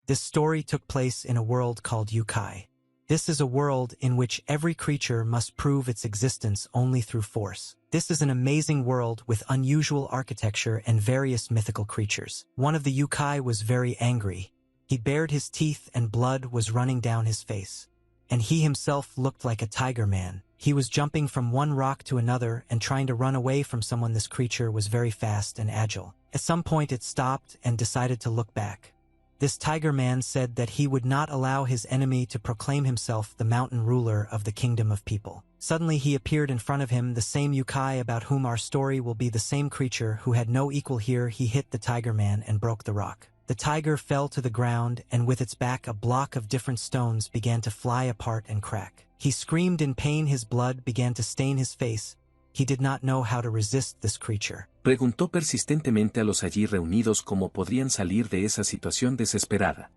This story took place in a world called Yukai. This is a world in which every creature must prove its existence only through force. This is an amazing world with unusual architecture and various mythical creatures. One of the Yukai was very angry. He bared his teeth and blood was running down his face. And he himself looked like a tiger man. He was jumping from one rock to another and trying to run away from someone. This creature was very fast and agile. At some point it stopped and decided to look back. This tiger man said that he would not allow his enemy to proclaim himself the mountain ruler of the kingdom of people. Suddenly he appeared in front of him, the same Yukai about whom our story will be, the same creature who had no equal here. He hit the tiger man and broke the rock. The tiger fell to the ground, and with its back a block of different stones began to fly apart and crack. He screamed in pain, his blood began to stain his face. He did not know how to resist this creature. Preguntó persistentemente a los allí reunidos cómo podrían salir de esa situación desesperada.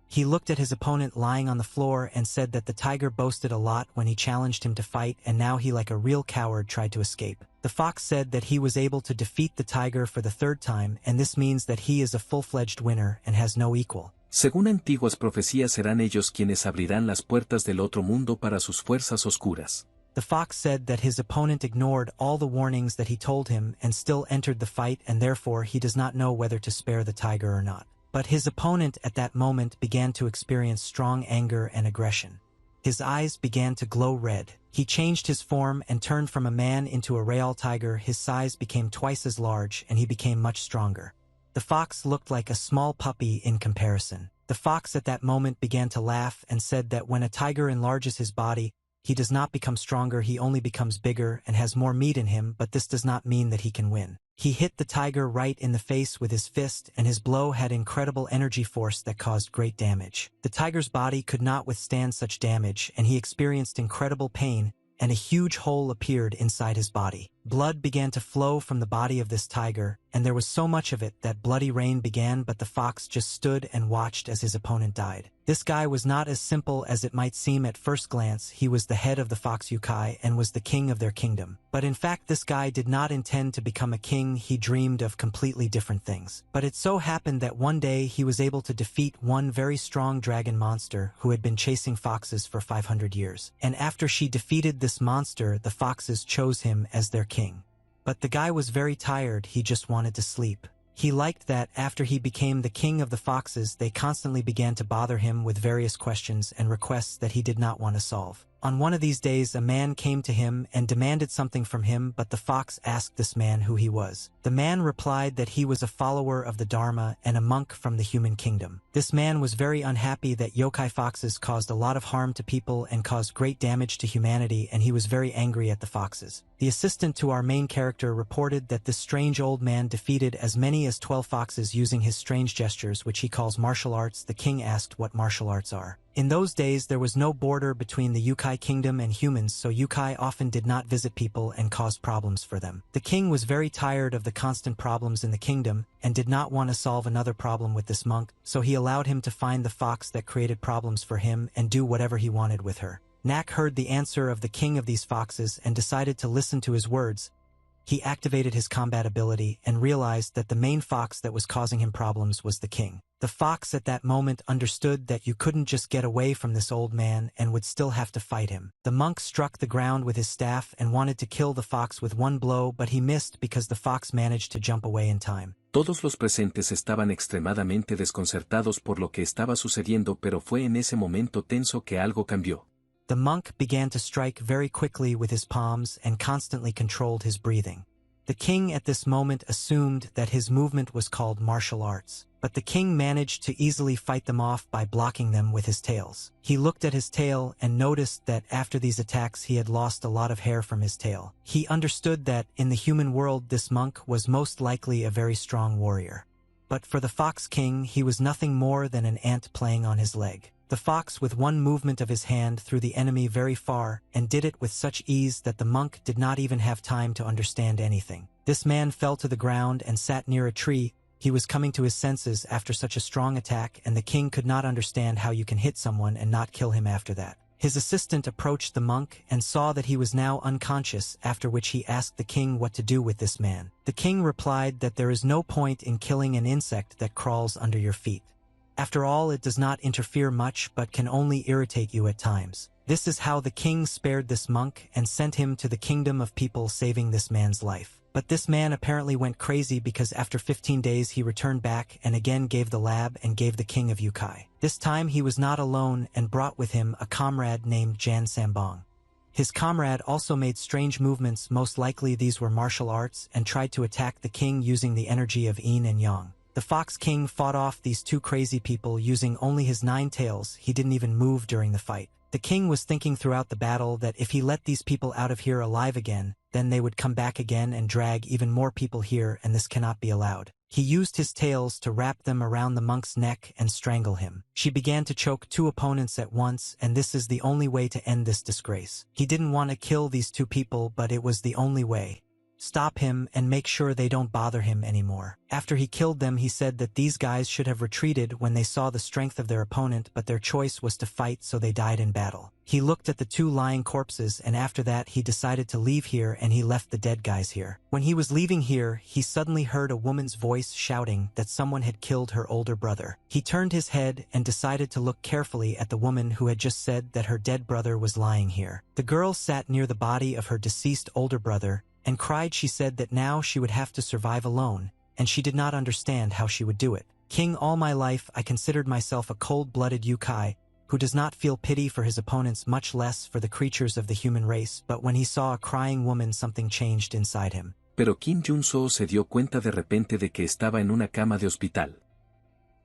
He looked at his opponent lying on the floor and said that the tiger boasted a lot when he challenged him to fight, and now he, like a real coward, tried to escape. The fox said that he was able to defeat the tiger for the third time, and this means that he is a full-fledged winner and has no equal. Según antiguas profecías, serán ellos quienes abrirán las puertas del otro mundo para sus fuerzas oscuras. The fox said that his opponent ignored all the warnings that he told him and still entered the fight, and therefore he does not know whether to spare the tiger or not. But his opponent at that moment began to experience strong anger and aggression. His eyes began to glow red. He changed his form and turned from a man into a real tiger. His size became twice as large and he became much stronger. The fox looked like a small puppy in comparison. The fox at that moment began to laugh and said that when a tiger enlarges his body, he does not become stronger, he only becomes bigger and has more meat in him, but this does not mean that he can win. He hit the tiger right in the face with his fist, and his blow had incredible energy force that caused great damage. The tiger's body could not withstand such damage, and he experienced incredible pain, and a huge hole appeared inside his body. Blood began to flow from the body of this tiger, and there was so much of it that bloody rain began, but the fox just stood and watched as his opponent died. This guy was not as simple as it might seem at first glance. He was the head of the Fox Yukai and was the king of their kingdom. But in fact, this guy did not intend to become a king. He dreamed of completely different things. But it so happened that one day he was able to defeat one very strong dragon monster who had been chasing foxes for 500 years. And after she defeated this monster, the foxes chose him as their king. But the guy was very tired. He just wanted to sleep. He liked that after he became the king of the foxes, they constantly began to bother him with various questions and requests that he did not want to solve. On one of these days, a man came to him and demanded something from him, but the fox asked this man who he was. The man replied that he was a follower of the Dharma and a monk from the human kingdom. This man was very unhappy that yokai foxes caused a lot of harm to people and caused great damage to humanity, and he was very angry at the foxes. The assistant to our main character reported that this strange old man defeated as many as 12 foxes using his strange gestures, which he calls martial arts. The king asked what martial arts are. In those days, there was no border between the Yukai kingdom and humans, so Yukai often did not visit people and caused problems for them. The king was very tired of the constant problems in the kingdom and did not want to solve another problem with this monk, so he allowed him to find the fox that created problems for him and do whatever he wanted with her. Nak heard the answer of the king of these foxes and decided to listen to his words. He activated his combat ability and realized that the main fox that was causing him problems was the king. The fox at that moment understood that you couldn't just get away from this old man and would still have to fight him. The monk struck the ground with his staff and wanted to kill the fox with one blow, but he missed because the fox managed to jump away in time. Todos los presentes estaban extremadamente desconcertados por lo que estaba sucediendo, pero fue en ese momento tenso que algo cambió. The monk began to strike very quickly with his palms and constantly controlled his breathing. The king at this moment assumed that his movement was called martial arts, but the king managed to easily fight them off by blocking them with his tails. He looked at his tail and noticed that after these attacks he had lost a lot of hair from his tail. He understood that in the human world this monk was most likely a very strong warrior. But for the Fox King he was nothing more than an ant playing on his leg. The fox with one movement of his hand threw the enemy very far and did it with such ease that the monk did not even have time to understand anything. This man fell to the ground and sat near a tree. He was coming to his senses after such a strong attack, and the king could not understand how you can hit someone and not kill him after that. His assistant approached the monk and saw that he was now unconscious, after which he asked the king what to do with this man. The king replied that there is no point in killing an insect that crawls under your feet. After all, it does not interfere much but can only irritate you at times. This is how the king spared this monk and sent him to the kingdom of people, saving this man's life. But this man apparently went crazy because after 15 days he returned back and again gave the lab and gave the king of Yukai. This time he was not alone and brought with him a comrade named Jan Sambong. His comrade also made strange movements, most likely these were martial arts, and tried to attack the king using the energy of yin and yang. The Fox King fought off these two crazy people using only his 9 tails. He didn't even move during the fight. The king was thinking throughout the battle that if he let these people out of here alive again, then they would come back again and drag even more people here, and this cannot be allowed. He used his tails to wrap them around the monk's neck and strangle him. She began to choke 2 opponents at once, and this is the only way to end this disgrace. He didn't want to kill these 2 people, but it was the only way. Stop him and make sure they don't bother him anymore. After he killed them, he said that these guys should have retreated when they saw the strength of their opponent, but their choice was to fight, so they died in battle. He looked at the 2 lying corpses, and after that he decided to leave here, and he left the dead guys here. When he was leaving here, he suddenly heard a woman's voice shouting that someone had killed her older brother. He turned his head and decided to look carefully at the woman who had just said that her dead brother was lying here. The girl sat near the body of her deceased older brother and cried. She said that now she would have to survive alone, and she did not understand how she would do it. King, all my life I considered myself a cold-blooded Yukai who does not feel pity for his opponents, much less for the creatures of the human race, but when he saw a crying woman, something changed inside him. Pero Kim Jun-soo se dio cuenta de repente de que estaba en una cama de hospital.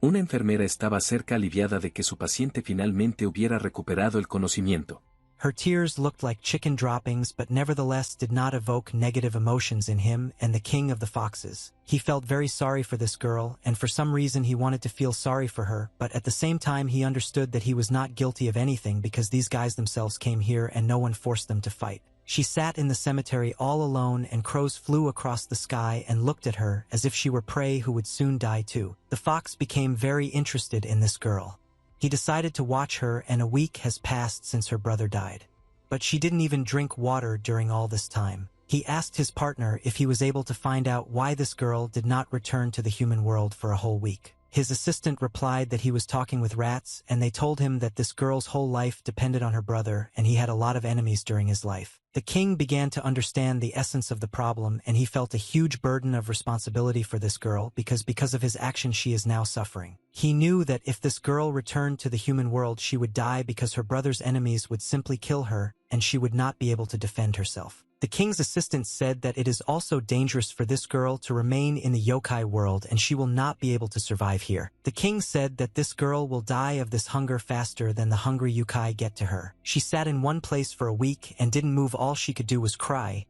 Una enfermera estaba cerca, aliviada de que su paciente finalmente hubiera recuperado el conocimiento. Her tears looked like chicken droppings, but nevertheless did not evoke negative emotions in him and the king of the foxes. He felt very sorry for this girl, and for some reason he wanted to feel sorry for her, but at the same time he understood that he was not guilty of anything because these guys themselves came here and no one forced them to fight. She sat in the cemetery all alone, and crows flew across the sky and looked at her as if she were prey who would soon die too. The fox became very interested in this girl. He decided to watch her, and a week has passed since her brother died. But she didn't even drink water during all this time. He asked his partner if he was able to find out why this girl did not return to the human world for a whole week. His assistant replied that he was talking with rats, and they told him that this girl's whole life depended on her brother, and he had a lot of enemies during his life. The king began to understand the essence of the problem, and he felt a huge burden of responsibility for this girl because of his action she is now suffering. He knew that if this girl returned to the human world, she would die because her brother's enemies would simply kill her, and she would not be able to defend herself. The king's assistant said that it is also dangerous for this girl to remain in the yokai world, and she will not be able to survive here. The king said that this girl will die of this hunger faster than the hungry yokai get to her. She sat in one place for a week and didn't move. All she could do was cry.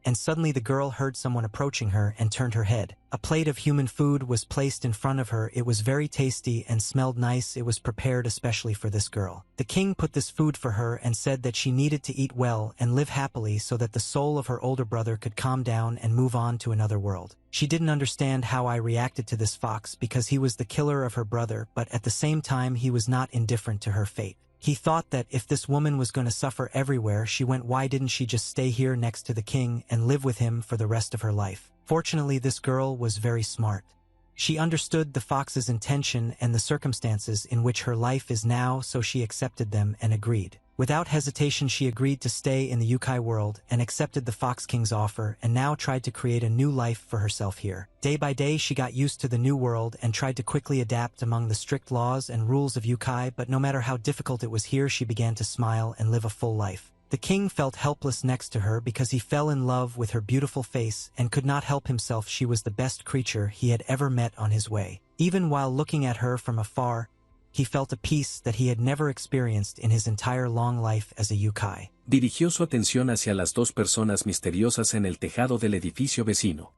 And suddenly the girl heard someone approaching her and turned her head. A plate of human food was placed in front of her. It was very tasty and smelled nice. It was prepared especially for this girl. The king put this food for her and said that she needed to eat well and live happily so that the soul of her older brother could calm down and move on to another world. She didn't understand how I reacted to this fox because he was the killer of her brother, but at the same time he was not indifferent to her fate. He thought that if this woman was going to suffer everywhere she went, why didn't she just stay here next to the king and live with him for the rest of her life? Fortunately, this girl was very smart. She understood the fox's intention and the circumstances in which her life is now, so she accepted them and agreed. Without hesitation, she agreed to stay in the yokai world and accepted the Fox King's offer, and now tried to create a new life for herself here. Day by day, she got used to the new world and tried to quickly adapt among the strict laws and rules of yokai, but no matter how difficult it was here, she began to smile and live a full life. The king felt helpless next to her because he fell in love with her beautiful face and could not help himself. She was the best creature he had ever met on his way. Even while looking at her from afar, he felt a peace that he had never experienced in his entire long life as a yokai. Dirigió su atención hacia las 2 personas misteriosas en el tejado del edificio vecino.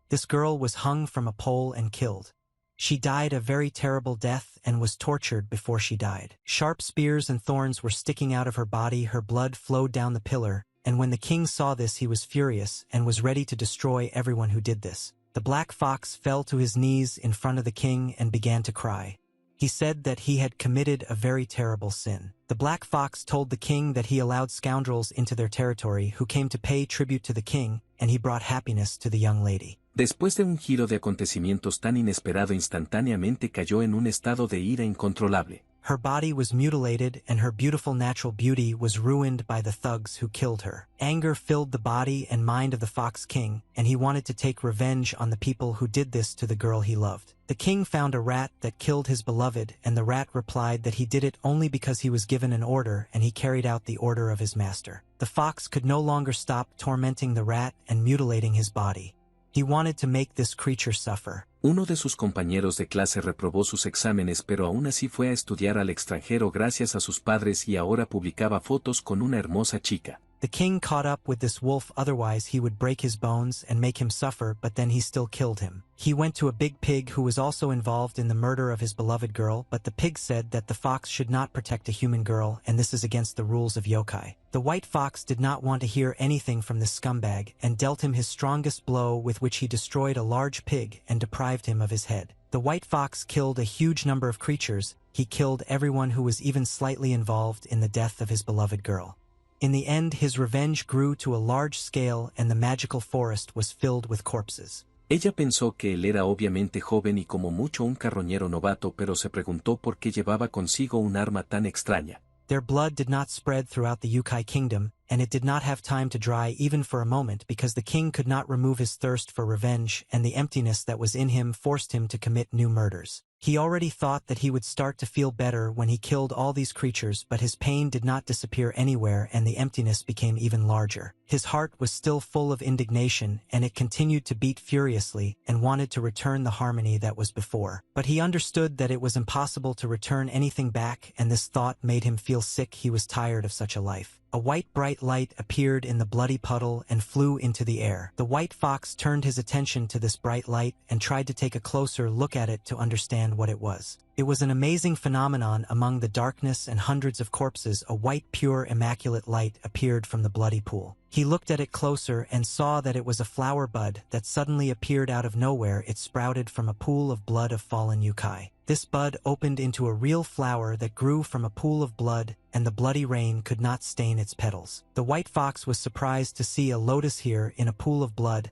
This girl was hung from a pole and killed. She died a very terrible death and was tortured before she died. Sharp spears and thorns were sticking out of her body. Her blood flowed down the pillar, and when the king saw this, he was furious and was ready to destroy everyone who did this. The black fox fell to his knees in front of the king and began to cry. He said that he had committed a very terrible sin. The black fox told the king that he allowed scoundrels into their territory who came to pay tribute to the king, and he brought happiness to the young lady. Después de un giro de acontecimientos tan inesperado instantáneamente cayó en un estado de ira incontrolable. Her body was mutilated and her beautiful natural beauty was ruined by the thugs who killed her. Anger filled the body and mind of the Fox King, and he wanted to take revenge on the people who did this to the girl he loved. The king found a rat that killed his beloved, and the rat replied that he did it only because he was given an order and he carried out the order of his master. The fox could no longer stop tormenting the rat and mutilating his body. He wanted to make this creature suffer. Uno de sus compañeros de clase reprobó sus exámenes, pero aún así fue a estudiar al extranjero gracias a sus padres y ahora publicaba fotos con una hermosa chica. The king caught up with this wolf, otherwise he would break his bones and make him suffer, but then he still killed him. He went to a big pig who was also involved in the murder of his beloved girl, but the pig said that the fox should not protect a human girl, and this is against the rules of yokai. The white fox did not want to hear anything from this scumbag, and dealt him his strongest blow, with which he destroyed a large pig and deprived him of his head. The white fox killed a huge number of creatures. He killed everyone who was even slightly involved in the death of his beloved girl. In the end, his revenge grew to a large scale and the magical forest was filled with corpses. Ella pensó que él era obviamente joven y como mucho un carroñero novato, pero se preguntó por qué llevaba consigo un arma tan extraña. Their blood did not spread throughout the Yukai kingdom, and it did not have time to dry even for a moment because the king could not remove his thirst for revenge, and the emptiness that was in him forced him to commit new murders. He already thought that he would start to feel better when he killed all these creatures, but his pain did not disappear anywhere and the emptiness became even larger. His heart was still full of indignation, and it continued to beat furiously and wanted to return the harmony that was before. But he understood that it was impossible to return anything back, and this thought made him feel sick. He was tired of such a life. A white bright light appeared in the bloody puddle and flew into the air. The white fox turned his attention to this bright light and tried to take a closer look at it to understand what it was. It was an amazing phenomenon. Among the darkness and hundreds of corpses, a white, pure, immaculate light appeared from the bloody pool. He looked at it closer and saw that it was a flower bud that suddenly appeared out of nowhere. It sprouted from a pool of blood of fallen yokai. This bud opened into a real flower that grew from a pool of blood, and the bloody rain could not stain its petals. The white fox was surprised to see a lotus here in a pool of blood.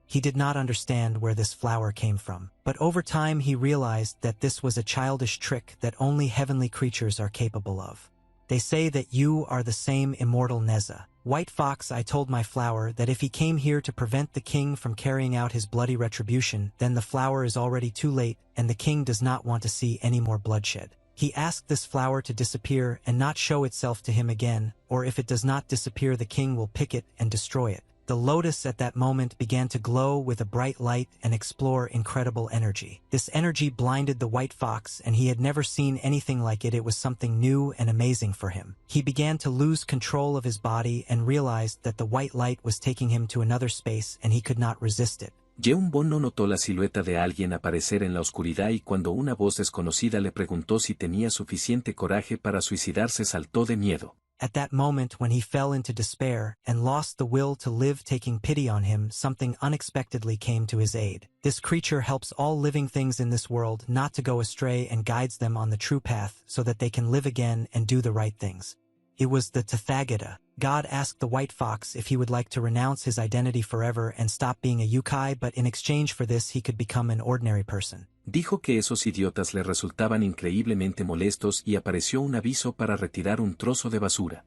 He did not understand where this flower came from, but over time he realized that this was a childish trick that only heavenly creatures are capable of. They say that you are the same immortal Neza. White fox, I told my flower that if he came here to prevent the king from carrying out his bloody retribution, then the flower is already too late, and the king does not want to see any more bloodshed. He asked this flower to disappear and not show itself to him again, or if it does not disappear, the king will pick it and destroy it. The lotus at that moment began to glow with a bright light and explore incredible energy. This energy blinded the white fox, and he had never seen anything like it. It was something new and amazing for him. He began to lose control of his body and realized that the white light was taking him to another space and he could not resist it. Yeun Bono notó la silueta de alguien aparecer en la oscuridad y cuando una voz desconocida le preguntó si tenía suficiente coraje para suicidarse saltó de miedo. At that moment, when he fell into despair and lost the will to live, taking pity on him, something unexpectedly came to his aid. This creature helps all living things in this world not to go astray and guides them on the true path so that they can live again and do the right things. It was the Tathagata. God asked the white fox if he would like to renounce his identity forever and stop being a yokai, but in exchange for this he could become an ordinary person. Dijo que esos idiotas le resultaban increíblemente molestos y apareció un aviso para retirar un trozo de basura.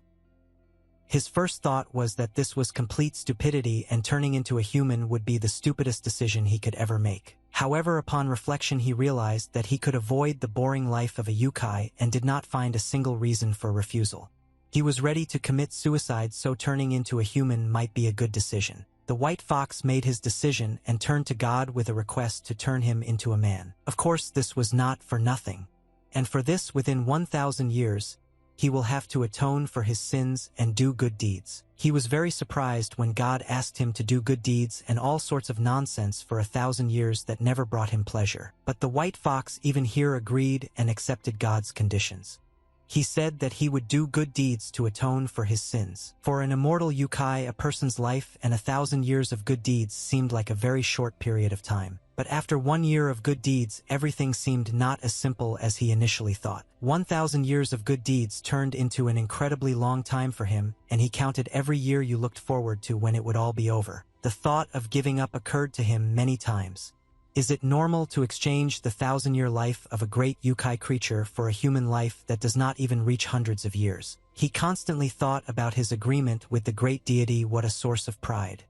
His first thought was that this was complete stupidity and turning into a human would be the stupidest decision he could ever make. However, upon reflection he realized that he could avoid the boring life of a yokai and did not find a single reason for refusal. He was ready to commit suicide, so turning into a human might be a good decision. The white fox made his decision and turned to God with a request to turn him into a man. Of course, this was not for nothing. And for this, within 1,000 years, he will have to atone for his sins and do good deeds. He was very surprised when God asked him to do good deeds and all sorts of nonsense for 1,000 years that never brought him pleasure. But the white fox even here agreed and accepted God's conditions. He said that he would do good deeds to atone for his sins. For an immortal yokai, a person's life and 1,000 years of good deeds seemed like a very short period of time. But after 1 year of good deeds, everything seemed not as simple as he initially thought. 1,000 years of good deeds turned into an incredibly long time for him, and he counted every year you looked forward to when it would all be over. The thought of giving up occurred to him many times. Is it normal to exchange the 1,000-year life of a great yokai creature for a human life that does not even reach hundreds of years? He constantly thought about his agreement with the great deity. What a source of pride.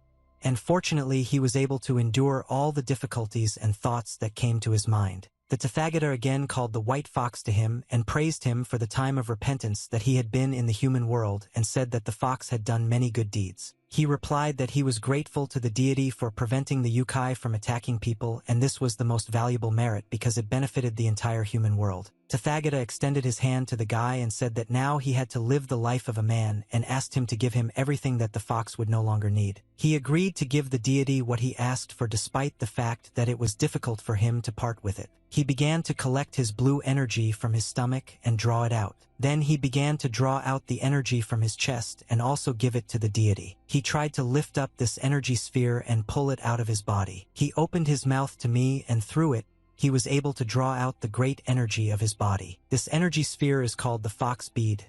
And fortunately he was able to endure all the difficulties and thoughts that came to his mind. The Tathagata again called the white fox to him and praised him for the time of repentance that he had been in the human world, and said that the fox had done many good deeds. He replied that he was grateful to the deity for preventing the yokai from attacking people, and this was the most valuable merit because it benefited the entire human world. Tathagata extended his hand to the guy and said that now he had to live the life of a man, and asked him to give him everything that the fox would no longer need. He agreed to give the deity what he asked for despite the fact that it was difficult for him to part with it. He began to collect his blue energy from his stomach and draw it out. Then he began to draw out the energy from his chest and also give it to the deity. He tried to lift up this energy sphere and pull it out of his body. He opened his mouth to me, and through it, he was able to draw out the great energy of his body. This energy sphere is called the fox bead.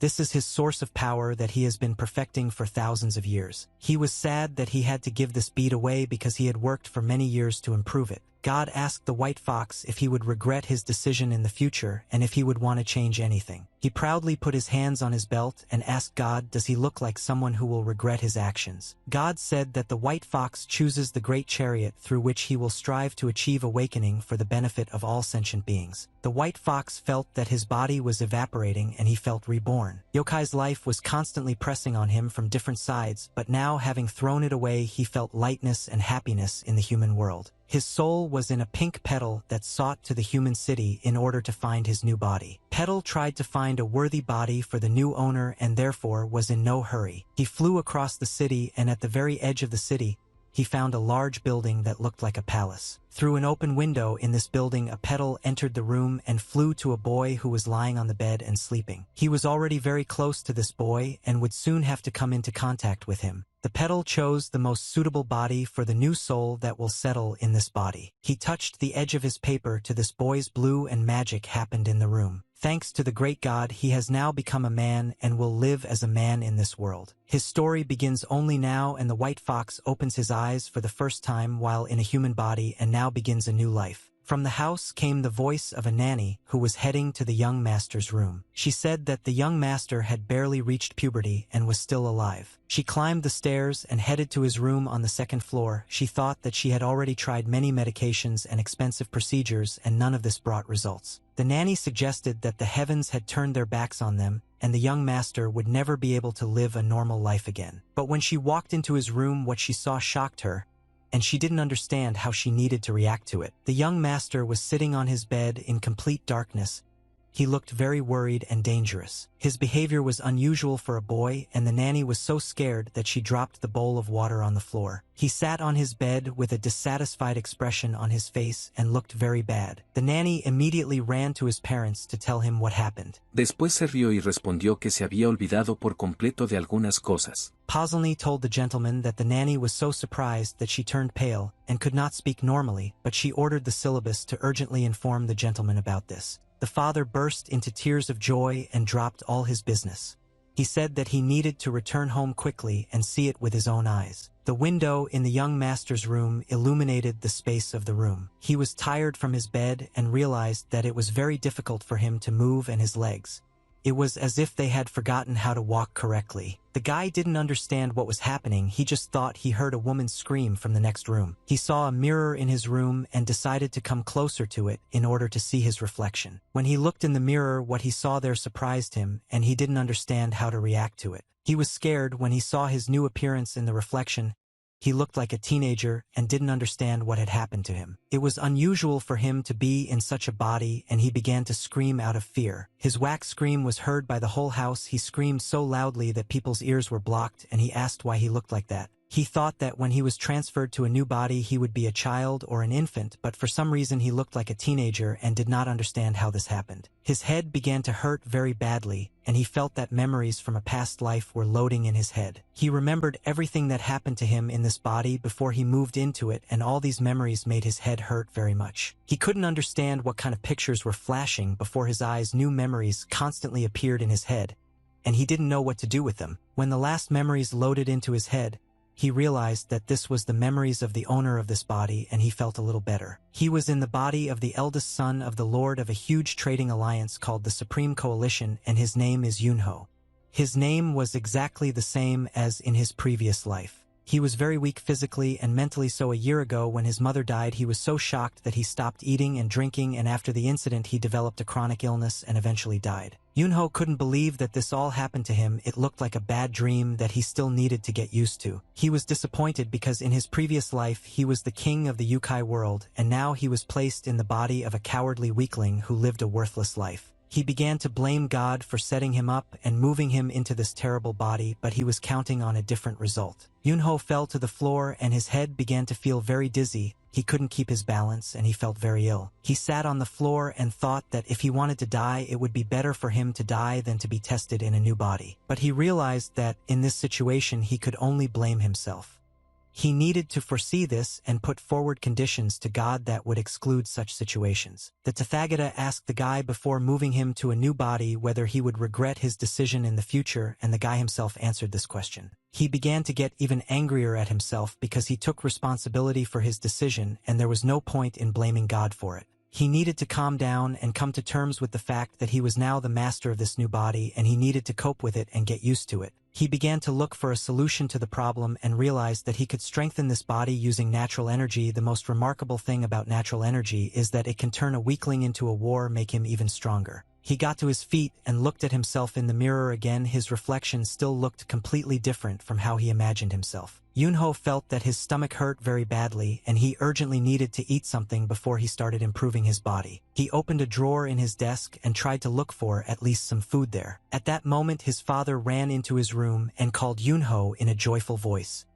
This is his source of power that he has been perfecting for thousands of years. He was sad that he had to give this bead away because he had worked for many years to improve it. God asked the white fox if he would regret his decision in the future and if he would want to change anything. He proudly put his hands on his belt and asked God, does he look like someone who will regret his actions? God said that the white fox chooses the great chariot through which he will strive to achieve awakening for the benefit of all sentient beings. The white fox felt that his body was evaporating and he felt reborn. Yokai's life was constantly pressing on him from different sides, but now, having thrown it away, he felt lightness and happiness in the human world. His soul was in a pink petal that sought to the human city in order to find his new body. Petal tried to find a worthy body for the new owner and therefore was in no hurry. He flew across the city, and at the very edge of the city, he found a large building that looked like a palace. Through an open window in this building, a petal entered the room and flew to a boy who was lying on the bed and sleeping. He was already very close to this boy and would soon have to come into contact with him. The petal chose the most suitable body for the new soul that will settle in this body. He touched the edge of his paper to this boy's blue, and magic happened in the room. Thanks to the great God, he has now become a man and will live as a man in this world. His story begins only now, and the white fox opens his eyes for the first time while in a human body and now begins a new life. From the house came the voice of a nanny who was heading to the young master's room. She said that the young master had barely reached puberty and was still alive. She climbed the stairs and headed to his room on the second floor. She thought that she had already tried many medications and expensive procedures, and none of this brought results. The nanny suggested that the heavens had turned their backs on them, and the young master would never be able to live a normal life again. But when she walked into his room, what she saw shocked her, and she didn't understand how she needed to react to it. The young master was sitting on his bed in complete darkness. He looked very worried and dangerous. His behavior was unusual for a boy, and the nanny was so scared that she dropped the bowl of water on the floor. He sat on his bed with a dissatisfied expression on his face and looked very bad. The nanny immediately ran to his parents to tell him what happened. Después se rió y respondió que se había olvidado por completo de algunas cosas. Pausini told the gentleman that the nanny was so surprised that she turned pale and could not speak normally, but she ordered the syllabus to urgently inform the gentleman about this. The father burst into tears of joy and dropped all his business. He said that he needed to return home quickly and see it with his own eyes. The window in the young master's room illuminated the space of the room. He was tired from his bed and realized that it was very difficult for him to move and his legs. It was as if they had forgotten how to walk correctly. The guy didn't understand what was happening. He just thought he heard a woman scream from the next room. He saw a mirror in his room and decided to come closer to it in order to see his reflection. When he looked in the mirror, what he saw there surprised him, and he didn't understand how to react to it. He was scared when he saw his new appearance in the reflection. He looked like a teenager and didn't understand what had happened to him. It was unusual for him to be in such a body, and he began to scream out of fear. His whack scream was heard by the whole house. He screamed so loudly that people's ears were blocked, and he asked why he looked like that. He thought that when he was transferred to a new body he would be a child or an infant, but for some reason he looked like a teenager and did not understand how this happened. His head began to hurt very badly, and he felt that memories from a past life were loading in his head. He remembered everything that happened to him in this body before he moved into it, and all these memories made his head hurt very much. He couldn't understand what kind of pictures were flashing before his eyes. New memories constantly appeared in his head, and he didn't know what to do with them. When the last memories loaded into his head, he realized that this was the memories of the owner of this body, and he felt a little better. He was in the body of the eldest son of the lord of a huge trading alliance called the Supreme Coalition, and his name is Yunho. His name was exactly the same as in his previous life. He was very weak physically and mentally, so a year ago when his mother died he was so shocked that he stopped eating and drinking, and after the incident he developed a chronic illness and eventually died. Yunho couldn't believe that this all happened to him. It looked like a bad dream that he still needed to get used to. He was disappointed because in his previous life he was the king of the Yukai world, and now he was placed in the body of a cowardly weakling who lived a worthless life. He began to blame God for setting him up and moving him into this terrible body, but he was counting on a different result. Yunho fell to the floor and his head began to feel very dizzy. He couldn't keep his balance and he felt very ill. He sat on the floor and thought that if he wanted to die, it would be better for him to die than to be tested in a new body. But he realized that in this situation he could only blame himself. He needed to foresee this and put forward conditions to God that would exclude such situations. The Tathagata asked the guy before moving him to a new body whether he would regret his decision in the future, and the guy himself answered this question. He began to get even angrier at himself because he took responsibility for his decision and there was no point in blaming God for it. He needed to calm down and come to terms with the fact that he was now the master of this new body and he needed to cope with it and get used to it. He began to look for a solution to the problem and realized that he could strengthen this body using natural energy. The most remarkable thing about natural energy is that it can turn a weakling into a war, make him even stronger. He got to his feet and looked at himself in the mirror again. His reflection still looked completely different from how he imagined himself. Yunho felt that his stomach hurt very badly and he urgently needed to eat something before he started improving his body. He opened a drawer in his desk and tried to look for at least some food there. At that moment his father ran into his room and called Yunho in a joyful voice.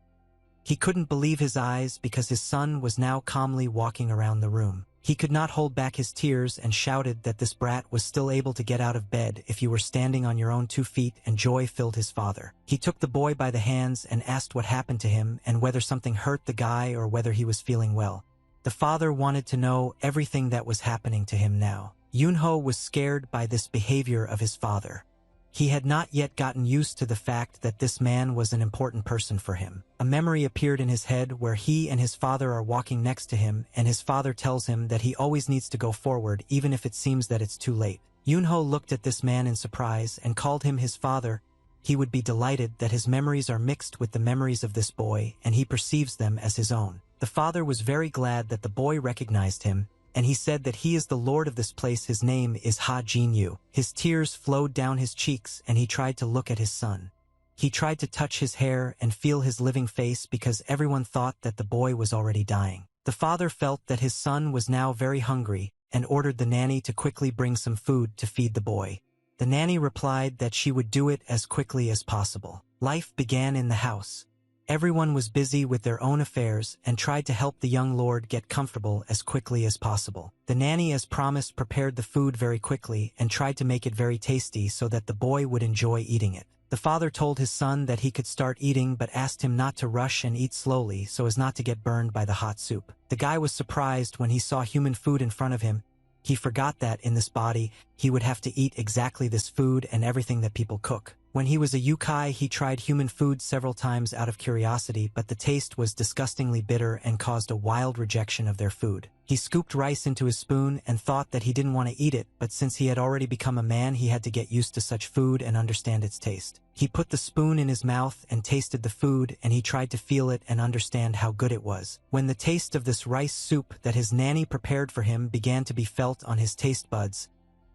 He couldn't believe his eyes because his son was now calmly walking around the room. He could not hold back his tears and shouted that this brat was still able to get out of bed if you were standing on your own 2 feet, and joy filled his father. He took the boy by the hands and asked what happened to him and whether something hurt the guy or whether he was feeling well. The father wanted to know everything that was happening to him now. Yunho was scared by this behavior of his father. He had not yet gotten used to the fact that this man was an important person for him. A memory appeared in his head where he and his father are walking next to him, and his father tells him that he always needs to go forward even if it seems that it's too late. Yunho looked at this man in surprise and called him his father. He would be delighted that his memories are mixed with the memories of this boy, and he perceives them as his own. The father was very glad that the boy recognized him, and he said that he is the lord of this place. His name is Ha Jinyu. His tears flowed down his cheeks and he tried to look at his son. He tried to touch his hair and feel his living face because everyone thought that the boy was already dying. The father felt that his son was now very hungry and ordered the nanny to quickly bring some food to feed the boy. The nanny replied that she would do it as quickly as possible. Life began in the house. Everyone was busy with their own affairs and tried to help the young lord get comfortable as quickly as possible. The nanny, as promised, prepared the food very quickly and tried to make it very tasty so that the boy would enjoy eating it. The father told his son that he could start eating but asked him not to rush and eat slowly so as not to get burned by the hot soup. The guy was surprised when he saw human food in front of him. He forgot that in this body he would have to eat exactly this food and everything that people cook. When he was a yukai, he tried human food several times out of curiosity, but the taste was disgustingly bitter and caused a wild rejection of their food. He scooped rice into his spoon and thought that he didn't want to eat it, but since he had already become a man, he had to get used to such food and understand its taste. He put the spoon in his mouth and tasted the food, and he tried to feel it and understand how good it was. When the taste of this rice soup that his nanny prepared for him began to be felt on his taste buds,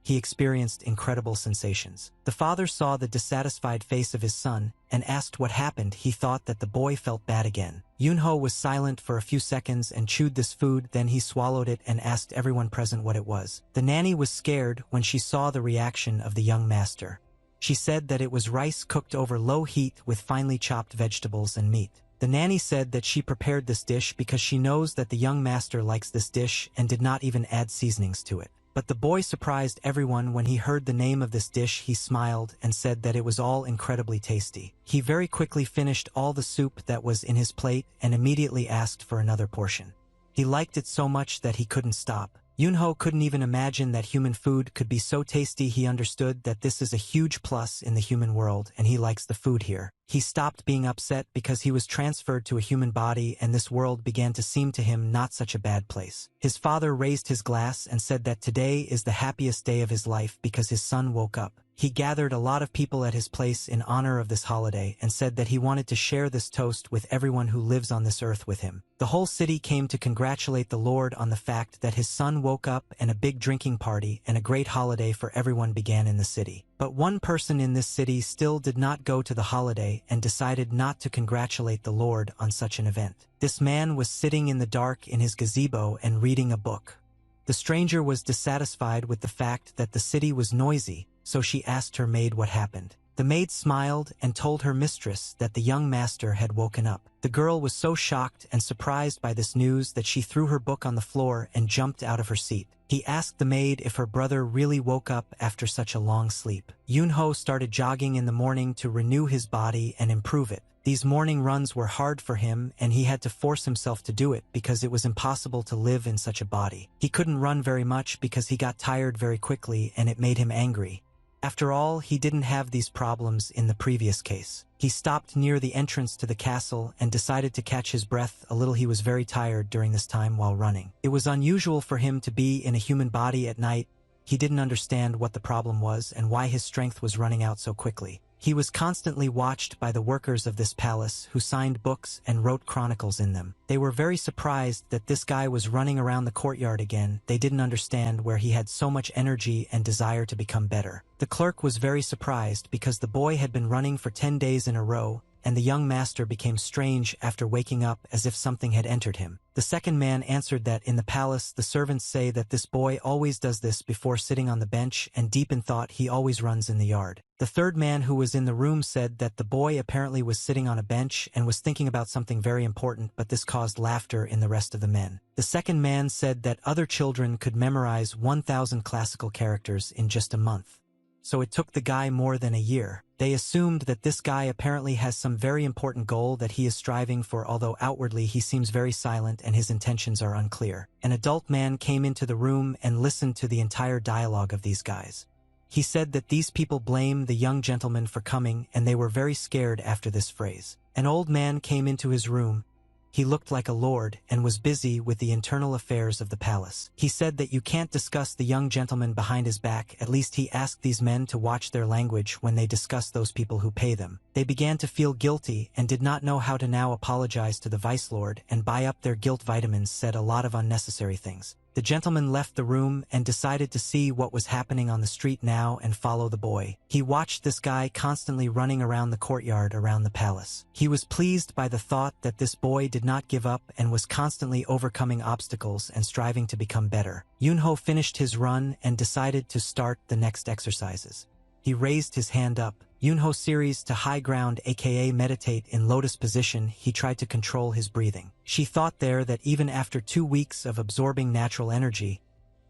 he experienced incredible sensations. The father saw the dissatisfied face of his son and asked what happened. He thought that the boy felt bad again. Yunho was silent for a few seconds and chewed this food, then he swallowed it and asked everyone present what it was. The nanny was scared when she saw the reaction of the young master. She said that it was rice cooked over low heat with finely chopped vegetables and meat. The nanny said that she prepared this dish because she knows that the young master likes this dish and did not even add seasonings to it. But the boy surprised everyone when he heard the name of this dish. He smiled and said that it was all incredibly tasty. He very quickly finished all the soup that was in his plate and immediately asked for another portion. He liked it so much that he couldn't stop. Yunho couldn't even imagine that human food could be so tasty. He understood that this is a huge plus in the human world and he likes the food here. He stopped being upset because he was transferred to a human body and this world began to seem to him not such a bad place. His father raised his glass and said that today is the happiest day of his life because his son woke up. He gathered a lot of people at his place in honor of this holiday and said that he wanted to share this toast with everyone who lives on this earth with him. The whole city came to congratulate the Lord on the fact that his son woke up, and a big drinking party and a great holiday for everyone began in the city. But one person in this city still did not go to the holiday and decided not to congratulate the Lord on such an event. This man was sitting in the dark in his gazebo and reading a book. The stranger was dissatisfied with the fact that the city was noisy, so she asked her maid what happened. The maid smiled and told her mistress that the young master had woken up. The girl was so shocked and surprised by this news that she threw her book on the floor and jumped out of her seat. He asked the maid if her brother really woke up after such a long sleep. Yoon-ho started jogging in the morning to renew his body and improve it. These morning runs were hard for him and he had to force himself to do it because it was impossible to live in such a body. He couldn't run very much because he got tired very quickly and it made him angry. After all, he didn't have these problems in the previous case. He stopped near the entrance to the castle and decided to catch his breath a little. He was very tired during this time while running. It was unusual for him to be in a human body at night. He didn't understand what the problem was and why his strength was running out so quickly. He was constantly watched by the workers of this palace who signed books and wrote chronicles in them. They were very surprised that this guy was running around the courtyard again. They didn't understand where he had so much energy and desire to become better. The clerk was very surprised because the boy had been running for 10 days in a row, and the young master became strange after waking up as if something had entered him. The second man answered that in the palace the servants say that this boy always does this before sitting on the bench, and deep in thought he always runs in the yard. The third man who was in the room said that the boy apparently was sitting on a bench and was thinking about something very important, but this caused laughter in the rest of the men. The second man said that other children could memorize 1,000 classical characters in just a month. So it took the guy more than a year. They assumed that this guy apparently has some very important goal that he is striving for, although outwardly he seems very silent and his intentions are unclear. An adult man came into the room and listened to the entire dialogue of these guys. He said that these people blame the young gentleman for coming and they were very scared after this phrase. An old man came into his room. He looked like a lord and was busy with the internal affairs of the palace. He said that you can't discuss the young gentleman behind his back. At least he asked these men to watch their language when they discuss those people who pay them. They began to feel guilty and did not know how to now apologize to the vice lord and buy up their guilt vitamins, said a lot of unnecessary things. The gentleman left the room and decided to see what was happening on the street now and follow the boy. He watched this guy constantly running around the courtyard around the palace. He was pleased by the thought that this boy did not give up and was constantly overcoming obstacles and striving to become better. Yoon-ho finished his run and decided to start the next exercises. He raised his hand up. Yoon-ho series to high ground, aka meditate in lotus position. He tried to control his breathing. She thought there that even after 2 weeks of absorbing natural energy,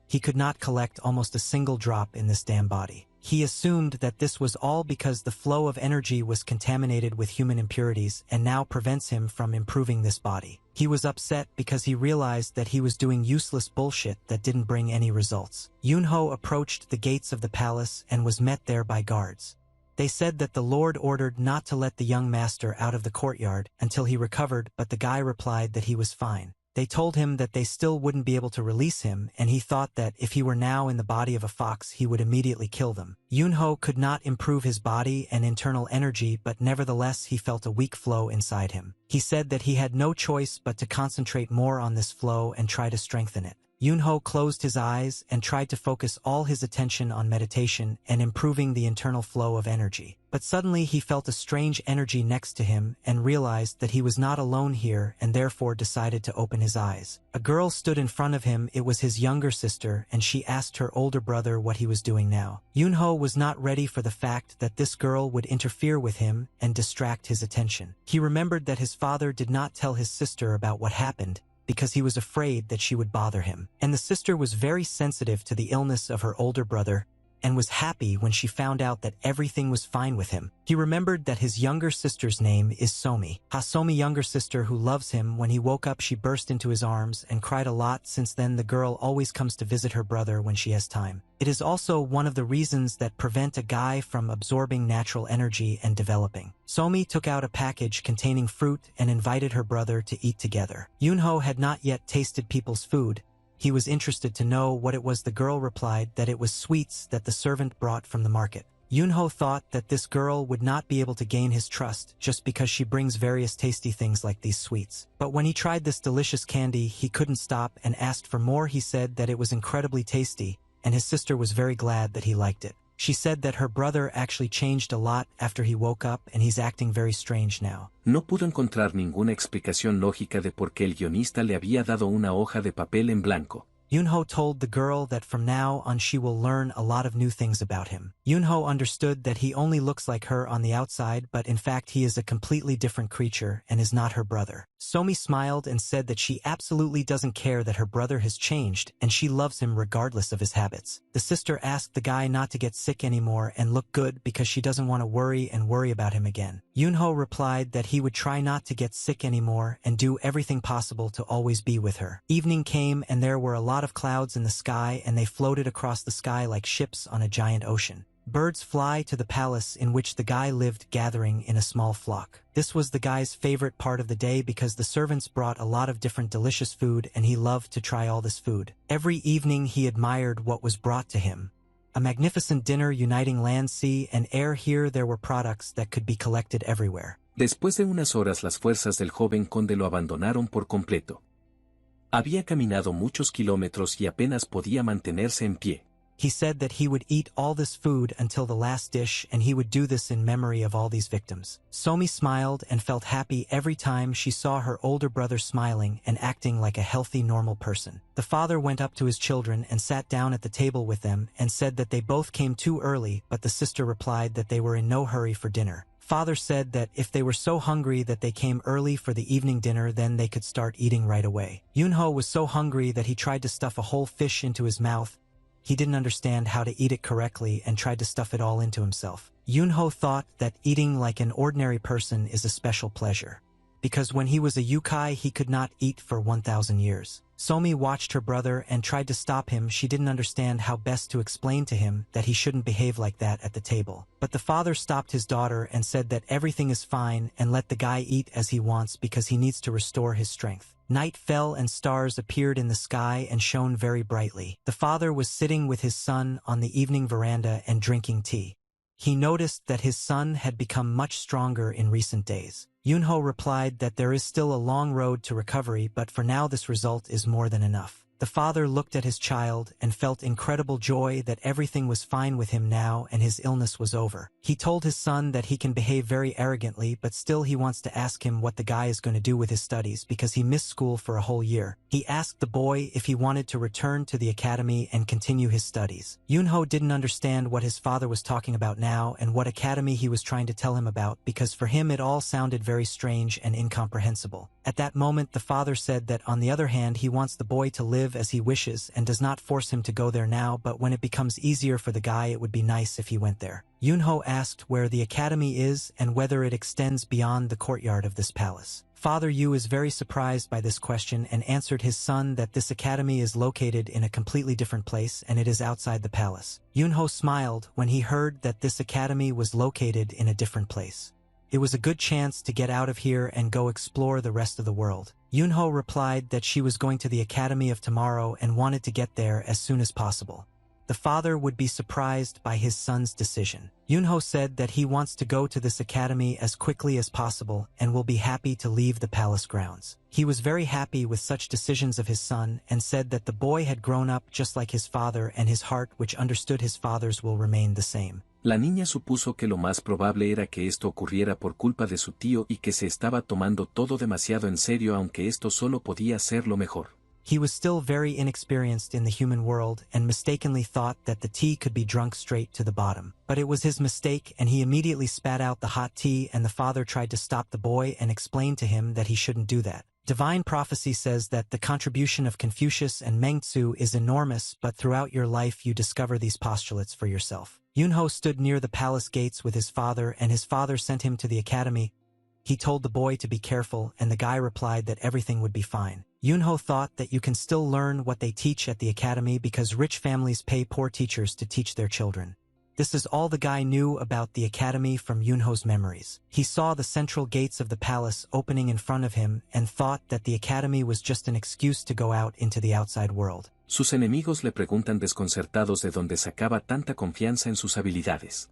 he could not collect almost a single drop in this damn body. He assumed that this was all because the flow of energy was contaminated with human impurities and now prevents him from improving this body. He was upset because he realized that he was doing useless bullshit that didn't bring any results. Yoon-ho approached the gates of the palace and was met there by guards. They said that the Lord ordered not to let the young master out of the courtyard until he recovered, but the guy replied that he was fine. They told him that they still wouldn't be able to release him, and he thought that if he were now in the body of a fox he would immediately kill them. Yoon-ho could not improve his body and internal energy, but nevertheless he felt a weak flow inside him. He said that he had no choice but to concentrate more on this flow and try to strengthen it. Yoon-ho closed his eyes and tried to focus all his attention on meditation and improving the internal flow of energy. But suddenly he felt a strange energy next to him and realized that he was not alone here and therefore decided to open his eyes. A girl stood in front of him. It was his younger sister, and she asked her older brother what he was doing now. Yoon-ho was not ready for the fact that this girl would interfere with him and distract his attention. He remembered that his father did not tell his sister about what happened, because he was afraid that she would bother him. And the sister was very sensitive to the illness of her older brother, and was happy when she found out that everything was fine with him. He remembered that his younger sister's name is Somi. Somi younger sister who loves him. When he woke up she burst into his arms and cried a lot. Since then the girl always comes to visit her brother when she has time. It is also one of the reasons that prevent a guy from absorbing natural energy and developing. Somi took out a package containing fruit and invited her brother to eat together. Yunho had not yet tasted people's food. He was interested to know what it was. The girl replied that it was sweets that the servant brought from the market. Yunho thought that this girl would not be able to gain his trust just because she brings various tasty things like these sweets. But when he tried this delicious candy, he couldn't stop and asked for more. He said that it was incredibly tasty, and his sister was very glad that he liked it. She said that her brother actually changed a lot after he woke up and he's acting very strange now. No pudo encontrar ninguna explicación lógica de por qué el guionista le había dado una hoja de papel en blanco. Yunho told the girl that from now on she will learn a lot of new things about him. Yunho understood that he only looks like her on the outside, but in fact he is a completely different creature and is not her brother. Somi smiled and said that she absolutely doesn't care that her brother has changed and she loves him regardless of his habits. The sister asked the guy not to get sick anymore and look good because she doesn't want to worry about him again. Yunho replied that he would try not to get sick anymore and do everything possible to always be with her. Evening came and there were a lot of clouds in the sky and they floated across the sky like ships on a giant ocean. Birds fly to the palace in which the guy lived, gathering in a small flock. This was the guy's favorite part of the day because the servants brought a lot of different delicious food and he loved to try all this food. Every evening he admired what was brought to him. A magnificent dinner uniting land, sea, and air. Here there were products that could be collected everywhere. Después de unas horas las fuerzas del joven conde lo abandonaron por completo. Había caminado muchos kilómetros y apenas podía mantenerse en pie. He said that he would eat all this food until the last dish and he would do this in memory of all these victims. Somi smiled and felt happy every time she saw her older brother smiling and acting like a healthy, normal person. The father went up to his children and sat down at the table with them and said that they both came too early, but the sister replied that they were in no hurry for dinner. Father said that if they were so hungry that they came early for the evening dinner, then they could start eating right away. Yunho was so hungry that he tried to stuff a whole fish into his mouth. He didn't understand how to eat it correctly and tried to stuff it all into himself. Yunho thought that eating like an ordinary person is a special pleasure, because when he was a yokai he could not eat for 1,000 years. Somi watched her brother and tried to stop him. She didn't understand how best to explain to him that he shouldn't behave like that at the table. But the father stopped his daughter and said that everything is fine and let the guy eat as he wants because he needs to restore his strength. Night fell and stars appeared in the sky and shone very brightly. The father was sitting with his son on the evening veranda and drinking tea. He noticed that his son had become much stronger in recent days. Yunho replied that there is still a long road to recovery, but for now this result is more than enough. The father looked at his child and felt incredible joy that everything was fine with him now and his illness was over. He told his son that he can behave very arrogantly, but still he wants to ask him what the guy is going to do with his studies because he missed school for a whole year. He asked the boy if he wanted to return to the academy and continue his studies. Yunho didn't understand what his father was talking about now and what academy he was trying to tell him about because for him it all sounded very strange and incomprehensible. At that moment the father said that on the other hand he wants the boy to live as he wishes and does not force him to go there now, but when it becomes easier for the guy it would be nice if he went there. Yunho asked where the academy is and whether it extends beyond the courtyard of this palace. Father Yu is very surprised by this question and answered his son that this academy is located in a completely different place and it is outside the palace. Yunho smiled when he heard that this academy was located in a different place. It was a good chance to get out of here and go explore the rest of the world. Yunho replied that she was going to the academy of tomorrow and wanted to get there as soon as possible. The father would be surprised by his son's decision. Yunho said that he wants to go to this academy as quickly as possible and will be happy to leave the palace grounds. He was very happy with such decisions of his son and said that the boy had grown up just like his father and his heart, which understood his father's, will remain the same. La niña supuso que lo más probable era que esto ocurriera por culpa de su tío y que se estaba tomando todo demasiado en serio, aunque esto solo podía ser lo mejor. He was still very inexperienced in the human world and mistakenly thought that the tea could be drunk straight to the bottom. But it was his mistake and he immediately spat out the hot tea, and the father tried to stop the boy and explain to him that he shouldn't do that. Divine prophecy says that the contribution of Confucius and Mengtzu is enormous, but throughout your life you discover these postulates for yourself. Yunho stood near the palace gates with his father, and his father sent him to the academy. He told the boy to be careful, and the guy replied that everything would be fine. Yunho thought that you can still learn what they teach at the academy because rich families pay poor teachers to teach their children. This is all the guy knew about the academy from Yunho's memories. He saw the central gates of the palace opening in front of him and thought that the academy was just an excuse to go out into the outside world. Sus enemigos le preguntan desconcertados de dónde sacaba tanta confianza en sus habilidades.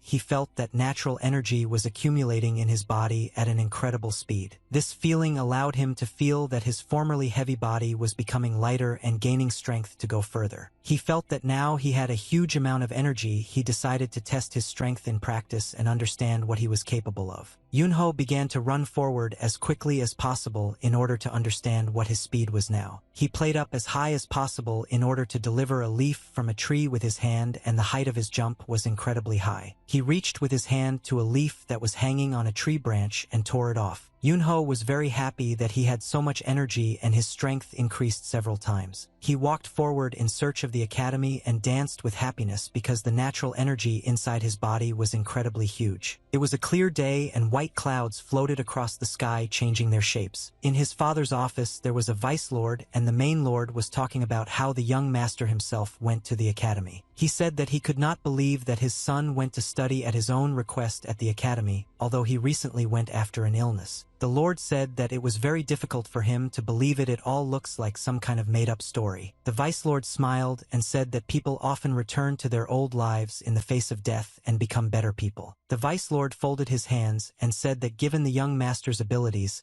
He felt that natural energy was accumulating in his body at an incredible speed. This feeling allowed him to feel that his formerly heavy body was becoming lighter and gaining strength to go further. He felt that now he had a huge amount of energy. He decided to test his strength in practice and understand what he was capable of. Yunho began to run forward as quickly as possible in order to understand what his speed was now. He played up as high as possible in order to deliver a leaf from a tree with his hand, and the height of his jump was incredibly high. He reached with his hand to a leaf that was hanging on a tree branch and tore it off. Yunho was very happy that he had so much energy and his strength increased several times. He walked forward in search of the academy and danced with happiness because the natural energy inside his body was incredibly huge. It was a clear day and white clouds floated across the sky, changing their shapes. In his father's office there was a vice lord, and the main lord was talking about how the young master himself went to the academy. He said that he could not believe that his son went to study at his own request at the academy, although he recently went after an illness. The Lord said that it was very difficult for him to believe it. It all looks like some kind of made-up story. The Vice Lord smiled and said that people often return to their old lives in the face of death and become better people. The Vice Lord folded his hands and said that given the young master's abilities,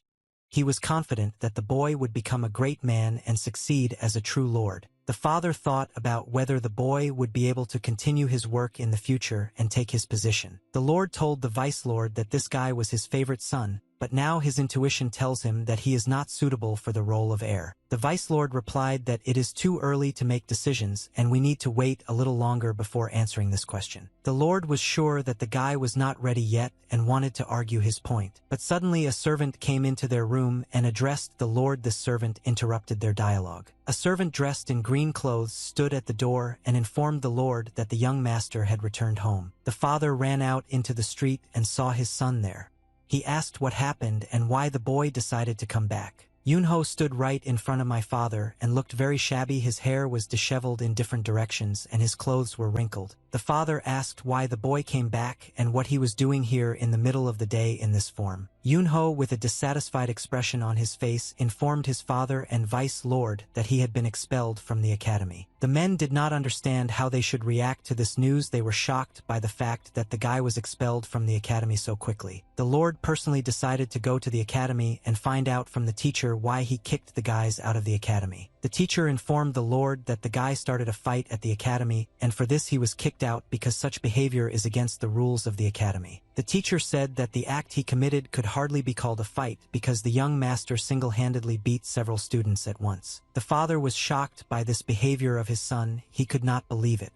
he was confident that the boy would become a great man and succeed as a true lord. The father thought about whether the boy would be able to continue his work in the future and take his position. The Lord told the Vice Lord that this guy was his favorite son, but now his intuition tells him that he is not suitable for the role of heir. The Vice Lord replied that it is too early to make decisions and we need to wait a little longer before answering this question. The Lord was sure that the guy was not ready yet and wanted to argue his point. But suddenly a servant came into their room and addressed the Lord. This servant interrupted their dialogue. A servant dressed in green clothes stood at the door and informed the Lord that the young master had returned home. The father ran out into the street and saw his son there. He asked what happened and why the boy decided to come back. Yunho stood right in front of my father and looked very shabby. His hair was disheveled in different directions and his clothes were wrinkled. The father asked why the boy came back and what he was doing here in the middle of the day in this form. Yunho, with a dissatisfied expression on his face, informed his father and Vice Lord that he had been expelled from the academy. The men did not understand how they should react to this news. They were shocked by the fact that the guy was expelled from the academy so quickly. The Lord personally decided to go to the academy and find out from the teacher why he kicked the guys out of the academy. The teacher informed the Lord that the guy started a fight at the academy, and for this he was kicked out because such behavior is against the rules of the academy. The teacher said that the act he committed could hardly be called a fight because the young master single-handedly beat several students at once. The father was shocked by this behavior of his son. He could not believe it.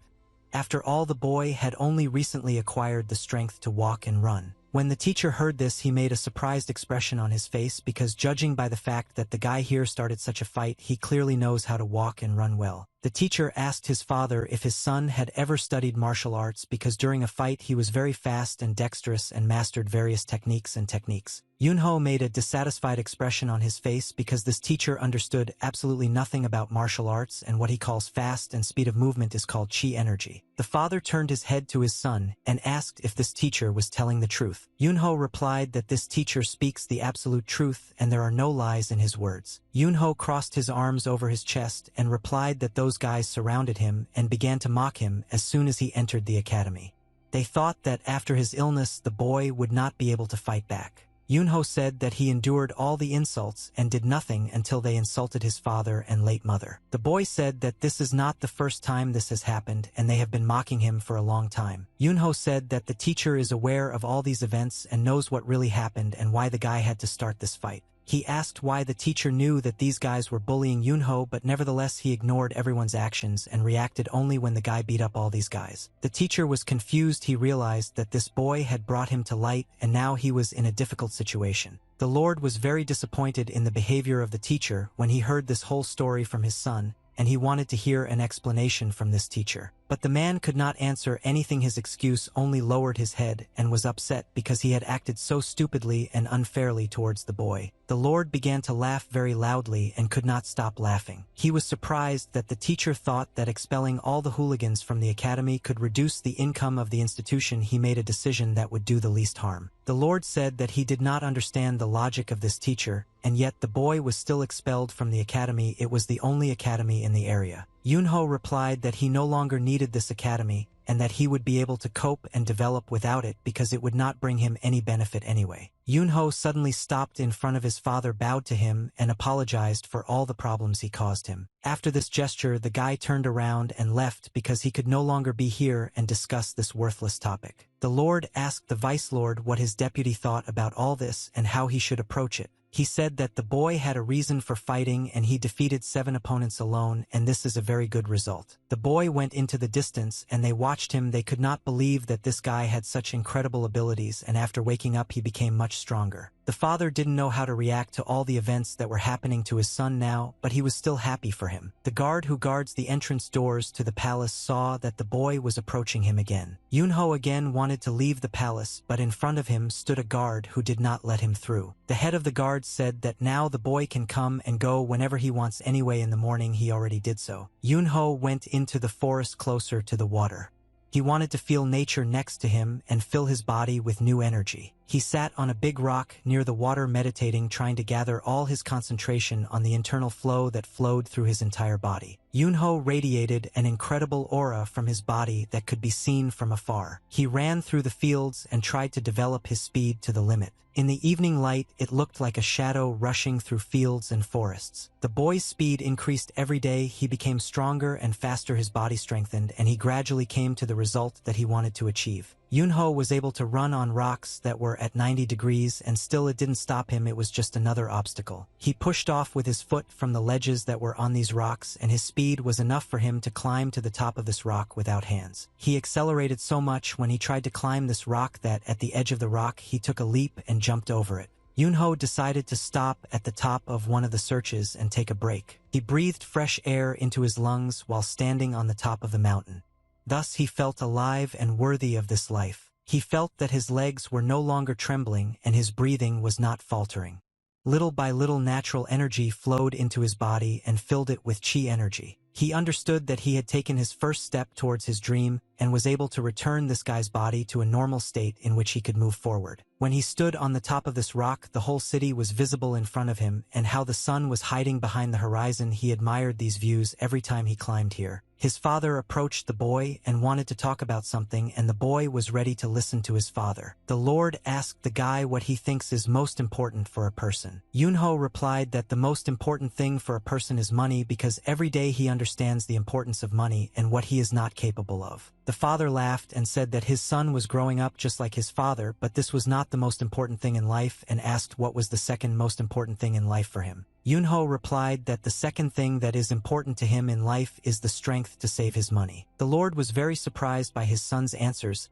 After all, the boy had only recently acquired the strength to walk and run. When the teacher heard this, he made a surprised expression on his face because, judging by the fact that the guy here started such a fight, he clearly knows how to walk and run well. The teacher asked his father if his son had ever studied martial arts because during a fight he was very fast and dexterous and mastered various techniques. Yunho made a dissatisfied expression on his face because this teacher understood absolutely nothing about martial arts, and what he calls fast and speed of movement is called chi energy. The father turned his head to his son and asked if this teacher was telling the truth. Yunho replied that this teacher speaks the absolute truth and there are no lies in his words. Yunho crossed his arms over his chest and replied that those guys surrounded him and began to mock him as soon as he entered the academy. They thought that after his illness the boy would not be able to fight back. Yunho said that he endured all the insults and did nothing until they insulted his father and late mother. The boy said that this is not the first time this has happened and they have been mocking him for a long time. Yunho said that the teacher is aware of all these events and knows what really happened and why the guy had to start this fight. He asked why the teacher knew that these guys were bullying Yunho, but nevertheless he ignored everyone's actions and reacted only when the guy beat up all these guys. The teacher was confused. He realized that this boy had brought him to light and now he was in a difficult situation. The Lord was very disappointed in the behavior of the teacher when he heard this whole story from his son, and he wanted to hear an explanation from this teacher. But the man could not answer anything. His excuse only lowered his head and was upset because he had acted so stupidly and unfairly towards the boy. The Lord began to laugh very loudly and could not stop laughing. He was surprised that the teacher thought that expelling all the hooligans from the academy could reduce the income of the institution. He made a decision that would do the least harm. The Lord said that he did not understand the logic of this teacher, and yet the boy was still expelled from the academy. It was the only academy in the area. Yunho replied that he no longer needed this academy, and that he would be able to cope and develop without it because it would not bring him any benefit anyway. Yunho suddenly stopped in front of his father, bowed to him, and apologized for all the problems he caused him. After this gesture, the guy turned around and left because he could no longer be here and discuss this worthless topic. The Lord asked the Vice Lord what his deputy thought about all this and how he should approach it. He said that the boy had a reason for fighting and he defeated 7 opponents alone, and this is a very good result. The boy went into the distance and they watched him. They could not believe that this guy had such incredible abilities, and after waking up he became much stronger. The father didn't know how to react to all the events that were happening to his son now, but he was still happy for him. The guard who guards the entrance doors to the palace saw that the boy was approaching him again. Yunho again wanted to leave the palace, but in front of him stood a guard who did not let him through. The head of the guard said that now the boy can come and go whenever he wants anyway. In the morning he already did so. Yunho went into the forest closer to the water. He wanted to feel nature next to him and fill his body with new energy. He sat on a big rock near the water meditating, trying to gather all his concentration on the internal flow that flowed through his entire body. Yunho radiated an incredible aura from his body that could be seen from afar. He ran through the fields and tried to develop his speed to the limit. In the evening light, it looked like a shadow rushing through fields and forests. The boy's speed increased every day. He became stronger and faster. His body strengthened, and he gradually came to the result that he wanted to achieve. Yunho was able to run on rocks that were at 90 degrees, and still it didn't stop him. It was just another obstacle. He pushed off with his foot from the ledges that were on these rocks, and his speed was enough for him to climb to the top of this rock without hands. He accelerated so much when he tried to climb this rock that at the edge of the rock he took a leap and jumped over it. Yunho decided to stop at the top of one of the searches and take a break. He breathed fresh air into his lungs while standing on the top of the mountain. Thus he felt alive and worthy of this life. He felt that his legs were no longer trembling and his breathing was not faltering. Little by little natural energy flowed into his body and filled it with chi energy. He understood that he had taken his first step towards his dream and was able to return this guy's body to a normal state in which he could move forward. When he stood on the top of this rock, the whole city was visible in front of him, and how the sun was hiding behind the horizon. He admired these views every time he climbed here. His father approached the boy and wanted to talk about something, and the boy was ready to listen to his father. The Lord asked the guy what he thinks is most important for a person. Yunho replied that the most important thing for a person is money, because every day he understands the importance of money and what he is not capable of. The father laughed and said that his son was growing up just like his father, but this was not the most important thing in life, and asked what was the second most important thing in life for him. Yunho replied that the second thing that is important to him in life is the strength to save his money. The Lord was very surprised by his son's answers.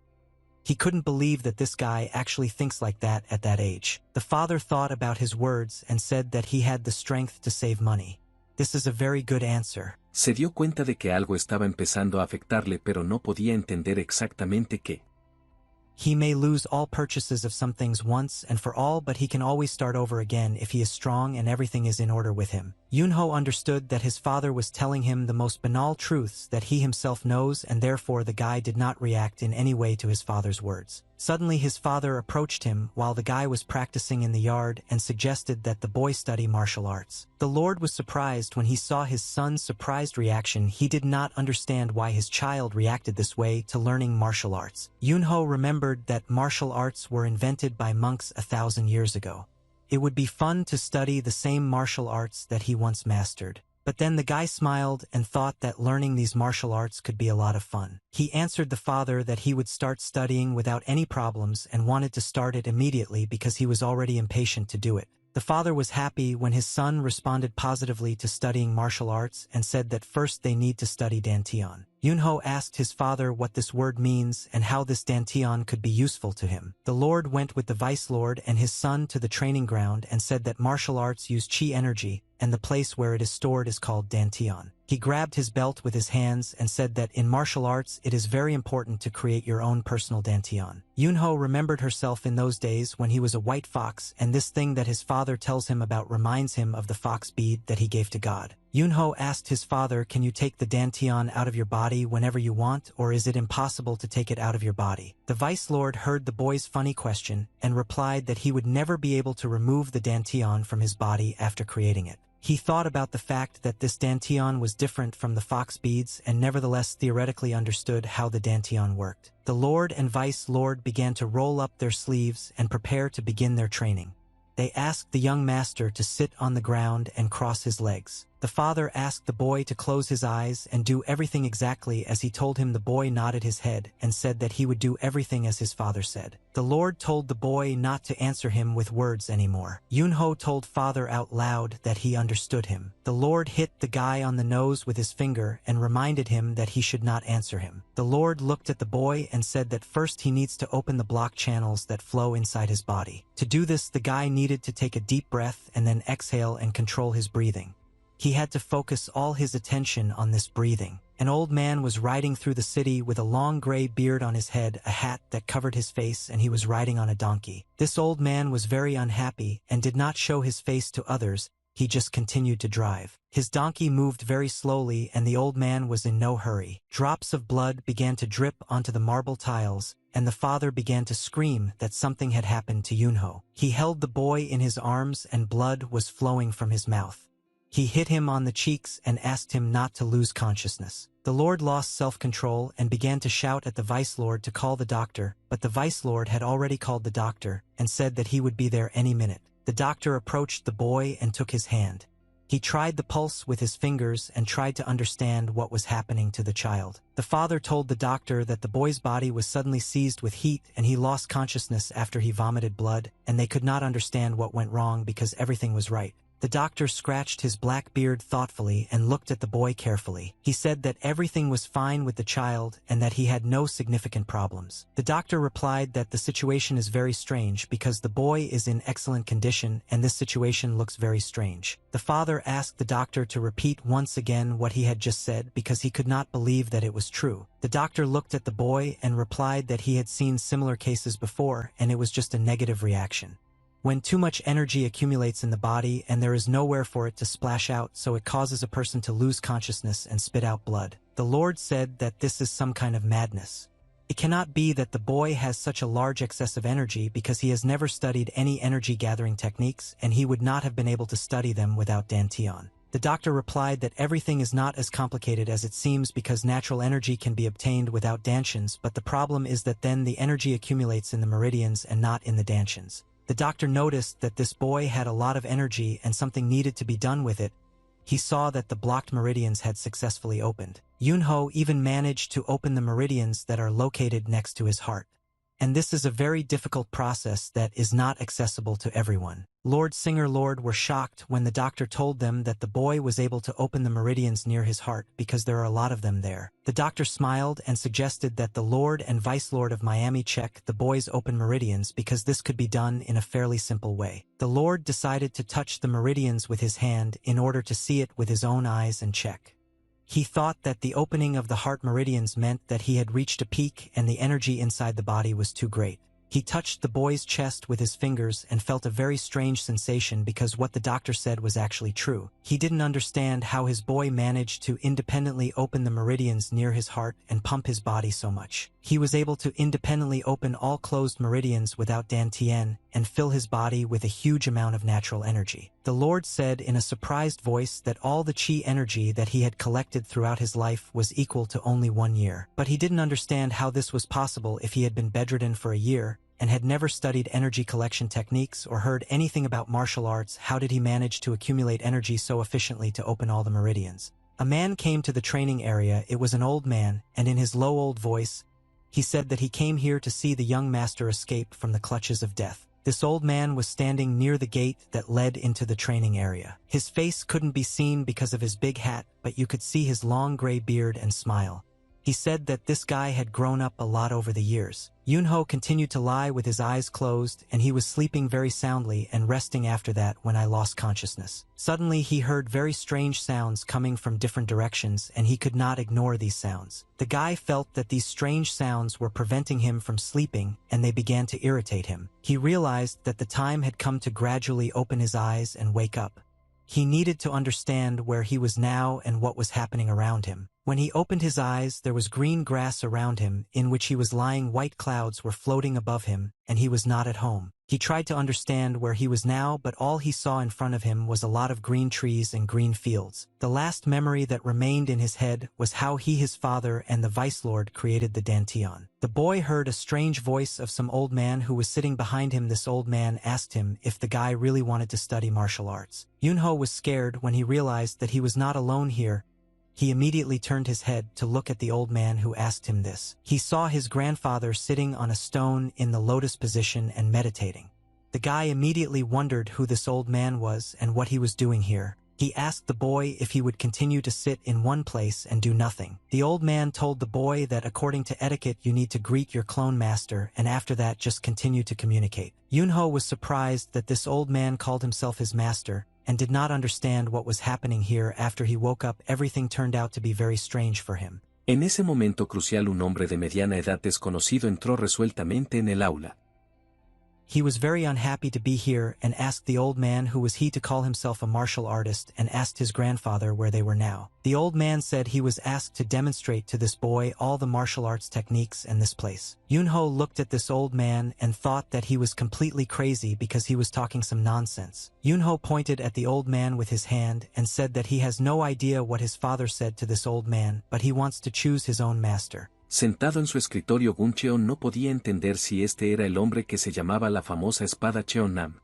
He couldn't believe that this guy actually thinks like that at that age. The father thought about his words and said that he had the strength to save money. This is a very good answer. Se dio cuenta de que algo estaba empezando a afectarle, pero no podía entender exactamente qué. He may lose all purchases of some things once and for all, but he can always start over again if he is strong and everything is in order with him. Yunho understood that his father was telling him the most banal truths that he himself knows, and therefore the guy did not react in any way to his father's words. Suddenly his father approached him while the guy was practicing in the yard and suggested that the boy study martial arts. The Lord was surprised when he saw his son's surprised reaction. He did not understand why his child reacted this way to learning martial arts. Yunho remembered that martial arts were invented by monks 1,000 years ago. It would be fun to study the same martial arts that he once mastered. But then the guy smiled and thought that learning these martial arts could be a lot of fun. He answered the father that he would start studying without any problems and wanted to start it immediately because he was already impatient to do it. The father was happy when his son responded positively to studying martial arts and said that first they need to study dantian. Yunho asked his father what this word means and how this dantian could be useful to him. The Lord went with the Vice Lord and his son to the training ground and said that martial arts use chi energy, and the place where it is stored is called dantian. He grabbed his belt with his hands and said that in martial arts it is very important to create your own personal dantian. Yunho remembered herself in those days when he was a white fox, and this thing that his father tells him about reminds him of the fox bead that he gave to God. Yunho asked his father, can you take the dantian out of your body whenever you want, or is it impossible to take it out of your body? The Vice Lord heard the boy's funny question and replied that he would never be able to remove the dantian from his body after creating it. He thought about the fact that this dantian was different from the fox beads and nevertheless theoretically understood how the dantian worked. The Lord and Vice Lord began to roll up their sleeves and prepare to begin their training. They asked the young master to sit on the ground and cross his legs. The father asked the boy to close his eyes and do everything exactly as he told him. The boy nodded his head and said that he would do everything as his father said. The Lord told the boy not to answer him with words anymore. Yunho told father out loud that he understood him. The Lord hit the guy on the nose with his finger and reminded him that he should not answer him. The Lord looked at the boy and said that first he needs to open the block channels that flow inside his body. To do this, the guy needed to take a deep breath and then exhale and control his breathing. He had to focus all his attention on this breathing. An old man was riding through the city with a long gray beard on his head, a hat that covered his face, and he was riding on a donkey. This old man was very unhappy and did not show his face to others. He just continued to drive. His donkey moved very slowly and the old man was in no hurry. Drops of blood began to drip onto the marble tiles, and the father began to scream that something had happened to Yunho. He held the boy in his arms and blood was flowing from his mouth. He hit him on the cheeks and asked him not to lose consciousness. The Lord lost self-control and began to shout at the Vice Lord to call the doctor, but the Vice Lord had already called the doctor and said that he would be there any minute. The doctor approached the boy and took his hand. He tried the pulse with his fingers and tried to understand what was happening to the child. The father told the doctor that the boy's body was suddenly seized with heat and he lost consciousness after he vomited blood, and they could not understand what went wrong because everything was right. The doctor scratched his black beard thoughtfully and looked at the boy carefully. He said that everything was fine with the child and that he had no significant problems. The doctor replied that the situation is very strange because the boy is in excellent condition and this situation looks very strange. The father asked the doctor to repeat once again what he had just said because he could not believe that it was true. The doctor looked at the boy and replied that he had seen similar cases before and it was just a negative reaction. When too much energy accumulates in the body and there is nowhere for it to splash out, so it causes a person to lose consciousness and spit out blood. The Lord said that this is some kind of madness. It cannot be that the boy has such a large excess of energy because he has never studied any energy gathering techniques and he would not have been able to study them without dantian. The doctor replied that everything is not as complicated as it seems because natural energy can be obtained without dantians, but the problem is that then the energy accumulates in the meridians and not in the dantians. The doctor noticed that this boy had a lot of energy and something needed to be done with it. He saw that the blocked meridians had successfully opened. Yunho even managed to open the meridians that are located next to his heart. And this is a very difficult process that is not accessible to everyone. Lord Singer Lord were shocked when the doctor told them that the boy was able to open the meridians near his heart because there are a lot of them there. The doctor smiled and suggested that the Lord and Vice Lord of Miami check the boy's open meridians because this could be done in a fairly simple way. The Lord decided to touch the meridians with his hand in order to see it with his own eyes and check. He thought that the opening of the heart meridians meant that he had reached a peak and the energy inside the body was too great. He touched the boy's chest with his fingers and felt a very strange sensation because what the doctor said was actually true. He didn't understand how his boy managed to independently open the meridians near his heart and pump his body so much. He was able to independently open all closed meridians without dantian and fill his body with a huge amount of natural energy. The Lord said in a surprised voice that all the chi energy that he had collected throughout his life was equal to only 1 year. But he didn't understand how this was possible if he had been bedridden for a year and had never studied energy collection techniques or heard anything about martial arts. How did he manage to accumulate energy so efficiently to open all the meridians? A man came to the training area. It was an old man, and in his low old voice, he said that he came here to see the young master escape from the clutches of death. This old man was standing near the gate that led into the training area. His face couldn't be seen because of his big hat, but you could see his long gray beard and smile. He said that this guy had grown up a lot over the years. Yunho continued to lie with his eyes closed, and he was sleeping very soundly and resting after that when I lost consciousness. Suddenly he heard very strange sounds coming from different directions, and he could not ignore these sounds. The guy felt that these strange sounds were preventing him from sleeping, and they began to irritate him. He realized that the time had come to gradually open his eyes and wake up. He needed to understand where he was now and what was happening around him. When he opened his eyes, there was green grass around him, in which he was lying. White clouds were floating above him, and he was not at home. He tried to understand where he was now, but all he saw in front of him was a lot of green trees and green fields. The last memory that remained in his head was how he, his father, and the Vice-Lord created the Dantian. The boy heard a strange voice of some old man who was sitting behind him. This old man asked him if the guy really wanted to study martial arts. Yunho was scared when he realized that he was not alone here. He immediately turned his head to look at the old man who asked him this. He saw his grandfather sitting on a stone in the lotus position and meditating. The guy immediately wondered who this old man was and what he was doing here. He asked the boy if he would continue to sit in one place and do nothing. The old man told the boy that according to etiquette you need to greet your clone master, and after that just continue to communicate. Yunho was surprised that this old man called himself his master, and did not understand what was happening here. After he woke up, everything turned out to be very strange for him. En ese momento crucial un hombre de mediana edad desconocido entró resueltamente en el aula. He was very unhappy to be here and asked the old man who was he to call himself a martial artist, and asked his grandfather where they were now. The old man said he was asked to demonstrate to this boy all the martial arts techniques in this place. Yunho looked at this old man and thought that he was completely crazy because he was talking some nonsense. Yunho pointed at the old man with his hand and said that he has no idea what his father said to this old man, but he wants to choose his own master. Sentado en su escritorio, Gun Cheon no podía entender si este era el hombre que se llamaba la famosa espada Cheonnam.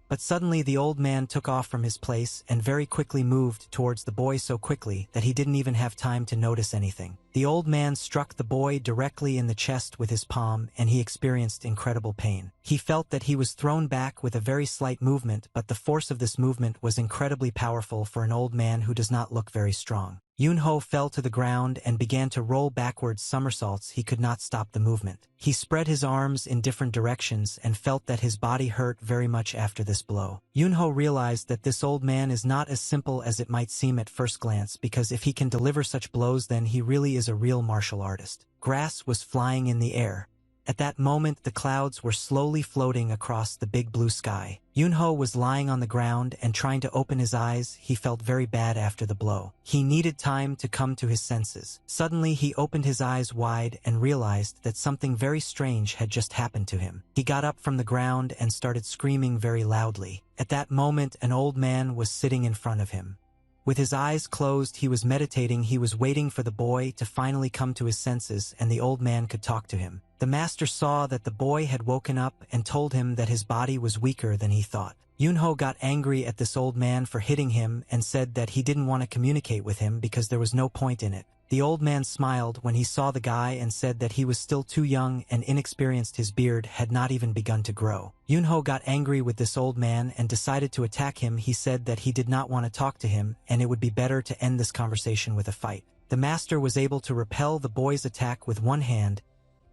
But suddenly the old man took off from his place and very quickly moved towards the boy so quickly that he didn't even have time to notice anything. The old man struck the boy directly in the chest with his palm, and he experienced incredible pain. He felt that he was thrown back with a very slight movement, but the force of this movement was incredibly powerful for an old man who does not look very strong. Yunho fell to the ground and began to roll backwards somersaults. He could not stop the movement. He spread his arms in different directions and felt that his body hurt very much after this blow. Yunho realized that this old man is not as simple as it might seem at first glance, because if he can deliver such blows, then he really is a real martial artist. Grass was flying in the air. At that moment, the clouds were slowly floating across the big blue sky. Yunho was lying on the ground and trying to open his eyes. He felt very bad after the blow. He needed time to come to his senses. Suddenly, he opened his eyes wide and realized that something very strange had just happened to him. He got up from the ground and started screaming very loudly. At that moment, an old man was sitting in front of him. With his eyes closed, he was meditating. He was waiting for the boy to finally come to his senses, and the old man could talk to him. The master saw that the boy had woken up and told him that his body was weaker than he thought. Yunho got angry at this old man for hitting him and said that he didn't want to communicate with him because there was no point in it. The old man smiled when he saw the guy and said that he was still too young and inexperienced. His beard had not even begun to grow. Yunho got angry with this old man and decided to attack him. He said that he did not want to talk to him, and it would be better to end this conversation with a fight. The master was able to repel the boy's attack with one hand.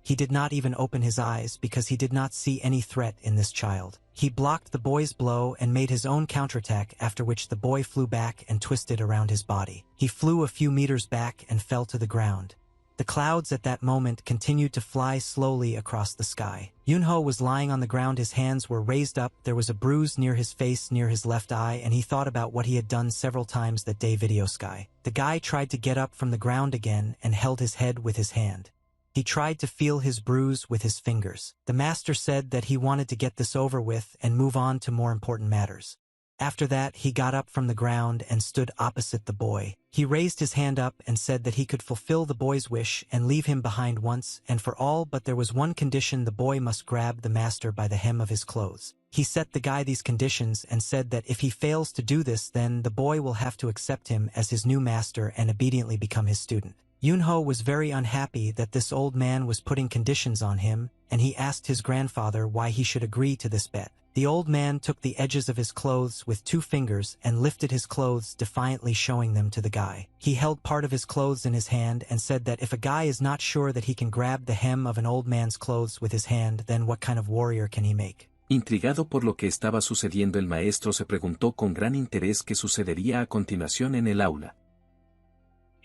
He did not even open his eyes because he did not see any threat in this child. He blocked the boy's blow and made his own counterattack, after which the boy flew back and twisted around his body. He flew a few meters back and fell to the ground. The clouds at that moment continued to fly slowly across the sky. Yunho was lying on the ground. His hands were raised up. There was a bruise near his face, near his left eye, and he thought about what he had done several times that day. Video sky. The guy tried to get up from the ground again and held his head with his hand. He tried to feel his bruise with his fingers. The master said that he wanted to get this over with and move on to more important matters. After that, he got up from the ground and stood opposite the boy. He raised his hand up and said that he could fulfill the boy's wish and leave him behind once and for all, but there was one condition: the boy must grab the master by the hem of his clothes. He set the guy these conditions and said that if he fails to do this, then the boy will have to accept him as his new master and obediently become his student. Yunho was very unhappy that this old man was putting conditions on him, and he asked his grandfather why he should agree to this bet. The old man took the edges of his clothes with 2 fingers and lifted his clothes, defiantly showing them to the guy. He held part of his clothes in his hand and said that if a guy is not sure that he can grab the hem of an old man's clothes with his hand, then what kind of warrior can he make? Intrigado por lo que estaba sucediendo, el maestro se preguntó con gran interés qué sucedería a continuación en el aula.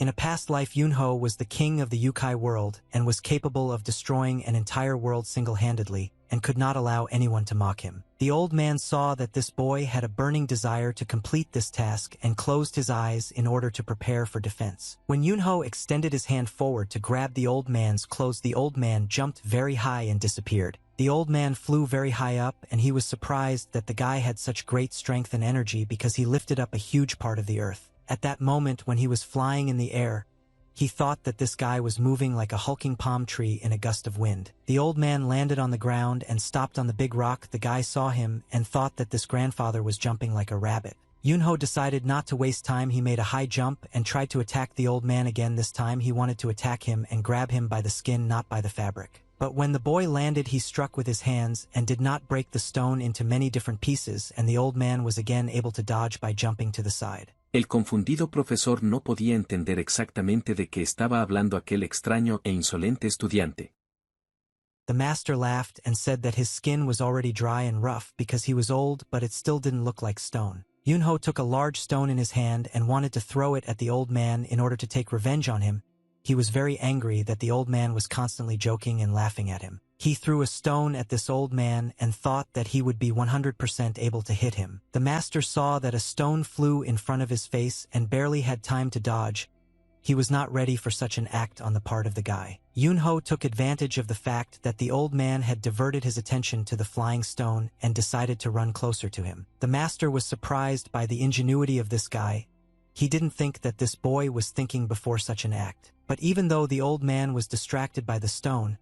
In a past life, Yunho was the king of the Yukai world and was capable of destroying an entire world single-handedly and could not allow anyone to mock him. The old man saw that this boy had a burning desire to complete this task and closed his eyes in order to prepare for defense. When Yunho extended his hand forward to grab the old man's clothes, the old man jumped very high and disappeared. The old man flew very high up, and he was surprised that the guy had such great strength and energy because he lifted up a huge part of the earth. At that moment, when he was flying in the air, he thought that this guy was moving like a hulking palm tree in a gust of wind. The old man landed on the ground and stopped on the big rock. The guy saw him and thought that this grandfather was jumping like a rabbit. Yunho decided not to waste time. He made a high jump and tried to attack the old man again. This time he wanted to attack him and grab him by the skin, not by the fabric. But when the boy landed, he struck with his hands and did not break the stone into many different pieces, and the old man was again able to dodge by jumping to the side. El confundido profesor no podía entender exactamente de qué estaba hablando aquel extraño e insolente estudiante. The master laughed and said that his skin was already dry and rough because he was old, but it still didn't look like stone. Yunho took a large stone in his hand and wanted to throw it at the old man in order to take revenge on him. He was very angry that the old man was constantly joking and laughing at him. He threw a stone at this old man and thought that he would be 100% able to hit him. The master saw that a stone flew in front of his face and barely had time to dodge. He was not ready for such an act on the part of the guy. Yunho took advantage of the fact that the old man had diverted his attention to the flying stone and decided to run closer to him. The master was surprised by the ingenuity of this guy. He didn't think that this boy was thinking before such an act. But even though the old man was distracted by the stone,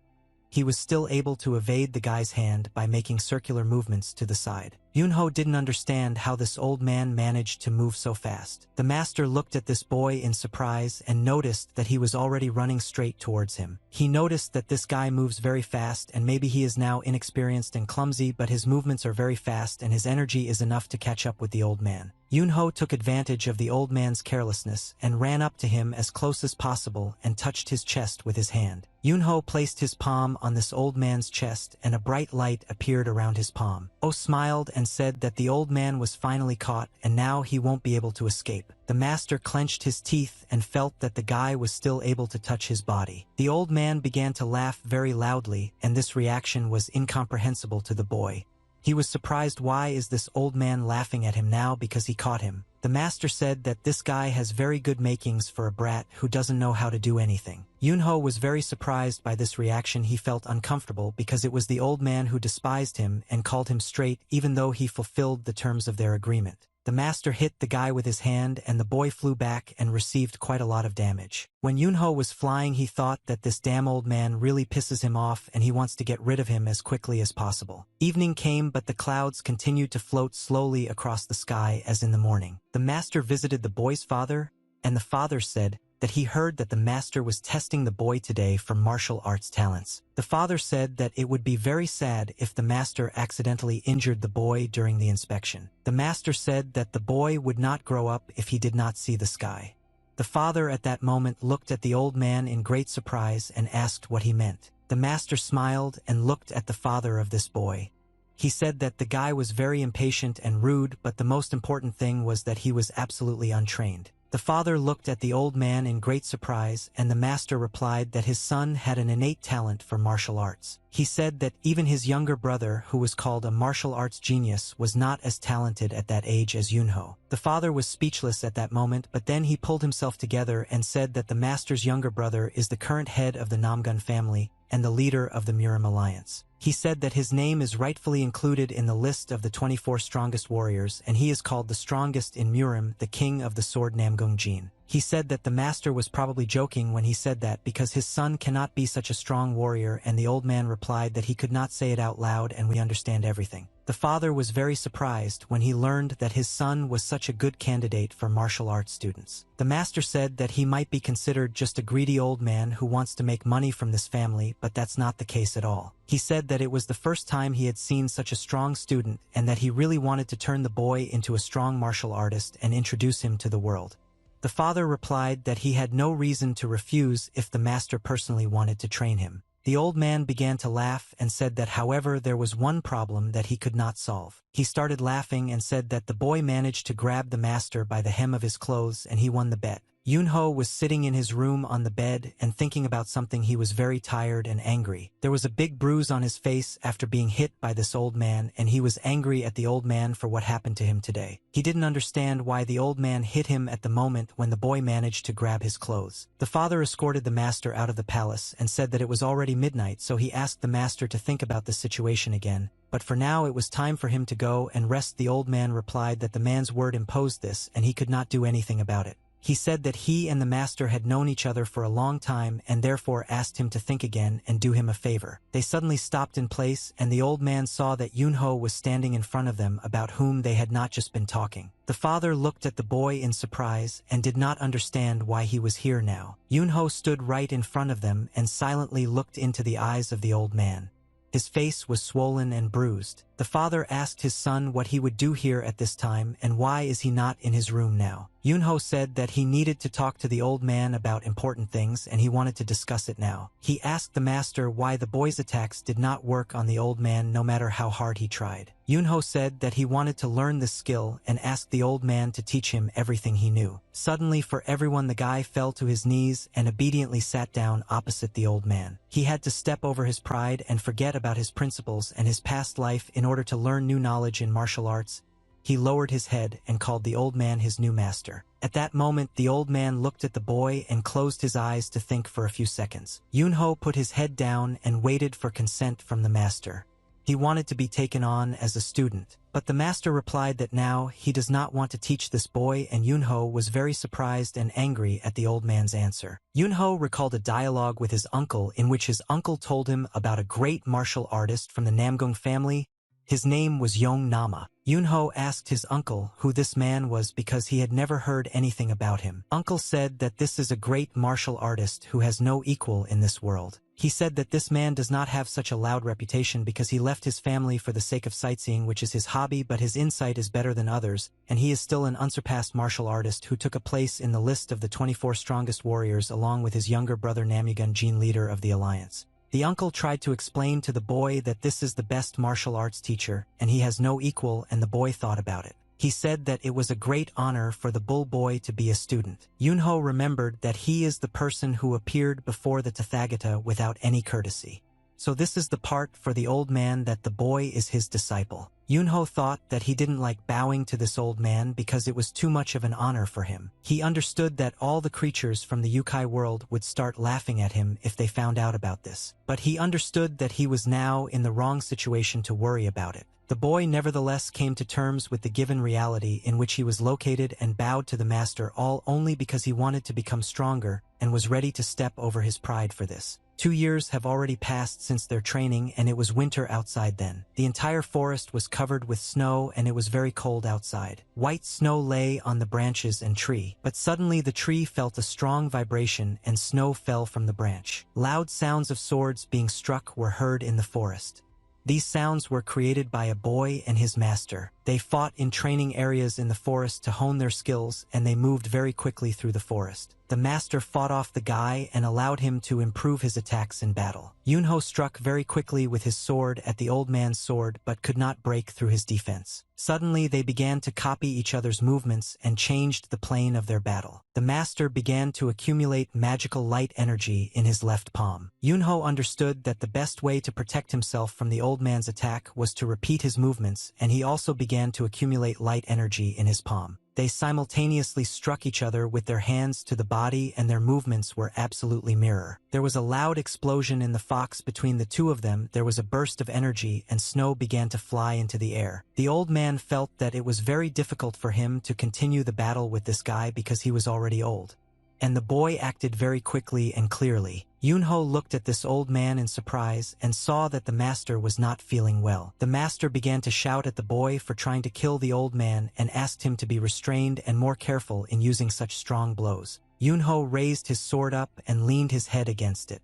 he was still able to evade the guy's hand by making circular movements to the side. Yunho didn't understand how this old man managed to move so fast. The master looked at this boy in surprise and noticed that he was already running straight towards him. He noticed that this guy moves very fast, and maybe he is now inexperienced and clumsy, but his movements are very fast and his energy is enough to catch up with the old man. Yunho took advantage of the old man's carelessness and ran up to him as close as possible and touched his chest with his hand. Yunho placed his palm on this old man's chest and a bright light appeared around his palm. Oh smiled and said that the old man was finally caught and now he won't be able to escape. The master clenched his teeth and felt that the guy was still able to touch his body. The old man began to laugh very loudly, and this reaction was incomprehensible to the boy. He was surprised. Why is this old man laughing at him now? Because he caught him. The master said that this guy has very good makings for a brat who doesn't know how to do anything. Yunho was very surprised by this reaction. He felt uncomfortable because it was the old man who despised him and called him straight even though he fulfilled the terms of their agreement. The master hit the guy with his hand and the boy flew back and received quite a lot of damage. When Yunho was flying, he thought that this damn old man really pisses him off and he wants to get rid of him as quickly as possible. Evening came, but the clouds continued to float slowly across the sky as in the morning. The master visited the boy's father, and the father said that he heard that the master was testing the boy today for martial arts talents. The father said that it would be very sad if the master accidentally injured the boy during the inspection. The master said that the boy would not grow up if he did not see the sky. The father at that moment looked at the old man in great surprise and asked what he meant. The master smiled and looked at the father of this boy. He said that the guy was very impatient and rude, but the most important thing was that he was absolutely untrained. The father looked at the old man in great surprise, and the master replied that his son had an innate talent for martial arts. He said that even his younger brother, who was called a martial arts genius, was not as talented at that age as Yunho. The father was speechless at that moment, but then he pulled himself together and said that the master's younger brother is the current head of the Namgun family and the leader of the Murim Alliance. He said that his name is rightfully included in the list of the 24 strongest warriors, and he is called the strongest in Murim, the king of the sword Namgungjin. He said that the master was probably joking when he said that because his son cannot be such a strong warrior, and the old man replied that he could not say it out loud and we understand everything. The father was very surprised when he learned that his son was such a good candidate for martial arts students. The master said that he might be considered just a greedy old man who wants to make money from this family, but that's not the case at all. He said that it was the first time he had seen such a strong student and that he really wanted to turn the boy into a strong martial artist and introduce him to the world. The father replied that he had no reason to refuse if the master personally wanted to train him. The old man began to laugh and said that however there was one problem that he could not solve. He started laughing and said that the boy managed to grab the master by the hem of his clothes and he won the bet. Yunho was sitting in his room on the bed and thinking about something. He was very tired and angry. There was a big bruise on his face after being hit by this old man, and he was angry at the old man for what happened to him today. He didn't understand why the old man hit him at the moment when the boy managed to grab his clothes. The father escorted the master out of the palace and said that it was already midnight, so he asked the master to think about the situation again. But for now it was time for him to go and rest. The old man replied that the man's word imposed this and he could not do anything about it. He said that he and the master had known each other for a long time and therefore asked him to think again and do him a favor. They suddenly stopped in place and the old man saw that Yunho was standing in front of them, about whom they had not just been talking. The father looked at the boy in surprise and did not understand why he was here now. Yunho stood right in front of them and silently looked into the eyes of the old man. His face was swollen and bruised. The father asked his son what he would do here at this time and why is he not in his room now. Yunho said that he needed to talk to the old man about important things and he wanted to discuss it now. He asked the master why the boy's attacks did not work on the old man no matter how hard he tried. Yunho said that he wanted to learn this skill and asked the old man to teach him everything he knew. Suddenly for everyone the guy fell to his knees and obediently sat down opposite the old man. He had to step over his pride and forget about his principles and his past life in order to learn new knowledge in martial arts. He lowered his head and called the old man his new master. At that moment the old man looked at the boy and closed his eyes to think for a few seconds. Yunho put his head down and waited for consent from the master. He wanted to be taken on as a student, but the master replied that now he does not want to teach this boy, and Yunho was very surprised and angry at the old man's answer. Yunho recalled a dialogue with his uncle in which his uncle told him about a great martial artist from the Namgung family. His name was Yong Nama. Yunho asked his uncle who this man was because he had never heard anything about him. Uncle said that this is a great martial artist who has no equal in this world. He said that this man does not have such a loud reputation because he left his family for the sake of sightseeing, which is his hobby, but his insight is better than others, and he is still an unsurpassed martial artist who took a place in the list of the 24 strongest warriors along with his younger brother Namgun-jin, leader of the alliance. The uncle tried to explain to the boy that this is the best martial arts teacher, and he has no equal, and the boy thought about it. He said that it was a great honor for the bull boy to be a student. Yunho remembered that he is the person who appeared before the Tathagata without any courtesy. So this is the part for the old man, that the boy is his disciple. Yunho thought that he didn't like bowing to this old man because it was too much of an honor for him. He understood that all the creatures from the Yukai world would start laughing at him if they found out about this. But he understood that he was now in the wrong situation to worry about it. The boy nevertheless came to terms with the given reality in which he was located and bowed to the master, all only because he wanted to become stronger and was ready to step over his pride for this. 2 years have already passed since their training, and it was winter outside then. The entire forest was covered with snow and it was very cold outside. White snow lay on the branches and tree, but suddenly the tree felt a strong vibration and snow fell from the branch. Loud sounds of swords being struck were heard in the forest. These sounds were created by a boy and his master. They fought in training areas in the forest to hone their skills, and they moved very quickly through the forest. The master fought off the guy and allowed him to improve his attacks in battle. Yunho struck very quickly with his sword at the old man's sword but could not break through his defense. Suddenly they began to copy each other's movements and changed the plane of their battle. The master began to accumulate magical light energy in his left palm. Yunho understood that the best way to protect himself from the old man's attack was to repeat his movements, and he also began to accumulate light energy in his palm. They simultaneously struck each other with their hands to the body and their movements were absolutely mirror. There was a loud explosion in the fox between the two of them, there was a burst of energy and snow began to fly into the air. The old man felt that it was very difficult for him to continue the battle with this guy because he was already old. And the boy acted very quickly and clearly. Yunho looked at this old man in surprise and saw that the master was not feeling well. The master began to shout at the boy for trying to kill the old man and asked him to be restrained and more careful in using such strong blows. Yunho raised his sword up and leaned his head against it.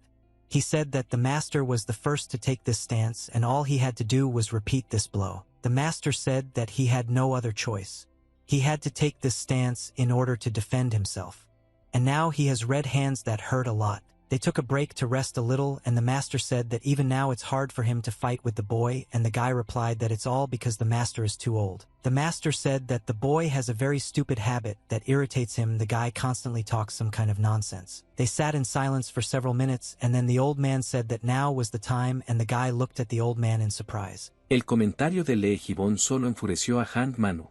He said that the master was the first to take this stance and all he had to do was repeat this blow. The master said that he had no other choice. He had to take this stance in order to defend himself. And now he has red hands that hurt a lot. They took a break to rest a little and the master said that even now it's hard for him to fight with the boy and the guy replied that it's all because the master is too old. The master said that the boy has a very stupid habit that irritates him. The guy constantly talks some kind of nonsense. They sat in silence for several minutes and then the old man said that now was the time and the guy looked at the old man in surprise. El comentario de Lee Gibbon solo enfureció a Han Manu.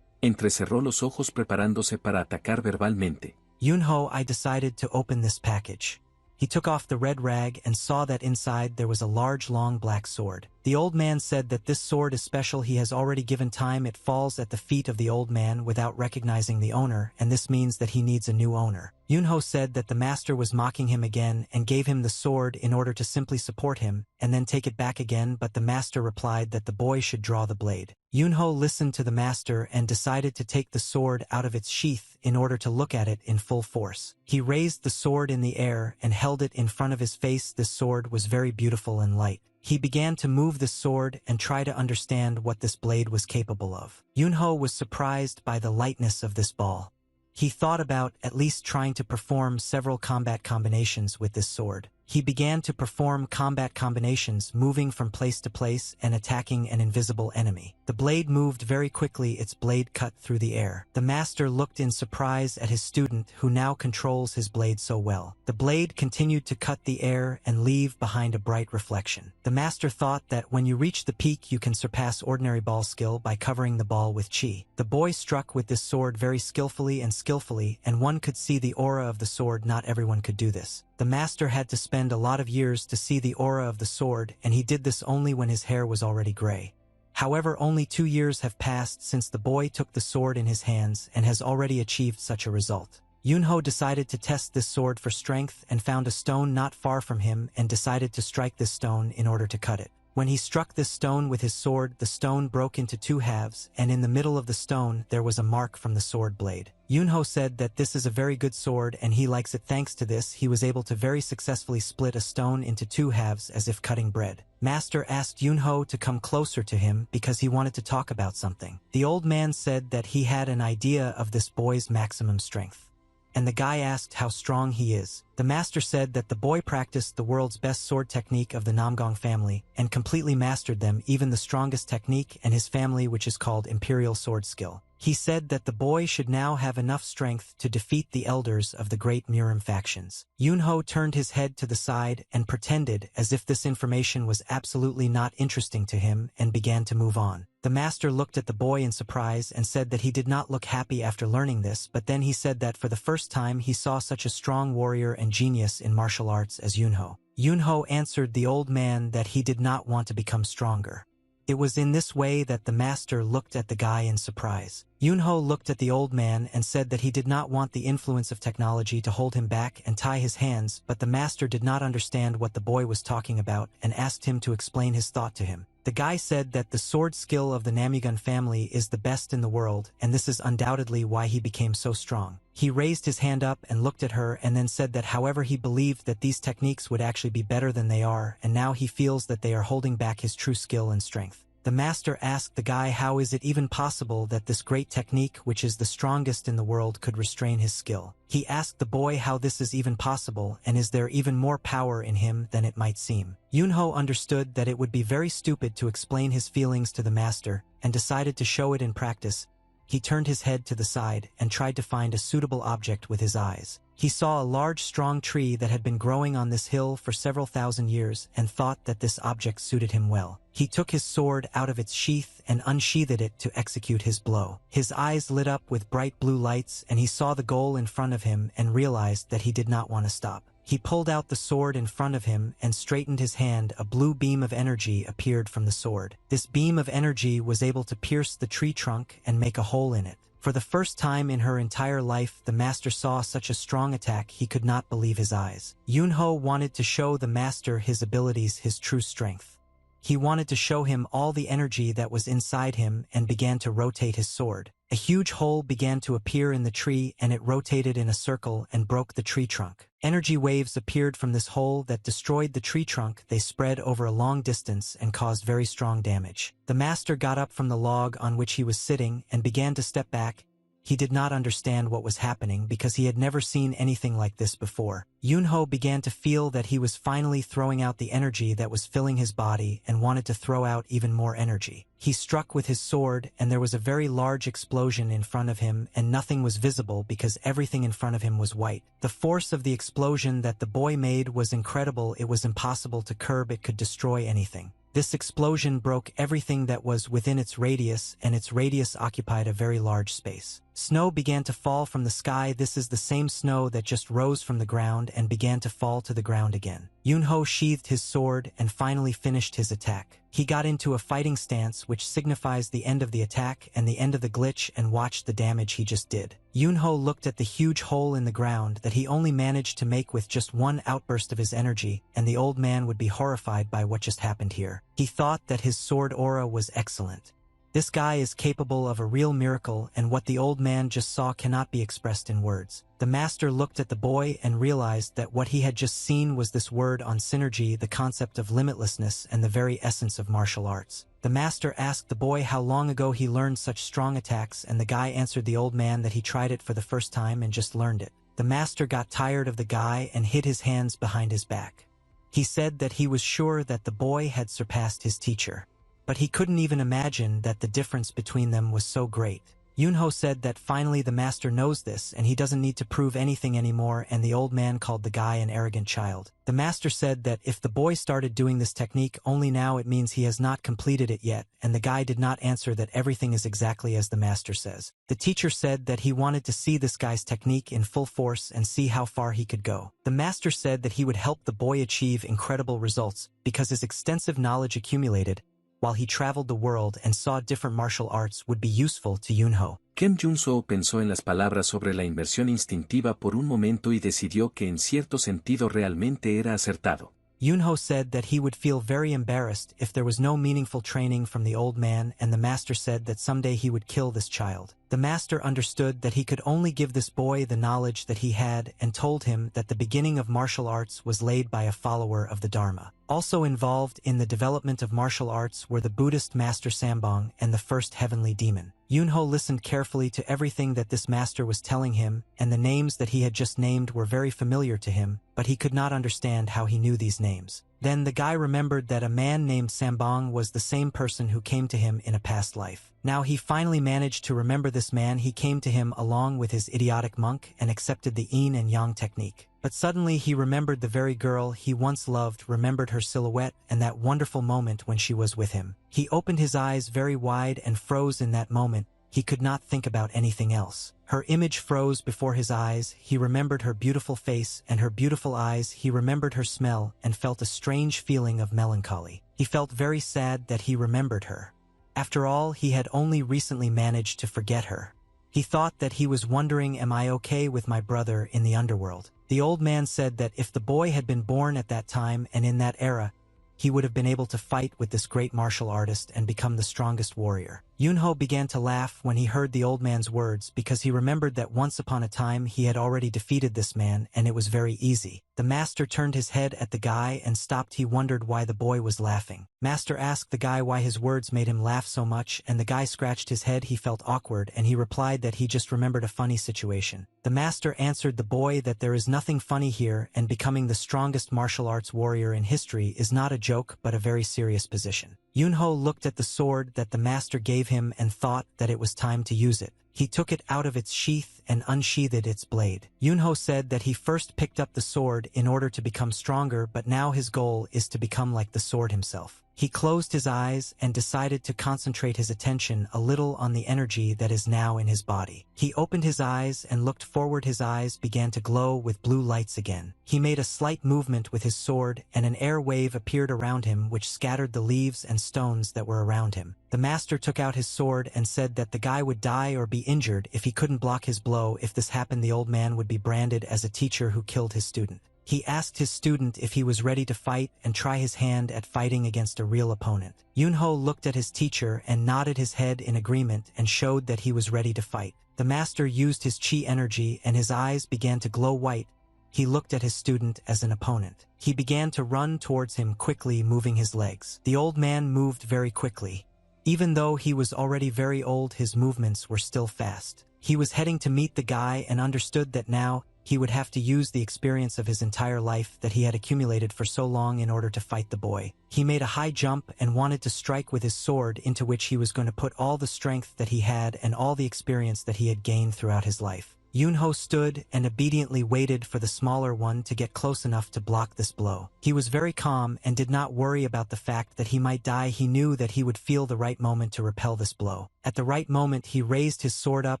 Entrecerró los ojos preparándose para atacar verbalmente. Yunho, I decided to open this package. He took off the red rag and saw that inside there was a large long black sword. The old man said that this sword is special. He has already given time. It falls at the feet of the old man without recognizing the owner, and this means that he needs a new owner. Yunho said that the master was mocking him again and gave him the sword in order to simply support him and then take it back again, but the master replied that the boy should draw the blade. Yunho listened to the master and decided to take the sword out of its sheath in order to look at it in full force. He raised the sword in the air and held it in front of his face. This sword was very beautiful and light. He began to move the sword and try to understand what this blade was capable of. Yunho was surprised by the lightness of this ball. He thought about at least trying to perform several combat combinations with this sword. He began to perform combat combinations, moving from place to place and attacking an invisible enemy. The blade moved very quickly, its blade cut through the air. The master looked in surprise at his student who now controls his blade so well. The blade continued to cut the air and leave behind a bright reflection. The master thought that when you reach the peak you can surpass ordinary ball skill by covering the ball with chi. The boy struck with this sword very skillfully and one could see the aura of the sword. Not everyone could do this. The master had to spend a lot of years to see the aura of the sword, and he did this only when his hair was already gray. However, only 2 years have passed since the boy took the sword in his hands and has already achieved such a result. Yunho decided to test this sword for strength and found a stone not far from him and decided to strike this stone in order to cut it. When he struck this stone with his sword, the stone broke into 2 halves, and in the middle of the stone there was a mark from the sword blade. Yunho said that this is a very good sword and he likes it. Thanks to this, he was able to very successfully split a stone into 2 halves as if cutting bread. Master asked Yunho to come closer to him because he wanted to talk about something. The old man said that he had an idea of this boy's maximum strength. And the guy asked how strong he is. The master said that the boy practiced the world's best sword technique of the Namgong family and completely mastered them, even the strongest technique in his family, which is called Imperial Sword Skill. He said that the boy should now have enough strength to defeat the elders of the great Murim factions. Yunho turned his head to the side and pretended as if this information was absolutely not interesting to him and began to move on. The master looked at the boy in surprise and said that he did not look happy after learning this, but then he said that for the first time he saw such a strong warrior and genius in martial arts as Yunho. Yunho answered the old man that he did not want to become stronger. It was in this way that the master looked at the guy in surprise. Yunho looked at the old man and said that he did not want the influence of technology to hold him back and tie his hands, but the master did not understand what the boy was talking about and asked him to explain his thought to him. The guy said that the sword skill of the Namgyon family is the best in the world, and this is undoubtedly why he became so strong. He raised his hand up and looked at her and then said that however he believed that these techniques would actually be better than they are, and now he feels that they are holding back his true skill and strength. The master asked the guy how is it even possible that this great technique, which is the strongest in the world, could restrain his skill. He asked the boy how this is even possible and is there even more power in him than it might seem. Yunho understood that it would be very stupid to explain his feelings to the master and decided to show it in practice. he turned his head to the side and tried to find a suitable object with his eyes. He saw a large strong tree that had been growing on this hill for several thousand years and thought that this object suited him well. He took his sword out of its sheath and unsheathed it to execute his blow. His eyes lit up with bright blue lights and he saw the goal in front of him and realized that he did not want to stop. He pulled out the sword in front of him and straightened his hand. A blue beam of energy appeared from the sword. This beam of energy was able to pierce the tree trunk and make a hole in it. For the first time in her entire life, the master saw such a strong attack he could not believe his eyes. Yunho wanted to show the master his abilities, his true strength. He wanted to show him all the energy that was inside him and began to rotate his sword. A huge hole began to appear in the tree and it rotated in a circle and broke the tree trunk. Energy waves appeared from this hole that destroyed the tree trunk. They spread over a long distance and caused very strong damage. The master got up from the log on which he was sitting and began to step back. He did not understand what was happening because he had never seen anything like this before. Yunho began to feel that he was finally throwing out the energy that was filling his body and wanted to throw out even more energy. He struck with his sword and there was a very large explosion in front of him and nothing was visible because everything in front of him was white. The force of the explosion that the boy made was incredible. It was impossible to curb. It could destroy anything. This explosion broke everything that was within its radius, and its radius occupied a very large space. Snow began to fall from the sky. This is the same snow that just rose from the ground and began to fall to the ground again. Yunho sheathed his sword and finally finished his attack. He got into a fighting stance which signifies the end of the attack and the end of the glitch and watched the damage he just did. Yunho looked at the huge hole in the ground that he only managed to make with just one outburst of his energy, and the old man would be horrified by what just happened here. He thought that his sword aura was excellent. This guy is capable of a real miracle, and what the old man just saw cannot be expressed in words. The master looked at the boy and realized that what he had just seen was this word on synergy, the concept of limitlessness and the very essence of martial arts. The master asked the boy how long ago he learned such strong attacks, and the guy answered the old man that he tried it for the first time and just learned it. The master got tired of the guy and hid his hands behind his back. He said that he was sure that the boy had surpassed his teacher. But he couldn't even imagine that the difference between them was so great. Yunho said that finally the master knows this and he doesn't need to prove anything anymore, and the old man called the guy an arrogant child. The master said that if the boy started doing this technique only now, it means he has not completed it yet, and the guy did not answer that everything is exactly as the master says. The teacher said that he wanted to see this guy's technique in full force and see how far he could go. The master said that he would help the boy achieve incredible results because his extensive knowledge accumulated while he traveled the world and saw different martial arts would be useful to Yunho. Kim Jun-soo pensó en las palabras sobre la inversión instintiva por un momento y decidió que en cierto sentido realmente era acertado. Yunho said that he would feel very embarrassed if there was no meaningful training from the old man, and the master said that someday he would kill this child. The master understood that he could only give this boy the knowledge that he had and told him that the beginning of martial arts was laid by a follower of the Dharma. Also involved in the development of martial arts were the Buddhist master Sambong and the first heavenly demon. Yunho listened carefully to everything that this master was telling him, and the names that he had just named were very familiar to him, but he could not understand how he knew these names. Then the guy remembered that a man named Sambong was the same person who came to him in a past life. Now he finally managed to remember this man. He came to him along with his idiotic monk and accepted the yin and yang technique. But suddenly he remembered the very girl he once loved, remembered her silhouette and that wonderful moment when she was with him. He opened his eyes very wide and froze in that moment. He could not think about anything else. Her image froze before his eyes. He remembered her beautiful face and her beautiful eyes. He remembered her smell and felt a strange feeling of melancholy. He felt very sad that he remembered her. After all, he had only recently managed to forget her. He thought that he was wondering, am I okay with my brother in the underworld? The old man said that if the boy had been born at that time and in that era, he would have been able to fight with this great martial artist and become the strongest warrior. Yunho began to laugh when he heard the old man's words because he remembered that once upon a time he had already defeated this man and it was very easy. The master turned his head at the guy and stopped. He wondered why the boy was laughing. Master asked the guy why his words made him laugh so much, and the guy scratched his head. He felt awkward and he replied that he just remembered a funny situation. The master answered the boy that there is nothing funny here, and becoming the strongest martial arts warrior in history is not a joke but a very serious position. Yunho looked at the sword that the master gave him and thought that it was time to use it. he took it out of its sheath and unsheathed its blade. Yunho said that he first picked up the sword in order to become stronger, but now his goal is to become like the sword himself. He closed his eyes and decided to concentrate his attention a little on the energy that is now in his body. He opened his eyes and looked forward. His eyes began to glow with blue lights again. He made a slight movement with his sword, and an air wave appeared around him which scattered the leaves and stones that were around him. The master took out his sword and said that the guy would die or be injured if he couldn't block his blow. If this happened, the old man would be branded as a teacher who killed his student. He asked his student if he was ready to fight and try his hand at fighting against a real opponent. Yunho looked at his teacher and nodded his head in agreement and showed that he was ready to fight. The master used his chi energy and his eyes began to glow white. He looked at his student as an opponent. He began to run towards him quickly, moving his legs. The old man moved very quickly. Even though he was already very old, his movements were still fast. He was heading to meet the guy and understood that now he would have to use the experience of his entire life that he had accumulated for so long in order to fight the boy. He made a high jump and wanted to strike with his sword, into which he was going to put all the strength that he had and all the experience that he had gained throughout his life. Yunho stood and obediently waited for the smaller one to get close enough to block this blow. He was very calm and did not worry about the fact that he might die. He knew that he would feel the right moment to repel this blow. At the right moment, he raised his sword up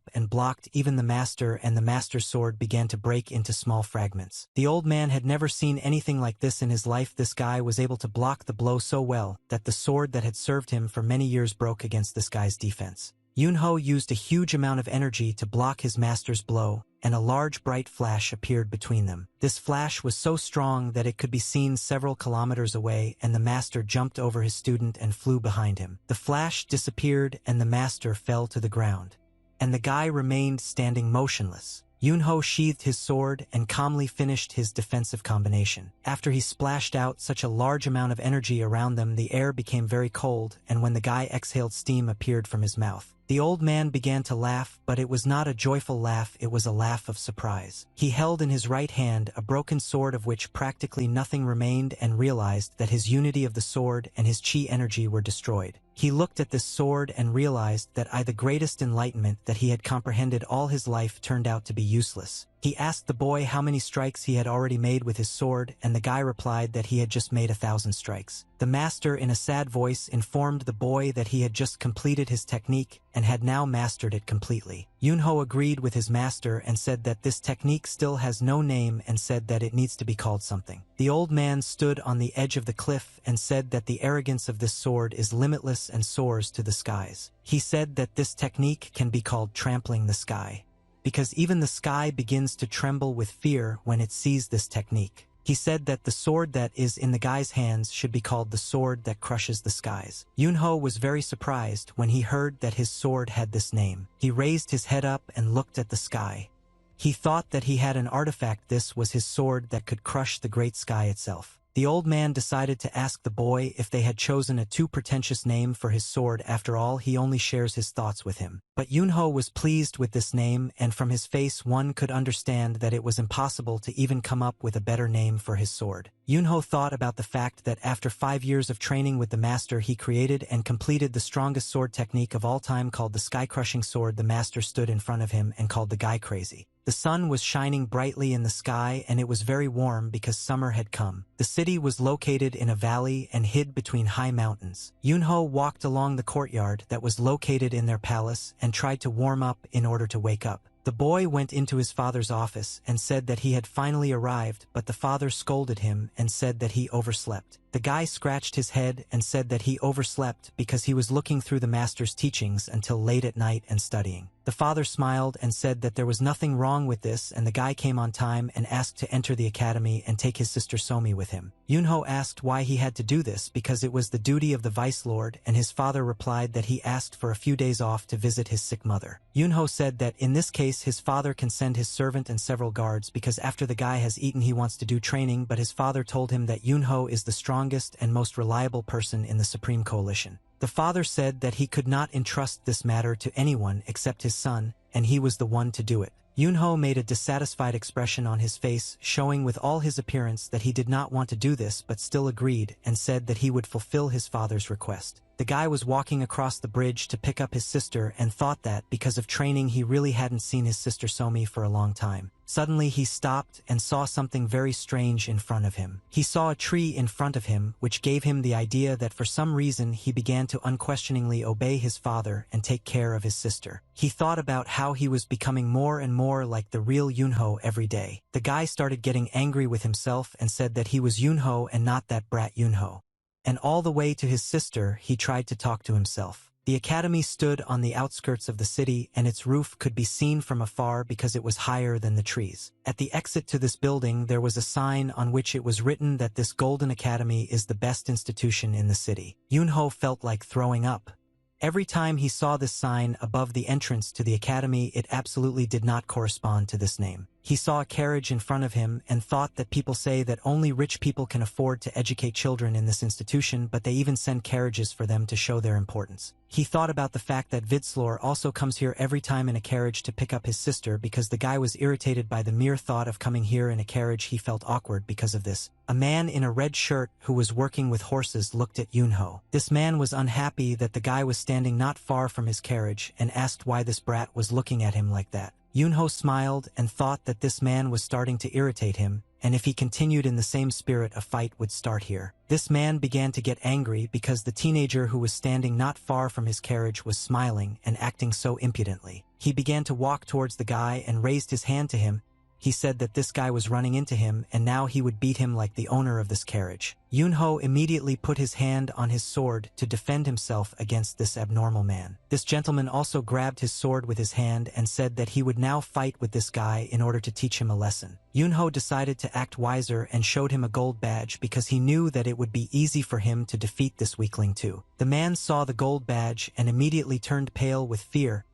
and blocked even the master, and the master's sword began to break into small fragments. The old man had never seen anything like this in his life. This guy was able to block the blow so well that the sword that had served him for many years broke against this guy's defense. Yunho used a huge amount of energy to block his master's blow, and a large bright flash appeared between them. This flash was so strong that it could be seen several kilometers away, and the master jumped over his student and flew behind him. The flash disappeared and the master fell to the ground, and the guy remained standing motionless. Yunho sheathed his sword and calmly finished his defensive combination. After he splashed out such a large amount of energy around them, the air became very cold, and when the guy exhaled, steam appeared from his mouth. The old man began to laugh, but it was not a joyful laugh, it was a laugh of surprise. He held in his right hand a broken sword of which practically nothing remained and realized that his unity of the sword and his chi energy were destroyed. He looked at this sword and realized that the greatest enlightenment that he had comprehended all his life turned out to be useless. He asked the boy how many strikes he had already made with his sword, and the guy replied that he had just made 1,000 strikes. The master, in a sad voice, informed the boy that he had just completed his technique and had now mastered it completely. Yunho agreed with his master and said that this technique still has no name and said that it needs to be called something. The old man stood on the edge of the cliff and said that the arrogance of this sword is limitless and soars to the skies. He said that this technique can be called trampling the sky, because even the sky begins to tremble with fear when it sees this technique. He said that the sword that is in the guy's hands should be called the sword that crushes the skies. Yunho was very surprised when he heard that his sword had this name. He raised his head up and looked at the sky. He thought that he had an artifact. This was his sword that could crush the great sky itself. The old man decided to ask the boy if they had chosen a too pretentious name for his sword. After all, he only shares his thoughts with him. But Yunho was pleased with this name, and from his face one could understand that it was impossible to even come up with a better name for his sword. Yunho thought about the fact that after 5 years of training with the master, he created and completed the strongest sword technique of all time, called the sky-crushing sword. The master stood in front of him and called the guy crazy. The sun was shining brightly in the sky, and it was very warm because summer had come. The city was located in a valley and hid between high mountains. Yunho walked along the courtyard that was located in their palace and tried to warm up in order to wake up. The boy went into his father's office and said that he had finally arrived, but the father scolded him and said that he overslept. The guy scratched his head and said that he overslept because he was looking through the master's teachings until late at night and studying. The father smiled and said that there was nothing wrong with this, and the guy came on time and asked to enter the academy and take his sister Somi with him. Yunho asked why he had to do this, because it was the duty of the vice lord, and his father replied that he asked for a few days off to visit his sick mother. Yunho said that in this case his father can send his servant and several guards, because after the guy has eaten he wants to do training, but his father told him that Yunho is the strongest and most reliable person in the Supreme Coalition. The father said that he could not entrust this matter to anyone except his son, and he was the one to do it. Yunho made a dissatisfied expression on his face, showing with all his appearance that he did not want to do this but still agreed and said that he would fulfill his father's request. The guy was walking across the bridge to pick up his sister and thought that, because of training, he really hadn't seen his sister Somi for a long time. Suddenly he stopped and saw something very strange in front of him. He saw a tree in front of him, which gave him the idea that for some reason he began to unquestioningly obey his father and take care of his sister. He thought about how he was becoming more and more like the real Yunho every day. The guy started getting angry with himself and said that he was Yunho and not that brat Yunho. And all the way to his sister, he tried to talk to himself. The academy stood on the outskirts of the city, and its roof could be seen from afar because it was higher than the trees. At the exit to this building, there was a sign on which it was written that this Golden Academy is the best institution in the city. Yunho felt like throwing up. Every time he saw this sign above the entrance to the academy, it absolutely did not correspond to this name. He saw a carriage in front of him and thought that people say that only rich people can afford to educate children in this institution, but they even send carriages for them to show their importance. He thought about the fact that Vidslor also comes here every time in a carriage to pick up his sister because the guy was irritated by the mere thought of coming here in a carriage. He felt awkward because of this. A man in a red shirt who was working with horses looked at Yunho. This man was unhappy that the guy was standing not far from his carriage and asked why this brat was looking at him like that. Yunho smiled and thought that this man was starting to irritate him, and if he continued in the same spirit, a fight would start here. This man began to get angry because the teenager who was standing not far from his carriage was smiling and acting so impudently. He began to walk towards the guy and raised his hand to him. He said that this guy was running into him and now he would beat him like the owner of this carriage. Yunho immediately put his hand on his sword to defend himself against this abnormal man. This gentleman also grabbed his sword with his hand and said that he would now fight with this guy in order to teach him a lesson. Yunho decided to act wiser and showed him a gold badge because he knew that it would be easy for him to defeat this weakling too. The man saw the gold badge and immediately turned pale with fear.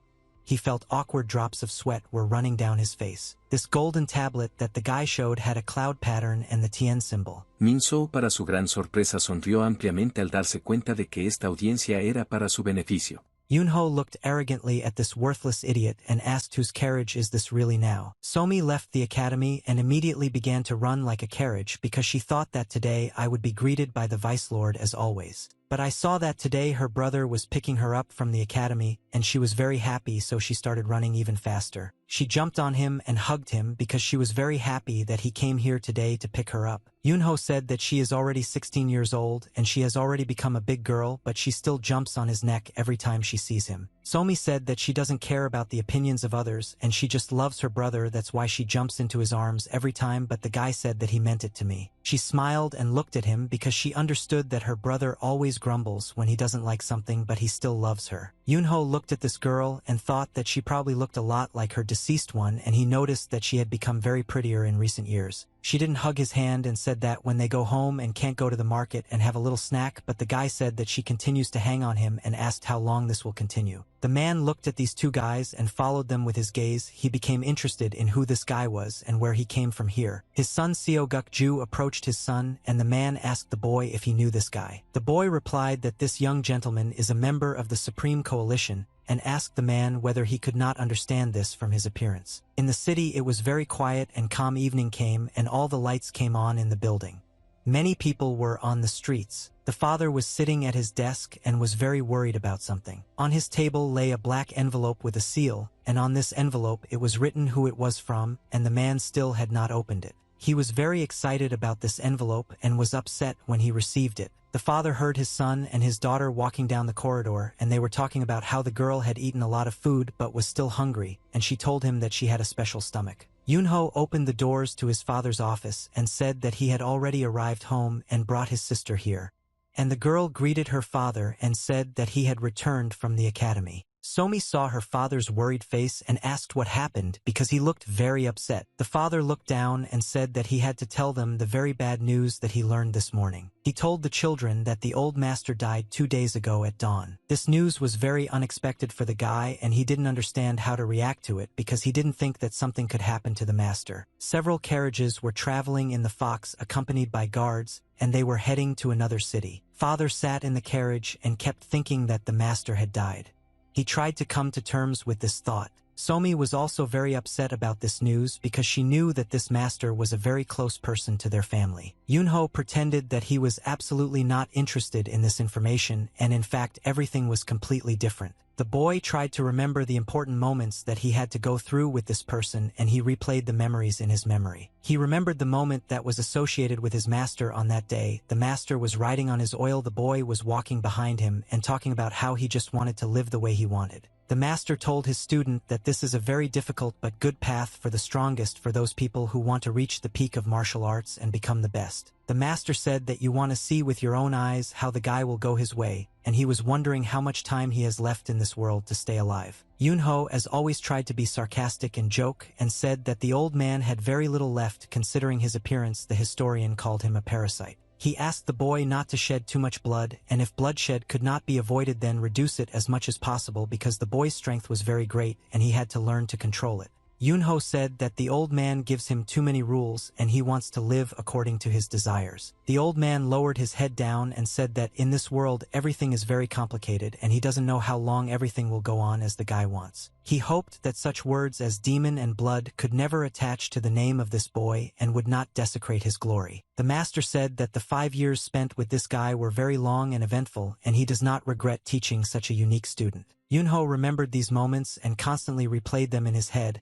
He felt awkward drops of sweat were running down his face. This golden tablet that the guy showed had a cloud pattern and the Tien symbol. Minso, para su gran sorpresa, sonrió ampliamente al darse cuenta de que esta audiencia era para su beneficio. Yunho looked arrogantly at this worthless idiot and asked whose carriage is this really now. Somi left the academy and immediately began to run like a carriage because she thought that today I would be greeted by the Vice Lord as always. But I saw that today her brother was picking her up from the academy, and she was very happy, so she started running even faster. She jumped on him and hugged him because she was very happy that he came here today to pick her up. Yunho said that she is already 16 years old and she has already become a big girl, but she still jumps on his neck every time she sees him. Somi said that she doesn't care about the opinions of others and she just loves her brother, that's why she jumps into his arms every time, but the guy said that he meant it to me. She smiled and looked at him because she understood that her brother always grumbles when he doesn't like something, but he still loves her. Yunho looked at this girl and thought that she probably looked a lot like her deceased one, and he noticed that she had become very prettier in recent years. She didn't hug his hand and said that when they go home and can't go to the market and have a little snack, but the guy said that she continues to hang on him and asked how long this will continue. The man looked at these two guys and followed them with his gaze. He became interested in who this guy was and where he came from here. His son Seoguk-ju approached his son, and the man asked the boy if he knew this guy. The boy replied that this young gentleman is a member of the Supreme Coalition, and asked the man whether he could not understand this from his appearance. In the city it was very quiet and calm. Evening came and all the lights came on in the building. Many people were on the streets. The father was sitting at his desk and was very worried about something. On his table lay a black envelope with a seal, and on this envelope it was written who it was from, and the man still had not opened it. He was very excited about this envelope and was upset when he received it. The father heard his son and his daughter walking down the corridor, and they were talking about how the girl had eaten a lot of food but was still hungry, and she told him that she had a special stomach. Yunho opened the doors to his father's office and said that he had already arrived home and brought his sister here. And the girl greeted her father and said that he had returned from the academy. Somi saw her father's worried face and asked what happened because he looked very upset. The father looked down and said that he had to tell them the very bad news that he learned this morning. He told the children that the old master died 2 days ago at dawn. This news was very unexpected for the guy, and he didn't understand how to react to it because he didn't think that something could happen to the master. Several carriages were traveling in the Fox accompanied by guards, and they were heading to another city. Father sat in the carriage and kept thinking that the master had died. He tried to come to terms with this thought. Somi was also very upset about this news because she knew that this master was a very close person to their family. Yunho pretended that he was absolutely not interested in this information, and in fact everything was completely different. The boy tried to remember the important moments that he had to go through with this person, and he replayed the memories in his memory. He remembered the moment that was associated with his master on that day. The master was riding on his oil, the boy was walking behind him and talking about how he just wanted to live the way he wanted. The master told his student that this is a very difficult but good path for the strongest, for those people who want to reach the peak of martial arts and become the best. The master said that you want to see with your own eyes how the guy will go his way, and he was wondering how much time he has left in this world to stay alive. Yunho, as always, tried to be sarcastic and joke, and said that the old man had very little left considering his appearance. The historian called him a parasite. He asked the boy not to shed too much blood, and if bloodshed could not be avoided, then reduce it as much as possible, because the boy's strength was very great and he had to learn to control it. Yunho said that the old man gives him too many rules and he wants to live according to his desires. The old man lowered his head down and said that in this world everything is very complicated and he doesn't know how long everything will go on as the guy wants. He hoped that such words as demon and blood could never attach to the name of this boy and would not desecrate his glory. The master said that the 5 years spent with this guy were very long and eventful, and he does not regret teaching such a unique student. Yunho remembered these moments and constantly replayed them in his head.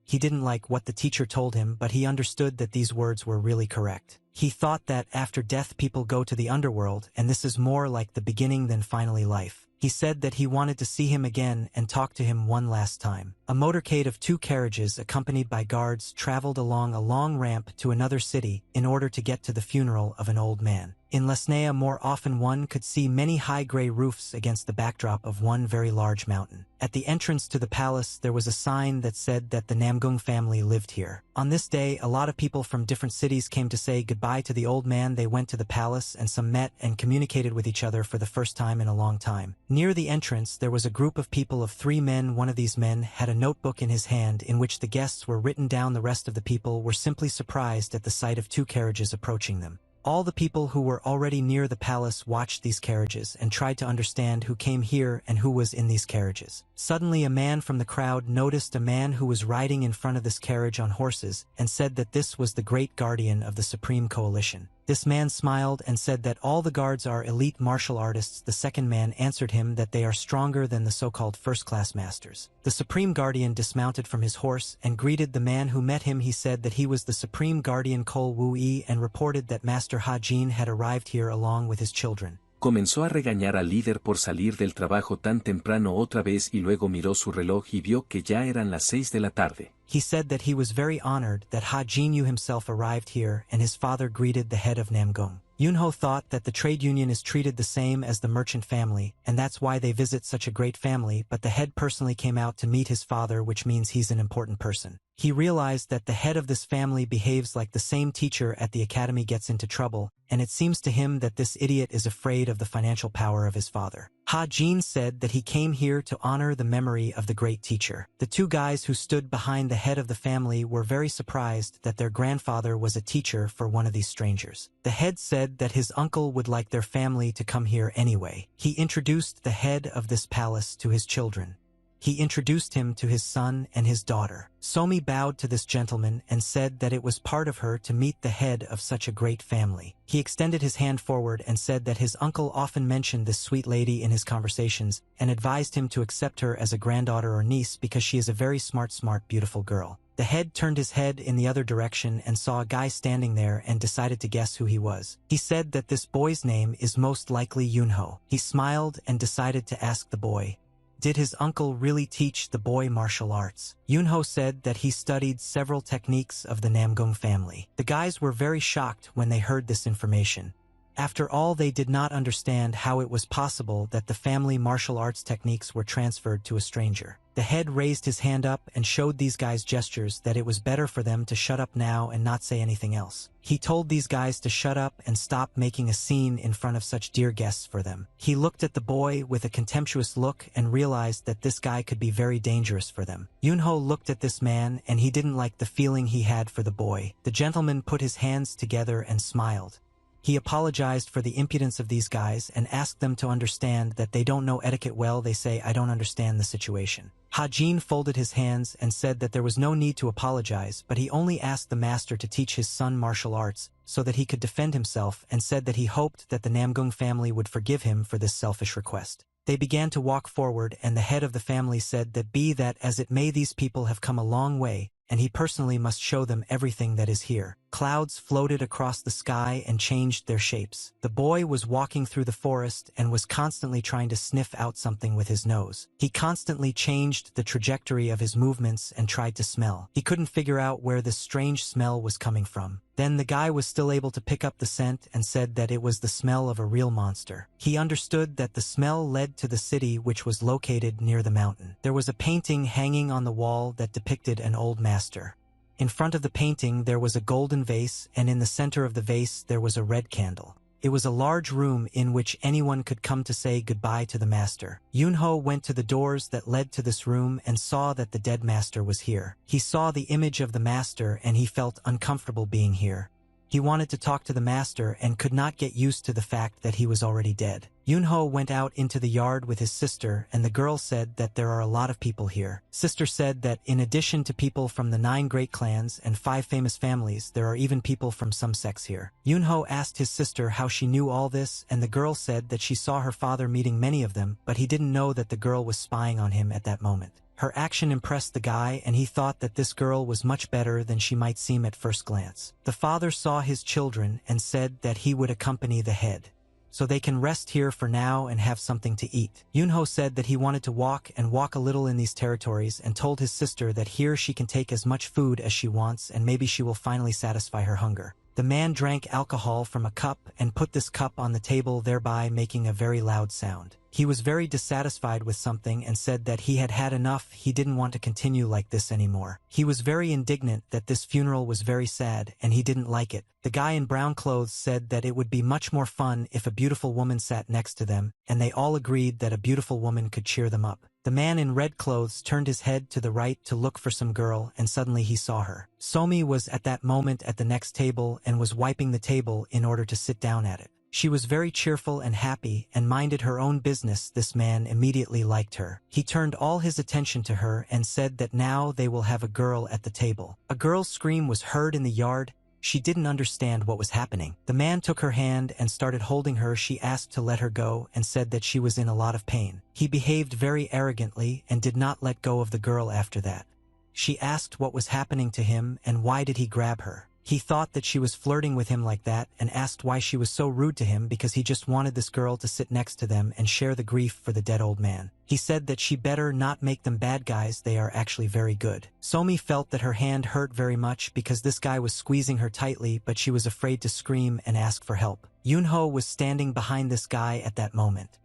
He didn't like what the teacher told him, but he understood that these words were really correct. He thought that after death people go to the underworld, and this is more like the beginning than finally life. He said that he wanted to see him again and talk to him one last time. A motorcade of 2 carriages accompanied by guards traveled along a long ramp to another city in order to get to the funeral of an old man. In Lesnea, more often one could see many high gray roofs against the backdrop of one very large mountain. At the entrance to the palace there was a sign that said that the Namgung family lived here. On this day a lot of people from different cities came to say goodbye to the old man. They went to the palace and some met and communicated with each other for the first time in a long time. Near the entrance there was a group of people of 3 men. One of these men had a notebook in his hand in which the guests were written down. The rest of the people were simply surprised at the sight of 2 carriages approaching them. All the people who were already near the palace watched these carriages and tried to understand who came here and who was in these carriages. Suddenly a man from the crowd noticed a man who was riding in front of this carriage on horses and said that this was the great guardian of the Supreme Coalition. This man smiled and said that all the guards are elite martial artists. The second man answered him that they are stronger than the so-called first-class masters. The Supreme Guardian dismounted from his horse and greeted the man who met him. He said that he was the Supreme Guardian Cole Wu-yi and reported that Master Ha Jin had arrived here along with his children. Comenzó a regañar al líder por salir del trabajo tan temprano otra vez y luego miró su reloj y vio que ya eran las 6 de la tarde. He said that he was very honored that Ha Jinyu himself arrived here and his father greeted the head of Namgung. Yunho thought that the trade union is treated the same as the merchant family, and that's why they visit such a great family, but the head personally came out to meet his father, which means he's an important person. He realized that the head of this family behaves like the same teacher at the academy gets into trouble, and it seems to him that this idiot is afraid of the financial power of his father. Ha Jin said that he came here to honor the memory of the great teacher. The 2 guys who stood behind the head of the family were very surprised that their grandfather was a teacher for one of these strangers. The head said that his uncle would like their family to come here anyway. He introduced the head of this palace to his children. He introduced him to his son and his daughter. Somi bowed to this gentleman and said that it was part of her to meet the head of such a great family. He extended his hand forward and said that his uncle often mentioned this sweet lady in his conversations and advised him to accept her as a granddaughter or niece because she is a very smart, beautiful girl. The head turned his head in the other direction and saw a guy standing there and decided to guess who he was. He said that this boy's name is most likely Yunho. He smiled and decided to ask the boy, did his uncle really teach the boy martial arts? Yunho said that he studied several techniques of the Namgung family. The guys were very shocked when they heard this information. After all, they did not understand how it was possible that the family martial arts techniques were transferred to a stranger. The head raised his hand up and showed these guys gestures that it was better for them to shut up now and not say anything else. He told these guys to shut up and stop making a scene in front of such dear guests for them. He looked at the boy with a contemptuous look and realized that this guy could be very dangerous for them. Yunho looked at this man and he didn't like the feeling he had for the boy. The gentleman put his hands together and smiled. He apologized for the impudence of these guys and asked them to understand that they don't know etiquette well. They say, "I don't understand the situation." Hajin folded his hands and said that there was no need to apologize, but he only asked the master to teach his son martial arts so that he could defend himself, and said that he hoped that the Namgung family would forgive him for this selfish request. They began to walk forward, and the head of the family said that be that as it may, these people have come a long way, and he personally must show them everything that is here. Clouds floated across the sky and changed their shapes. The boy was walking through the forest and was constantly trying to sniff out something with his nose. He constantly changed the trajectory of his movements and tried to smell. He couldn't figure out where this strange smell was coming from. Then the guy was still able to pick up the scent and said that it was the smell of a real monster. He understood that the smell led to the city, which was located near the mountain. There was a painting hanging on the wall that depicted an old master. In front of the painting there was a golden vase, and in the center of the vase there was a red candle. It was a large room in which anyone could come to say goodbye to the master. Yunho went to the doors that led to this room and saw that the dead master was here. He saw the image of the master and he felt uncomfortable being here. He wanted to talk to the master and could not get used to the fact that he was already dead. Yunho went out into the yard with his sister, and the girl said that there are a lot of people here. Sister said that in addition to people from the 9 great clans and 5 famous families, there are even people from some sects here. Yunho asked his sister how she knew all this, and the girl said that she saw her father meeting many of them, but he didn't know that the girl was spying on him at that moment. Her action impressed the guy, and he thought that this girl was much better than she might seem at first glance. The father saw his children and said that he would accompany the head, so they can rest here for now and have something to eat. Yunho said that he wanted to walk a little in these territories, and told his sister that here she can take as much food as she wants and maybe she will finally satisfy her hunger. The man drank alcohol from a cup and put this cup on the table, thereby making a very loud sound. He was very dissatisfied with something and said that he had had enough. He didn't want to continue like this anymore. He was very indignant that this funeral was very sad and he didn't like it. The guy in brown clothes said that it would be much more fun if a beautiful woman sat next to them, and they all agreed that a beautiful woman could cheer them up. The man in red clothes turned his head to the right to look for some girl, and suddenly he saw her. Somi was at that moment at the next table and was wiping the table in order to sit down at it. She was very cheerful and happy and minded her own business. This man immediately liked her. He turned all his attention to her and said that now they will have a girl at the table. A girl's scream was heard in the yard. She didn't understand what was happening. The man took her hand and started holding her. She asked to let her go and said that she was in a lot of pain. He behaved very arrogantly and did not let go of the girl after that. She asked what was happening to him and why did he grab her. He thought that she was flirting with him like that and asked why she was so rude to him, because he just wanted this girl to sit next to them and share the grief for the dead old man. He said that she better not make them bad guys, they are actually very good. Somi felt that her hand hurt very much because this guy was squeezing her tightly, but she was afraid to scream and ask for help. Yunho was standing behind this guy at that moment.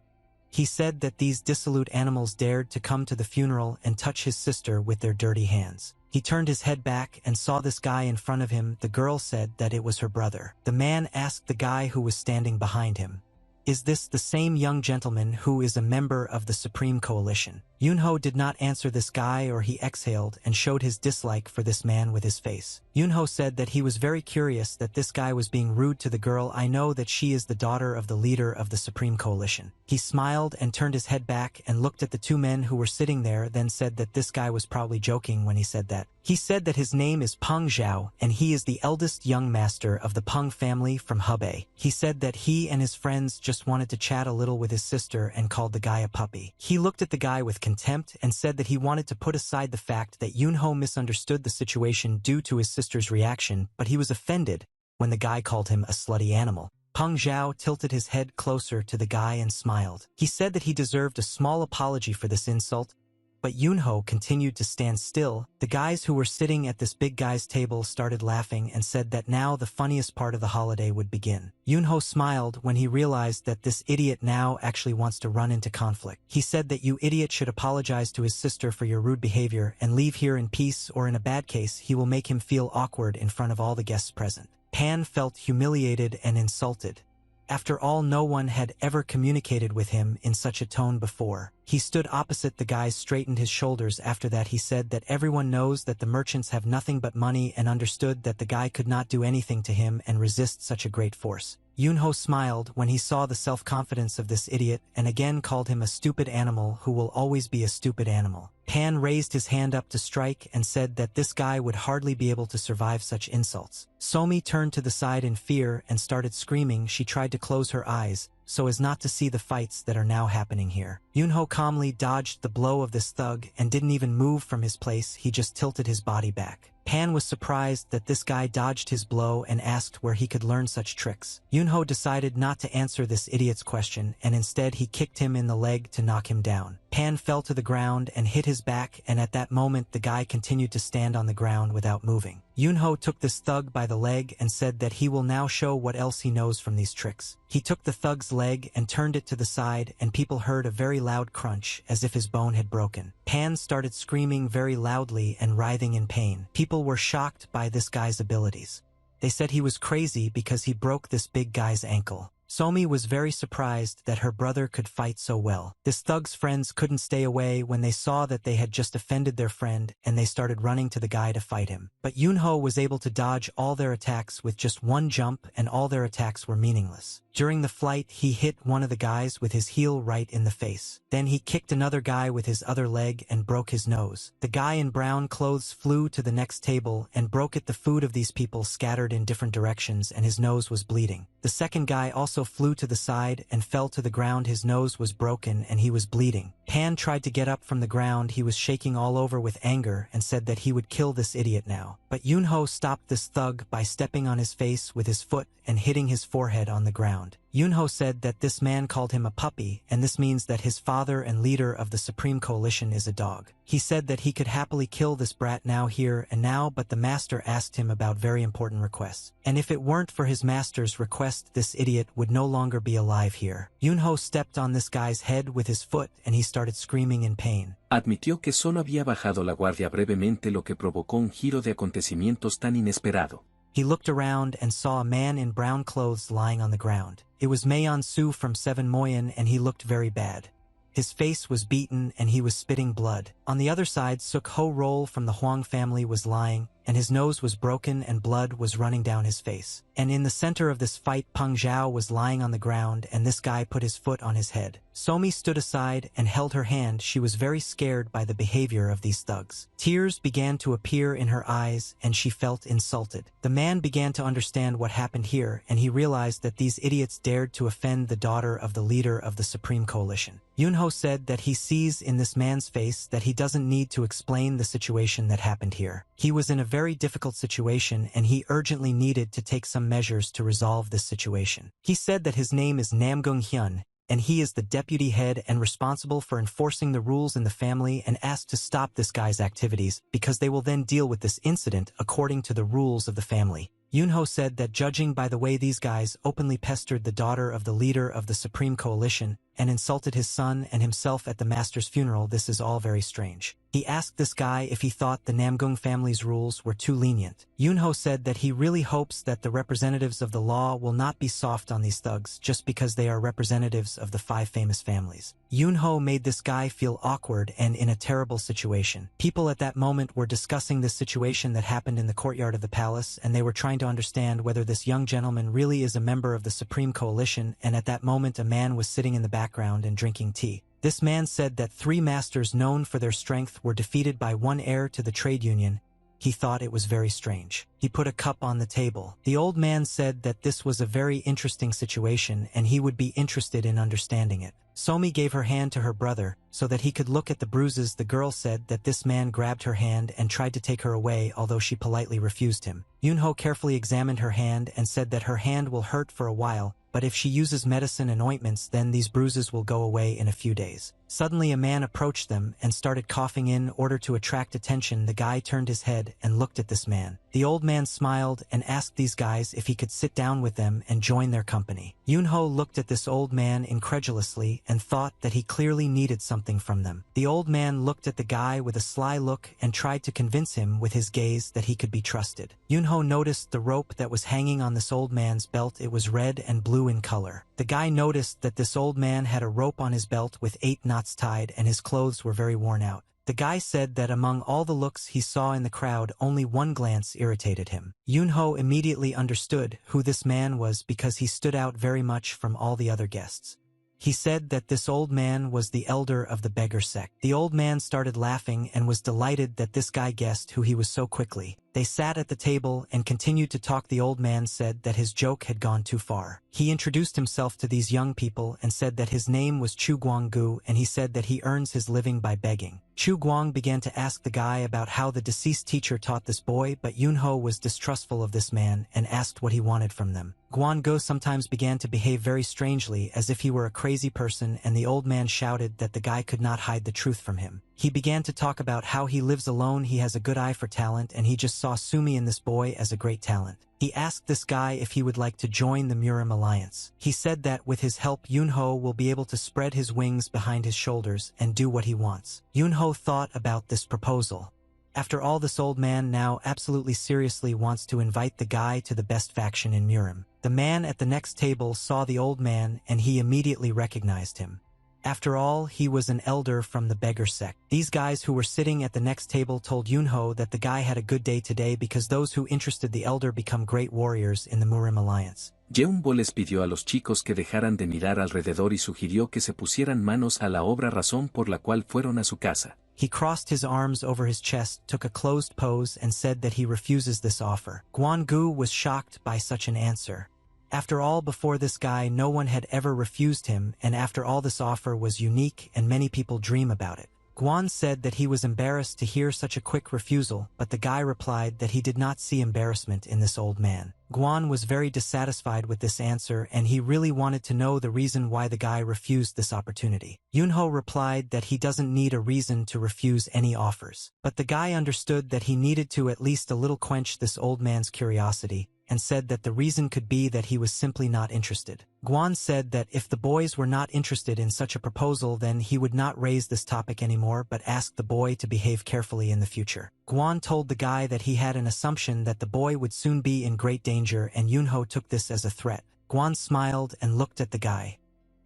He said that these dissolute animals dared to come to the funeral and touch his sister with their dirty hands. He turned his head back and saw this guy in front of him. The girl said that it was her brother. The man asked the guy who was standing behind him, "Is this the same young gentleman who is a member of the Supreme Coalition?" Yunho did not answer this guy, or he exhaled and showed his dislike for this man with his face. Yunho said that he was very curious that this guy was being rude to the girl. "I know that she is the daughter of the leader of the Supreme Coalition." He smiled and turned his head back and looked at the 2 men who were sitting there, then said that this guy was probably joking when he said that. He said that his name is Peng Zhao and he is the eldest young master of the Peng family from Hebei. He said that he and his friends just wanted to chat a little with his sister and called the guy a puppy. He looked at the guy with contempt and said that he wanted to put aside the fact that Yunho misunderstood the situation due to his sister's reaction, but he was offended when the guy called him a slutty animal. Peng Zhao tilted his head closer to the guy and smiled. He said that he deserved a small apology for this insult, but Yunho continued to stand still. The guys who were sitting at this big guy's table started laughing and said that now the funniest part of the holiday would begin. Yunho smiled when he realized that this idiot now actually wants to run into conflict. He said that you idiot should apologize to his sister for your rude behavior and leave here in peace, or in a bad case he will make him feel awkward in front of all the guests present. Pan felt humiliated and insulted. After all, no one had ever communicated with him in such a tone before. He stood opposite the guys, straightened his shoulders. After that he said that everyone knows that the merchants have nothing but money, and understood that the guy could not do anything to him and resist such a great force. Yunho smiled when he saw the self-confidence of this idiot and again called him a stupid animal who will always be a stupid animal. Pan raised his hand up to strike and said that this guy would hardly be able to survive such insults. Somi turned to the side in fear and started screaming. She tried to close her eyes so as not to see the fights that are now happening here. Yunho calmly dodged the blow of this thug and didn't even move from his place. He just tilted his body back. Pan was surprised that this guy dodged his blow and asked where he could learn such tricks. Yunho decided not to answer this idiot's question, and instead he kicked him in the leg to knock him down. Pan fell to the ground and hit his back, and at that moment the guy continued to stand on the ground without moving. Yunho took this thug by the leg and said that he will now show what else he knows from these tricks. He took the thug's leg and turned it to the side, and people heard a very loud crunch as if his bone had broken. Pan started screaming very loudly and writhing in pain. People were shocked by this guy's abilities. They said he was crazy because he broke this big guy's ankle. Somi was very surprised that her brother could fight so well. This thug's friends couldn't stay away when they saw that they had just offended their friend, and they started running to the guy to fight him. But Yunho was able to dodge all their attacks with just one jump, and all their attacks were meaningless. During the flight, he hit one of the guys with his heel right in the face. Then he kicked another guy with his other leg and broke his nose. The guy in brown clothes flew to the next table and broke it. The food of these people scattered in different directions, and his nose was bleeding. The second guy also flew to the side and fell to the ground. His nose was broken and he was bleeding. Pan tried to get up from the ground. He was shaking all over with anger and said that he would kill this idiot now. But Yunho stopped this thug by stepping on his face with his foot and hitting his forehead on the ground. Yunho said that this man called him a puppy, and this means that his father and leader of the Supreme Coalition is a dog. He said that he could happily kill this brat now, here and now, but the master asked him about very important requests. And if it weren't for his master's request, this idiot would no longer be alive here. Yunho stepped on this guy's head with his foot and he started screaming in pain. Admitió que solo había bajado la guardia brevemente, lo que provocó un giro de acontecimientos tan inesperado. He looked around and saw a man in brown clothes lying on the ground. It was Mayon Su from 7 Moyen, and he looked very bad. His face was beaten and he was spitting blood. On the other side, Suk Ho Roll from the Huang family was lying, and his nose was broken and blood was running down his face. And in the center of this fight, Peng Zhao was lying on the ground, and this guy put his foot on his head. Somi stood aside and held her hand. She was very scared by the behavior of these thugs. Tears began to appear in her eyes and she felt insulted. The man began to understand what happened here, and he realized that these idiots dared to offend the daughter of the leader of the Supreme Coalition. Yunho said that he sees in this man's face that he doesn't need to explain the situation that happened here. He was in a very difficult situation and he urgently needed to take some measures to resolve this situation. He said that his name is Namgung Hyun, and he is the deputy head and responsible for enforcing the rules in the family, and asked to stop this guy's activities because they will then deal with this incident according to the rules of the family. Yunho said that judging by the way these guys openly pestered the daughter of the leader of the Supreme Coalition and insulted his son and himself at the master's funeral, this is all very strange. He asked this guy if he thought the Namgung family's rules were too lenient. Yunho said that he really hopes that the representatives of the law will not be soft on these thugs just because they are representatives of the 5 famous families. Yunho made this guy feel awkward and in a terrible situation. People at that moment were discussing this situation that happened in the courtyard of the palace, and they were trying to understand whether this young gentleman really is a member of the Supreme Coalition, and at that moment a man was sitting in the background and drinking tea. This man said that 3 masters known for their strength were defeated by 1 heir to the trade union. He thought it was very strange. He put a cup on the table. The old man said that this was a very interesting situation and he would be interested in understanding it. Somi gave her hand to her brother so that he could look at the bruises. The girl said that this man grabbed her hand and tried to take her away, although she politely refused him. Yunho carefully examined her hand and said that her hand will hurt for a while, but if she uses medicine and ointments, then these bruises will go away in a few days. Suddenly a man approached them and started coughing. In order to attract attention, the guy turned his head and looked at this man. The old man man smiled and asked these guys if he could sit down with them and join their company. Yunho looked at this old man incredulously and thought that he clearly needed something from them. The old man looked at the guy with a sly look and tried to convince him with his gaze that he could be trusted. Yunho noticed the rope that was hanging on this old man's belt. It was red and blue in color. The guy noticed that this old man had a rope on his belt with 8 knots tied and his clothes were very worn out. The guy said that among all the looks he saw in the crowd, only one glance irritated him. Yunho immediately understood who this man was because he stood out very much from all the other guests. He said that this old man was the elder of the beggar sect. The old man started laughing and was delighted that this guy guessed who he was so quickly. They sat at the table and continued to talk. The old man said that his joke had gone too far. He introduced himself to these young people and said that his name was Chu Guanggu and he said that he earns his living by begging. Chu Guang began to ask the guy about how the deceased teacher taught this boy, but Yunho was distrustful of this man and asked what he wanted from them. Guanggu sometimes began to behave very strangely as if he were a crazy person, and the old man shouted that the guy could not hide the truth from him. He began to talk about how he lives alone, he has a good eye for talent, and he just saw Sumi in this boy as a great talent. He asked this guy if he would like to join the Murim Alliance. He said that with his help Yunho will be able to spread his wings behind his shoulders and do what he wants. Yunho thought about this proposal. After all, this old man now absolutely seriously wants to invite the guy to the best faction in Murim. The man at the next table saw the old man and he immediately recognized him. After all, he was an elder from the beggar sect. These guys who were sitting at the next table told Yunho that the guy had a good day today because those who interested the elder become great warriors in the Murim Alliance. Yeunbo les pidió a los chicos que dejaran de mirar alrededor y sugirió que se pusieran manos a la obra, razón por la cual fueron a su casa. He crossed his arms over his chest, took a closed pose, and said that he refuses this offer. Guanggu was shocked by such an answer. After all, before this guy, no one had ever refused him, and after all, this offer was unique and many people dream about it. Guan said that he was embarrassed to hear such a quick refusal, but the guy replied that he did not see embarrassment in this old man. Guan was very dissatisfied with this answer and he really wanted to know the reason why the guy refused this opportunity. Yunho replied that he doesn't need a reason to refuse any offers. But the guy understood that he needed to at least a little quench this old man's curiosity, and said that the reason could be that he was simply not interested. Guan said that if the boys were not interested in such a proposal, then he would not raise this topic anymore but asked the boy to behave carefully in the future. Guan told the guy that he had an assumption that the boy would soon be in great danger, and Yunho took this as a threat. Guan smiled and looked at the guy.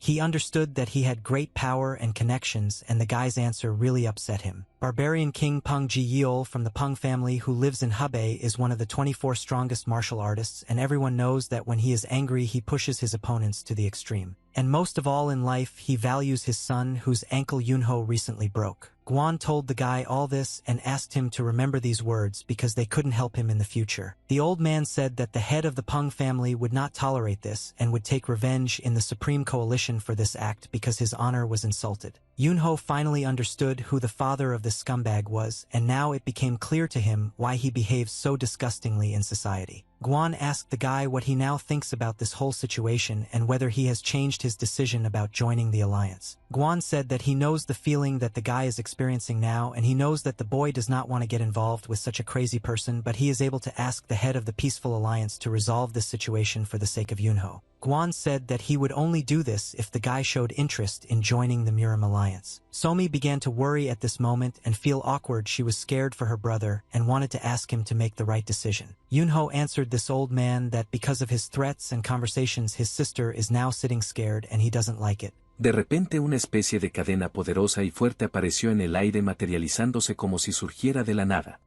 He understood that he had great power and connections, and the guy's answer really upset him. Barbarian King Peng Ji-yeol from the Peng family, who lives in Hebei, is one of the 24 strongest martial artists, and everyone knows that when he is angry he pushes his opponents to the extreme. And most of all in life, he values his son, whose ankle Yunho recently broke. Guan told the guy all this and asked him to remember these words because they couldn't help him in the future. The old man said that the head of the Peng family would not tolerate this and would take revenge in the Supreme Coalition for this act because his honor was insulted. Yunho finally understood who the father of this scumbag was, and now it became clear to him why he behaves so disgustingly in society. Guan asked the guy what he now thinks about this whole situation and whether he has changed his decision about joining the alliance. Guan said that he knows the feeling that the guy is experiencing now, and he knows that the boy does not want to get involved with such a crazy person, but he is able to ask the head of the peaceful alliance to resolve this situation for the sake of Yunho. Guan said that he would only do this if the guy showed interest in joining the Murim alliance. Somi began to worry at this moment and feel awkward. She was scared for her brother and wanted to ask him to make the right decision. Yunho answered this old man that because of his threats and conversations, his sister is now sitting scared and he doesn't like it. De repente una especie de cadena poderosa y fuerte apareció en el aire, materializándose como si surgiera de la nada.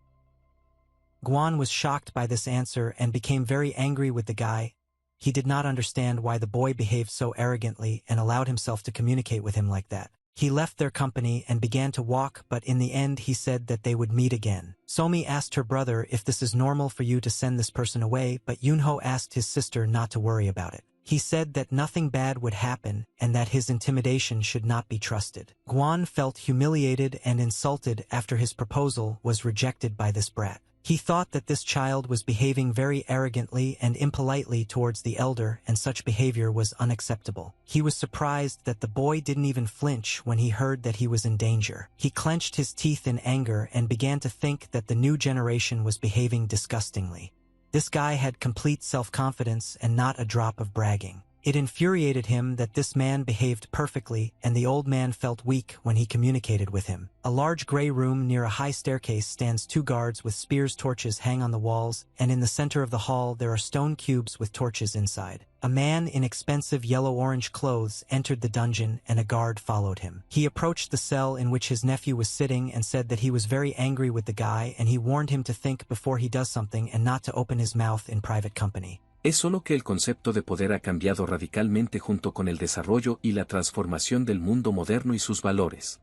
Guan was shocked by this answer and became very angry with the guy. He did not understand why the boy behaved so arrogantly and allowed himself to communicate with him like that. He left their company and began to walk, but in the end he said that they would meet again. Somi asked her brother if this is normal for you to send this person away, but Yunho asked his sister not to worry about it. He said that nothing bad would happen and that his intimidation should not be trusted. Guan felt humiliated and insulted after his proposal was rejected by this brat. He thought that this child was behaving very arrogantly and impolitely towards the elder, and such behavior was unacceptable. He was surprised that the boy didn't even flinch when he heard that he was in danger. He clenched his teeth in anger and began to think that the new generation was behaving disgustingly. This guy had complete self-confidence and not a drop of bragging. It infuriated him that this man behaved perfectly, and the old man felt weak when he communicated with him. A large gray room near a high staircase stands 2 guards with spears. Torches hang on the walls, and in the center of the hall there are stone cubes with torches inside. A man in expensive yellow-orange clothes entered the dungeon, and a guard followed him. He approached the cell in which his nephew was sitting and said that he was very angry with the guy, and he warned him to think before he does something and not to open his mouth in private company. Es solo que el concepto de poder ha cambiado radicalmente junto con el desarrollo y la transformación del mundo moderno y sus valores.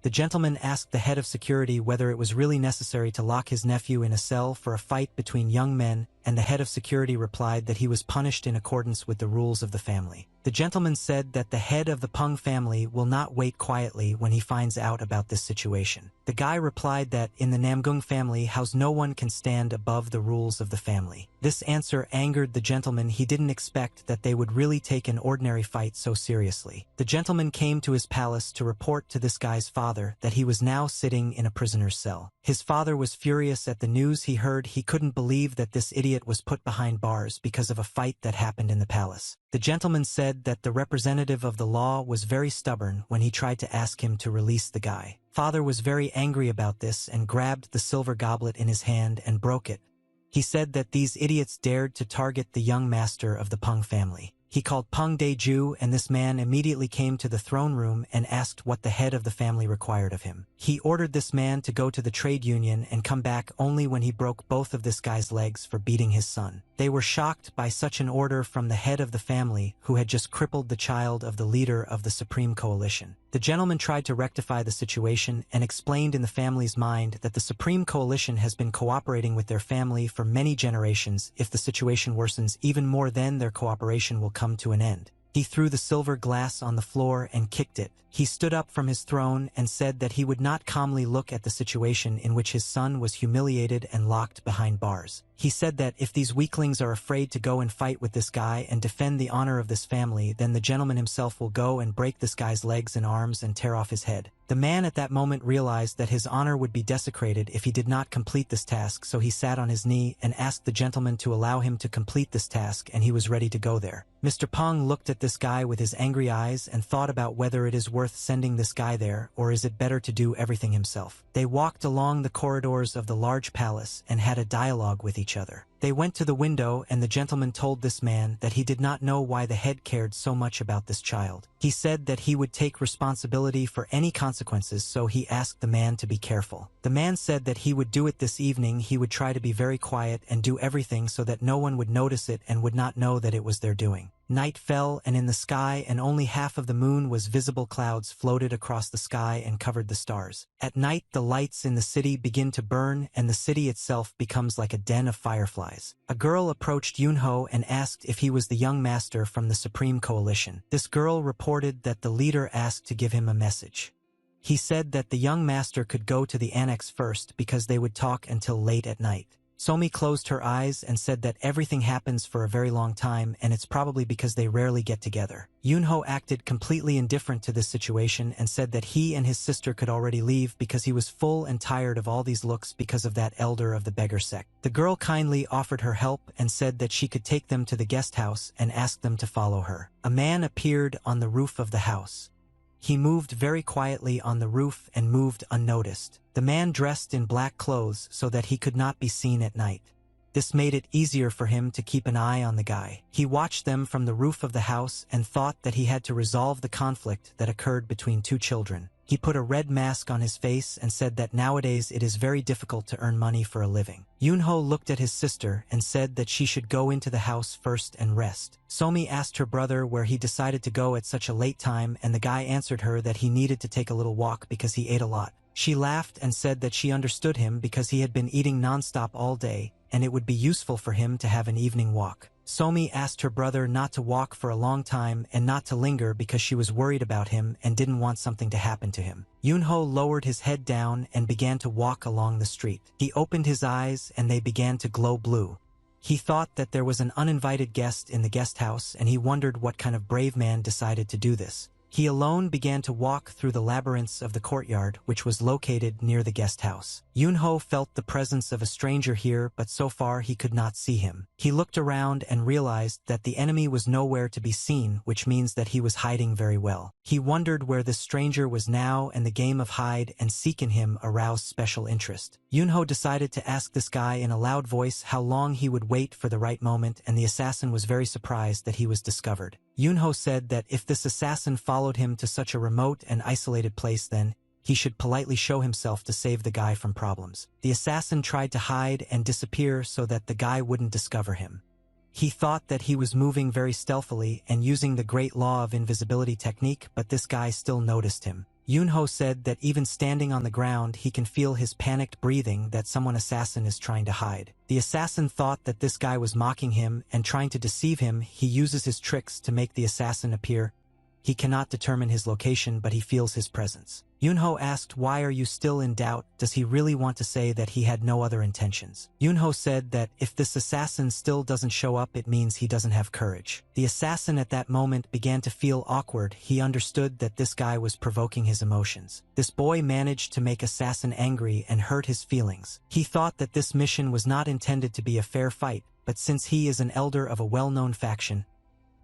The gentleman asked the head of security whether it was really necessary to lock his nephew in a cell for a fight between young men, and the head of security replied that he was punished in accordance with the rules of the family. The gentleman said that the head of the Peng family will not wait quietly when he finds out about this situation. The guy replied that in the Namgung family house no one can stand above the rules of the family. This answer angered the gentleman. He didn't expect that they would really take an ordinary fight so seriously. The gentleman came to his palace to report to this guy's father that he was now sitting in a prisoner's cell. His father was furious at the news he heard. He couldn't believe that this idiot was put behind bars because of a fight that happened in the palace. The gentleman said that the representative of the law was very stubborn when he tried to ask him to release the guy. Father was very angry about this and grabbed the silver goblet in his hand and broke it. He said that these idiots dared to target the young master of the Peng family. He called Peng Deju, and this man immediately came to the throne room and asked what the head of the family required of him. He ordered this man to go to the trade union and come back only when he broke both of this guy's legs for beating his son. They were shocked by such an order from the head of the family, who had just crippled the child of the leader of the Supreme Coalition. The gentleman tried to rectify the situation and explained in the family's mind that the Supreme Coalition has been cooperating with their family for many generations. If the situation worsens even more, then their cooperation will come to an end. He threw the silver glass on the floor and kicked it. He stood up from his throne and said that he would not calmly look at the situation in which his son was humiliated and locked behind bars. He said that if these weaklings are afraid to go and fight with this guy and defend the honor of this family, then the gentleman himself will go and break this guy's legs and arms and tear off his head. The man at that moment realized that his honor would be desecrated if he did not complete this task, so he sat on his knee and asked the gentleman to allow him to complete this task, and he was ready to go there. Mr. Peng looked at this guy with his angry eyes and thought about whether it is worth sending this guy there, or is it better to do everything himself. They walked along the corridors of the large palace and had a dialogue with each other. They went to the window, and the gentleman told this man that he did not know why the head cared so much about this child. He said that he would take responsibility for any consequences, so he asked the man to be careful. The man said that he would do it this evening. He would try to be very quiet and do everything so that no one would notice it and would not know that it was their doing. Night fell, and in the sky and only half of the moon was visible. Clouds floated across the sky and covered the stars. At night, the lights in the city begin to burn, and the city itself becomes like a den of fireflies. A girl approached Yunho and asked if he was the young master from the Supreme Coalition. This girl reported that the leader asked to give him a message. He said that the young master could go to the annex first because they would talk until late at night. Somi closed her eyes and said that everything happens for a very long time, and it's probably because they rarely get together. Yunho acted completely indifferent to this situation and said that he and his sister could already leave because he was full and tired of all these looks because of that elder of the beggar sect. The girl kindly offered her help and said that she could take them to the guest house and asked them to follow her. A man appeared on the roof of the house. He moved very quietly on the roof and moved unnoticed. The man dressed in black clothes so that he could not be seen at night. This made it easier for him to keep an eye on the guy. He watched them from the roof of the house and thought that he had to resolve the conflict that occurred between 2 children. He put a red mask on his face and said that nowadays it is very difficult to earn money for a living. Yunho looked at his sister and said that she should go into the house first and rest. Somi asked her brother where he decided to go at such a late time, and the guy answered her that he needed to take a little walk because he ate a lot. She laughed and said that she understood him because he had been eating non-stop all day, and it would be useful for him to have an evening walk. Somi asked her brother not to walk for a long time and not to linger because she was worried about him and didn't want something to happen to him. Yunho lowered his head down and began to walk along the street. He opened his eyes and they began to glow blue. He thought that there was an uninvited guest in the guest house, and he wondered what kind of brave man decided to do this. He alone began to walk through the labyrinths of the courtyard, which was located near the guest house. Yunho felt the presence of a stranger here, but so far he could not see him. He looked around and realized that the enemy was nowhere to be seen, which means that he was hiding very well. He wondered where this stranger was now, and the game of hide and seek in him aroused special interest. Yunho decided to ask this guy in a loud voice how long he would wait for the right moment, and the assassin was very surprised that he was discovered. Yunho said that if this assassin followed him to such a remote and isolated place, then he should politely show himself to save the guy from problems. The assassin tried to hide and disappear so that the guy wouldn't discover him. He thought that he was moving very stealthily and using the great law of invisibility technique, but this guy still noticed him. Yunho said that even standing on the ground he can feel his panicked breathing, that someone assassin is trying to hide. The assassin thought that this guy was mocking him and trying to deceive him. He uses his tricks to make the assassin appear. He cannot determine his location, but he feels his presence. Yunho asked, "Why are you still in doubt? Does he really want to say that he had no other intentions?" Yunho said that if this assassin still doesn't show up, it means he doesn't have courage. The assassin at that moment began to feel awkward. He understood that this guy was provoking his emotions. This boy managed to make assassin angry and hurt his feelings. He thought that this mission was not intended to be a fair fight, but since he is an elder of a well-known faction,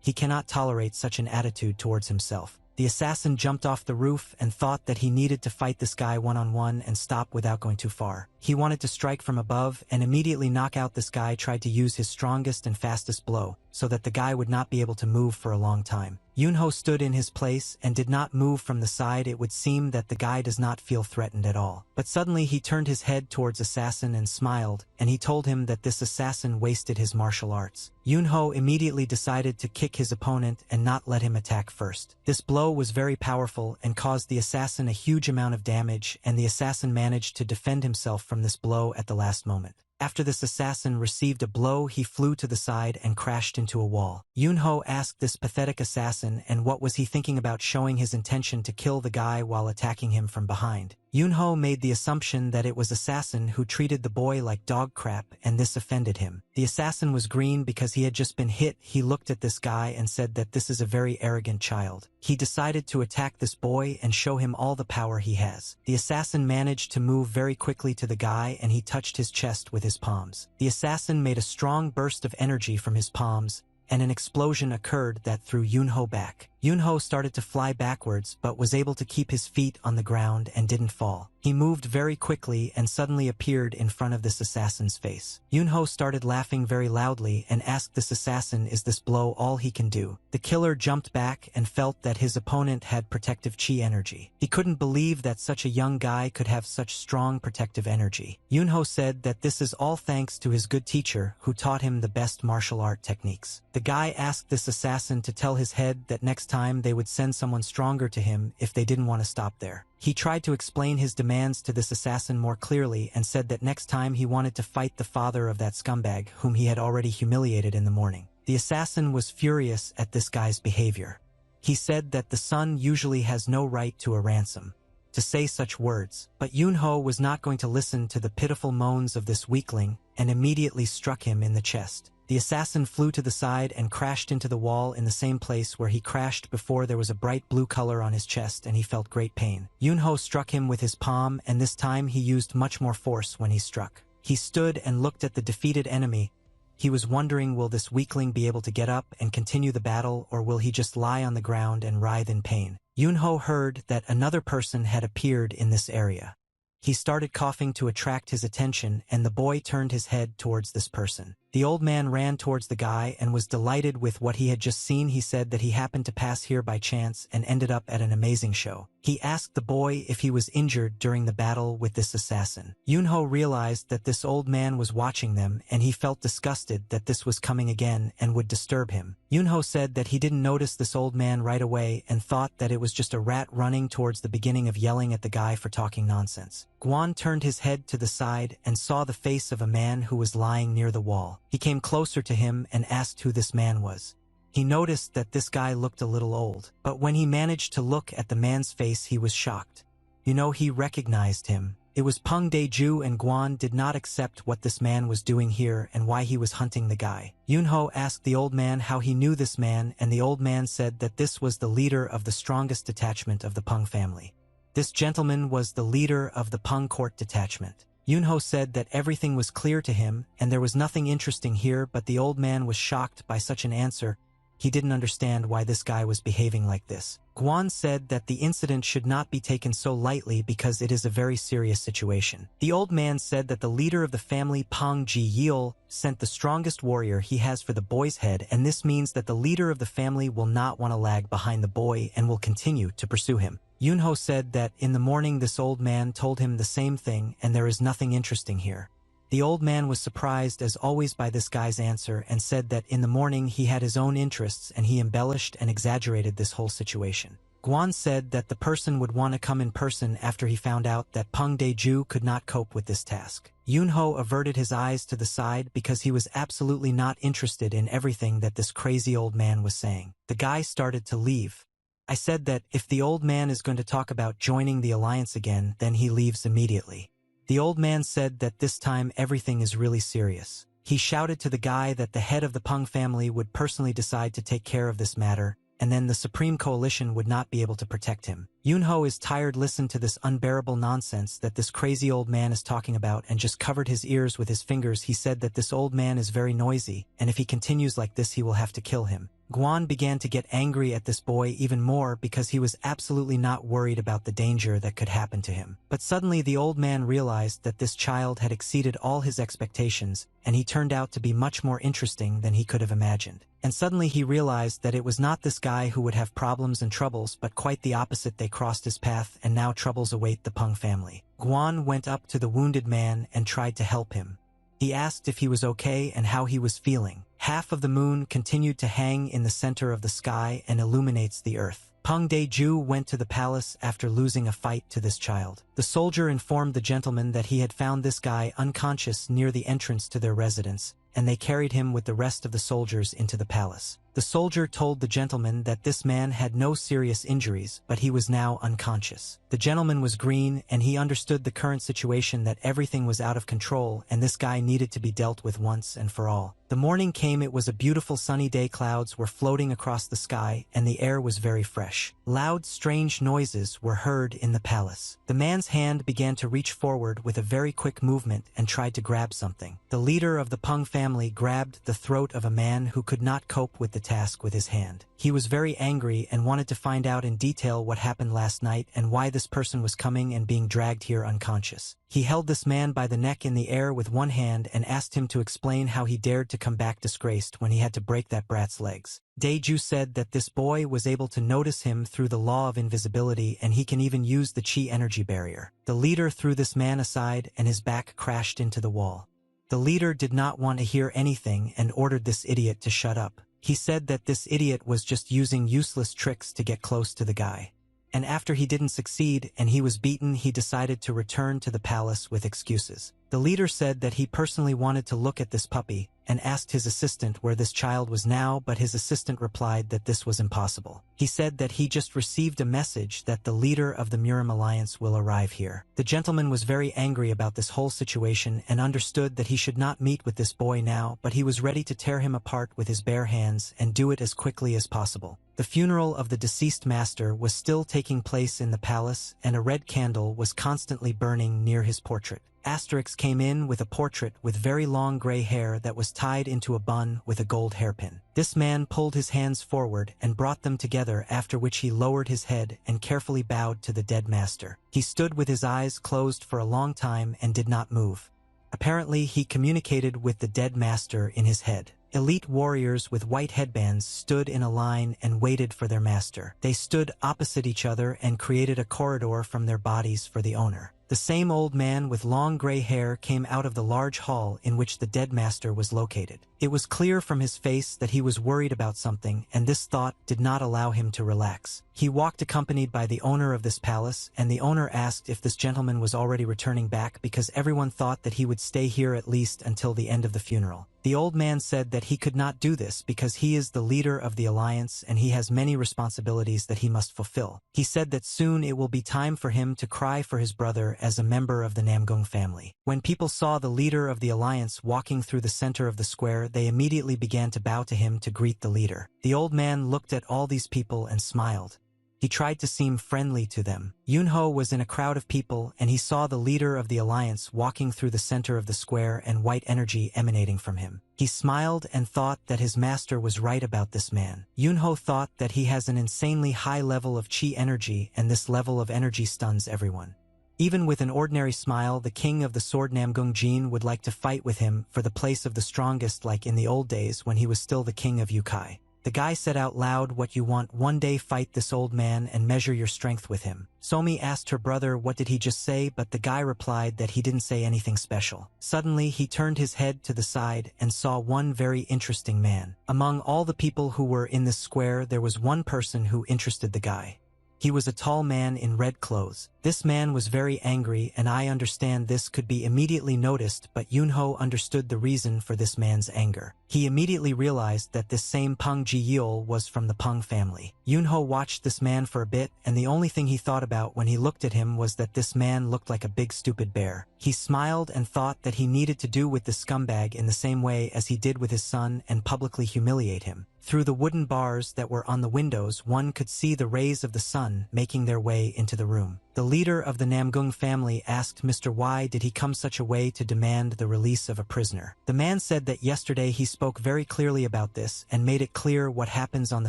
he cannot tolerate such an attitude towards himself. The assassin jumped off the roof and thought that he needed to fight this guy one-on-one and stop without going too far. He wanted to strike from above and immediately knock out this guy. Tried to use his strongest and fastest blow so that the guy would not be able to move for a long time. Yunho stood in his place and did not move from the side. It would seem that the guy does not feel threatened at all. But suddenly he turned his head towards assassin and smiled, and he told him that this assassin wasted his martial arts. Yunho immediately decided to kick his opponent and not let him attack first. This blow was very powerful and caused the assassin a huge amount of damage, and the assassin managed to defend himself from this blow at the last moment. After this assassin received a blow, he flew to the side and crashed into a wall. Yunho asked this pathetic assassin and what was he thinking about showing his intention to kill the guy while attacking him from behind. Yunho made the assumption that it was assassin who treated the boy like dog crap, and this offended him. The assassin was green because he had just been hit. He looked at this guy and said that this is a very arrogant child. He decided to attack this boy and show him all the power he has. The assassin managed to move very quickly to the guy and he touched his chest with his palms. The assassin made a strong burst of energy from his palms, and an explosion occurred that threw Yunho back. Yunho started to fly backwards but was able to keep his feet on the ground and didn't fall. He moved very quickly and suddenly appeared in front of this assassin's face. Yunho started laughing very loudly and asked this assassin, "Is this blow all he can do?" The killer jumped back and felt that his opponent had protective chi energy. He couldn't believe that such a young guy could have such strong protective energy. Yunho said that this is all thanks to his good teacher who taught him the best martial art techniques. The guy asked this assassin to tell his head that next time they would send someone stronger to him if they didn't want to stop there. He tried to explain his demands to this assassin more clearly and said that next time he wanted to fight the father of that scumbag whom he had already humiliated in the morning. The assassin was furious at this guy's behavior. He said that the son usually has no right to a ransom, to say such words, but Yunho was not going to listen to the pitiful moans of this weakling and immediately struck him in the chest. The assassin flew to the side and crashed into the wall in the same place where he crashed before. There was a bright blue color on his chest and he felt great pain. Yunho struck him with his palm, and this time he used much more force when he struck. He stood and looked at the defeated enemy. He was wondering, will this weakling be able to get up and continue the battle, or will he just lie on the ground and writhe in pain? Yunho heard that another person had appeared in this area. He started coughing to attract his attention, and the boy turned his head towards this person. The old man ran towards the guy and was delighted with what he had just seen. He said that he happened to pass here by chance and ended up at an amazing show. He asked the boy if he was injured during the battle with this assassin. Yunho realized that this old man was watching them, and he felt disgusted that this was coming again and would disturb him. Yunho said that he didn't notice this old man right away and thought that it was just a rat running towards the beginning of yelling at the guy for talking nonsense. Guan turned his head to the side and saw the face of a man who was lying near the wall. He came closer to him and asked who this man was. He noticed that this guy looked a little old, but when he managed to look at the man's face, he was shocked. He recognized him. It was Peng Deju, and Guan did not accept what this man was doing here and why he was hunting the guy. Yunho asked the old man how he knew this man, and the old man said that this was the leader of the strongest detachment of the Peng family. This gentleman was the leader of the Peng court detachment. Yunho said that everything was clear to him, and there was nothing interesting here, but the old man was shocked by such an answer. He didn't understand why this guy was behaving like this. Guan said that the incident should not be taken so lightly because it is a very serious situation. The old man said that the leader of the family, Peng Ji-yeol, sent the strongest warrior he has for the boy's head, and this means that the leader of the family will not want to lag behind the boy and will continue to pursue him. Yunho said that in the morning this old man told him the same thing, and there is nothing interesting here. The old man was surprised as always by this guy's answer and said that in the morning he had his own interests and he embellished and exaggerated this whole situation. Guan said that the person would want to come in person after he found out that Peng Deju could not cope with this task. Yunho averted his eyes to the side because he was absolutely not interested in everything that this crazy old man was saying. The guy started to leave. I said that if the old man is going to talk about joining the alliance again, then he leaves immediately. The old man said that this time everything is really serious. He shouted to the guy that the head of the Peng family would personally decide to take care of this matter, and then the Supreme Coalition would not be able to protect him. Yunho is tired listened to this unbearable nonsense that this crazy old man is talking about and just covered his ears with his fingers. He said that this old man is very noisy, and if he continues like this he will have to kill him. Guan began to get angry at this boy even more because he was absolutely not worried about the danger that could happen to him. But suddenly the old man realized that this child had exceeded all his expectations, and he turned out to be much more interesting than he could have imagined. And suddenly he realized that it was not this guy who would have problems and troubles, but quite the opposite. They crossed his path, and now troubles await the Peng family. Guan went up to the wounded man and tried to help him. He asked if he was okay and how he was feeling. Half of the moon continued to hang in the center of the sky and illuminates the earth. Peng Deju went to the palace after losing a fight to this child. The soldier informed the gentleman that he had found this guy unconscious near the entrance to their residence, and they carried him with the rest of the soldiers into the palace. The soldier told the gentleman that this man had no serious injuries, but he was now unconscious. The gentleman was green, and he understood the current situation, that everything was out of control, and this guy needed to be dealt with once and for all. The morning came. It was a beautiful sunny day. Clouds were floating across the sky, and the air was very fresh. Loud, strange noises were heard in the palace. The man's hand began to reach forward with a very quick movement and tried to grab something. The leader of the Peng family grabbed the throat of a man who could not cope with the task with his hand. He was very angry and wanted to find out in detail what happened last night and why this person was coming and being dragged here unconscious. He held this man by the neck in the air with one hand and asked him to explain how he dared to come back disgraced when he had to break that brat's legs. Deju said that this boy was able to notice him through the law of invisibility, and he can even use the chi energy barrier. The leader threw this man aside and his back crashed into the wall. The leader did not want to hear anything and ordered this idiot to shut up. He said that this idiot was just using useless tricks to get close to the guy. And after he didn't succeed and he was beaten, he decided to return to the palace with excuses. The leader said that he personally wanted to look at this puppy and asked his assistant where this child was now, but his assistant replied that this was impossible. He said that he just received a message that the leader of the Murim Alliance will arrive here. The gentleman was very angry about this whole situation and understood that he should not meet with this boy now, but he was ready to tear him apart with his bare hands and do it as quickly as possible. The funeral of the deceased master was still taking place in the palace, and a red candle was constantly burning near his portrait. Asterix came in with a portrait with very long gray hair that was tied into a bun with a gold hairpin. This man pulled his hands forward and brought them together, after which he lowered his head and carefully bowed to the dead master. He stood with his eyes closed for a long time and did not move. Apparently, he communicated with the dead master in his head. Elite warriors with white headbands stood in a line and waited for their master. They stood opposite each other and created a corridor from their bodies for the owner. The same old man with long gray hair came out of the large hall in which the dead master was located. It was clear from his face that he was worried about something, and this thought did not allow him to relax. He walked accompanied by the owner of this palace, and the owner asked if this gentleman was already returning back because everyone thought that he would stay here at least until the end of the funeral. The old man said that he could not do this because he is the leader of the alliance and he has many responsibilities that he must fulfill. He said that soon it will be time for him to cry for his brother as a member of the Namgung family. When people saw the leader of the alliance walking through the center of the square, they immediately began to bow to him to greet the leader. The old man looked at all these people and smiled. He tried to seem friendly to them. Yunho was in a crowd of people and he saw the leader of the alliance walking through the center of the square and white energy emanating from him. He smiled and thought that his master was right about this man. Yunho thought that he has an insanely high level of chi energy and this level of energy stuns everyone. Even with an ordinary smile, the king of the sword Namgung Jin would like to fight with him for the place of the strongest like in the old days when he was still the king of Yukai. The guy said out loud, "What you want? One day fight this old man and measure your strength with him." Somi asked her brother what did he just say, but the guy replied that he didn't say anything special. Suddenly he turned his head to the side and saw one very interesting man. Among all the people who were in this square, there was one person who interested the guy. He was a tall man in red clothes. This man was very angry, and I understand this could be immediately noticed, but Yunho understood the reason for this man's anger. He immediately realized that this same Peng Ji-yeol was from the Peng family. Yunho watched this man for a bit, and the only thing he thought about when he looked at him was that this man looked like a big stupid bear. He smiled and thought that he needed to do with the scumbag in the same way as he did with his son and publicly humiliate him. Through the wooden bars that were on the windows, one could see the rays of the sun making their way into the room. The leader of the Namgung family asked Mr. Why did he come such a way to demand the release of a prisoner. The man said that yesterday he spoke very clearly about this and made it clear what happens on the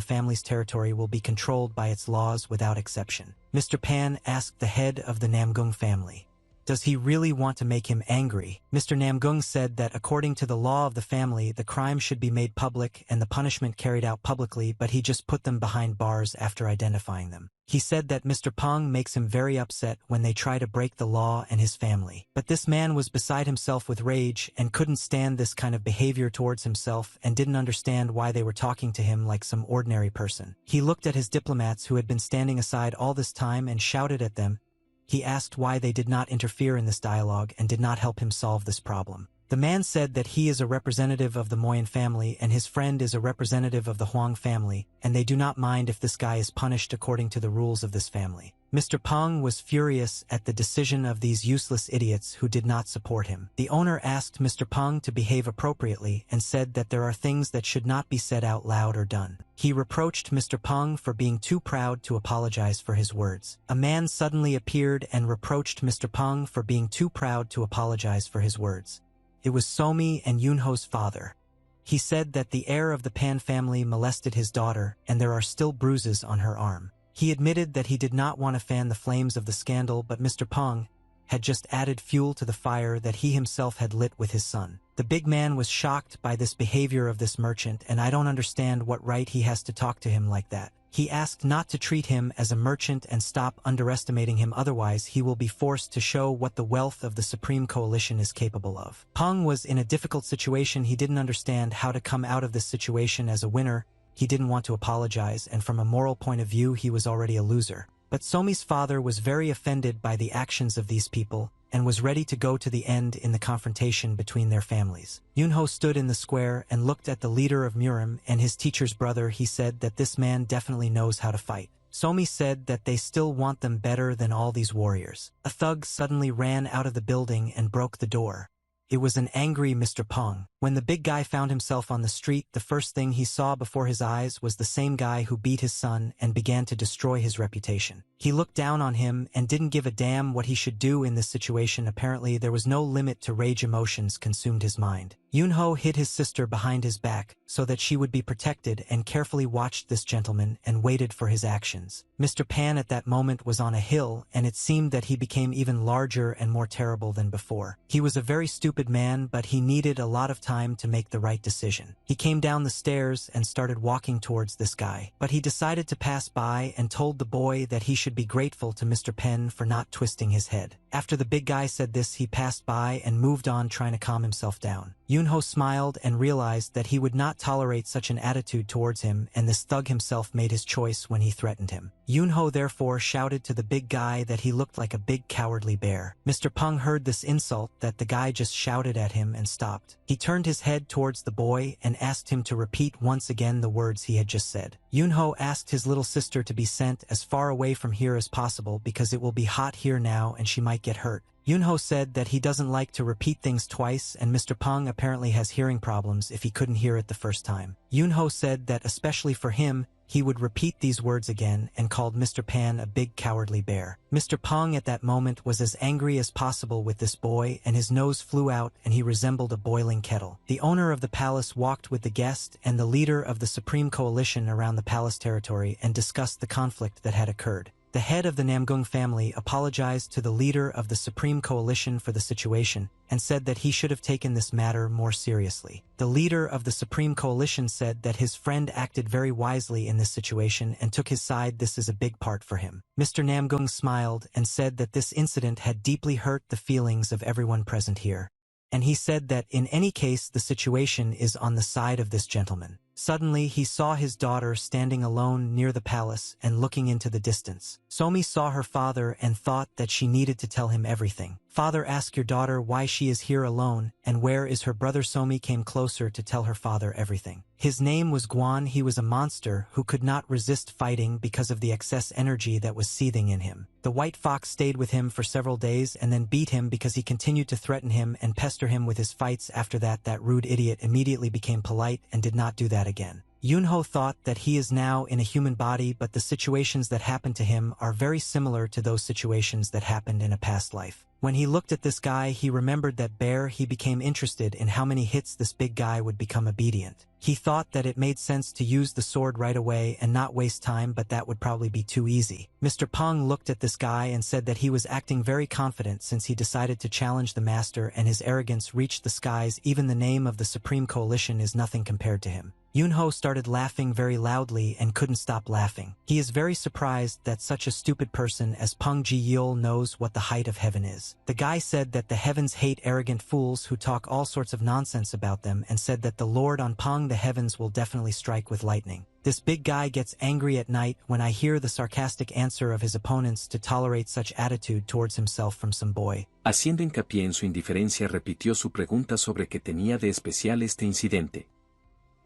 family's territory will be controlled by its laws without exception. Mr. Pan asked the head of the Namgung family, "Does he really want to make him angry?" Mr. Namgung said that according to the law of the family, the crime should be made public and the punishment carried out publicly, but he just put them behind bars after identifying them. He said that Mr. Peng makes him very upset when they try to break the law and his family. But this man was beside himself with rage and couldn't stand this kind of behavior towards himself and didn't understand why they were talking to him like some ordinary person. He looked at his diplomats who had been standing aside all this time and shouted at them. He asked why they did not interfere in this dialogue and did not help him solve this problem. The man said that he is a representative of the Moyen family and his friend is a representative of the Huang family, and they do not mind if this guy is punished according to the rules of this family. Mr. Peng was furious at the decision of these useless idiots who did not support him. The owner asked Mr. Peng to behave appropriately and said that there are things that should not be said out loud or done. He reproached Mr. Peng for being too proud to apologize for his words. A man suddenly appeared and reproached Mr. Peng for being too proud to apologize for his words. It was Somi and Yunho's father. He said that the heir of the Pan family molested his daughter and there are still bruises on her arm. He admitted that he did not want to fan the flames of the scandal, but Mr. Peng had just added fuel to the fire that he himself had lit with his son. The big man was shocked by this behavior of this merchant, and I don't understand what right he has to talk to him like that. He asked not to treat him as a merchant and stop underestimating him, otherwise he will be forced to show what the wealth of the Supreme Coalition is capable of. Peng was in a difficult situation. He didn't understand how to come out of this situation as a winner. He didn't want to apologize, and from a moral point of view he was already a loser. But Somi's father was very offended by the actions of these people and was ready to go to the end in the confrontation between their families. Yunho stood in the square and looked at the leader of Murim and his teacher's brother. He said that this man definitely knows how to fight. Somi said that they still want them better than all these warriors. A thug suddenly ran out of the building and broke the door. It was an angry Mr. Peng. When the big guy found himself on the street, the first thing he saw before his eyes was the same guy who beat his son and began to destroy his reputation. He looked down on him and didn't give a damn what he should do in this situation. Apparently, there was no limit to rage. Emotions consumed his mind. Yunho hid his sister behind his back so that she would be protected and carefully watched this gentleman and waited for his actions. Mr. Pan at that moment was on a hill, and it seemed that he became even larger and more terrible than before. He was a very stupid man, but he needed a lot of time to make the right decision. He came down the stairs and started walking towards this guy, but he decided to pass by and told the boy that he should be grateful to Mr. Penn for not twisting his head. After the big guy said this, he passed by and moved on, trying to calm himself down. Yunho smiled and realized that he would not tolerate such an attitude towards him, and this thug himself made his choice when he threatened him. Yunho therefore shouted to the big guy that he looked like a big cowardly bear. Mr. Peng heard this insult that the guy just shouted at him and stopped. He turned his head towards the boy and asked him to repeat once again the words he had just said. Yunho asked his little sister to be sent as far away from here as possible because it will be hot here now and she might get hurt. Yunho said that he doesn't like to repeat things twice, and Mr. Peng apparently has hearing problems if he couldn't hear it the first time. Yunho said that especially for him, he would repeat these words again and called Mr. Pan a big cowardly bear. Mr. Peng at that moment was as angry as possible with this boy, and his nose flew out and he resembled a boiling kettle. The owner of the palace walked with the guest and the leader of the Supreme Coalition around the palace territory and discussed the conflict that had occurred. The head of the Namgung family apologized to the leader of the Supreme Coalition for the situation and said that he should have taken this matter more seriously. The leader of the Supreme Coalition said that his friend acted very wisely in this situation and took his side. This is a big part for him. Mr. Namgung smiled and said that this incident had deeply hurt the feelings of everyone present here. And he said that in any case the situation is on the side of this gentleman. Suddenly he saw his daughter standing alone near the palace and looking into the distance. Somi saw her father and thought that she needed to tell him everything. Father, ask your daughter why she is here alone and where is her brother. Somi came closer to tell her father everything. His name was Guan. He was a monster who could not resist fighting because of the excess energy that was seething in him. The white fox stayed with him for several days and then beat him because he continued to threaten him and pester him with his fights. After that, that rude idiot immediately became polite and did not do that again. Yunho thought that he is now in a human body, but the situations that happened to him are very similar to those situations that happened in a past life. When he looked at this guy, he remembered that bear. He became interested in how many hits this big guy would become obedient. He thought that it made sense to use the sword right away and not waste time, but that would probably be too easy. Mr. Peng looked at this guy and said that he was acting very confident since he decided to challenge the master, and his arrogance reached the skies. Even the name of the Supreme Coalition is nothing compared to him. Yunho started laughing very loudly and couldn't stop laughing. He is very surprised that such a stupid person as Peng Ji-yeol knows what the height of heaven is. The guy said that the heavens hate arrogant fools who talk all sorts of nonsense about them, and said that the Lord on Peng the heavens will definitely strike with lightning. This big guy gets angry at night when I hear the sarcastic answer of his opponents to tolerate such attitude towards himself from some boy. Haciendo hincapié en su indiferencia, repitió su pregunta sobre qué tenía de especial este incidente.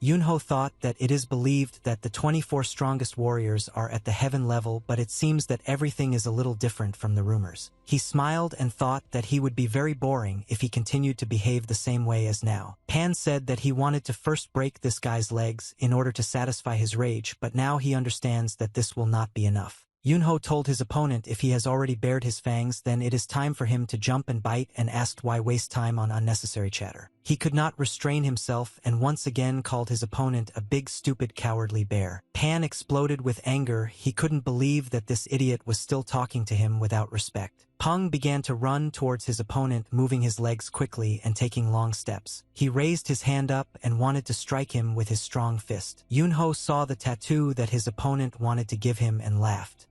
Yunho thought that it is believed that the 24 strongest warriors are at the heaven level, but it seems that everything is a little different from the rumors. He smiled and thought that he would be very boring if he continued to behave the same way as now. Pan said that he wanted to first break this guy's legs in order to satisfy his rage, but now he understands that this will not be enough. Yunho told his opponent if he has already bared his fangs, then it is time for him to jump and bite, and asked why waste time on unnecessary chatter. He could not restrain himself and once again called his opponent a big stupid cowardly bear. Pan exploded with anger. He couldn't believe that this idiot was still talking to him without respect. Peng began to run towards his opponent, moving his legs quickly and taking long steps. He raised his hand up and wanted to strike him with his strong fist. Yunho saw the tattoo that his opponent wanted to give him and laughed.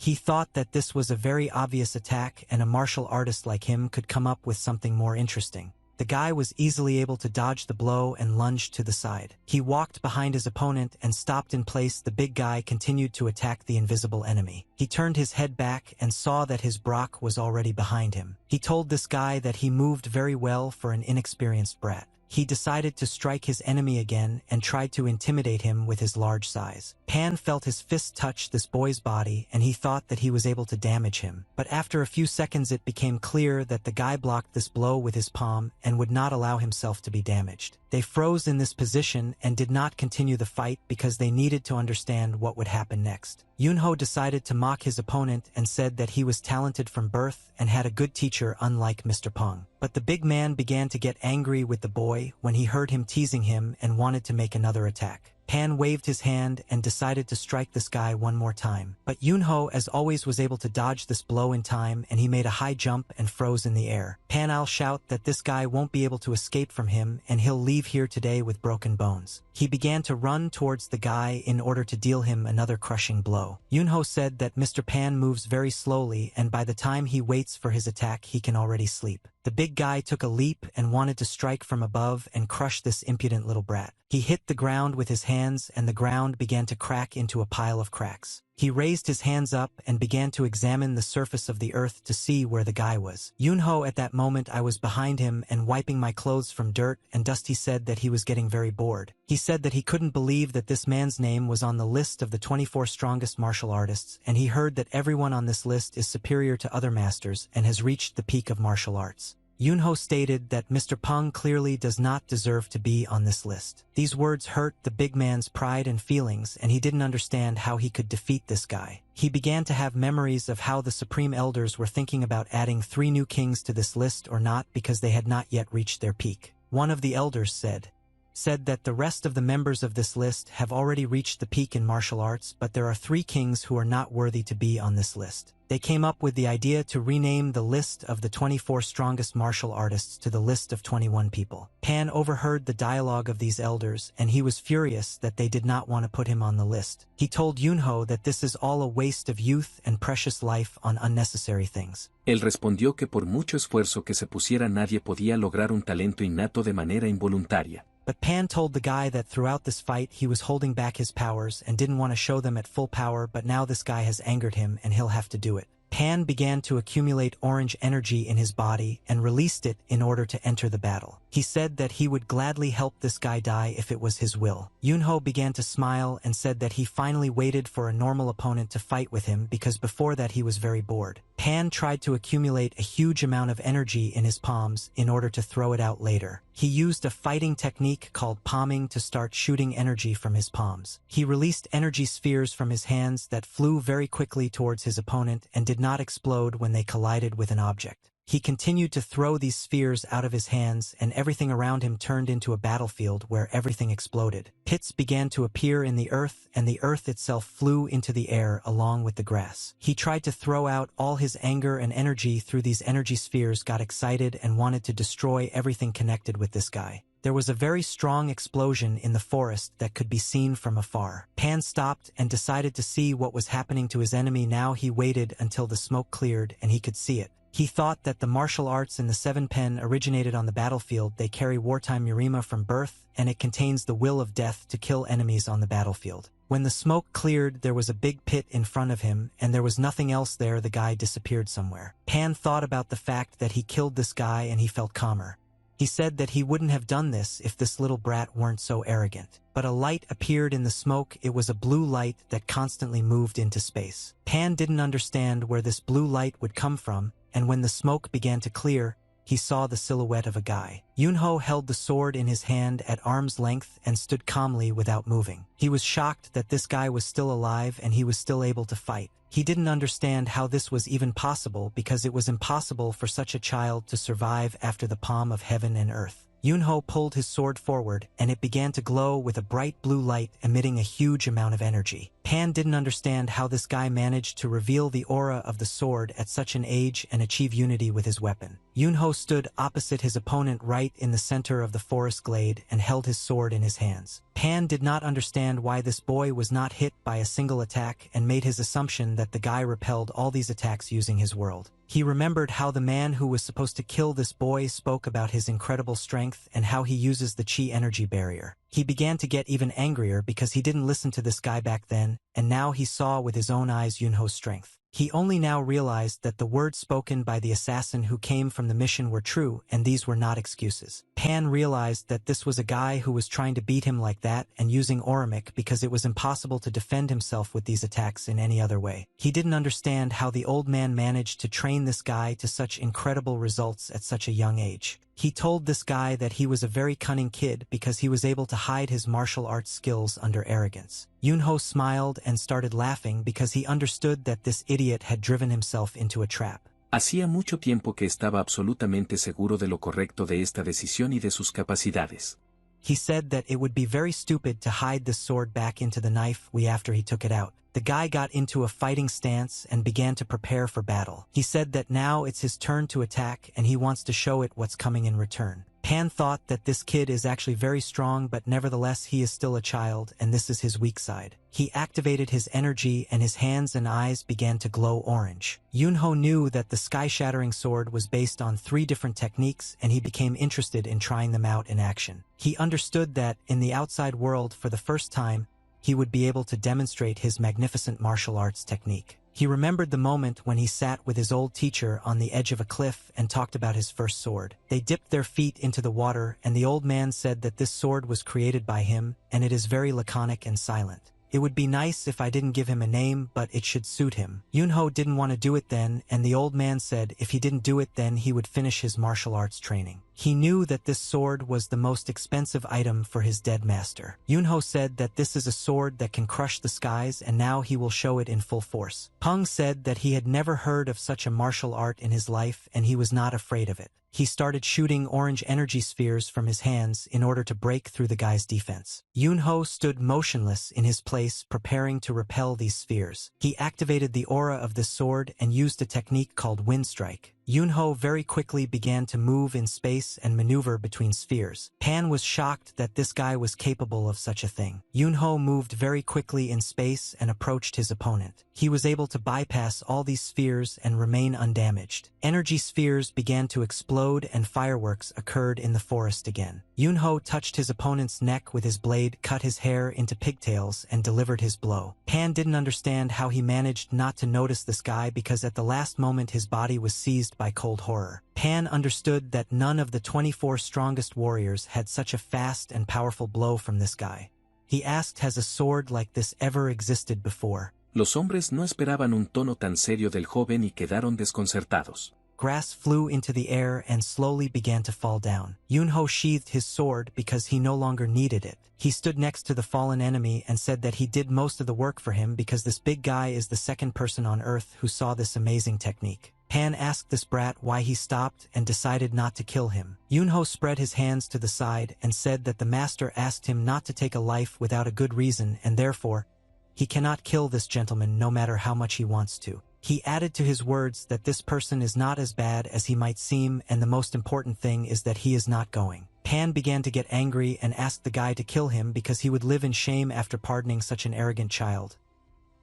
He thought that this was a very obvious attack and a martial artist like him could come up with something more interesting. The guy was easily able to dodge the blow and lunged to the side. He walked behind his opponent and stopped in place. The big guy continued to attack the invisible enemy. He turned his head back and saw that his Brock was already behind him. He told this guy that he moved very well for an inexperienced brat. He decided to strike his enemy again and tried to intimidate him with his large size. Pan felt his fist touch this boy's body and he thought that he was able to damage him. But after a few seconds it became clear that the guy blocked this blow with his palm and would not allow himself to be damaged. They froze in this position and did not continue the fight because they needed to understand what would happen next. Yunho decided to mock his opponent and said that he was talented from birth and had a good teacher unlike Mr. Peng. But the big man began to get angry with the boy when he heard him teasing him and wanted to make another attack. Pan waved his hand and decided to strike this guy one more time. But Yunho, as always, was able to dodge this blow in time, and he made a high jump and froze in the air. Pan will shout that this guy won't be able to escape from him and he'll leave here today with broken bones. He began to run towards the guy in order to deal him another crushing blow. Yunho said that Mr. Pan moves very slowly, and by the time he waits for his attack he can already sleep. The big guy took a leap and wanted to strike from above and crush this impudent little brat. He hit the ground with his hands and the ground began to crack into a pile of cracks. He raised his hands up and began to examine the surface of the earth to see where the guy was. Yunho, at that moment I was behind him and wiping my clothes from dirt and dust. He said that he was getting very bored. He said that he couldn't believe that this man's name was on the list of the 24 strongest martial artists, and he heard that everyone on this list is superior to other masters and has reached the peak of martial arts. Yunho stated that Mr. Peng clearly does not deserve to be on this list. These words hurt the big man's pride and feelings, and he didn't understand how he could defeat this guy. He began to have memories of how the Supreme Elders were thinking about adding 3 new kings to this list or not because they had not yet reached their peak. One of the elders said that the rest of the members of this list have already reached the peak in martial arts, but there are 3 kings who are not worthy to be on this list. They came up with the idea to rename the list of the 24 strongest martial artists to the list of 21 people. Pan overheard the dialogue of these elders, and he was furious that they did not want to put him on the list. He told Yunho that this is all a waste of youth and precious life on unnecessary things. Él respondió que por mucho esfuerzo que se pusiera nadie podía lograr un talento innato de manera involuntaria. But Pan told the guy that throughout this fight he was holding back his powers and didn't want to show them at full power, but now this guy has angered him and he'll have to do it. Pan began to accumulate orange energy in his body and released it in order to enter the battle. He said that he would gladly help this guy die if it was his will. Yunho began to smile and said that he finally waited for a normal opponent to fight with him because before that he was very bored. Pan tried to accumulate a huge amount of energy in his palms in order to throw it out later. He used a fighting technique called palming to start shooting energy from his palms. He released energy spheres from his hands that flew very quickly towards his opponent and did not explode when they collided with an object. He continued to throw these spheres out of his hands, and everything around him turned into a battlefield where everything exploded. Pits began to appear in the earth, and the earth itself flew into the air along with the grass. He tried to throw out all his anger and energy through these energy spheres, got excited, and wanted to destroy everything connected with this guy. There was a very strong explosion in the forest that could be seen from afar. Pan stopped and decided to see what was happening to his enemy. Now he waited until the smoke cleared and he could see it. He thought that the martial arts in the 7 pen originated on the battlefield. They carry wartime Yurima from birth, and it contains the will of death to kill enemies on the battlefield. When the smoke cleared, there was a big pit in front of him, and there was nothing else there. The guy disappeared somewhere. Pan thought about the fact that he killed this guy and he felt calmer. He said that he wouldn't have done this if this little brat weren't so arrogant. But a light appeared in the smoke. It was a blue light that constantly moved into space. Pan didn't understand where this blue light would come from, and when the smoke began to clear, he saw the silhouette of a guy. Yunho held the sword in his hand at arm's length and stood calmly without moving. He was shocked that this guy was still alive and he was still able to fight. He didn't understand how this was even possible because it was impossible for such a child to survive after the palm of heaven and earth. Yunho pulled his sword forward, and it began to glow with a bright blue light emitting a huge amount of energy. Pan didn't understand how this guy managed to reveal the aura of the sword at such an age and achieve unity with his weapon. Yunho stood opposite his opponent right in the center of the forest glade and held his sword in his hands. Pan did not understand why this boy was not hit by a single attack and made his assumption that the guy repelled all these attacks using his world. He remembered how the man who was supposed to kill this boy spoke about his incredible strength and how he uses the chi energy barrier. He began to get even angrier because he didn't listen to this guy back then, and now he saw with his own eyes Yunho's strength. He only now realized that the words spoken by the assassin who came from the mission were true, and these were not excuses. Pan realized that this was a guy who was trying to beat him like that and using Orimic because it was impossible to defend himself with these attacks in any other way. He didn't understand how the old man managed to train this guy to such incredible results at such a young age. He told this guy that he was a very cunning kid because he was able to hide his martial arts skills under arrogance. Yunho smiled and started laughing because he understood that this idiot had driven himself into a trap. Hacía mucho tiempo que estaba absolutamente seguro de lo correcto de esta decisión y de sus capacidades. He said that it would be very stupid to hide the sword back into the knife after he took it out. The guy got into a fighting stance and began to prepare for battle. He said that now it's his turn to attack and he wants to show it what's coming in return. Pan thought that this kid is actually very strong, but nevertheless he is still a child and this is his weak side. He activated his energy and his hands and eyes began to glow orange. Yunho knew that the sky-shattering sword was based on 3 different techniques and he became interested in trying them out in action. He understood that, in the outside world for the first time, he would be able to demonstrate his magnificent martial arts technique. He remembered the moment when he sat with his old teacher on the edge of a cliff and talked about his first sword. They dipped their feet into the water, and the old man said that this sword was created by him, and it is very laconic and silent. It would be nice if I didn't give him a name, but it should suit him. Yunho didn't want to do it then, and the old man said if he didn't do it then he would finish his martial arts training. He knew that this sword was the most expensive item for his dead master. Yunho said that this is a sword that can crush the skies, and now he will show it in full force. Peng said that he had never heard of such a martial art in his life, and he was not afraid of it. He started shooting orange energy spheres from his hands in order to break through the guy's defense. Yunho stood motionless in his place, preparing to repel these spheres. He activated the aura of this sword and used a technique called wind strike. Yunho very quickly began to move in space and maneuver between spheres. Pan was shocked that this guy was capable of such a thing. Yunho moved very quickly in space and approached his opponent. He was able to bypass all these spheres and remain undamaged. Energy spheres began to explode and fireworks occurred in the forest again. Yunho touched his opponent's neck with his blade, cut his hair into pigtails, and delivered his blow. Pan didn't understand how he managed not to notice this guy because at the last moment his body was seized by cold horror. Pan understood that none of the 24 strongest warriors had such a fast and powerful blow from this guy. He asked, has a sword like this ever existed before? Los hombres no esperaban un tono tan serio del joven y quedaron desconcertados. Grass flew into the air and slowly began to fall down. Yunho sheathed his sword because he no longer needed it. He stood next to the fallen enemy and said that he did most of the work for him because this big guy is the second person on Earth who saw this amazing technique. Pan asked this brat why he stopped and decided not to kill him. Yunho spread his hands to the side and said that the master asked him not to take a life without a good reason, and therefore, he cannot kill this gentleman no matter how much he wants to. He added to his words that this person is not as bad as he might seem, and the most important thing is that he is not going. Pan began to get angry and asked the guy to kill him because he would live in shame after pardoning such an arrogant child.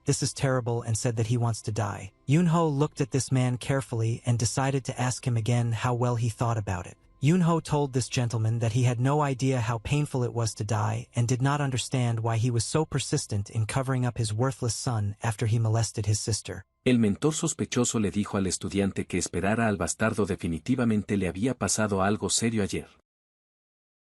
This is terrible, and said that he wants to die. Yunho looked at this man carefully and decided to ask him again how well he thought about it. Yunho told this gentleman that he had no idea how painful it was to die and did not understand why he was so persistent in covering up his worthless son after he molested his sister. El mentor sospechoso le dijo al estudiante que esperara al bastardo, definitivamente le había pasado algo serio ayer.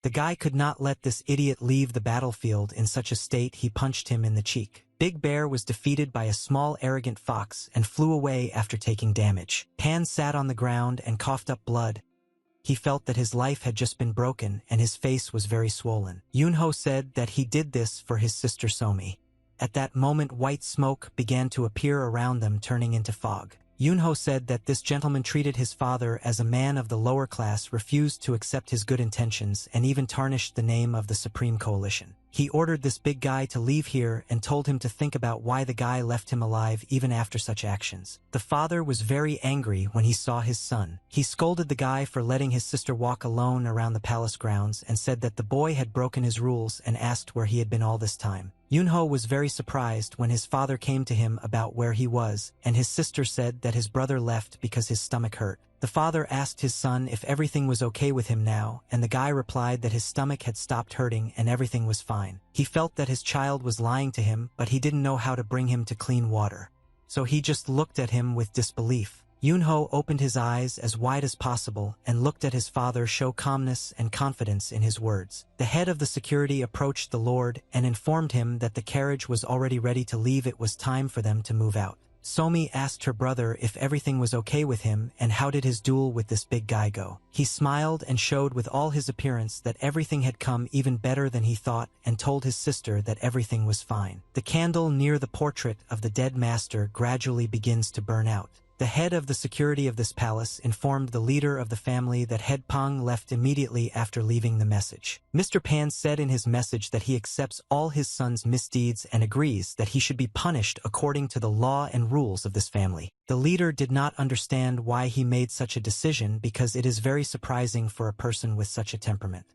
The guy could not let this idiot leave the battlefield in such a state. He punched him in the cheek. Big Bear was defeated by a small arrogant fox and flew away after taking damage. Pan sat on the ground and coughed up blood. He felt that his life had just been broken and his face was very swollen. Yunho said that he did this for his sister Somi. At that moment white smoke began to appear around them, turning into fog. Yunho said that this gentleman treated his father as a man of the lower class, refused to accept his good intentions, and even tarnished the name of the Supreme Coalition. He ordered this big guy to leave here and told him to think about why the guy left him alive even after such actions. The father was very angry when he saw his son. He scolded the guy for letting his sister walk alone around the palace grounds and said that the boy had broken his rules and asked where he had been all this time. Yunho was very surprised when his father came to him about where he was, and his sister said that his brother left because his stomach hurt. The father asked his son if everything was okay with him now, and the guy replied that his stomach had stopped hurting and everything was fine. He felt that his child was lying to him, but he didn't know how to bring him to clean water. So he just looked at him with disbelief. Yunho opened his eyes as wide as possible and looked at his father, show calmness and confidence in his words. The head of the security approached the Lord and informed him that the carriage was already ready to leave. It was time for them to move out. Somi asked her brother if everything was okay with him and how did his duel with this big guy go. He smiled and showed with all his appearance that everything had come even better than he thought and told his sister that everything was fine. The candle near the portrait of the dead master gradually begins to burn out. The head of the security of this palace informed the leader of the family that Head Peng left immediately after leaving the message. Mr. Pan said in his message that he accepts all his son's misdeeds and agrees that he should be punished according to the law and rules of this family. The leader did not understand why he made such a decision because it is very surprising for a person with such a temperament.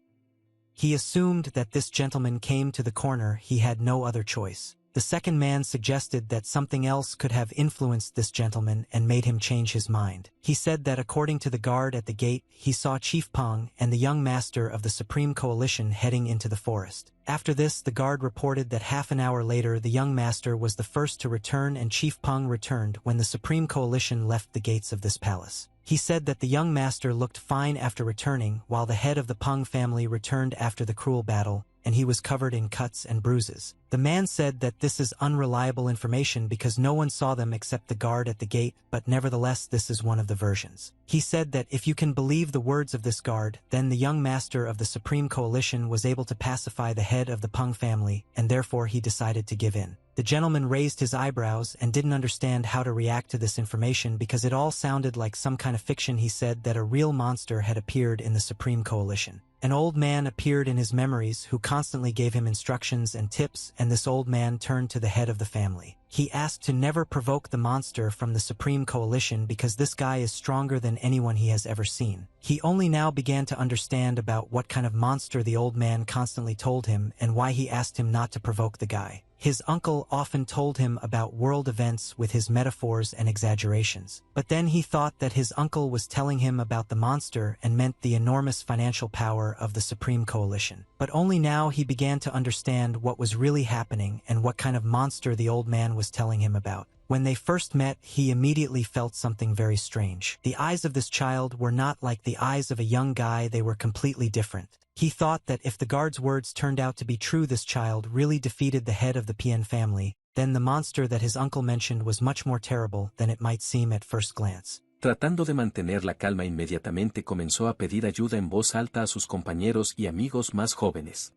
He assumed that this gentleman came to the corner. He had no other choice. The second man suggested that something else could have influenced this gentleman and made him change his mind. He said that according to the guard at the gate, he saw Chief Peng and the young master of the Supreme Coalition heading into the forest. After this, the guard reported that half an hour later the young master was the first to return and Chief Peng returned when the Supreme Coalition left the gates of this palace. He said that the young master looked fine after returning, while the head of the Peng family returned after the cruel battle, and he was covered in cuts and bruises. The man said that this is unreliable information because no one saw them except the guard at the gate, but nevertheless this is one of the versions. He said that if you can believe the words of this guard, then the young master of the Supreme Coalition was able to pacify the head of the Peng family, and therefore he decided to give in. The gentleman raised his eyebrows and didn't understand how to react to this information because it all sounded like some kind of fiction. He said that a real monster had appeared in the Supreme Coalition. An old man appeared in his memories who constantly gave him instructions and tips, and this old man turned to the head of the family. He asked to never provoke the monster from the Supreme Coalition because this guy is stronger than anyone he has ever seen. He only now began to understand about what kind of monster the old man constantly told him and why he asked him not to provoke the guy. His uncle often told him about world events with his metaphors and exaggerations. But then he thought that his uncle was telling him about the monster and meant the enormous financial power of the Supreme Coalition. But only now he began to understand what was really happening and what kind of monster the old man was telling him about. When they first met, he immediately felt something very strange. The eyes of this child were not like the eyes of a young guy, they were completely different. He thought that if the guard's words turned out to be true, this child really defeated the head of the Pien family, then the monster that his uncle mentioned was much more terrible than it might seem at first glance. Tratando de mantener la calma, inmediatamente comenzó a pedir ayuda en voz alta a sus compañeros y amigos más jóvenes.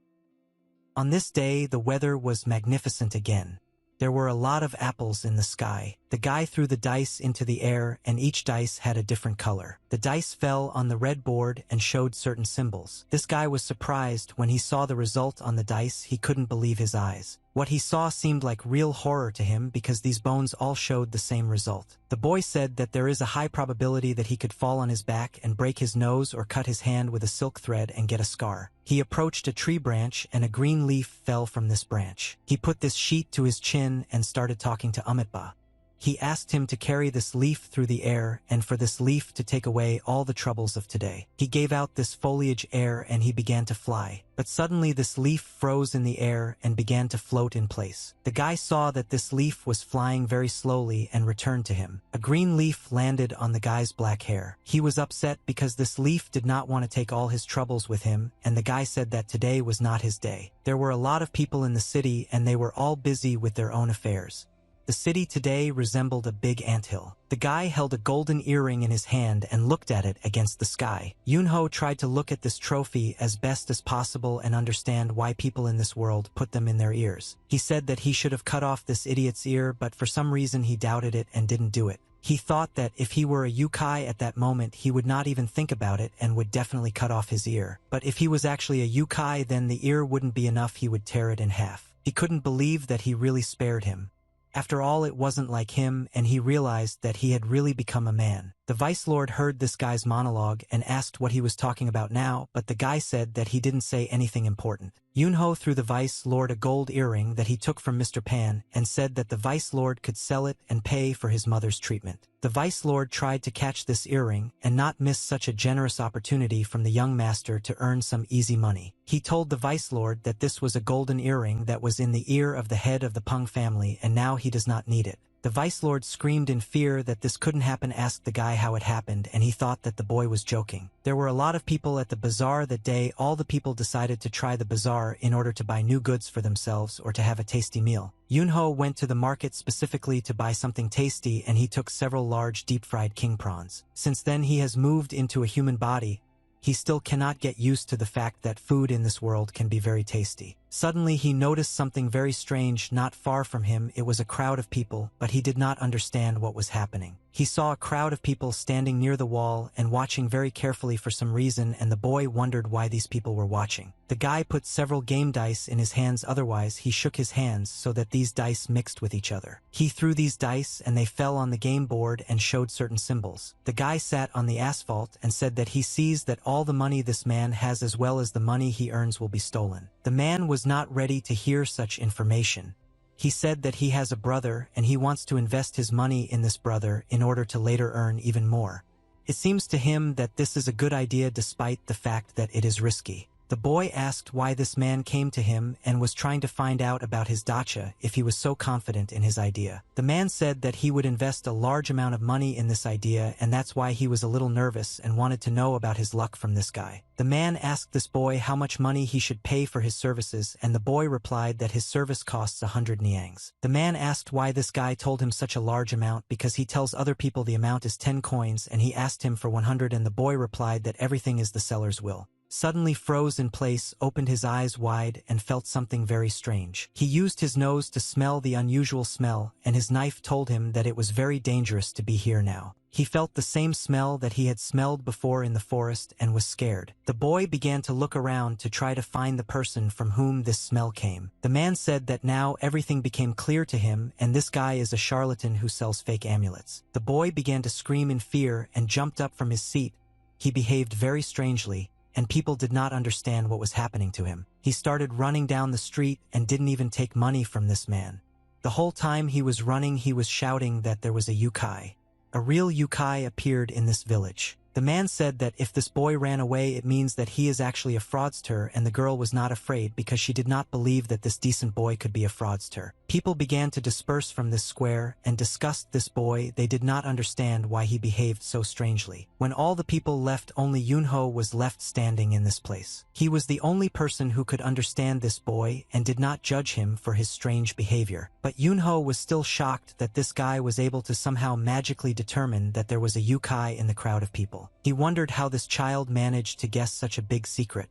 On this day, the weather was magnificent again. There were a lot of apples in the sky. The guy threw the dice into the air, and each dice had a different color. The dice fell on the red board and showed certain symbols. This guy was surprised when he saw the result on the dice. He couldn't believe his eyes. What he saw seemed like real horror to him because these bones all showed the same result. The boy said that there is a high probability that he could fall on his back and break his nose or cut his hand with a silk thread and get a scar. He approached a tree branch and a green leaf fell from this branch. He put this sheet to his chin and started talking to Amitba. He asked him to carry this leaf through the air and for this leaf to take away all the troubles of today. He gave out this foliage air and he began to fly. But suddenly this leaf froze in the air and began to float in place. The guy saw that this leaf was flying very slowly and returned to him. A green leaf landed on the guy's black hair. He was upset because this leaf did not want to take all his troubles with him, and the guy said that today was not his day. There were a lot of people in the city and they were all busy with their own affairs. The city today resembled a big anthill. The guy held a golden earring in his hand and looked at it against the sky. Yunho tried to look at this trophy as best as possible and understand why people in this world put them in their ears. He said that he should have cut off this idiot's ear, but for some reason he doubted it and didn't do it. He thought that if he were a yukai at that moment, he would not even think about it and would definitely cut off his ear. But if he was actually a yukai, then the ear wouldn't be enough, he would tear it in half. He couldn't believe that he really spared him. After all, it wasn't like him, and he realized that he had really become a man. The Vice Lord heard this guy's monologue and asked what he was talking about now, but the guy said that he didn't say anything important. Yunho threw the Vice Lord a gold earring that he took from Mr. Pan and said that the Vice Lord could sell it and pay for his mother's treatment. The Vice Lord tried to catch this earring and not miss such a generous opportunity from the young master to earn some easy money. He told the Vice Lord that this was a golden earring that was in the ear of the head of the Peng family and now he does not need it. The Vice Lord screamed in fear that this couldn't happen, asked the guy how it happened, and he thought that the boy was joking. There were a lot of people at the bazaar that day. All the people decided to try the bazaar in order to buy new goods for themselves or to have a tasty meal. Yunho went to the market specifically to buy something tasty, and he took several large deep-fried king prawns. Since then he has moved into a human body. He still cannot get used to the fact that food in this world can be very tasty. Suddenly he noticed something very strange not far from him. It was a crowd of people, but he did not understand what was happening. He saw a crowd of people standing near the wall and watching very carefully for some reason, and the boy wondered why these people were watching. The guy put several game dice in his hands, otherwise he shook his hands so that these dice mixed with each other. He threw these dice and they fell on the game board and showed certain symbols. The guy sat on the asphalt and said that he sees that all the money this man has as well as the money he earns will be stolen. The man was not ready to hear such information. He said that he has a brother and he wants to invest his money in this brother in order to later earn even more. It seems to him that this is a good idea despite the fact that it is risky. The boy asked why this man came to him and was trying to find out about his dacha if he was so confident in his idea. The man said that he would invest a large amount of money in this idea and that's why he was a little nervous and wanted to know about his luck from this guy. The man asked this boy how much money he should pay for his services and the boy replied that his service costs 100 niangs. The man asked why this guy told him such a large amount because he tells other people the amount is 10 coins and he asked him for 100 and the boy replied that everything is the seller's will. Suddenly froze in place, opened his eyes wide, and felt something very strange. He used his nose to smell the unusual smell, and his knife told him that it was very dangerous to be here now. He felt the same smell that he had smelled before in the forest and was scared. The boy began to look around to try to find the person from whom this smell came. The man said that now everything became clear to him and this guy is a charlatan who sells fake amulets. The boy began to scream in fear and jumped up from his seat. He behaved very strangely, and people did not understand what was happening to him. He started running down the street and didn't even take money from this man. The whole time he was running he was shouting that there was a yokai. A real yokai appeared in this village. The man said that if this boy ran away it means that he is actually a fraudster and the girl was not afraid because she did not believe that this decent boy could be a fraudster. People began to disperse from this square and discussed this boy. They did not understand why he behaved so strangely. When all the people left only Yunho was left standing in this place. He was the only person who could understand this boy and did not judge him for his strange behavior. But Yunho was still shocked that this guy was able to somehow magically determine that there was a yokai in the crowd of people. He wondered how this child managed to guess such a big secret.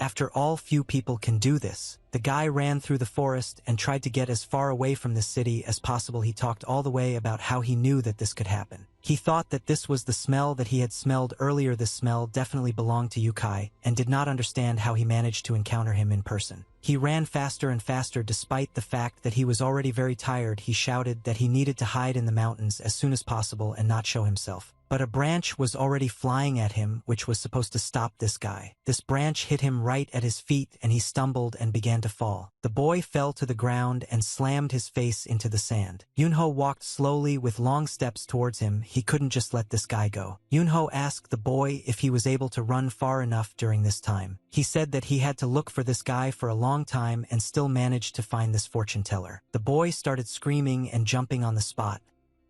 After all, few people can do this. The guy ran through the forest and tried to get as far away from the city as possible. He talked all the way about how he knew that this could happen. He thought that this was the smell that he had smelled earlier. This smell definitely belonged to yokai and did not understand how he managed to encounter him in person. He ran faster and faster despite the fact that he was already very tired. He shouted that he needed to hide in the mountains as soon as possible and not show himself. But a branch was already flying at him, which was supposed to stop this guy. This branch hit him right at his feet and he stumbled and began to fall. The boy fell to the ground and slammed his face into the sand. Yunho walked slowly with long steps towards him. He couldn't just let this guy go. Yunho asked the boy if he was able to run far enough during this time. He said that he had to look for this guy for a long time and still managed to find this fortune teller. The boy started screaming and jumping on the spot.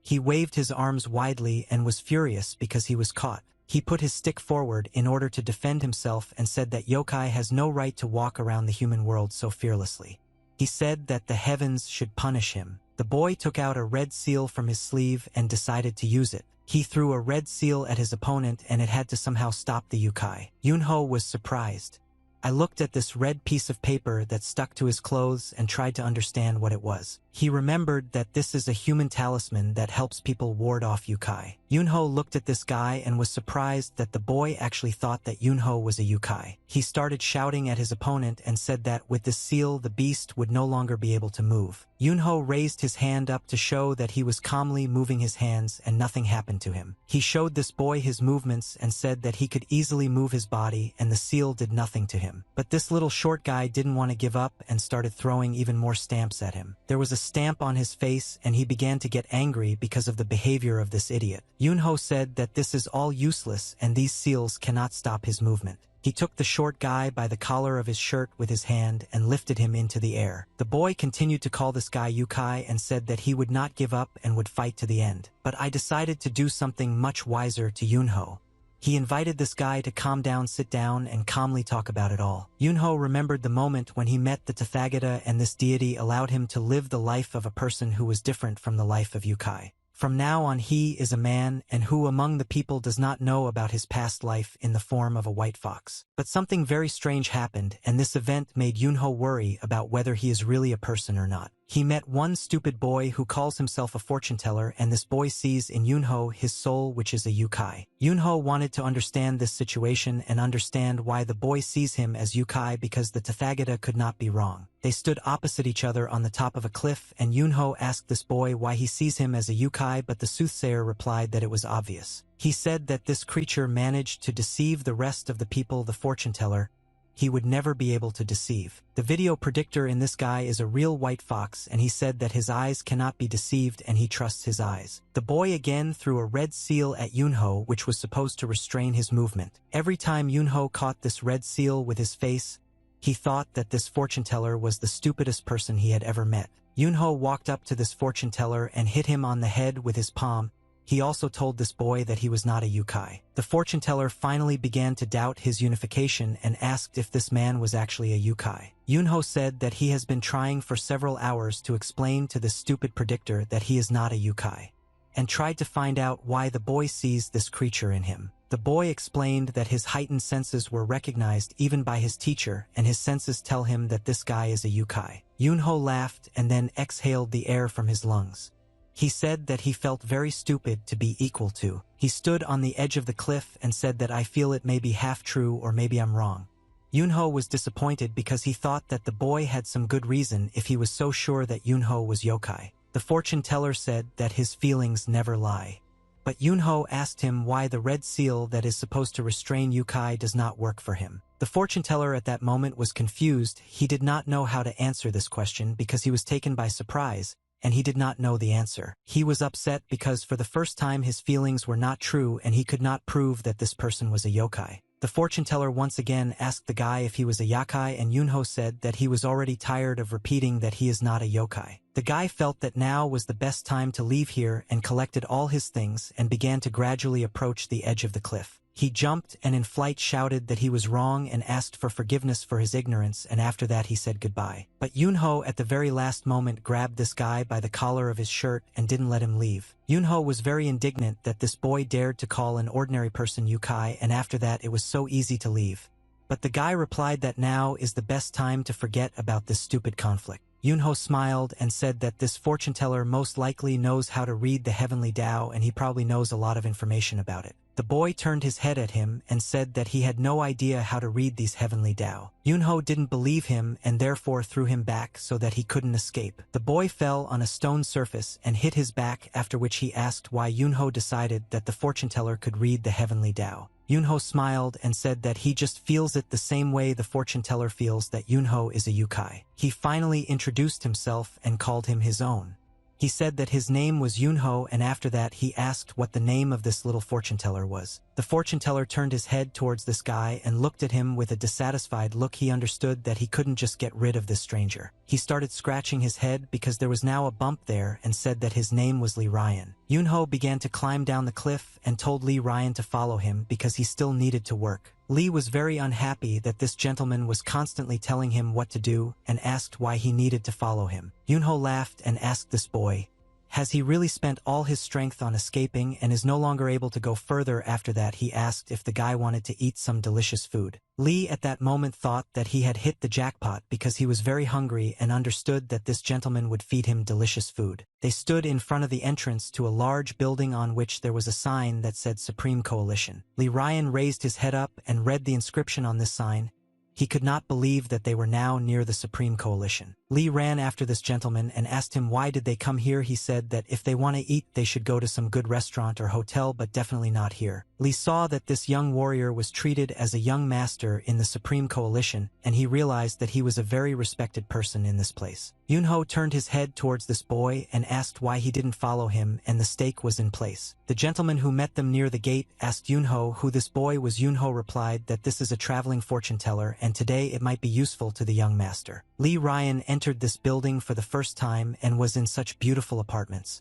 He waved his arms widely and was furious because he was caught. He put his stick forward in order to defend himself and said that yokai has no right to walk around the human world so fearlessly. He said that the heavens should punish him. The boy took out a red seal from his sleeve and decided to use it. He threw a red seal at his opponent and it had to somehow stop the yokai. Yunho was surprised. I looked at this red piece of paper that stuck to his clothes and tried to understand what it was. He remembered that this is a human talisman that helps people ward off yokai. Yunho looked at this guy and was surprised that the boy actually thought that Yunho was a yokai. He started shouting at his opponent and said that with this seal the beast would no longer be able to move. Yunho raised his hand up to show that he was calmly moving his hands and nothing happened to him. He showed this boy his movements and said that he could easily move his body and the seal did nothing to him. But this little short guy didn't want to give up and started throwing even more stamps at him. There was a stamp on his face and he began to get angry because of the behavior of this idiot. Yunho said that this is all useless and these seals cannot stop his movement. He took the short guy by the collar of his shirt with his hand and lifted him into the air. The boy continued to call this guy yokai and said that he would not give up and would fight to the end. But I decided to do something much wiser to Yunho. He invited this guy to calm down, sit down, and calmly talk about it all. Yunho remembered the moment when he met the Tathagata and this deity allowed him to live the life of a person who was different from the life of yokai. From now on he is a man and who among the people does not know about his past life in the form of a white fox. But something very strange happened and this event made Yunho worry about whether he is really a person or not. He met one stupid boy who calls himself a fortune teller and this boy sees in Yunho his soul which is a yokai. Yunho wanted to understand this situation and understand why the boy sees him as yokai because the Tathagata could not be wrong. They stood opposite each other on the top of a cliff and Yunho asked this boy why he sees him as a yokai but the soothsayer replied that it was obvious. He said that this creature managed to deceive the rest of the people, the fortune teller. he would never be able to deceive. The video predictor in this guy is a real white fox, and he said that his eyes cannot be deceived and he trusts his eyes. The boy again threw a red seal at Yunho, which was supposed to restrain his movement. Every time Yunho caught this red seal with his face, he thought that this fortune teller was the stupidest person he had ever met. Yunho walked up to this fortune teller and hit him on the head with his palm. He also told this boy that he was not a yokai. The fortune teller finally began to doubt his unification and asked if this man was actually a yokai. Yunho said that he has been trying for several hours to explain to this stupid predictor that he is not a yokai, and tried to find out why the boy sees this creature in him. The boy explained that his heightened senses were recognized even by his teacher, and his senses tell him that this guy is a yokai. Yunho laughed and then exhaled the air from his lungs. He said that he felt very stupid to be equal to. He stood on the edge of the cliff and said that I feel it may be half true or maybe I'm wrong. Yunho was disappointed because he thought that the boy had some good reason if he was so sure that Yunho was yokai. The fortune teller said that his feelings never lie. But Yunho asked him why the red seal that is supposed to restrain yokai does not work for him. The fortune teller at that moment was confused. He did not know how to answer this question because he was taken by surprise, and he did not know the answer. He was upset because for the first time his feelings were not true and he could not prove that this person was a yokai. The fortune teller once again asked the guy if he was a yokai, and Yunho said that he was already tired of repeating that he is not a yokai. The guy felt that now was the best time to leave here and collected all his things and began to gradually approach the edge of the cliff. He jumped and in flight shouted that he was wrong and asked for forgiveness for his ignorance, and after that he said goodbye. But Yunho at the very last moment grabbed this guy by the collar of his shirt and didn't let him leave. Yunho was very indignant that this boy dared to call an ordinary person yokai, and after that it was so easy to leave. But the guy replied that now is the best time to forget about this stupid conflict. Yunho smiled and said that this fortune teller most likely knows how to read the heavenly Tao and he probably knows a lot of information about it. The boy turned his head at him and said that he had no idea how to read these heavenly Tao. Yunho didn't believe him and therefore threw him back so that he couldn't escape. The boy fell on a stone surface and hit his back, after which he asked why Yunho decided that the fortune teller could read the heavenly Tao. Yunho smiled and said that he just feels it the same way the fortune teller feels that Yunho is a yokai. He finally introduced himself and called him his own. He said that his name was Yunho, and after that he asked what the name of this little fortune teller was. The fortune teller turned his head towards this guy and looked at him with a dissatisfied look. He understood that he couldn't just get rid of this stranger. He started scratching his head because there was now a bump there and said that his name was Lee Ryan. Yunho began to climb down the cliff and told Lee Ryan to follow him because he still needed to work. Lee was very unhappy that this gentleman was constantly telling him what to do and asked why he needed to follow him. Yunho laughed and asked this boy, has he really spent all his strength on escaping and is no longer able to go further? After that he asked if the guy wanted to eat some delicious food. Lee at that moment thought that he had hit the jackpot because he was very hungry and understood that this gentleman would feed him delicious food. They stood in front of the entrance to a large building on which there was a sign that said Supreme Coalition. Lee Ryan raised his head up and read the inscription on this sign. He could not believe that they were now near the Supreme Coalition. Lee ran after this gentleman and asked him why did they come here. He said that if they want to eat they should go to some good restaurant or hotel, but definitely not here. Lee saw that this young warrior was treated as a young master in the Supreme Coalition, and he realized that he was a very respected person in this place. Yunho turned his head towards this boy and asked why he didn't follow him, and the steak was in place. The gentleman who met them near the gate asked Yunho who this boy was. Yunho replied that this is a traveling fortune teller and today it might be useful to the young master. Lee Ryan entered this building for the first time and was in such beautiful apartments.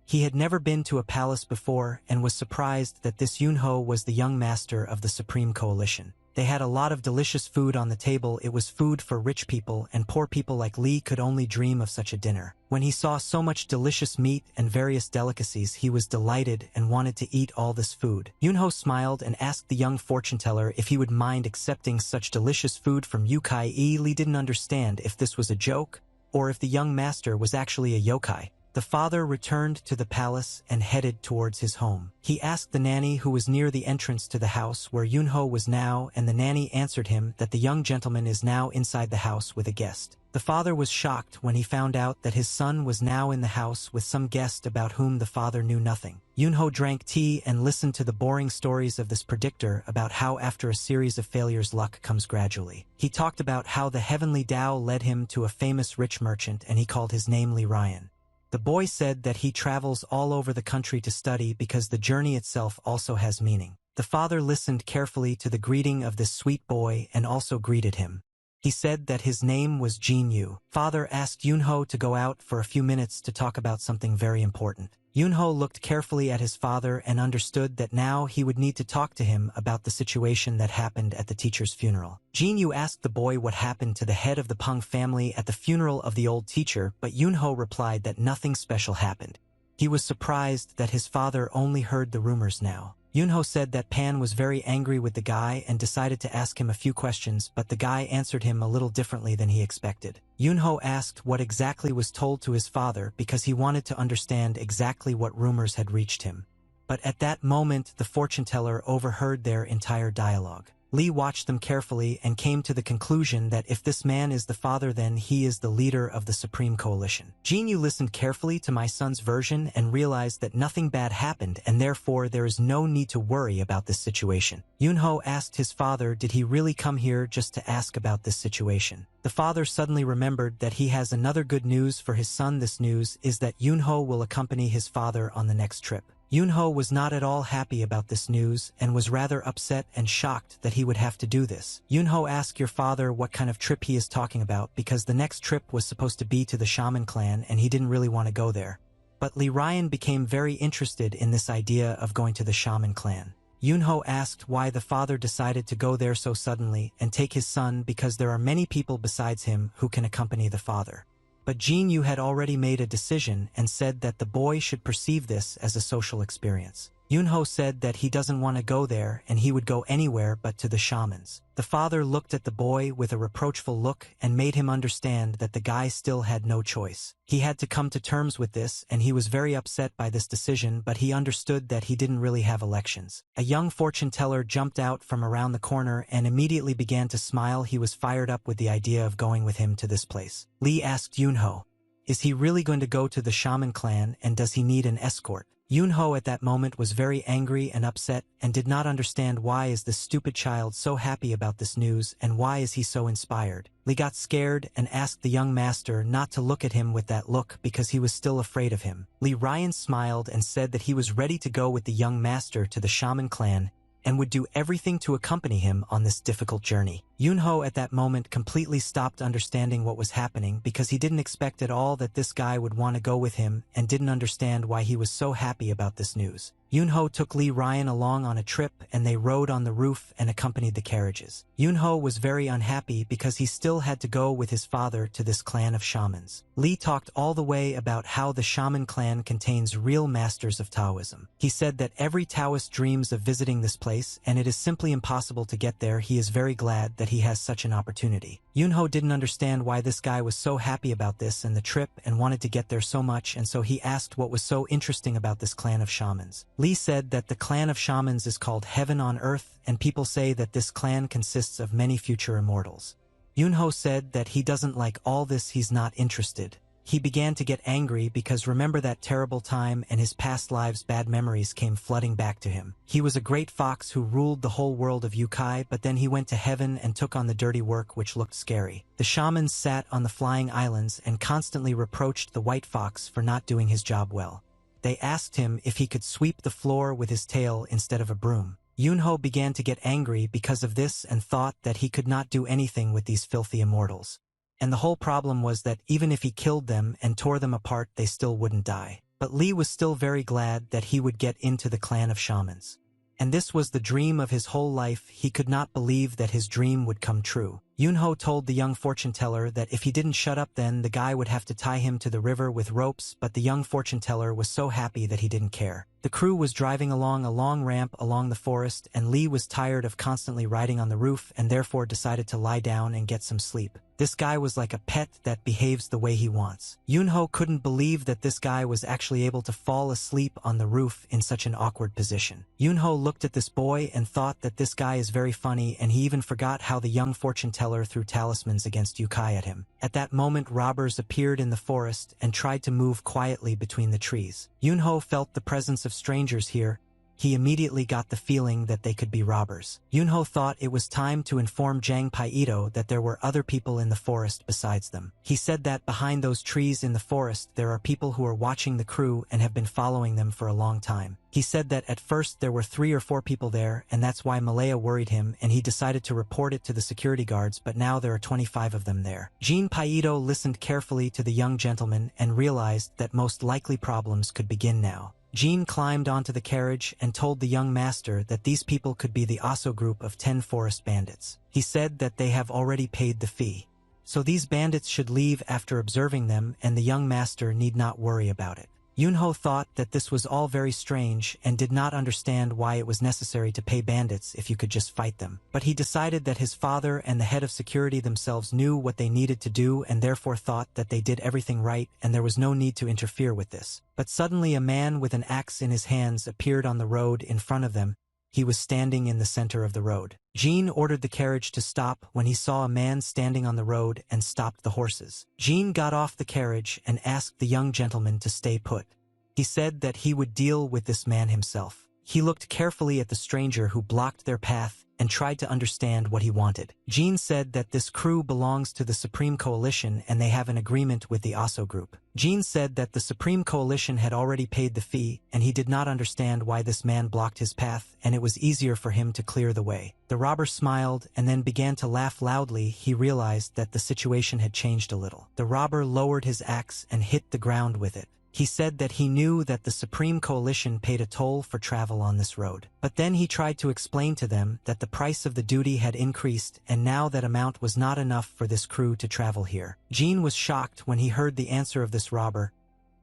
He had never been to a palace before and was surprised that this Yunho was the young master of the Supreme Coalition. They had a lot of delicious food on the table. It was food for rich people, and poor people like Lee could only dream of such a dinner. When he saw so much delicious meat and various delicacies, he was delighted and wanted to eat all this food. Yunho smiled and asked the young fortune teller if he would mind accepting such delicious food from yokai. Lee didn't understand if this was a joke or if the young master was actually a yokai. The father returned to the palace and headed towards his home. He asked the nanny who was near the entrance to the house where Yunho was now, and the nanny answered him that the young gentleman is now inside the house with a guest. The father was shocked when he found out that his son was now in the house with some guest about whom the father knew nothing. Yunho drank tea and listened to the boring stories of this predictor about how after a series of failures luck comes gradually. He talked about how the heavenly Tao led him to a famous rich merchant and he called his name Li Ryan. The boy said that he travels all over the country to study because the journey itself also has meaning. The father listened carefully to the greeting of this sweet boy and also greeted him. He said that his name was Jin Yu. Father asked Yunho to go out for a few minutes to talk about something very important. Yunho looked carefully at his father and understood that now he would need to talk to him about the situation that happened at the teacher's funeral. Jin Yu asked the boy what happened to the head of the Peng family at the funeral of the old teacher, but Yunho replied that nothing special happened. He was surprised that his father only heard the rumors now. Yunho said that Pan was very angry with the guy and decided to ask him a few questions, but the guy answered him a little differently than he expected. Yunho asked what exactly was told to his father because he wanted to understand exactly what rumors had reached him. But at that moment the fortune teller overheard their entire dialogue. Li watched them carefully and came to the conclusion that if this man is the father, then he is the leader of the Supreme Coalition. Jin Yu listened carefully to my son's version and realized that nothing bad happened and therefore there is no need to worry about this situation. Yunho asked his father did he really come here just to ask about this situation. The father suddenly remembered that he has another good news for his son. This news is that Yunho will accompany his father on the next trip. Yunho was not at all happy about this news and was rather upset and shocked that he would have to do this. Yunho asked your father what kind of trip he is talking about because the next trip was supposed to be to the shaman clan and he didn't really want to go there. But Li Ryan became very interested in this idea of going to the shaman clan. Yunho asked why the father decided to go there so suddenly and take his son because there are many people besides him who can accompany the father. But Jin Yu had already made a decision and said that the boy should perceive this as a social experience. Yunho said that he doesn't want to go there and he would go anywhere but to the shamans. The father looked at the boy with a reproachful look and made him understand that the guy still had no choice. He had to come to terms with this and he was very upset by this decision, but he understood that he didn't really have elections. A young fortune teller jumped out from around the corner and immediately began to smile. He was fired up with the idea of going with him to this place. Li asked Yunho, is he really going to go to the shaman clan and does he need an escort? Yunho at that moment was very angry and upset and did not understand why is this stupid child so happy about this news and why is he so inspired. Li got scared and asked the young master not to look at him with that look because he was still afraid of him. Li Ryan smiled and said that he was ready to go with the young master to the shaman clan and would do everything to accompany him on this difficult journey. Yunho at that moment completely stopped understanding what was happening because he didn't expect at all that this guy would want to go with him and didn't understand why he was so happy about this news. Yunho took Li Ryan along on a trip and they rode on the roof and accompanied the carriages. Yunho was very unhappy because he still had to go with his father to this clan of shamans. Li talked all the way about how the shaman clan contains real masters of Taoism. He said that every Taoist dreams of visiting this place and it is simply impossible to get there. He is very glad that he has such an opportunity. Yunho didn't understand why this guy was so happy about this and the trip and wanted to get there so much, and so he asked what was so interesting about this clan of shamans. Li said that the clan of shamans is called Heaven on Earth and people say that this clan consists of many future immortals. Yunho said that he doesn't like all this, he's not interested. He began to get angry because remember that terrible time and his past lives' bad memories came flooding back to him. He was a great fox who ruled the whole world of Yukai, but then he went to heaven and took on the dirty work which looked scary. The shamans sat on the flying islands and constantly reproached the white fox for not doing his job well. They asked him if he could sweep the floor with his tail instead of a broom. Yunho began to get angry because of this and thought that he could not do anything with these filthy immortals. And the whole problem was that even if he killed them and tore them apart, they still wouldn't die. But Li was still very glad that he would get into the clan of shamans. And this was the dream of his whole life. He could not believe that his dream would come true. Yunho told the young fortune teller that if he didn't shut up then the guy would have to tie him to the river with ropes, but the young fortune teller was so happy that he didn't care. The crew was driving along a long ramp along the forest and Li was tired of constantly riding on the roof and therefore decided to lie down and get some sleep. This guy was like a pet that behaves the way he wants. Yunho couldn't believe that this guy was actually able to fall asleep on the roof in such an awkward position. Yunho looked at this boy and thought that this guy is very funny, and he even forgot how the young fortune teller threw talismans against Yukai at him. At that moment, robbers appeared in the forest and tried to move quietly between the trees. Yunho felt the presence of strangers here. He immediately got the feeling that they could be robbers. Yunho thought it was time to inform Jang Paiito that there were other people in the forest besides them. He said that behind those trees in the forest there are people who are watching the crew and have been following them for a long time. He said that at first there were 3 or 4 people there, and that's why Malaya worried him, and he decided to report it to the security guards, but now there are 25 of them there. Jin Paiito listened carefully to the young gentleman and realized that most likely problems could begin now. Jean climbed onto the carriage and told the young master that these people could be the Aso group of 10 forest bandits. He said that they have already paid the fee, so these bandits should leave after observing them, and the young master need not worry about it. Yunho thought that this was all very strange and did not understand why it was necessary to pay bandits if you could just fight them. But he decided that his father and the head of security themselves knew what they needed to do and therefore thought that they did everything right and there was no need to interfere with this. But suddenly a man with an axe in his hands appeared on the road in front of them. He was standing in the center of the road. Jean ordered the carriage to stop when he saw a man standing on the road and stopped the horses. Jean got off the carriage and asked the young gentleman to stay put. He said that he would deal with this man himself. He looked carefully at the stranger who blocked their path and tried to understand what he wanted. Jean said that this crew belongs to the Supreme Coalition and they have an agreement with the Aso group. Jean said that the Supreme Coalition had already paid the fee and he did not understand why this man blocked his path, and it was easier for him to clear the way. The robber smiled and then began to laugh loudly. He realized that the situation had changed a little. The robber lowered his axe and hit the ground with it. He said that he knew that the Supreme Coalition paid a toll for travel on this road. But then he tried to explain to them that the price of the duty had increased and now that amount was not enough for this crew to travel here. Jean was shocked when he heard the answer of this robber.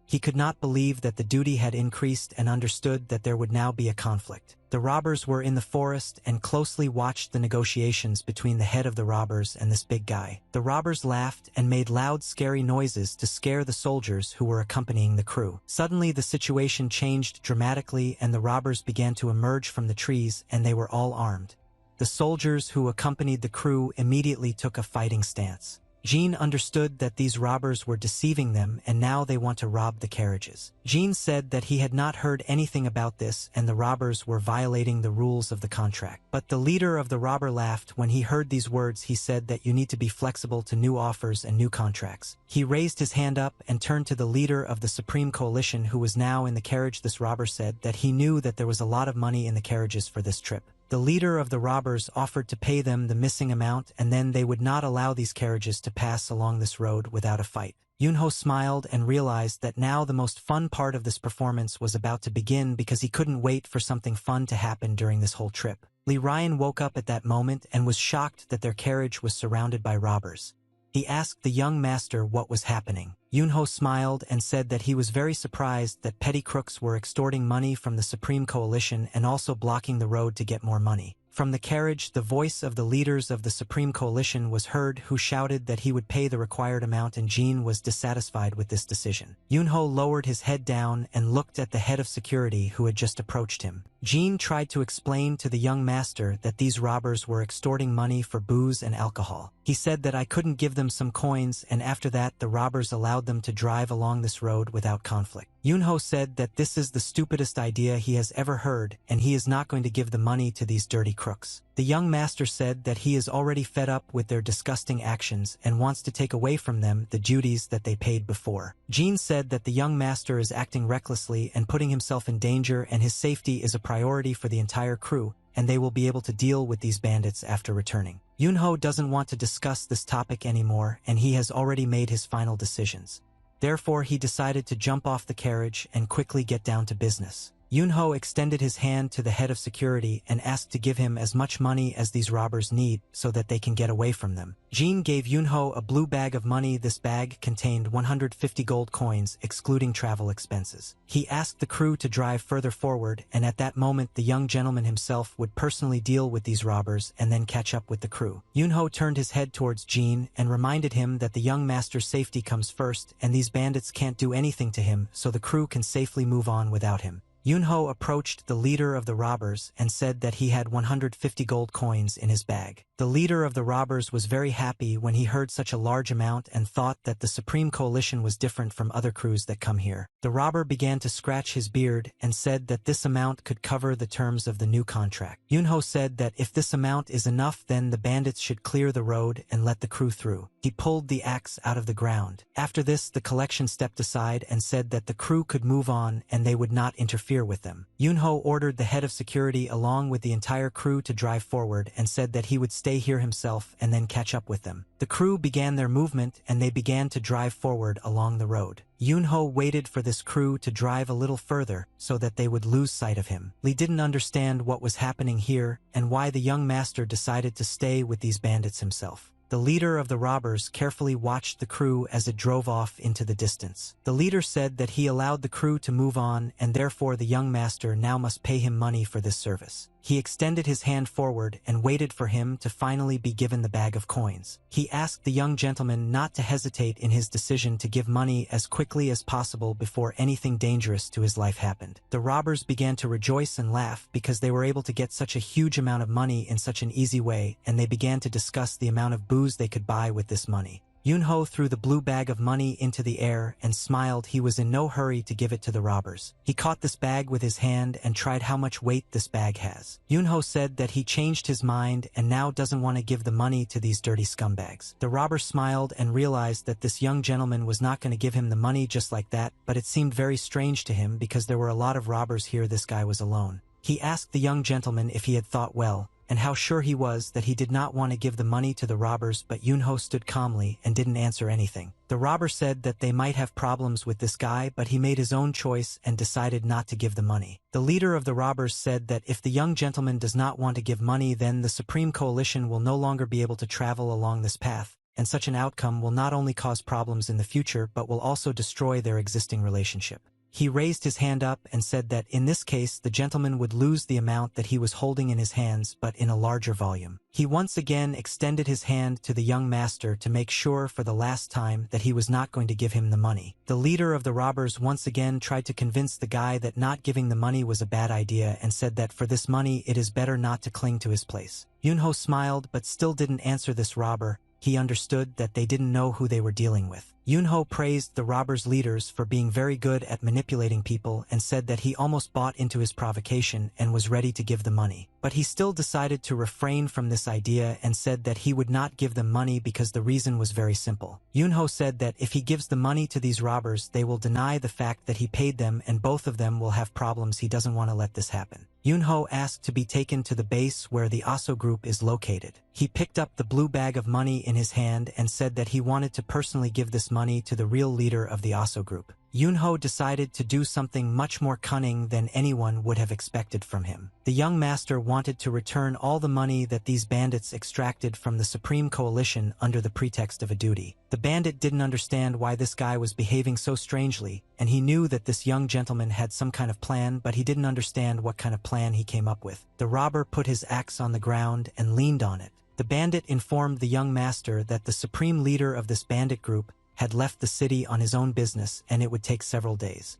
He could not believe that the duty had increased and understood that there would now be a conflict. The robbers were in the forest and closely watched the negotiations between the head of the robbers and this big guy. The robbers laughed and made loud, scary noises to scare the soldiers who were accompanying the crew. Suddenly, the situation changed dramatically and the robbers began to emerge from the trees and they were all armed. The soldiers who accompanied the crew immediately took a fighting stance. Jean understood that these robbers were deceiving them and now they want to rob the carriages. Jean said that he had not heard anything about this and the robbers were violating the rules of the contract. But the leader of the robber laughed when he heard these words. He said that you need to be flexible to new offers and new contracts. He raised his hand up and turned to the leader of the Supreme Coalition who was now in the carriage. This robber said that he knew that there was a lot of money in the carriages for this trip. The leader of the robbers offered to pay them the missing amount and then they would not allow these carriages to pass along this road without a fight. Yunho smiled and realized that now the most fun part of this performance was about to begin because he couldn't wait for something fun to happen during this whole trip. Li Ryan woke up at that moment and was shocked that their carriage was surrounded by robbers. He asked the young master what was happening. Yunho smiled and said that he was very surprised that petty crooks were extorting money from the Supreme Coalition and also blocking the road to get more money. From the carriage, the voice of the leaders of the Supreme Coalition was heard, who shouted that he would pay the required amount, and Jean was dissatisfied with this decision. Yunho lowered his head down and looked at the head of security who had just approached him. Jean tried to explain to the young master that these robbers were extorting money for booze and alcohol. He said that I couldn't give them some coins, and after that the robbers allowed them to drive along this road without conflict. Yunho said that this is the stupidest idea he has ever heard, and he is not going to give the money to these dirty crooks. The young master said that he is already fed up with their disgusting actions and wants to take away from them the duties that they paid before. Jean said that the young master is acting recklessly and putting himself in danger, and his safety is a priority for the entire crew, and they will be able to deal with these bandits after returning. Yunho doesn't want to discuss this topic anymore, and he has already made his final decisions. Therefore, he decided to jump off the carriage and quickly get down to business. Yunho extended his hand to the head of security and asked to give him as much money as these robbers need so that they can get away from them. Jin gave Yunho a blue bag of money. This bag contained 150 gold coins, excluding travel expenses. He asked the crew to drive further forward, and at that moment the young gentleman himself would personally deal with these robbers and then catch up with the crew. Yunho turned his head towards Jin and reminded him that the young master's safety comes first, and these bandits can't do anything to him, so the crew can safely move on without him. Yunho approached the leader of the robbers and said that he had 150 gold coins in his bag. The leader of the robbers was very happy when he heard such a large amount and thought that the Supreme Coalition was different from other crews that come here. The robber began to scratch his beard and said that this amount could cover the terms of the new contract. Yunho said that if this amount is enough, then the bandits should clear the road and let the crew through. He pulled the axe out of the ground. After this, the collection stepped aside and said that the crew could move on and they would not interfere with them. Yunho ordered the head of security along with the entire crew to drive forward and said that he would stay here himself and then catch up with them. The crew began their movement and they began to drive forward along the road. Yunho waited for this crew to drive a little further so that they would lose sight of him. Lee didn't understand what was happening here and why the young master decided to stay with these bandits himself. The leader of the robbers carefully watched the crew as it drove off into the distance. The leader said that he allowed the crew to move on and therefore the young master now must pay him money for this service. He extended his hand forward and waited for him to finally be given the bag of coins. He asked the young gentleman not to hesitate in his decision to give money as quickly as possible before anything dangerous to his life happened. The robbers began to rejoice and laugh because they were able to get such a huge amount of money in such an easy way, and they began to discuss the amount of booze they could buy with this money. Yunho threw the blue bag of money into the air and smiled. He was in no hurry to give it to the robbers. He caught this bag with his hand and tried how much weight this bag has. Yunho said that he changed his mind and now doesn't want to give the money to these dirty scumbags. The robber smiled and realized that this young gentleman was not going to give him the money just like that, but it seemed very strange to him because there were a lot of robbers here. This guy was alone. He asked the young gentleman if he had thought well, and how sure he was that he did not want to give the money to the robbers, but Yunho stood calmly and didn't answer anything. The robber said that they might have problems with this guy, but he made his own choice and decided not to give the money. The leader of the robbers said that if the young gentleman does not want to give money, then the Supreme Coalition will no longer be able to travel along this path, and such an outcome will not only cause problems in the future but will also destroy their existing relationship. He raised his hand up and said that in this case the gentleman would lose the amount that he was holding in his hands but in a larger volume. He once again extended his hand to the young master to make sure for the last time that he was not going to give him the money. The leader of the robbers once again tried to convince the guy that not giving the money was a bad idea and said that for this money it is better not to cling to his place. Yunho smiled but still didn't answer this robber. He understood that they didn't know who they were dealing with. Yunho praised the robbers' leaders for being very good at manipulating people and said that he almost bought into his provocation and was ready to give the money. But he still decided to refrain from this idea and said that he would not give them money because the reason was very simple. Yunho said that if he gives the money to these robbers, they will deny the fact that he paid them and both of them will have problems. He doesn't want to let this happen. Yunho asked to be taken to the base where the Aso group is located. He picked up the blue bag of money in his hand and said that he wanted to personally give this money to the real leader of the Aso group. Yunho decided to do something much more cunning than anyone would have expected from him. The young master wanted to return all the money that these bandits extracted from the Supreme Coalition under the pretext of a duty. The bandit didn't understand why this guy was behaving so strangely, and he knew that this young gentleman had some kind of plan, but he didn't understand what kind of plan he came up with. The robber put his axe on the ground and leaned on it. The bandit informed the young master that the supreme leader of this bandit group had left the city on his own business and it would take several days.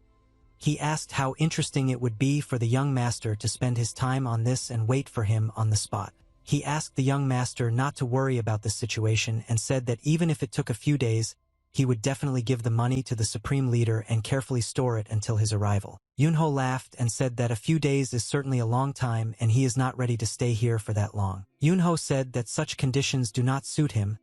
He asked how interesting it would be for the young master to spend his time on this and wait for him on the spot. He asked the young master not to worry about the situation and said that even if it took a few days, he would definitely give the money to the supreme leader and carefully store it until his arrival. Yunho laughed and said that a few days is certainly a long time and he is not ready to stay here for that long. Yunho said that such conditions do not suit him.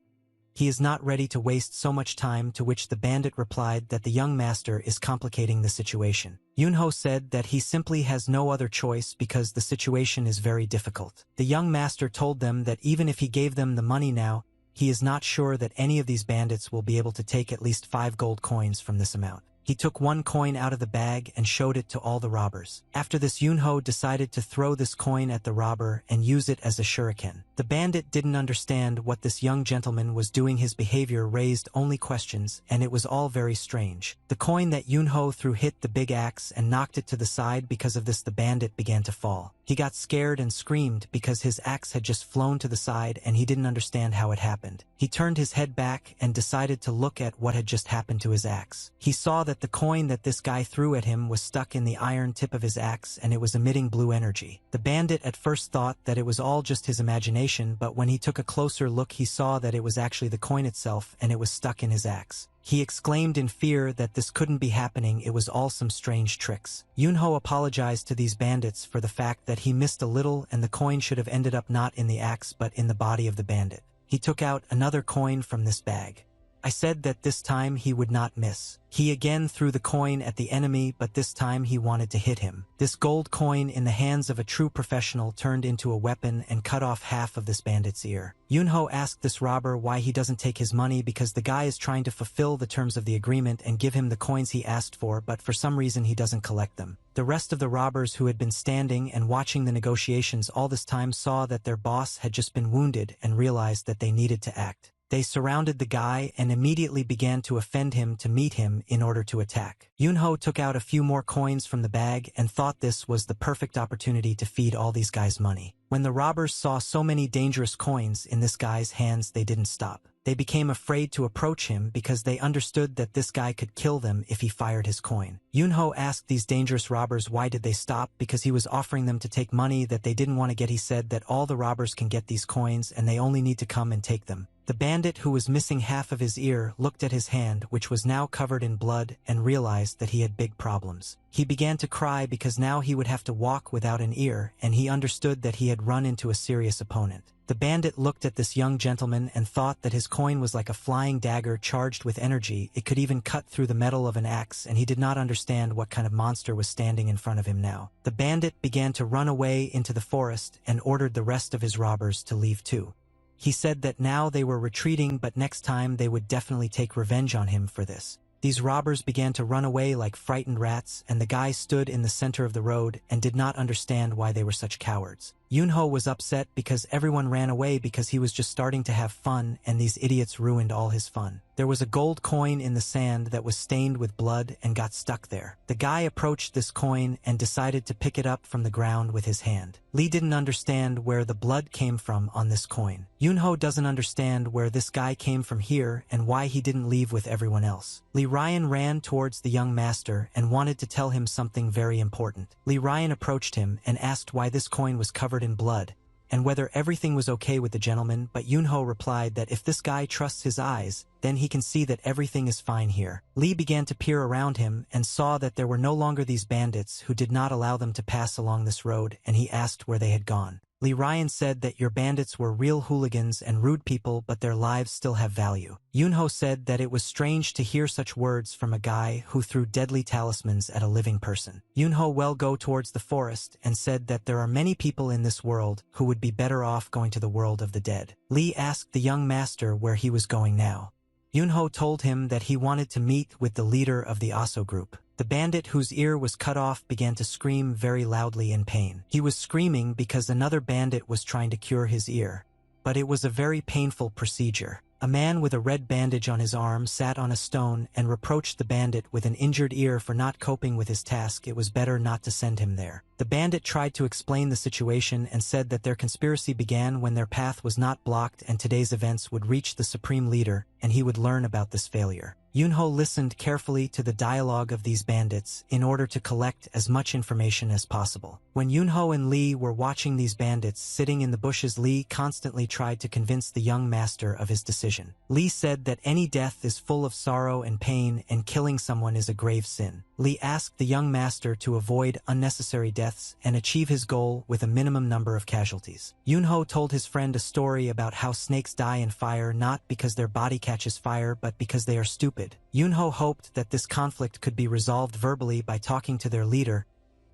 He is not ready to waste so much time, to which the bandit replied that the young master is complicating the situation. Yunho said that he simply has no other choice because the situation is very difficult. The young master told them that even if he gave them the money now, he is not sure that any of these bandits will be able to take at least 5 gold coins from this amount. He took one coin out of the bag and showed it to all the robbers. After this, Yunho decided to throw this coin at the robber and use it as a shuriken. The bandit didn't understand what this young gentleman was doing. His behavior raised only questions, and it was all very strange. The coin that Yunho threw hit the big axe and knocked it to the side. Because of this, the bandit began to fall. He got scared and screamed because his axe had just flown to the side and he didn't understand how it happened. He turned his head back and decided to look at what had just happened to his axe. He saw that the coin that this guy threw at him was stuck in the iron tip of his axe and it was emitting blue energy. The bandit at first thought that it was all just his imagination, but when he took a closer look he saw that it was actually the coin itself and it was stuck in his axe. He exclaimed in fear that this couldn't be happening, it was all some strange tricks. Yunho apologized to these bandits for the fact that he missed a little and the coin should have ended up not in the axe but in the body of the bandit. He took out another coin from this bag. I said that this time he would not miss. He again threw the coin at the enemy, but this time he wanted to hit him. This gold coin in the hands of a true professional turned into a weapon and cut off half of this bandit's ear. Yunho asked this robber why he doesn't take his money because the guy is trying to fulfill the terms of the agreement and give him the coins he asked for, but for some reason he doesn't collect them. The rest of the robbers who had been standing and watching the negotiations all this time saw that their boss had just been wounded and realized that they needed to act. They surrounded the guy and immediately began to offend him to meet him in order to attack. Yunho took out a few more coins from the bag and thought this was the perfect opportunity to feed all these guys money. When the robbers saw so many dangerous coins in this guy's hands, they didn't stop. They became afraid to approach him because they understood that this guy could kill them if he fired his coin. Yunho asked these dangerous robbers why did they stop, because he was offering them to take money that they didn't want to get. He said that all the robbers can get these coins and they only need to come and take them. The bandit, who was missing half of his ear, looked at his hand, which was now covered in blood, and realized that he had big problems. He began to cry because now he would have to walk without an ear, and he understood that he had run into a serious opponent. The bandit looked at this young gentleman and thought that his coin was like a flying dagger charged with energy. It could even cut through the metal of an axe, and he did not understand what kind of monster was standing in front of him now. The bandit began to run away into the forest and ordered the rest of his robbers to leave too. He said that now they were retreating, but next time they would definitely take revenge on him for this. These robbers began to run away like frightened rats, and the guy stood in the center of the road and did not understand why they were such cowards. Yunho was upset because everyone ran away because he was just starting to have fun and these idiots ruined all his fun. There was a gold coin in the sand that was stained with blood and got stuck there. The guy approached this coin and decided to pick it up from the ground with his hand. Lee didn't understand where the blood came from on this coin. Yunho doesn't understand where this guy came from here and why he didn't leave with everyone else. Lee Ryan ran towards the young master and wanted to tell him something very important. Lee Ryan approached him and asked why this coin was covered in blood and whether everything was okay with the gentleman, but Yunho replied that if this guy trusts his eyes, then he can see that everything is fine here. Lee began to peer around him and saw that there were no longer these bandits who did not allow them to pass along this road, and he asked where they had gone. Lee Ryan said that your bandits were real hooligans and rude people, but their lives still have value. Yunho said that it was strange to hear such words from a guy who threw deadly talismans at a living person. Yunho will go towards the forest and said that there are many people in this world who would be better off going to the world of the dead. Lee asked the young master where he was going now. Yunho told him that he wanted to meet with the leader of the Aso group. The bandit whose ear was cut off began to scream very loudly in pain. He was screaming because another bandit was trying to cure his ear, but it was a very painful procedure. A man with a red bandage on his arm sat on a stone and reproached the bandit with an injured ear for not coping with his task. It was better not to send him there. The bandit tried to explain the situation and said that their conspiracy began when their path was not blocked and today's events would reach the supreme leader and he would learn about this failure. Yunho listened carefully to the dialogue of these bandits in order to collect as much information as possible. When Yunho and Lee were watching these bandits sitting in the bushes, Lee constantly tried to convince the young master of his decision. Lee said that any death is full of sorrow and pain and killing someone is a grave sin. Lee asked the young master to avoid unnecessary deaths and achieve his goal with a minimum number of casualties. Yunho told his friend a story about how snakes die in fire not because their body catches fire but because they are stupid. Yunho hoped that this conflict could be resolved verbally by talking to their leader,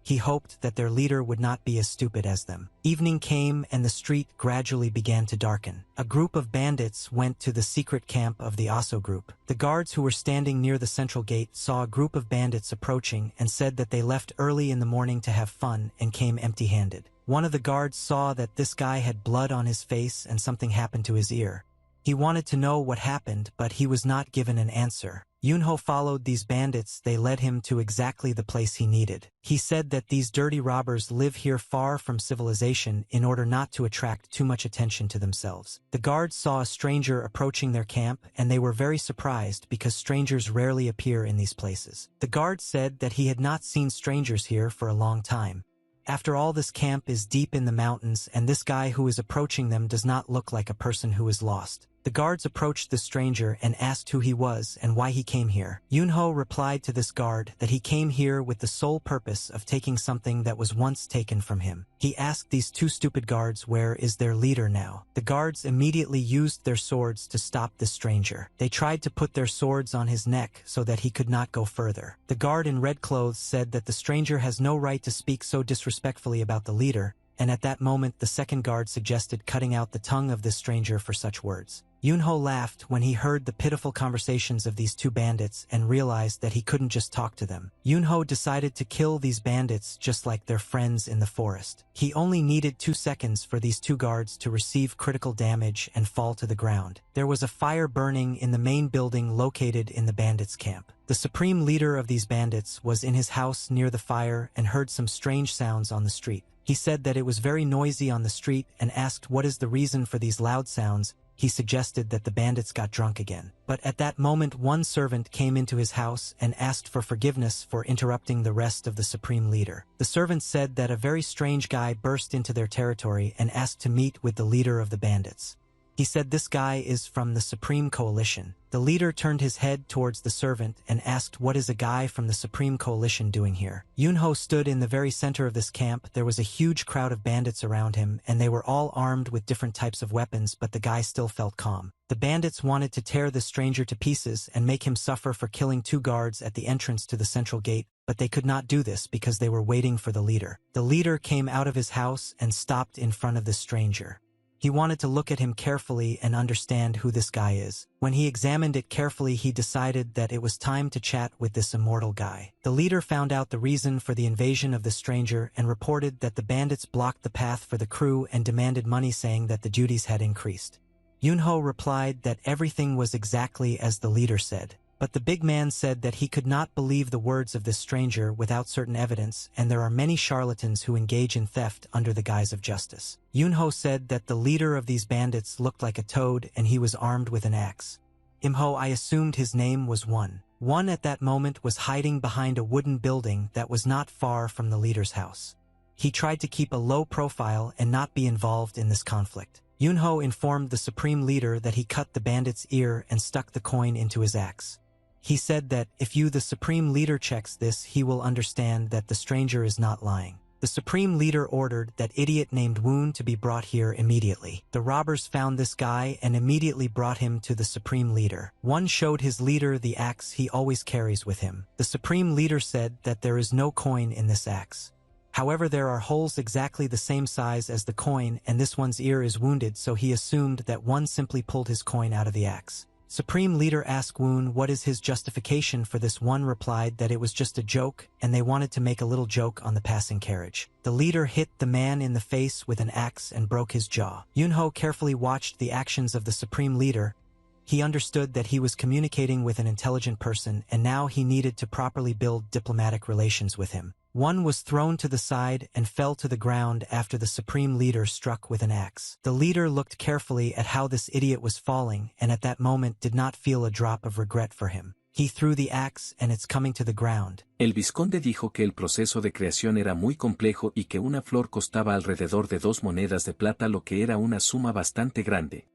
He hoped that their leader would not be as stupid as them. Evening came and the street gradually began to darken. A group of bandits went to the secret camp of the Aso group. The guards who were standing near the central gate saw a group of bandits approaching and said that they left early in the morning to have fun and came empty-handed. One of the guards saw that this guy had blood on his face and something happened to his ear. He wanted to know what happened, but he was not given an answer. Yunho followed these bandits. They led him to exactly the place he needed. He said that these dirty robbers live here far from civilization in order not to attract too much attention to themselves. The guards saw a stranger approaching their camp and they were very surprised because strangers rarely appear in these places. The guard said that he had not seen strangers here for a long time. After all, this camp is deep in the mountains and this guy who is approaching them does not look like a person who is lost. The guards approached the stranger and asked who he was and why he came here. Yunho replied to this guard that he came here with the sole purpose of taking something that was once taken from him. He asked these two stupid guards where is their leader now. The guards immediately used their swords to stop the stranger. They tried to put their swords on his neck so that he could not go further. The guard in red clothes said that the stranger has no right to speak so disrespectfully about the leader, and at that moment the second guard suggested cutting out the tongue of this stranger for such words. Yunho laughed when he heard the pitiful conversations of these two bandits and realized that he couldn't just talk to them. Yunho decided to kill these bandits just like their friends in the forest. He only needed 2 seconds for these two guards to receive critical damage and fall to the ground. There was a fire burning in the main building located in the bandits' camp. The supreme leader of these bandits was in his house near the fire and heard some strange sounds on the street. He said that it was very noisy on the street and asked what is the reason for these loud sounds. He suggested that the bandits got drunk again. But at that moment one servant came into his house and asked for forgiveness for interrupting the rest of the supreme leader. The servant said that a very strange guy burst into their territory and asked to meet with the leader of the bandits. He said this guy is from the Supreme Coalition. The leader turned his head towards the servant and asked what is a guy from the Supreme Coalition doing here. Yunho stood in the very center of this camp. There was a huge crowd of bandits around him and they were all armed with different types of weapons, but the guy still felt calm. The bandits wanted to tear the stranger to pieces and make him suffer for killing 2 guards at the entrance to the central gate, but they could not do this because they were waiting for the leader. The leader came out of his house and stopped in front of the stranger. He wanted to look at him carefully and understand who this guy is. When he examined it carefully, he decided that it was time to chat with this immortal guy. The leader found out the reason for the invasion of the stranger and reported that the bandits blocked the path for the crew and demanded money, saying that the duties had increased. Yunho replied that everything was exactly as the leader said. But the big man said that he could not believe the words of this stranger without certain evidence, and there are many charlatans who engage in theft under the guise of justice. Yunho said that the leader of these bandits looked like a toad and he was armed with an axe. Imho, I assumed his name was One. One at that moment was hiding behind a wooden building that was not far from the leader's house. He tried to keep a low profile and not be involved in this conflict. Yunho informed the supreme leader that he cut the bandit's ear and stuck the coin into his axe. He said that if you, the supreme leader, checks this, he will understand that the stranger is not lying. The supreme leader ordered that idiot named Woon to be brought here immediately. The robbers found this guy and immediately brought him to the supreme leader. One showed his leader the axe he always carries with him. The supreme leader said that there is no coin in this axe. However, there are holes exactly the same size as the coin, and this one's ear is wounded, so he assumed that One simply pulled his coin out of the axe. Supreme Leader asked Woon what is his justification for this. One replied that it was just a joke and they wanted to make a little joke on the passing carriage. The leader hit the man in the face with an axe and broke his jaw. Yunho carefully watched the actions of the Supreme Leader. He understood that he was communicating with an intelligent person and now he needed to properly build diplomatic relations with him. One was thrown to the side and fell to the ground after the supreme leader struck with an axe. The leader looked carefully at how this idiot was falling and at that moment did not feel a drop of regret for him. He threw the axe and it's coming to the ground. El vizconde dijo que el proceso de creación era muy complejo y que una flor costaba alrededor de 2 monedas de plata, lo que era una suma bastante grande.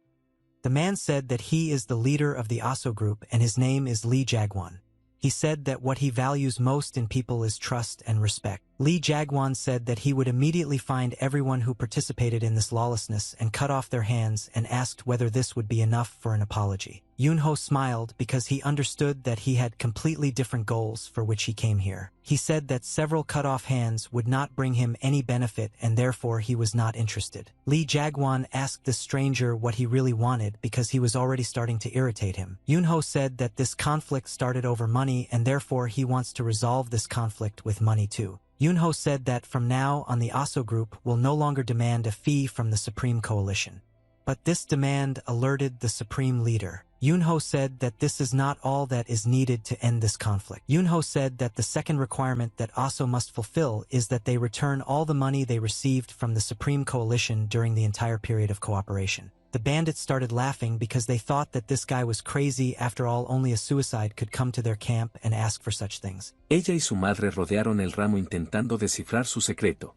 The man said that he is the leader of the Aso group and his name is Lee Jagwon. He said that what he values most in people is trust and respect. Lee Jagwan said that he would immediately find everyone who participated in this lawlessness and cut off their hands and asked whether this would be enough for an apology. Yunho smiled because he understood that he had completely different goals for which he came here. He said that several cut-off hands would not bring him any benefit and therefore he was not interested. Lee Jagwan asked the stranger what he really wanted because he was already starting to irritate him. Yunho said that this conflict started over money and therefore he wants to resolve this conflict with money too. Yunho said that from now on the Aso group will no longer demand a fee from the Supreme Coalition. But this demand alerted the Supreme Leader. Yunho said that this is not all that is needed to end this conflict. Yunho said that the second requirement that Aso must fulfill is that they return all the money they received from the Supreme Coalition during the entire period of cooperation. The bandits started laughing because they thought that this guy was crazy. After all, only a suicide could come to their camp and ask for such things. Ella y su madre rodearon el ramo intentando descifrar su secreto.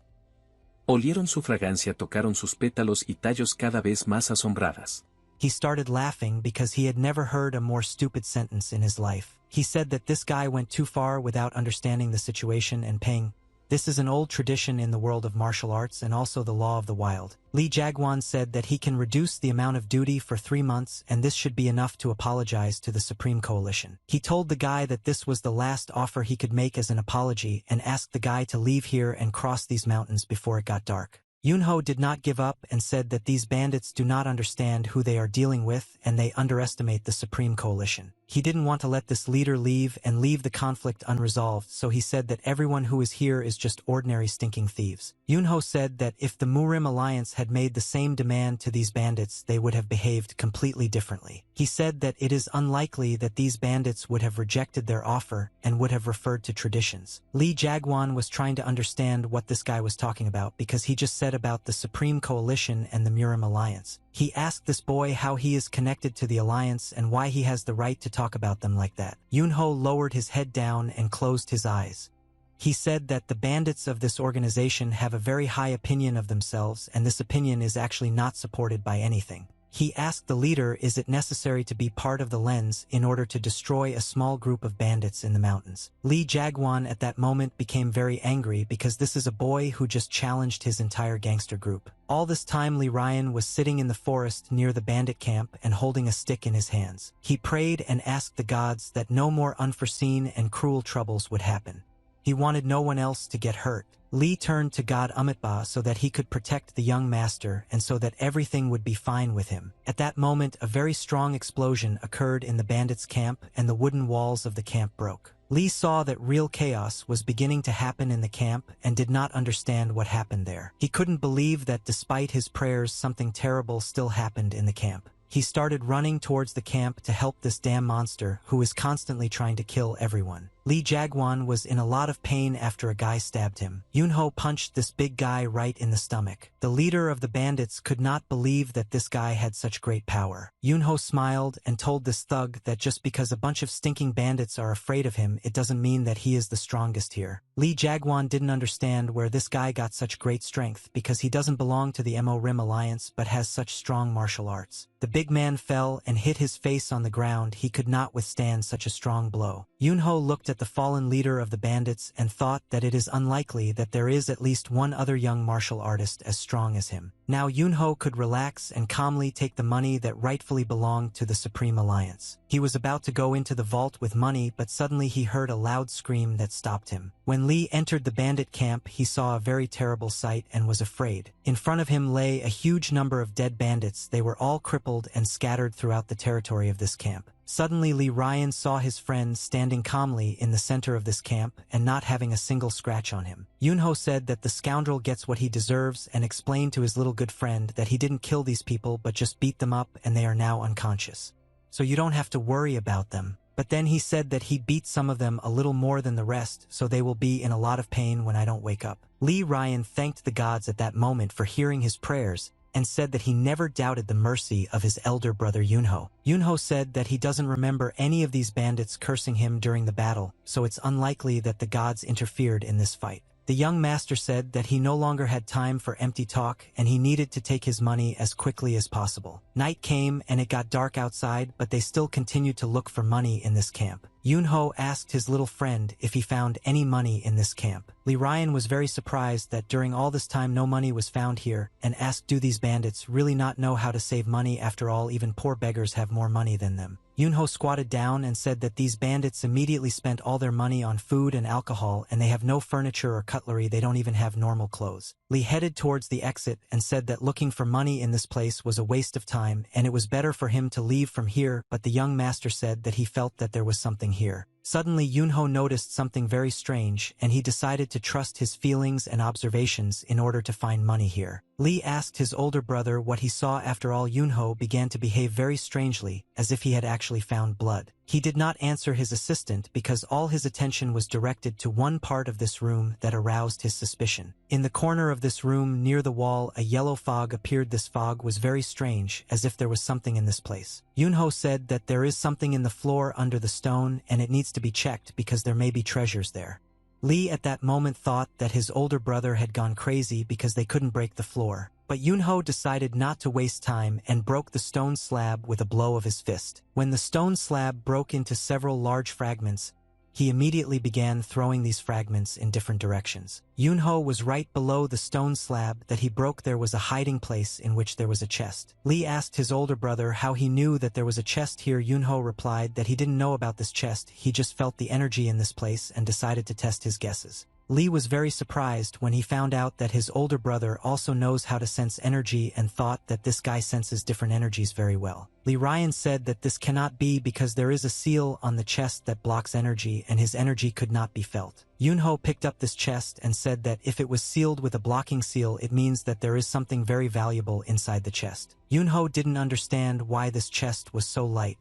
Olieron su fragancia, tocaron sus pétalos y tallos cada vez más asombradas. He started laughing because he had never heard a more stupid sentence in his life. He said that this guy went too far without understanding the situation and paying. This is an old tradition in the world of martial arts and also the law of the wild. Lee Jagwan said that he can reduce the amount of duty for 3 months and this should be enough to apologize to the Supreme Coalition. He told the guy that this was the last offer he could make as an apology and asked the guy to leave here and cross these mountains before it got dark. Yunho did not give up and said that these bandits do not understand who they are dealing with and they underestimate the Supreme Coalition. He didn't want to let this leader leave and leave the conflict unresolved, so he said that everyone who is here is just ordinary stinking thieves. Yunho said that if the Murim Alliance had made the same demand to these bandits, they would have behaved completely differently. He said that it is unlikely that these bandits would have rejected their offer and would have referred to traditions. Lee Jagwan was trying to understand what this guy was talking about because he just said about the Supreme Coalition and the Murim Alliance. He asked this boy how he is connected to the alliance and why he has the right to talk about them like that. Yunho lowered his head down and closed his eyes. He said that the bandits of this organization have a very high opinion of themselves and this opinion is actually not supported by anything. He asked the leader, is it necessary to be part of the lens in order to destroy a small group of bandits in the mountains? Lee Jagwan at that moment became very angry because this is a boy who just challenged his entire gangster group. All this time Lee Ryan was sitting in the forest near the bandit camp and holding a stick in his hands. He prayed and asked the gods that no more unforeseen and cruel troubles would happen. He wanted no one else to get hurt. Lee turned to God Amitba so that he could protect the young master and so that everything would be fine with him. At that moment, a very strong explosion occurred in the bandits' camp and the wooden walls of the camp broke. Lee saw that real chaos was beginning to happen in the camp and did not understand what happened there. He couldn't believe that despite his prayers, something terrible still happened in the camp. He started running towards the camp to help this damn monster who is constantly trying to kill everyone. Lee Jagwan was in a lot of pain after a guy stabbed him. Yunho punched this big guy right in the stomach. The leader of the bandits could not believe that this guy had such great power. Yunho smiled and told this thug that just because a bunch of stinking bandits are afraid of him, it doesn't mean that he is the strongest here. Lee Jagwan didn't understand where this guy got such great strength because he doesn't belong to the Mo-Rim Alliance but has such strong martial arts. The big man fell and hit his face on the ground. He could not withstand such a strong blow. Yunho looked at the fallen leader of the bandits and thought that it is unlikely that there is at least one other young martial artist as strong as him. Now Yunho could relax and calmly take the money that rightfully belonged to the Supreme Alliance. He was about to go into the vault with money, but suddenly he heard a loud scream that stopped him. When Lee entered the bandit camp, he saw a very terrible sight and was afraid. In front of him lay a huge number of dead bandits. They were all crippled and scattered throughout the territory of this camp. Suddenly Lee Ryan saw his friend standing calmly in the center of this camp and not having a single scratch on him. Yunho said that the scoundrel gets what he deserves and explained to his little good friend that he didn't kill these people but just beat them up and they are now unconscious. So you don't have to worry about them. But then he said that he beat some of them a little more than the rest, so they will be in a lot of pain when I don't wake up. Lee Ryan thanked the gods at that moment for hearing his prayers and said that he never doubted the mercy of his elder brother Yunho. Yunho said that he doesn't remember any of these bandits cursing him during the battle, so it's unlikely that the gods interfered in this fight. The young master said that he no longer had time for empty talk and he needed to take his money as quickly as possible. Night came and it got dark outside, but they still continued to look for money in this camp. Yunho asked his little friend if he found any money in this camp. Lee Ryan was very surprised that during all this time no money was found here, and asked, do these bandits really not know how to save money? After all, even poor beggars have more money than them. Yunho squatted down and said that these bandits immediately spent all their money on food and alcohol, and they have no furniture or cutlery. They don't even have normal clothes. Lee headed towards the exit and said that looking for money in this place was a waste of time, and it was better for him to leave from here, but the young master said that he felt that there was something here. Suddenly Yunho noticed something very strange, and he decided to trust his feelings and observations in order to find money here. Lee asked his older brother what he saw. After all, Yunho began to behave very strangely, as if he had actually found blood. He did not answer his assistant because all his attention was directed to one part of this room that aroused his suspicion. In the corner of this room, near the wall, a yellow fog appeared. This fog was very strange, as if there was something in this place. Yunho said that there is something in the floor under the stone, and it needs to be checked because there may be treasures there. Lee at that moment thought that his older brother had gone crazy because they couldn't break the floor. But Yunho decided not to waste time and broke the stone slab with a blow of his fist. When the stone slab broke into several large fragments, he immediately began throwing these fragments in different directions. Yunho was right below the stone slab that he broke. There was a hiding place in which there was a chest. Lee asked his older brother how he knew that there was a chest here. Yunho replied that he didn't know about this chest, he just felt the energy in this place and decided to test his guesses. Lee was very surprised when he found out that his older brother also knows how to sense energy and thought that this guy senses different energies very well. Lee Ryan said that this cannot be because there is a seal on the chest that blocks energy and his energy could not be felt. Yunho picked up this chest and said that if it was sealed with a blocking seal, it means that there is something very valuable inside the chest. Yunho didn't understand why this chest was so light.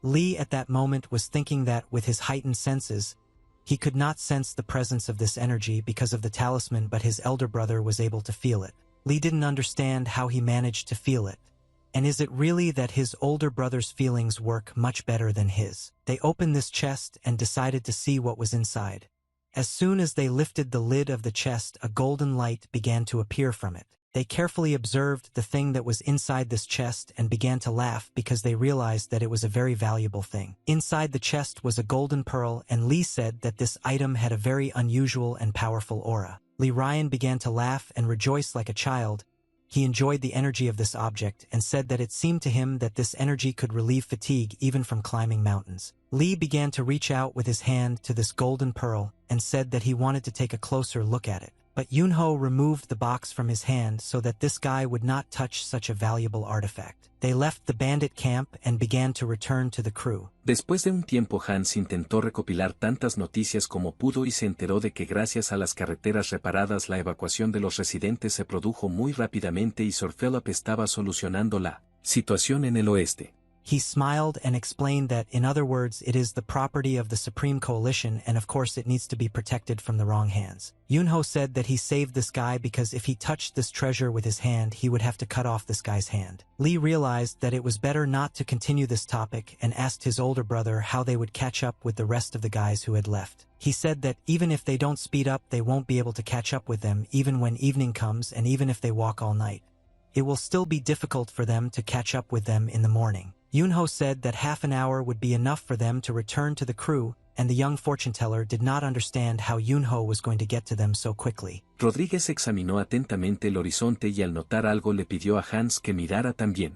Lee at that moment was thinking that with his heightened senses, he could not sense the presence of this energy because of the talisman, but his elder brother was able to feel it. Lee didn't understand how he managed to feel it. And is it really that his older brother's feelings work much better than his? They opened this chest and decided to see what was inside. As soon as they lifted the lid of the chest, a golden light began to appear from it. They carefully observed the thing that was inside this chest and began to laugh because they realized that it was a very valuable thing. Inside the chest was a golden pearl, and Lee said that this item had a very unusual and powerful aura. Lee Ryan began to laugh and rejoice like a child. He enjoyed the energy of this object and said that it seemed to him that this energy could relieve fatigue even from climbing mountains. Lee began to reach out with his hand to this golden pearl and said that he wanted to take a closer look at it. But Yunho removed the box from his hand so that this guy would not touch such a valuable artifact. They left the bandit camp and began to return to the crew. Después de un tiempo, Hans intentó recopilar tantas noticias como pudo y se enteró de que gracias a las carreteras reparadas la evacuación de los residentes se produjo muy rápidamente y Sir Philip estaba solucionando la situación en el oeste. He smiled and explained that, in other words, it is the property of the Supreme Coalition and of course it needs to be protected from the wrong hands. Yunho said that he saved this guy because if he touched this treasure with his hand, he would have to cut off this guy's hand. Lee realized that it was better not to continue this topic and asked his older brother how they would catch up with the rest of the guys who had left. He said that even if they don't speed up, they won't be able to catch up with them even when evening comes, and even if they walk all night. It will still be difficult for them to catch up with them in the morning. Yunho said that half an hour would be enough for them to return to the crew, and the young fortune-teller did not understand how Yunho was going to get to them so quickly. Rodríguez examinó atentamente el horizonte y al notar algo le pidió a Hans que mirara también.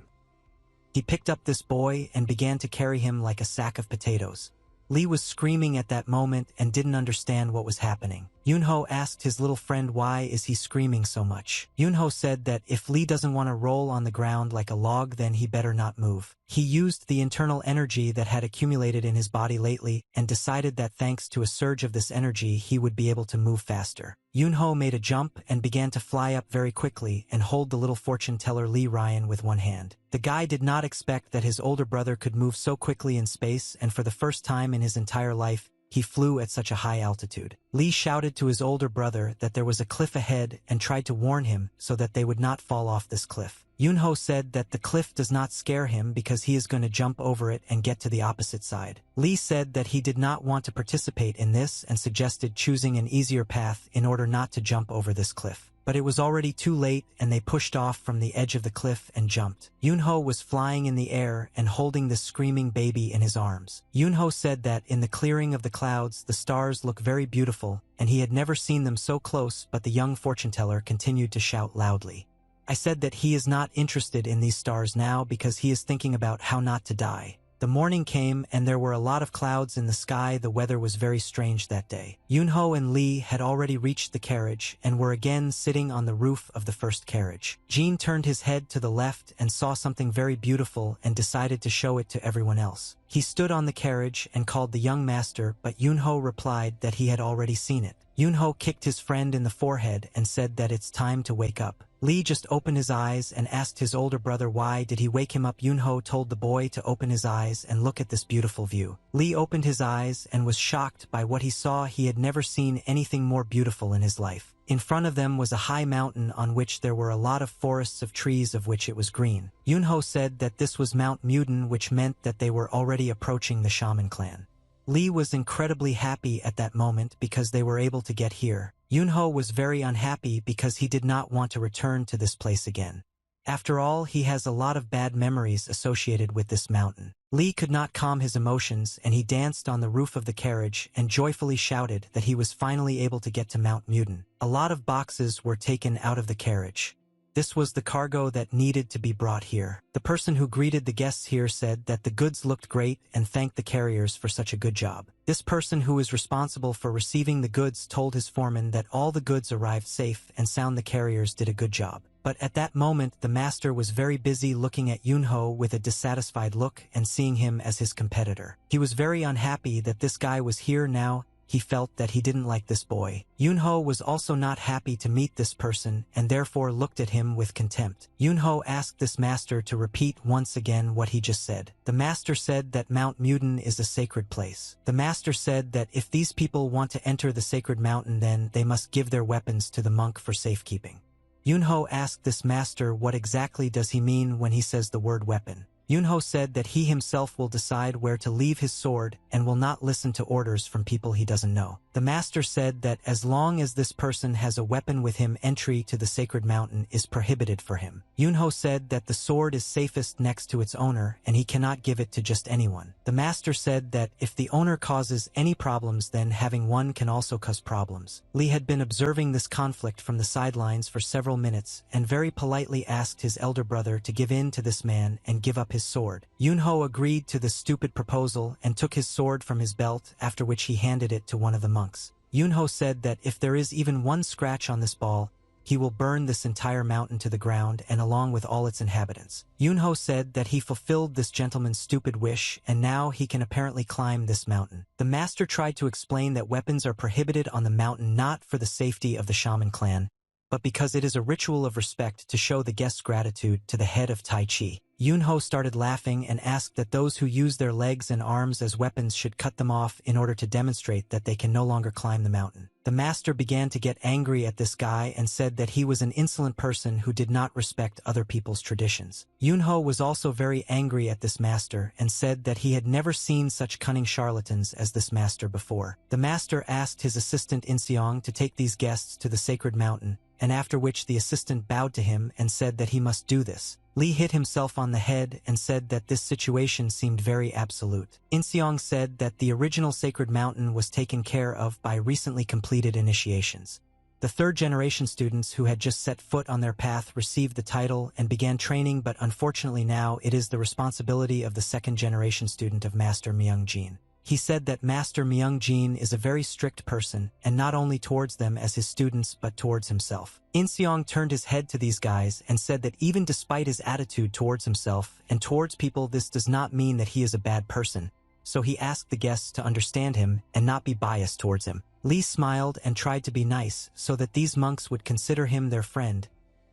He picked up this boy and began to carry him like a sack of potatoes. Lee was screaming at that moment and didn't understand what was happening. Yunho asked his little friend why is he screaming so much. Yunho said that if Lee doesn't want to roll on the ground like a log, then he better not move. He used the internal energy that had accumulated in his body lately and decided that thanks to a surge of this energy he would be able to move faster. Yunho made a jump and began to fly up very quickly and hold the little fortune teller Lee Ryan with one hand. The guy did not expect that his older brother could move so quickly in space, and for the first time in his entire life, he flew at such a high altitude. Lee shouted to his older brother that there was a cliff ahead and tried to warn him so that they would not fall off this cliff. Yunho said that the cliff does not scare him because he is going to jump over it and get to the opposite side. Lee said that he did not want to participate in this and suggested choosing an easier path in order not to jump over this cliff. but it was already too late and they pushed off from the edge of the cliff and jumped. Yunho was flying in the air and holding this screaming baby in his arms. Yunho said that in the clearing of the clouds the stars look very beautiful, and he had never seen them so close, but the young fortune-teller continued to shout loudly. I said that he is not interested in these stars now because he is thinking about how not to die. The morning came and there were a lot of clouds in the sky. The weather was very strange that day. Yunho and Lee had already reached the carriage and were again sitting on the roof of the first carriage. Jean turned his head to the left and saw something very beautiful and decided to show it to everyone else. He stood on the carriage and called the young master, but Yunho replied that he had already seen it. Yunho kicked his friend in the forehead and said that it's time to wake up. Lee just opened his eyes and asked his older brother why did he wake him up. Yunho told the boy to open his eyes and look at this beautiful view. Lee opened his eyes and was shocked by what he saw. He had never seen anything more beautiful in his life. In front of them was a high mountain on which there were a lot of forests of trees of which it was green. Yunho said that this was Mount Muden, which meant that they were already approaching the shaman clan. Lee was incredibly happy at that moment because they were able to get here. Yunho was very unhappy because he did not want to return to this place again. After all, he has a lot of bad memories associated with this mountain. Lee could not calm his emotions and he danced on the roof of the carriage and joyfully shouted that he was finally able to get to Mount Muden. A lot of boxes were taken out of the carriage. This was the cargo that needed to be brought here. The person who greeted the guests here said that the goods looked great and thanked the carriers for such a good job. This person who is responsible for receiving the goods told his foreman that all the goods arrived safe and sound. The carriers did a good job. But at that moment the master was very busy looking at Yunho with a dissatisfied look and seeing him as his competitor. He was very unhappy that this guy was here now. He felt that he didn't like this boy. Yunho was also not happy to meet this person and therefore looked at him with contempt. Yunho asked this master to repeat once again what he just said. The master said that Mount Muden is a sacred place. The master said that if these people want to enter the sacred mountain, then they must give their weapons to the monk for safekeeping. Yunho asked this master what exactly does he mean when he says the word weapon. Yunho said that he himself will decide where to leave his sword and will not listen to orders from people he doesn't know. The master said that as long as this person has a weapon with him, entry to the sacred mountain is prohibited for him. Yunho said that the sword is safest next to its owner and he cannot give it to just anyone. The master said that if the owner causes any problems, then having one can also cause problems. Lee had been observing this conflict from the sidelines for several minutes and very politely asked his elder brother to give in to this man and give up his sword. Yunho agreed to the stupid proposal and took his sword from his belt, after which he handed it to one of the monks. Yunho said that if there is even one scratch on this ball, he will burn this entire mountain to the ground and along with all its inhabitants. Yunho said that he fulfilled this gentleman's stupid wish and now he can apparently climb this mountain. The master tried to explain that weapons are prohibited on the mountain not for the safety of the shaman clan, but because it is a ritual of respect to show the guests' gratitude to the head of Tai Chi. Yunho started laughing and asked that those who use their legs and arms as weapons should cut them off in order to demonstrate that they can no longer climb the mountain. The master began to get angry at this guy and said that he was an insolent person who did not respect other people's traditions. Yunho was also very angry at this master and said that he had never seen such cunning charlatans as this master before. The master asked his assistant Inseong to take these guests to the sacred mountain, and after which the assistant bowed to him and said that he must do this. Lee hit himself on the head and said that this situation seemed very absolute. Inseong said that the original sacred mountain was taken care of by recently completed initiations. The third-generation students who had just set foot on their path received the title and began training, but unfortunately now it is the responsibility of the second-generation student of Master Myung-jin. He said that Master Myung-jin is a very strict person, and not only towards them as his students but towards himself. Inseong turned his head to these guys and said that even despite his attitude towards himself and towards people, this does not mean that he is a bad person, so he asked the guests to understand him and not be biased towards him. Lee smiled and tried to be nice so that these monks would consider him their friend.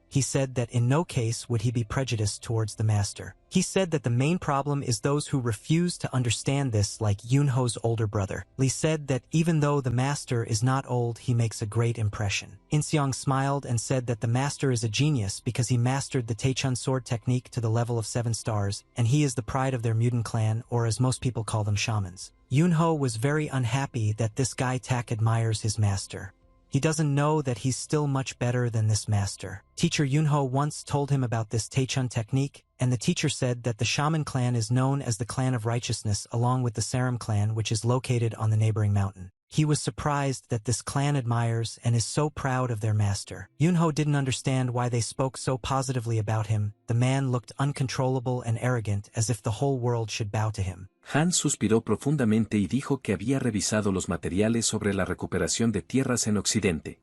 He said that in no case would he be prejudiced towards the master. He said that the main problem is those who refuse to understand this, like Yunho's older brother. Lee said that even though the master is not old, he makes a great impression. Inseong smiled and said that the master is a genius because he mastered the Taechun sword technique to the level of 7 stars, and he is the pride of their Muden clan, or as most people call them, shamans. Yunho was very unhappy that this guy Tak admires his master. He doesn't know that he's still much better than this master. Teacher Yunho once told him about this Taechun technique, and the teacher said that the Shaman clan is known as the clan of righteousness along with the Saram clan, which is located on the neighboring mountain. He was surprised that this clan admires and is so proud of their master. Yunho didn't understand why they spoke so positively about him. The man looked uncontrollable and arrogant, as if the whole world should bow to him. Han suspiró profundamente y dijo que había revisado los materiales sobre la recuperación de tierras en Occidente.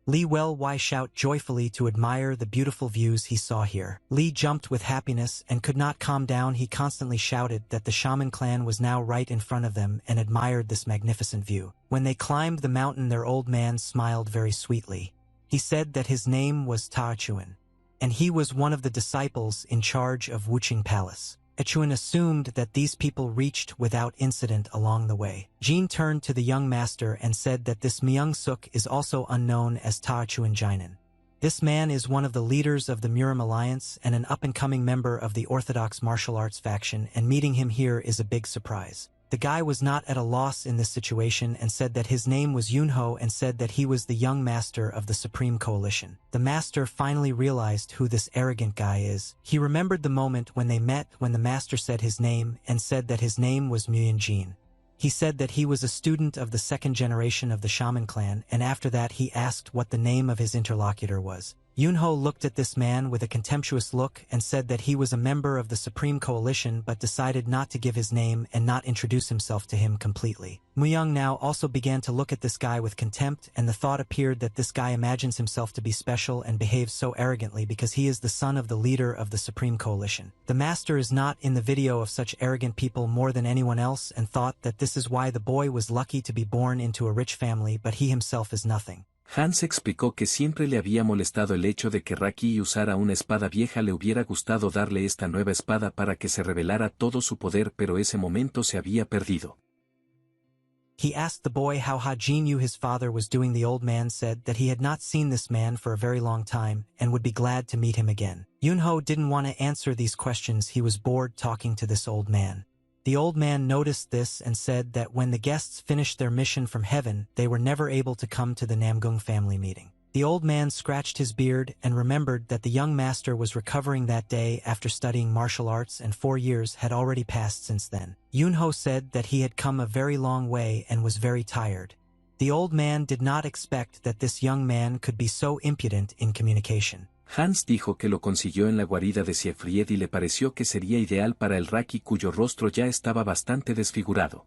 Li Wei shout joyfully to admire the beautiful views he saw here. Li jumped with happiness and could not calm down. He constantly shouted that the Shaman clan was now right in front of them and admired this magnificent view. When they climbed the mountain, their old man smiled very sweetly. He said that his name was Taochuan, and he was one of the disciples in charge of Wuqing Palace. Taochuan assumed that these people reached without incident along the way. Jin turned to the young master and said that this Myung Suk is also unknown as Taochuan Jinan. This man is one of the leaders of the Murim Alliance and an up-and-coming member of the Orthodox martial arts faction, and meeting him here is a big surprise. The guy was not at a loss in this situation and said that his name was Yunho and said that he was the young master of the Supreme Coalition. The master finally realized who this arrogant guy is. He remembered the moment when they met, when the master said his name and said that his name was Muyan Jin. He said that he was a student of the second generation of the Shaman clan, and after that he asked what the name of his interlocutor was. Yunho looked at this man with a contemptuous look and said that he was a member of the Supreme Coalition but decided not to give his name and not introduce himself to him completely. Muyang now also began to look at this guy with contempt, and the thought appeared that this guy imagines himself to be special and behaves so arrogantly because he is the son of the leader of the Supreme Coalition. The master is not in the video of such arrogant people more than anyone else and thought that this is why the boy was lucky to be born into a rich family, but he himself is nothing. Hans explicó que siempre le había molestado el hecho de que Raki usara una espada vieja. Le hubiera gustado darle esta nueva espada para que se revelara todo su poder, pero ese momento se había perdido. He asked the boy how Ha-jin knew his father was doing. The old man said that he had not seen this man for a very long time and would be glad to meet him again. Yunho didn't want to answer these questions. He was bored talking to this old man. The old man noticed this and said that when the guests finished their mission from heaven, they were never able to come to the Namgung family meeting. The old man scratched his beard and remembered that the young master was recovering that day after studying martial arts, and 4 years had already passed since then. Yunho said that he had come a very long way and was very tired. The old man did not expect that this young man could be so impudent in communication. Hans dijo que lo consiguió en la guarida de Siegfried y le pareció que sería ideal para el Raki, cuyo rostro ya estaba bastante desfigurado.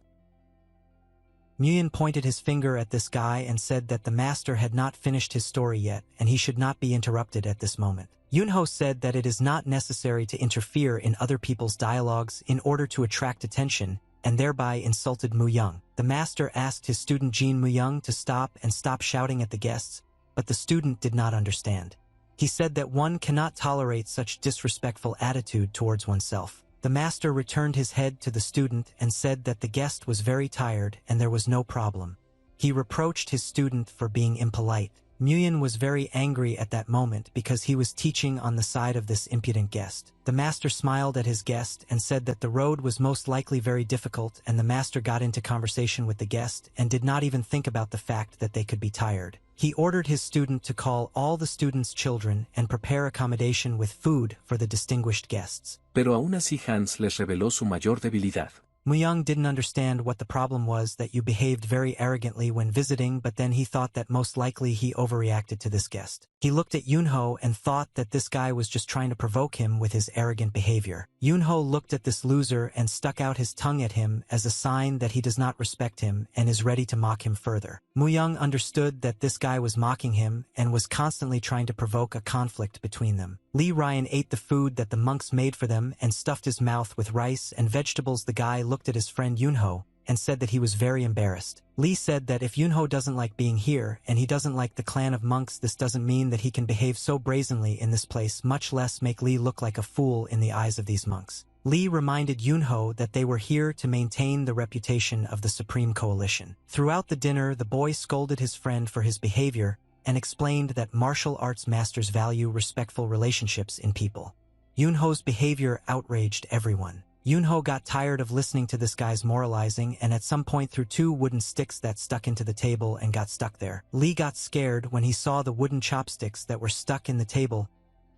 Nguyen pointed his finger at this guy and said that the master had not finished his story yet and he should not be interrupted at this moment. Yunho said that it is not necessary to interfere in other people's dialogues in order to attract attention, and thereby insulted Muyang. The master asked his student Jin Muyang to stop shouting at the guests, but the student did not understand. He said that one cannot tolerate such disrespectful attitude towards oneself. The master returned his head to the student and said that the guest was very tired and there was no problem. He reproached his student for being impolite. Nguyen was very angry at that moment because he was teaching on the side of this impudent guest. The master smiled at his guest and said that the road was most likely very difficult, and the master got into conversation with the guest and did not even think about the fact that they could be tired. He ordered his student to call all the students' children and prepare accommodation with food for the distinguished guests. Pero aún así Hans les reveló su mayor debilidad. Muyang didn't understand what the problem was, that you behaved very arrogantly when visiting, but then he thought that most likely he overreacted to this guest. He looked at Yunho and thought that this guy was just trying to provoke him with his arrogant behavior. Yunho looked at this loser and stuck out his tongue at him as a sign that he does not respect him and is ready to mock him further. Muyang understood that this guy was mocking him and was constantly trying to provoke a conflict between them. Li Ryan ate the food that the monks made for them and stuffed his mouth with rice and vegetables. The guy looked at his friend Yunho and said that he was very embarrassed. Li said that if Yunho doesn't like being here and he doesn't like the clan of monks, this doesn't mean that he can behave so brazenly in this place, much less make Li look like a fool in the eyes of these monks. Li reminded Yunho that they were here to maintain the reputation of the Supreme Coalition. Throughout the dinner, the boy scolded his friend for his behavior and explained that martial arts masters value respectful relationships in people. Yunho's behavior outraged everyone. Yunho got tired of listening to this guy's moralizing and at some point threw 2 wooden sticks that stuck into the table and got stuck there. Lee got scared when he saw the wooden chopsticks that were stuck in the table.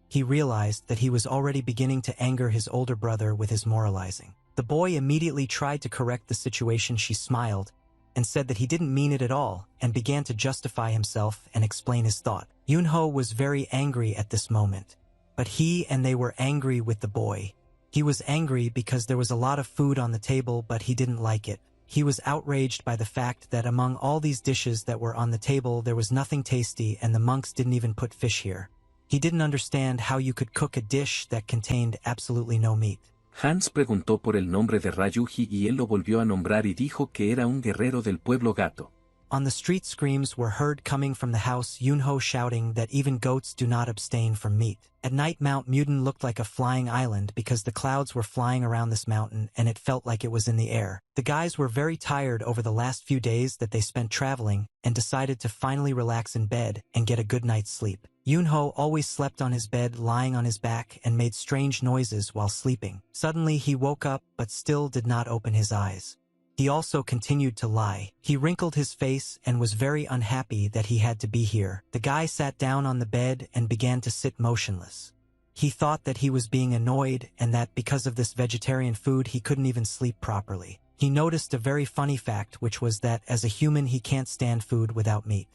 He realized that he was already beginning to anger his older brother with his moralizing. The boy immediately tried to correct the situation. She smiled and said that he didn't mean it at all and began to justify himself and explain his thought. Yunho was very angry at this moment, but he and they were angry with the boy. He was angry because there was a lot of food on the table, but he didn't like it. He was outraged by the fact that among all these dishes that were on the table, there was nothing tasty and the monks didn't even put fish here. He didn't understand how you could cook a dish that contained absolutely no meat. Hans preguntó por el nombre de Ryuji y él lo volvió a nombrar y dijo que era un guerrero del pueblo gato. On the street, screams were heard coming from the house, Yunho shouting that even goats do not abstain from meat. At night, Mount Muden looked like a flying island because the clouds were flying around this mountain and it felt like it was in the air. The guys were very tired over the last few days that they spent traveling and decided to finally relax in bed and get a good night's sleep. Yunho always slept on his bed lying on his back and made strange noises while sleeping. Suddenly he woke up but still did not open his eyes. He also continued to lie. He wrinkled his face and was very unhappy that he had to be here. The guy sat down on the bed and began to sit motionless. He thought that he was being annoyed and that because of this vegetarian food he couldn't even sleep properly. He noticed a very funny fact, which was that as a human he can't stand food without meat.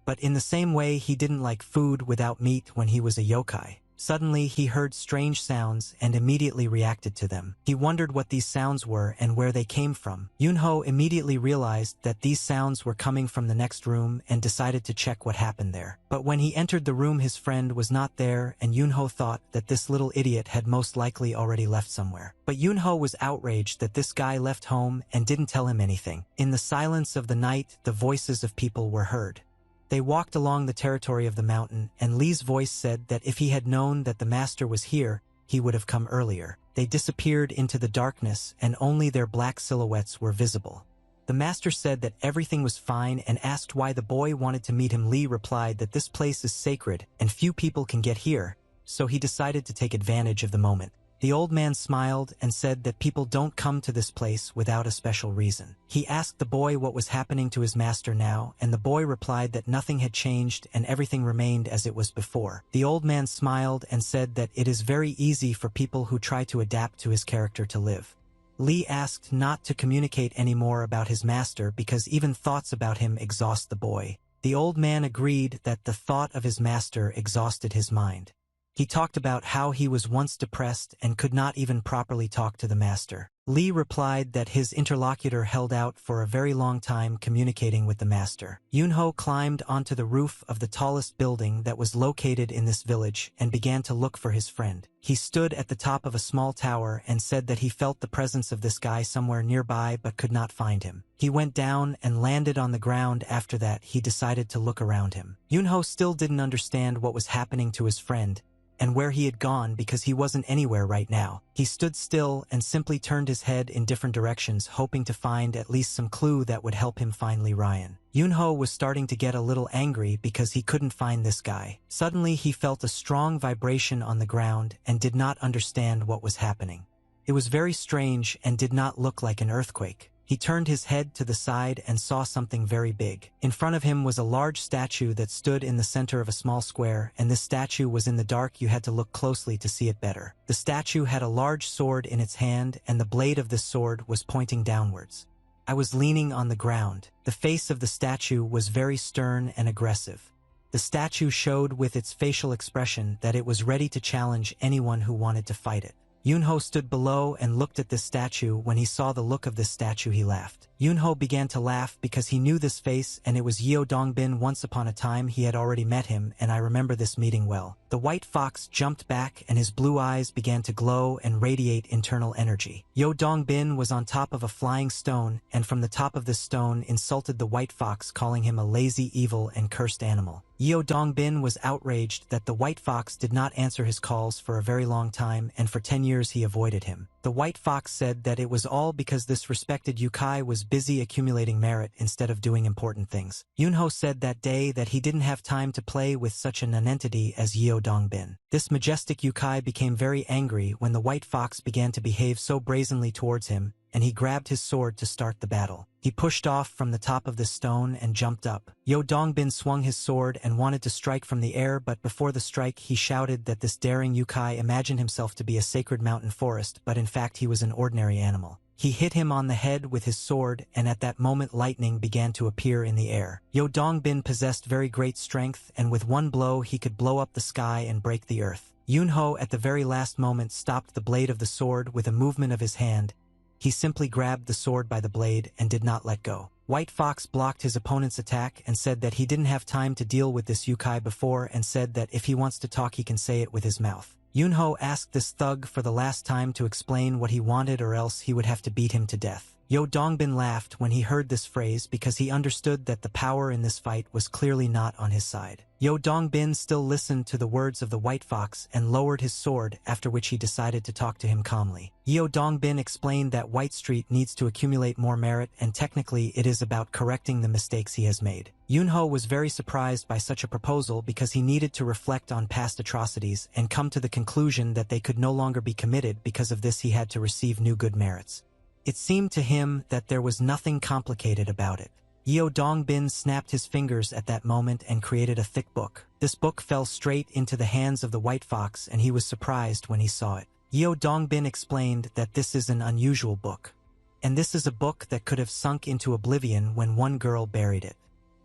But in the same way he didn't like food without meat when he was a yokai. Suddenly he heard strange sounds and immediately reacted to them. He wondered what these sounds were and where they came from. Yunho immediately realized that these sounds were coming from the next room and decided to check what happened there. But when he entered the room, his friend was not there and Yunho thought that this little idiot had most likely already left somewhere. But Yunho was outraged that this guy left home and didn't tell him anything. In the silence of the night, the voices of people were heard. They walked along the territory of the mountain, and Lee's voice said that if he had known that the master was here, he would have come earlier. They disappeared into the darkness, and only their black silhouettes were visible. The master said that everything was fine and asked why the boy wanted to meet him. Lee replied that this place is sacred, and few people can get here, so he decided to take advantage of the moment. The old man smiled and said that people don't come to this place without a special reason. He asked the boy what was happening to his master now, and the boy replied that nothing had changed and everything remained as it was before. The old man smiled and said that it is very easy for people who try to adapt to his character to live. Lee asked not to communicate any more about his master because even thoughts about him exhaust the boy. The old man agreed that the thought of his master exhausted his mind. He talked about how he was once depressed and could not even properly talk to the master. Lee replied that his interlocutor held out for a very long time communicating with the master. Yunho climbed onto the roof of the tallest building that was located in this village and began to look for his friend. He stood at the top of a small tower and said that he felt the presence of this guy somewhere nearby but could not find him. He went down and landed on the ground. After that, he decided to look around him. Yunho still didn't understand what was happening to his friend and where he had gone because he wasn't anywhere right now. He stood still and simply turned his head in different directions, hoping to find at least some clue that would help him find Lee Ryan. Yunho was starting to get a little angry because he couldn't find this guy. Suddenly he felt a strong vibration on the ground and did not understand what was happening. It was very strange and did not look like an earthquake. He turned his head to the side and saw something very big. In front of him was a large statue that stood in the center of a small square, and this statue was in the dark. You had to look closely to see it better. The statue had a large sword in its hand, and the blade of this sword was pointing downwards. I was leaning on the ground. The face of the statue was very stern and aggressive. The statue showed with its facial expression that it was ready to challenge anyone who wanted to fight it. Yunho stood below and looked at this statue. When he saw the look of this statue, he laughed. Yunho began to laugh because he knew this face, and it was Yeo Dongbin. Once upon a time he had already met him, and I remember this meeting well. The white fox jumped back and his blue eyes began to glow and radiate internal energy. Yeo Dongbin was on top of a flying stone, and from the top of this stone insulted the white fox, calling him a lazy, evil, and cursed animal. Yeo Dongbin was outraged that the white fox did not answer his calls for a very long time, and for 10 years he avoided him. The white fox said that it was all because this respected yokai was busy accumulating merit instead of doing important things. Yunho said that day that he didn't have time to play with such a nonentity as Yeo Dongbin. This majestic Yukai became very angry when the white fox began to behave so brazenly towards him, and he grabbed his sword to start the battle. He pushed off from the top of the stone and jumped up. Yeo Dongbin swung his sword and wanted to strike from the air, but before the strike he shouted that this daring Yukai imagined himself to be a sacred mountain forest, but in fact he was an ordinary animal. He hit him on the head with his sword, and at that moment lightning began to appear in the air. Yeo Dongbin possessed very great strength, and with one blow he could blow up the sky and break the earth. Yunho at the very last moment stopped the blade of the sword with a movement of his hand. He simply grabbed the sword by the blade and did not let go. White Fox blocked his opponent's attack and said that he didn't have time to deal with this Yukai before, and said that if he wants to talk he can say it with his mouth. Yunho asked this thug for the last time to explain what he wanted, or else he would have to beat him to death. Yeo Dongbin laughed when he heard this phrase because he understood that the power in this fight was clearly not on his side. Yeo Dongbin still listened to the words of the White Fox and lowered his sword, after which he decided to talk to him calmly. Yeo Dongbin explained that White Street needs to accumulate more merit, and technically it is about correcting the mistakes he has made. Yunho was very surprised by such a proposal because he needed to reflect on past atrocities and come to the conclusion that they could no longer be committed. Because of this he had to receive new good merits. It seemed to him that there was nothing complicated about it. Yeo Dongbin snapped his fingers at that moment and created a thick book. This book fell straight into the hands of the White Fox, and he was surprised when he saw it. Yeo Dongbin explained that this is an unusual book, and this is a book that could have sunk into oblivion when one girl buried it.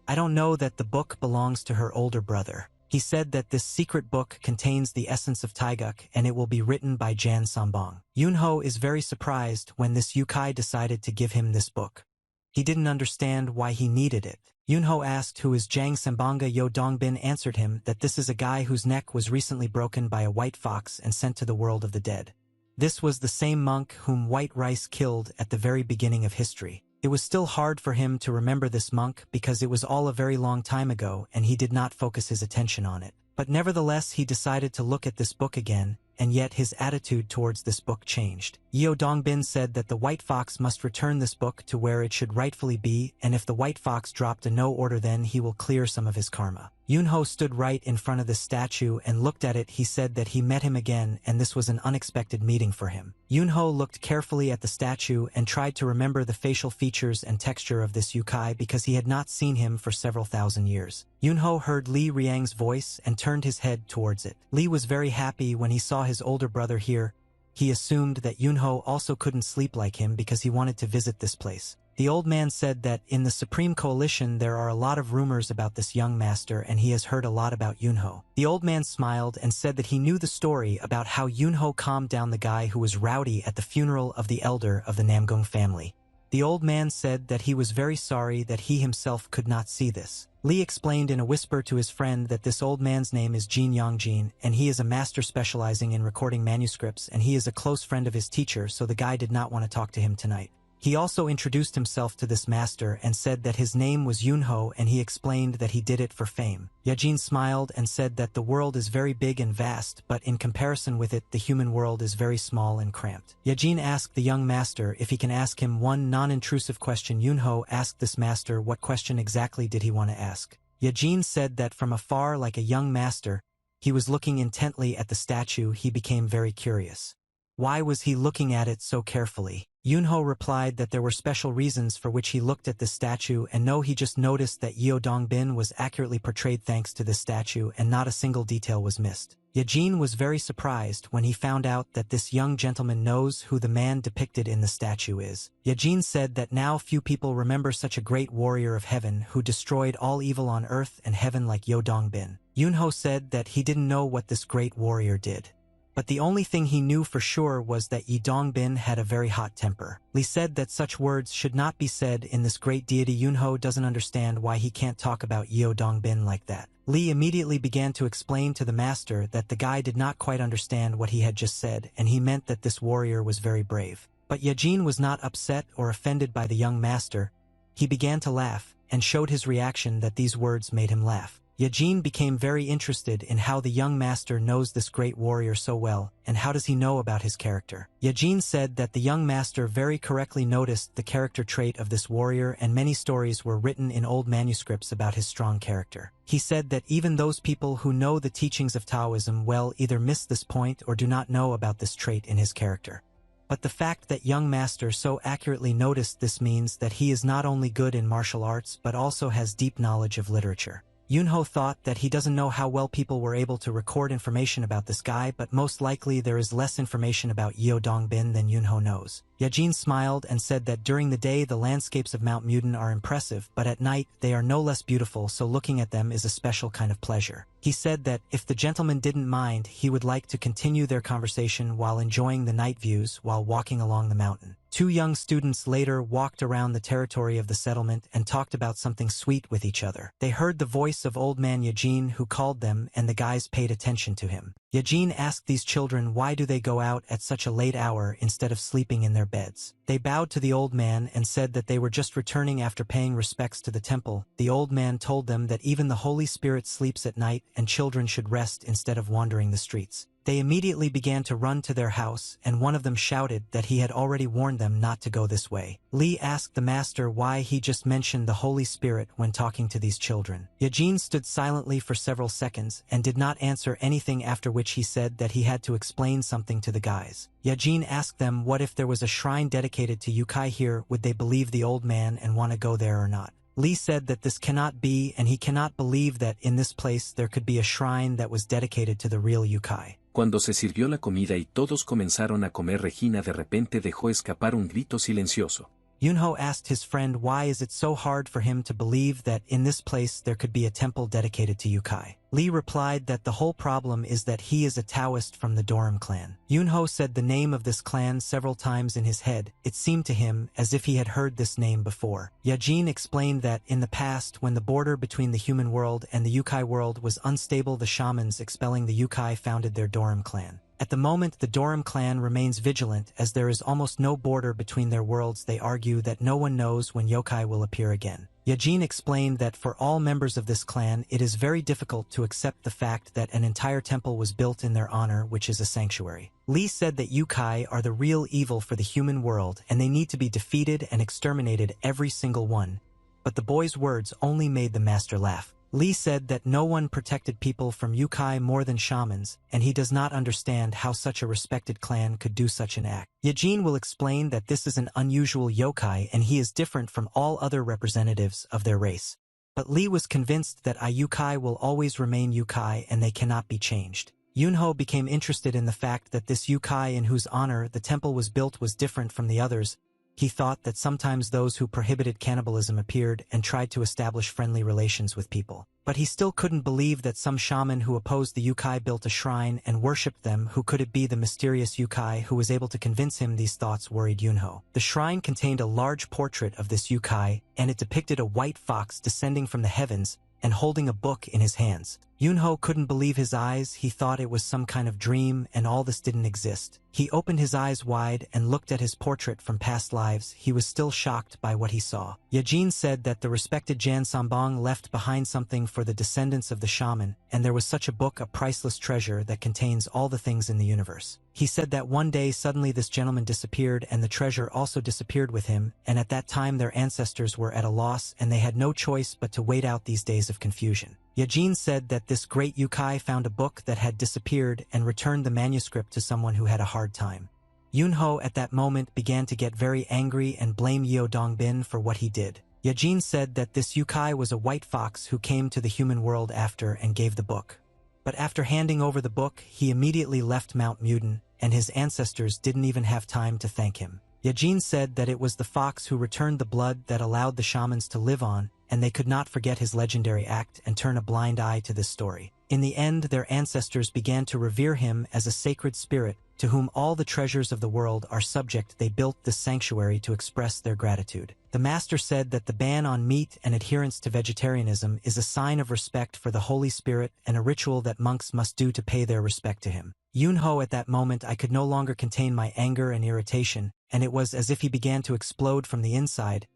I don't know that the book belongs to her older brother. He said that this secret book contains the essence of Taeguk, and it will be written by Jan Sambong. Yunho is very surprised when this Yukai decided to give him this book. He didn't understand why he needed it. Yunho asked who is Jang Sambanga. Yeo Dongbin answered him that this is a guy whose neck was recently broken by a white fox and sent to the world of the dead. This was the same monk whom White Rice killed at the very beginning of history. It was still hard for him to remember this monk because it was all a very long time ago and he did not focus his attention on it. But nevertheless he decided to look at this book again, and yet his attitude towards this book changed. Yeo Dongbin said that the White Fox must return this book to where it should rightfully be, and if the White Fox dropped a no order then he will clear some of his karma. Yunho stood right in front of the statue and looked at it. He said that he met him again and this was an unexpected meeting for him. Yunho looked carefully at the statue and tried to remember the facial features and texture of this Yukai because he had not seen him for several thousand years. Yunho heard Li Riang's voice and turned his head towards it. Li was very happy when he saw his older brother here. He assumed that Yunho also couldn't sleep like him because he wanted to visit this place. The old man said that in the Supreme Coalition there are a lot of rumors about this young master and he has heard a lot about Yunho. The old man smiled and said that he knew the story about how Yunho calmed down the guy who was rowdy at the funeral of the elder of the Namgung family. The old man said that he was very sorry that he himself could not see this. Li explained in a whisper to his friend that this old man's name is Jin Yongjin, and he is a master specializing in recording manuscripts, and he is a close friend of his teacher, so the guy did not want to talk to him tonight. He also introduced himself to this master and said that his name was Yunho, and he explained that he did it for fame. Yajin smiled and said that the world is very big and vast, but in comparison with it, the human world is very small and cramped. Yajin asked the young master if he can ask him one non-intrusive question. Yunho asked this master what question exactly did he want to ask. Yajin said that from afar, like a young master, he was looking intently at the statue. He became very curious. Why was he looking at it so carefully? Yunho replied that there were special reasons for which he looked at this statue, and no, he just noticed that Yeo Dongbin was accurately portrayed thanks to this statue and not a single detail was missed. Yajin was very surprised when he found out that this young gentleman knows who the man depicted in the statue is. Yajin said that now few people remember such a great warrior of heaven who destroyed all evil on earth and heaven like Yeo Dongbin. Yunho said that he didn't know what this great warrior did, but the only thing he knew for sure was that Yi Dongbin had a very hot temper. Li said that such words should not be said in this great deity. Yunho doesn't understand why he can't talk about Yeo Dongbin like that. Li immediately began to explain to the master that the guy did not quite understand what he had just said, and he meant that this warrior was very brave. But Yajin was not upset or offended by the young master. He began to laugh, and showed his reaction that these words made him laugh. Yajin became very interested in how the young master knows this great warrior so well, and how does he know about his character. Yajin said that the young master very correctly noticed the character trait of this warrior, and many stories were written in old manuscripts about his strong character. He said that even those people who know the teachings of Taoism well either miss this point or do not know about this trait in his character. But the fact that young master so accurately noticed this means that he is not only good in martial arts but also has deep knowledge of literature. Yunho thought that he doesn't know how well people were able to record information about this guy, but most likely there is less information about Yeo Dongbin than Yunho knows. Yajin smiled and said that during the day the landscapes of Mount Muden are impressive, but at night they are no less beautiful, so looking at them is a special kind of pleasure. He said that if the gentleman didn't mind, he would like to continue their conversation while enjoying the night views while walking along the mountain. Two young students later walked around the territory of the settlement and talked about something sweet with each other. They heard the voice of old man Yajin who called them, and the guys paid attention to him. Yajin asked these children why do they go out at such a late hour instead of sleeping in their beds. They bowed to the old man and said that they were just returning after paying respects to the temple. The old man told them that even the Holy Spirit sleeps at night and children should rest instead of wandering the streets. They immediately began to run to their house, and one of them shouted that he had already warned them not to go this way. Li asked the master why he just mentioned the Holy Spirit when talking to these children. Yajin stood silently for several seconds and did not answer anything, after which he said that he had to explain something to the guys. Yajin asked them what if there was a shrine dedicated to Yukai here, would they believe the old man and want to go there or not? Li said that this cannot be, and he cannot believe that in this place there could be a shrine that was dedicated to the real Yukai. Cuando se sirvió la comida y todos comenzaron a comer, Regina de repente dejó escapar un grito silencioso. Yunho asked his friend why is it so hard for him to believe that in this place there could be a temple dedicated to Yukai. Li replied that the whole problem is that he is a Taoist from the Doram clan. Yunho said the name of this clan several times in his head. It seemed to him as if he had heard this name before. Yajin explained that in the past, when the border between the human world and the Yukai world was unstable, the shamans expelling the Yukai founded their Doram clan. At the moment, the Doram clan remains vigilant as there is almost no border between their worlds. They argue that no one knows when yokai will appear again. Yajin explained that for all members of this clan, it is very difficult to accept the fact that an entire temple was built in their honor, which is a sanctuary. Li said that yokai are the real evil for the human world and they need to be defeated and exterminated, every single one. But the boy's words only made the master laugh. Li said that no one protected people from yokai more than shamans, and he does not understand how such a respected clan could do such an act. Yajin will explain that this is an unusual yokai and he is different from all other representatives of their race. But Li was convinced that a yokai will always remain yokai and they cannot be changed. Yunho became interested in the fact that this yokai in whose honor the temple was built was different from the others. He thought that sometimes those who prohibited cannibalism appeared and tried to establish friendly relations with people. But he still couldn't believe that some shaman who opposed the yokai built a shrine and worshipped them. Who could it be? The mysterious yokai who was able to convince him? These thoughts worried Yunho. The shrine contained a large portrait of this yokai, and it depicted a white fox descending from the heavens and holding a book in his hands. Yunho couldn't believe his eyes. He thought it was some kind of dream and all this didn't exist. He opened his eyes wide and looked at his portrait from past lives. He was still shocked by what he saw. Yajin said that the respected Jan Sambong left behind something for the descendants of the shaman, and there was such a book, a priceless treasure that contains all the things in the universe. He said that one day suddenly this gentleman disappeared and the treasure also disappeared with him, and at that time their ancestors were at a loss and they had no choice but to wait out these days of confusion. Yajin said that this great yokai found a book that had disappeared and returned the manuscript to someone who had a hard time. Yunho at that moment began to get very angry and blame Yeo Dongbin for what he did. Yajin said that this yokai was a white fox who came to the human world after and gave the book. But after handing over the book, he immediately left Mount Muden, and his ancestors didn't even have time to thank him. Yajin said that it was the fox who returned the blood that allowed the shamans to live on, and they could not forget his legendary act and turn a blind eye to this story. In the end, their ancestors began to revere him as a sacred spirit, to whom all the treasures of the world are subject. They built this sanctuary to express their gratitude. The master said that the ban on meat and adherence to vegetarianism is a sign of respect for the Holy Spirit and a ritual that monks must do to pay their respect to him. Yunho, at that moment I could no longer contain my anger and irritation, and it was as if he began to explode from the inside.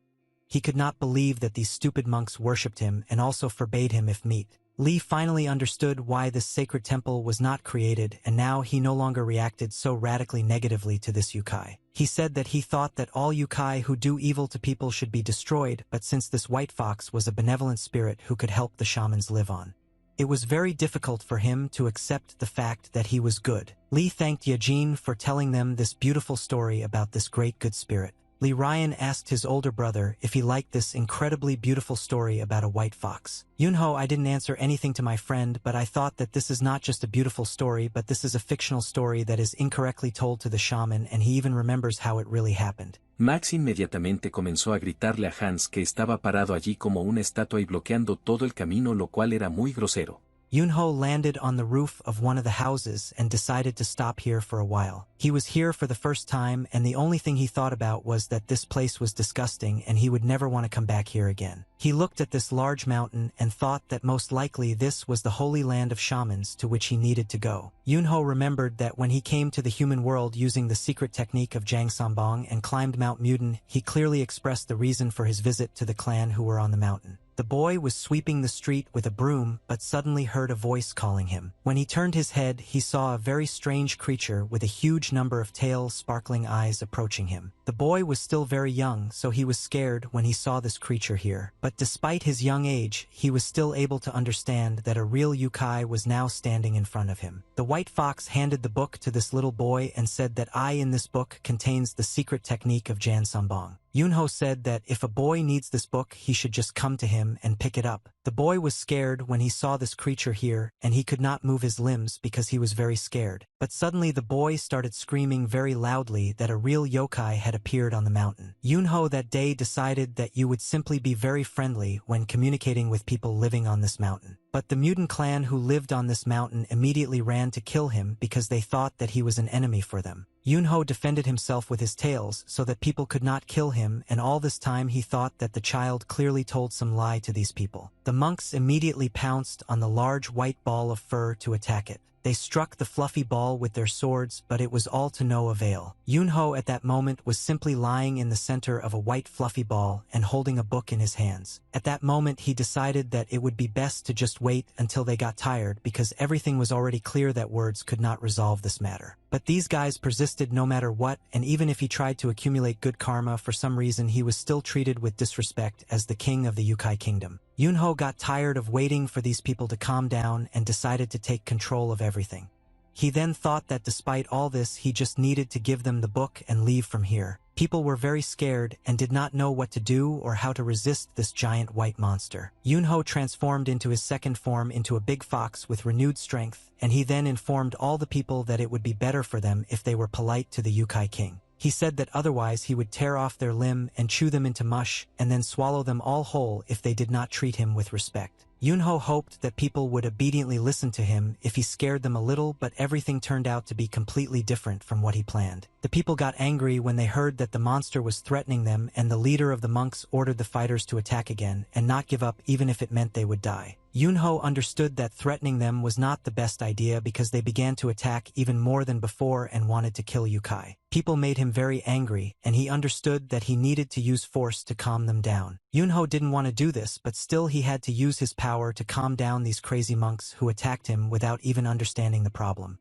He could not believe that these stupid monks worshipped him and also forbade him if meat. Li finally understood why this sacred temple was not created, and now he no longer reacted so radically negatively to this yokai. He said that he thought that all yokai who do evil to people should be destroyed, but since this white fox was a benevolent spirit who could help the shamans live on, it was very difficult for him to accept the fact that he was good. Li thanked Yajin for telling them this beautiful story about this great good spirit. Li Ryan asked his older brother if he liked this incredibly beautiful story about a white fox. Yunho, I didn't answer anything to my friend, but I thought that this is not just a beautiful story, but this is a fictional story that is incorrectly told to the shaman, and he even remembers how it really happened. Max inmediatamente comenzó a gritarle a Hans que estaba parado allí como una estatua y bloqueando todo el camino, lo cual era muy grosero. Yunho landed on the roof of one of the houses and decided to stop here for a while. He was here for the first time, and the only thing he thought about was that this place was disgusting and he would never want to come back here again. He looked at this large mountain and thought that most likely this was the holy land of shamans to which he needed to go. Yunho remembered that when he came to the human world using the secret technique of Jang Sambong and climbed Mount Muden, he clearly expressed the reason for his visit to the clan who were on the mountain. The boy was sweeping the street with a broom, but suddenly heard a voice calling him. When he turned his head, he saw a very strange creature with a huge number of tails, sparkling eyes approaching him. The boy was still very young, so he was scared when he saw this creature here. But despite his young age, he was still able to understand that a real yokai was now standing in front of him. The white fox handed the book to this little boy and said that in this book contains the secret technique of Jan Sambong. Yunho said that if a boy needs this book, he should just come to him and pick it up. The boy was scared when he saw this creature here, and he could not move his limbs because he was very scared. But suddenly the boy started screaming very loudly that a real yokai had appeared on the mountain. Yunho that day decided that you would simply be very friendly when communicating with people living on this mountain. But the mutant clan who lived on this mountain immediately ran to kill him because they thought that he was an enemy for them. Yunho defended himself with his tails so that people could not kill him, and all this time he thought that the child clearly told some lie to these people. The monks immediately pounced on the large white ball of fur to attack it. They struck the fluffy ball with their swords, but it was all to no avail. Yunho at that moment was simply lying in the center of a white fluffy ball and holding a book in his hands. At that moment he decided that it would be best to just wait until they got tired, because everything was already clear that words could not resolve this matter. But these guys persisted no matter what, and even if he tried to accumulate good karma, for some reason he was still treated with disrespect as the king of the Yukai kingdom. Yunho got tired of waiting for these people to calm down and decided to take control of everything. He then thought that despite all this, he just needed to give them the book and leave from here. People were very scared and did not know what to do or how to resist this giant white monster. Yunho transformed into his second form into a big fox with renewed strength, and he then informed all the people that it would be better for them if they were polite to the Yukai king. He said that otherwise he would tear off their limb and chew them into mush and then swallow them all whole if they did not treat him with respect. Yunho hoped that people would obediently listen to him if he scared them a little, but everything turned out to be completely different from what he planned. The people got angry when they heard that the monster was threatening them, and the leader of the monks ordered the fighters to attack again and not give up even if it meant they would die. Yunho understood that threatening them was not the best idea because they began to attack even more than before and wanted to kill Yukai. People made him very angry, and he understood that he needed to use force to calm them down. Yunho didn't want to do this, but still he had to use his power to calm down these crazy monks who attacked him without even understanding the problem.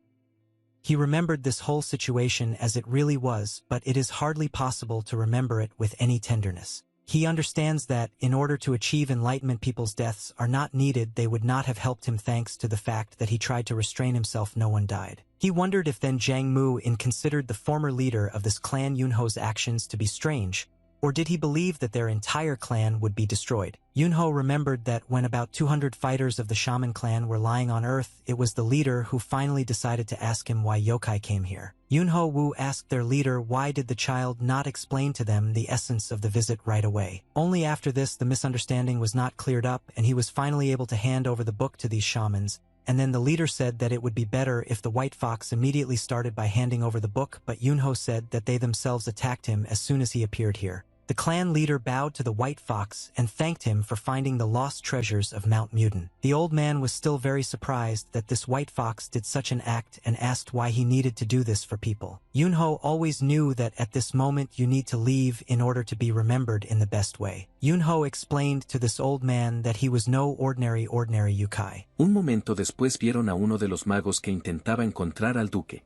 He remembered this whole situation as it really was, but it is hardly possible to remember it with any tenderness. He understands that, in order to achieve enlightenment, people's deaths are not needed. They would not have helped him thanks to the fact that he tried to restrain himself. No one died. He wondered if then Jiang Mu considered the former leader of this clan Yunho's actions to be strange, or did he believe that their entire clan would be destroyed? Yunho remembered that when about 200 fighters of the shaman clan were lying on earth, it was the leader who finally decided to ask him why yokai came here. Yunho Wu asked their leader why did the child not explain to them the essence of the visit right away. Only after this the misunderstanding was not cleared up, and he was finally able to hand over the book to these shamans. And then the leader said that it would be better if the white fox immediately started by handing over the book, but Yunho said that they themselves attacked him as soon as he appeared here. The clan leader bowed to the white fox and thanked him for finding the lost treasures of Mount Mutin. The old man was still very surprised that this white fox did such an act and asked why he needed to do this for people. Yunho always knew that at this moment you need to leave in order to be remembered in the best way. Yunho explained to this old man that he was no ordinary yukai. Un momento después vieron a uno de los magos que intentaba encontrar al duque.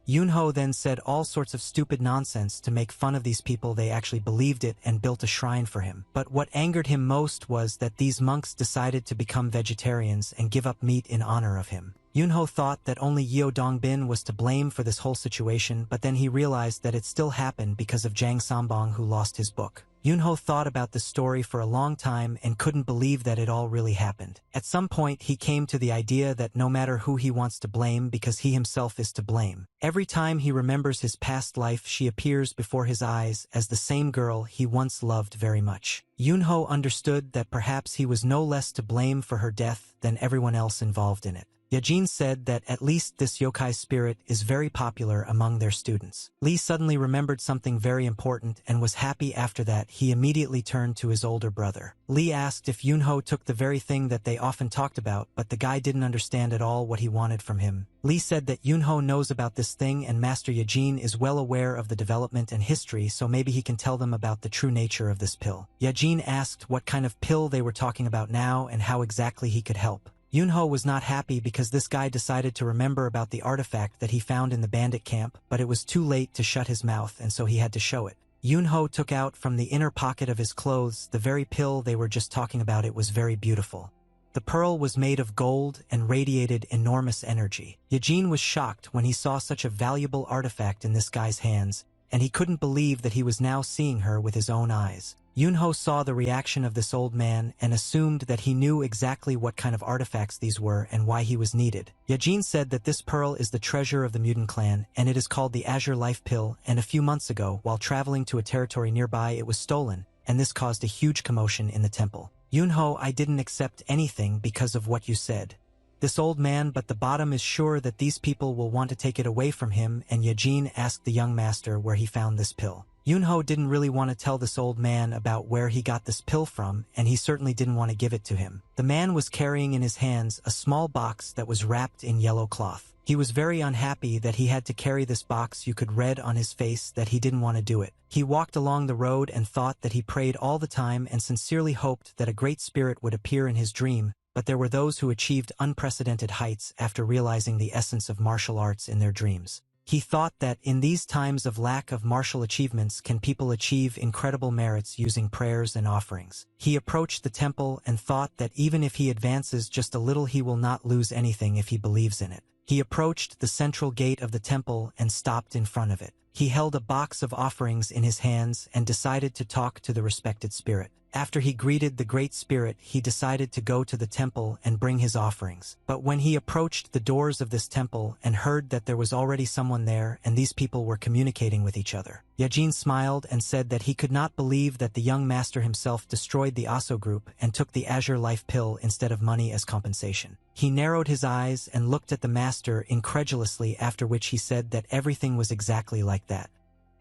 Yunho then said all sorts of stupid nonsense to make fun of these people. They actually believed it and built a shrine for him. But what angered him most was that these monks decided to become vegetarians and give up meat in honor of him. Yunho thought that only Yeo Dongbin was to blame for this whole situation, but then he realized that it still happened because of Jang Sambong, who lost his book. Yunho thought about this story for a long time and couldn't believe that it all really happened. At some point he came to the idea that no matter who he wants to blame, because he himself is to blame. Every time he remembers his past life, she appears before his eyes as the same girl he once loved very much. Yunho understood that perhaps he was no less to blame for her death than everyone else involved in it. Yajin said that at least this yokai spirit is very popular among their students. Lee suddenly remembered something very important and was happy. After that, he immediately turned to his older brother. Lee asked if Yunho took the very thing that they often talked about, but the guy didn't understand at all what he wanted from him. Lee said that Yunho knows about this thing and Master Yajin is well aware of the development and history, so maybe he can tell them about the true nature of this pill. Yajin asked what kind of pill they were talking about now and how exactly he could help. Yunho was not happy because this guy decided to remember about the artifact that he found in the bandit camp, but it was too late to shut his mouth and so he had to show it. Yunho took out from the inner pocket of his clothes the very pill they were just talking about. It was very beautiful. The pearl was made of gold and radiated enormous energy. Yajin was shocked when he saw such a valuable artifact in this guy's hands, and he couldn't believe that he was now seeing her with his own eyes. Yunho saw the reaction of this old man and assumed that he knew exactly what kind of artifacts these were and why he was needed. Yajin said that this pearl is the treasure of the Mutant clan, and it is called the Azure Life Pill, and a few months ago, while traveling to a territory nearby, it was stolen, and this caused a huge commotion in the temple. Yunho, I didn't accept anything because of what you said. This old man, but the bottom is sure that these people will want to take it away from him, and Yajin asked the young master where he found this pill. Yunho didn't really want to tell this old man about where he got this pill from, and he certainly didn't want to give it to him. The man was carrying in his hands a small box that was wrapped in yellow cloth. He was very unhappy that he had to carry this box. You could read on his face that he didn't want to do it. He walked along the road and thought that he prayed all the time and sincerely hoped that a great spirit would appear in his dream, but there were those who achieved unprecedented heights after realizing the essence of martial arts in their dreams. He thought that in these times of lack of martial achievements can people achieve incredible merits using prayers and offerings. He approached the temple and thought that even if he advances just a little he will not lose anything if he believes in it. He approached the central gate of the temple and stopped in front of it. He held a box of offerings in his hands and decided to talk to the respected spirit. After he greeted the great spirit, he decided to go to the temple and bring his offerings. But when he approached the doors of this temple and heard that there was already someone there and these people were communicating with each other, Yajin smiled and said that he could not believe that the young master himself destroyed the Aso group and took the Azure Life Pill instead of money as compensation. He narrowed his eyes and looked at the master incredulously, after which he said that everything was exactly like that.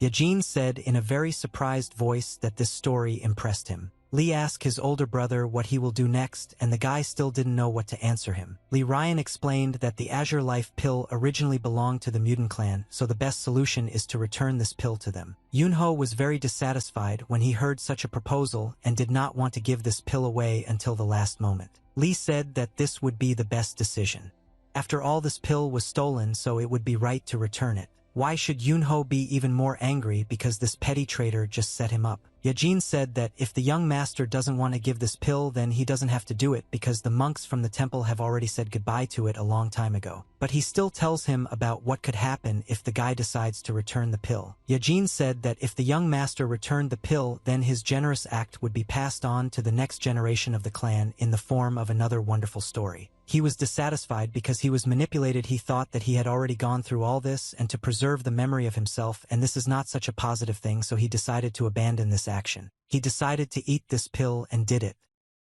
Yajin said in a very surprised voice that this story impressed him. Lee asked his older brother what he will do next, and the guy still didn't know what to answer him. Lee Ryan explained that the Azure Life Pill originally belonged to the Mutant clan, so the best solution is to return this pill to them. Yunho was very dissatisfied when he heard such a proposal and did not want to give this pill away until the last moment. Lee said that this would be the best decision. After all, this pill was stolen, so it would be right to return it. Why should Yunho be even more angry because this petty traitor just set him up? Yajin said that if the young master doesn't want to give this pill, then he doesn't have to do it because the monks from the temple have already said goodbye to it a long time ago. But he still tells him about what could happen if the guy decides to return the pill. Yajin said that if the young master returned the pill, then his generous act would be passed on to the next generation of the clan in the form of another wonderful story. He was dissatisfied because he was manipulated. He thought that he had already gone through all this and to preserve the memory of himself, and this is not such a positive thing, so he decided to abandon this action. He decided to eat this pill and did it.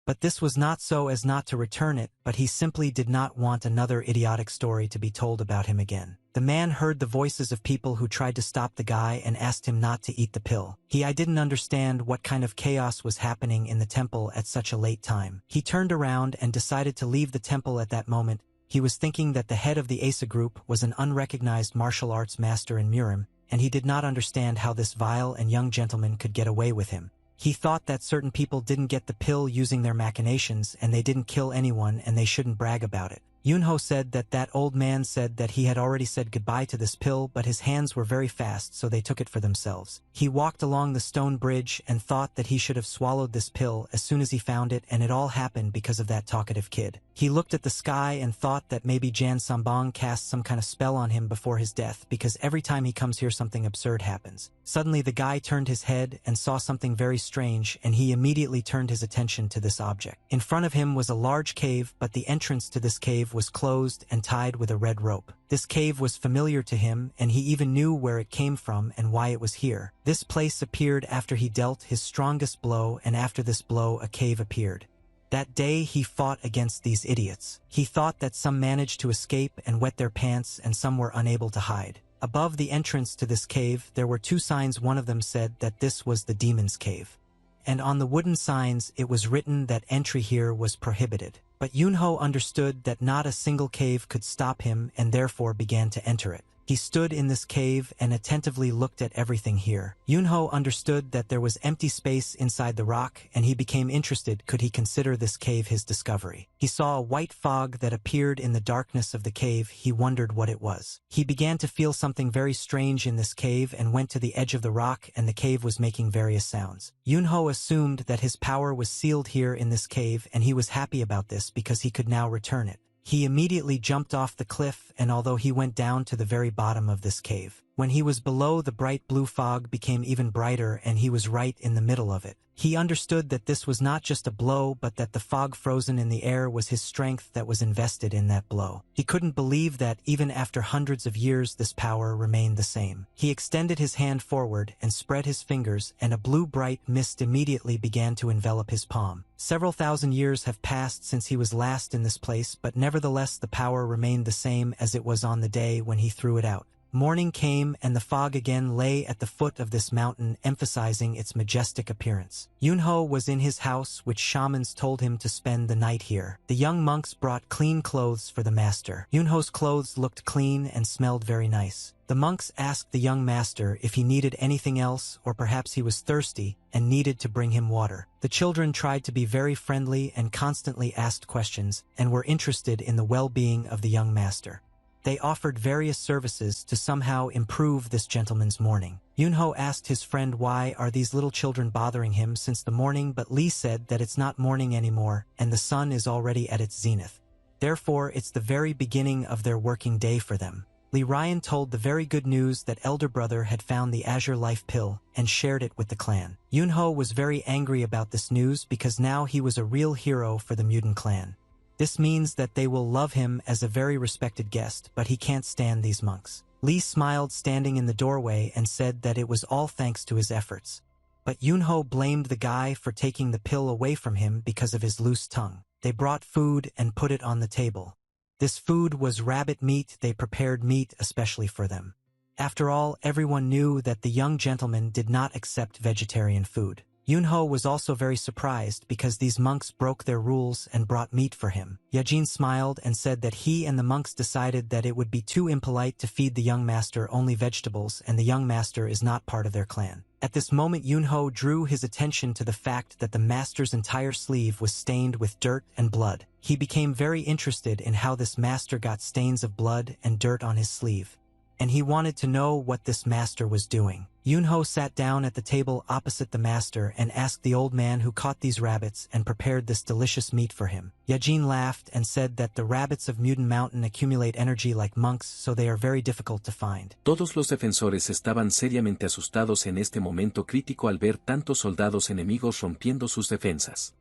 But this was not so as not to return it, but he simply did not want another idiotic story to be told about him again. The man heard the voices of people who tried to stop the guy and asked him not to eat the pill. I didn't understand what kind of chaos was happening in the temple at such a late time. He turned around and decided to leave the temple at that moment. He was thinking that the head of the Asa group was an unrecognized martial arts master in Murim, and he did not understand how this vile and young gentleman could get away with him. He thought that certain people didn't get the pill using their machinations and they didn't kill anyone and they shouldn't brag about it. Yunho said that that old man said that he had already said goodbye to this pill, but his hands were very fast, so they took it for themselves. He walked along the stone bridge and thought that he should have swallowed this pill as soon as he found it, and it all happened because of that talkative kid. He looked at the sky and thought that maybe Jan Sambong cast some kind of spell on him before his death, because every time he comes here something absurd happens. Suddenly the guy turned his head and saw something very strange, and he immediately turned his attention to this object. In front of him was a large cave, but the entrance to this cave was closed and tied with a red rope. This cave was familiar to him, and he even knew where it came from and why it was here. This place appeared after he dealt his strongest blow, and after this blow a cave appeared. That day he fought against these idiots. He thought that some managed to escape and wet their pants and some were unable to hide. Above the entrance to this cave there were two signs. One of them said that this was the demon's cave, and on the wooden signs it was written that entry here was prohibited. But Yunho understood that not a single cave could stop him and therefore began to enter it. He stood in this cave and attentively looked at everything here. Yunho understood that there was empty space inside the rock, and he became interested. Could he consider this cave his discovery? He saw a white fog that appeared in the darkness of the cave. He wondered what it was. He began to feel something very strange in this cave and went to the edge of the rock, and the cave was making various sounds. Yunho assumed that his power was sealed here in this cave, and he was happy about this because he could now return it. He immediately jumped off the cliff, and although he went down to the very bottom of this cave, when he was below, the bright blue fog became even brighter and he was right in the middle of it. He understood that this was not just a blow, but that the fog frozen in the air was his strength that was invested in that blow. He couldn't believe that even after hundreds of years this power remained the same. He extended his hand forward and spread his fingers, and a blue bright mist immediately began to envelop his palm. Several thousand years have passed since he was last in this place, but nevertheless the power remained the same as it was on the day when he threw it out. Morning came and the fog again lay at the foot of this mountain, emphasizing its majestic appearance. Yunho was in his house, which shamans told him to spend the night here. The young monks brought clean clothes for the master. Yunho's clothes looked clean and smelled very nice. The monks asked the young master if he needed anything else, or perhaps he was thirsty and needed to bring him water. The children tried to be very friendly and constantly asked questions and were interested in the well-being of the young master. They offered various services to somehow improve this gentleman's morning. Yunho asked his friend why are these little children bothering him since the morning, but Lee said that it's not morning anymore and the sun is already at its zenith. Therefore, it's the very beginning of their working day for them. Lee Ryan told the very good news that elder brother had found the Azure Life Pill and shared it with the clan. Yunho was very angry about this news because now he was a real hero for the mutant clan. This means that they will love him as a very respected guest, but he can't stand these monks. Lee smiled standing in the doorway and said that it was all thanks to his efforts. But Yunho blamed the guy for taking the pill away from him because of his loose tongue. They brought food and put it on the table. This food was rabbit meat. They prepared meat especially for them. After all, everyone knew that the young gentleman did not accept vegetarian food. Yunho was also very surprised because these monks broke their rules and brought meat for him. Yajin smiled and said that he and the monks decided that it would be too impolite to feed the young master only vegetables, and the young master is not part of their clan. At this moment, Yunho drew his attention to the fact that the master's entire sleeve was stained with dirt and blood. He became very interested in how this master got stains of blood and dirt on his sleeve, and he wanted to know what this master was doing. Yunho sat down at the table opposite the master and asked the old man who caught these rabbits and prepared this delicious meat for him. Yajin laughed and said that the rabbits of Mutant Mountain accumulate energy like monks, so they are very difficult to find. Todos los defensores estaban seriamente asustados en este momento crítico al ver tantos soldados enemigos rompiendo sus defensas.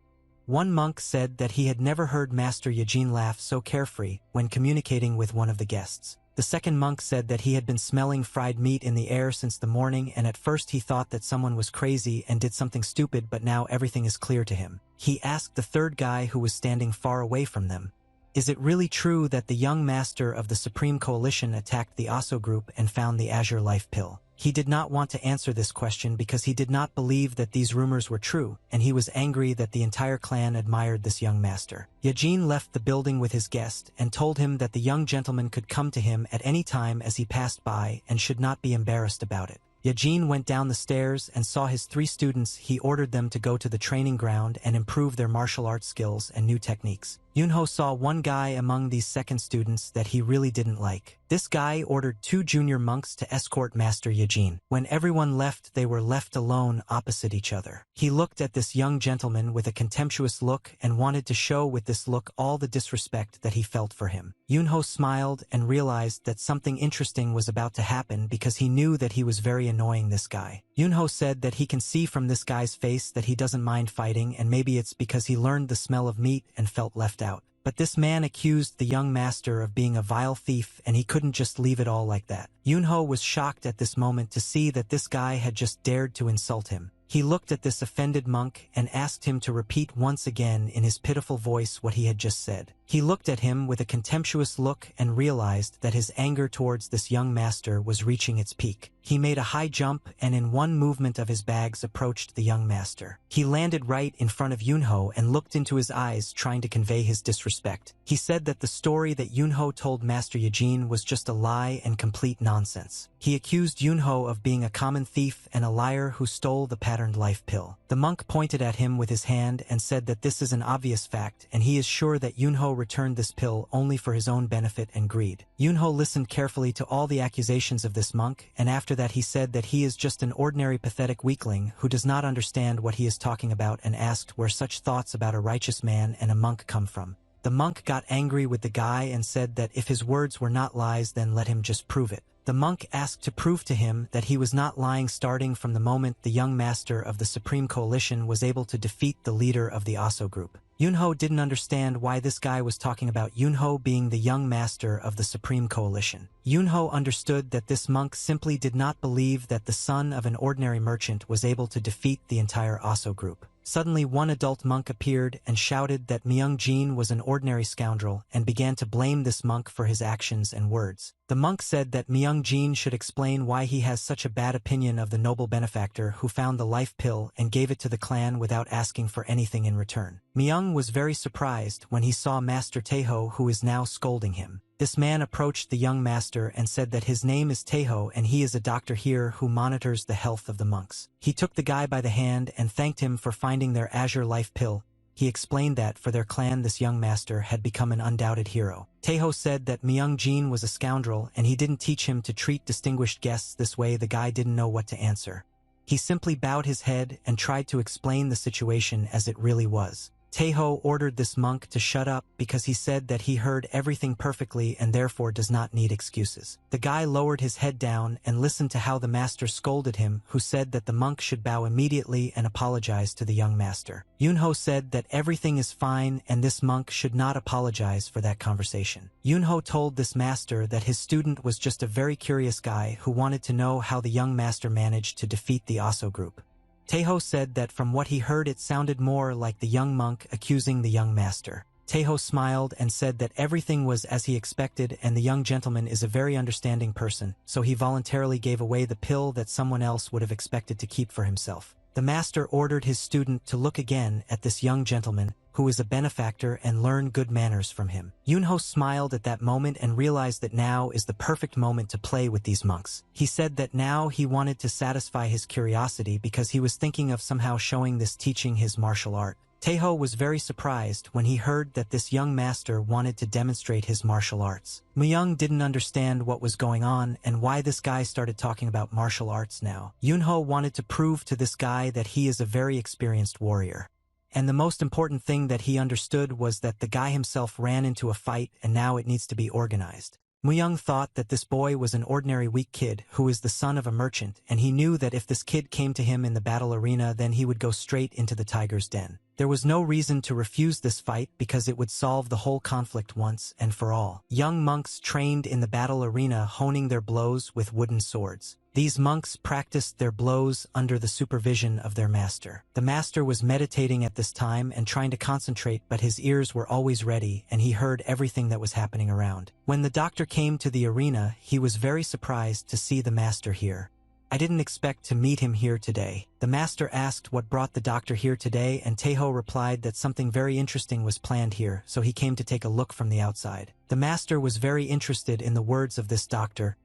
One monk said that he had never heard Master Yajin laugh so carefree when communicating with one of the guests. The second monk said that he had been smelling fried meat in the air since the morning, and at first he thought that someone was crazy and did something stupid, but now everything is clear to him. He asked the third guy who was standing far away from them, "Is it really true that the young master of the Supreme Coalition attacked the Aso group and found the Azure Life Pill?" He did not want to answer this question because he did not believe that these rumors were true, and he was angry that the entire clan admired this young master. Yajin left the building with his guest and told him that the young gentleman could come to him at any time as he passed by and should not be embarrassed about it. Yajin went down the stairs and saw his 3 students. He ordered them to go to the training ground and improve their martial arts skills and new techniques. Yunho saw one guy among these second students that he really didn't like. This guy ordered 2 junior monks to escort Master Yajin. When everyone left, they were left alone opposite each other. He looked at this young gentleman with a contemptuous look and wanted to show with this look all the disrespect that he felt for him. Yunho smiled and realized that something interesting was about to happen because he knew that he was very annoying this guy. Yunho said that he can see from this guy's face that he doesn't mind fighting, and maybe it's because he learned the smell of meat and felt left out. But this man accused the young master of being a vile thief, and he couldn't just leave it all like that. Yunho was shocked at this moment to see that this guy had just dared to insult him. He looked at this offended monk and asked him to repeat once again in his pitiful voice what he had just said. He looked at him with a contemptuous look and realized that his anger towards this young master was reaching its peak. He made a high jump and in one movement of his bags approached the young master. He landed right in front of Yunho and looked into his eyes, trying to convey his disrespect. He said that the story that Yunho told Master Yajin was just a lie and complete nonsense. He accused Yunho of being a common thief and a liar who stole the patterned life pill. The monk pointed at him with his hand and said that this is an obvious fact, and he is sure that Yunho returned this pill only for his own benefit and greed. Yunho listened carefully to all the accusations of this monk, and after that he said that he is just an ordinary pathetic weakling who does not understand what he is talking about, and asked where such thoughts about a righteous man and a monk come from. The monk got angry with the guy and said that if his words were not lies, then let him just prove it. The monk asked to prove to him that he was not lying, starting from the moment the young master of the Supreme Coalition was able to defeat the leader of the Aso group. Yunho didn't understand why this guy was talking about Yunho being the young master of the Supreme Coalition. Yunho understood that this monk simply did not believe that the son of an ordinary merchant was able to defeat the entire Aso group. Suddenly one adult monk appeared and shouted that Myung-jin was an ordinary scoundrel and began to blame this monk for his actions and words. The monk said that Myung-jin should explain why he has such a bad opinion of the noble benefactor who found the life pill and gave it to the clan without asking for anything in return. Myung was very surprised when he saw Master Taeho, who is now scolding him. This man approached the young master and said that his name is Taeho and he is a doctor here who monitors the health of the monks. He took the guy by the hand and thanked him for finding their Azure Life Pill. He explained that for their clan this young master had become an undoubted hero. Taeho said that Myung-jin was a scoundrel and he didn't teach him to treat distinguished guests this way. The guy didn't know what to answer. He simply bowed his head and tried to explain the situation as it really was. Taeho ordered this monk to shut up because he said that he heard everything perfectly and therefore does not need excuses. The guy lowered his head down and listened to how the master scolded him, who said that the monk should bow immediately and apologize to the young master. Yunho said that everything is fine and this monk should not apologize for that conversation. Yunho told this master that his student was just a very curious guy who wanted to know how the young master managed to defeat the Aso group. Taeho said that from what he heard it sounded more like the young monk accusing the young master. Taeho smiled and said that everything was as he expected and the young gentleman is a very understanding person, so he voluntarily gave away the pill that someone else would have expected to keep for himself. The master ordered his student to look again at this young gentleman, who is a benefactor, and learn good manners from him. Yunho smiled at that moment and realized that now is the perfect moment to play with these monks. He said that now he wanted to satisfy his curiosity because he was thinking of somehow showing this teaching his martial art. Taeho was very surprised when he heard that this young master wanted to demonstrate his martial arts. Myung didn't understand what was going on and why this guy started talking about martial arts now. Yunho wanted to prove to this guy that he is a very experienced warrior. And the most important thing that he understood was that the guy himself ran into a fight and now it needs to be organized. Myung thought that this boy was an ordinary weak kid who is the son of a merchant, and he knew that if this kid came to him in the battle arena, then he would go straight into the tiger's den. There was no reason to refuse this fight because it would solve the whole conflict once and for all. Young monks trained in the battle arena, honing their blows with wooden swords. These monks practiced their blows under the supervision of their master. The master was meditating at this time and trying to concentrate, but his ears were always ready and he heard everything that was happening around. When the doctor came to the arena, he was very surprised to see the master here. "I didn't expect to meet him here today." The master asked what brought the doctor here today, and Taeho replied that something very interesting was planned here, so he came to take a look from the outside. The master was very interested in the words of this doctor.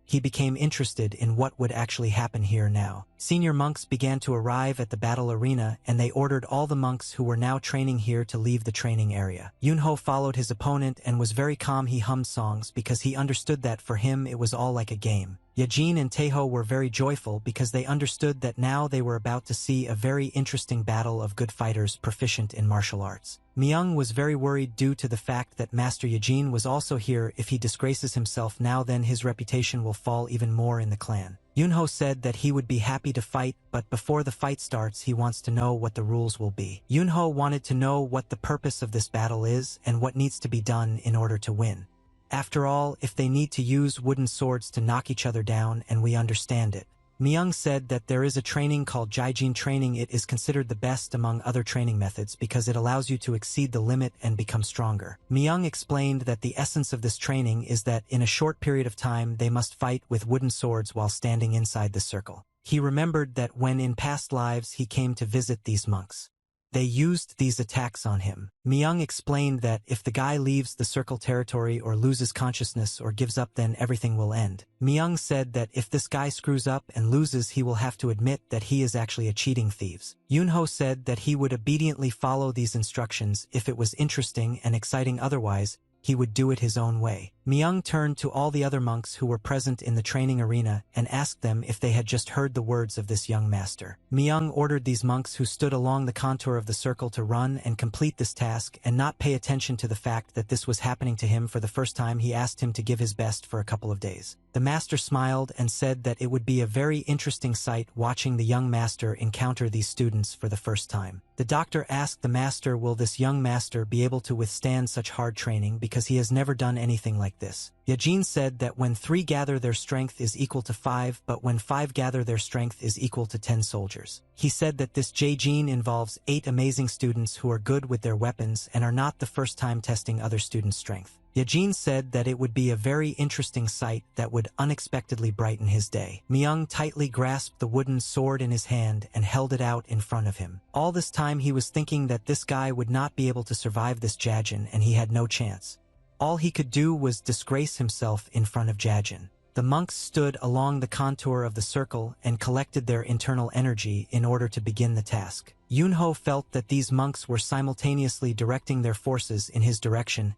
He became interested in what would actually happen here now. Senior monks began to arrive at the battle arena, and they ordered all the monks who were now training here to leave the training area. Yunho followed his opponent and was very calm. He hummed songs because he understood that for him it was all like a game. Yejin and Taeho were very joyful because they understood that now they were about to see a very interesting battle of good fighters proficient in martial arts. Myung was very worried due to the fact that Master Yejin was also here. If he disgraces himself now, then his reputation will fall even more in the clan. Yunho said that he would be happy to fight, but before the fight starts he wants to know what the rules will be. Yunho wanted to know what the purpose of this battle is and what needs to be done in order to win. After all, if they need to use wooden swords to knock each other down, and we understand it. Myung said that there is a training called Jaijin training. It is considered the best among other training methods because it allows you to exceed the limit and become stronger. Myung explained that the essence of this training is that in a short period of time they must fight with wooden swords while standing inside the circle. He remembered that when in past lives he came to visit these monks, they used these attacks on him. Myung explained that if the guy leaves the circle territory or loses consciousness or gives up, then everything will end. Myung said that if this guy screws up and loses, he will have to admit that he is actually a cheating thief. Yunho said that he would obediently follow these instructions if it was interesting and exciting, otherwise he would do it his own way. Myung turned to all the other monks who were present in the training arena and asked them if they had just heard the words of this young master. Myung ordered these monks who stood along the contour of the circle to run and complete this task and not pay attention to the fact that this was happening to him for the first time. He asked him to give his best for a couple of days. The master smiled and said that it would be a very interesting sight watching the young master encounter these students for the first time. The doctor asked the master, will this young master be able to withstand such hard training because he has never done anything like this? Yejin said that when 3 gather their strength is equal to 5, but when 5 gather their strength is equal to 10 soldiers. He said that this Jaijin involves 8 amazing students who are good with their weapons and are not the first time testing other students' strength. Yejin said that it would be a very interesting sight that would unexpectedly brighten his day. Myung tightly grasped the wooden sword in his hand and held it out in front of him. All this time he was thinking that this guy would not be able to survive this Jajin and he had no chance. All he could do was disgrace himself in front of Jajin. The monks stood along the contour of the circle and collected their internal energy in order to begin the task. Yunho felt that these monks were simultaneously directing their forces in his direction.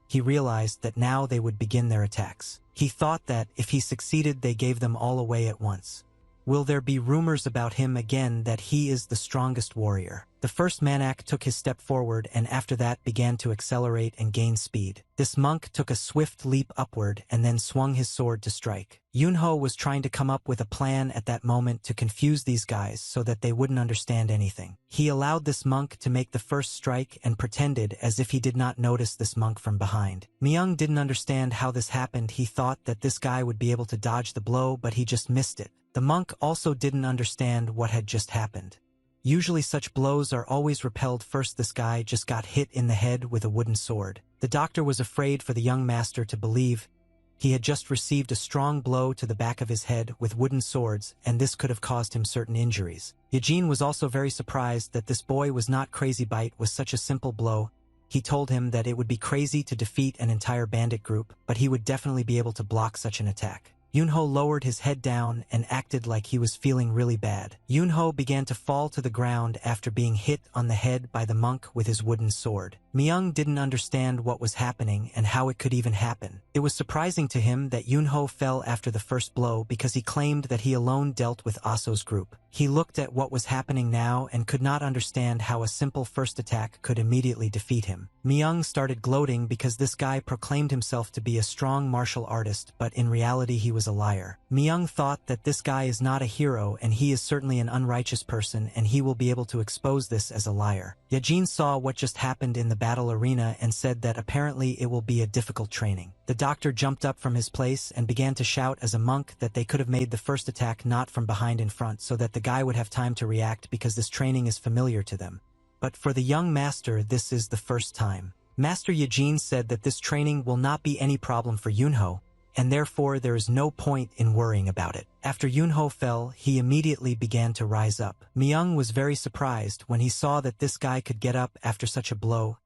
He realized that now they would begin their attacks. He thought that if he succeeded, they gave them all away at once. Will there be rumors about him again that he is the strongest warrior? The first Manak took his step forward and after that began to accelerate and gain speed. This monk took a swift leap upward and then swung his sword to strike. Yunho was trying to come up with a plan at that moment to confuse these guys so that they wouldn't understand anything. He allowed this monk to make the first strike and pretended as if he did not notice this monk from behind. Myung didn't understand how this happened. He thought that this guy would be able to dodge the blow, but he just missed it. The monk also didn't understand what had just happened. Usually such blows are always repelled first. This guy just got hit in the head with a wooden sword. The doctor was afraid for the young master to believe he had just received a strong blow to the back of his head with wooden swords, and this could have caused him certain injuries. Yejin was also very surprised that this boy was not crazy. Bite was such a simple blow. He told him that it would be crazy to defeat an entire bandit group, but he would definitely be able to block such an attack. Yunho lowered his head down and acted like he was feeling really bad. Yunho began to fall to the ground after being hit on the head by the monk with his wooden sword. Myung didn't understand what was happening and how it could even happen. It was surprising to him that Yunho fell after the first blow because he claimed that he alone dealt with Aso's group. He looked at what was happening now and could not understand how a simple first attack could immediately defeat him. Myung started gloating because this guy proclaimed himself to be a strong martial artist, but in reality he was a liar. Myung thought that this guy is not a hero and he is certainly an unrighteous person and he will be able to expose this as a liar. Yajin saw what just happened in the battle arena and said that apparently it will be a difficult training. The doctor jumped up from his place and began to shout as a monk that they could have made the first attack not from behind in front so that the guy would have time to react because this training is familiar to them. But for the young master, this is the first time. Master Yajin said that this training will not be any problem for Yunho, and therefore there is no point in worrying about it. After Yunho fell, he immediately began to rise up. Myung was very surprised when he saw that this guy could get up after such a blow.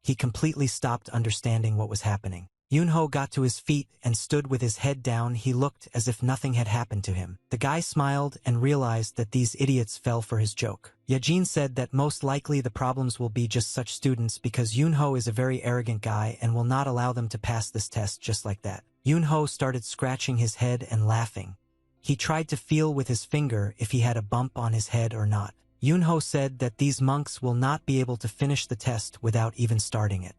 He completely stopped understanding what was happening. Yunho got to his feet and stood with his head down. He looked as if nothing had happened to him. The guy smiled and realized that these idiots fell for his joke. Yajin said that most likely the problems will be just such students because Yunho is a very arrogant guy and will not allow them to pass this test just like that. Yunho started scratching his head and laughing. He tried to feel with his finger if he had a bump on his head or not. Yunho said that these monks will not be able to finish the test without even starting it.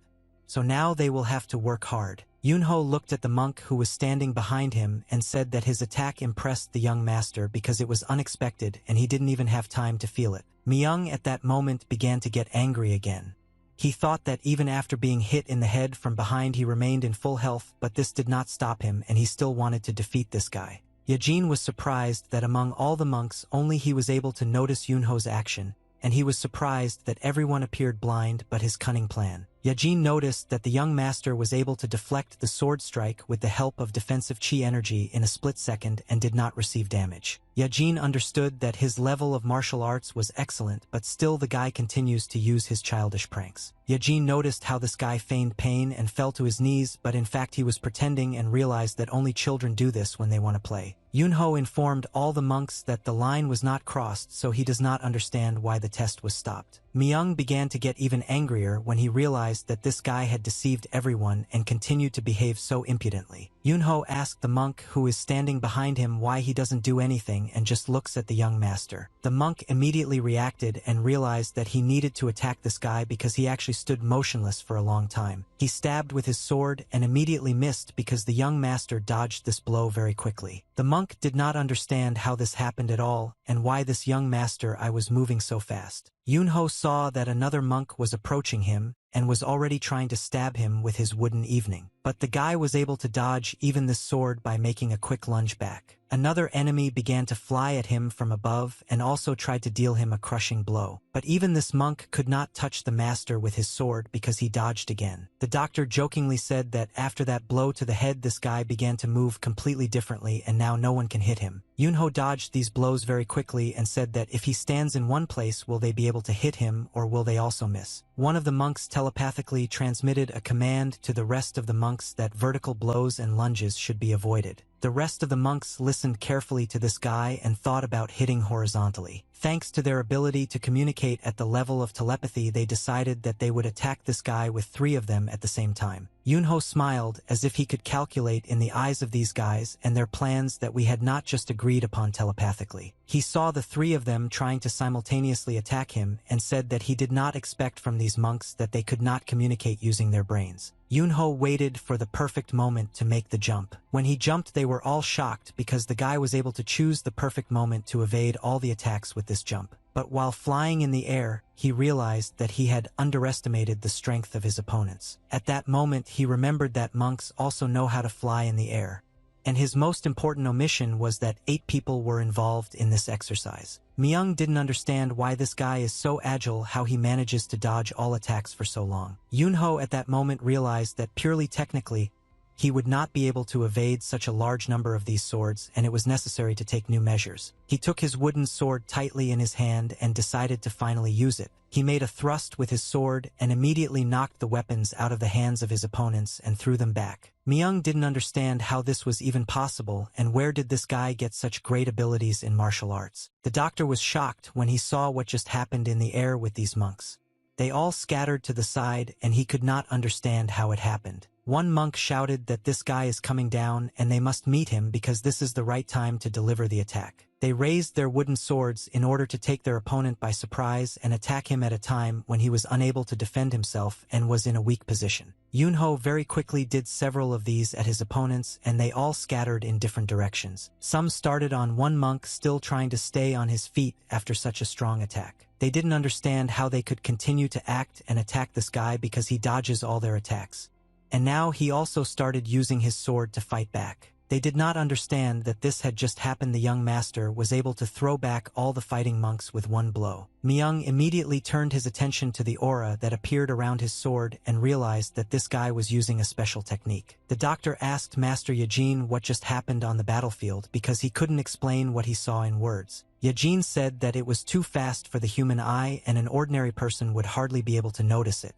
So now they will have to work hard. Yunho looked at the monk who was standing behind him and said that his attack impressed the young master because it was unexpected and he didn't even have time to feel it. Myung at that moment began to get angry again. He thought that even after being hit in the head from behind he remained in full health, but this did not stop him and he still wanted to defeat this guy. Yajin was surprised that among all the monks only he was able to notice Yunho's action, and he was surprised that everyone appeared blind but his cunning plan. Yajin noticed that the young master was able to deflect the sword strike with the help of defensive chi energy in a split second and did not receive damage. Yajin understood that his level of martial arts was excellent, but still the guy continues to use his childish pranks. Yajin noticed how this guy feigned pain and fell to his knees, but in fact he was pretending and realized that only children do this when they want to play. Yunho informed all the monks that the line was not crossed, so he does not understand why the test was stopped. Myung began to get even angrier when he realized that this guy had deceived everyone and continued to behave so impudently. Yunho asked the monk who is standing behind him why he doesn't do anything and just looks at the young master. The monk immediately reacted and realized that he needed to attack this guy because he actually stood motionless for a long time. He stabbed with his sword and immediately missed because the young master dodged this blow very quickly. The monk did not understand how this happened at all and why this young master I was moving so fast. Yunho saw that another monk was approaching him and was already trying to stab him with his wooden evening. But the guy was able to dodge even this sword by making a quick lunge back. Another enemy began to fly at him from above and also tried to deal him a crushing blow. But even this monk could not touch the master with his sword because he dodged again. The doctor jokingly said that after that blow to the head this guy began to move completely differently and now no one can hit him. Yunho dodged these blows very quickly and said that if he stands in one place will they be able to hit him or will they also miss? One of the monks telepathically transmitted a command to the rest of the monks that vertical blows and lunges should be avoided. The rest of the monks listened carefully to this guy and thought about hitting horizontally. Thanks to their ability to communicate at the level of telepathy, they decided that they would attack this guy with 3 of them at the same time. Yunho smiled as if he could calculate in the eyes of these guys and their plans that we had not just agreed upon telepathically. He saw the 3 of them trying to simultaneously attack him and said that he did not expect from these monks that they could not communicate using their brains. Yunho waited for the perfect moment to make the jump. When he jumped, they were all shocked because the guy was able to choose the perfect moment to evade all the attacks with this jump. But while flying in the air, he realized that he had underestimated the strength of his opponents. At that moment, he remembered that monks also know how to fly in the air. And his most important omission was that 8 people were involved in this exercise. Myung didn't understand why this guy is so agile, how he manages to dodge all attacks for so long. Yunho at that moment realized that purely technically, he would not be able to evade such a large number of these swords, and it was necessary to take new measures. He took his wooden sword tightly in his hand and decided to finally use it. He made a thrust with his sword and immediately knocked the weapons out of the hands of his opponents and threw them back. Myung didn't understand how this was even possible, and where did this guy get such great abilities in martial arts. The doctor was shocked when he saw what just happened in the air with these monks. They all scattered to the side, and he could not understand how it happened. One monk shouted that this guy is coming down and they must meet him because this is the right time to deliver the attack. They raised their wooden swords in order to take their opponent by surprise and attack him at a time when he was unable to defend himself and was in a weak position. Yunho very quickly did several of these at his opponents, and they all scattered in different directions. Some started on one monk still trying to stay on his feet after such a strong attack. They didn't understand how they could continue to act and attack this guy because he dodges all their attacks. And now he also started using his sword to fight back. They did not understand that this had just happened. The young master was able to throw back all the fighting monks with one blow. Myung immediately turned his attention to the aura that appeared around his sword and realized that this guy was using a special technique. The doctor asked Master Yajin what just happened on the battlefield because he couldn't explain what he saw in words. Yajin said that it was too fast for the human eye and an ordinary person would hardly be able to notice it.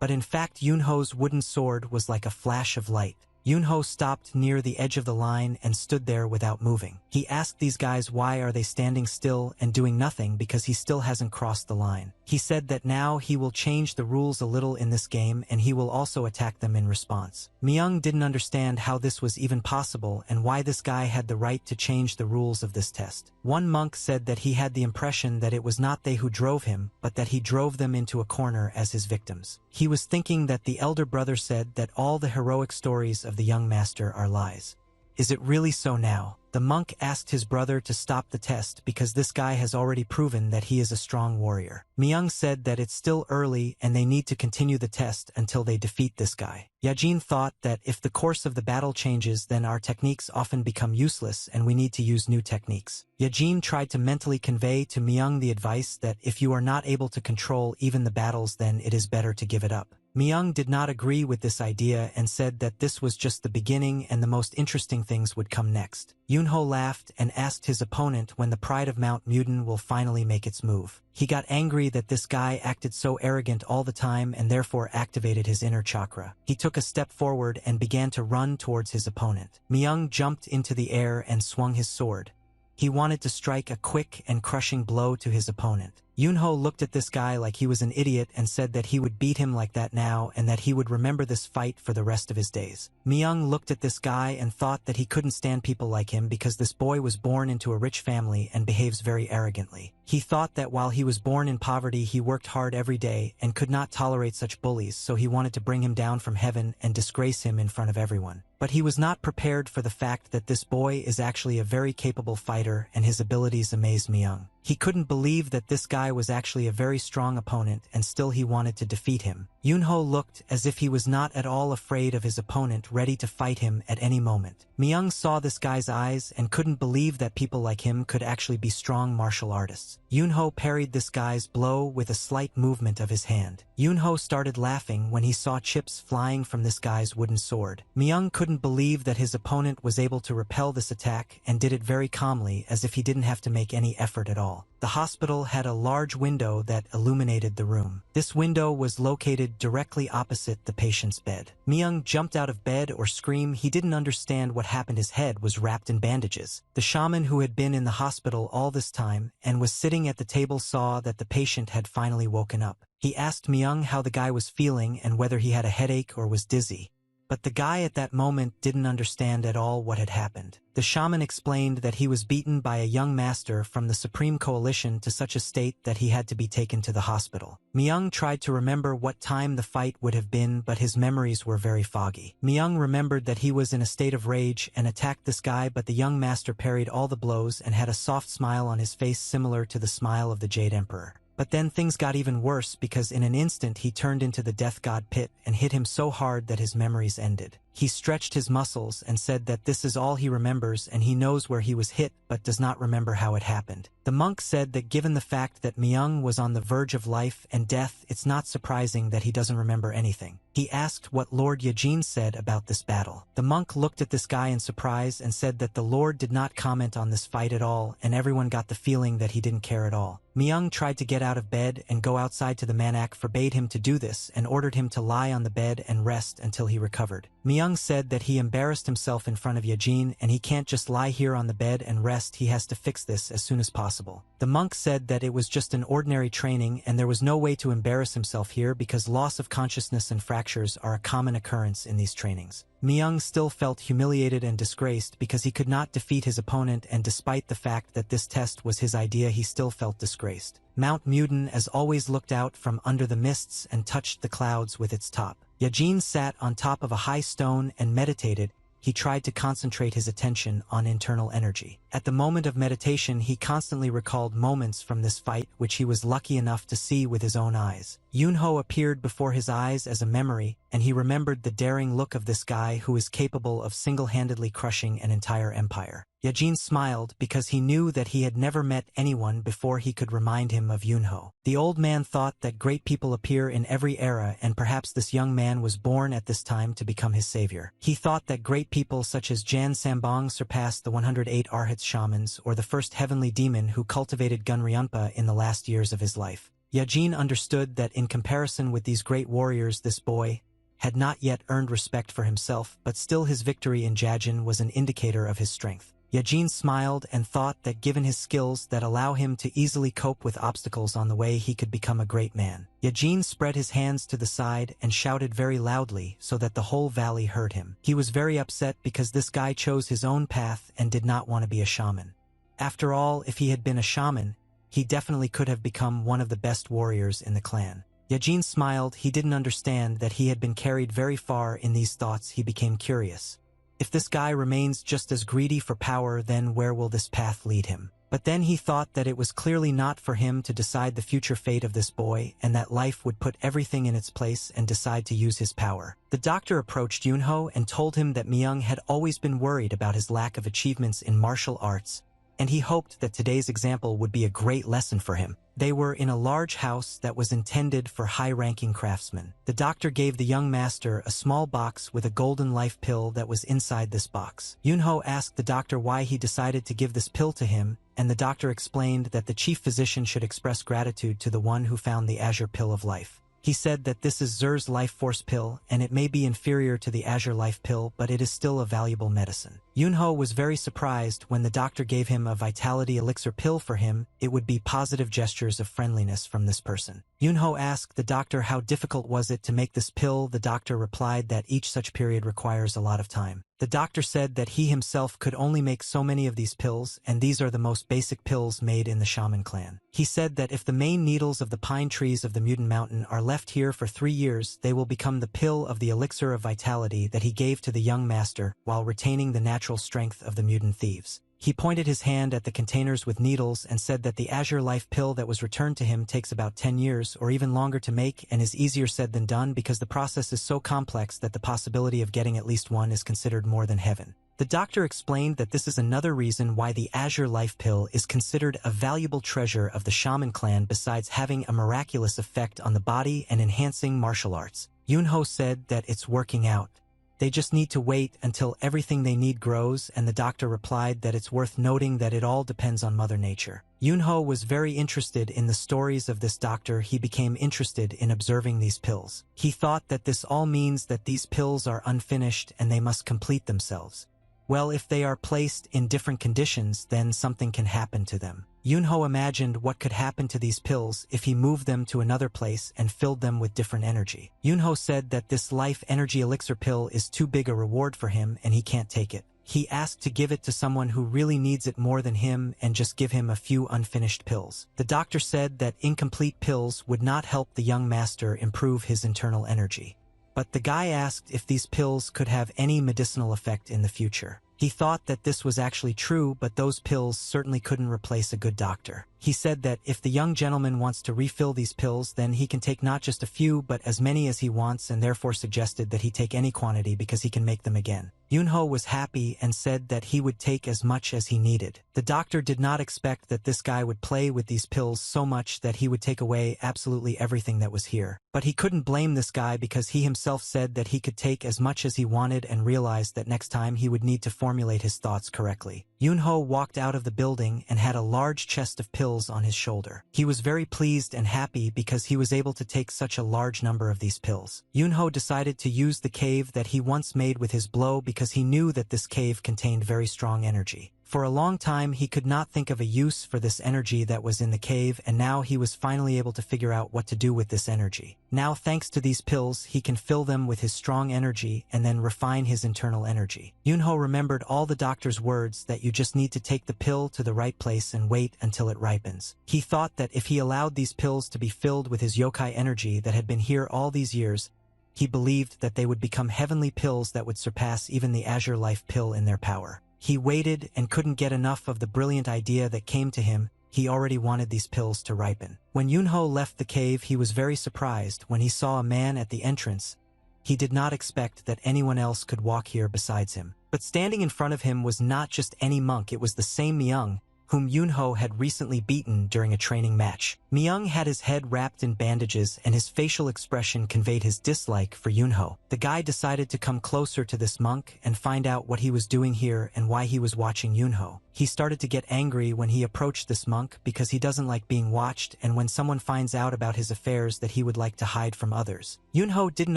But in fact, Yunho's wooden sword was like a flash of light. Yunho stopped near the edge of the line and stood there without moving. He asked these guys why are they standing still and doing nothing because he still hasn't crossed the line. He said that now he will change the rules a little in this game and he will also attack them in response. Myung didn't understand how this was even possible and why this guy had the right to change the rules of this test. One monk said that he had the impression that it was not they who drove him, but that he drove them into a corner as his victims. He was thinking that the elder brother said that all the heroic stories of the young master are lies. Is it really so now? The monk asked his brother to stop the test because this guy has already proven that he is a strong warrior. Myung said that it's still early and they need to continue the test until they defeat this guy. Yajin thought that if the course of the battle changes, then our techniques often become useless and we need to use new techniques. Yajin tried to mentally convey to Myung the advice that if you are not able to control even the battles, then it is better to give it up. Myung did not agree with this idea and said that this was just the beginning and the most interesting things would come next. Yunho laughed and asked his opponent when the pride of Mount Muden will finally make its move. He got angry that this guy acted so arrogant all the time and therefore activated his inner chakra. He took a step forward and began to run towards his opponent. Myung jumped into the air and swung his sword. He wanted to strike a quick and crushing blow to his opponent. Yunho looked at this guy like he was an idiot and said that he would beat him like that now and that he would remember this fight for the rest of his days. Myung looked at this guy and thought that he couldn't stand people like him because this boy was born into a rich family and behaves very arrogantly. He thought that while he was born in poverty, he worked hard every day and could not tolerate such bullies, so he wanted to bring him down from heaven and disgrace him in front of everyone. But he was not prepared for the fact that this boy is actually a very capable fighter and his abilities amazed Myung. He couldn't believe that this guy was actually a very strong opponent and still he wanted to defeat him. Yunho looked as if he was not at all afraid of his opponent, ready to fight him at any moment. Myung saw this guy's eyes and couldn't believe that people like him could actually be strong martial artists. Yunho parried this guy's blow with a slight movement of his hand. Yunho started laughing when he saw chips flying from this guy's wooden sword. Myung couldn't believe that his opponent was able to repel this attack and did it very calmly as if he didn't have to make any effort at all. The hospital had a large window that illuminated the room. This window was located directly opposite the patient's bed. Myung jumped out of bed or screamed. He didn't understand what happened. His head was wrapped in bandages. The shaman who had been in the hospital all this time and was sitting at the table saw that the patient had finally woken up. He asked Myung how the guy was feeling and whether he had a headache or was dizzy. But the guy at that moment didn't understand at all what had happened. The shaman explained that he was beaten by a young master from the Supreme Coalition to such a state that he had to be taken to the hospital. Myung tried to remember what time the fight would have been, but his memories were very foggy. Myung remembered that he was in a state of rage and attacked this guy, but the young master parried all the blows and had a soft smile on his face similar to the smile of the Jade Emperor. But then things got even worse because in an instant he turned into the death god pit and hit him so hard that his memories ended. He stretched his muscles and said that this is all he remembers and he knows where he was hit but does not remember how it happened. The monk said that given the fact that Myung was on the verge of life and death, it's not surprising that he doesn't remember anything. He asked what Lord Yajin said about this battle. The monk looked at this guy in surprise and said that the Lord did not comment on this fight at all, and everyone got the feeling that he didn't care at all. Myung tried to get out of bed and go outside to the Manak forbade him to do this and ordered him to lie on the bed and rest until he recovered. Myung said that he embarrassed himself in front of Yajin and he can't just lie here on the bed and rest, he has to fix this as soon as possible. The monk said that it was just an ordinary training and there was no way to embarrass himself here because loss of consciousness and fractures are a common occurrence in these trainings. Myung still felt humiliated and disgraced because he could not defeat his opponent, and despite the fact that this test was his idea, he still felt disgraced. Mount Muden as always looked out from under the mists and touched the clouds with its top. Yajin sat on top of a high stone and meditated. He tried to concentrate his attention on internal energy. At the moment of meditation, he constantly recalled moments from this fight which he was lucky enough to see with his own eyes. Yunho appeared before his eyes as a memory, and he remembered the daring look of this guy who is capable of single-handedly crushing an entire empire. Yajin smiled because he knew that he had never met anyone before he could remind him of Yunho. The old man thought that great people appear in every era and perhaps this young man was born at this time to become his savior. He thought that great people such as Jan Sambong surpassed the 108 Arhats shamans or the first heavenly demon who cultivated Gunryunpa in the last years of his life. Yajin understood that in comparison with these great warriors, this boy had not yet earned respect for himself, but still his victory in Jajin was an indicator of his strength. Yajin smiled and thought that given his skills that allow him to easily cope with obstacles on the way, he could become a great man. Yajin spread his hands to the side and shouted very loudly so that the whole valley heard him. He was very upset because this guy chose his own path and did not want to be a shaman. After all, if he had been a shaman, he definitely could have become one of the best warriors in the clan. Yajin smiled. He didn't understand that he had been carried very far in these thoughts. He became curious. If this guy remains just as greedy for power, then where will this path lead him? But then he thought that it was clearly not for him to decide the future fate of this boy and that life would put everything in its place and decide to use his power. The doctor approached Yunho and told him that Myung had always been worried about his lack of achievements in martial arts, and he hoped that today's example would be a great lesson for him. They were in a large house that was intended for high-ranking craftsmen. The doctor gave the young master a small box with a golden life pill that was inside this box. Yunho asked the doctor why he decided to give this pill to him, and the doctor explained that the chief physician should express gratitude to the one who found the azure pill of life. He said that this is Zer's life force pill, and it may be inferior to the azure life pill, but it is still a valuable medicine. Yunho was very surprised when the doctor gave him a vitality elixir pill for him. It would be positive gestures of friendliness from this person. Yunho asked the doctor how difficult was it to make this pill. The doctor replied that each such period requires a lot of time. The doctor said that he himself could only make so many of these pills, and these are the most basic pills made in the shaman clan. He said that if the main needles of the pine trees of the Muden Mountain are left here for 3 years, they will become the pill of the elixir of vitality that he gave to the young master while retaining the natural strength of the Muden thieves. He pointed his hand at the containers with needles and said that the azure life pill that was returned to him takes about 10 years or even longer to make and is easier said than done because the process is so complex that the possibility of getting at least one is considered more than heaven. The doctor explained that this is another reason why the azure life pill is considered a valuable treasure of the shaman clan besides having a miraculous effect on the body and enhancing martial arts. Yunho said that it's working out. They just need to wait until everything they need grows, and the doctor replied that it's worth noting that it all depends on Mother Nature. Yunho was very interested in the stories of this doctor. He became interested in observing these pills. He thought that this all means that these pills are unfinished and they must complete themselves. Well, if they are placed in different conditions, then something can happen to them. Yunho imagined what could happen to these pills if he moved them to another place and filled them with different energy. Yunho said that this life energy elixir pill is too big a reward for him and he can't take it. He asked to give it to someone who really needs it more than him and just give him a few unfinished pills. The doctor said that incomplete pills would not help the young master improve his internal energy. But the guy asked if these pills could have any medicinal effect in the future. He thought that this was actually true, but those pills certainly couldn't replace a good doctor. He said that if the young gentleman wants to refill these pills, then he can take not just a few but as many as he wants, and therefore suggested that he take any quantity because he can make them again. Yunho was happy and said that he would take as much as he needed. The doctor did not expect that this guy would play with these pills so much that he would take away absolutely everything that was here. But he couldn't blame this guy because he himself said that he could take as much as he wanted and realized that next time he would need to formulate his thoughts correctly. Yunho walked out of the building and had a large chest of pills on his shoulder. He was very pleased and happy because he was able to take such a large number of these pills. Yunho decided to use the cave that he once made with his blow because he knew that this cave contained very strong energy. For a long time he could not think of a use for this energy that was in the cave, and now he was finally able to figure out what to do with this energy. Now, thanks to these pills, he can fill them with his strong energy and then refine his internal energy. Yunho remembered all the doctor's words that you just need to take the pill to the right place and wait until it ripens. He thought that if he allowed these pills to be filled with his yokai energy that had been here all these years, he believed that they would become heavenly pills that would surpass even the Azure Life pill in their power. He waited and couldn't get enough of the brilliant idea that came to him. He already wanted these pills to ripen. When Yunho left the cave, he was very surprised when he saw a man at the entrance. He did not expect that anyone else could walk here besides him. But standing in front of him was not just any monk, it was the same Myung, whom Yunho had recently beaten during a training match. Myung had his head wrapped in bandages and his facial expression conveyed his dislike for Yunho. The guy decided to come closer to this monk and find out what he was doing here and why he was watching Yunho. He started to get angry when he approached this monk because he doesn't like being watched, and when someone finds out about his affairs that he would like to hide from others. Yunho didn't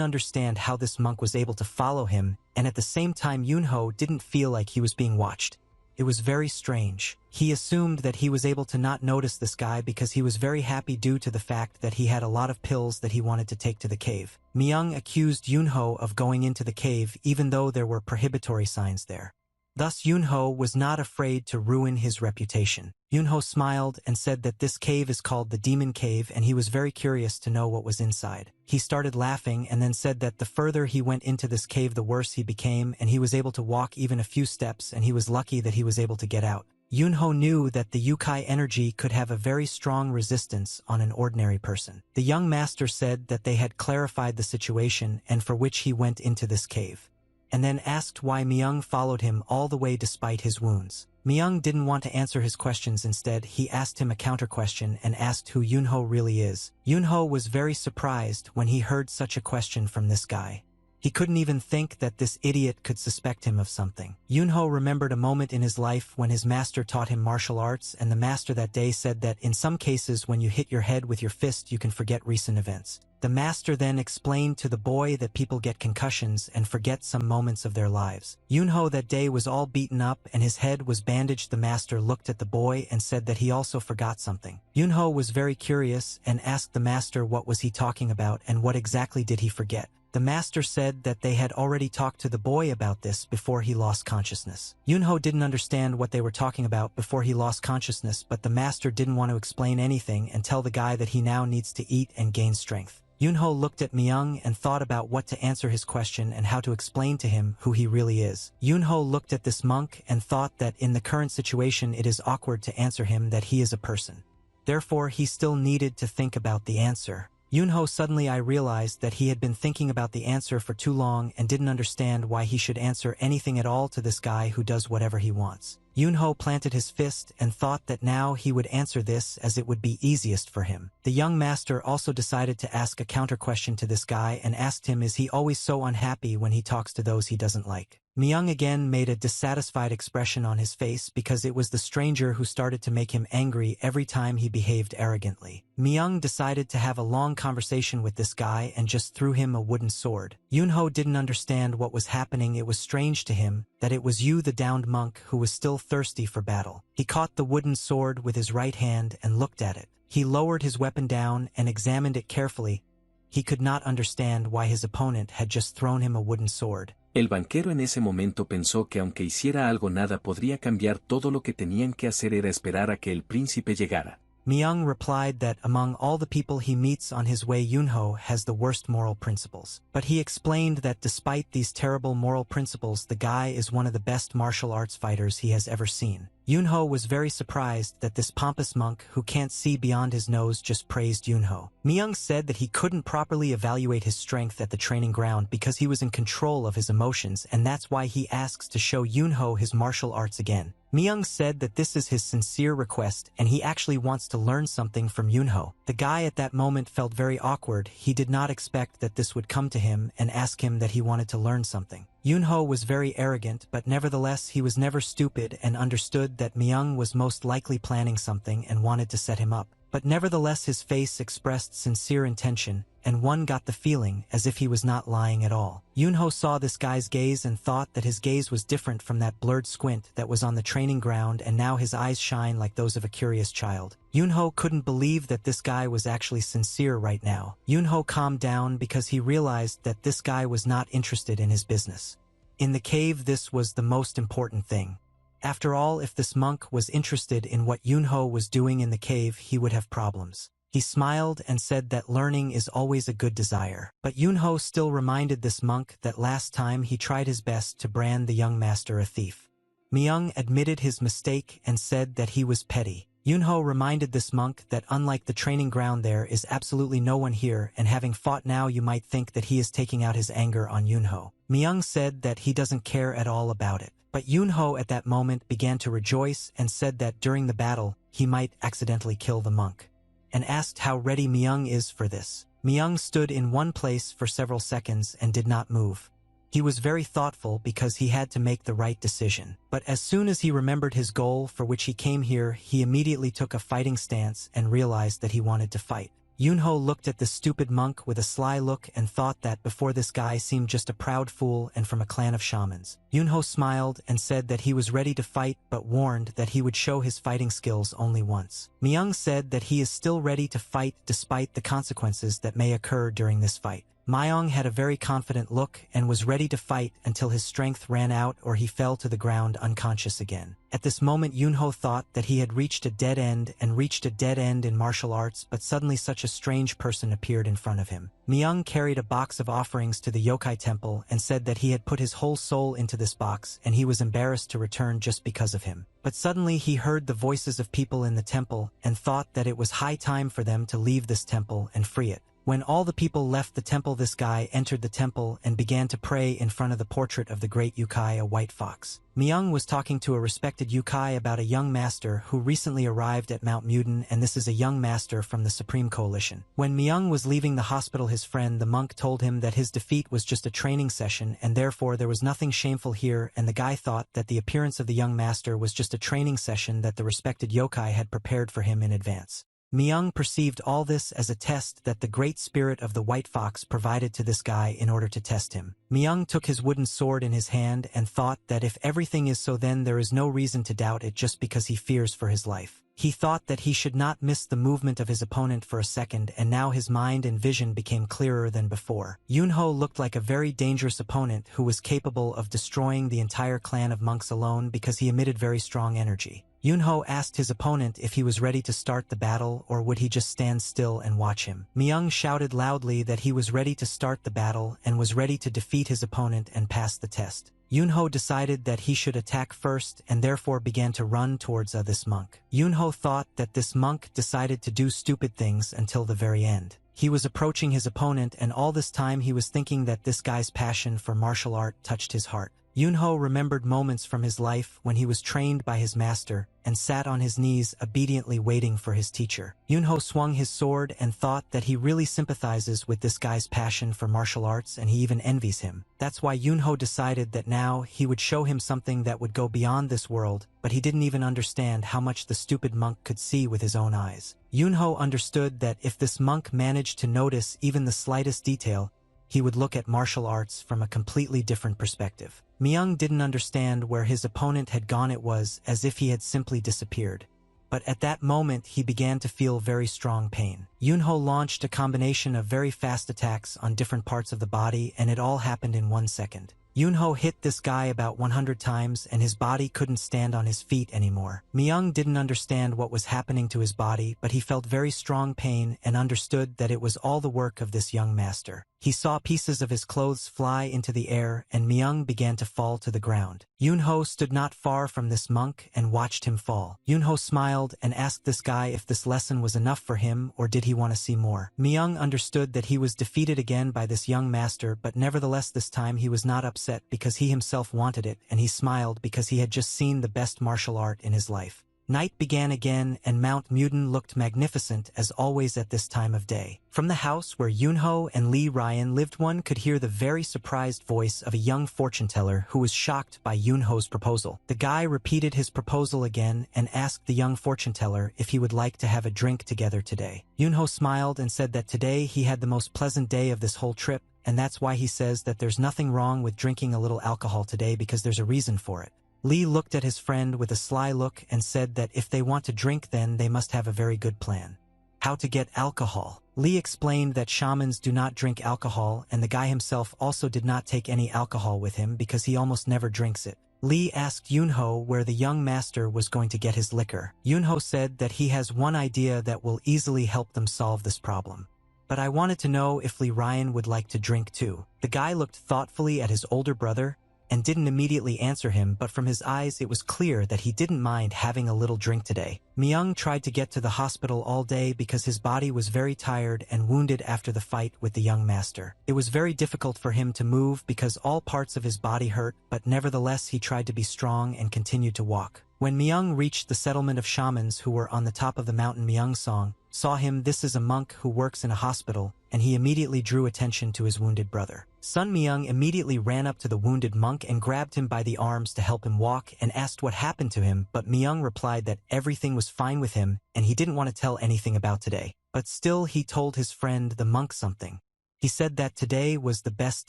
understand how this monk was able to follow him, and at the same time Yunho didn't feel like he was being watched. It was very strange. He assumed that he was able to not notice this guy because he was very happy due to the fact that he had a lot of pills that he wanted to take to the cave. Myung accused Yunho of going into the cave even though there were prohibitory signs there. Thus Yunho was not afraid to ruin his reputation. Yunho smiled and said that this cave is called the Demon Cave, and he was very curious to know what was inside. He started laughing and then said that the further he went into this cave the worse he became, and he was able to walk even a few steps, and he was lucky that he was able to get out. Yunho knew that the Yukai energy could have a very strong resistance on an ordinary person. The young master said that they had clarified the situation and for which he went into this cave, and then asked why Myung followed him all the way despite his wounds. Myung didn't want to answer his questions. Instead, he asked him a counter-question and asked who Yunho really is. Yunho was very surprised when he heard such a question from this guy. He couldn't even think that this idiot could suspect him of something. Yunho remembered a moment in his life when his master taught him martial arts, and the master that day said that in some cases when you hit your head with your fist you can forget recent events. The master then explained to the boy that people get concussions and forget some moments of their lives. Yunho that day was all beaten up and his head was bandaged. The master looked at the boy and said that he also forgot something. Yunho was very curious and asked the master what was he talking about and what exactly did he forget. The master said that they had already talked to the boy about this before he lost consciousness. Yunho didn't understand what they were talking about before he lost consciousness, but the master didn't want to explain anything and tell the guy that he now needs to eat and gain strength. Yunho looked at Myung and thought about what to answer his question and how to explain to him who he really is. Yunho looked at this monk and thought that in the current situation it is awkward to answer him that he is a person. Therefore, he still needed to think about the answer. Yunho suddenly realized that he had been thinking about the answer for too long and didn't understand why he should answer anything at all to this guy who does whatever he wants. Yunho planted his fist and thought that now he would answer this as it would be easiest for him. The young master also decided to ask a counter-question to this guy and asked him, is he always so unhappy when he talks to those he doesn't like? Myung again made a dissatisfied expression on his face because it was the stranger who started to make him angry every time he behaved arrogantly. Myung decided to have a long conversation with this guy and just threw him a wooden sword. Yunho didn't understand what was happening. It was strange to him that it was the downed monk who was still thirsty for battle. He caught the wooden sword with his right hand and looked at it. He lowered his weapon down and examined it carefully. He could not understand why his opponent had just thrown him a wooden sword. El banquero en ese momento pensó que aunque hiciera algo nada podría cambiar. Todo lo que tenían que hacer era esperar a que el príncipe llegara. Myung replied that among all the people he meets on his way, Yunho has the worst moral principles. But he explained that despite these terrible moral principles, the guy is one of the best martial arts fighters he has ever seen. Yunho was very surprised that this pompous monk who can't see beyond his nose just praised Yunho. Myung said that he couldn't properly evaluate his strength at the training ground because he was in control of his emotions, and that's why he asks to show Yunho his martial arts again. Myung said that this is his sincere request and he actually wants to learn something from Yunho. The guy at that moment felt very awkward. He did not expect that this would come to him and ask him that he wanted to learn something. Yunho was very arrogant, but nevertheless he was never stupid and understood that Myung was most likely planning something and wanted to set him up. But nevertheless his face expressed sincere intention, and one got the feeling as if he was not lying at all. Yunho saw this guy's gaze and thought that his gaze was different from that blurred squint that was on the training ground, and now his eyes shine like those of a curious child. Yunho couldn't believe that this guy was actually sincere right now. Yunho calmed down because he realized that this guy was not interested in his business. In the cave, this was the most important thing. After all, if this monk was interested in what Yunho was doing in the cave, he would have problems. He smiled and said that learning is always a good desire. But Yunho still reminded this monk that last time he tried his best to brand the young master a thief. Myung admitted his mistake and said that he was petty. Yunho reminded this monk that unlike the training ground, there is absolutely no one here, and having fought now, you might think that he is taking out his anger on Yunho. Myung said that he doesn't care at all about it. But Yunho at that moment began to rejoice and said that during the battle, he might accidentally kill the monk, and asked how ready Myung is for this. Myung stood in one place for several seconds and did not move. He was very thoughtful because he had to make the right decision. But as soon as he remembered his goal for which he came here, he immediately took a fighting stance and realized that he wanted to fight. Yunho looked at the stupid monk with a sly look and thought that before this guy seemed just a proud fool and from a clan of shamans. Yunho smiled and said that he was ready to fight but warned that he would show his fighting skills only once. Myung said that he is still ready to fight despite the consequences that may occur during this fight. Myung had a very confident look and was ready to fight until his strength ran out or he fell to the ground unconscious again. At this moment, Yunho thought that he had reached a dead end in martial arts, but suddenly such a strange person appeared in front of him. Myung carried a box of offerings to the yokai temple and said that he had put his whole soul into this box and he was embarrassed to return just because of him. But suddenly he heard the voices of people in the temple and thought that it was high time for them to leave this temple and free it. When all the people left the temple, this guy entered the temple and began to pray in front of the portrait of the great yokai, a white fox. Myung was talking to a respected yokai about a young master who recently arrived at Mount Muden, and this is a young master from the Supreme Coalition. When Myung was leaving the hospital, his friend, the monk, told him that his defeat was just a training session and therefore there was nothing shameful here, and the guy thought that the appearance of the young master was just a training session that the respected yokai had prepared for him in advance. Myung perceived all this as a test that the great spirit of the white fox provided to this guy in order to test him. Myung took his wooden sword in his hand and thought that if everything is so, then there is no reason to doubt it just because he fears for his life. He thought that he should not miss the movement of his opponent for a second, and now his mind and vision became clearer than before. Yunho looked like a very dangerous opponent who was capable of destroying the entire clan of monks alone because he emitted very strong energy. Yunho asked his opponent if he was ready to start the battle or would he just stand still and watch him. Myung shouted loudly that he was ready to start the battle and was ready to defeat his opponent and pass the test. Yunho decided that he should attack first and therefore began to run towards this monk. Yunho thought that this monk decided to do stupid things until the very end. He was approaching his opponent, and all this time he was thinking that this guy's passion for martial art touched his heart. Yunho remembered moments from his life when he was trained by his master and sat on his knees obediently waiting for his teacher. Yunho swung his sword and thought that he really sympathizes with this guy's passion for martial arts and he even envies him. That's why Yunho decided that now he would show him something that would go beyond this world, but he didn't even understand how much the stupid monk could see with his own eyes. Yunho understood that if this monk managed to notice even the slightest detail, he would look at martial arts from a completely different perspective. Myung didn't understand where his opponent had gone. It was as if he had simply disappeared. But at that moment he began to feel very strong pain. Yunho launched a combination of very fast attacks on different parts of the body, and it all happened in 1 second. Yunho hit this guy about 100 times and his body couldn't stand on his feet anymore. Myung didn't understand what was happening to his body, but he felt very strong pain and understood that it was all the work of this young master. He saw pieces of his clothes fly into the air and Myung began to fall to the ground. Yunho stood not far from this monk and watched him fall. Yunho smiled and asked this guy if this lesson was enough for him or did he want to see more. Myung understood that he was defeated again by this young master, but nevertheless this time he was not upset because he himself wanted it, and he smiled because he had just seen the best martial art in his life. Night began again and Mount Muden looked magnificent as always at this time of day. From the house where Yunho and Lee Ryan lived one could hear the very surprised voice of a young fortune teller who was shocked by Yunho's proposal. The guy repeated his proposal again and asked the young fortune teller if he would like to have a drink together today. Yunho smiled and said that today he had the most pleasant day of this whole trip, and that's why he says that there's nothing wrong with drinking a little alcohol today because there's a reason for it. Lee looked at his friend with a sly look and said that if they want to drink then they must have a very good plan. How to get alcohol? Lee explained that shamans do not drink alcohol and the guy himself also did not take any alcohol with him because he almost never drinks it. Lee asked Yunho where the young master was going to get his liquor. Yunho said that he has one idea that will easily help them solve this problem. But I wanted to know if Lee Ryan would like to drink too. The guy looked thoughtfully at his older brother and didn't immediately answer him, but from his eyes it was clear that he didn't mind having a little drink today. Myung tried to get to the hospital all day because his body was very tired and wounded after the fight with the young master. It was very difficult for him to move because all parts of his body hurt, but nevertheless he tried to be strong and continued to walk. When Myung reached the settlement of shamans who were on the top of the mountain, Myung saw him. This is a monk who works in a hospital, and he immediately drew attention to his wounded brother. Sun Myung immediately ran up to the wounded monk and grabbed him by the arms to help him walk and asked what happened to him, but Myung replied that everything was fine with him and he didn't want to tell anything about today. But still he told his friend the monk something. He said that today was the best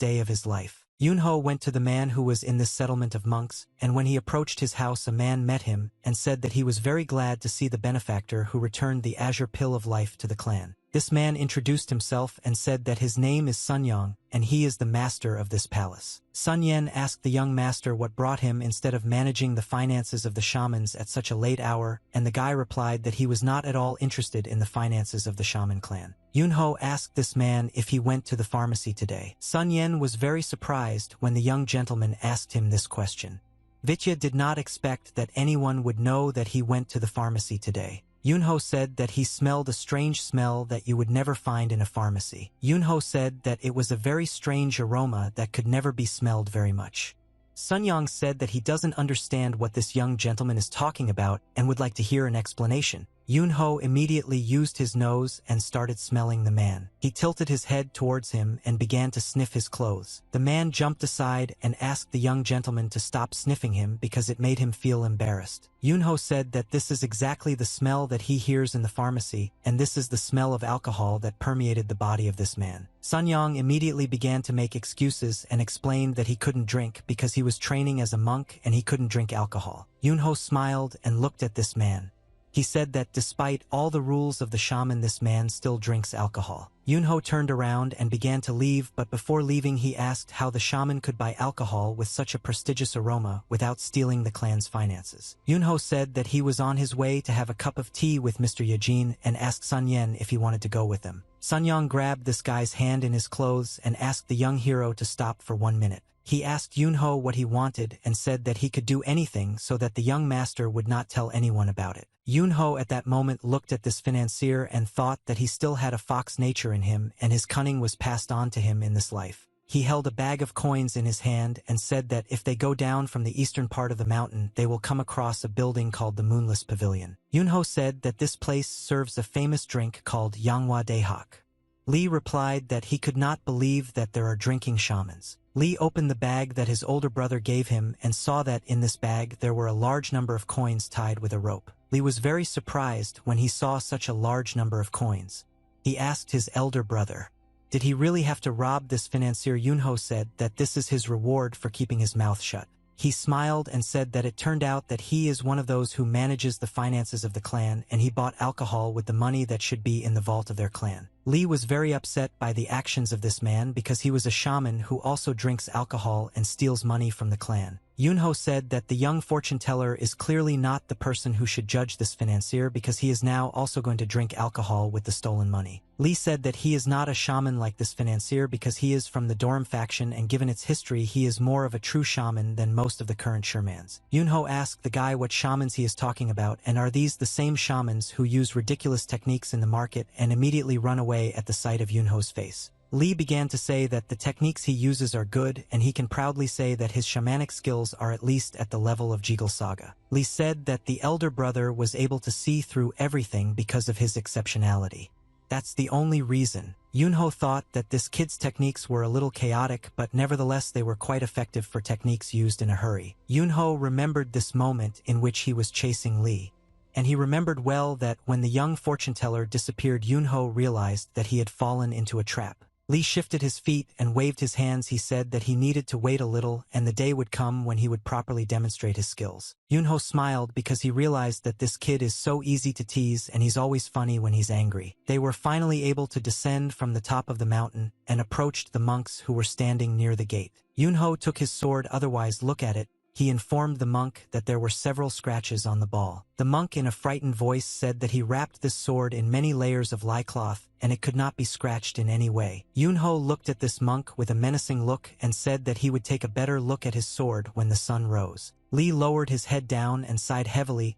day of his life. Yunho went to the man who was in this settlement of monks, and when he approached his house a man met him and said that he was very glad to see the benefactor who returned the azure pill of life to the clan. This man introduced himself and said that his name is Sun Yang, and he is the master of this palace. Sun Yen asked the young master what brought him instead of managing the finances of the shamans at such a late hour, and the guy replied that he was not at all interested in the finances of the shaman clan. Yunho asked this man if he went to the pharmacy today. Sun Yen was very surprised when the young gentleman asked him this question. Vitya did not expect that anyone would know that he went to the pharmacy today. Yunho said that he smelled a strange smell that you would never find in a pharmacy. Yunho said that it was a very strange aroma that could never be smelled very much. Sun Yang said that he doesn't understand what this young gentleman is talking about and would like to hear an explanation. Yunho immediately used his nose and started smelling the man. He tilted his head towards him and began to sniff his clothes. The man jumped aside and asked the young gentleman to stop sniffing him because it made him feel embarrassed. Yunho said that this is exactly the smell that he hears in the pharmacy, and this is the smell of alcohol that permeated the body of this man. Sun Yang immediately began to make excuses and explained that he couldn't drink because he was training as a monk and he couldn't drink alcohol. Yunho smiled and looked at this man. He said that despite all the rules of the shaman, this man still drinks alcohol. Yunho turned around and began to leave, but before leaving he asked how the shaman could buy alcohol with such a prestigious aroma without stealing the clan's finances. Yunho said that he was on his way to have a cup of tea with Mr. Yajin and asked Sun Yen if he wanted to go with him. Sun Yang grabbed this guy's hand in his clothes and asked the young hero to stop for 1 minute. He asked Yunho what he wanted and said that he could do anything so that the young master would not tell anyone about it. Yunho at that moment looked at this financier and thought that he still had a fox nature in him and his cunning was passed on to him in this life. He held a bag of coins in his hand and said that if they go down from the eastern part of the mountain, they will come across a building called the Moonless Pavilion. Yunho said that this place serves a famous drink called Yanghwa Dehak. Lee replied that he could not believe that there are drinking shamans. Lee opened the bag that his older brother gave him and saw that in this bag there were a large number of coins tied with a rope. Lee was very surprised when he saw such a large number of coins. He asked his elder brother, did he really have to rob this financier? Yunho said that this is his reward for keeping his mouth shut. He smiled and said that it turned out that he is one of those who manages the finances of the clan, and he bought alcohol with the money that should be in the vault of their clan. Lee was very upset by the actions of this man because he was a shaman who also drinks alcohol and steals money from the clan. Yunho said that the young fortune teller is clearly not the person who should judge this financier because he is now also going to drink alcohol with the stolen money. Lee said that he is not a shaman like this financier because he is from the Doram faction, and given its history he is more of a true shaman than most of the current shamans. Yunho asked the guy what shamans he is talking about, and are these the same shamans who use ridiculous techniques in the market and immediately run away at the sight of Yunho's face. Lee began to say that the techniques he uses are good, and he can proudly say that his shamanic skills are at least at the level of Jigal Saga. Lee said that the elder brother was able to see through everything because of his exceptionality. That's the only reason. Yunho thought that this kid's techniques were a little chaotic, but nevertheless they were quite effective for techniques used in a hurry. Yunho remembered this moment in which he was chasing Lee. And he remembered well that when the young fortune teller disappeared, Yunho realized that he had fallen into a trap. Lee shifted his feet and waved his hands. He said that he needed to wait a little and the day would come when he would properly demonstrate his skills. Yunho smiled because he realized that this kid is so easy to tease and he's always funny when he's angry. They were finally able to descend from the top of the mountain and approached the monks who were standing near the gate. Yunho took his sword. Otherwise, look at it. He informed the monk that there were several scratches on the ball. The monk in a frightened voice said that he wrapped this sword in many layers of lye cloth and it could not be scratched in any way. Yunho looked at this monk with a menacing look and said that he would take a better look at his sword when the sun rose. Lee lowered his head down and sighed heavily.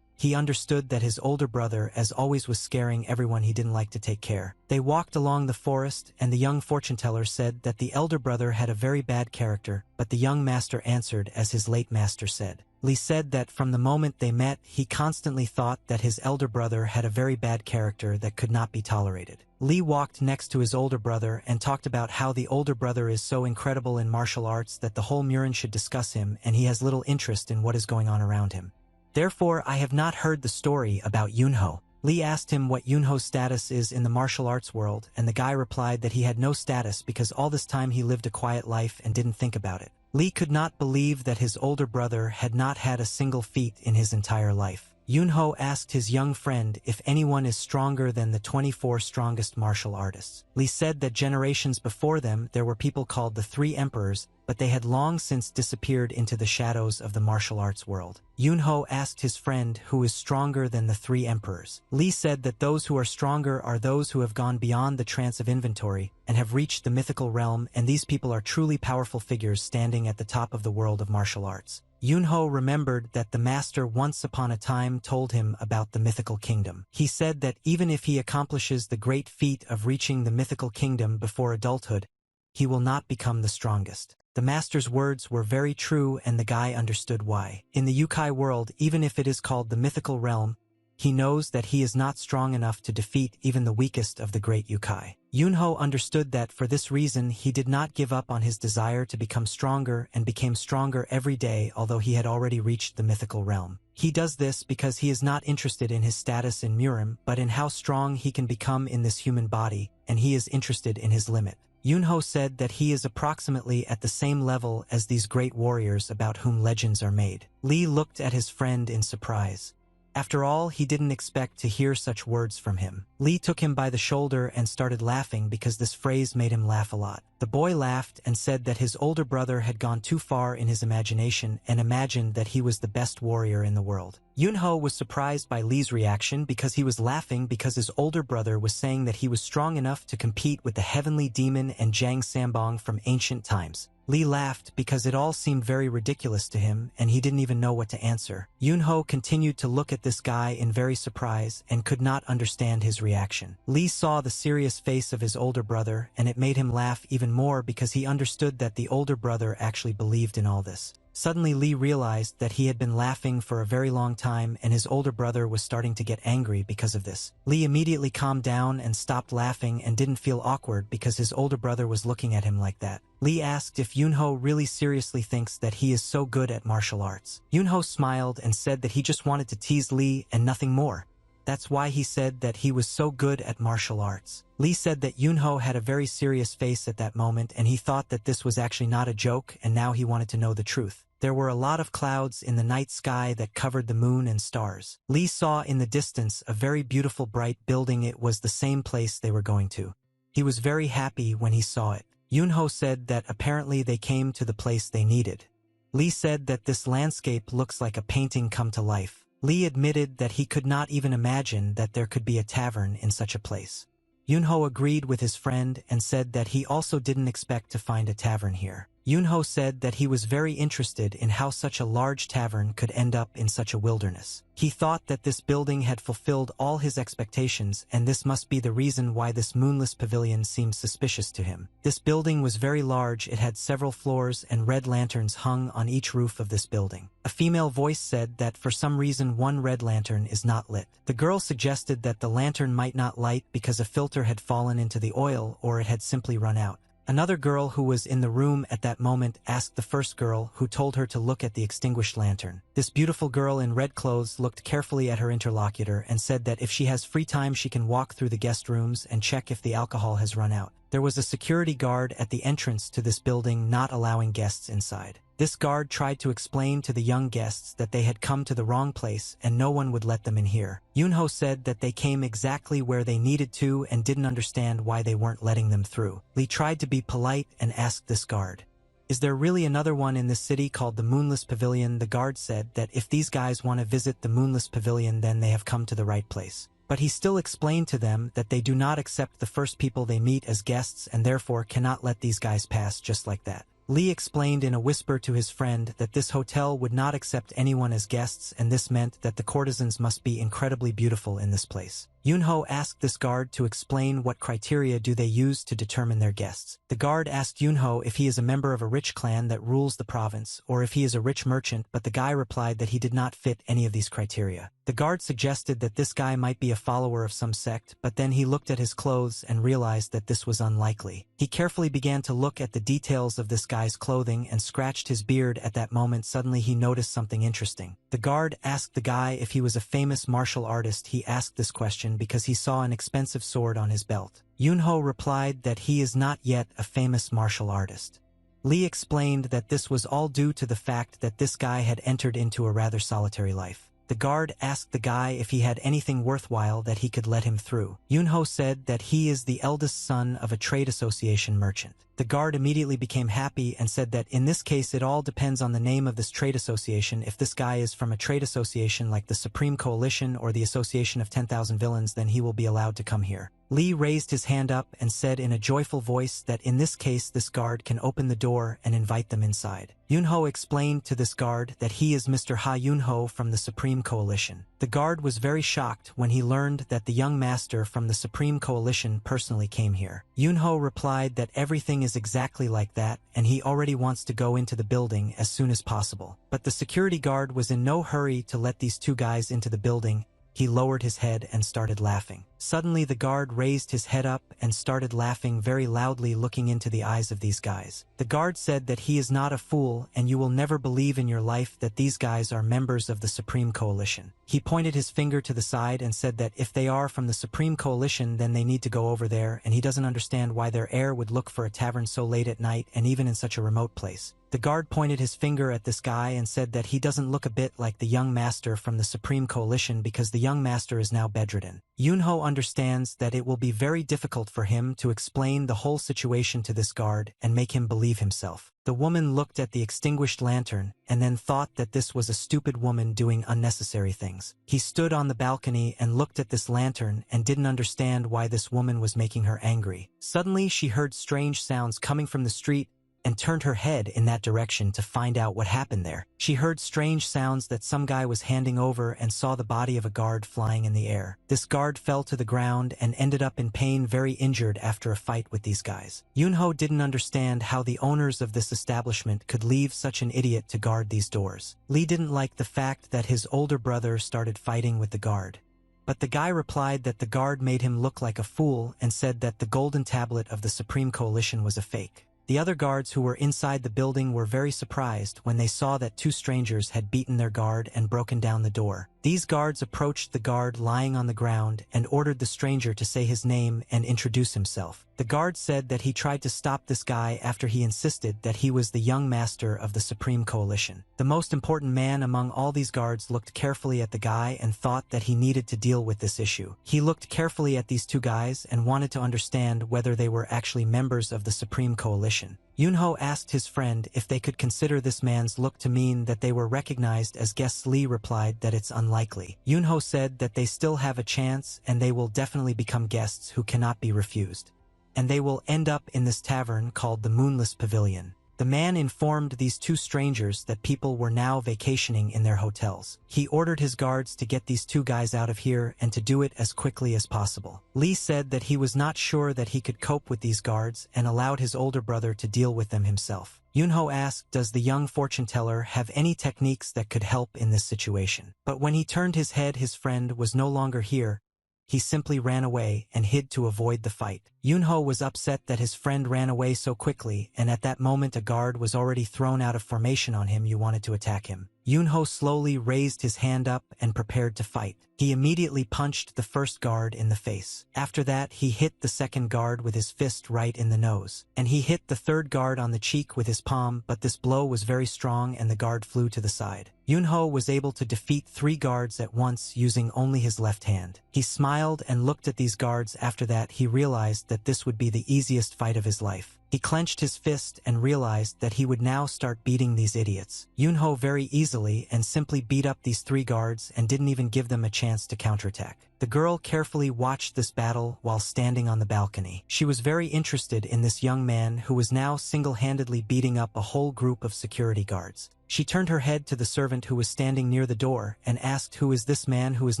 He understood that his older brother, as always, was scaring everyone he didn't like to take care. They walked along the forest, and the young fortune teller said that the elder brother had a very bad character, but the young master answered as his late master said. Lee said that from the moment they met, he constantly thought that his elder brother had a very bad character that could not be tolerated. Lee walked next to his older brother and talked about how the older brother is so incredible in martial arts that the whole Murin should discuss him, and he has little interest in what is going on around him. Therefore, I have not heard the story about Yunho. Lee asked him what Yunho's status is in the martial arts world, and the guy replied that he had no status because all this time he lived a quiet life and didn't think about it. Lee could not believe that his older brother had not had a single feat in his entire life. Yunho asked his young friend if anyone is stronger than the 24 strongest martial artists. Lee said that generations before them there were people called the Three Emperors, but they had long since disappeared into the shadows of the martial arts world. Yunho asked his friend who is stronger than the Three Emperors. Lee said that those who are stronger are those who have gone beyond the trance of inventory and have reached the mythical realm, and these people are truly powerful figures standing at the top of the world of martial arts. Yunho remembered that the master once upon a time told him about the mythical kingdom. He said that even if he accomplishes the great feat of reaching the mythical kingdom before adulthood, he will not become the strongest. The master's words were very true, and the guy understood why. In the Yukai world, even if it is called the mythical realm, he knows that he is not strong enough to defeat even the weakest of the great Yukai. Yunho understood that for this reason he did not give up on his desire to become stronger and became stronger every day, although he had already reached the mythical realm. He does this because he is not interested in his status in Murim, but in how strong he can become in this human body, and he is interested in his limit. Yunho said that he is approximately at the same level as these great warriors about whom legends are made. Lee looked at his friend in surprise. After all, he didn't expect to hear such words from him. Lee took him by the shoulder and started laughing because this phrase made him laugh a lot. The boy laughed and said that his older brother had gone too far in his imagination and imagined that he was the best warrior in the world. Yunho was surprised by Lee's reaction because he was laughing because his older brother was saying that he was strong enough to compete with the heavenly demon and Jiang Sambong from ancient times. Lee laughed because it all seemed very ridiculous to him, and he didn't even know what to answer. Yunho continued to look at this guy in very surprise and could not understand his reaction. Lee saw the serious face of his older brother, and it made him laugh even more because he understood that the older brother actually believed in all this. Suddenly Lee realized that he had been laughing for a very long time, and his older brother was starting to get angry because of this. Lee immediately calmed down and stopped laughing and didn't feel awkward because his older brother was looking at him like that. Lee asked if Yunho really seriously thinks that he is so good at martial arts. Yunho smiled and said that he just wanted to tease Lee and nothing more. That's why he said that he was so good at martial arts. Lee said that Yunho had a very serious face at that moment, and he thought that this was actually not a joke, and now he wanted to know the truth. There were a lot of clouds in the night sky that covered the moon and stars. Lee saw in the distance a very beautiful bright building. It was the same place they were going to. He was very happy when he saw it. Yunho said that apparently they came to the place they needed. Lee said that this landscape looks like a painting come to life. Lee admitted that he could not even imagine that there could be a tavern in such a place. Yunho agreed with his friend and said that he also didn't expect to find a tavern here. Yunho said that he was very interested in how such a large tavern could end up in such a wilderness. He thought that this building had fulfilled all his expectations, and this must be the reason why this moonless pavilion seemed suspicious to him. This building was very large. It had several floors and red lanterns hung on each roof of this building. A female voice said that for some reason one red lantern is not lit. The girl suggested that the lantern might not light because a filter had fallen into the oil or it had simply run out. Another girl who was in the room at that moment asked the first girl, who told her to look at the extinguished lantern. This beautiful girl in red clothes looked carefully at her interlocutor and said that if she has free time she can walk through the guest rooms and check if the alcohol has run out. There was a security guard at the entrance to this building not allowing guests inside. This guard tried to explain to the young guests that they had come to the wrong place and no one would let them in here. Yunho said that they came exactly where they needed to and didn't understand why they weren't letting them through. Lee tried to be polite and asked this guard, "Is there really another one in this city called the Moonless Pavilion?" The guard said that if these guys want to visit the Moonless Pavilion then they have come to the right place. But he still explained to them that they do not accept the first people they meet as guests and therefore cannot let these guys pass just like that. Lee explained in a whisper to his friend that this hotel would not accept anyone as guests, and this meant that the courtesans must be incredibly beautiful in this place. Yunho asked this guard to explain what criteria do they use to determine their guests. The guard asked Yunho if he is a member of a rich clan that rules the province, or if he is a rich merchant, but the guy replied that he did not fit any of these criteria. The guard suggested that this guy might be a follower of some sect, but then he looked at his clothes and realized that this was unlikely. He carefully began to look at the details of this guy's clothing and scratched his beard. At that moment, suddenly he noticed something interesting. The guard asked the guy if he was a famous martial artist. He asked this question because he saw an expensive sword on his belt. Yunho replied that he is not yet a famous martial artist. Lee explained that this was all due to the fact that this guy had entered into a rather solitary life. The guard asked the guy if he had anything worthwhile that he could let him through. Yunho said that he is the eldest son of a trade association merchant. The guard immediately became happy and said that in this case it all depends on the name of this trade association. If this guy is from a trade association like the Supreme Coalition or the Association of 10,000 Villains, then he will be allowed to come here. Lee raised his hand up and said in a joyful voice that in this case this guard can open the door and invite them inside. Yunho explained to this guard that he is Mr. Ha Yunho from the Supreme Coalition. The guard was very shocked when he learned that the young master from the Supreme Coalition personally came here. Yunho replied that everything is exactly like that and he already wants to go into the building as soon as possible. But the security guard was in no hurry to let these two guys into the building. He lowered his head and started laughing. Suddenly the guard raised his head up and started laughing very loudly, looking into the eyes of these guys. The guard said that he is not a fool and you will never believe in your life that these guys are members of the Supreme Coalition. He pointed his finger to the side and said that if they are from the Supreme Coalition then they need to go over there, and he doesn't understand why their heir would look for a tavern so late at night and even in such a remote place. The guard pointed his finger at this guy and said that he doesn't look a bit like the young master from the Supreme Coalition because the young master is now bedridden. Yunho understands that it will be very difficult for him to explain the whole situation to this guard and make him believe himself. The woman looked at the extinguished lantern and then thought that this was a stupid woman doing unnecessary things. He stood on the balcony and looked at this lantern and didn't understand why this woman was making her angry. Suddenly she heard strange sounds coming from the street and turned her head in that direction to find out what happened there. She heard strange sounds that some guy was handing over and saw the body of a guard flying in the air. This guard fell to the ground and ended up in pain, very injured after a fight with these guys. Yunho didn't understand how the owners of this establishment could leave such an idiot to guard these doors. Lee didn't like the fact that his older brother started fighting with the guard. But the guy replied that the guard made him look like a fool and said that the golden tablet of the Supreme Coalition was a fake. The other guards who were inside the building were very surprised when they saw that two strangers had beaten their guard and broken down the door. These guards approached the guard lying on the ground and ordered the stranger to say his name and introduce himself. The guard said that he tried to stop this guy after he insisted that he was the young master of the Supreme Coalition. The most important man among all these guards looked carefully at the guy and thought that he needed to deal with this issue. He looked carefully at these two guys and wanted to understand whether they were actually members of the Supreme Coalition. Yunho asked his friend if they could consider this man's look to mean that they were recognized as guests. Lee replied that it's unlikely. Yunho said that they still have a chance and they will definitely become guests who cannot be refused. And they will end up in this tavern called the Moonless Pavilion. The man informed these two strangers that people were now vacationing in their hotels. He ordered his guards to get these two guys out of here and to do it as quickly as possible. Lee said that he was not sure that he could cope with these guards and allowed his older brother to deal with them himself. Yunho asked, does the young fortune teller have any techniques that could help in this situation? But when he turned his head, his friend was no longer here. He simply ran away and hid to avoid the fight. Yunho was upset that his friend ran away so quickly, and at that moment a guard was already thrown out of formation on him. You wanted to attack him. Yunho slowly raised his hand up and prepared to fight. He immediately punched the first guard in the face. After that, he hit the second guard with his fist right in the nose. And he hit the third guard on the cheek with his palm, but this blow was very strong and the guard flew to the side. Yunho was able to defeat 3 guards at once using only his left hand. He smiled and looked at these guards. After that, he realized that this would be the easiest fight of his life. He clenched his fist and realized that he would now start beating these idiots. Yunho very easily and simply beat up these 3 guards and didn't even give them a chance to counterattack. The girl carefully watched this battle while standing on the balcony. She was very interested in this young man who was now single-handedly beating up a whole group of security guards. She turned her head to the servant who was standing near the door and asked, who is this man who is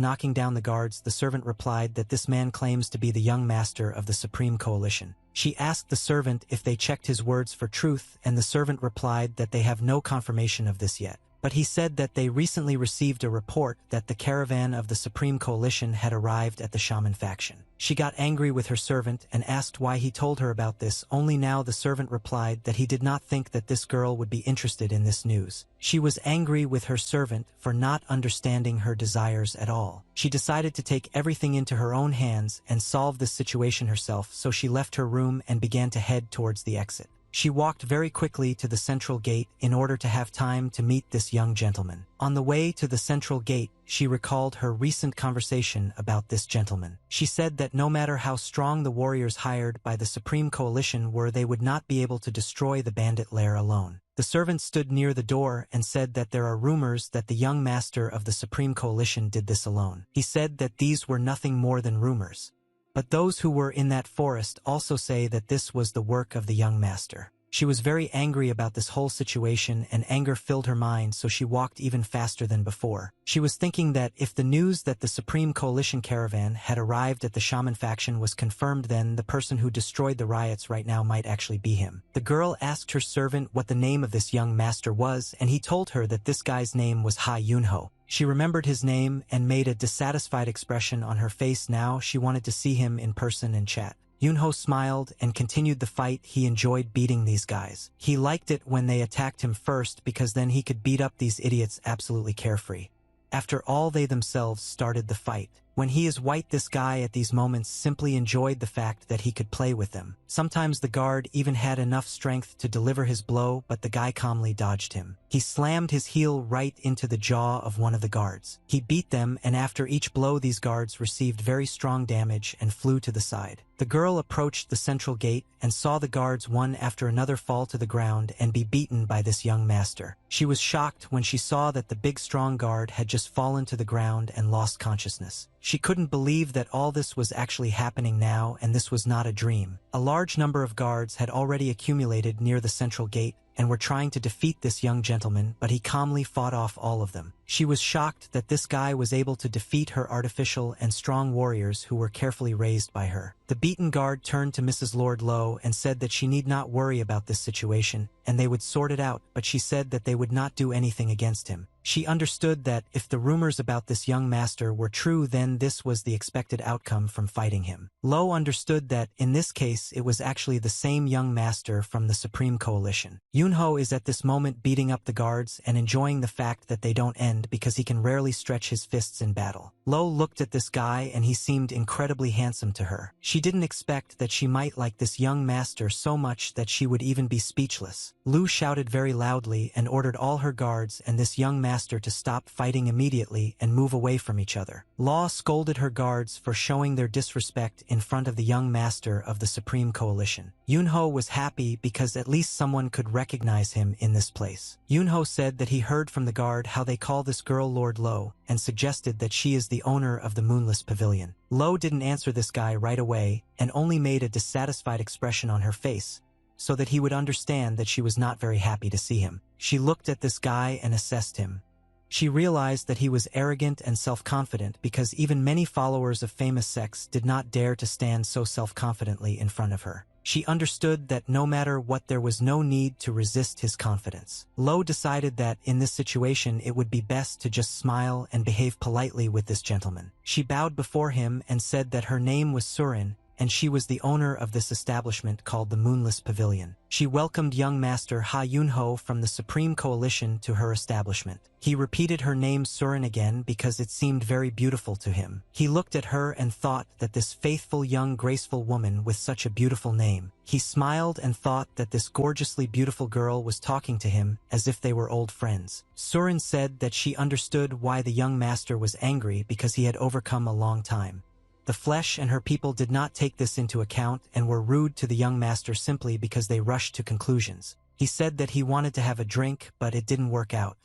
knocking down the guards? The servant replied that this man claims to be the young master of the Supreme Coalition. She asked the servant if they checked his words for truth, and the servant replied that they have no confirmation of this yet. But he said that they recently received a report that the caravan of the Supreme Coalition had arrived at the shaman faction. She got angry with her servant and asked why he told her about this. Only now the servant replied that he did not think that this girl would be interested in this news. She was angry with her servant for not understanding her desires at all. She decided to take everything into her own hands and solve this situation herself, so she left her room and began to head towards the exit. She walked very quickly to the central gate in order to have time to meet this young gentleman. On the way to the central gate, she recalled her recent conversation about this gentleman. She said that no matter how strong the warriors hired by the Supreme Coalition were, they would not be able to destroy the bandit lair alone. The servant stood near the door and said that there are rumors that the young master of the Supreme Coalition did this alone. He said that these were nothing more than rumors. But those who were in that forest also say that this was the work of the young master. She was very angry about this whole situation, and anger filled her mind, so she walked even faster than before. She was thinking that if the news that the Supreme Coalition caravan had arrived at the shaman faction was confirmed, then the person who destroyed the riots right now might actually be him. The girl asked her servant what the name of this young master was, and he told her that this guy's name was Ha Yunho. She remembered his name and made a dissatisfied expression on her face. Now she wanted to see him in person and chat. Yunho smiled and continued the fight. He enjoyed beating these guys. He liked it when they attacked him first because then he could beat up these idiots absolutely carefree. After all, they themselves started the fight. When he is white, this guy at these moments simply enjoyed the fact that he could play with them. Sometimes the guard even had enough strength to deliver his blow, but the guy calmly dodged him. He slammed his heel right into the jaw of one of the guards. He beat them, and after each blow these guards received very strong damage and flew to the side. The girl approached the central gate and saw the guards one after another fall to the ground and be beaten by this young master. She was shocked when she saw that the big strong guard had just fallen to the ground and lost consciousness. She couldn't believe that all this was actually happening now, and this was not a dream. A large number of guards had already accumulated near the central gate and were trying to defeat this young gentleman, but he calmly fought off all of them. She was shocked that this guy was able to defeat her artificial and strong warriors who were carefully raised by her. The beaten guard turned to Mrs. Lord Lowe and said that she need not worry about this situation, and they would sort it out, but she said that they would not do anything against him. She understood that if the rumors about this young master were true, then this was the expected outcome from fighting him. Lowe understood that, in this case, it was actually the same young master from the Supreme Coalition. Yunho is at this moment beating up the guards and enjoying the fact that they don't end because he can rarely stretch his fists in battle. Lowe looked at this guy and he seemed incredibly handsome to her. She She didn't expect that she might like this young master so much that she would even be speechless. Lu shouted very loudly and ordered all her guards and this young master to stop fighting immediately and move away from each other. Law scolded her guards for showing their disrespect in front of the young master of the Supreme Coalition. Yunho was happy because at least someone could recognize him in this place. Yunho said that he heard from the guard how they call this girl Lord Lo, and suggested that she is the owner of the Moonless Pavilion. Lo didn't answer this guy right away and only made a dissatisfied expression on her face, so that he would understand that she was not very happy to see him. She looked at this guy and assessed him. She realized that he was arrogant and self-confident because even many followers of famous sects did not dare to stand so self-confidently in front of her. She understood that no matter what, there was no need to resist his confidence. Lo decided that in this situation it would be best to just smile and behave politely with this gentleman. She bowed before him and said that her name was Surin, and she was the owner of this establishment called the Moonless Pavilion. She welcomed young master Ha Yunho from the Supreme Coalition to her establishment. He repeated her name Surin again because it seemed very beautiful to him. He looked at her and thought that this faithful young graceful woman with such a beautiful name. He smiled and thought that this gorgeously beautiful girl was talking to him as if they were old friends. Surin said that she understood why the young master was angry because he had overcome a long time. The flesh and her people did not take this into account and were rude to the young master simply because they rushed to conclusions. He said that he wanted to have a drink, but it didn't work out,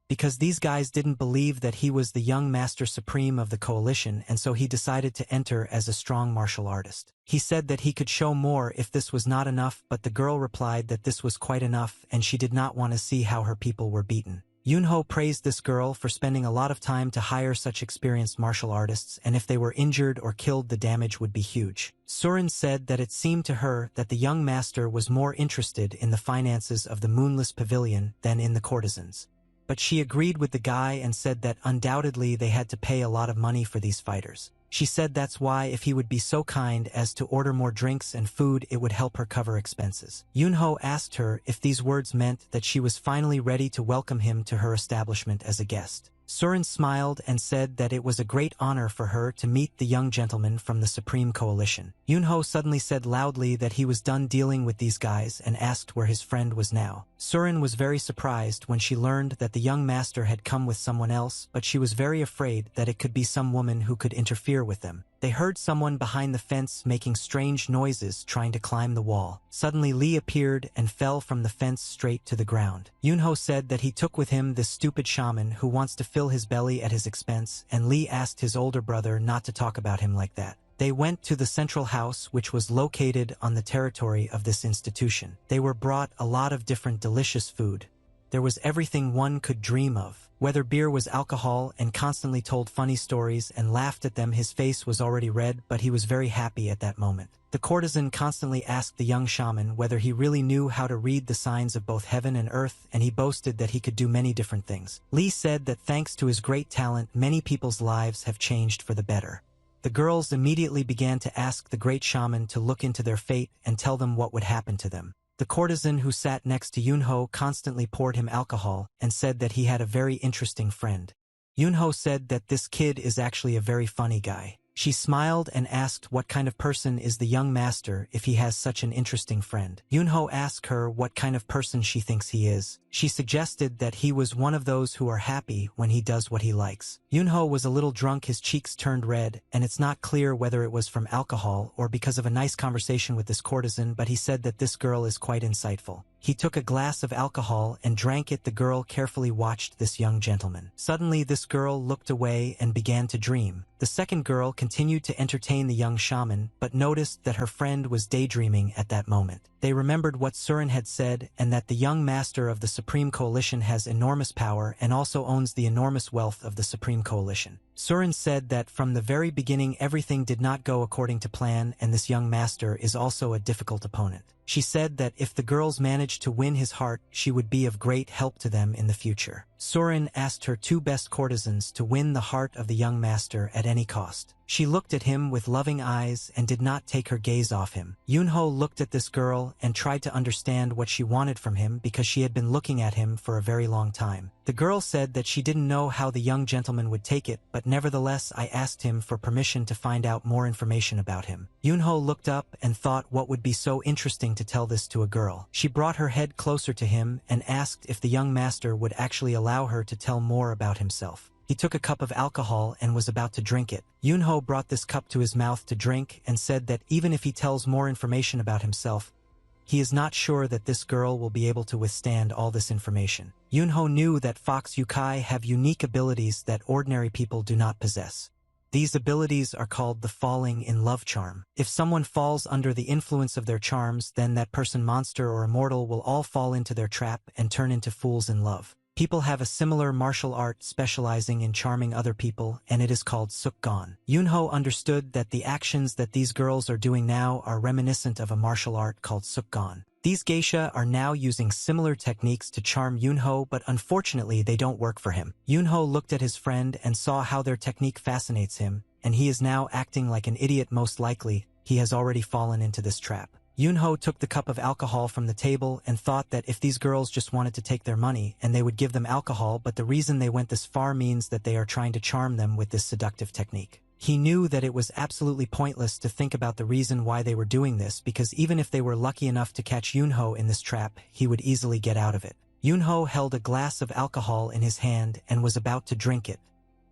because these guys didn't believe that he was the young master supreme of the coalition, and so he decided to enter as a strong martial artist. He said that he could show more if this was not enough, but the girl replied that this was quite enough and she did not want to see how her people were beaten. Yunho praised this girl for spending a lot of time to hire such experienced martial artists, and if they were injured or killed, the damage would be huge. Surin said that it seemed to her that the young master was more interested in the finances of the Moonless Pavilion than in the courtesans. But she agreed with the guy and said that undoubtedly they had to pay a lot of money for these fighters. She said that's why if he would be so kind as to order more drinks and food, it would help her cover expenses. Yunho asked her if these words meant that she was finally ready to welcome him to her establishment as a guest. Surin smiled and said that it was a great honor for her to meet the young gentleman from the Supreme Coalition. Yunho suddenly said loudly that he was done dealing with these guys and asked where his friend was now. Surin was very surprised when she learned that the young master had come with someone else, but she was very afraid that it could be some woman who could interfere with them. They heard someone behind the fence making strange noises trying to climb the wall. Suddenly Lee appeared and fell from the fence straight to the ground. Yunho said that he took with him this stupid shaman who wants to fill his belly at his expense, and Lee asked his older brother not to talk about him like that. They went to the central house, which was located on the territory of this institution. They were brought a lot of different delicious food. There was everything one could dream of. Whether beer was alcohol, and constantly told funny stories and laughed at them. His face was already red, but he was very happy at that moment. The courtesan constantly asked the young shaman whether he really knew how to read the signs of both heaven and earth, and he boasted that he could do many different things. Lee said that thanks to his great talent, many people's lives have changed for the better. The girls immediately began to ask the great shaman to look into their fate and tell them what would happen to them. The courtesan who sat next to Yunho constantly poured him alcohol and said that he had a very interesting friend. Yunho said that this kid is actually a very funny guy. She smiled and asked what kind of person is the young master if he has such an interesting friend. Yunho asked her what kind of person she thinks he is. She suggested that he was one of those who are happy when he does what he likes. Yunho was a little drunk, his cheeks turned red, and it's not clear whether it was from alcohol or because of a nice conversation with this courtesan, but he said that this girl is quite insightful. He took a glass of alcohol and drank it. The girl carefully watched this young gentleman. Suddenly this girl looked away and began to dream. The second girl continued to entertain the young shaman, but noticed that her friend was daydreaming at that moment. They remembered what Surin had said, and that the young master of the Supreme Coalition has enormous power and also owns the enormous wealth of the Supreme Coalition. Surin said that from the very beginning everything did not go according to plan, and this young master is also a difficult opponent. She said that if the girls managed to win his heart, she would be of great help to them in the future. Surin asked her two best courtesans to win the heart of the young master at any cost. She looked at him with loving eyes and did not take her gaze off him. Yunho looked at this girl and tried to understand what she wanted from him because she had been looking at him for a very long time. The girl said that she didn't know how the young gentleman would take it, but nevertheless I asked him for permission to find out more information about him. Yunho looked up and thought what would be so interesting to tell this to a girl. She brought her head closer to him and asked if the young master would actually allow her to tell more about himself. He took a cup of alcohol and was about to drink it. Yunho brought this cup to his mouth to drink and said that even if he tells more information about himself, he is not sure that this girl will be able to withstand all this information. Yunho knew that Fox Yukai have unique abilities that ordinary people do not possess. These abilities are called the falling in love charm. If someone falls under the influence of their charms, then that person, monster or immortal, will all fall into their trap and turn into fools in love. People have a similar martial art specializing in charming other people, and it is called Sukgon. Yunho understood that the actions that these girls are doing now are reminiscent of a martial art called Sukgon. These geisha are now using similar techniques to charm Yunho, but unfortunately they don't work for him. Yunho looked at his friend and saw how their technique fascinates him, and he is now acting like an idiot. Most likely, he has already fallen into this trap. Yunho took the cup of alcohol from the table and thought that if these girls just wanted to take their money and they would give them alcohol, but the reason they went this far means that they are trying to charm them with this seductive technique. He knew that it was absolutely pointless to think about the reason why they were doing this, because even if they were lucky enough to catch Yunho in this trap, he would easily get out of it. Yunho held a glass of alcohol in his hand and was about to drink it.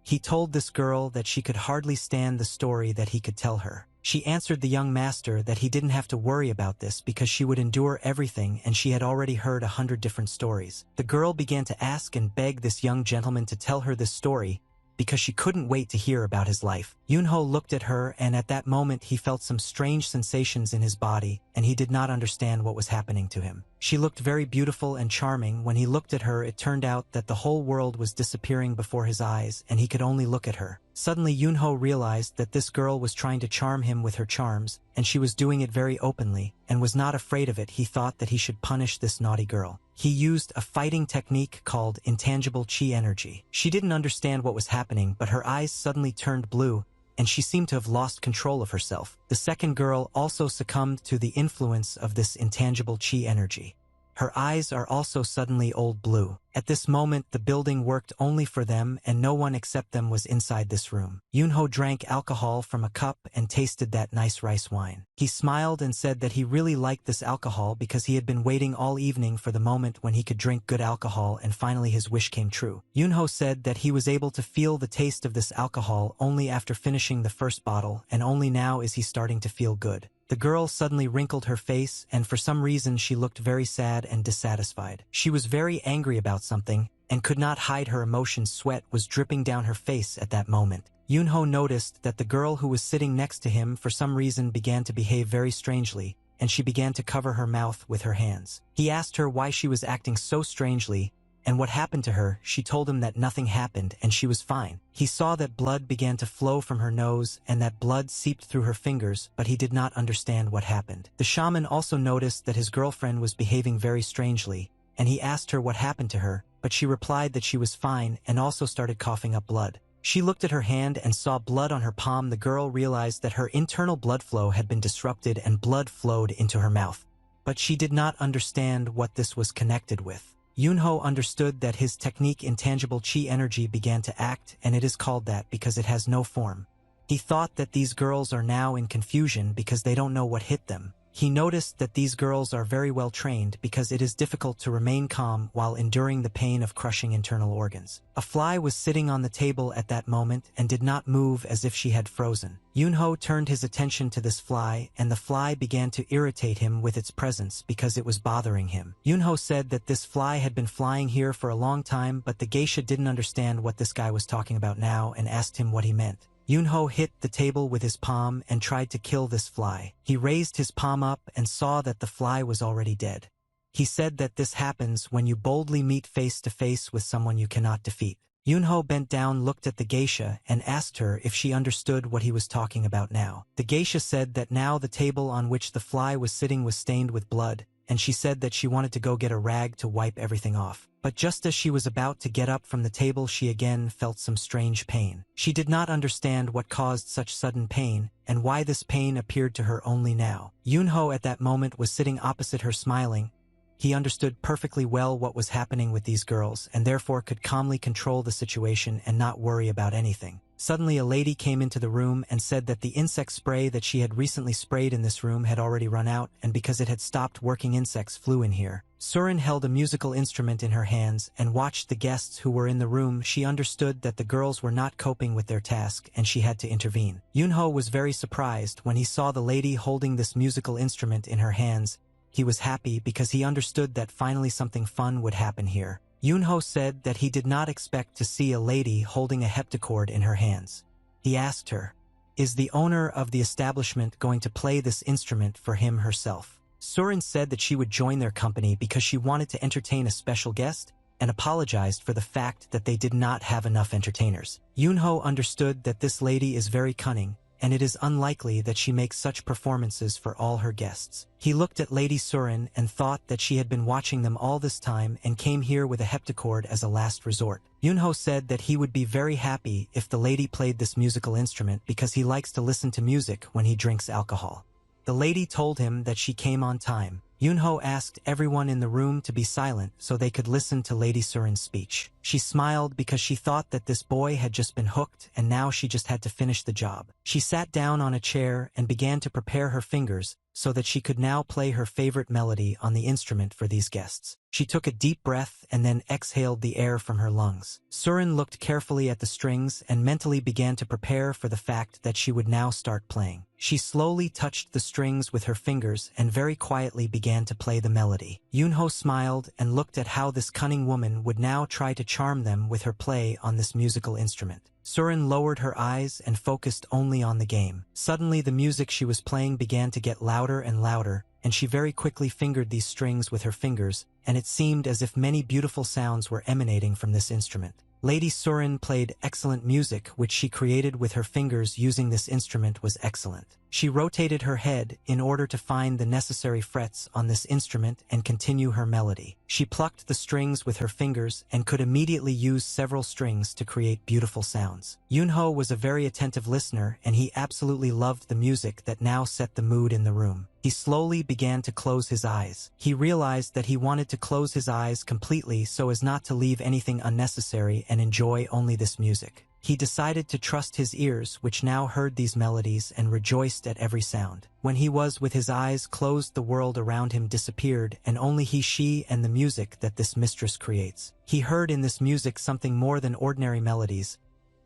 He told this girl that she could hardly stand the story that he could tell her. She answered the young master that he didn't have to worry about this because she would endure everything and she had already heard 100 different stories. The girl began to ask and beg this young gentleman to tell her this story because she couldn't wait to hear about his life. Yunho looked at her, and at that moment he felt some strange sensations in his body, and he did not understand what was happening to him. She looked very beautiful and charming. When he looked at her, it turned out that the whole world was disappearing before his eyes, and he could only look at her. Suddenly Yunho realized that this girl was trying to charm him with her charms, and she was doing it very openly, and was not afraid of it. He thought that he should punish this naughty girl. He used a fighting technique called intangible chi energy. She didn't understand what was happening, but her eyes suddenly turned blue, and she seemed to have lost control of herself. The second girl also succumbed to the influence of this intangible chi energy. Her eyes are also suddenly old blue. At this moment, the building worked only for them, and no one except them was inside this room. Yunho drank alcohol from a cup and tasted that nice rice wine. He smiled and said that he really liked this alcohol because he had been waiting all evening for the moment when he could drink good alcohol, and finally his wish came true. Yunho said that he was able to feel the taste of this alcohol only after finishing the first bottle, and only now is he starting to feel good. The girl suddenly wrinkled her face, and for some reason she looked very sad and dissatisfied. She was very angry about something, and could not hide her emotions. Sweat was dripping down her face at that moment. Yunho noticed that the girl who was sitting next to him for some reason began to behave very strangely, and she began to cover her mouth with her hands. He asked her why she was acting so strangely, and what happened to her. She told him that nothing happened and she was fine. He saw that blood began to flow from her nose and that blood seeped through her fingers, but he did not understand what happened. The shaman also noticed that his girlfriend was behaving very strangely, and he asked her what happened to her, but she replied that she was fine and also started coughing up blood. She looked at her hand and saw blood on her palm. The girl realized that her internal blood flow had been disrupted and blood flowed into her mouth, but she did not understand what this was connected with. Yunho understood that his technique intangible chi energy began to act, and it is called that because it has no form. He thought that these girls are now in confusion because they don't know what hit them. He noticed that these girls are very well trained because it is difficult to remain calm while enduring the pain of crushing internal organs. A fly was sitting on the table at that moment and did not move, as if she had frozen. Yunho turned his attention to this fly, and the fly began to irritate him with its presence because it was bothering him. Yunho said that this fly had been flying here for a long time, but the geisha didn't understand what this guy was talking about now and asked him what he meant. Yunho hit the table with his palm and tried to kill this fly. He raised his palm up and saw that the fly was already dead. He said that this happens when you boldly meet face to face with someone you cannot defeat. Yunho bent down, looked at the geisha, and asked her if she understood what he was talking about now. The geisha said that now the table on which the fly was sitting was stained with blood, and she said that she wanted to go get a rag to wipe everything off. But just as she was about to get up from the table, she again felt some strange pain. She did not understand what caused such sudden pain, and why this pain appeared to her only now. Yunho at that moment was sitting opposite her smiling. He understood perfectly well what was happening with these girls, and therefore could calmly control the situation and not worry about anything. Suddenly a lady came into the room and said that the insect spray that she had recently sprayed in this room had already run out, and because it had stopped working, insects flew in here. Surin held a musical instrument in her hands and watched the guests who were in the room. She understood that the girls were not coping with their task and she had to intervene. Yunho was very surprised when he saw the lady holding this musical instrument in her hands. He was happy because he understood that finally something fun would happen here. Yunho said that he did not expect to see a lady holding a heptacord in her hands. He asked her, "Is the owner of the establishment going to play this instrument for him herself?" Surin said that she would join their company because she wanted to entertain a special guest, and apologized for the fact that they did not have enough entertainers. Yunho understood that this lady is very cunning, and it is unlikely that she makes such performances for all her guests. He looked at Lady Surin and thought that she had been watching them all this time and came here with a heptacord as a last resort. Yunho said that he would be very happy if the lady played this musical instrument because he likes to listen to music when he drinks alcohol. The lady told him that she came on time. Yunho asked everyone in the room to be silent so they could listen to Lady Surin's speech. She smiled because she thought that this boy had just been hooked and now she just had to finish the job. She sat down on a chair and began to prepare her fingers so that she could now play her favorite melody on the instrument for these guests. She took a deep breath and then exhaled the air from her lungs. Surin looked carefully at the strings and mentally began to prepare for the fact that she would now start playing. She slowly touched the strings with her fingers and very quietly began to play the melody. Yunho smiled and looked at how this cunning woman would now try to charm them with her play on this musical instrument. Surin lowered her eyes and focused only on the game. Suddenly the music she was playing began to get louder and louder, and she very quickly fingered these strings with her fingers, and it seemed as if many beautiful sounds were emanating from this instrument. Lady Surin played excellent music, which she created with her fingers using this instrument was excellent. She rotated her head in order to find the necessary frets on this instrument and continue her melody. She plucked the strings with her fingers and could immediately use several strings to create beautiful sounds. Yunho was a very attentive listener and he absolutely loved the music that now set the mood in the room. He slowly began to close his eyes. He realized that he wanted to close his eyes completely so as not to leave anything unnecessary and enjoy only this music. He decided to trust his ears, which now heard these melodies and rejoiced at every sound. When he was with his eyes closed, the world around him disappeared, and only she, and the music that this mistress creates. He heard in this music something more than ordinary melodies.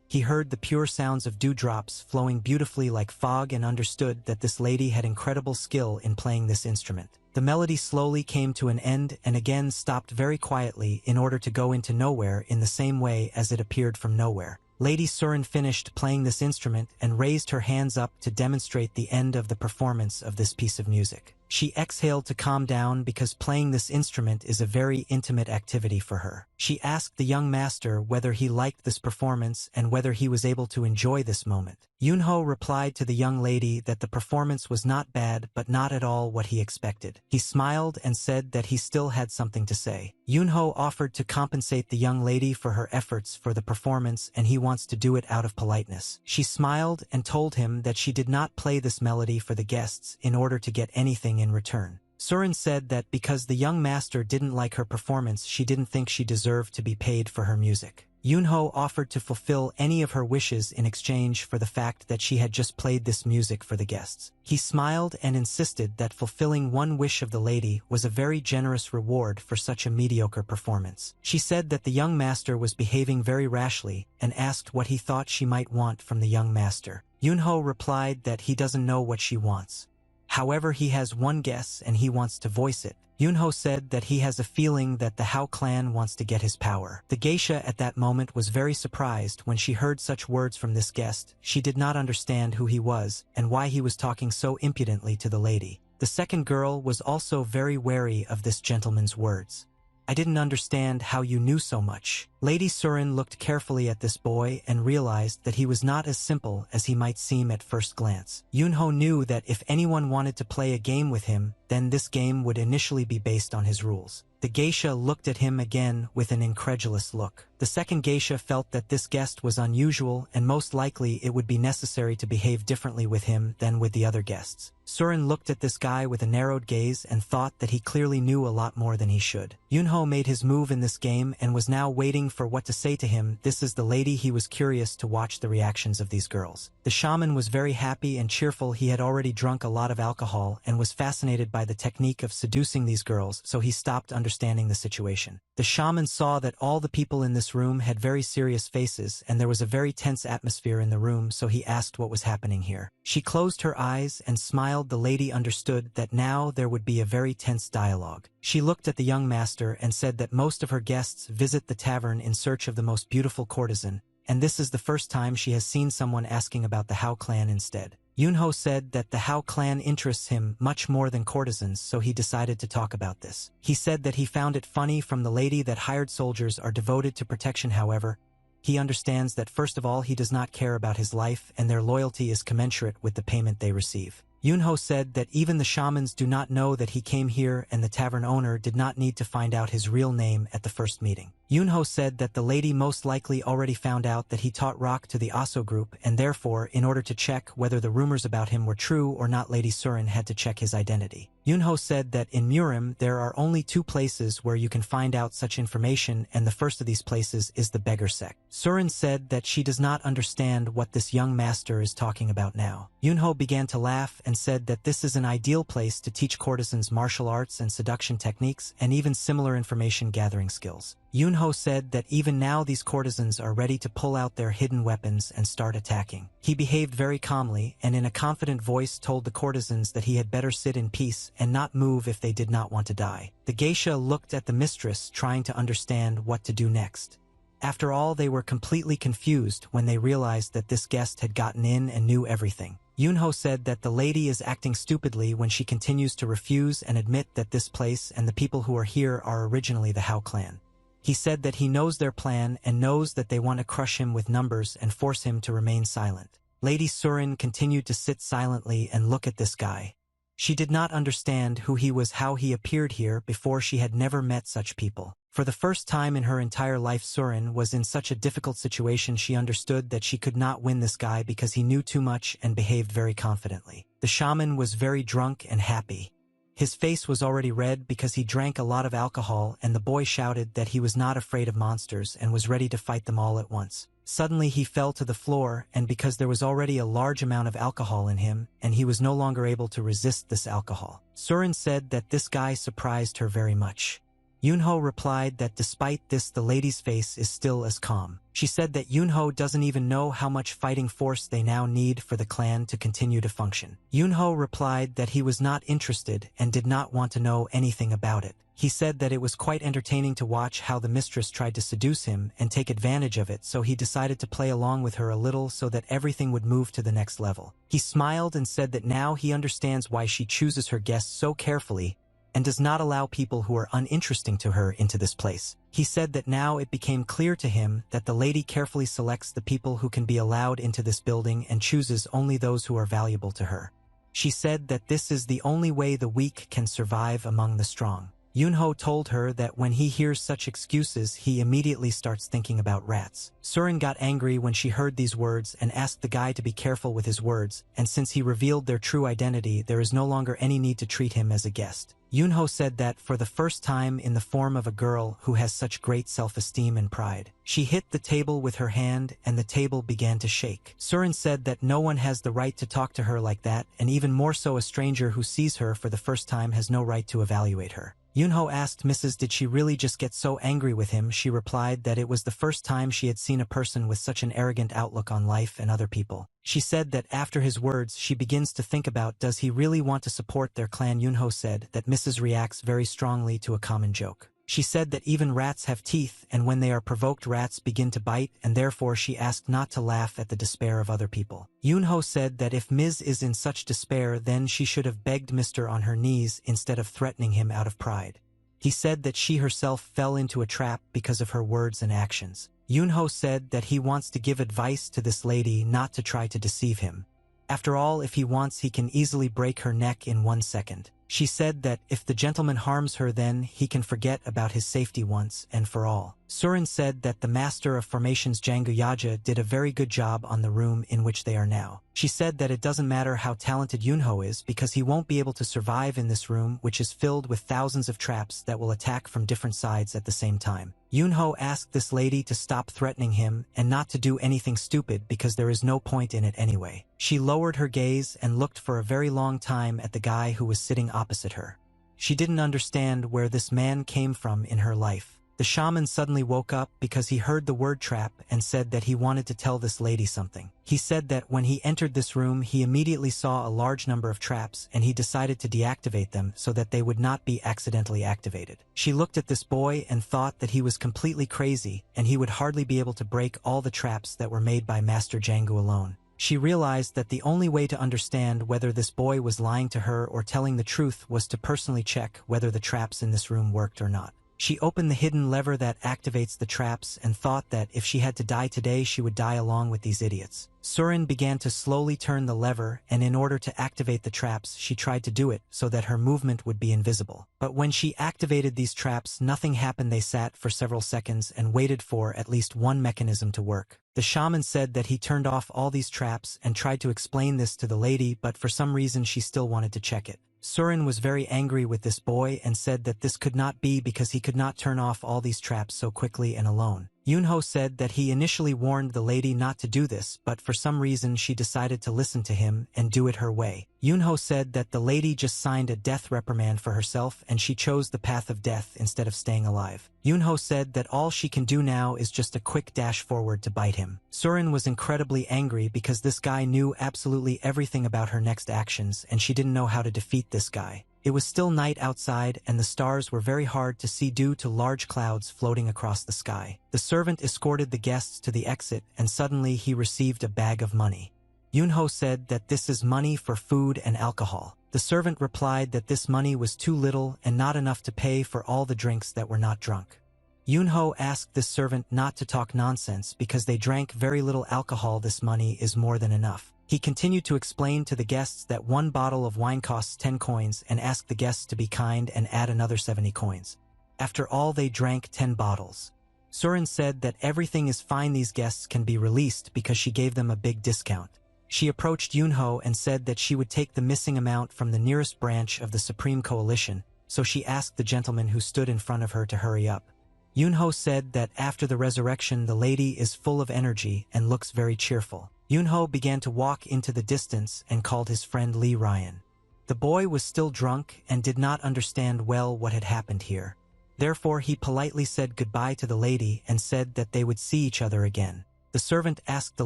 He heard the pure sounds of dewdrops flowing beautifully like fog and understood that this lady had incredible skill in playing this instrument. The melody slowly came to an end and again stopped very quietly in order to go into nowhere in the same way as it appeared from nowhere. Lady Surin finished playing this instrument and raised her hands up to demonstrate the end of the performance of this piece of music. She exhaled to calm down because playing this instrument is a very intimate activity for her. She asked the young master whether he liked this performance and whether he was able to enjoy this moment. Yunho replied to the young lady that the performance was not bad but not at all what he expected. He smiled and said that he still had something to say. Yunho offered to compensate the young lady for her efforts for the performance and he wants to do it out of politeness. She smiled and told him that she did not play this melody for the guests in order to get anything in return. Surin said that because the young master didn't like her performance, she didn't think she deserved to be paid for her music. Yunho offered to fulfill any of her wishes in exchange for the fact that she had just played this music for the guests. He smiled and insisted that fulfilling one wish of the lady was a very generous reward for such a mediocre performance. She said that the young master was behaving very rashly and asked what he thought she might want from the young master. Yunho replied that he doesn't know what she wants. However, he has one guess and he wants to voice it. Yunho said that he has a feeling that the Hao clan wants to get his power. The geisha at that moment was very surprised when she heard such words from this guest. She did not understand who he was and why he was talking so impudently to the lady. The second girl was also very wary of this gentleman's words. I didn't understand how you knew so much. Lady Surin looked carefully at this boy and realized that he was not as simple as he might seem at first glance. Yunho knew that if anyone wanted to play a game with him, then this game would initially be based on his rules. The geisha looked at him again with an incredulous look. The second geisha felt that this guest was unusual and most likely it would be necessary to behave differently with him than with the other guests. Surin looked at this guy with a narrowed gaze and thought that he clearly knew a lot more than he should. Yunho made his move in this game and was now waiting for what to say to him. This is the lady. He was curious to watch the reactions of these girls. The shaman was very happy and cheerful. He had already drunk a lot of alcohol and was fascinated by the technique of seducing these girls, so he stopped understanding the situation. The shaman saw that all the people in this room had very serious faces and there was a very tense atmosphere in the room, so he asked what was happening here. She closed her eyes and smiled. The lady understood that now there would be a very tense dialogue. She looked at the young master and said that most of her guests visit the tavern in search of the most beautiful courtesan, and this is the first time she has seen someone asking about the Hao clan instead. Yunho said that the Hao clan interests him much more than courtesans, so he decided to talk about this. He said that he found it funny from the lady that hired soldiers are devoted to protection. However, he understands that first of all he does not care about his life and their loyalty is commensurate with the payment they receive. Yunho said that even the shamans do not know that he came here and the tavern owner did not need to find out his real name at the first meeting. Yunho said that the lady most likely already found out that he taught rock to the Aso group and therefore, in order to check whether the rumors about him were true or not, Lady Surin had to check his identity. Yunho said that in Murim there are only two places where you can find out such information, and the first of these places is the beggar sect. Surin said that she does not understand what this young master is talking about now. Yunho began to laugh and said that this is an ideal place to teach courtesans martial arts and seduction techniques and even similar information gathering skills. Yunho said that even now these courtesans are ready to pull out their hidden weapons and start attacking. He behaved very calmly and in a confident voice told the courtesans that he had better sit in peace and not move if they did not want to die. The geisha looked at the mistress, trying to understand what to do next. After all, they were completely confused when they realized that this guest had gotten in and knew everything. Yunho said that the lady is acting stupidly when she continues to refuse and admit that this place and the people who are here are originally the Hao clan. He said that he knows their plan and knows that they want to crush him with numbers and force him to remain silent. Lady Surin continued to sit silently and look at this guy. She did not understand who he was, how he appeared here before. She had never met such people. For the first time in her entire life, Surin was in such a difficult situation. She understood that she could not win this guy because he knew too much and behaved very confidently. The shaman was very drunk and happy. His face was already red because he drank a lot of alcohol, and the boy shouted that he was not afraid of monsters and was ready to fight them all at once. Suddenly he fell to the floor, and because there was already a large amount of alcohol in him, and he was no longer able to resist this alcohol. Surin said that this guy surprised her very much. Yunho replied that despite this the lady's face is still as calm. She said that Yunho doesn't even know how much fighting force they now need for the clan to continue to function. Yunho replied that he was not interested and did not want to know anything about it. He said that it was quite entertaining to watch how the mistress tried to seduce him and take advantage of it, so he decided to play along with her a little so that everything would move to the next level. He smiled and said that now he understands why she chooses her guests so carefully and does not allow people who are uninteresting to her into this place. He said that now it became clear to him that the lady carefully selects the people who can be allowed into this building and chooses only those who are valuable to her. She said that this is the only way the weak can survive among the strong. Yunho told her that when he hears such excuses, he immediately starts thinking about rats. Surin got angry when she heard these words and asked the guy to be careful with his words, and since he revealed their true identity, there is no longer any need to treat him as a guest. Yunho said that for the first time in the form of a girl who has such great self-esteem and pride. She hit the table with her hand and the table began to shake. Surin said that no one has the right to talk to her like that, and even more so a stranger who sees her for the first time has no right to evaluate her. Yunho asked Mrs. did she really just get so angry with him. She replied that it was the first time she had seen a person with such an arrogant outlook on life and other people. She said that after his words she begins to think about does he really want to support their clan. Yunho said that Mrs. reacts very strongly to a common joke. She said that even rats have teeth, and when they are provoked rats begin to bite, and therefore she asked not to laugh at the despair of other people. Yunho said that if Ms. is in such despair then she should have begged Mr. on her knees instead of threatening him out of pride. He said that she herself fell into a trap because of her words and actions. Yunho said that he wants to give advice to this lady not to try to deceive him. After all, if he wants, he can easily break her neck in 1 second. She said that if the gentleman harms her, then he can forget about his safety once and for all. Surin said that the master of formations Jangu Yaja did a very good job on the room in which they are now. She said that it doesn't matter how talented Yunho is because he won't be able to survive in this room, which is filled with thousands of traps that will attack from different sides at the same time. Yunho asked this lady to stop threatening him and not to do anything stupid because there is no point in it anyway. She lowered her gaze and looked for a very long time at the guy who was sitting opposite her. She didn't understand where this man came from in her life. The shaman suddenly woke up because he heard the word trap and said that he wanted to tell this lady something. He said that when he entered this room, he immediately saw a large number of traps and he decided to deactivate them so that they would not be accidentally activated. She looked at this boy and thought that he was completely crazy and he would hardly be able to break all the traps that were made by Master Jangu alone. She realized that the only way to understand whether this boy was lying to her or telling the truth was to personally check whether the traps in this room worked or not. She opened the hidden lever that activates the traps and thought that if she had to die today, she would die along with these idiots. Surin began to slowly turn the lever, and in order to activate the traps, she tried to do it so that her movement would be invisible. But when she activated these traps, nothing happened. They sat for several seconds and waited for at least one mechanism to work. The shaman said that he turned off all these traps and tried to explain this to the lady, but for some reason she still wanted to check it. Surin was very angry with this boy and said that this could not be because he could not turn off all these traps so quickly and alone. Yunho said that he initially warned the lady not to do this, but for some reason she decided to listen to him and do it her way. Yunho said that the lady just signed a death reprimand for herself and she chose the path of death instead of staying alive. Yunho said that all she can do now is just a quick dash forward to bite him. Surin was incredibly angry because this guy knew absolutely everything about her next actions and she didn't know how to defeat this guy. It was still night outside and the stars were very hard to see due to large clouds floating across the sky. The servant escorted the guests to the exit and suddenly he received a bag of money. Yunho said that this is money for food and alcohol. The servant replied that this money was too little and not enough to pay for all the drinks that were not drunk. Yunho asked this servant not to talk nonsense because they drank very little alcohol. This money is more than enough. He continued to explain to the guests that one bottle of wine costs 10 coins and asked the guests to be kind and add another 70 coins. After all, they drank 10 bottles. Surin said that everything is fine, these guests can be released because she gave them a big discount. She approached Yunho and said that she would take the missing amount from the nearest branch of the Supreme Coalition, so she asked the gentleman who stood in front of her to hurry up. Yunho said that after the resurrection the lady is full of energy and looks very cheerful. Yunho began to walk into the distance and called his friend Lee Ryan. The boy was still drunk and did not understand well what had happened here. Therefore he politely said goodbye to the lady and said that they would see each other again. The servant asked the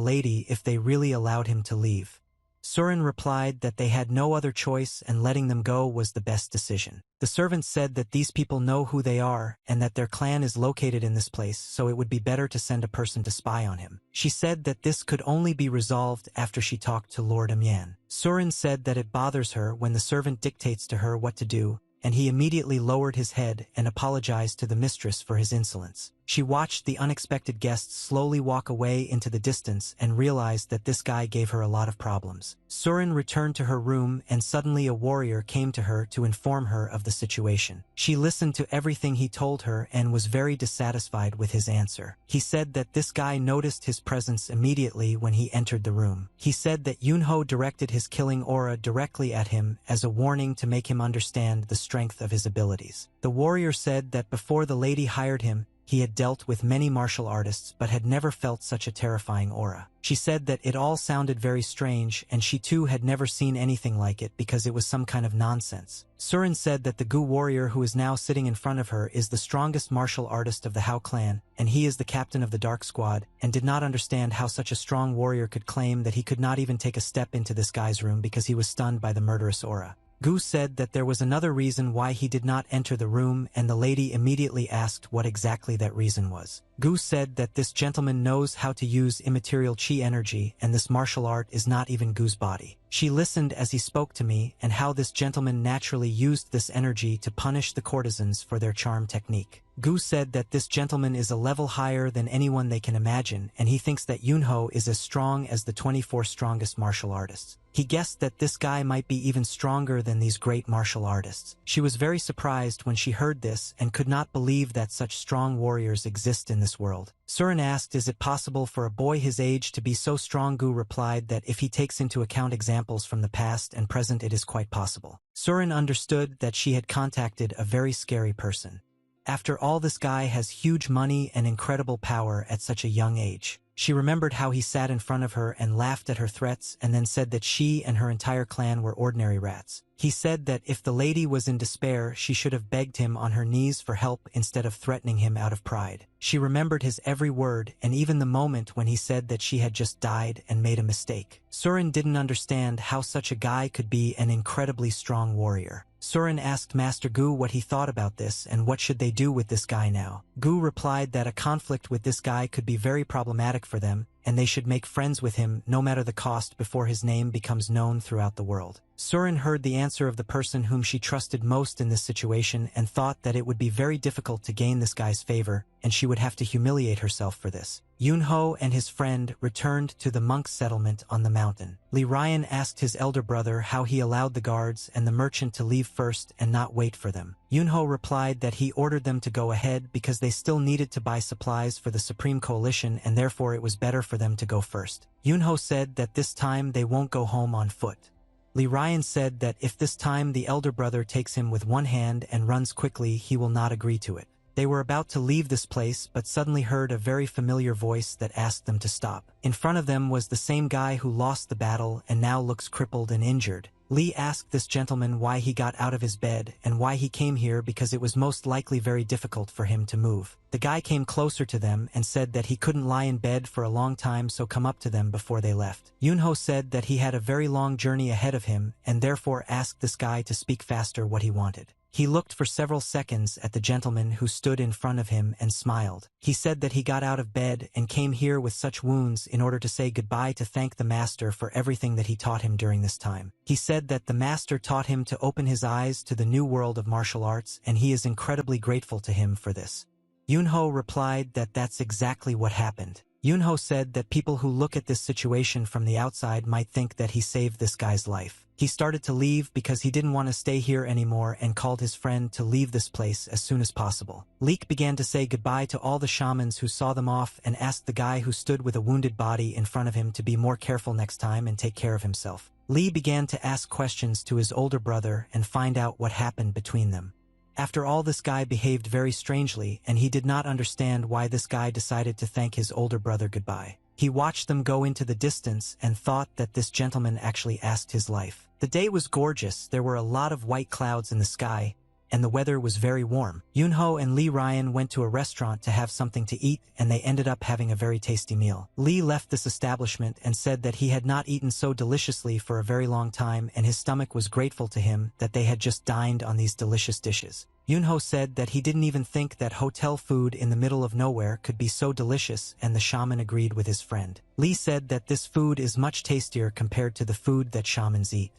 lady if they really allowed him to leave. Surin replied that they had no other choice and letting them go was the best decision. The servant said that these people know who they are and that their clan is located in this place, so it would be better to send a person to spy on him. She said that this could only be resolved after she talked to Lord Amyan. Surin said that it bothers her when the servant dictates to her what to do, and he immediately lowered his head and apologized to the mistress for his insolence. She watched the unexpected guests slowly walk away into the distance and realized that this guy gave her a lot of problems. Surin returned to her room and suddenly a warrior came to her to inform her of the situation. She listened to everything he told her and was very dissatisfied with his answer. He said that this guy noticed his presence immediately when he entered the room. He said that Yunho directed his killing aura directly at him as a warning to make him understand the strength of his abilities. The warrior said that before the lady hired him, he had dealt with many martial artists but had never felt such a terrifying aura. She said that it all sounded very strange and she too had never seen anything like it because it was some kind of nonsense. Surin said that the Gu warrior who is now sitting in front of her is the strongest martial artist of the Hao clan and he is the captain of the Dark Squad and did not understand how such a strong warrior could claim that he could not even take a step into this guy's room because he was stunned by the murderous aura. Gu said that there was another reason why he did not enter the room, and the lady immediately asked what exactly that reason was. Gu said that this gentleman knows how to use immaterial chi energy, and this martial art is not even Gu's body. She listened as he spoke to me, and how this gentleman naturally used this energy to punish the courtesans for their charm technique. Gu said that this gentleman is a level higher than anyone they can imagine, and he thinks that Yunho is as strong as the 24 strongest martial artists. He guessed that this guy might be even stronger than these great martial artists. She was very surprised when she heard this and could not believe that such strong warriors exist in this world. Surin asked, is it possible for a boy his age to be so strong? Gu replied that if he takes into account examples from the past and present, it is quite possible. Surin understood that she had contacted a very scary person. After all, this guy has huge money and incredible power at such a young age. She remembered how he sat in front of her and laughed at her threats and then said that she and her entire clan were ordinary rats. He said that if the lady was in despair, she should have begged him on her knees for help instead of threatening him out of pride. She remembered his every word and even the moment when he said that she had just died and made a mistake. Surin didn't understand how such a guy could be an incredibly strong warrior. Surin asked Master Gu what he thought about this and what should they do with this guy now. Gu replied that a conflict with this guy could be very problematic for them, and they should make friends with him no matter the cost before his name becomes known throughout the world. Surin heard the answer of the person whom she trusted most in this situation and thought that it would be very difficult to gain this guy's favor, and she would have to humiliate herself for this. Yunho and his friend returned to the monk's settlement on the mountain. Li Ryan asked his elder brother how he allowed the guards and the merchant to leave first and not wait for them. Yunho replied that he ordered them to go ahead because they still needed to buy supplies for the Supreme Coalition and therefore it was better for them to go first. Yunho said that this time they won't go home on foot. Li Ryan said that if this time the elder brother takes him with one hand and runs quickly, he will not agree to it. They were about to leave this place but suddenly heard a very familiar voice that asked them to stop. In front of them was the same guy who lost the battle and now looks crippled and injured. Li asked this gentleman why he got out of his bed and why he came here because it was most likely very difficult for him to move. The guy came closer to them and said that he couldn't lie in bed for a long time, so come up to them before they left. Yunho said that he had a very long journey ahead of him and therefore asked this guy to speak faster what he wanted. He looked for several seconds at the gentleman who stood in front of him and smiled. He said that he got out of bed and came here with such wounds in order to say goodbye to thank the master for everything that he taught him during this time. He said that the master taught him to open his eyes to the new world of martial arts and he is incredibly grateful to him for this. Yunho replied that that's exactly what happened. Yunho said that people who look at this situation from the outside might think that he saved this guy's life. He started to leave because he didn't want to stay here anymore and called his friend to leave this place as soon as possible. Leek began to say goodbye to all the shamans who saw them off and asked the guy who stood with a wounded body in front of him to be more careful next time and take care of himself. Lee began to ask questions to his older brother and find out what happened between them. After all, this guy behaved very strangely and he did not understand why this guy decided to thank his older brother goodbye. He watched them go into the distance and thought that this gentleman actually asked his life. The day was gorgeous, there were a lot of white clouds in the sky, and the weather was very warm. Yunho and Li Ryan went to a restaurant to have something to eat, and they ended up having a very tasty meal. Li left this establishment and said that he had not eaten so deliciously for a very long time, and his stomach was grateful to him that they had just dined on these delicious dishes. Yunho said that he didn't even think that hotel food in the middle of nowhere could be so delicious, and the shaman agreed with his friend. Li said that this food is much tastier compared to the food that shamans eat.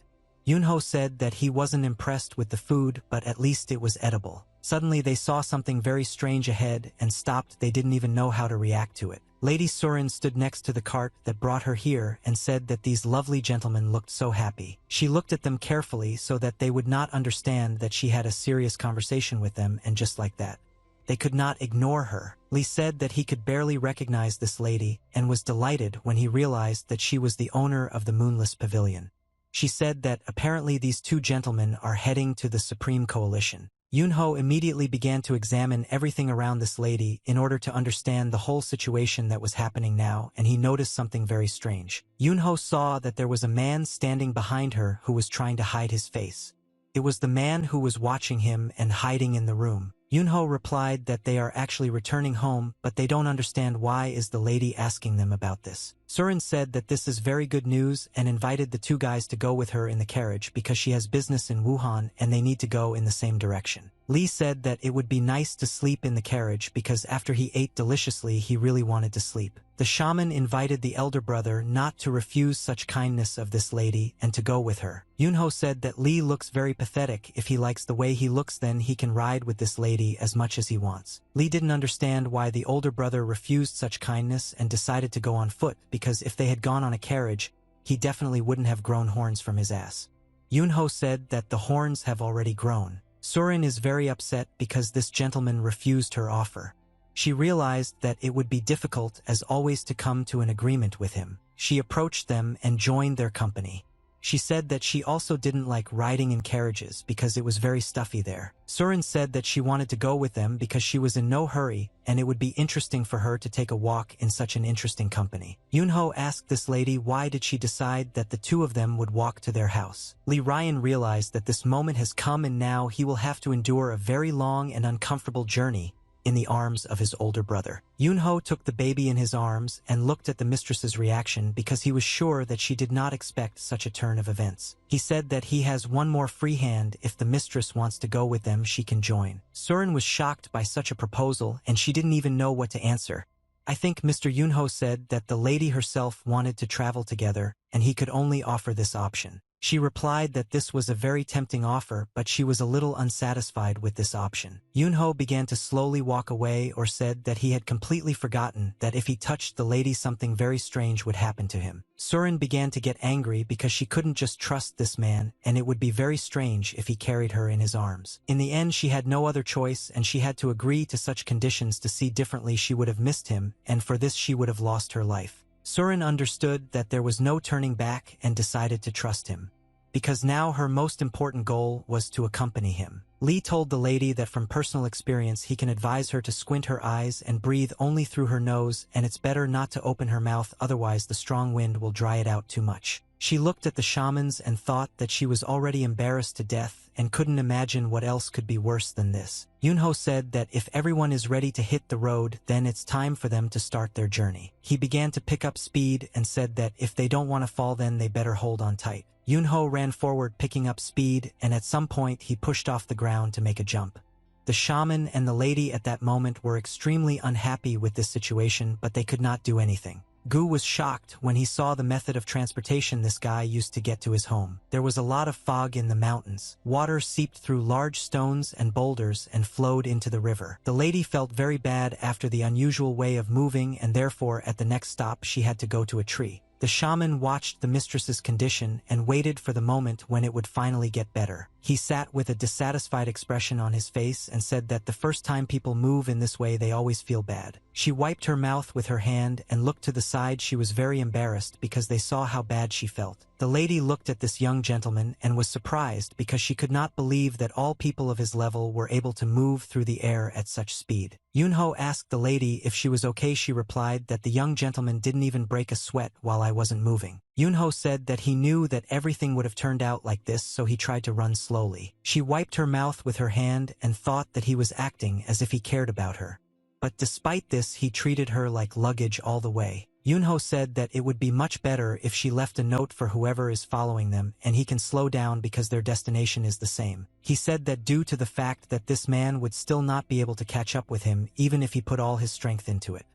Yunho said that he wasn't impressed with the food, but at least it was edible. Suddenly they saw something very strange ahead and stopped. They didn't even know how to react to it. Lady Surin stood next to the cart that brought her here and said that these lovely gentlemen looked so happy. She looked at them carefully so that they would not understand that she had a serious conversation with them, and just like that, they could not ignore her. Li said that he could barely recognize this lady and was delighted when he realized that she was the owner of the Moonless Pavilion. She said that apparently these two gentlemen are heading to the Supreme Coalition. Yunho immediately began to examine everything around this lady in order to understand the whole situation that was happening now, and he noticed something very strange. Yunho saw that there was a man standing behind her who was trying to hide his face. It was the man who was watching him and hiding in the room. Yunho replied that they are actually returning home, but they don't understand why is the lady asking them about this. Surin said that this is very good news and invited the two guys to go with her in the carriage because she has business in Wuhan and they need to go in the same direction. Lee said that it would be nice to sleep in the carriage because after he ate deliciously he really wanted to sleep. The shaman invited the elder brother not to refuse such kindness of this lady and to go with her. Yunho said that Lee looks very pathetic. If he likes the way he looks, then he can ride with this lady as much as he wants. Lee didn't understand why the older brother refused such kindness and decided to go on foot, because if they had gone on a carriage, he definitely wouldn't have grown horns from his ass. Yunho said that the horns have already grown. Surin is very upset because this gentleman refused her offer. She realized that it would be difficult as always to come to an agreement with him. She approached them and joined their company. She said that she also didn't like riding in carriages because it was very stuffy there. Surin said that she wanted to go with them because she was in no hurry and it would be interesting for her to take a walk in such an interesting company. Yunho asked this lady why did she decide that the two of them would walk to their house. Lee Ryan realized that this moment has come and now he will have to endure a very long and uncomfortable journey in the arms of his older brother. Yunho took the baby in his arms and looked at the mistress's reaction because he was sure that she did not expect such a turn of events. He said that he has one more free hand. If the mistress wants to go with them, she can join. Surin was shocked by such a proposal and she didn't even know what to answer. I think Mr. Yunho said that the lady herself wanted to travel together and he could only offer this option. She replied that this was a very tempting offer, but she was a little unsatisfied with this option. Yunho began to slowly walk away or said that he had completely forgotten that if he touched the lady something very strange would happen to him. Surin began to get angry because she couldn't just trust this man and it would be very strange if he carried her in his arms. In the end she had no other choice and she had to agree to such conditions. To see differently she would have missed him and for this she would have lost her life. Surin understood that there was no turning back and decided to trust him, because now her most important goal was to accompany him. Lee told the lady that from personal experience he can advise her to squint her eyes and breathe only through her nose, and it's better not to open her mouth, otherwise the strong wind will dry it out too much. She looked at the shamans and thought that she was already embarrassed to death and couldn't imagine what else could be worse than this. Yunho said that if everyone is ready to hit the road, then it's time for them to start their journey. He began to pick up speed and said that if they don't want to fall, then they better hold on tight. Yunho ran forward picking up speed, and at some point he pushed off the ground to make a jump. The shaman and the lady at that moment were extremely unhappy with this situation, but they could not do anything. Gu was shocked when he saw the method of transportation this guy used to get to his home. There was a lot of fog in the mountains. Water seeped through large stones and boulders and flowed into the river. The lady felt very bad after the unusual way of moving, and therefore at the next stop she had to go to a tree. The shaman watched the mistress's condition and waited for the moment when it would finally get better. He sat with a dissatisfied expression on his face and said that the first time people move in this way they always feel bad. She wiped her mouth with her hand and looked to the side. She was very embarrassed because they saw how bad she felt. The lady looked at this young gentleman and was surprised because she could not believe that all people of his level were able to move through the air at such speed. Yunho asked the lady if she was okay. She replied that the young gentleman didn't even break a sweat while I wasn't moving. Yunho said that he knew that everything would have turned out like this, so he tried to run slowly. She wiped her mouth with her hand and thought that he was acting as if he cared about her. But despite this, he treated her like luggage all the way. Yunho said that it would be much better if she left a note for whoever is following them and he can slow down because their destination is the same. He said that due to the fact that this man would still not be able to catch up with him even if he put all his strength into it.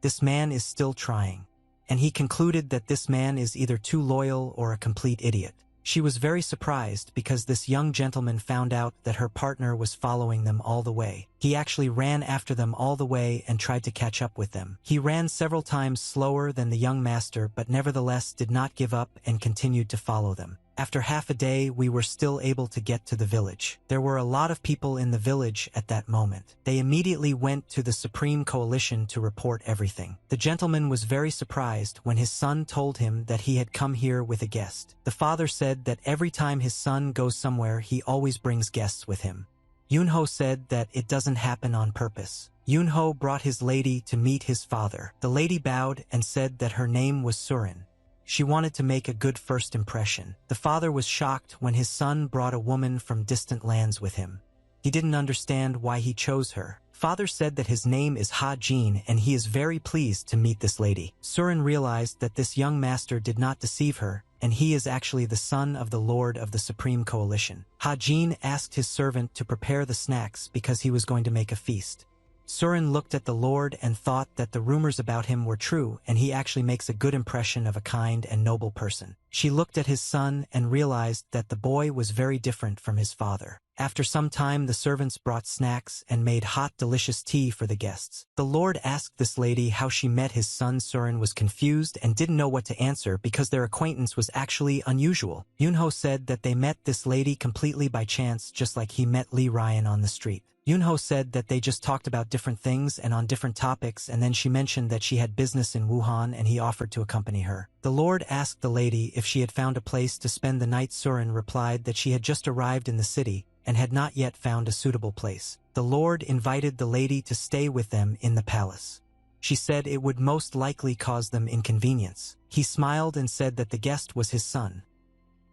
This man is still trying. And he concluded that this man is either too loyal or a complete idiot. She was very surprised because this young gentleman found out that her partner was following them all the way. He actually ran after them all the way and tried to catch up with them. He ran several times slower than the young master, but nevertheless did not give up and continued to follow them. After half a day, we were still able to get to the village. There were a lot of people in the village at that moment. They immediately went to the Supreme Coalition to report everything. The gentleman was very surprised when his son told him that he had come here with a guest. The father said that every time his son goes somewhere, he always brings guests with him. Yunho said that it doesn't happen on purpose. Yunho brought his lady to meet his father. The lady bowed and said that her name was Surin. She wanted to make a good first impression. The father was shocked when his son brought a woman from distant lands with him. He didn't understand why he chose her. Father said that his name is Ha Jin and he is very pleased to meet this lady. Surin realized that this young master did not deceive her, and he is actually the son of the Lord of the Supreme Coalition. Ha Jin asked his servant to prepare the snacks because he was going to make a feast. Surin looked at the Lord and thought that the rumors about him were true, and he actually makes a good impression of a kind and noble person. She looked at his son and realized that the boy was very different from his father. After some time, the servants brought snacks and made hot, delicious tea for the guests. The Lord asked this lady how she met his son. Surin was confused and didn't know what to answer because their acquaintance was actually unusual. Yunho said that they met this lady completely by chance, just like he met Lee Ryan on the street. Yunho said that they just talked about different things and on different topics, and then she mentioned that she had business in Wuhan and he offered to accompany her. The Lord asked the lady if she had found a place to spend the night. Surin replied that she had just arrived in the city and had not yet found a suitable place. The Lord invited the lady to stay with them in the palace. She said it would most likely cause them inconvenience. He smiled and said that the guest was his son.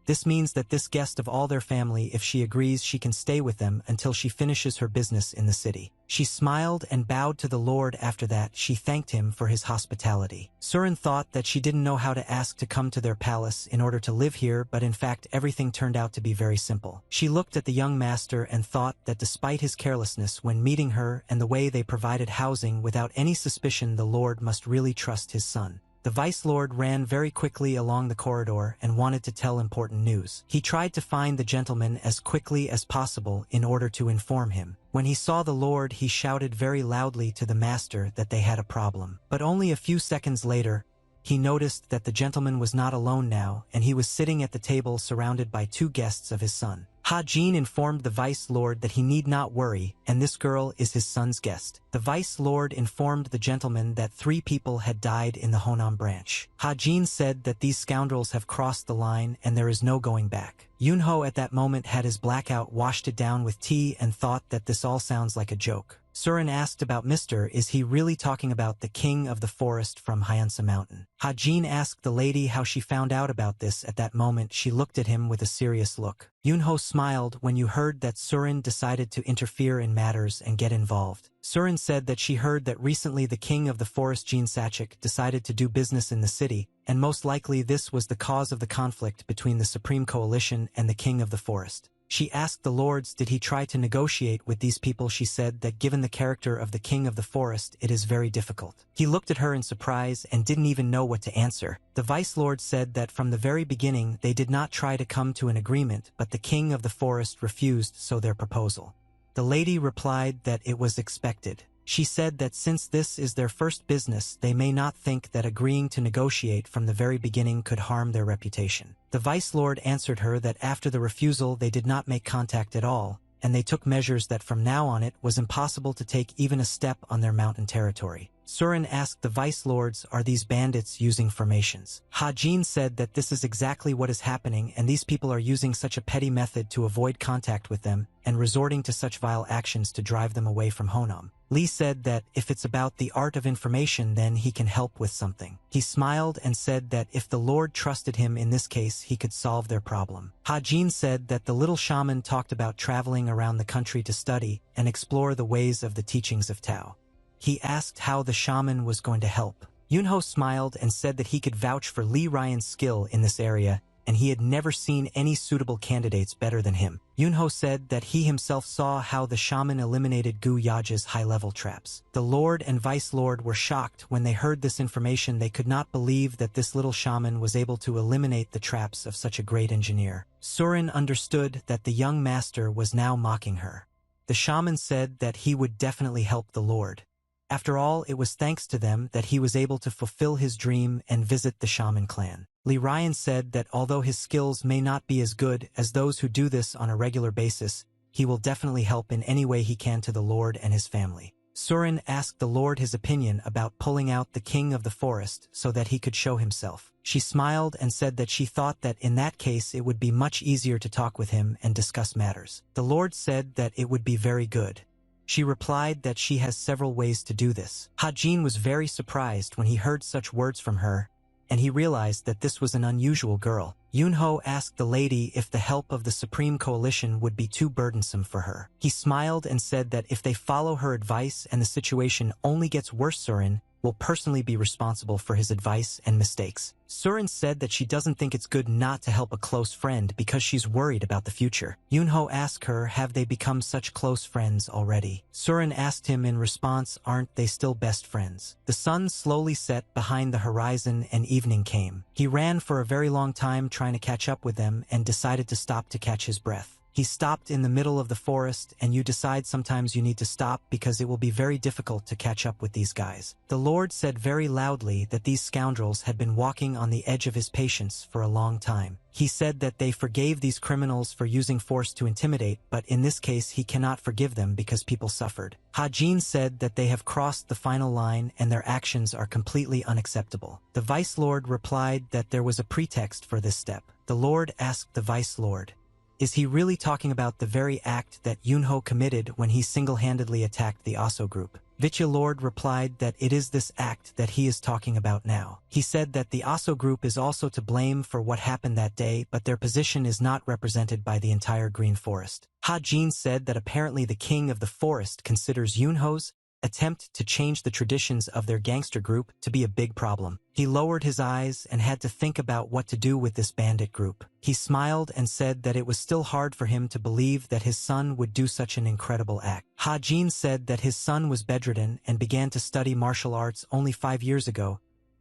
This means that this guest of all their family, if she agrees, she can stay with them until she finishes her business in the city. She smiled and bowed to the Lord. After that, she thanked him for his hospitality. Surin thought that she didn't know how to ask to come to their palace in order to live here, but in fact everything turned out to be very simple. She looked at the young master and thought that despite his carelessness when meeting her and the way they provided housing without any suspicion, the Lord must really trust his son. The Vice Lord ran very quickly along the corridor and wanted to tell important news. He tried to find the gentleman as quickly as possible in order to inform him. When he saw the Lord, he shouted very loudly to the master that they had a problem. But only a few seconds later, he noticed that the gentleman was not alone now, and he was sitting at the table surrounded by two guests of his son. Ha Jin informed the Vice Lord that he need not worry, and this girl is his son's guest. The Vice Lord informed the gentleman that 3 people had died in the Honam branch. Ha Jin said that these scoundrels have crossed the line and there is no going back. Yunho at that moment had his blackout, washed it down with tea, and thought that this all sounds like a joke. Surin asked about Mr. Is he really talking about the king of the forest from Hyansa Mountain? Ha Jin asked the lady how she found out about this. At that moment, she looked at him with a serious look. Yunho smiled when you heard that Surin decided to interfere in matters and get involved. Surin said that she heard that recently the king of the forest, Jin Sachik, decided to do business in the city, and most likely this was the cause of the conflict between the Supreme Coalition and the king of the forest. She asked the lords did he try to negotiate with these people. She said that given the character of the king of the forest, it is very difficult. He looked at her in surprise and didn't even know what to answer. The vice lord said that from the very beginning they did not try to come to an agreement, but the king of the forest refused their proposal. The lady replied that it was expected. She said that since this is their first business, they may not think that agreeing to negotiate from the very beginning could harm their reputation. The vice lord answered her that after the refusal they did not make contact at all, and they took measures that from now on it was impossible to take even a step on their mountain territory. Surin asked the vice lords, are these bandits using formations? Ha Jin said that this is exactly what is happening, and these people are using such a petty method to avoid contact with them and resorting to such vile actions to drive them away from Honam. Lee said that if it's about the art of information, then he can help with something. He smiled and said that if the Lord trusted him in this case, he could solve their problem. Ha Jin said that the little shaman talked about traveling around the country to study and explore the ways of the teachings of Tao. He asked how the shaman was going to help. Yunho smiled and said that he could vouch for Lee Ryan's skill in this area, and he had never seen any suitable candidates better than him. Yunho said that he himself saw how the shaman eliminated Gu Yaja's high-level traps. The Lord and Vice Lord were shocked when they heard this information. They could not believe that this little shaman was able to eliminate the traps of such a great engineer. Surin understood that the young master was now mocking her. The shaman said that he would definitely help the Lord. After all, it was thanks to them that he was able to fulfill his dream and visit the shaman clan. Lee Ryan said that although his skills may not be as good as those who do this on a regular basis, he will definitely help in any way he can to the Lord and his family. Surin asked the Lord his opinion about pulling out the king of the forest so that he could show himself. She smiled and said that she thought that in that case it would be much easier to talk with him and discuss matters. The Lord said that it would be very good. She replied that she has several ways to do this. Ha Jin was very surprised when he heard such words from her, and he realized that this was an unusual girl. Yunho asked the lady if the help of the Supreme Coalition would be too burdensome for her. He smiled and said that if they follow her advice and the situation only gets worse, Surin will personally be responsible for his advice and mistakes. Surin said that she doesn't think it's good not to help a close friend because she's worried about the future. Yunho asked her, have they become such close friends already? Surin asked him in response, aren't they still best friends? The sun slowly set behind the horizon and evening came. He ran for a very long time trying to catch up with them and decided to stop to catch his breath. He stopped in the middle of the forest, and you decide sometimes you need to stop because it will be very difficult to catch up with these guys. The Lord said very loudly that these scoundrels had been walking on the edge of his patience for a long time. He said that they forgave these criminals for using force to intimidate, but in this case he cannot forgive them because people suffered. Hajin said that they have crossed the final line and their actions are completely unacceptable. The Vice Lord replied that there was a pretext for this step. The Lord asked the Vice Lord, is he really talking about the very act that Yunho committed when he single-handedly attacked the Aso group? Vicha Lord replied that it is this act that he is talking about now. He said that the Aso group is also to blame for what happened that day, but their position is not represented by the entire Green Forest. Ha-Jin said that apparently the king of the forest considers Yunho's attempt to change the traditions of their gangster group to be a big problem. He lowered his eyes and had to think about what to do with this bandit group. He smiled and said that it was still hard for him to believe that his son would do such an incredible act. Ha-Jin said that his son was bedridden and began to study martial arts only 5 years ago.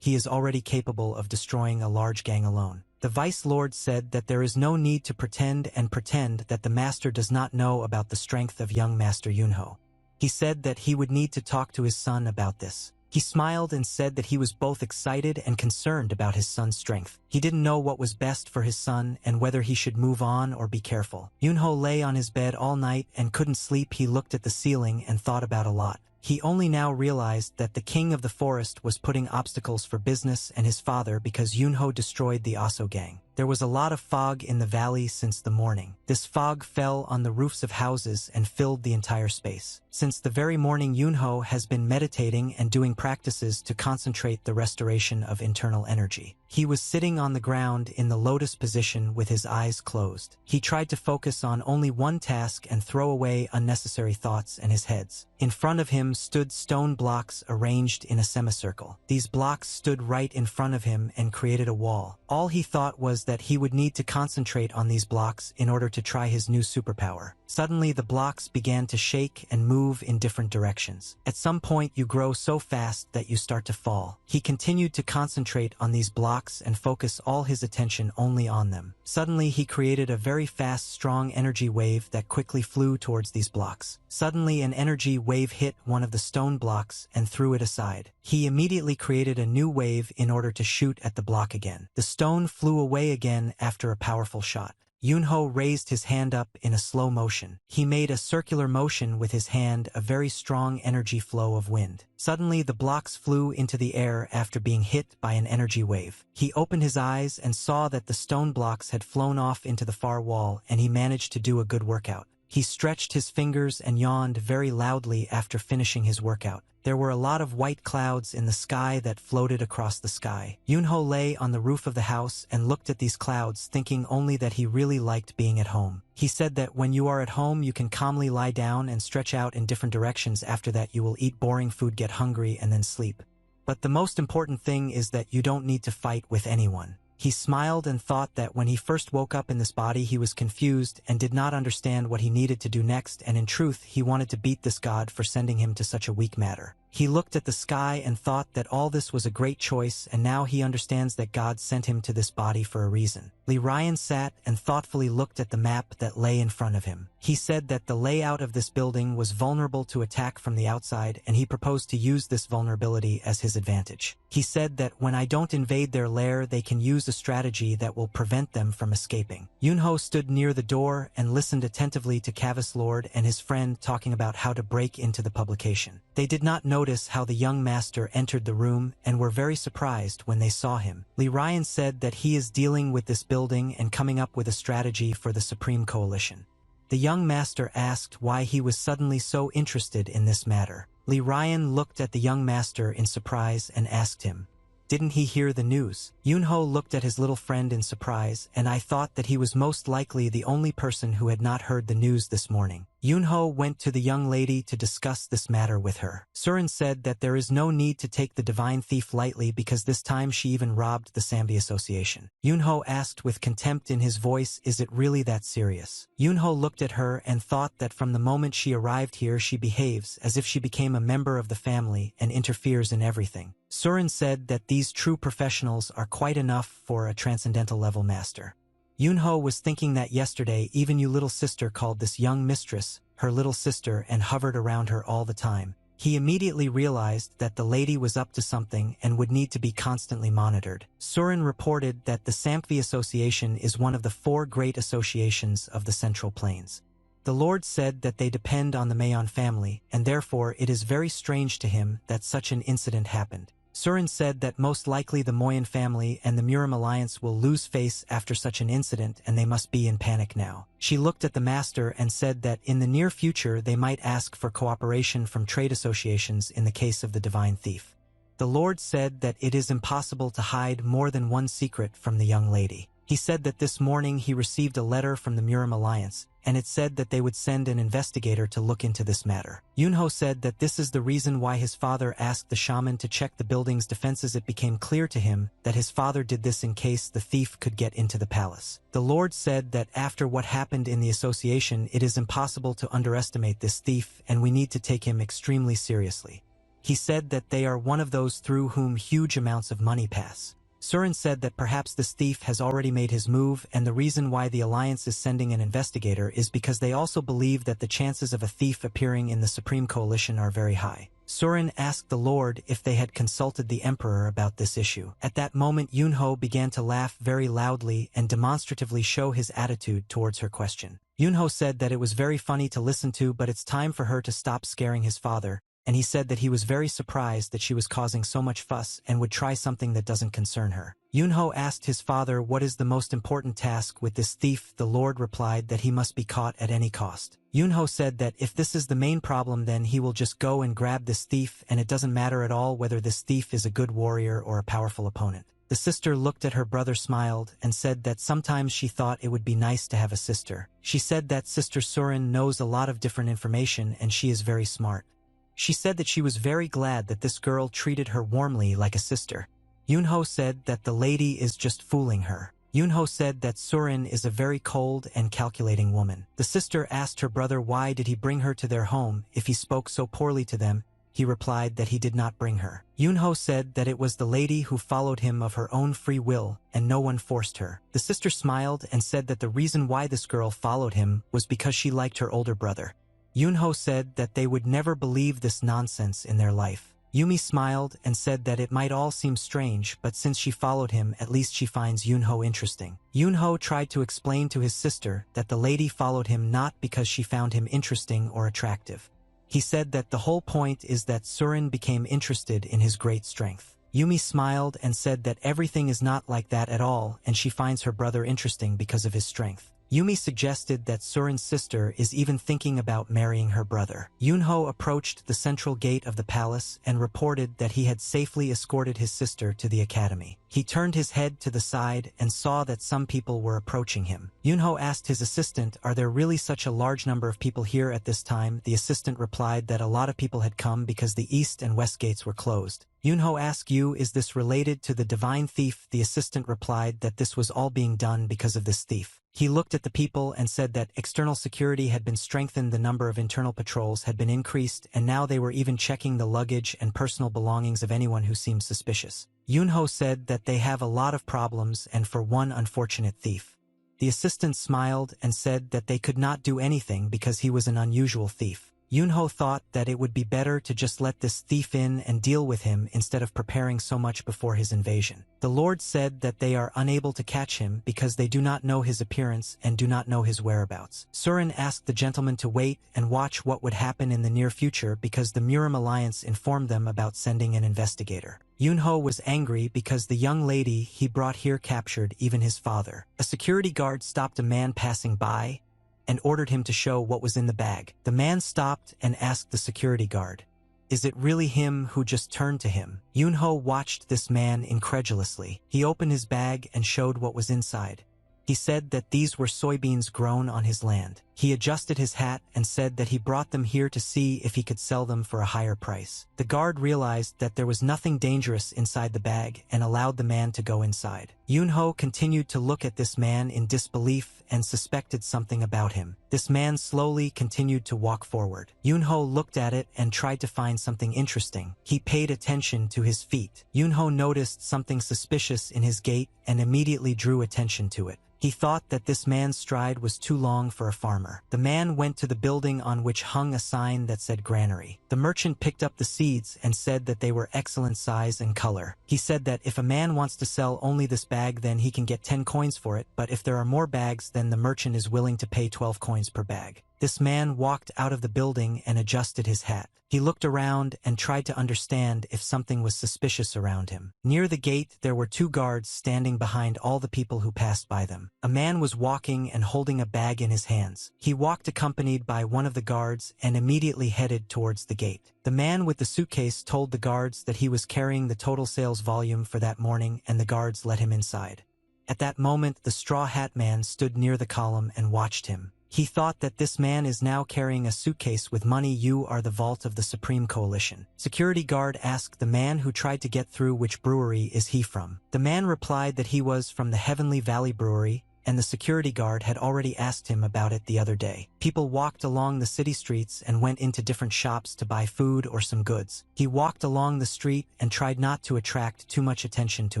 He is already capable of destroying a large gang alone. The Vice Lord said that there is no need to pretend that the master does not know about the strength of young Master Yunho. He said that he would need to talk to his son about this. He smiled and said that he was both excited and concerned about his son's strength. He didn't know what was best for his son and whether he should move on or be careful. Yunho lay on his bed all night and couldn't sleep. He looked at the ceiling and thought about a lot. He only now realized that the king of the forest was putting obstacles for business and his father because Yunho destroyed the Aso gang. There was a lot of fog in the valley since the morning. This fog fell on the roofs of houses and filled the entire space. Since the very morning, Yunho has been meditating and doing practices to concentrate the restoration of internal energy. He was sitting on the ground in the lotus position with his eyes closed. He tried to focus on only one task and throw away unnecessary thoughts and his heads. In front of him stood stone blocks arranged in a semicircle. These blocks stood right in front of him and created a wall. All he thought was that he would need to concentrate on these blocks in order to try his new superpower. Suddenly, the blocks began to shake and move in different directions. At some point, you grow so fast that you start to fall. He continued to concentrate on these blocks and focus all his attention only on them. Suddenly, he created a very fast, strong energy wave that quickly flew towards these blocks. Suddenly, an energy wave hit one of the stone blocks and threw it aside. He immediately created a new wave in order to shoot at the block again. The stone flew away again after a powerful shot. Yunho raised his hand up in a slow motion. He made a circular motion with his hand, a very strong energy flow of wind. Suddenly, the blocks flew into the air after being hit by an energy wave. He opened his eyes and saw that the stone blocks had flown off into the far wall, and he managed to do a good workout. He stretched his fingers and yawned very loudly after finishing his workout. There were a lot of white clouds in the sky that floated across the sky. Yunho lay on the roof of the house and looked at these clouds, thinking only that he really liked being at home. He said that when you are at home, you can calmly lie down and stretch out in different directions. After that, you will eat boring food, get hungry, and then sleep. But the most important thing is that you don't need to fight with anyone. He smiled and thought that when he first woke up in this body, he was confused and did not understand what he needed to do next, and in truth, he wanted to beat this god for sending him to such a weak matter. He looked at the sky and thought that all this was a great choice, and now he understands that God sent him to this body for a reason. Li Ryan sat and thoughtfully looked at the map that lay in front of him. He said that the layout of this building was vulnerable to attack from the outside, and he proposed to use this vulnerability as his advantage. He said that when I don't invade their lair, they can use a strategy that will prevent them from escaping. Yunho stood near the door and listened attentively to Cavis Lord and his friend talking about how to break into the publication. They did not notice how the young master entered the room and were very surprised when they saw him. Li Ryan said that he is dealing with this building and coming up with a strategy for the Supreme Coalition. The young master asked why he was suddenly so interested in this matter. Li Ryan looked at the young master in surprise and asked him, Didn't he hear the news? Yunho looked at his little friend in surprise, and I thought that he was most likely the only person who had not heard the news this morning. Yunho went to the young lady to discuss this matter with her. Surin said that there is no need to take the divine thief lightly because this time she even robbed the Sambi Association. Yunho asked with contempt in his voice, is it really that serious? Yunho looked at her and thought that from the moment she arrived here she behaves as if she became a member of the family and interferes in everything. Surin said that these true professionals are quite enough for a transcendental level master. Yunho was thinking that yesterday even you little sister called this young mistress her little sister and hovered around her all the time. He immediately realized that the lady was up to something and would need to be constantly monitored. Surin reported that the Sampi Association is one of the 4 great associations of the Central Plains. The Lord said that they depend on the Mayon family, and therefore it is very strange to him that such an incident happened. Surin said that most likely the Moyen family and the Murim alliance will lose face after such an incident and they must be in panic now. She looked at the master and said that in the near future they might ask for cooperation from trade associations in the case of the divine thief. The Lord said that it is impossible to hide more than one secret from the young lady. He said that this morning he received a letter from the Murim alliance, and it said that they would send an investigator to look into this matter. Yunho said that this is the reason why his father asked the shaman to check the building's defenses. It became clear to him that his father did this in case the thief could get into the palace. The Lord said that after what happened in the association it is impossible to underestimate this thief and we need to take him extremely seriously. He said that they are one of those through whom huge amounts of money pass. Surin said that perhaps this thief has already made his move and the reason why the alliance is sending an investigator is because they also believe that the chances of a thief appearing in the Supreme Coalition are very high. Surin asked the Lord if they had consulted the Emperor about this issue. At that moment Yunho began to laugh very loudly and demonstratively show his attitude towards her question. Yunho said that it was very funny to listen to, but it's time for her to stop scaring his father, and he said that he was very surprised that she was causing so much fuss and would try something that doesn't concern her. Yunho asked his father what is the most important task with this thief. The Lord replied that he must be caught at any cost. Yunho said that if this is the main problem then he will just go and grab this thief and it doesn't matter at all whether this thief is a good warrior or a powerful opponent. The sister looked at her brother, smiled, and said that sometimes she thought it would be nice to have a sister. She said that Sister Surin knows a lot of different information and she is very smart. She said that she was very glad that this girl treated her warmly like a sister. Yunho said that the lady is just fooling her. Yunho said that Surin is a very cold and calculating woman. The sister asked her brother why did he bring her to their home if he spoke so poorly to them. He replied that he did not bring her. Yunho said that it was the lady who followed him of her own free will and no one forced her. The sister smiled and said that the reason why this girl followed him was because she liked her older brother. Yunho said that they would never believe this nonsense in their life. Yumi smiled and said that it might all seem strange, but since she followed him, at least she finds Yunho interesting. Yunho tried to explain to his sister that the lady followed him not because she found him interesting or attractive. He said that the whole point is that Surin became interested in his great strength. Yumi smiled and said that everything is not like that at all, and she finds her brother interesting because of his strength. Yumi suggested that Surin's sister is even thinking about marrying her brother. Yunho approached the central gate of the palace and reported that he had safely escorted his sister to the academy. He turned his head to the side and saw that some people were approaching him. Yunho asked his assistant, "Are there really such a large number of people here at this time?" The assistant replied that a lot of people had come because the east and west gates were closed. Yunho asked Yu, "Is this related to the divine thief?" The assistant replied that this was all being done because of this thief. He looked at the people and said that external security had been strengthened, the number of internal patrols had been increased, and now they were even checking the luggage and personal belongings of anyone who seemed suspicious. Yunho said that they have a lot of problems and for one unfortunate thief. The assistant smiled and said that they could not do anything because he was an unusual thief. Yunho thought that it would be better to just let this thief in and deal with him instead of preparing so much before his invasion. The Lord said that they are unable to catch him because they do not know his appearance and do not know his whereabouts. Surin asked the gentleman to wait and watch what would happen in the near future because the Murim alliance informed them about sending an investigator. Yunho was angry because the young lady he brought here captured even his father. A security guard stopped a man passing by and ordered him to show what was in the bag. The man stopped and asked the security guard, Is it really him who just turned to him? Yunho watched this man incredulously. He opened his bag and showed what was inside. He said that these were soybeans grown on his land. He adjusted his hat and said that he brought them here to see if he could sell them for a higher price. The guard realized that there was nothing dangerous inside the bag and allowed the man to go inside. Yunho continued to look at this man in disbelief and suspected something about him. This man slowly continued to walk forward. Yunho looked at it and tried to find something interesting. He paid attention to his feet. Yunho noticed something suspicious in his gait and immediately drew attention to it. He thought that this man's stride was too long for a farmer. The man went to the building on which hung a sign that said granary. The merchant picked up the seeds and said that they were excellent size and color. He said that if a man wants to sell only this bag, then he can get 10 coins for it, but if there are more bags, then the merchant is willing to pay 12 coins per bag. This man walked out of the building and adjusted his hat. He looked around and tried to understand if something was suspicious around him. Near the gate, there were 2 guards standing behind all the people who passed by them. A man was walking and holding a bag in his hands. He walked accompanied by one of the guards and immediately headed towards the gate. The man with the suitcase told the guards that he was carrying the total sales volume for that morning, and the guards let him inside. At that moment, the straw hat man stood near the column and watched him. He thought that this man is now carrying a suitcase with money. You are the vault of the Supreme Coalition. Security guard asked the man who tried to get through which brewery is he from. The man replied that he was from the Heavenly Valley Brewery, and the security guard had already asked him about it the other day. People walked along the city streets and went into different shops to buy food or some goods. He walked along the street and tried not to attract too much attention to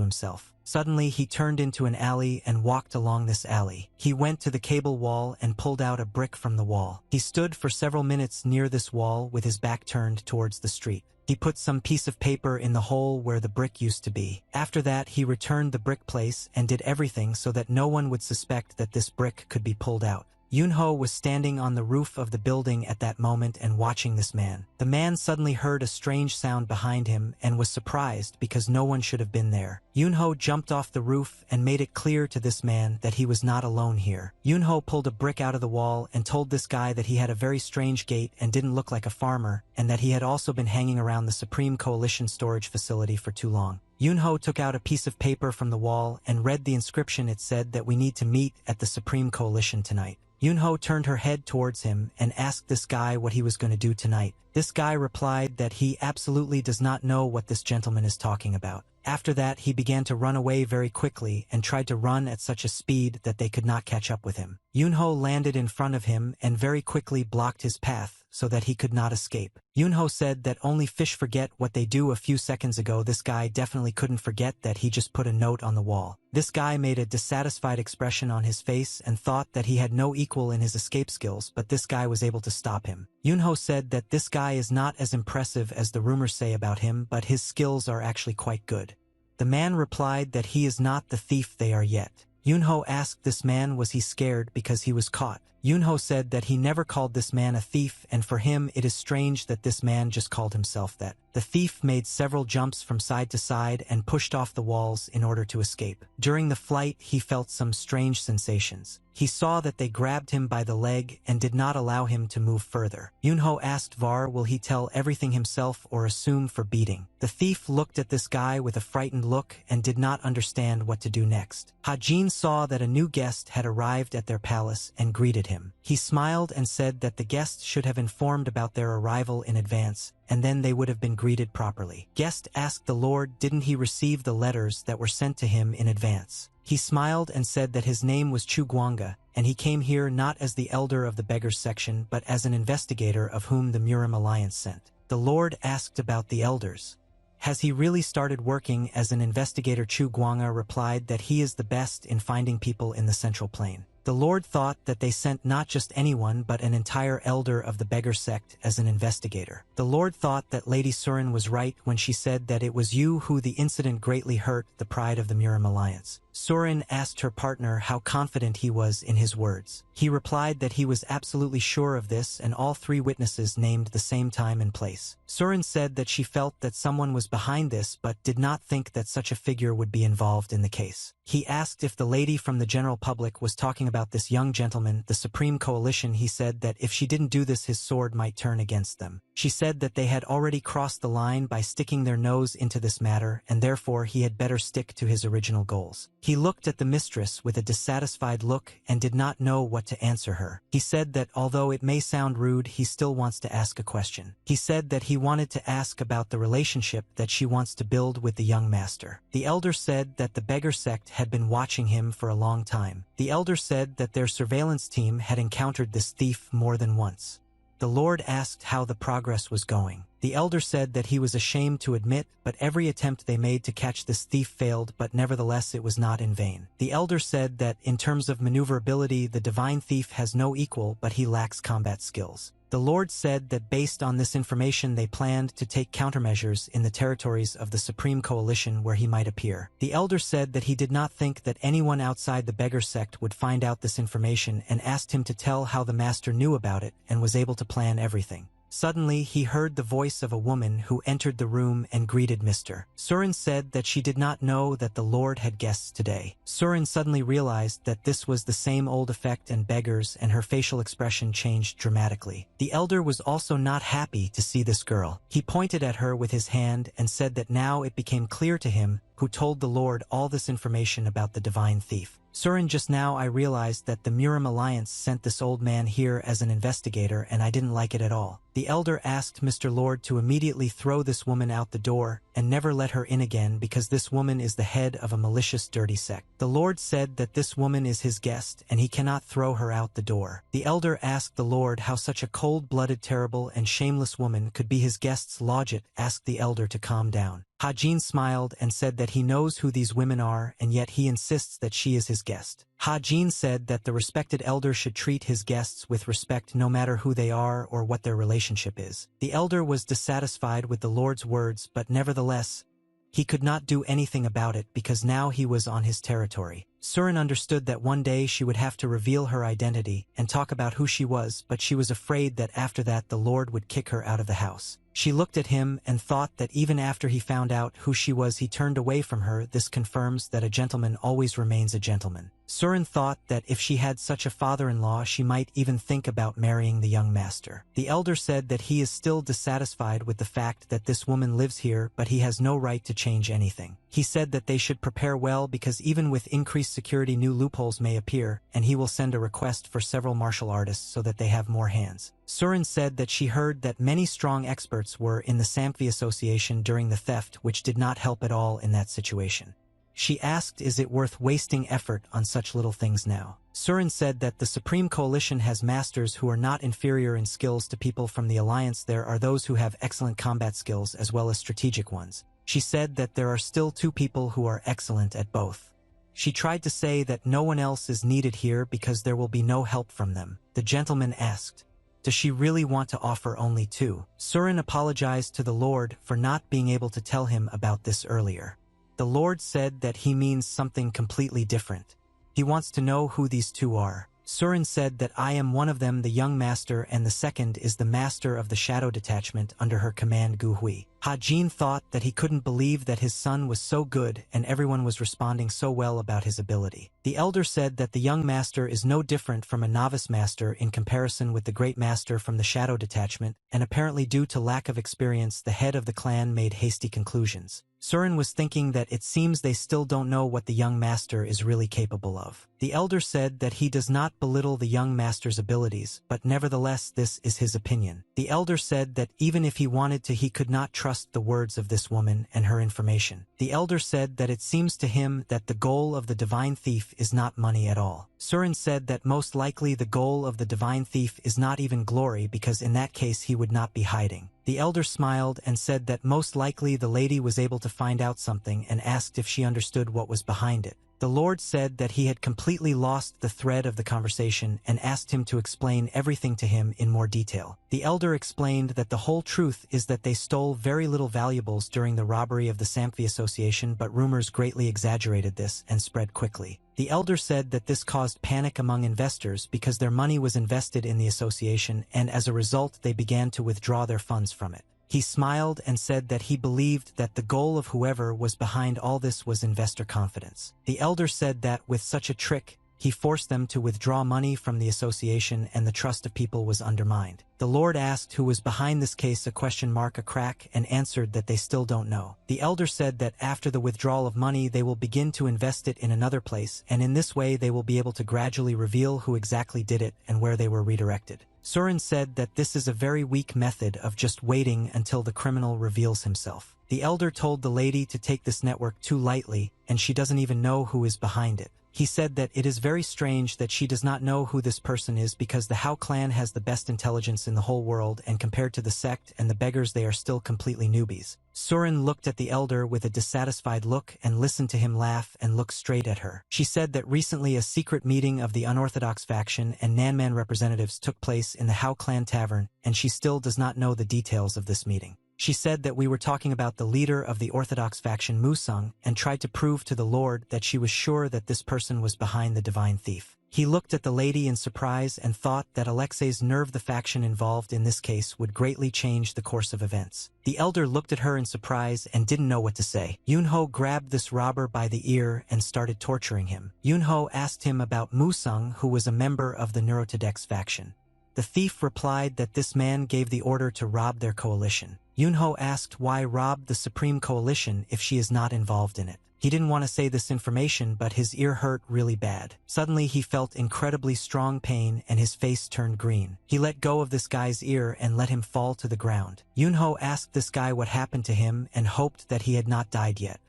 himself. Suddenly, he turned into an alley and walked along this alley. He went to the cable wall and pulled out a brick from the wall. He stood for several minutes near this wall with his back turned towards the street. He put some piece of paper in the hole where the brick used to be. After that, he returned the brick place and did everything so that no one would suspect that this brick could be pulled out. Yunho was standing on the roof of the building at that moment and watching this man. The man suddenly heard a strange sound behind him and was surprised because no one should have been there. Yunho jumped off the roof and made it clear to this man that he was not alone here. Yunho pulled a brick out of the wall and told this guy that he had a very strange gait and didn't look like a farmer, and that he had also been hanging around the Supreme Coalition storage facility for too long. Yunho took out a piece of paper from the wall and read the inscription. It said that we need to meet at the Supreme Coalition tonight. Yunho turned her head towards him and asked this guy what he was going to do tonight. This guy replied that he absolutely does not know what this gentleman is talking about. After that, he began to run away very quickly and tried to run at such a speed that they could not catch up with him. Yunho landed in front of him and very quickly blocked his path so that he could not escape. Yunho said that only fish forget what they do. A few seconds ago, this guy definitely couldn't forget that he just put a note on the wall. This guy made a dissatisfied expression on his face and thought that he had no equal in his escape skills, but this guy was able to stop him. Yunho said that this guy is not as impressive as the rumors say about him, but his skills are actually quite good. The man replied that he is not the thief they are yet. Yunho asked this man was he scared because he was caught. Yunho said that he never called this man a thief, and for him it is strange that this man just called himself that. The thief made several jumps from side to side and pushed off the walls in order to escape. During the flight, he felt some strange sensations. He saw that they grabbed him by the leg and did not allow him to move further. Yunho asked VAR will he tell everything himself or assume for beating. The thief looked at this guy with a frightened look and did not understand what to do next. Hajin saw that a new guest had arrived at their palace and greeted him. He smiled and said that the guests should have informed about their arrival in advance, and then they would have been greeted properly. Guest asked the Lord didn't he receive the letters that were sent to him in advance. He smiled and said that his name was Chu Guanga, and he came here not as the elder of the beggars section but as an investigator of whom the Murim Alliance sent. The Lord asked about the elders. Has he really started working as an investigator? Chu Guanga replied that he is the best in finding people in the Central Plain. The Lord thought that they sent not just anyone but an entire elder of the beggar sect as an investigator. The Lord thought that Lady Surin was right when she said that it was you who the incident greatly hurt the pride of the Murim Alliance. Surin asked her partner how confident he was in his words. He replied that he was absolutely sure of this, and all 3 witnesses named the same time and place. Surin said that she felt that someone was behind this but did not think that such a figure would be involved in the case. He asked if the lady from the general public was talking about this young gentleman, the Supreme Coalition. He said that if she didn't do this, his sword might turn against them. She said that they had already crossed the line by sticking their nose into this matter, and therefore he had better stick to his original goals. He looked at the mistress with a dissatisfied look and did not know what to answer her. He said that although it may sound rude, he still wants to ask a question. He said that he wanted to ask about the relationship that she wants to build with the young master. The elder said that the beggar sect had been watching him for a long time. The elder said that their surveillance team had encountered this thief more than once. The Lord asked how the progress was going. The elder said that he was ashamed to admit, but every attempt they made to catch this thief failed, but nevertheless it was not in vain. The elder said that in terms of maneuverability, the divine thief has no equal, but he lacks combat skills. The Lord said that based on this information they planned to take countermeasures in the territories of the Supreme Coalition where he might appear. The elder said that he did not think that anyone outside the beggar sect would find out this information and asked him to tell how the master knew about it and was able to plan everything. Suddenly, he heard the voice of a woman who entered the room and greeted Mr. Surin said that she did not know that the Lord had guests today. Surin suddenly realized that this was the same old effect and beggars, and her facial expression changed dramatically. The elder was also not happy to see this girl. He pointed at her with his hand and said that now it became clear to him who told the Lord all this information about the divine thief. Surin, just now I realized that the Murim Alliance sent this old man here as an investigator, and I didn't like it at all. The elder asked Mr. Lord to immediately throw this woman out the door and never let her in again, because this woman is the head of a malicious, dirty sect. The Lord said that this woman is his guest and he cannot throw her out the door. The elder asked the Lord how such a cold-blooded, terrible, and shameless woman could be his guest's lodgett. Asked the elder to calm down. Hajin smiled and said that he knows who these women are, and yet he insists that she is his guest. Hajin said that the respected elder should treat his guests with respect no matter who they are or what their relationship is. The elder was dissatisfied with the Lord's words, but nevertheless, he could not do anything about it because now he was on his territory. Surin understood that one day she would have to reveal her identity and talk about who she was, but she was afraid that after that the Lord would kick her out of the house. She looked at him and thought that even after he found out who she was, he turned away from her. This confirms that a gentleman always remains a gentleman. Surin thought that if she had such a father-in-law, she might even think about marrying the young master. The elder said that he is still dissatisfied with the fact that this woman lives here, but he has no right to change anything. He said that they should prepare well because even with increased security new loopholes may appear, and he will send a request for several martial artists so that they have more hands. Surin said that she heard that many strong experts were in the Samfi Association during the theft, which did not help at all in that situation. She asked, is it worth wasting effort on such little things now? Surin said that the Supreme Coalition has masters who are not inferior in skills to people from the Alliance. There are those who have excellent combat skills as well as strategic ones. She said that there are still 2 people who are excellent at both. She tried to say that no one else is needed here because there will be no help from them. The gentleman asked, does she really want to offer only 2? Surin apologized to the Lord for not being able to tell him about this earlier. The Lord said that he means something completely different. He wants to know who these 2 are. Surin said that I am one of them, the young master, and the second is the master of the shadow detachment under her command, Gu Hui. Hajin thought that he couldn't believe that his son was so good and everyone was responding so well about his ability. The elder said that the young master is no different from a novice master in comparison with the great master from the shadow detachment, and apparently due to lack of experience the head of the clan made hasty conclusions. Surin was thinking that it seems they still don't know what the young master is really capable of. The elder said that he does not belittle the young master's abilities, but nevertheless this is his opinion. The elder said that even if he wanted to, he could not trust the words of this woman and her information. The elder said that it seems to him that the goal of the divine thief is not money at all. Surin said that most likely the goal of the divine thief is not even glory, because in that case he would not be hiding. The elder smiled and said that most likely the lady was able to find out something and asked if she understood what was behind it. The Lord said that he had completely lost the thread of the conversation and asked him to explain everything to him in more detail. The elder explained that the whole truth is that they stole very little valuables during the robbery of the Samfi Association, but rumors greatly exaggerated this and spread quickly. The elder said that this caused panic among investors because their money was invested in the association, and as a result they began to withdraw their funds from it. He smiled and said that he believed that the goal of whoever was behind all this was investor confidence. The elder said that with such a trick, he forced them to withdraw money from the association and the trust of people was undermined. The Lord asked who was behind this case a crack and answered that they still don't know. The elder said that after the withdrawal of money they will begin to invest it in another place, and in this way they will be able to gradually reveal who exactly did it and where they were redirected. Surin said that this is a very weak method of just waiting until the criminal reveals himself. The elder told the lady to take this network too lightly, and she doesn't even know who is behind it. He said that it is very strange that she does not know who this person is because the Hao clan has the best intelligence in the whole world, and compared to the sect and the beggars they are still completely newbies. Surin looked at the elder with a dissatisfied look and listened to him laugh and look straight at her. She said that recently a secret meeting of the unorthodox faction and Nanman representatives took place in the Hao clan tavern, and she still does not know the details of this meeting. She said that we were talking about the leader of the orthodox faction Musung and tried to prove to the Lord that she was sure that this person was behind the divine thief. He looked at the lady in surprise and thought that Alexei's nerve the faction involved in this case would greatly change the course of events. The elder looked at her in surprise and didn't know what to say. Yunho grabbed this robber by the ear and started torturing him. Yunho asked him about Musung, who was a member of the Neurotodex faction. The thief replied that this man gave the order to rob their coalition. Yunho asked why rob the Supreme Coalition if she is not involved in it. He didn't want to say this information, but his ear hurt really bad. Suddenly he felt incredibly strong pain and his face turned green. He let go of this guy's ear and let him fall to the ground. Yunho asked this guy what happened to him and hoped that he had not died yet.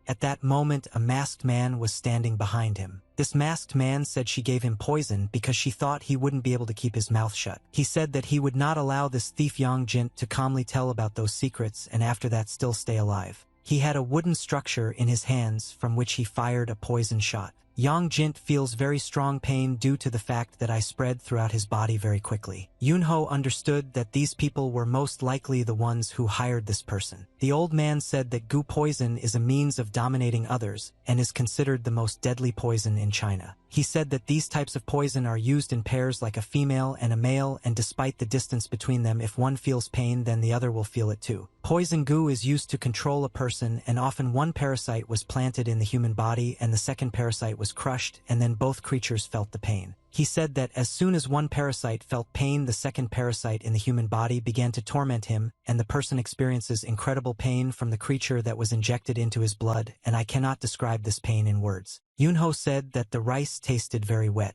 At that moment, a masked man was standing behind him. This masked man said she gave him poison because she thought he wouldn't be able to keep his mouth shut. He said that he would not allow this thief Yang Jint to calmly tell about those secrets and after that still stay alive. He had a wooden structure in his hands from which he fired a poison shot. Yang Jint feels very strong pain due to the fact that I spread throughout his body very quickly. Yunho understood that these people were most likely the ones who hired this person. The old man said that goo poison is a means of dominating others and is considered the most deadly poison in China. He said that these types of poison are used in pairs like a female and a male, and despite the distance between them, if one feels pain then the other will feel it too. Poison goo is used to control a person, and often one parasite was planted in the human body and the second parasite was crushed, and then both creatures felt the pain. He said that as soon as one parasite felt pain, the second parasite in the human body began to torment him, and the person experiences incredible pain from the creature that was injected into his blood, and I cannot describe this pain in words. Yunho said that the rice tasted very wet.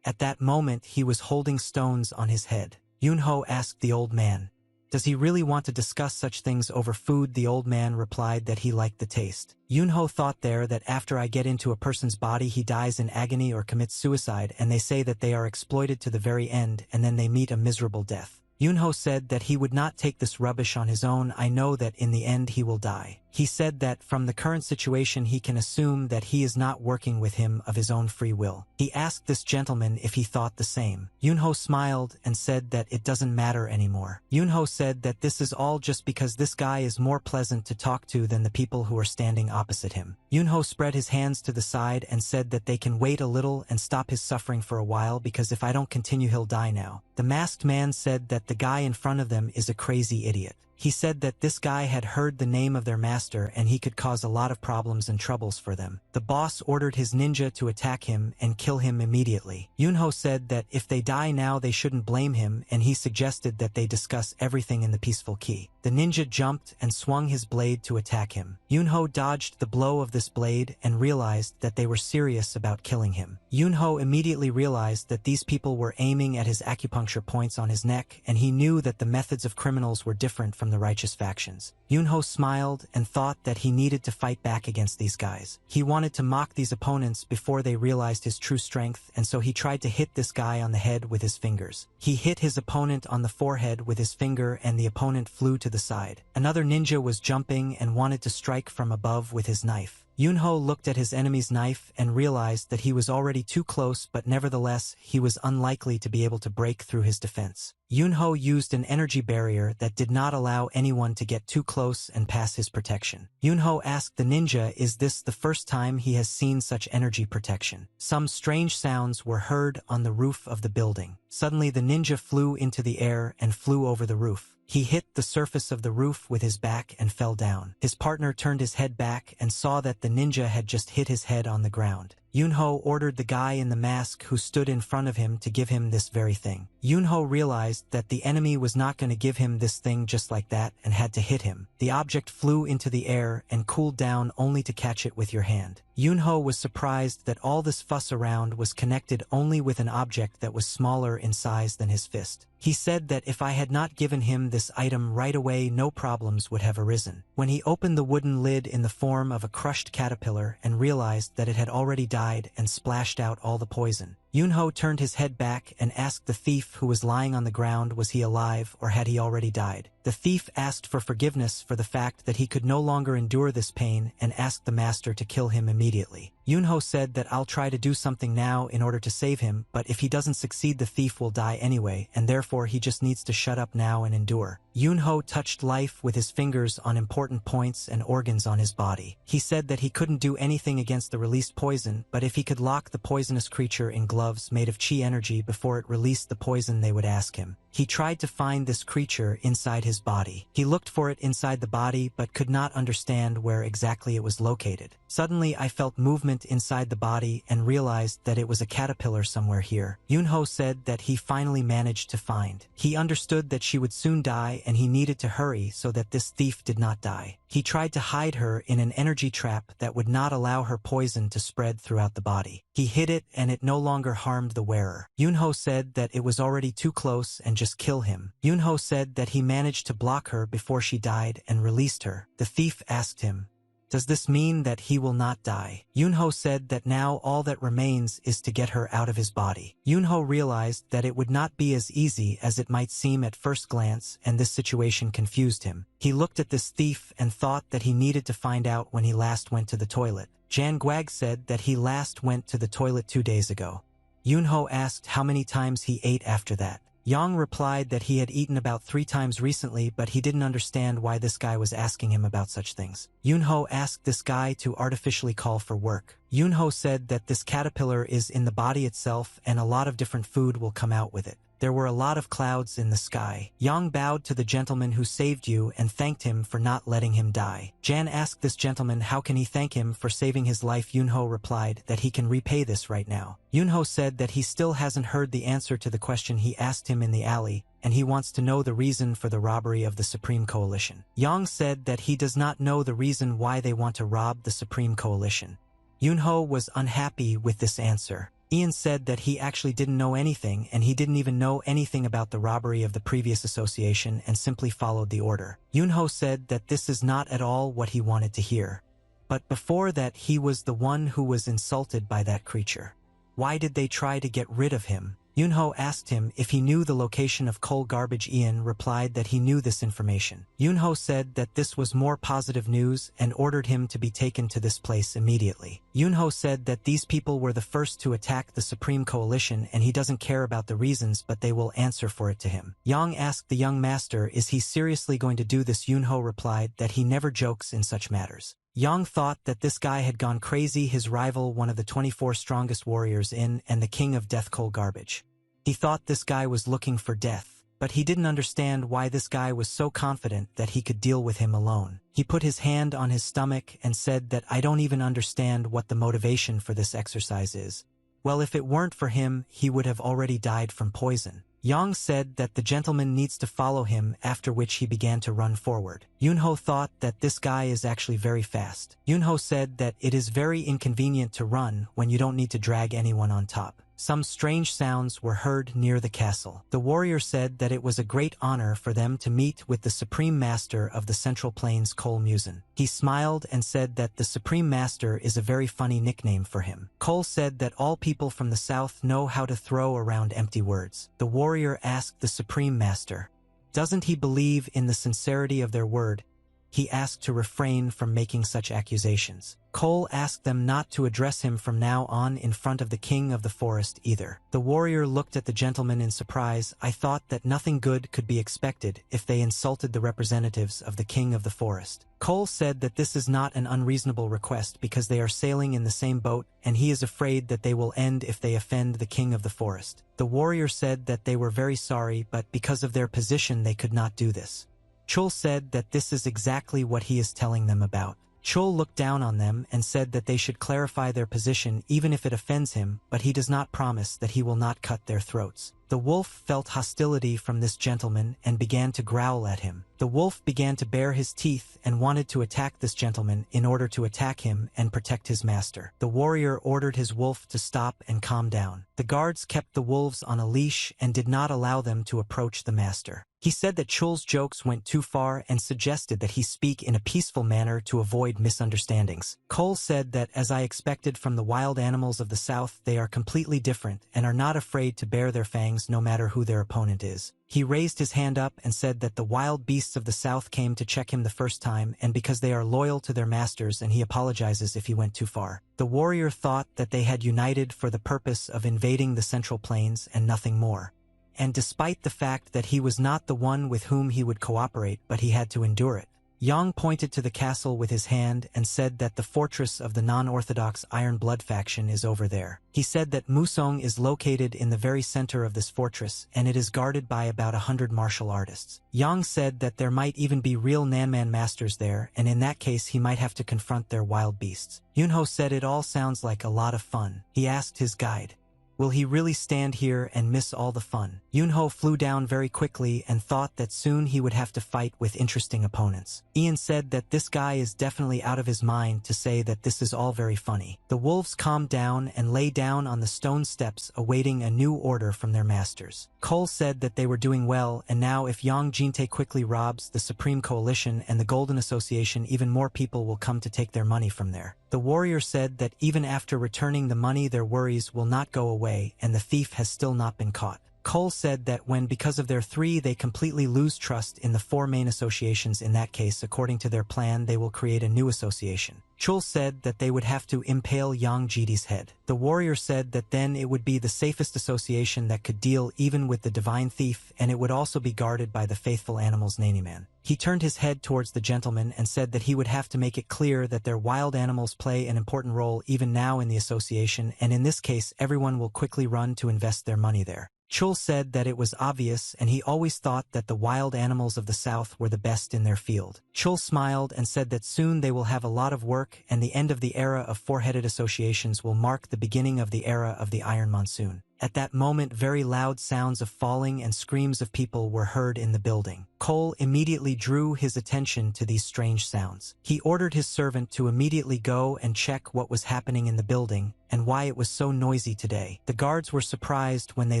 At that moment, he was holding stones on his head. Yunho asked the old man, "Does he really want to discuss such things over food?" The old man replied that he liked the taste. Yunho thought there that after I get into a person's body he dies in agony or commits suicide, and they say that they are exploited to the very end and then they meet a miserable death. Yunho said that he would not take this rubbish on his own. I know that in the end he will die. He said that from the current situation he can assume that he is not working with him of his own free will. He asked this gentleman if he thought the same. Yunho smiled and said that it doesn't matter anymore. Yunho said that this is all just because this guy is more pleasant to talk to than the people who are standing opposite him. Yunho spread his hands to the side and said that they can wait a little and stop his suffering for a while because if I don't continue he'll die now. The masked man said that the guy in front of them is a crazy idiot. He said that this guy had heard the name of their master and he could cause a lot of problems and troubles for them. The boss ordered his ninja to attack him and kill him immediately. Yunho said that if they die now they shouldn't blame him, and he suggested that they discuss everything in the peaceful key. The ninja jumped and swung his blade to attack him. Yunho dodged the blow of this blade and realized that they were serious about killing him. Yunho immediately realized that these people were aiming at his acupuncture points on his neck, and he knew that the methods of criminals were different from the righteous factions. Yunho smiled and thought that he needed to fight back against these guys. He wanted to mock these opponents before they realized his true strength, and so he tried to hit this guy on the head with his fingers. He hit his opponent on the forehead with his finger and the opponent flew to the side. Another ninja was jumping and wanted to strike from above with his knife. Yunho looked at his enemy's knife and realized that he was already too close, but nevertheless, he was unlikely to be able to break through his defense. Yunho used an energy barrier that did not allow anyone to get too close and pass his protection. Yunho asked the ninja, is this the first time he has seen such energy protection? Some strange sounds were heard on the roof of the building. Suddenly the ninja flew into the air and flew over the roof. He hit the surface of the roof with his back and fell down. His partner turned his head back and saw that the ninja had just hit his head on the ground. Yunho ordered the guy in the mask who stood in front of him to give him this very thing. Yunho realized that the enemy was not going to give him this thing just like that and had to hit him. The object flew into the air and cooled down only to catch it with your hand. Yunho was surprised that all this fuss around was connected only with an object that was smaller in size than his fist. He said that if I had not given him this item right away, no problems would have arisen. When he opened the wooden lid in the form of a crushed caterpillar and realized that it had already died and splashed out all the poison, Yunho turned his head back and asked the thief who was lying on the ground was he alive or had he already died. The thief asked for forgiveness for the fact that he could no longer endure this pain and asked the master to kill him immediately. Yunho said that I'll try to do something now in order to save him, but if he doesn't succeed the thief will die anyway, and therefore he just needs to shut up now and endure. Yunho touched life with his fingers on important points and organs on his body. He said that he couldn't do anything against the released poison, but if he could lock the poisonous creature in gloves made of chi energy before it released the poison they would ask him. He tried to find this creature inside his body. He looked for it inside the body but could not understand where exactly it was located. Suddenly I felt movement inside the body and realized that it was a caterpillar somewhere here. Yunho said that he finally managed to find. He understood that she would soon die and he needed to hurry so that this thief did not die. He tried to hide her in an energy trap that would not allow her poison to spread throughout the body. He hid it and it no longer harmed the wearer. Yunho said that it was already too close and just kill him. Yunho said that he managed to block her before she died and released her. The thief asked him, "Does this mean that he will not die?" Yunho said that now all that remains is to get her out of his body. Yunho realized that it would not be as easy as it might seem at first glance, and this situation confused him. He looked at this thief and thought that he needed to find out when he last went to the toilet. Jan Guag said that he last went to the toilet 2 days ago. Yunho asked how many times he ate after that. Yang replied that he had eaten about 3 times recently, but he didn't understand why this guy was asking him about such things. Yunho asked this guy to artificially call for work. Yunho said that this caterpillar is in the body itself and a lot of different food will come out with it. There were a lot of clouds in the sky. Yang bowed to the gentleman who saved you and thanked him for not letting him die. Jan asked this gentleman how can he thank him for saving his life. Yunho replied that he can repay this right now. Yunho said that he still hasn't heard the answer to the question he asked him in the alley, and he wants to know the reason for the robbery of the Supreme Coalition. Yang said that he does not know the reason why they want to rob the Supreme Coalition. Yunho was unhappy with this answer. Ian said that he actually didn't know anything and he didn't even know anything about the robbery of the previous association and simply followed the order. Yunho said that this is not at all what he wanted to hear. But before that he was the one who was insulted by that creature. Why did they try to get rid of him? Yunho asked him if he knew the location of coal garbage. Ian replied that he knew this information. Yunho said that this was more positive news and ordered him to be taken to this place immediately. Yunho said that these people were the first to attack the Supreme Coalition and he doesn't care about the reasons, but they will answer for it to him. Yang asked the young master, is he seriously going to do this? Yunho replied that he never jokes in such matters. Yang thought that this guy had gone crazy, his rival, one of the 24 strongest warriors in, and the king of death coal garbage. He thought this guy was looking for death, but he didn't understand why this guy was so confident that he could deal with him alone. He put his hand on his stomach and said that I don't even understand what the motivation for this exercise is. Well, if it weren't for him, he would have already died from poison. Yang said that the gentleman needs to follow him, after which he began to run forward. Yunho thought that this guy is actually very fast. Yunho said that it is very inconvenient to run when you don't need to drag anyone on top. Some strange sounds were heard near the castle. The warrior said that it was a great honor for them to meet with the Supreme Master of the Central Plains Cole Musin. He smiled and said that the Supreme Master is a very funny nickname for him. Cole said that all people from the south know how to throw around empty words. The warrior asked the Supreme Master, doesn't he believe in the sincerity of their word? He asked to refrain from making such accusations. Cole asked them not to address him from now on in front of the king of the forest either. The warrior looked at the gentleman in surprise. I thought that nothing good could be expected if they insulted the representatives of the king of the forest. Cole said that this is not an unreasonable request because they are sailing in the same boat and he is afraid that they will end if they offend the king of the forest. The warrior said that they were very sorry, but because of their position they could not do this. Chul said that this is exactly what he is telling them about. Chul looked down on them and said that they should clarify their position even if it offends him, but he does not promise that he will not cut their throats. The wolf felt hostility from this gentleman and began to growl at him. The wolf began to bare his teeth and wanted to attack this gentleman in order to attack him and protect his master. The warrior ordered his wolf to stop and calm down. The guards kept the wolves on a leash and did not allow them to approach the master. He said that Chul's jokes went too far and suggested that he speak in a peaceful manner to avoid misunderstandings. Cole said that, as I expected from the wild animals of the south, they are completely different and are not afraid to bare their fangs no matter who their opponent is. He raised his hand up and said that the wild beasts of the south came to check him the first time and because they are loyal to their masters, and he apologizes if he went too far. The warrior thought that they had united for the purpose of invading the Central Plains and nothing more. And despite the fact that he was not the one with whom he would cooperate, but he had to endure it. Yang pointed to the castle with his hand and said that the fortress of the non-orthodox Iron Blood faction is over there. He said that Musong is located in the very center of this fortress, and it is guarded by about 100 martial artists. Yang said that there might even be real Nanman masters there, and in that case he might have to confront their wild beasts. Yunho said it all sounds like a lot of fun. He asked his guide, will he really stand here and miss all the fun? Yunho flew down very quickly and thought that soon he would have to fight with interesting opponents. Ian said that this guy is definitely out of his mind to say that this is all very funny. The wolves calmed down and lay down on the stone steps awaiting a new order from their masters. Cole said that they were doing well, and now if Yang Jinte quickly robs the Supreme Coalition and the Golden Association, even more people will come to take their money from there. The warrior said that even after returning the money, their worries will not go away, and the thief has still not been caught. Cole said that when, because of their three, they completely lose trust in the four main associations, in that case, according to their plan, they will create a new association. Chul said that they would have to impale Yang Jiti's head. The warrior said that then it would be the safest association that could deal even with the divine thief, and it would also be guarded by the faithful animals Naniman. He turned his head towards the gentleman and said that he would have to make it clear that their wild animals play an important role even now in the association, and in this case everyone will quickly run to invest their money there. Chul said that it was obvious, and he always thought that the wild animals of the south were the best in their field. Chul smiled and said that soon they will have a lot of work, and the end of the era of four-headed associations will mark the beginning of the era of the Iron Monsoon. At that moment, very loud sounds of falling and screams of people were heard in the building. Cole immediately drew his attention to these strange sounds. He ordered his servant to immediately go and check what was happening in the building and why it was so noisy today. The guards were surprised when they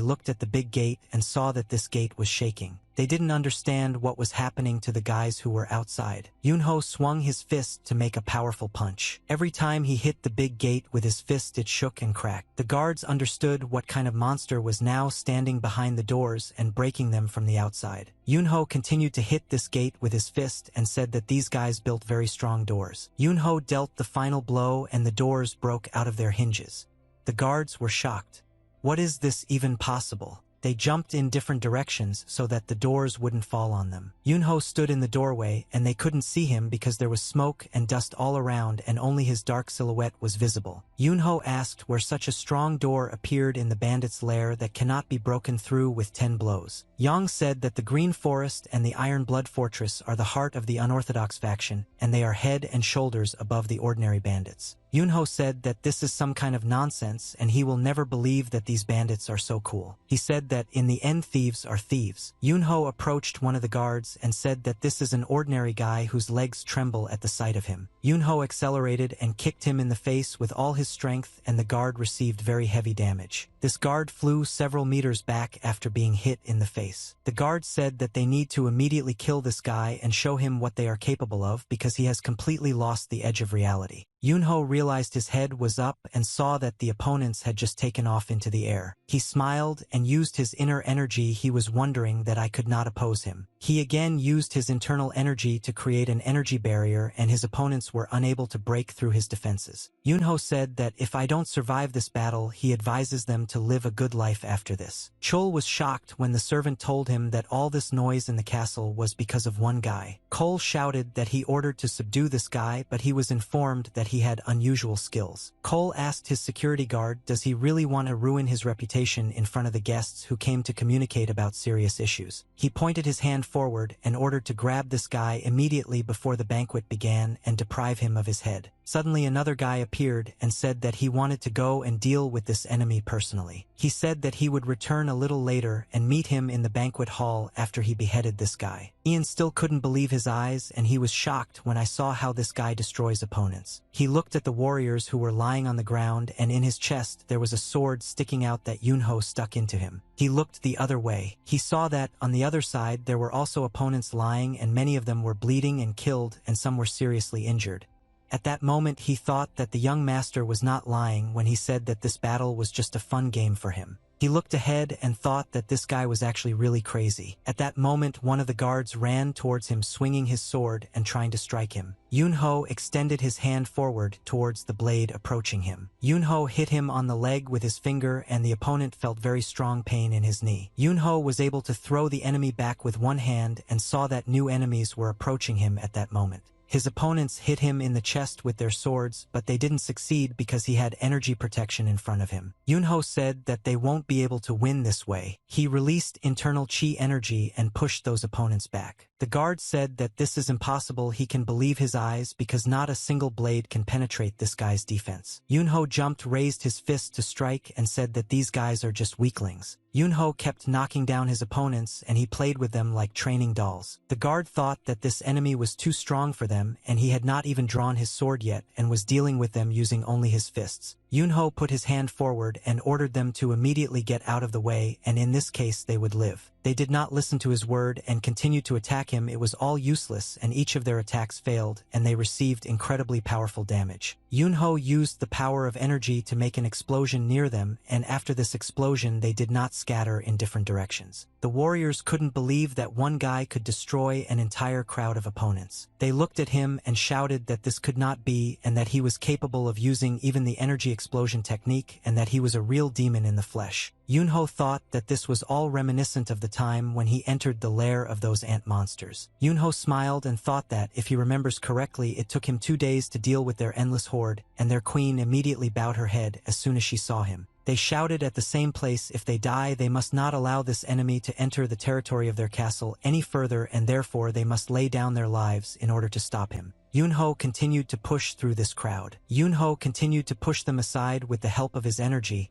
looked at the big gate and saw that this gate was shaking. They didn't understand what was happening to the guys who were outside. Yunho swung his fist to make a powerful punch. Every time he hit the big gate with his fist, it shook and cracked. The guards understood what kind of monster was now standing behind the doors and breaking them from the outside. Yunho continued to hit this gate with his fist and said that these guys built very strong doors. Yunho dealt the final blow and the doors broke out of their hinges. The guards were shocked. What is this even possible? They jumped in different directions so that the doors wouldn't fall on them. Yunho stood in the doorway and they couldn't see him because there was smoke and dust all around and only his dark silhouette was visible. Yunho asked where such a strong door appeared in the bandits' lair that cannot be broken through with 10 blows. Yang said that the Green Forest and the Iron Blood Fortress are the heart of the unorthodox faction, and they are head and shoulders above the ordinary bandits. Yunho said that this is some kind of nonsense and he will never believe that these bandits are so cool. He said that in the end thieves are thieves. Yunho approached one of the guards and said that this is an ordinary guy whose legs tremble at the sight of him. Yunho accelerated and kicked him in the face with all his strength, and the guard received very heavy damage. This guard flew several meters back after being hit in the face. The guard said that they need to immediately kill this guy and show him what they are capable of because he has completely lost the edge of reality. Yunho realized his head was up and saw that the opponents had just taken off into the air. He smiled and used his inner energy. He was wondering that I could not oppose him. He again used his internal energy to create an energy barrier, and his opponents were unable to break through his defenses. Yunho said that if I don't survive this battle, he advises them to live a good life after this. Chul was shocked when the servant told him that all this noise in the castle was because of one guy. Cole shouted that he ordered to subdue this guy, but he was informed that that he had unusual skills. Cole asked his security guard, does he really want to ruin his reputation in front of the guests who came to communicate about serious issues? He pointed his hand forward and ordered to grab this guy immediately before the banquet began and deprive him of his head. Suddenly another guy appeared and said that he wanted to go and deal with this enemy personally. He said that he would return a little later and meet him in the banquet hall after he beheaded this guy. Ian still couldn't believe his eyes, and he was shocked when I saw how this guy destroys opponents. He looked at the warriors who were lying on the ground, and in his chest there was a sword sticking out that Yunho stuck into him. He looked the other way. He saw that, on the other side, there were also opponents lying, and many of them were bleeding and killed, and some were seriously injured. At that moment he thought that the young master was not lying when he said that this battle was just a fun game for him. He looked ahead and thought that this guy was actually really crazy. At that moment one of the guards ran towards him swinging his sword and trying to strike him. Yunho extended his hand forward towards the blade approaching him. Yunho hit him on the leg with his finger, and the opponent felt very strong pain in his knee. Yunho was able to throw the enemy back with one hand and saw that new enemies were approaching him at that moment. His opponents hit him in the chest with their swords, but they didn't succeed because he had energy protection in front of him. Yunho said that they won't be able to win this way. He released internal chi energy and pushed those opponents back. The guard said that this is impossible. He can believe his eyes because not a single blade can penetrate this guy's defense. Yunho jumped, raised his fist to strike, and said that these guys are just weaklings. Yunho kept knocking down his opponents, and he played with them like training dolls. The guard thought that this enemy was too strong for them, and he had not even drawn his sword yet and was dealing with them using only his fists. Yunho put his hand forward and ordered them to immediately get out of the way, and in this case they would live. They did not listen to his word and continued to attack him. It was all useless, and each of their attacks failed, and they received incredibly powerful damage. Yunho used the power of energy to make an explosion near them, and after this explosion they did not scatter in different directions. The warriors couldn't believe that one guy could destroy an entire crowd of opponents. They looked at him and shouted that this could not be, and that he was capable of using even the energy explosion technique, and that he was a real demon in the flesh. Yunho thought that this was all reminiscent of the time when he entered the lair of those ant monsters. Yunho smiled and thought that, if he remembers correctly, it took him 2 days to deal with their endless horde, and their queen immediately bowed her head as soon as she saw him. They shouted at the same place, if they die, they must not allow this enemy to enter the territory of their castle any further, and therefore they must lay down their lives in order to stop him. Yunho continued to push through this crowd. Yunho continued to push them aside with the help of his energy.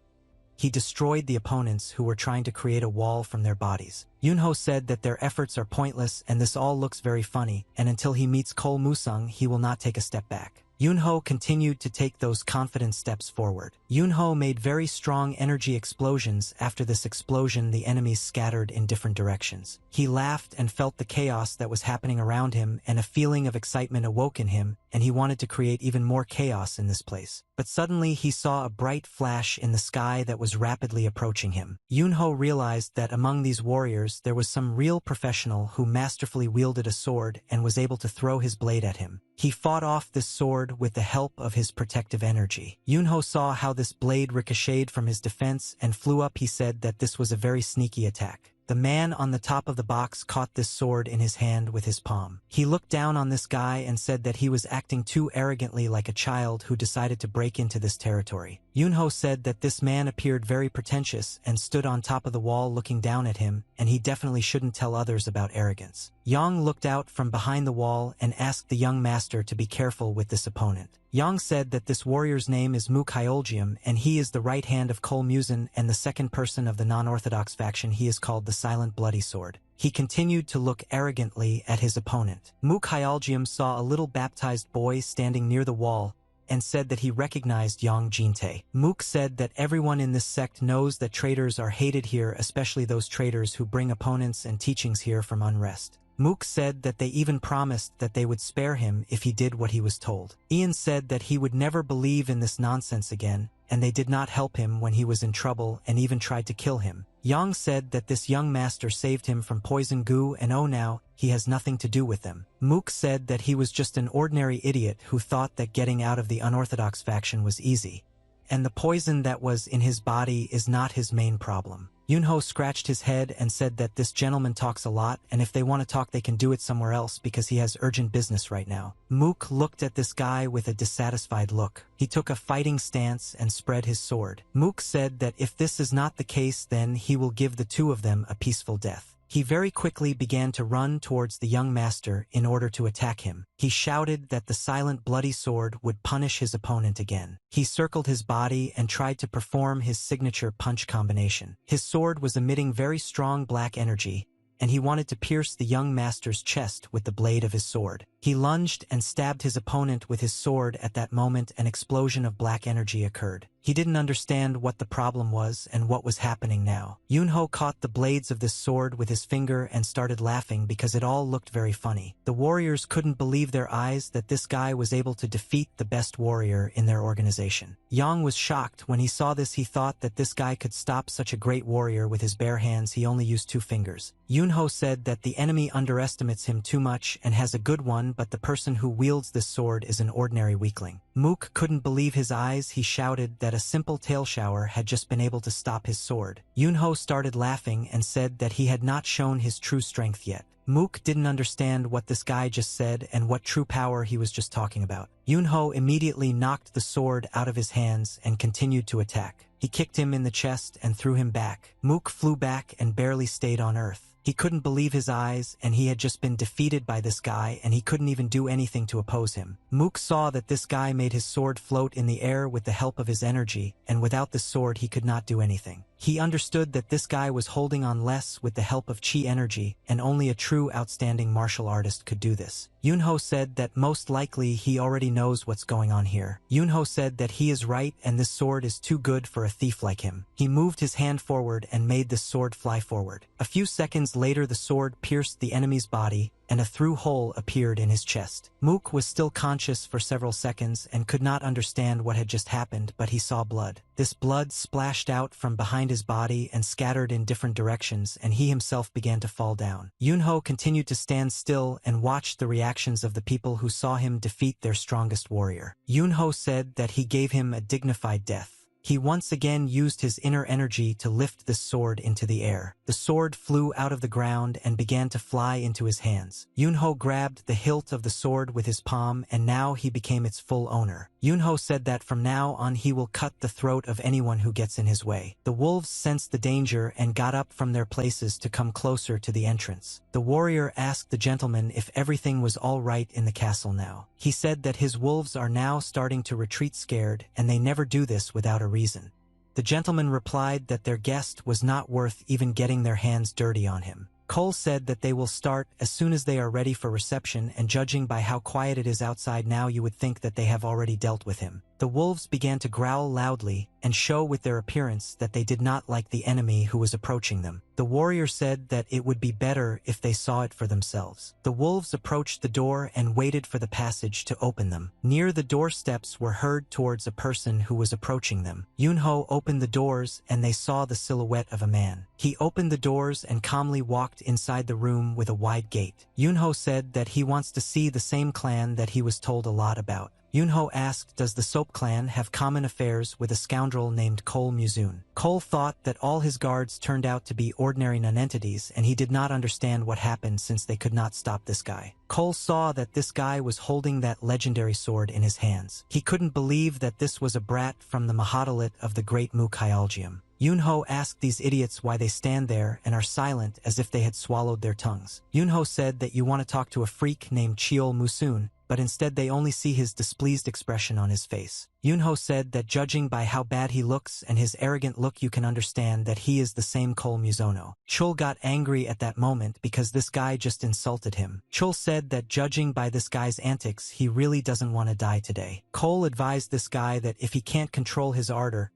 He destroyed the opponents who were trying to create a wall from their bodies. Yunho said that their efforts are pointless and this all looks very funny, and until he meets Cole Musung he will not take a step back. Yunho continued to take those confident steps forward. Yunho made very strong energy explosions. After this explosion, the enemies scattered in different directions. He laughed and felt the chaos that was happening around him, and a feeling of excitement awoke in him, and he wanted to create even more chaos in this place. But suddenly he saw a bright flash in the sky that was rapidly approaching him. Yunho realized that among these warriors there was some real professional who masterfully wielded a sword and was able to throw his blade at him. He fought off this sword with the help of his protective energy. Yunho saw how this blade ricocheted from his defense and flew up. He said that this was a very sneaky attack. The man on the top of the box caught this sword in his hand with his palm. He looked down on this guy and said that he was acting too arrogantly like a child who decided to break into this territory. Yunho said that this man appeared very pretentious and stood on top of the wall looking down at him, and he definitely shouldn't tell others about arrogance. Yang looked out from behind the wall and asked the young master to be careful with this opponent. Yang said that this warrior's name is Mu Kyoljium, and he is the right hand of Cole Musin and the second person of the non-orthodox faction. He is called the Silent Bloody Sword. He continued to look arrogantly at his opponent. Mu Kyoljium saw a little baptized boy standing near the wall and said that he recognized Yang Jinte. Mook said that everyone in this sect knows that traitors are hated here, especially those traitors who bring opponents and teachings here from unrest. Mook said that they even promised that they would spare him if he did what he was told. Ian said that he would never believe in this nonsense again, and they did not help him when he was in trouble and even tried to kill him. Yang said that this young master saved him from poison goo, and oh, now he has nothing to do with them. Mook said that he was just an ordinary idiot who thought that getting out of the unorthodox faction was easy, and the poison that was in his body is not his main problem. Yunho scratched his head and said that this gentleman talks a lot, and if they want to talk they can do it somewhere else because he has urgent business right now. Mook looked at this guy with a dissatisfied look. He took a fighting stance and spread his sword. Mook said that if this is not the case then he will give the two of them a peaceful death. He very quickly began to run towards the young master in order to attack him. He shouted that the silent bloody sword would punish his opponent again. He circled his body and tried to perform his signature punch combination. His sword was emitting very strong black energy, and he wanted to pierce the young master's chest with the blade of his sword. He lunged and stabbed his opponent with his sword. At that moment, an explosion of black energy occurred. He didn't understand what the problem was and what was happening now. Yunho caught the blades of this sword with his finger and started laughing because it all looked very funny. The warriors couldn't believe their eyes that this guy was able to defeat the best warrior in their organization. Yang was shocked when he saw this. He thought that this guy could stop such a great warrior with his bare hands. He only used 2 fingers. Yunho said that the enemy underestimates him too much and has a good one, but the person who wields this sword is an ordinary weakling. Mook couldn't believe his eyes. He shouted that a simple tail shower had just been able to stop his sword. Yunho started laughing and said that he had not shown his true strength yet. Mook didn't understand what this guy just said and what true power he was just talking about. Yunho immediately knocked the sword out of his hands and continued to attack. He kicked him in the chest and threw him back. Mook flew back and barely stayed on earth. He couldn't believe his eyes, and he had just been defeated by this guy, and he couldn't even do anything to oppose him. Mook saw that this guy made his sword float in the air with the help of his energy, and without the sword he could not do anything. He understood that this guy was holding on less with the help of chi energy, and only a true outstanding martial artist could do this. Yunho said that most likely he already knows what's going on here. Yunho said that he is right and this sword is too good for a thief like him. He moved his hand forward and made the sword fly forward. A few seconds later the sword pierced the enemy's body, and a through hole appeared in his chest. Mook was still conscious for several seconds and could not understand what had just happened, but he saw blood. This blood splashed out from behind his body and scattered in different directions, and he himself began to fall down. Yunho continued to stand still and watched the reactions of the people who saw him defeat their strongest warrior. Yunho said that he gave him a dignified death. He once again used his inner energy to lift this sword into the air. The sword flew out of the ground and began to fly into his hands. Yunho grabbed the hilt of the sword with his palm, and now he became its full owner. Yunho said that from now on he will cut the throat of anyone who gets in his way. The wolves sensed the danger and got up from their places to come closer to the entrance. The warrior asked the gentleman if everything was all right in the castle now. He said that his wolves are now starting to retreat scared, and they never do this without a reason. The gentleman replied that their guest was not worth even getting their hands dirty on him. Cole said that they will start as soon as they are ready for reception, and judging by how quiet it is outside now you would think that they have already dealt with him. The wolves began to growl loudly and show with their appearance that they did not like the enemy who was approaching them. The warrior said that it would be better if they saw it for themselves. The wolves approached the door and waited for the passage to open them. Near the doorsteps were heard towards a person who was approaching them. Yunho opened the doors and they saw the silhouette of a man. He opened the doors and calmly walked inside the room with a wide gate. Yunho said that he wants to see the same clan that he was told a lot about. Yunho asked, does the Soap clan have common affairs with a scoundrel named Cole Muzun? Cole thought that all his guards turned out to be ordinary nonentities, and he did not understand what happened since they could not stop this guy. Cole saw that this guy was holding that legendary sword in his hands. He couldn't believe that this was a brat from the Mahadalit of the Great Mukhyalgium. Yunho asked these idiots why they stand there and are silent as if they had swallowed their tongues. Yunho said that you want to talk to a freak named Cheol Musun, but instead they only see his displeased expression on his face. Yunho said that judging by how bad he looks and his arrogant look you can understand that he is the same Cole Muzono. Chul got angry at that moment because this guy just insulted him. Chul said that judging by this guy's antics he really doesn't want to die today. Cole advised this guy that if he can't control his ardor,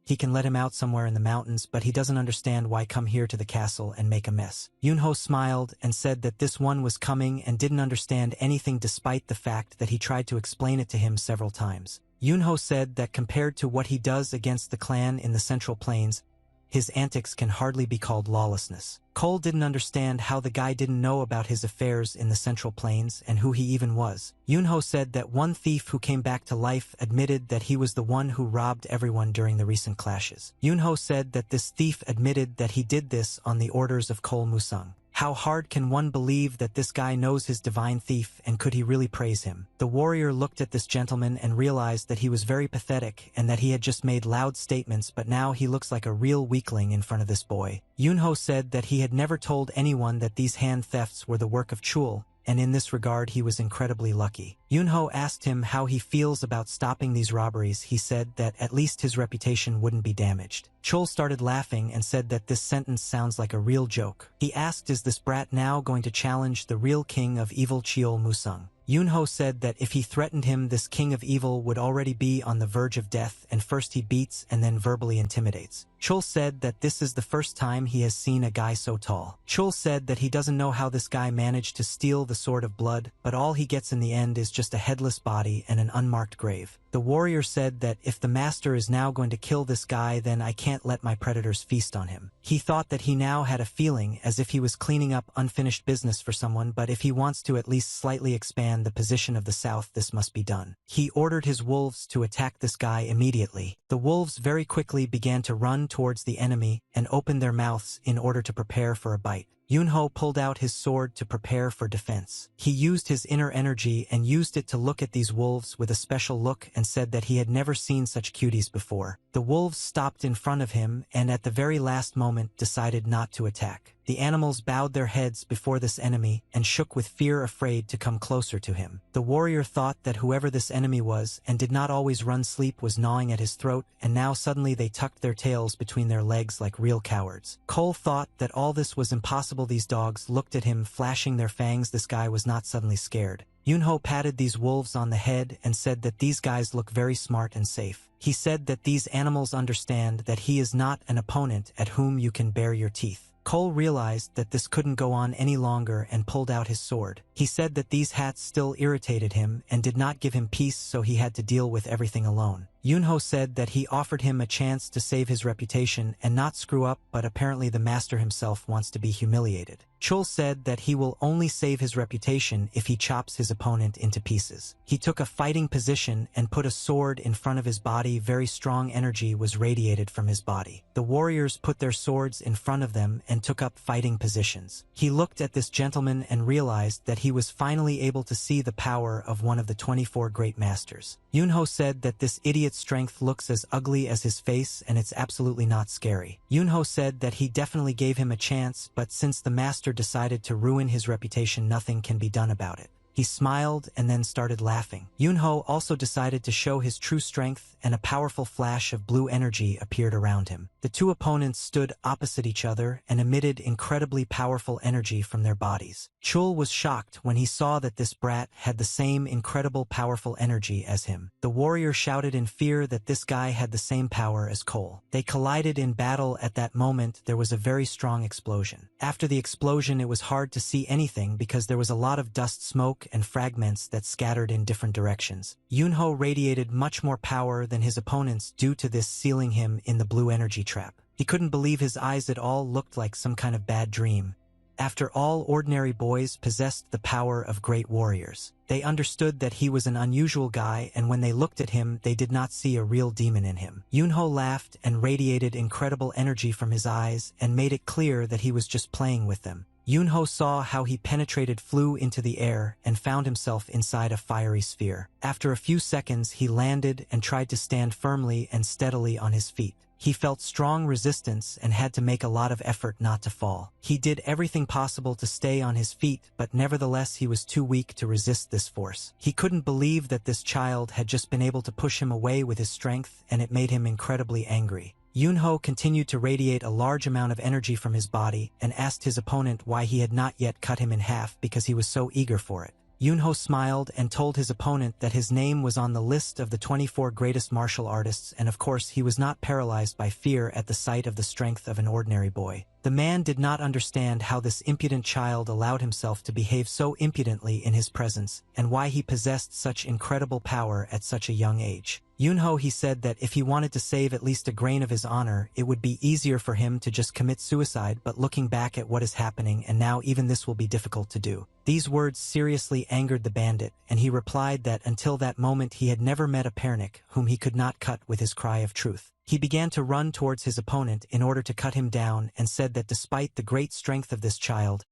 he can let him out somewhere in the mountains, but he doesn't understand why come here to the castle and make a mess. Yunho smiled and said that this one was coming and didn't understand anything despite the fact that he tried to explain it to him several times. Yunho said that compared to what he does against the clan in the Central Plains, his antics can hardly be called lawlessness. Cole didn't understand how the guy didn't know about his affairs in the Central Plains and who he even was. Yunho said that one thief who came back to life admitted that he was the one who robbed everyone during the recent clashes. Yunho said that this thief admitted that he did this on the orders of Cole Musung. How hard can one believe that this guy knows his divine thief, and could he really praise him? The warrior looked at this gentleman and realized that he was very pathetic and that he had just made loud statements, but now he looks like a real weakling in front of this boy. Yunho said that he had never told anyone that these hand thefts were the work of Chul, and in this regard he was incredibly lucky. Yunho asked him how he feels about stopping these robberies. He said that at least his reputation wouldn't be damaged. Chul started laughing and said that this sentence sounds like a real joke. He asked, is this brat now going to challenge the real king of evil Cheol Musung? Yunho said that if he threatened him, this king of evil would already be on the verge of death, and first he beats and then verbally intimidates. Chul said that this is the first time he has seen a guy so tall. Chul said that he doesn't know how this guy managed to steal the Sword of Blood, but all he gets in the end is just a headless body and an unmarked grave. The warrior said that if the master is now going to kill this guy, then I can't let my predators feast on him. He thought that he now had a feeling as if he was cleaning up unfinished business for someone, but if he wants to at least slightly expand the position of the south, this must be done. He ordered his wolves to attack this guy immediately. The wolves very quickly began to run towards the enemy and opened their mouths in order to prepare for a bite. Yunho pulled out his sword to prepare for defense. He used his inner energy and used it to look at these wolves with a special look and said that he had never seen such cuties before. The wolves stopped in front of him and at the very last moment decided not to attack. The animals bowed their heads before this enemy and shook with fear, afraid to come closer to him. The warrior thought that whoever this enemy was and did not always run sleep was gnawing at his throat, and now suddenly they tucked their tails between their legs like real cowards. Cole thought that all this was impossible. These dogs looked at him, flashing their fangs. This guy was not suddenly scared. Yunho patted these wolves on the head and said that these guys look very smart and safe. He said that these animals understand that he is not an opponent at whom you can bare your teeth. Cole realized that this couldn't go on any longer and pulled out his sword. He said that these hats still irritated him and did not give him peace, so he had to deal with everything alone. Yunho said that he offered him a chance to save his reputation and not screw up, but apparently the master himself wants to be humiliated. Chul said that he will only save his reputation if he chops his opponent into pieces. He took a fighting position and put a sword in front of his body. Very strong energy was radiated from his body. The warriors put their swords in front of them and took up fighting positions. He looked at this gentleman and realized that he was finally able to see the power of one of the 24 great masters. Yunho said that this idiot's strength looks as ugly as his face and it's absolutely not scary. Yunho said that he definitely gave him a chance, but since the master decided to ruin his reputation, nothing can be done about it. He smiled and then started laughing. Yunho also decided to show his true strength, and a powerful flash of blue energy appeared around him. The two opponents stood opposite each other and emitted incredibly powerful energy from their bodies. Chul was shocked when he saw that this brat had the same incredible powerful energy as him. The warrior shouted in fear that this guy had the same power as Cole. They collided in battle. At that moment, there was a very strong explosion. After the explosion, it was hard to see anything because there was a lot of dust, smoke, and fragments that scattered in different directions. Yunho radiated much more power than his opponents due to this, sealing him in the blue energy trap. He couldn't believe his eyes. It all looked like some kind of bad dream. After all, ordinary boys possessed the power of great warriors. They understood that he was an unusual guy, and when they looked at him, they did not see a real demon in him. Yunho laughed and radiated incredible energy from his eyes and made it clear that he was just playing with them. Yunho saw how he penetrated, flew into the air, and found himself inside a fiery sphere. After a few seconds, he landed and tried to stand firmly and steadily on his feet. He felt strong resistance and had to make a lot of effort not to fall. He did everything possible to stay on his feet, but nevertheless he was too weak to resist this force. He couldn't believe that this child had just been able to push him away with his strength, and it made him incredibly angry. Yunho continued to radiate a large amount of energy from his body and asked his opponent why he had not yet cut him in half because he was so eager for it. Yunho smiled and told his opponent that his name was on the list of the 24 greatest martial artists, and of course he was not paralyzed by fear at the sight of the strength of an ordinary boy. The man did not understand how this impudent child allowed himself to behave so impudently in his presence, and why he possessed such incredible power at such a young age. Yunho, he said that if he wanted to save at least a grain of his honor, it would be easier for him to just commit suicide, but looking back at what is happening and now even this will be difficult to do. These words seriously angered the bandit, and he replied that until that moment he had never met a Pernik whom he could not cut with his cry of truth. He began to run towards his opponent in order to cut him down and said that despite the great strength of this child,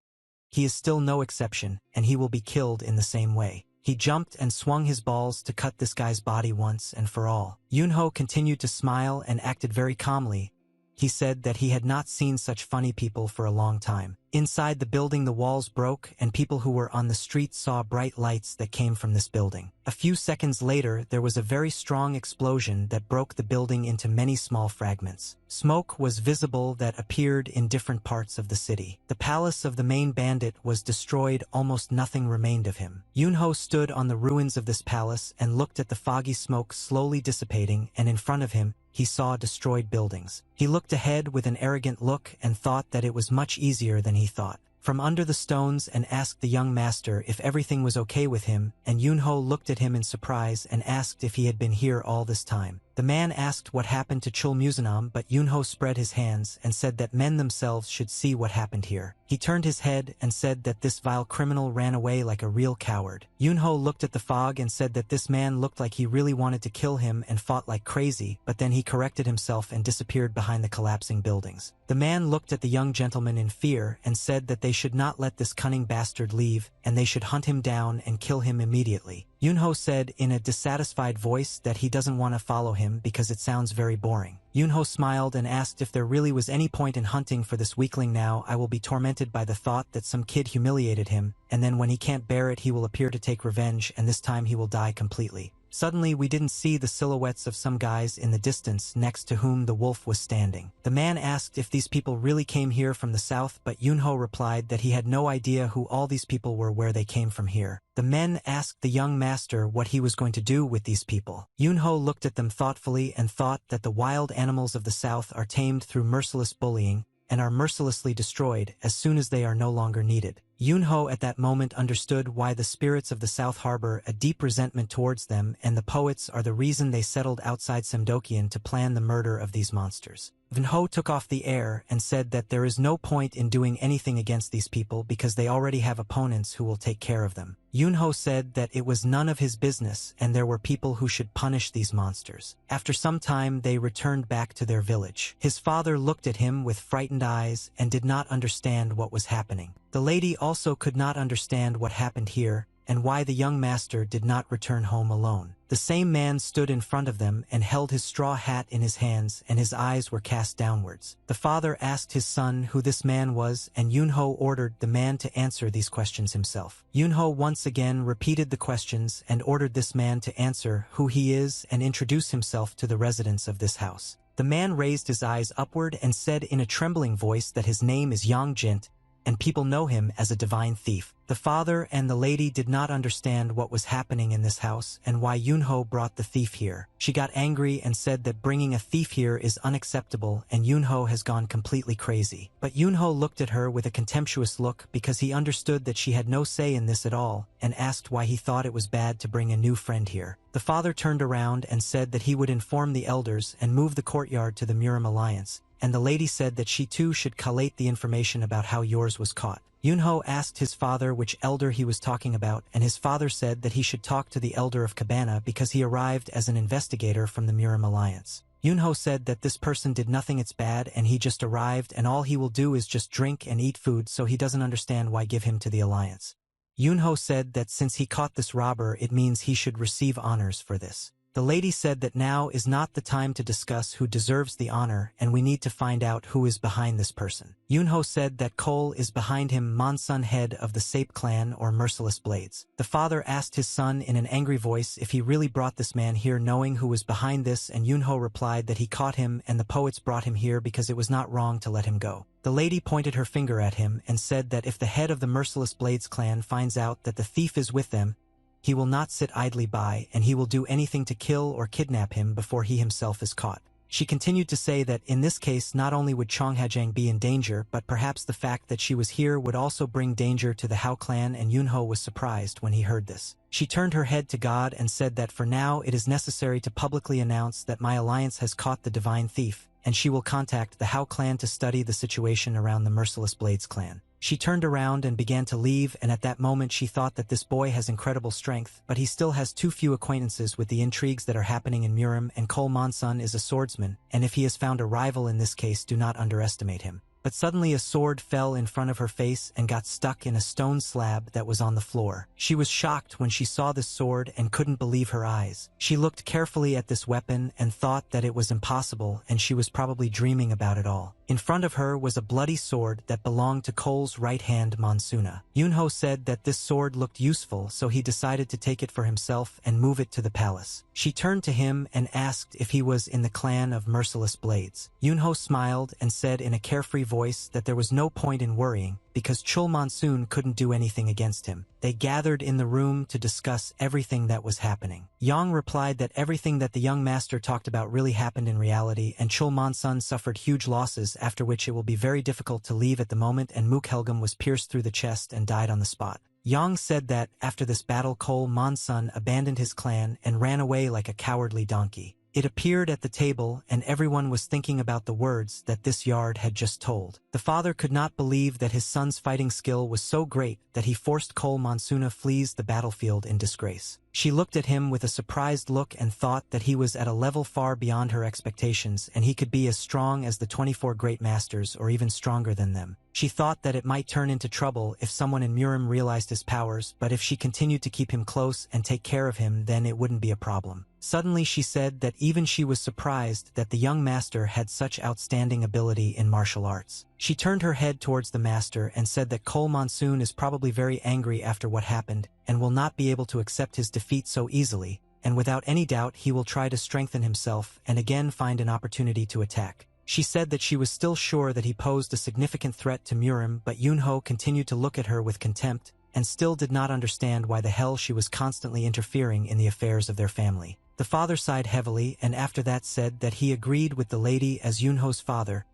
he is still no exception, and he will be killed in the same way. He jumped and swung his balls to cut this guy's body once and for all. Yunho continued to smile and acted very calmly. He said that he had not seen such funny people for a long time. Inside the building the walls broke and people who were on the street saw bright lights that came from this building. A few seconds later there was a very strong explosion that broke the building into many small fragments. Smoke was visible that appeared in different parts of the city. The palace of the main bandit was destroyed, almost nothing remained of him. Yunho stood on the ruins of this palace and looked at the foggy smoke slowly dissipating, and in front of him he saw destroyed buildings. He looked ahead with an arrogant look and thought that it was much easier than he thought. From under the stones and asked the young master if everything was okay with him, and Yunho looked at him in surprise and asked if he had been here all this time. The man asked what happened to Chul Muzanam, but Yunho spread his hands and said that men themselves should see what happened here. He turned his head and said that this vile criminal ran away like a real coward. Yunho looked at the fog and said that this man looked like he really wanted to kill him and fought like crazy, but then he corrected himself and disappeared behind the collapsing buildings. The man looked at the young gentleman in fear and said that they should not let this cunning bastard leave, and they should hunt him down and kill him immediately. Yunho said in a dissatisfied voice that he doesn't want to follow him because it sounds very boring. Yunho smiled and asked if there really was any point in hunting for this weakling now. I will be tormented by the thought that some kid humiliated him, and then when he can't bear it he will appear to take revenge, and this time he will die completely. Suddenly we didn't see the silhouettes of some guys in the distance next to whom the wolf was standing. The man asked if these people really came here from the south, but Yunho replied that he had no idea who all these people were, where they came from here. The men asked the young master what he was going to do with these people. Yunho looked at them thoughtfully and thought that the wild animals of the south are tamed through merciless bullying and are mercilessly destroyed as soon as they are no longer needed. Yunho at that moment understood why the spirits of the South harbor a deep resentment towards them, and the poets are the reason they settled outside Samdokian to plan the murder of these monsters. Yunho took off the air and said that there is no point in doing anything against these people because they already have opponents who will take care of them. Yunho said that it was none of his business and there were people who should punish these monsters. After some time they returned back to their village. His father looked at him with frightened eyes and did not understand what was happening. The lady also could not understand what happened here and why the young master did not return home alone. The same man stood in front of them and held his straw hat in his hands, and his eyes were cast downwards. The father asked his son who this man was, and Yunho ordered the man to answer these questions himself. Yunho once again repeated the questions and ordered this man to answer who he is and introduce himself to the residents of this house. The man raised his eyes upward and said in a trembling voice that his name is Yang Jint, and people know him as a divine thief. The father and the lady did not understand what was happening in this house and why Yunho brought the thief here. She got angry and said that bringing a thief here is unacceptable and Yunho has gone completely crazy. But Yunho looked at her with a contemptuous look because he understood that she had no say in this at all, and asked why he thought it was bad to bring a new friend here. The father turned around and said that he would inform the elders and move the courtyard to the Murim Alliance, and the lady said that she too should collate the information about how yours was caught. Yunho asked his father which elder he was talking about, and his father said that he should talk to the elder of Cabana because he arrived as an investigator from the Murim Alliance. Yunho said that this person did nothing it's bad and he just arrived and all he will do is just drink and eat food, so he doesn't understand why give him to the Alliance. Yunho said that since he caught this robber it means he should receive honors for this. The lady said that now is not the time to discuss who deserves the honor and we need to find out who is behind this person. Yunho said that Cole is behind him, Monsun, head of the Sape clan or Merciless Blades. The father asked his son in an angry voice if he really brought this man here knowing who was behind this, and Yunho replied that he caught him and the poets brought him here because it was not wrong to let him go. The lady pointed her finger at him and said that if the head of the Merciless Blades clan finds out that the thief is with them, he will not sit idly by and he will do anything to kill or kidnap him before he himself is caught. She continued to say that in this case not only would Chonghajang be in danger, but perhaps the fact that she was here would also bring danger to the Hao clan, and Yunho was surprised when he heard this. She turned her head to God and said that for now it is necessary to publicly announce that my alliance has caught the divine thief, and she will contact the Hao clan to study the situation around the Merciless Blades clan. She turned around and began to leave, and at that moment she thought that this boy has incredible strength, but he still has too few acquaintances with the intrigues that are happening in Murim, and Cole Monsun is a swordsman, and if he has found a rival in this case, do not underestimate him. But suddenly a sword fell in front of her face and got stuck in a stone slab that was on the floor. She was shocked when she saw this sword and couldn't believe her eyes. She looked carefully at this weapon and thought that it was impossible, and she was probably dreaming about it all. In front of her was a bloody sword that belonged to Cole's right hand, Monsuna. Yunho said that this sword looked useful, so he decided to take it for himself and move it to the palace. She turned to him and asked if he was in the clan of Merciless Blades. Yunho smiled and said in a carefree voice that there was no point in worrying, because Chul Monsoon couldn't do anything against him. They gathered in the room to discuss everything that was happening. Yang replied that everything that the young master talked about really happened in reality, and Chul Monsun suffered huge losses, after which it will be very difficult to leave at the moment, and Mukhelgum was pierced through the chest and died on the spot. Yang said that, after this battle, Cole Monsun abandoned his clan and ran away like a cowardly donkey. It appeared at the table, and everyone was thinking about the words that this yard had just told. The father could not believe that his son's fighting skill was so great that he forced Cole Monsuna flees the battlefield in disgrace. She looked at him with a surprised look and thought that he was at a level far beyond her expectations, and he could be as strong as the 24 great masters or even stronger than them. She thought that it might turn into trouble if someone in Murim realized his powers, but if she continued to keep him close and take care of him, then it wouldn't be a problem. Suddenly she said that even she was surprised that the young master had such outstanding ability in martial arts. She turned her head towards the master and said that Cole Monsoon is probably very angry after what happened and will not be able to accept his defeat so easily, and without any doubt he will try to strengthen himself and again find an opportunity to attack. She said that she was still sure that he posed a significant threat to Murim, but Yunho continued to look at her with contempt and still did not understand why the hell she was constantly interfering in the affairs of their family. The father sighed heavily and after that said that he agreed with the lady as Yunho's father.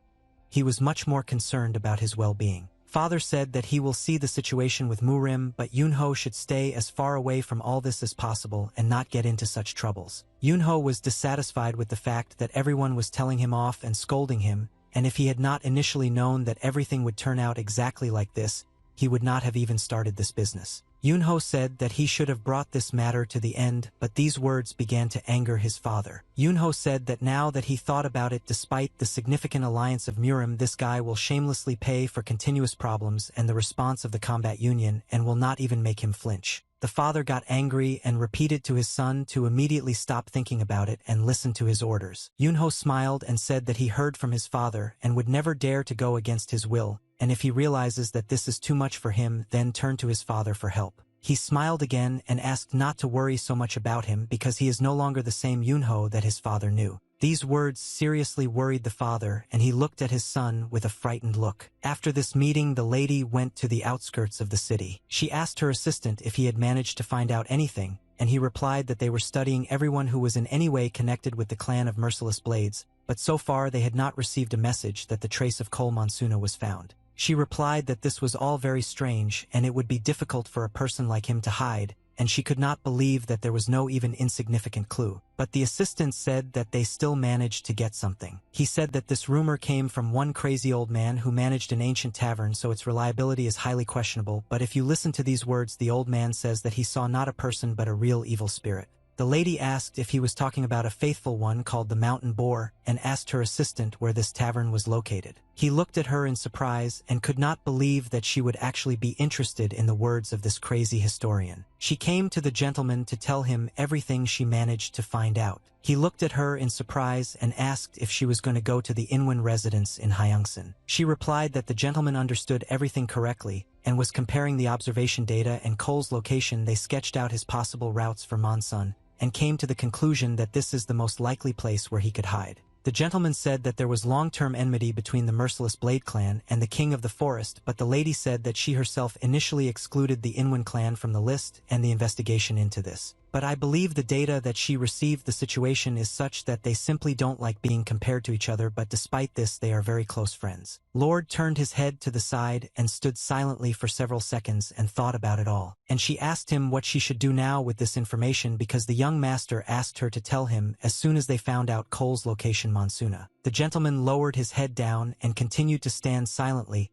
He was much more concerned about his well-being. Father said that he will see the situation with Murim, but Yunho should stay as far away from all this as possible and not get into such troubles. Yunho was dissatisfied with the fact that everyone was telling him off and scolding him, and if he had not initially known that everything would turn out exactly like this, he would not have even started this business. Yunho said that he should have brought this matter to the end, but these words began to anger his father. Yunho said that now that he thought about it, despite the significant alliance of Murim, this guy will shamelessly pay for continuous problems and the response of the combat union and will not even make him flinch. The father got angry and repeated to his son to immediately stop thinking about it and listen to his orders. Yunho smiled and said that he heard from his father and would never dare to go against his will, and if he realizes that this is too much for him, then turn to his father for help. He smiled again and asked not to worry so much about him because he is no longer the same Yunho that his father knew. These words seriously worried the father, and he looked at his son with a frightened look. After this meeting, the lady went to the outskirts of the city. She asked her assistant if he had managed to find out anything, and he replied that they were studying everyone who was in any way connected with the clan of Merciless Blades, but so far they had not received a message that the trace of Cole Monsuna was found. She replied that this was all very strange and it would be difficult for a person like him to hide, and she could not believe that there was no even insignificant clue. But the assistant said that they still managed to get something. He said that this rumor came from one crazy old man who managed an ancient tavern, so its reliability is highly questionable, but if you listen to these words, the old man says that he saw not a person but a real evil spirit. The lady asked if he was talking about a faithful one called the Mountain Boar and asked her assistant where this tavern was located. He looked at her in surprise and could not believe that she would actually be interested in the words of this crazy historian. She came to the gentleman to tell him everything she managed to find out. He looked at her in surprise and asked if she was going to go to the Inwin residence in Hyungsan. She replied that the gentleman understood everything correctly and was comparing the observation data and Cole's location. They sketched out his possible routes for Monsun and came to the conclusion that this is the most likely place where he could hide. The gentleman said that there was long-term enmity between the Merciless Blade clan and the King of the Forest, but the lady said that she herself initially excluded the Inwin clan from the list and the investigation into this. but I believe the data that she received the situation is such that they simply don't like being compared to each other, but despite this they are very close friends. Lord turned his head to the side and stood silently for several seconds and thought about it all. And she asked him what she should do now with this information, because the young master asked her to tell him as soon as they found out Cole's location Monsuna. The gentleman lowered his head down and continued to stand silently.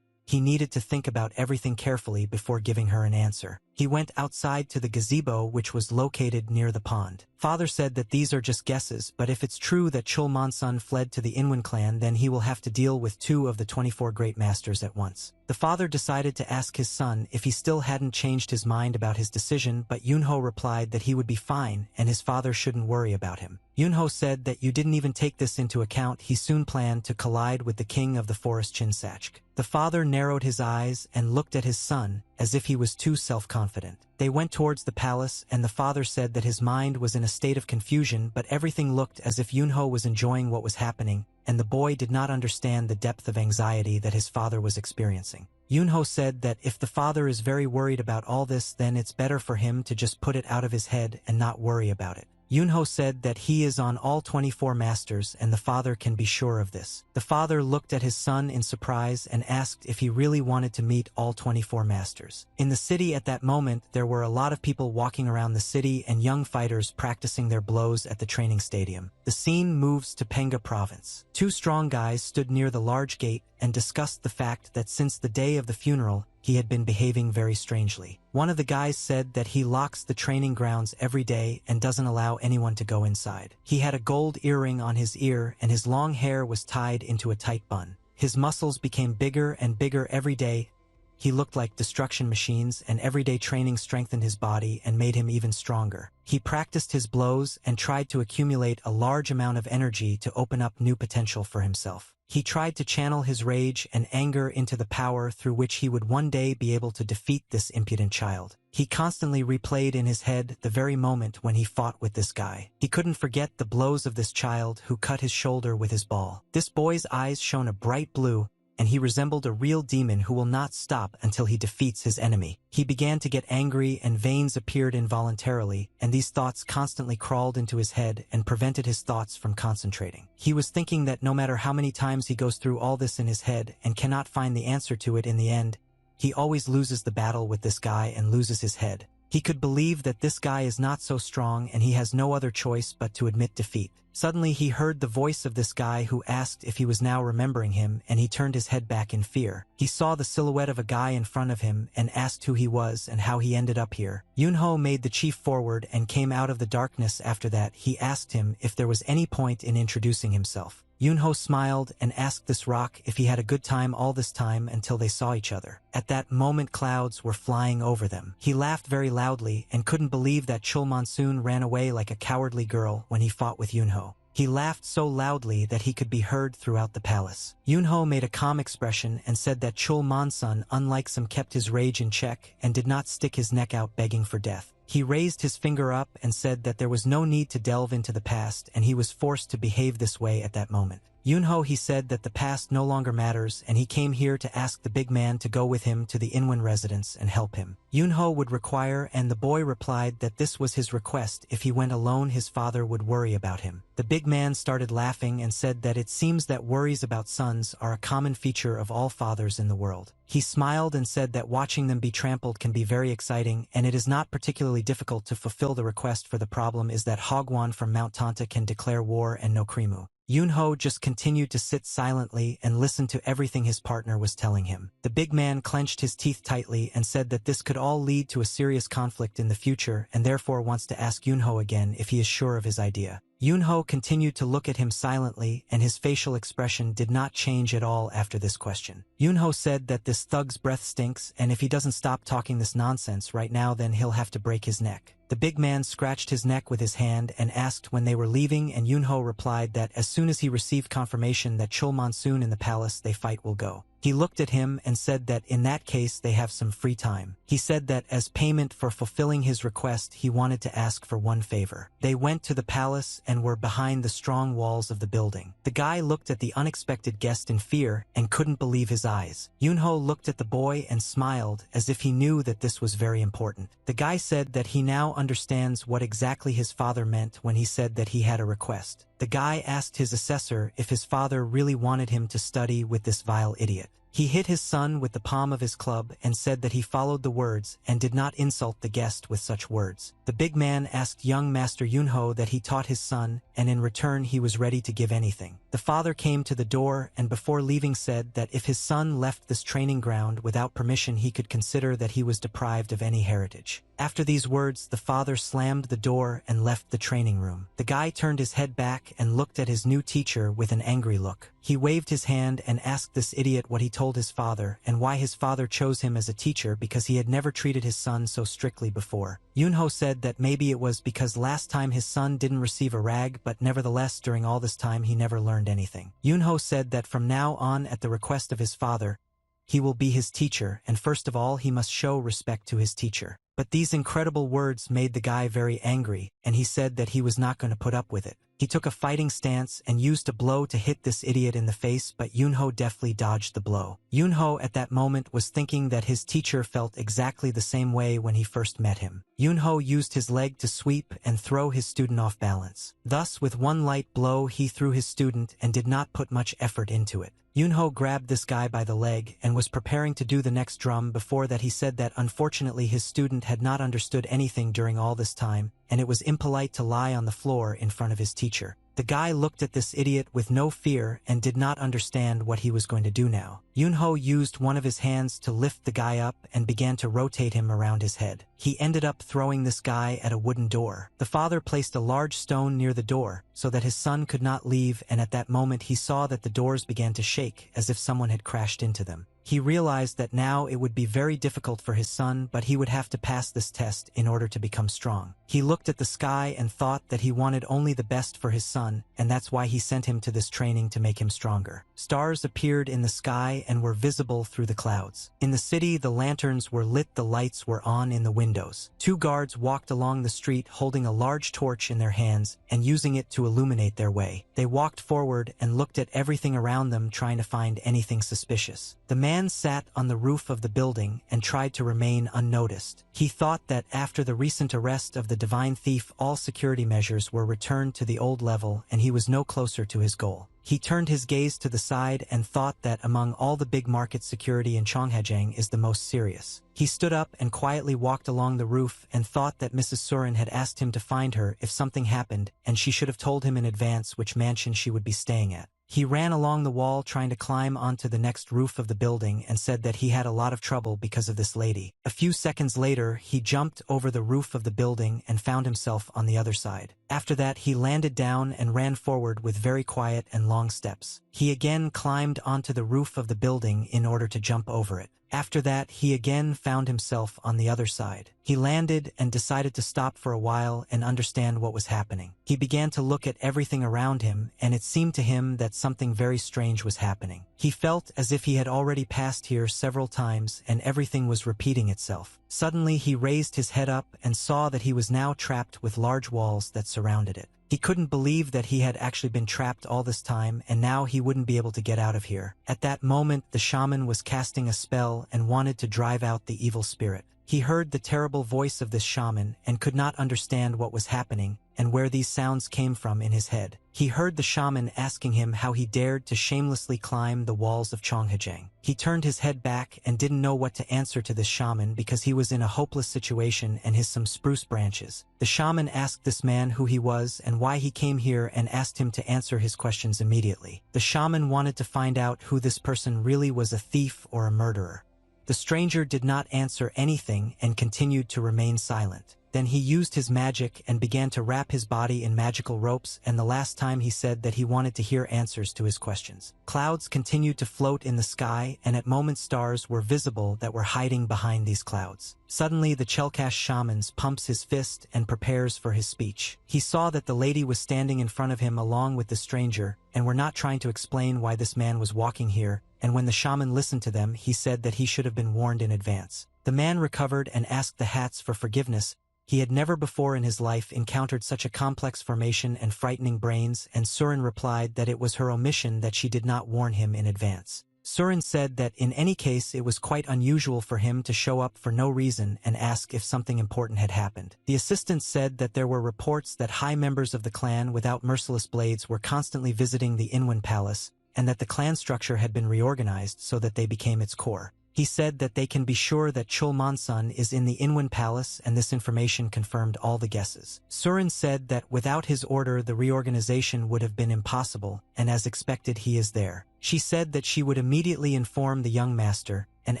He needed to think about everything carefully before giving her an answer. He went outside to the gazebo, which was located near the pond. Father said that these are just guesses, but if it's true that Chul Monsun fled to the Inwan clan, then he will have to deal with 2 of the 24 great masters at once. The father decided to ask his son if he still hadn't changed his mind about his decision, but Yunho replied that he would be fine and his father shouldn't worry about him. Yunho said that you didn't even take this into account. He soon planned to collide with the king of the forest Chinsachk. The father narrowed his eyes and looked at his son, as if he was too self-confident. They went towards the palace, and the father said that his mind was in a state of confusion, but everything looked as if Yunho was enjoying what was happening, and the boy did not understand the depth of anxiety that his father was experiencing. Yunho said that if the father is very worried about all this, then it's better for him to just put it out of his head and not worry about it. Yunho said that he is on all 24 masters and the father can be sure of this. The father looked at his son in surprise and asked if he really wanted to meet all 24 masters. In the city at that moment, there were a lot of people walking around the city and young fighters practicing their blows at the training stadium. The scene moves to Penga province. 2 strong guys stood near the large gate and discussed the fact that since the day of the funeral, he had been behaving very strangely. One of the guys said that he locks the training grounds every day and doesn't allow anyone to go inside. He had a gold earring on his ear and his long hair was tied into a tight bun. His muscles became bigger and bigger every day. He looked like destruction machines, and everyday training strengthened his body and made him even stronger. He practiced his blows and tried to accumulate a large amount of energy to open up new potential for himself. He tried to channel his rage and anger into the power through which he would one day be able to defeat this impudent child. He constantly replayed in his head the very moment when he fought with this guy. He couldn't forget the blows of this child who cut his shoulder with his ball. This boy's eyes shone a bright blue, and he resembled a real demon who will not stop until he defeats his enemy. He began to get angry and veins appeared involuntarily, and these thoughts constantly crawled into his head and prevented his thoughts from concentrating. He was thinking that no matter how many times he goes through all this in his head and cannot find the answer to it in the end, he always loses the battle with this guy and loses his head. He could believe that this guy is not so strong and he has no other choice but to admit defeat. Suddenly he heard the voice of this guy who asked if he was now remembering him, and he turned his head back in fear. He saw the silhouette of a guy in front of him and asked who he was and how he ended up here. Yunho made the chief forward and came out of the darkness. After that, he asked him if there was any point in introducing himself. Yunho smiled and asked this rock if he had a good time all this time until they saw each other. At that moment clouds were flying over them. He laughed very loudly and couldn't believe that Chul Monsun ran away like a cowardly girl when he fought with Yunho. He laughed so loudly that he could be heard throughout the palace. Yunho made a calm expression and said that Chul Monsun, unlike some, kept his rage in check and did not stick his neck out begging for death. He raised his finger up and said that there was no need to delve into the past and he was forced to behave this way at that moment. Yunho, he said that the past no longer matters and he came here to ask the big man to go with him to the Inwan residence and help him. Yunho would require, and the boy replied that this was his request. If he went alone, his father would worry about him. The big man started laughing and said that it seems that worries about sons are a common feature of all fathers in the world. He smiled and said that watching them be trampled can be very exciting, and it is not particularly difficult to fulfill the request, for the problem is that Hogwan from Mount Tanta can declare war and no Krimu. Yunho just continued to sit silently and listen to everything his partner was telling him. The big man clenched his teeth tightly and said that this could all lead to a serious conflict in the future and therefore wants to ask Yunho again if he is sure of his idea. Yunho continued to look at him silently, and his facial expression did not change at all after this question. Yunho said that this thug's breath stinks, and if he doesn't stop talking this nonsense right now, then he'll have to break his neck. The big man scratched his neck with his hand and asked when they were leaving, and Yunho replied that as soon as he received confirmation that Chul Monsun in the palace, they fight will go. He looked at him and said that in that case they have some free time. He said that as payment for fulfilling his request he wanted to ask for one favor. They went to the palace and were behind the strong walls of the building. The guy looked at the unexpected guest in fear and couldn't believe his eyes. Yunho looked at the boy and smiled as if he knew that this was very important. The guy said that he now understands what exactly his father meant when he said that he had a request. The guy asked his assessor if his father really wanted him to study with this vile idiot. He hit his son with the palm of his club and said that he followed the words and did not insult the guest with such words. The big man asked young Master Yunho that he taught his son, and in return he was ready to give anything. The father came to the door and before leaving said that if his son left this training ground without permission he could consider that he was deprived of any heritage. After these words, the father slammed the door and left the training room. The guy turned his head back and looked at his new teacher with an angry look. He waved his hand and asked this idiot what he told his father and why his father chose him as a teacher because he had never treated his son so strictly before. Yunho said that maybe it was because last time his son didn't receive a rag, but nevertheless during all this time he never learned anything. Yunho said that from now on, at the request of his father, he will be his teacher, and first of all he must show respect to his teacher. But these incredible words made the guy very angry, and he said that he was not going to put up with it. He took a fighting stance and used a blow to hit this idiot in the face, but Yunho deftly dodged the blow. Yunho at that moment was thinking that his teacher felt exactly the same way when he first met him. Yunho used his leg to sweep and throw his student off balance. Thus, with one light blow he threw his student and did not put much effort into it. Yunho grabbed this guy by the leg and was preparing to do the next drum. Before that he said that unfortunately his student had not understood anything during all this time, and it was impolite to lie on the floor in front of his teacher. The guy looked at this idiot with no fear and did not understand what he was going to do now. Yunho used one of his hands to lift the guy up and began to rotate him around his head. He ended up throwing this guy at a wooden door. The father placed a large stone near the door so that his son could not leave, and at that moment he saw that the doors began to shake as if someone had crashed into them. He realized that now it would be very difficult for his son, but he would have to pass this test in order to become strong. He looked at the sky and thought that he wanted only the best for his son, and that's why he sent him to this training to make him stronger. Stars appeared in the sky and were visible through the clouds. In the city, the lanterns were lit, the lights were on in the windows. Two guards walked along the street holding a large torch in their hands and using it to illuminate their way. They walked forward and looked at everything around them, trying to find anything suspicious. The man sat on the roof of the building and tried to remain unnoticed. He thought that after the recent arrest of the divine thief, all security measures were returned to the old level and he was no closer to his goal. He turned his gaze to the side and thought that among all the big market security in Chonghajang is the most serious. He stood up and quietly walked along the roof and thought that Mrs. Surin had asked him to find her if something happened, and she should have told him in advance which mansion she would be staying at. He ran along the wall trying to climb onto the next roof of the building and said that he had a lot of trouble because of this lady. A few seconds later, he jumped over the roof of the building and found himself on the other side. After that, he landed down and ran forward with very quiet and long steps. He again climbed onto the roof of the building in order to jump over it. After that, he again found himself on the other side. He landed and decided to stop for a while and understand what was happening. He began to look at everything around him, and it seemed to him that something very strange was happening. He felt as if he had already passed here several times and everything was repeating itself. Suddenly, he raised his head up and saw that he was now trapped with large walls that surrounded it. He couldn't believe that he had actually been trapped all this time, and now he wouldn't be able to get out of here. At that moment, the shaman was casting a spell and wanted to drive out the evil spirit. He heard the terrible voice of this shaman and could not understand what was happening and where these sounds came from in his head. He heard the shaman asking him how he dared to shamelessly climb the walls of Chonghajang. He turned his head back and didn't know what to answer to this shaman because he was in a hopeless situation and his some spruce branches. The shaman asked this man who he was and why he came here and asked him to answer his questions immediately. The shaman wanted to find out who this person really was, a thief or a murderer. The stranger did not answer anything and continued to remain silent. Then he used his magic and began to wrap his body in magical ropes, and the last time he said that he wanted to hear answers to his questions. Clouds continued to float in the sky, and at moments stars were visible that were hiding behind these clouds. Suddenly the Chelkash shaman pumps his fist and prepares for his speech. He saw that the lady was standing in front of him along with the stranger, and were not trying to explain why this man was walking here, and when the shaman listened to them, he said that he should have been warned in advance. The man recovered and asked the hats for forgiveness. He had never before in his life encountered such a complex formation and frightening brains, and Surin replied that it was her omission that she did not warn him in advance. Surin said that in any case it was quite unusual for him to show up for no reason and ask if something important had happened. The assistant said that there were reports that high members of the clan without merciless blades were constantly visiting the Inwan Palace, and that the clan structure had been reorganized so that they became its core. He said that they can be sure that Chul Monsun is in the Inwan Palace, and this information confirmed all the guesses. Surin said that without his order the reorganization would have been impossible, and as expected he is there. She said that she would immediately inform the young master, and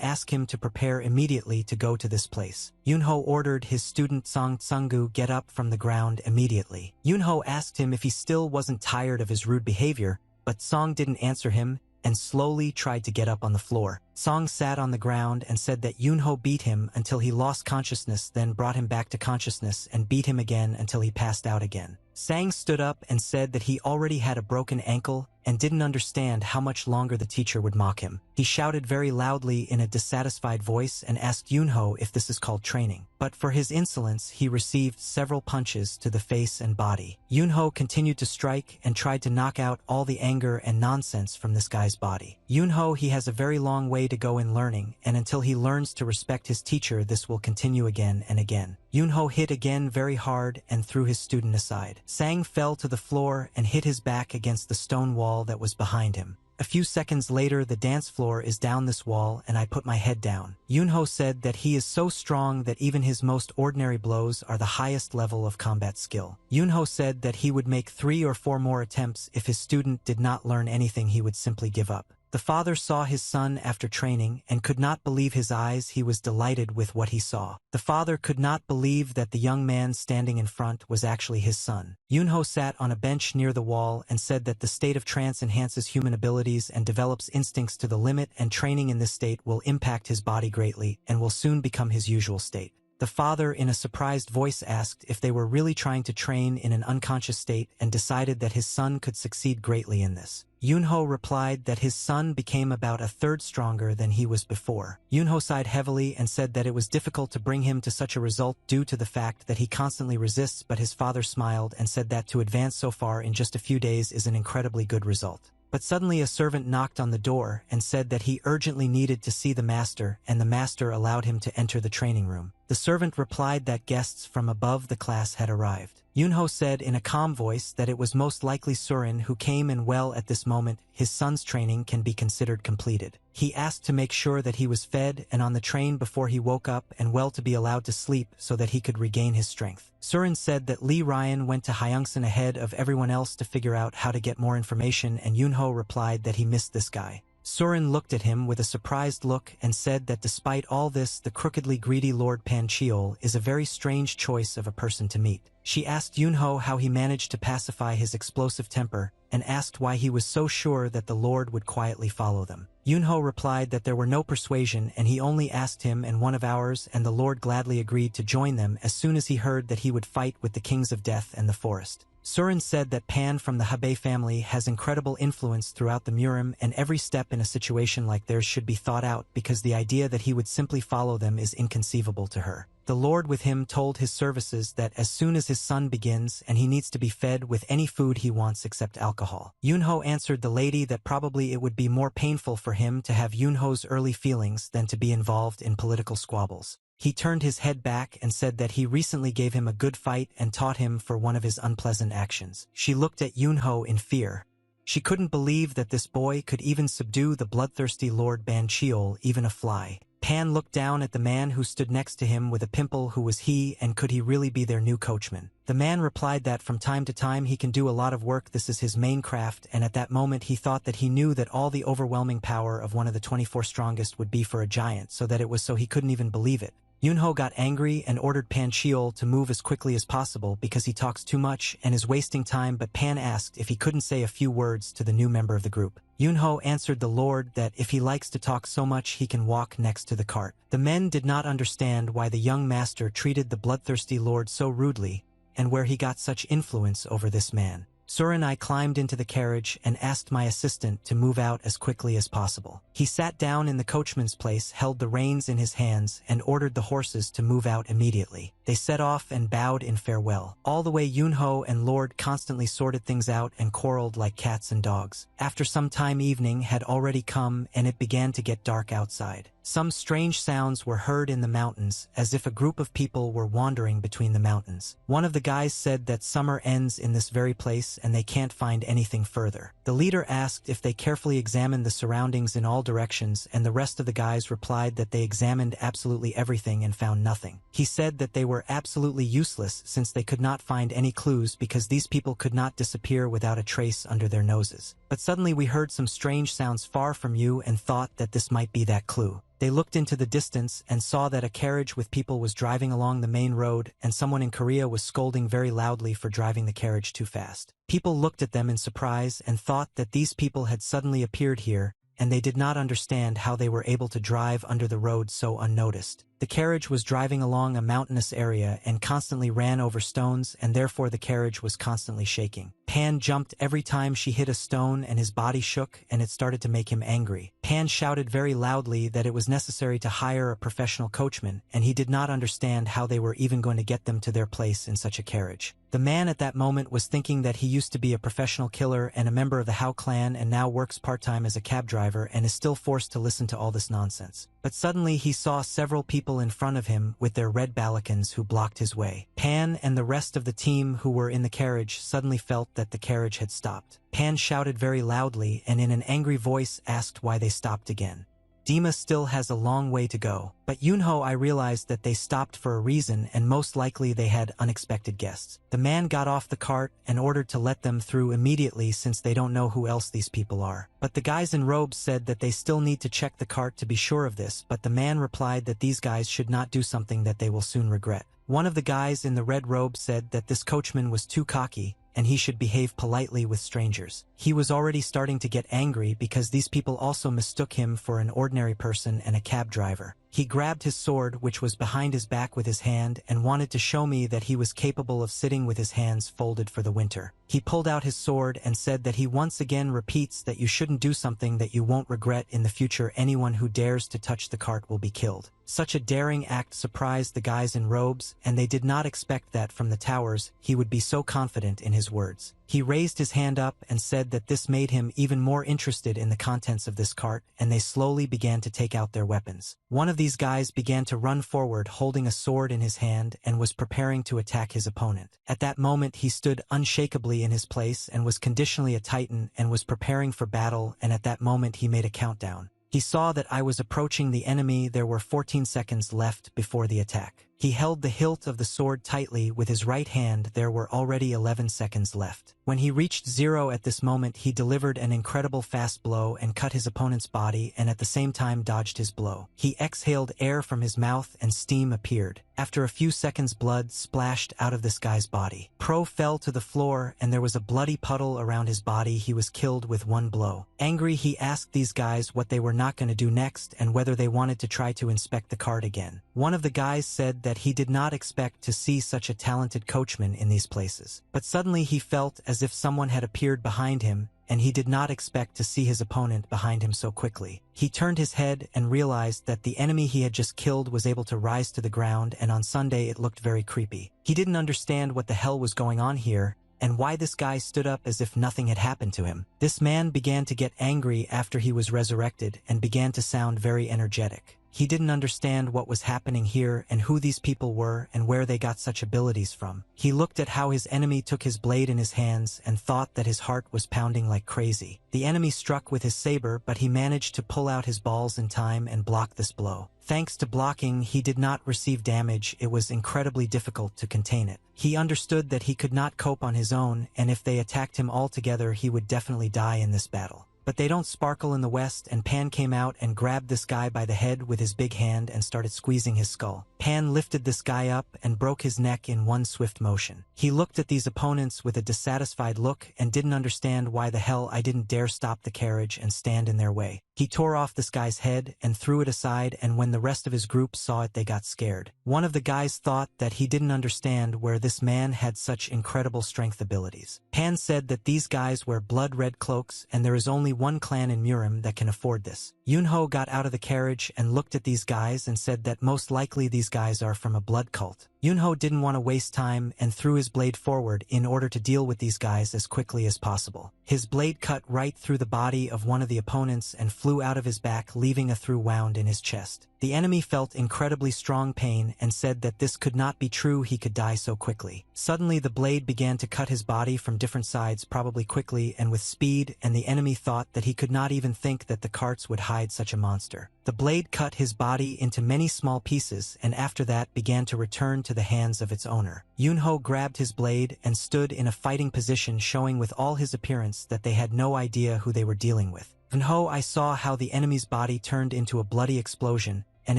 ask him to prepare immediately to go to this place. Yunho ordered his student Song Tsungu get up from the ground immediately. Yunho asked him if he still wasn't tired of his rude behavior, but Song didn't answer him, and slowly tried to get up on the floor. Song sat on the ground and said that Yunho beat him until he lost consciousness, then brought him back to consciousness and beat him again until he passed out again. Sang stood up and said that he already had a broken ankle and didn't understand how much longer the teacher would mock him. He shouted very loudly in a dissatisfied voice and asked Yunho if this is called training. But for his insolence, he received several punches to the face and body. Yunho continued to strike and tried to knock out all the anger and nonsense from this guy's body. Yunho, he has a very long way to go in learning, and until he learns to respect his teacher, this will continue again and again. Yunho hit again very hard and threw his student aside. Sang fell to the floor and hit his back against the stone wall that was behind him. A few seconds later, the dance floor is down this wall, and I put my head down. Yunho said that he is so strong that even his most ordinary blows are the highest level of combat skill. Yunho said that he would make 3 or 4 more attempts. If his student did not learn anything, he would simply give up. The father saw his son after training and could not believe his eyes. He was delighted with what he saw. The father could not believe that the young man standing in front was actually his son. Yunho sat on a bench near the wall and said that the state of trance enhances human abilities and develops instincts to the limit, and training in this state will impact his body greatly and will soon become his usual state. The father in a surprised voice asked if they were really trying to train in an unconscious state, and decided that his son could succeed greatly in this. Yunho replied that his son became about 1/3 stronger than he was before. Yunho sighed heavily and said that it was difficult to bring him to such a result due to the fact that he constantly resists, but his father smiled and said that to advance so far in just a few days is an incredibly good result. But suddenly a servant knocked on the door and said that he urgently needed to see the master, and the master allowed him to enter the training room. The servant replied that guests from above the class had arrived. Yunho said in a calm voice that it was most likely Surin who came, and well, at this moment, his son's training can be considered completed. He asked to make sure that he was fed and on the train before he woke up, and well, to be allowed to sleep so that he could regain his strength. Surin said that Lee Ryan went to Hyungsan ahead of everyone else to figure out how to get more information, and Yunho replied that he missed this guy. Surin looked at him with a surprised look and said that despite all this, the crookedly greedy Lord Pancheol is a very strange choice of a person to meet. She asked Yunho how he managed to pacify his explosive temper, and asked why he was so sure that the Lord would quietly follow them. Yunho replied that there were no persuasion, and he only asked him and one of ours, and the Lord gladly agreed to join them as soon as he heard that he would fight with the kings of death and the forest. Surin said that Pan from the Habe family has incredible influence throughout the Murim, and every step in a situation like theirs should be thought out, because the idea that he would simply follow them is inconceivable to her. The Lord with him told his services that as soon as his son begins, and he needs to be fed with any food he wants except alcohol. Yunho answered the lady that probably it would be more painful for him to have Yunho's early feelings than to be involved in political squabbles. He turned his head back and said that he recently gave him a good fight and taught him for one of his unpleasant actions. She looked at Yunho in fear. She couldn't believe that this boy could even subdue the bloodthirsty Lord Bancheol, even a fly. Pan looked down at the man who stood next to him with a pimple. Who was he, and could he really be their new coachman? The man replied that from time to time he can do a lot of work, this is his main craft, and at that moment he thought that he knew that all the overwhelming power of one of the 24 strongest would be for a giant, so that it was so he couldn't even believe it. Yunho got angry and ordered Pan Sheol to move as quickly as possible because he talks too much and is wasting time, but Pan asked if he couldn't say a few words to the new member of the group. Yunho answered the Lord that if he likes to talk so much he can walk next to the cart. The men did not understand why the young master treated the bloodthirsty Lord so rudely and where he got such influence over this man. Sur and I climbed into the carriage and asked my assistant to move out as quickly as possible. He sat down in the coachman's place, held the reins in his hands, and ordered the horses to move out immediately. They set off and bowed in farewell. All the way Yunho and Lord constantly sorted things out and quarreled like cats and dogs. After some time evening had already come and it began to get dark outside. Some strange sounds were heard in the mountains, as if a group of people were wandering between the mountains. One of the guys said that summer ends in this very place and they can't find anything further. The leader asked if they carefully examined the surroundings in all directions, and the rest of the guys replied that they examined absolutely everything and found nothing. He said that they were absolutely useless since they could not find any clues because these people could not disappear without a trace under their noses. But suddenly we heard some strange sounds far from you and thought that this might be that clue. They looked into the distance and saw that a carriage with people was driving along the main road, and someone in Korea was scolding very loudly for driving the carriage too fast. People looked at them in surprise and thought that these people had suddenly appeared here, and they did not understand how they were able to drive under the road so unnoticed. The carriage was driving along a mountainous area and constantly ran over stones, and therefore the carriage was constantly shaking. Pan jumped every time she hit a stone and his body shook, and it started to make him angry. Pan shouted very loudly that it was necessary to hire a professional coachman, and he did not understand how they were even going to get them to their place in such a carriage. The man at that moment was thinking that he used to be a professional killer and a member of the Hao clan and now works part-time as a cab driver and is still forced to listen to all this nonsense. But suddenly he saw several people in front of him with their red balacons who blocked his way. Pan and the rest of the team who were in the carriage suddenly felt that the carriage had stopped. Pan shouted very loudly and in an angry voice asked why they stopped again. Dima still has a long way to go. But Yunho, I realized that they stopped for a reason and most likely they had unexpected guests. The man got off the cart and ordered to let them through immediately since they don't know who else these people are. But the guys in robes said that they still need to check the cart to be sure of this, but the man replied that these guys should not do something that they will soon regret. One of the guys in the red robe said that this coachman was too cocky and he should behave politely with strangers. He was already starting to get angry because these people also mistook him for an ordinary person and a cab driver. He grabbed his sword, which was behind his back, with his hand and wanted to show me that he was capable of sitting with his hands folded for the winter. He pulled out his sword and said that he once again repeats that you shouldn't do something that you won't regret in the future. Anyone who dares to touch the cart will be killed. Such a daring act surprised the guys in robes, and they did not expect that from the towers he would be so confident in his words. He raised his hand up and said that this made him even more interested in the contents of this cart, and they slowly began to take out their weapons. One of these guys began to run forward holding a sword in his hand and was preparing to attack his opponent. At that moment he stood unshakably in his place and was conditionally a titan and was preparing for battle, and at that moment he made a countdown. He saw that I was approaching the enemy. There were 14 seconds left before the attack. He held the hilt of the sword tightly with his right hand. There were already 11 seconds left. When he reached 0 at this moment, he delivered an incredible fast blow and cut his opponent's body and at the same time dodged his blow. He exhaled air from his mouth and steam appeared. After a few seconds, blood splashed out of this guy's body. Pro fell to the floor and there was a bloody puddle around his body. He was killed with one blow. Angry, he asked these guys what they were not going to do next and whether they wanted to try to inspect the cart again. One of the guys said that he did not expect to see such a talented coachman in these places. But suddenly he felt as if someone had appeared behind him, and he did not expect to see his opponent behind him so quickly. He turned his head and realized that the enemy he had just killed was able to rise to the ground, and on Sunday it looked very creepy. He didn't understand what the hell was going on here, and why this guy stood up as if nothing had happened to him. This man began to get angry after he was resurrected and began to sound very energetic. He didn't understand what was happening here and who these people were and where they got such abilities from. He looked at how his enemy took his blade in his hands and thought that his heart was pounding like crazy. The enemy struck with his saber, but he managed to pull out his balls in time and block this blow. Thanks to blocking, he did not receive damage. It was incredibly difficult to contain it. He understood that he could not cope on his own, and if they attacked him all together, he would definitely die in this battle. but they don't sparkle in the West, and Pan came out and grabbed this guy by the head with his big hand and started squeezing his skull. Pan lifted this guy up and broke his neck in one swift motion. He looked at these opponents with a dissatisfied look and didn't understand why the hell I didn't dare stop the carriage and stand in their way. He tore off this guy's head and threw it aside, and when the rest of his group saw it, they got scared. One of the guys thought that he didn't understand where this man had such incredible strength abilities. Pan said that these guys wear blood-red cloaks, and there is only one clan in Murim that can afford this. Yunho got out of the carriage and looked at these guys and said that most likely these guys are from a blood cult. Yunho didn't want to waste time and threw his blade forward in order to deal with these guys as quickly as possible. His blade cut right through the body of one of the opponents and flew out of his back, leaving a through wound in his chest. The enemy felt incredibly strong pain and said that this could not be true, he could die so quickly. Suddenly the blade began to cut his body from different sides, probably quickly and with speed, and the enemy thought that he could not even think that the carts would hide such a monster. The blade cut his body into many small pieces and after that began to return to the hands of its owner. Yunho grabbed his blade and stood in a fighting position, showing with all his appearance that they had no idea who they were dealing with. Yunho, I saw how the enemy's body turned into a bloody explosion, and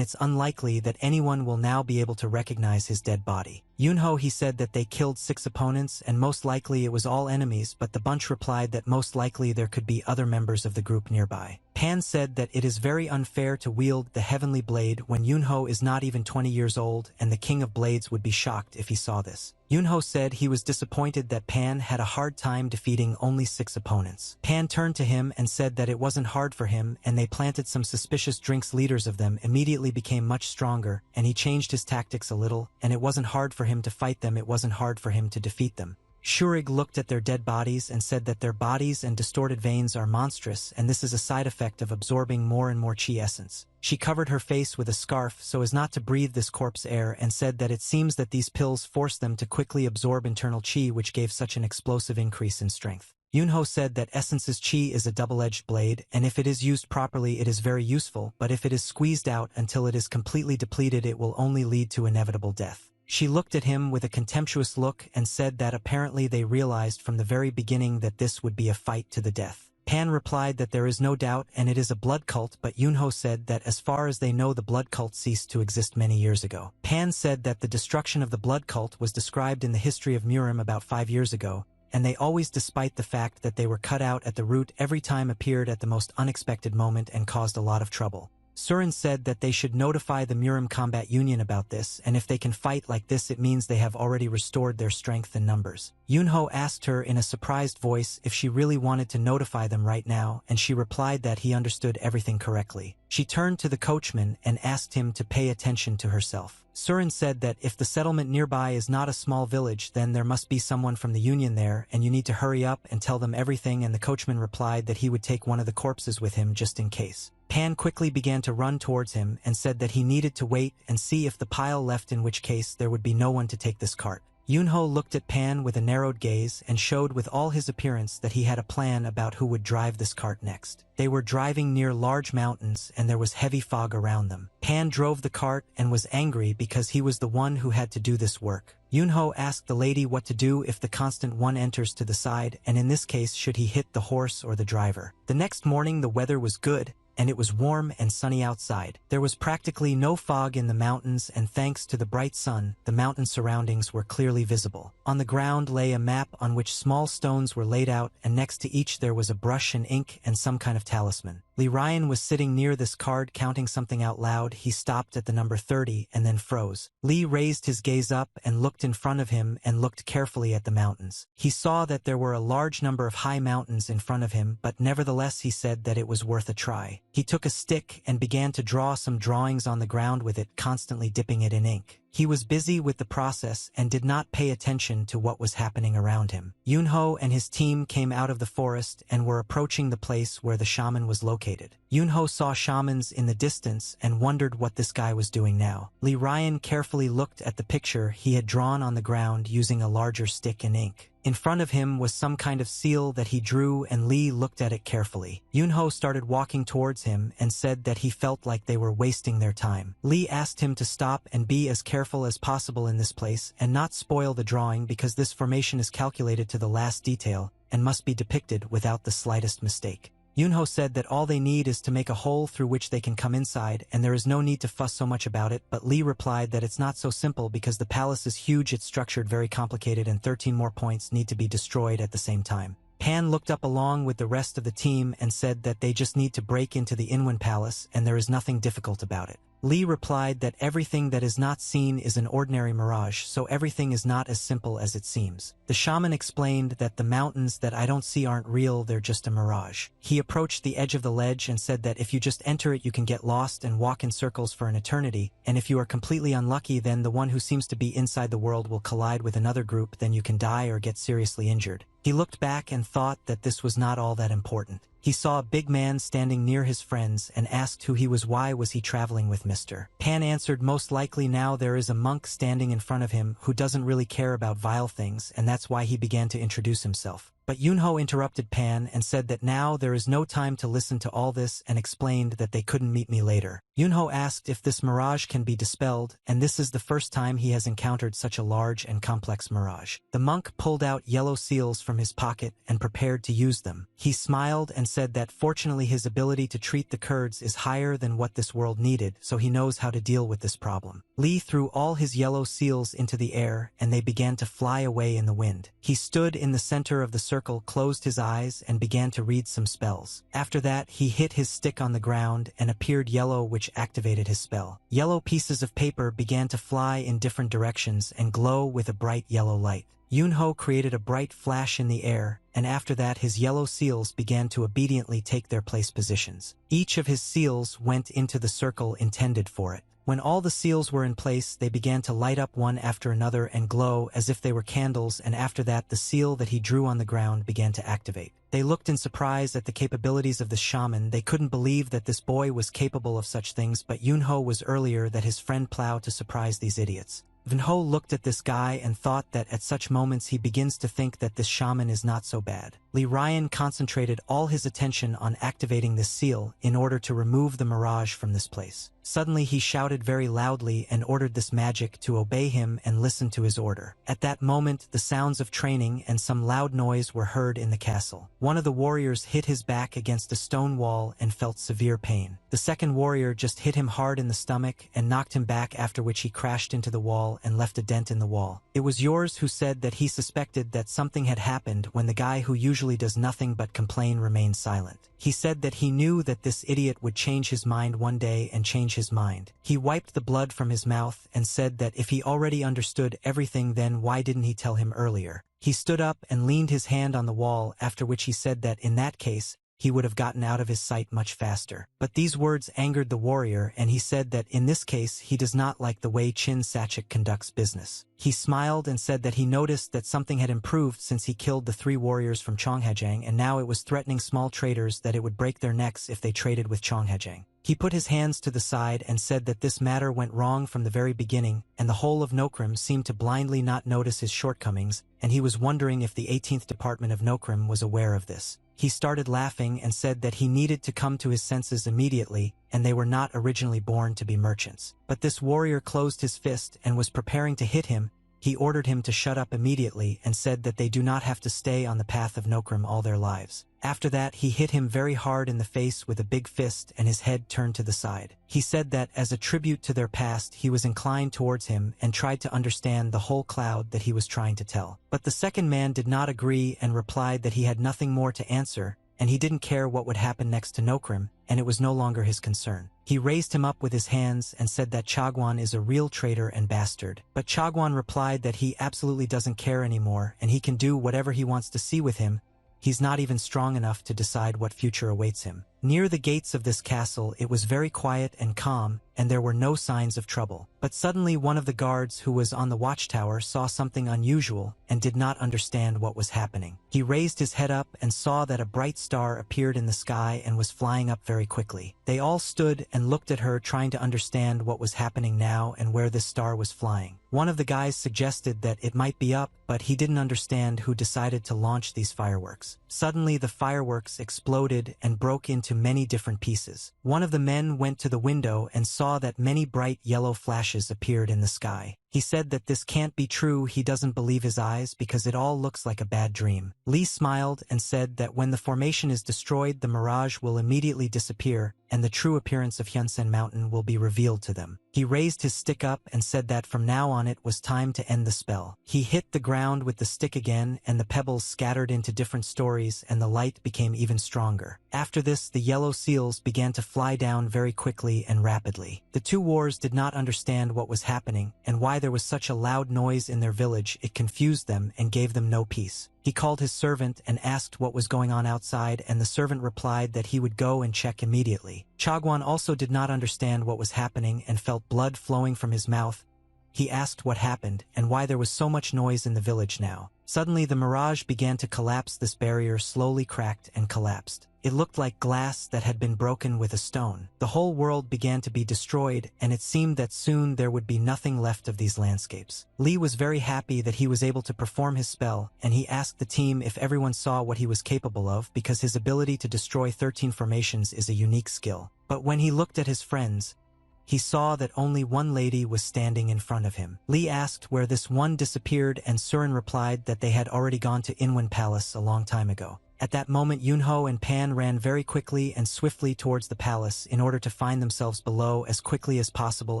it's unlikely that anyone will now be able to recognize his dead body. Yunho, he said that they killed 6 opponents and most likely it was all enemies, but the bunch replied that most likely there could be other members of the group nearby. Pan said that it is very unfair to wield the heavenly blade when Yunho is not even 20 years old, and the king of blades would be shocked if he saw this. Yunho said he was disappointed that Pan had a hard time defeating only 6 opponents. Pan turned to him and said that it wasn't hard for him, and they planted some suspicious drinks. Leaders of them immediately became much stronger, and he changed his tactics a little, and it wasn't hard for him to fight them, it wasn't hard for him to defeat them. Shurig looked at their dead bodies and said that their bodies and distorted veins are monstrous, and this is a side effect of absorbing more and more chi essence. She covered her face with a scarf so as not to breathe this corpse air and said that it seems that these pills force them to quickly absorb internal chi, which gave such an explosive increase in strength. Yunho said that Essence's chi is a double-edged blade, and if it is used properly it is very useful, but if it is squeezed out until it is completely depleted it will only lead to inevitable death. She looked at him with a contemptuous look and said that apparently they realized from the very beginning that this would be a fight to the death. Pan replied that there is no doubt and it is a blood cult, but Yunho said that as far as they know the blood cult ceased to exist many years ago. Pan said that the destruction of the blood cult was described in the history of Murim about 5 years ago, and they always, despite the fact that they were cut out at the root, every time appeared at the most unexpected moment and caused a lot of trouble. Surin said that they should notify the Murim Combat Union about this, and if they can fight like this it means they have already restored their strength and numbers. Yunho asked her in a surprised voice if she really wanted to notify them right now, and she replied that he understood everything correctly. She turned to the coachman and asked him to pay attention to herself. Surin said that if the settlement nearby is not a small village, then there must be someone from the Union there, and you need to hurry up and tell them everything, and the coachman replied that he would take one of the corpses with him just in case. Pan quickly began to run towards him and said that he needed to wait and see if the pile left, in which case there would be no one to take this cart. Yunho looked at Pan with a narrowed gaze and showed with all his appearance that he had a plan about who would drive this cart next. They were driving near large mountains and there was heavy fog around them. Pan drove the cart and was angry because he was the one who had to do this work. Yunho asked the lady what to do if the constant one enters to the side, and in this case should he hit the horse or the driver. The next morning the weather was good, and it was warm and sunny outside. There was practically no fog in the mountains, and thanks to the bright sun, the mountain surroundings were clearly visible. On the ground lay a map on which small stones were laid out, and next to each there was a brush and ink and some kind of talisman. Lee Ryan was sitting near this card counting something out loud. He stopped at the number 30 and then froze. Lee raised his gaze up and looked in front of him and looked carefully at the mountains. He saw that there were a large number of high mountains in front of him, but nevertheless he said that it was worth a try. He took a stick and began to draw some drawings on the ground with it, constantly dipping it in ink. He was busy with the process and did not pay attention to what was happening around him. Yunho and his team came out of the forest and were approaching the place where the shaman was located. Yunho saw shamans in the distance and wondered what this guy was doing now. Lee Ryan carefully looked at the picture he had drawn on the ground using a larger stick and ink. In front of him was some kind of seal that he drew, and Lee looked at it carefully. Yunho started walking towards him and said that he felt like they were wasting their time. Lee asked him to stop and be as careful as possible in this place and not spoil the drawing, because this formation is calculated to the last detail and must be depicted without the slightest mistake. Yunho said that all they need is to make a hole through which they can come inside, and there is no need to fuss so much about it, but Lee replied that it's not so simple because the palace is huge, it's structured very complicated, and 13 more points need to be destroyed at the same time. Pan looked up along with the rest of the team and said that they just need to break into the Inwan Palace and there is nothing difficult about it. Lee replied that everything that is not seen is an ordinary mirage, so everything is not as simple as it seems. The shaman explained that the mountains that I don't see aren't real, they're just a mirage. He approached the edge of the ledge and said that if you just enter it you can get lost and walk in circles for an eternity, and if you are completely unlucky then the one who seems to be inside the world will collide with another group, then you can die or get seriously injured. He looked back and thought that this was not all that important. He saw a big man standing near his friends and asked who he was. Why was he traveling with Mr. Pan answered, most likely now there is a monk standing in front of him who doesn't really care about vile things, and that's why he began to introduce himself. But Yunho interrupted Pan and said that now there is no time to listen to all this and explained that they couldn't meet me later. Yunho asked if this mirage can be dispelled, and this is the first time he has encountered such a large and complex mirage. The monk pulled out yellow seals from his pocket and prepared to use them. He smiled and said that fortunately his ability to treat the Kurds is higher than what this world needed, so he knows how to deal with this problem. Lee threw all his yellow seals into the air and they began to fly away in the wind. He stood in the center of the circle, closed his eyes, and began to read some spells. After that, he hit his stick on the ground and appeared yellow, which activated his spell. Yellow pieces of paper began to fly in different directions and glow with a bright yellow light. Yunho created a bright flash in the air, and after that his yellow seals began to obediently take their place positions. Each of his seals went into the circle intended for it. When all the seals were in place, they began to light up one after another and glow as if they were candles, and after that the seal that he drew on the ground began to activate. They looked in surprise at the capabilities of the shaman. They couldn't believe that this boy was capable of such things, but Yunho was earlier that his friend Plow to surprise these idiots. Vinho looked at this guy and thought that at such moments he begins to think that this shaman is not so bad. Lee Ryan concentrated all his attention on activating this seal in order to remove the mirage from this place. Suddenly he shouted very loudly and ordered this magic to obey him and listen to his order. At that moment the sounds of training and some loud noise were heard in the castle. One of the warriors hit his back against a stone wall and felt severe pain. The second warrior just hit him hard in the stomach and knocked him back, after which he crashed into the wall and left a dent in the wall. It was Yours who said that he suspected that something had happened when the guy who usually does nothing but complain remained silent. He said that he knew that this idiot would change his mind one day and change his mind. He wiped the blood from his mouth and said that if he already understood everything, then why didn't he tell him earlier? He stood up and leaned his hand on the wall, after which he said that in that case, he would have gotten out of his sight much faster. But these words angered the warrior, and he said that in this case he does not like the way Chin Sachik conducts business. He smiled and said that he noticed that something had improved since he killed the 3 warriors from Chonghajang, and now it was threatening small traders that it would break their necks if they traded with Chonghajang. He put his hands to the side and said that this matter went wrong from the very beginning, and the whole of Nokrim seemed to blindly not notice his shortcomings, and he was wondering if the 18th Department of Nokrim was aware of this. He started laughing and said that he needed to come to his senses immediately, and they were not originally born to be merchants. But this warrior closed his fist and was preparing to hit him. He ordered him to shut up immediately and said that they do not have to stay on the path of Nokrim all their lives. After that, he hit him very hard in the face with a big fist, and his head turned to the side. He said that as a tribute to their past, he was inclined towards him and tried to understand the whole cloud that he was trying to tell. But the second man did not agree and replied that he had nothing more to answer, and he didn't care what would happen next to Nokrim, and it was no longer his concern. He raised him up with his hands and said that Chagwan is a real traitor and bastard. But Chagwan replied that he absolutely doesn't care anymore, and he can do whatever he wants to see with him. He's not even strong enough to decide what future awaits him. Near the gates of this castle, it was very quiet and calm, and there were no signs of trouble. But suddenly one of the guards who was on the watchtower saw something unusual and did not understand what was happening. He raised his head up and saw that a bright star appeared in the sky and was flying up very quickly. They all stood and looked at her, trying to understand what was happening now and where this star was flying. One of the guys suggested that it might be up, but he didn't understand who decided to launch these fireworks. Suddenly the fireworks exploded and broke into many different pieces. One of the men went to the window and saw that many bright yellow flashes appeared in the sky. He said that this can't be true. He doesn't believe his eyes because it all looks like a bad dream. Lee smiled and said that when the formation is destroyed, the mirage will immediately disappear and the true appearance of Hyunsen Mountain will be revealed to them. He raised his stick up and said that from now on it was time to end the spell. He hit the ground with the stick again and the pebbles scattered into different stories and the light became even stronger. After this, the yellow seals began to fly down very quickly and rapidly. The two wars did not understand what was happening and why there was such a loud noise in their village. It confused them and gave them no peace. He called his servant and asked what was going on outside, and the servant replied that he would go and check immediately. Chagwan also did not understand what was happening and felt blood flowing from his mouth. He asked what happened and why there was so much noise in the village now. Suddenly the mirage began to collapse. This barrier slowly cracked and collapsed. It looked like glass that had been broken with a stone. The whole world began to be destroyed, and it seemed that soon there would be nothing left of these landscapes. Lee was very happy that he was able to perform his spell, and he asked the team if everyone saw what he was capable of because his ability to destroy 13 formations is a unique skill. But when he looked at his friends, he saw that only one lady was standing in front of him. Lee asked where this one disappeared, and Surin replied that they had already gone to Inwon Palace a long time ago. At that moment, Yunho and Pan ran very quickly and swiftly towards the palace in order to find themselves below as quickly as possible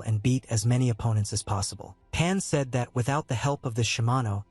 and beat as many opponents as possible. Pan said that without the help of this Shimano,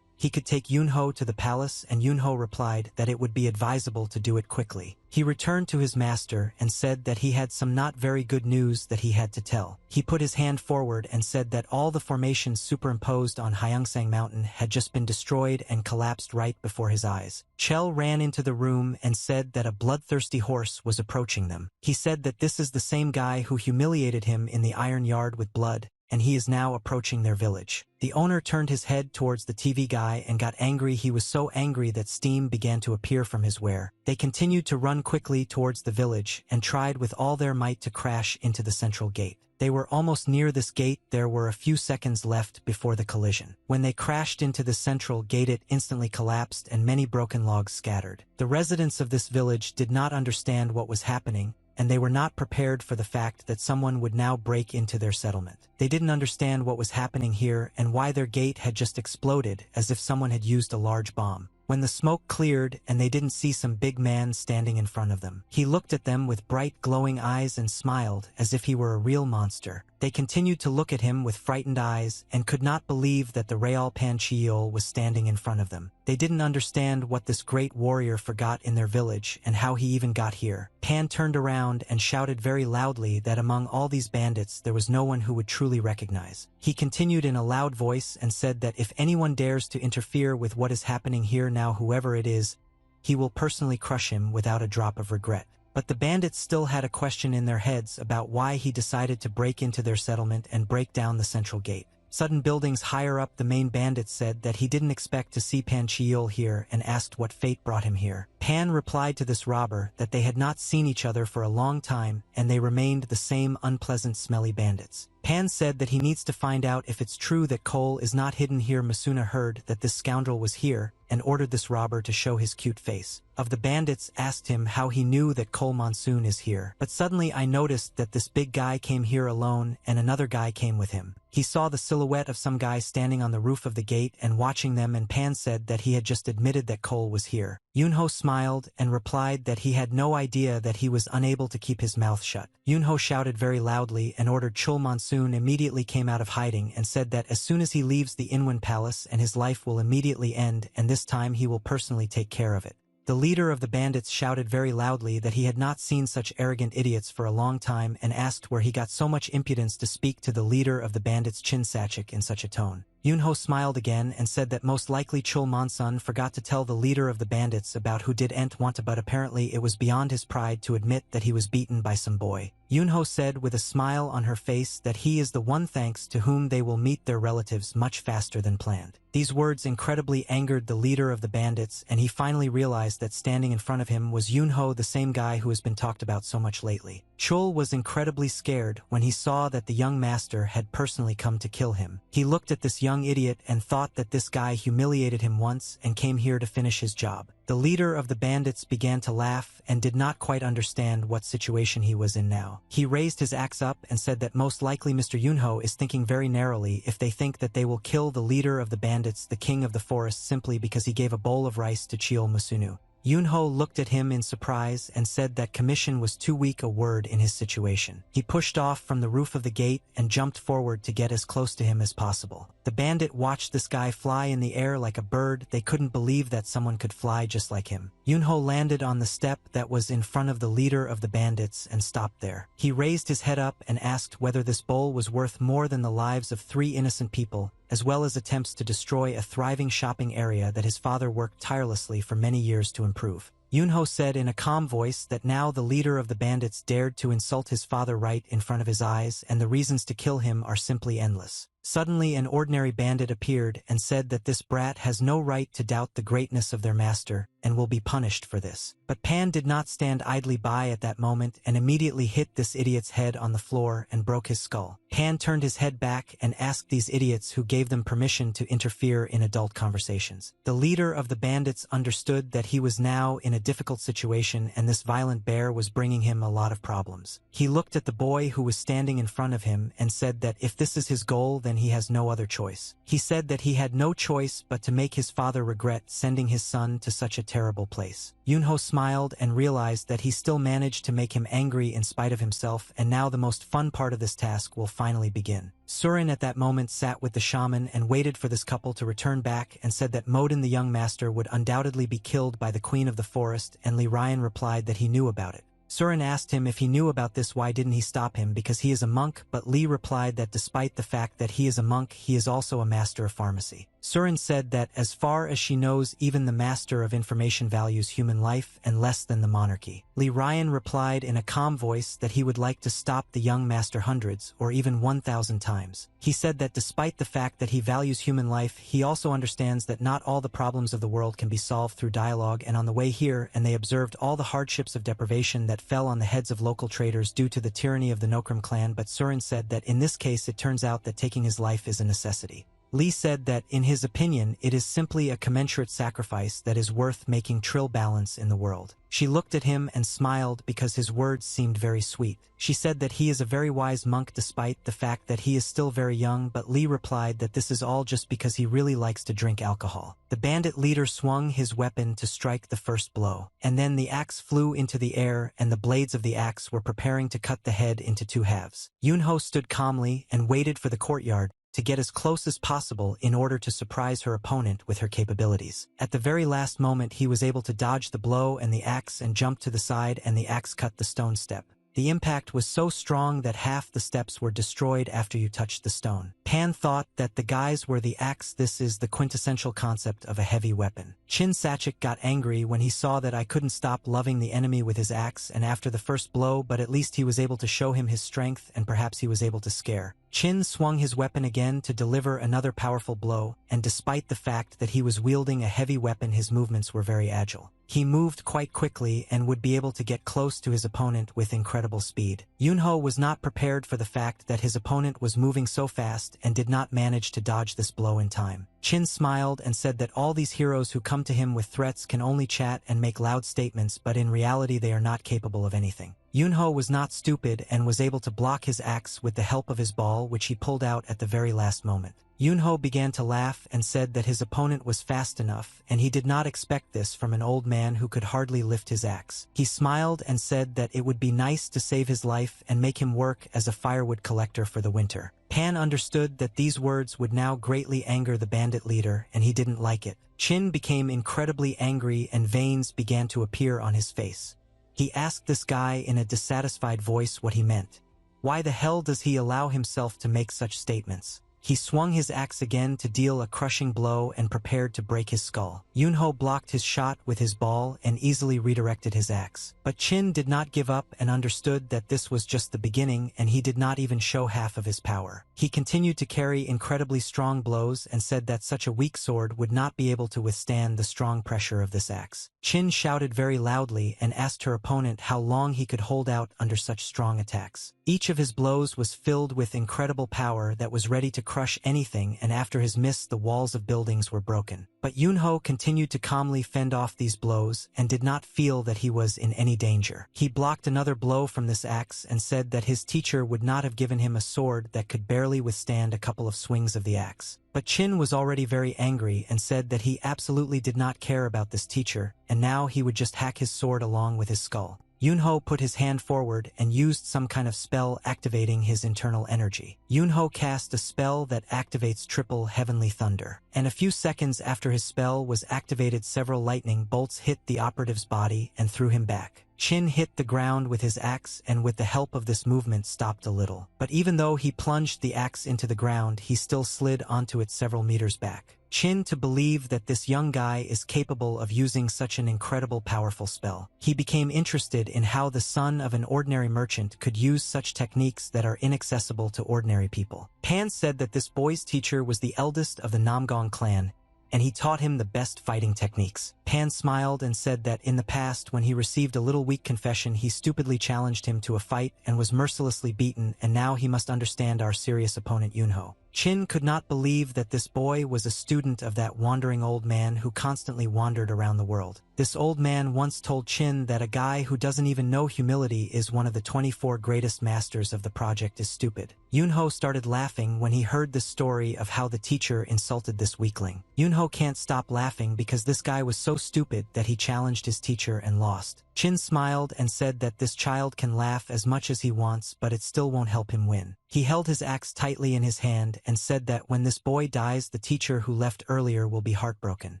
he could take Yunho to the palace, and Yunho replied that it would be advisable to do it quickly. He returned to his master and said that he had some not very good news that he had to tell. He put his hand forward and said that all the formations superimposed on Hyeongsang Mountain had just been destroyed and collapsed right before his eyes. Chell ran into the room and said that a bloodthirsty horse was approaching them. He said that this is the same guy who humiliated him in the iron yard with blood, and he is now approaching their village. The owner turned his head towards the TV guy and got angry. He was so angry that steam began to appear from his wear. They continued to run quickly towards the village and tried with all their might to crash into the central gate. They were almost near this gate. There were a few seconds left before the collision. When they crashed into the central gate, it instantly collapsed and many broken logs scattered. The residents of this village did not understand what was happening, and they were not prepared for the fact that someone would now break into their settlement. They didn't understand what was happening here and why their gate had just exploded as if someone had used a large bomb. When the smoke cleared and they didn't see some big man standing in front of them, he looked at them with bright glowing eyes and smiled as if he were a real monster. They continued to look at him with frightened eyes and could not believe that the Real Panchiol was standing in front of them. They didn't understand what this great warrior forgot in their village and how he even got here. Pan turned around and shouted very loudly that among all these bandits there was no one who would truly recognize. He continued in a loud voice and said that if anyone dares to interfere with what is happening here now, whoever it is, he will personally crush him without a drop of regret. But the bandits still had a question in their heads about why he decided to break into their settlement and break down the central gate. Sudden buildings higher up, the main bandit said that he didn't expect to see Pan Chiol here and asked what fate brought him here. Pan replied to this robber that they had not seen each other for a long time and they remained the same unpleasant smelly bandits. Pan said that he needs to find out if it's true that Cole is not hidden here. Masuna heard that this scoundrel was here and ordered this robber to show his cute face. Of the bandits asked him how he knew that Cole Monsoon is here. But suddenly I noticed that this big guy came here alone and another guy came with him. He saw the silhouette of some guy standing on the roof of the gate and watching them, and Pan said that he had just admitted that Cole was here. Yunho smiled and replied that he had no idea that he was unable to keep his mouth shut. Yunho shouted very loudly and ordered Chul Monsoon immediately came out of hiding and said that as soon as he leaves the Inwon Palace and his life will immediately end, and this time he will personally take care of it. The leader of the bandits shouted very loudly that he had not seen such arrogant idiots for a long time and asked where he got so much impudence to speak to the leader of the bandits Chinsachik in such a tone. Yunho smiled again and said that most likely Chul Monsun forgot to tell the leader of the bandits about who did Ent Wanta, but apparently it was beyond his pride to admit that he was beaten by some boy. Yunho said with a smile on her face that he is the one thanks to whom they will meet their relatives much faster than planned. These words incredibly angered the leader of the bandits, and he finally realized that standing in front of him was Yunho, the same guy who has been talked about so much lately. Chul was incredibly scared when he saw that the young master had personally come to kill him. He looked at this young young idiot and thought that this guy humiliated him once and came here to finish his job. The leader of the bandits began to laugh and did not quite understand what situation he was in now. He raised his axe up and said that most likely Mr. Yunho is thinking very narrowly if they think that they will kill the leader of the bandits, the king of the forest, simply because he gave a bowl of rice to Chiol Musunu. Yunho looked at him in surprise and said that commission was too weak a word in his situation. He pushed off from the roof of the gate and jumped forward to get as close to him as possible. The bandit watched this guy fly in the air like a bird. They couldn't believe that someone could fly just like him. Yunho landed on the step that was in front of the leader of the bandits and stopped there. He raised his head up and asked whether this bowl was worth more than the lives of 3 innocent people, as well as attempts to destroy a thriving shopping area that his father worked tirelessly for many years to improve. Yunho said in a calm voice that now the leader of the bandits dared to insult his father right in front of his eyes, and the reasons to kill him are simply endless. Suddenly an ordinary bandit appeared and said that this brat has no right to doubt the greatness of their master and will be punished for this. But Pan did not stand idly by at that moment and immediately hit this idiot's head on the floor and broke his skull. Pan turned his head back and asked these idiots who gave them permission to interfere in adult conversations. The leader of the bandits understood that he was now in a difficult situation and this violent bear was bringing him a lot of problems. He looked at the boy who was standing in front of him and said that if this is his goal, then he has no other choice. He said that he had no choice but to make his father regret sending his son to such a terrible place. Yunho smiled and realized that he still managed to make him angry in spite of himself, and now the most fun part of this task will finally begin. Surin at that moment sat with the shaman and waited for this couple to return back and said that Modin the young master would undoubtedly be killed by the queen of the forest, and Li Ryan replied that he knew about it. Surin asked him if he knew about this, why didn't he stop him, because he is a monk, but Li replied that despite the fact that he is a monk, he is also a master of pharmacy. Surin said that as far as she knows, even the master of information values human life and less than the monarchy. Li Ryan replied in a calm voice that he would like to stop the young master hundreds or even 1,000 times. He said that despite the fact that he values human life, he also understands that not all the problems of the world can be solved through dialogue, and on the way here, and they observed all the hardships of deprivation that fell on the heads of local traders due to the tyranny of the Nokram clan, but Surin said that in this case it turns out that taking his life is a necessity. Li said that, in his opinion, it is simply a commensurate sacrifice that is worth making trill balance in the world. She looked at him and smiled because his words seemed very sweet. She said that he is a very wise monk despite the fact that he is still very young, but Li replied that this is all just because he really likes to drink alcohol. The bandit leader swung his weapon to strike the first blow, and then the axe flew into the air and the blades of the axe were preparing to cut the head into 2 halves. Yunho stood calmly and waited for the courtyard to get as close as possible in order to surprise her opponent with her capabilities. At the very last moment he was able to dodge the blow and the axe and jump to the side, and the axe cut the stone step. The impact was so strong that half the steps were destroyed after you touched the stone. Pan thought that the guys were the axe. This is the quintessential concept of a heavy weapon. Chin Sachik got angry when he saw that I couldn't stop loving the enemy with his axe and after the first blow, but at least he was able to show him his strength and perhaps he was able to scare. Chin swung his weapon again to deliver another powerful blow, and despite the fact that he was wielding a heavy weapon, his movements were very agile. He moved quite quickly and would be able to get close to his opponent with incredible speed. Yunho was not prepared for the fact that his opponent was moving so fast and did not manage to dodge this blow in time. Chin smiled and said that all these heroes who come to him with threats can only chat and make loud statements, but in reality they are not capable of anything. Yunho was not stupid and was able to block his axe with the help of his ball, which he pulled out at the very last moment. Yunho began to laugh and said that his opponent was fast enough, and he did not expect this from an old man who could hardly lift his axe. He smiled and said that it would be nice to save his life and make him work as a firewood collector for the winter. Pan understood that these words would now greatly anger the bandit leader, and he didn't like it. Chin became incredibly angry and veins began to appear on his face. He asked this guy in a dissatisfied voice what he meant. Why the hell does he allow himself to make such statements? He swung his axe again to deal a crushing blow and prepared to break his skull. Yunho blocked his shot with his ball and easily redirected his axe. But Chin did not give up and understood that this was just the beginning, and he did not even show half of his power. He continued to carry incredibly strong blows and said that such a weak sword would not be able to withstand the strong pressure of this axe. Chin shouted very loudly and asked her opponent how long he could hold out under such strong attacks. Each of his blows was filled with incredible power that was ready to crush anything, and after his miss the walls of buildings were broken. But Yunho continued to calmly fend off these blows and did not feel that he was in any danger. He blocked another blow from this axe and said that his teacher would not have given him a sword that could barely withstand a couple of swings of the axe. But Chin was already very angry and said that he absolutely did not care about this teacher, and now he would just hack his sword along with his skull. Yunho put his hand forward and used some kind of spell activating his internal energy. Yunho cast a spell that activates triple heavenly thunder. And a few seconds after his spell was activated, several lightning bolts hit the operative's body and threw him back. Chin hit the ground with his axe and with the help of this movement stopped a little. But even though he plunged the axe into the ground, he still slid onto it several meters back. Chin to believe that this young guy is capable of using such an incredible powerful spell. He became interested in how the son of an ordinary merchant could use such techniques that are inaccessible to ordinary people. Pan said that this boy's teacher was the eldest of the Namgong clan, and he taught him the best fighting techniques. Pan smiled and said that in the past, when he received a little weak confession, he stupidly challenged him to a fight and was mercilessly beaten, and now he must understand our serious opponent Yunho. Chin could not believe that this boy was a student of that wandering old man who constantly wandered around the world. This old man once told Chin that a guy who doesn't even know humility is one of the 24 greatest masters of the project is stupid. Yunho started laughing when he heard the story of how the teacher insulted this weakling. Yunho can't stop laughing because this guy was so stupid that he challenged his teacher and lost. Chin smiled and said that this child can laugh as much as he wants, but it still won't help him win. He held his axe tightly in his hand and said that when this boy dies, the teacher who left earlier will be heartbroken.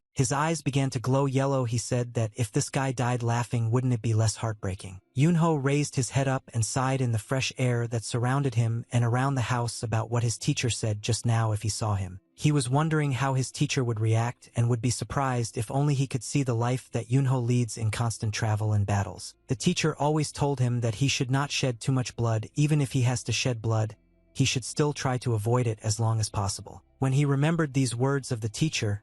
His eyes began to glow yellow. He said that if this guy died laughing, wouldn't it be less heartbreaking? Yunho raised his head up and sighed in the fresh air that surrounded him and around the house about what his teacher said just now if he saw him. He was wondering how his teacher would react and would be surprised if only he could see the life that Yunho leads in constant travel and battles. The teacher always told him that he should not shed too much blood. Even if he has to shed blood, he should still try to avoid it as long as possible. When he remembered these words of the teacher,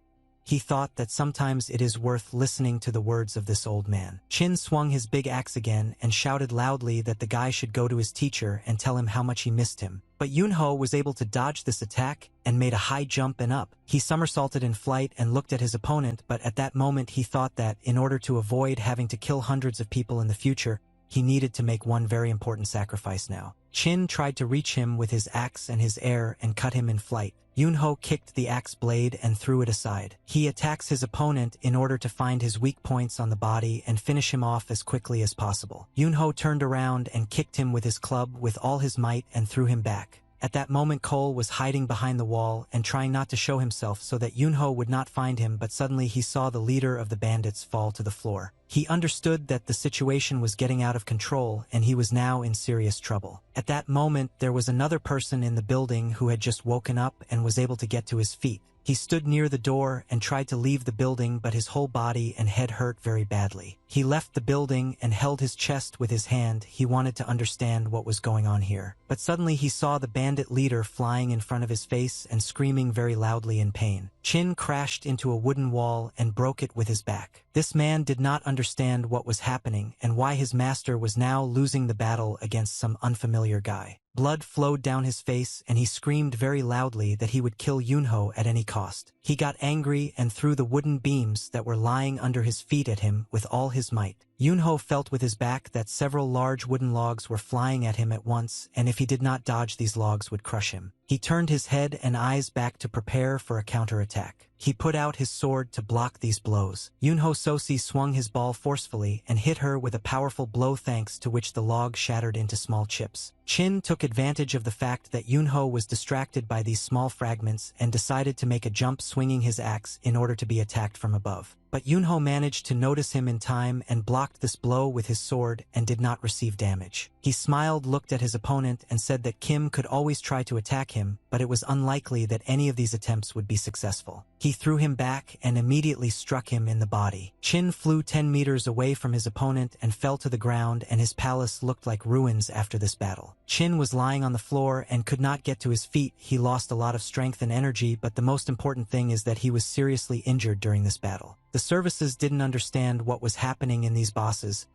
he thought that sometimes it is worth listening to the words of this old man. Chin swung his big axe again and shouted loudly that the guy should go to his teacher and tell him how much he missed him. But Yunho was able to dodge this attack and made a high jump and up. He somersaulted in flight and looked at his opponent, but at that moment he thought that, in order to avoid having to kill hundreds of people in the future, he needed to make one very important sacrifice now. Chin tried to reach him with his axe and his air and cut him in flight. Yunho kicked the axe blade and threw it aside. He attacks his opponent in order to find his weak points on the body and finish him off as quickly as possible. Yunho turned around and kicked him with his club with all his might and threw him back. At that moment, Cole was hiding behind the wall and trying not to show himself so that Yunho would not find him, but suddenly he saw the leader of the bandits fall to the floor. He understood that the situation was getting out of control and he was now in serious trouble. At that moment, there was another person in the building who had just woken up and was able to get to his feet. He stood near the door and tried to leave the building, but his whole body and head hurt very badly. He left the building and held his chest with his hand. He wanted to understand what was going on here. But suddenly he saw the bandit leader flying in front of his face and screaming very loudly in pain. Chin crashed into a wooden wall and broke it with his back. This man did not understand what was happening and why his master was now losing the battle against some unfamiliar guy. Blood flowed down his face and he screamed very loudly that he would kill Yunho at any cost. He got angry and threw the wooden beams that were lying under his feet at him with all his might. Yunho felt with his back that several large wooden logs were flying at him at once, and if he did not dodge, these logs would crush him. He turned his head and eyes back to prepare for a counterattack. He put out his sword to block these blows. Yunho Sosi swung his ball forcefully and hit her with a powerful blow, thanks to which the log shattered into small chips. Chin took advantage of the fact that Yunho was distracted by these small fragments and decided to make a jump swinging his axe in order to be attacked from above. But Yunho managed to notice him in time and blocked this blow with his sword and did not receive damage. He smiled, looked at his opponent, and said that Kim could always try to attack him, but it was unlikely that any of these attempts would be successful. He threw him back and immediately struck him in the body. Chin flew 10 meters away from his opponent and fell to the ground, and his palace looked like ruins after this battle. Chin was lying on the floor and could not get to his feet. He lost a lot of strength and energy, but the most important thing is that he was seriously injured during this battle. The services didn't understand what was happening in these bosses.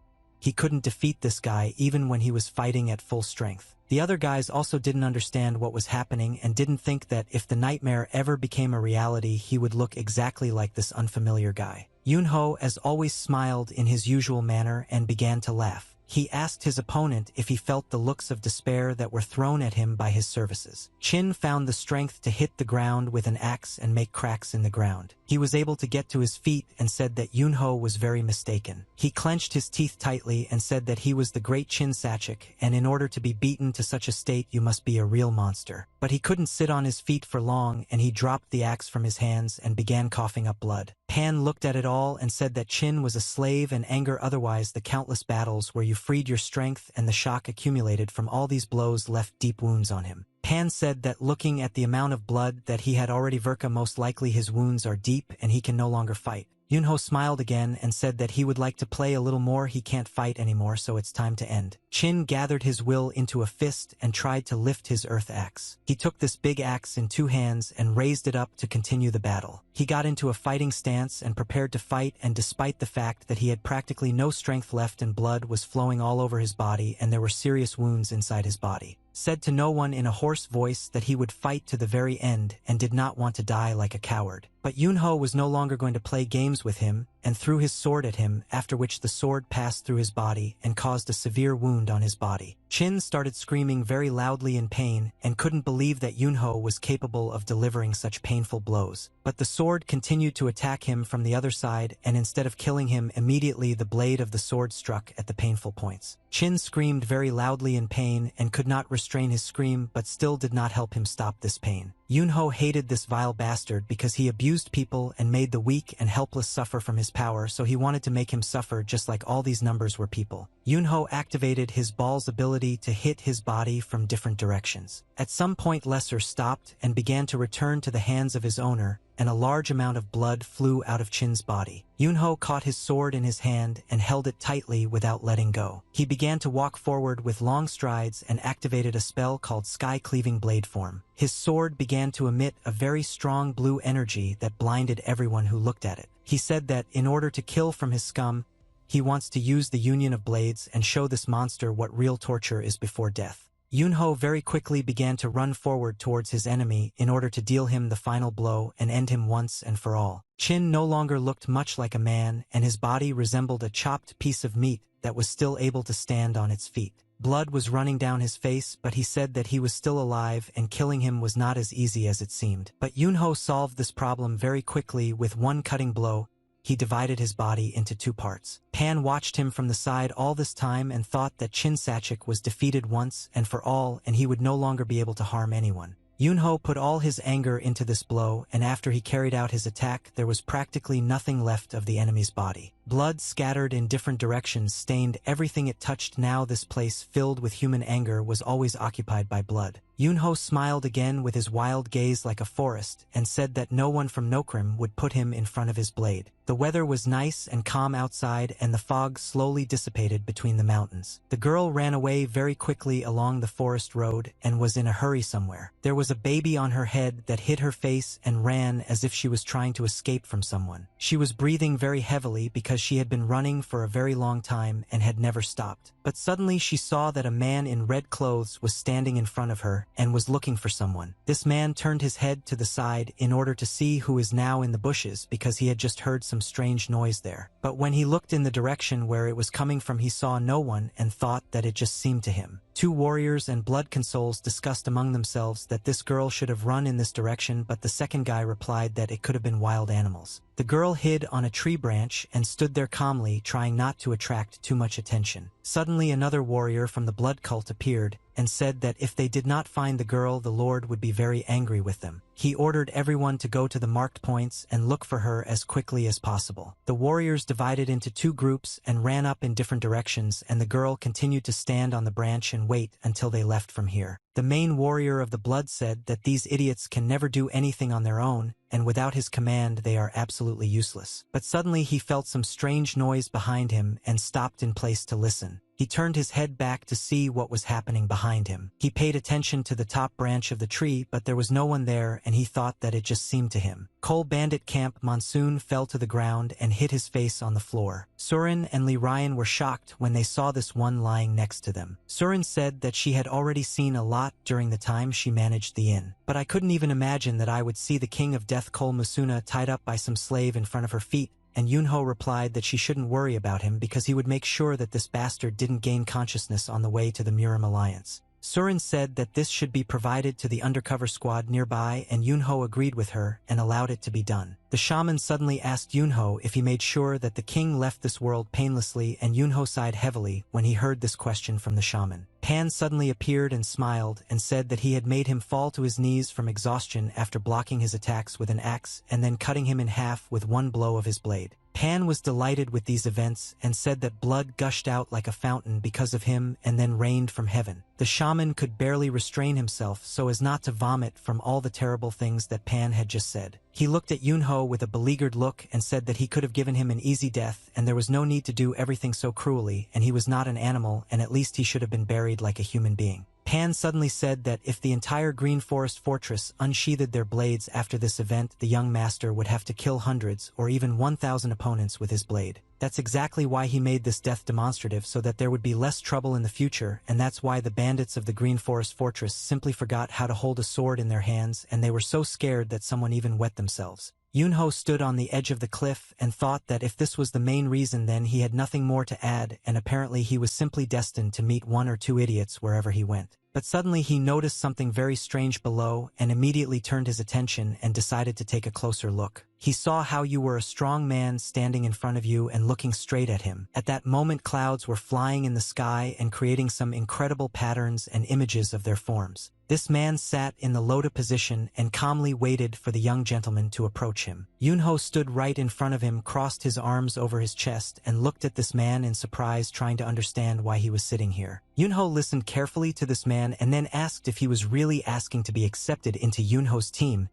he couldn't defeat this guy even when he was fighting at full strength. The other guys also didn't understand what was happening and didn't think that if the nightmare ever became a reality he would look exactly like this unfamiliar guy. Yunho, as always, smiled in his usual manner and began to laugh. He asked his opponent if he felt the looks of despair that were thrown at him by his services. Chin found the strength to hit the ground with an axe and make cracks in the ground. He was able to get to his feet and said that Yunho was very mistaken. He clenched his teeth tightly and said that he was the great Chin Sachik, and in order to be beaten to such a state you must be a real monster. But he couldn't sit on his feet for long, and he dropped the axe from his hands and began coughing up blood. Pan looked at it all and said that Chin was a slave and anger otherwise the countless battles where you freed your strength and the shock accumulated from all these blows left deep wounds on him. Pan said that looking at the amount of blood that he had already Verka most likely his wounds are deep and he can no longer fight. Yunho smiled again and said that he would like to play a little more. He can't fight anymore, so it's time to end. Chin gathered his will into a fist and tried to lift his earth axe. He took this big axe in two hands and raised it up to continue the battle. He got into a fighting stance and prepared to fight, and despite the fact that he had practically no strength left and blood was flowing all over his body and there were serious wounds inside his body, said to no one in a hoarse voice that he would fight to the very end and did not want to die like a coward. But Yunho was no longer going to play games with him and threw his sword at him, after which the sword passed through his body and caused a severe wound on his body. Chin started screaming very loudly in pain and couldn't believe that Yunho was capable of delivering such painful blows. But the sword continued to attack him from the other side, and instead of killing him immediately the blade of the sword struck at the painful points. Chin screamed very loudly in pain and could not restrain his scream, but still did not help him stop this pain. Yunho hated this vile bastard because he abused people and made the weak and helpless suffer from his power, so he wanted to make him suffer just like all these numbers were people. Yunho activated his ball's ability to hit his body from different directions. At some point Lesser stopped and began to return to the hands of his owner, and a large amount of blood flew out of Chin's body. Yunho caught his sword in his hand and held it tightly without letting go. He began to walk forward with long strides and activated a spell called Sky-Cleaving Blade Form. His sword began to emit a very strong blue energy that blinded everyone who looked at it. He said that in order to kill from his scum, he wants to use the union of blades and show this monster what real torture is before death. Yunho very quickly began to run forward towards his enemy in order to deal him the final blow and end him once and for all. Chin no longer looked much like a man, and his body resembled a chopped piece of meat that was still able to stand on its feet. Blood was running down his face, but he said that he was still alive and killing him was not as easy as it seemed. But Yunho solved this problem very quickly with one cutting blow. He divided his body into two parts. Pan watched him from the side all this time and thought that Chin Sachik was defeated once and for all, and he would no longer be able to harm anyone. Yunho put all his anger into this blow, and after he carried out his attack, there was practically nothing left of the enemy's body. Blood scattered in different directions stained everything it touched. Now this place, filled with human anger, was always occupied by blood. Yunho smiled again with his wild gaze like a forest and said that no one from Nokrim would put him in front of his blade. The weather was nice and calm outside, and the fog slowly dissipated between the mountains. The girl ran away very quickly along the forest road and was in a hurry somewhere. There was a baby on her head that hid her face and ran as if she was trying to escape from someone. She was breathing very heavily because she had been running for a very long time and had never stopped. But suddenly she saw that a man in red clothes was standing in front of her and was looking for someone. This man turned his head to the side in order to see who is now in the bushes because he had just heard some strange noise there. But when he looked in the direction where it was coming from, he saw no one and thought that it just seemed to him. Two warriors and blood consoles discussed among themselves that this girl should have run in this direction, but the second guy replied that it could have been wild animals. The girl hid on a tree branch and stood there calmly, trying not to attract too much attention. Suddenly another warrior from the blood cult appeared and said that if they did not find the girl, the Lord would be very angry with them. He ordered everyone to go to the marked points and look for her as quickly as possible. The warriors divided into two groups and ran up in different directions, and the girl continued to stand on the branch and wait until they left from here. The main warrior of the blood said that these idiots can never do anything on their own, and without his command they are absolutely useless. But suddenly he felt some strange noise behind him and stopped in place to listen. He turned his head back to see what was happening behind him. He paid attention to the top branch of the tree, but there was no one there, and he thought that it just seemed to him. Coal Bandit Camp Monsoon fell to the ground and hit his face on the floor. Surin and Li Ryan were shocked when they saw this one lying next to them. Surin said that she had already seen a lot during the time she managed the inn. But I couldn't even imagine that I would see the king of death Cole Musuna tied up by some slave in front of her feet. And Yunho replied that she shouldn't worry about him because he would make sure that this bastard didn't gain consciousness on the way to the Murim Alliance. Surin said that this should be provided to the undercover squad nearby, and Yunho agreed with her and allowed it to be done. The shaman suddenly asked Yunho if he made sure that the king left this world painlessly, and Yunho sighed heavily when he heard this question from the shaman. Pan suddenly appeared and smiled and said that he had made him fall to his knees from exhaustion after blocking his attacks with an axe and then cutting him in half with one blow of his blade. Pan was delighted with these events and said that blood gushed out like a fountain because of him and then rained from heaven. The shaman could barely restrain himself so as not to vomit from all the terrible things that Pan had just said. He looked at Yunho with a beleaguered look and said that he could have given him an easy death and there was no need to do everything so cruelly, and he was not an animal and at least he should have been buried like a human being. Pan suddenly said that if the entire Green Forest Fortress unsheathed their blades after this event, the young master would have to kill hundreds or even 1,000 opponents with his blade. That's exactly why he made this death demonstrative, so that there would be less trouble in the future, and that's why the bandits of the Green Forest Fortress simply forgot how to hold a sword in their hands, and they were so scared that someone even wet themselves. Yunho stood on the edge of the cliff and thought that if this was the main reason, then he had nothing more to add, and apparently he was simply destined to meet one or two idiots wherever he went. But suddenly he noticed something very strange below and immediately turned his attention and decided to take a closer look. He saw how you were a strong man standing in front of you and looking straight at him. At that moment, clouds were flying in the sky and creating some incredible patterns and images of their forms. This man sat in the lotus position and calmly waited for the young gentleman to approach him. Yunho stood right in front of him, crossed his arms over his chest, and looked at this man in surprise, trying to understand why he was sitting here. Yunho listened carefully to this man and then asked if he was really asking to be accepted into Yunho's team.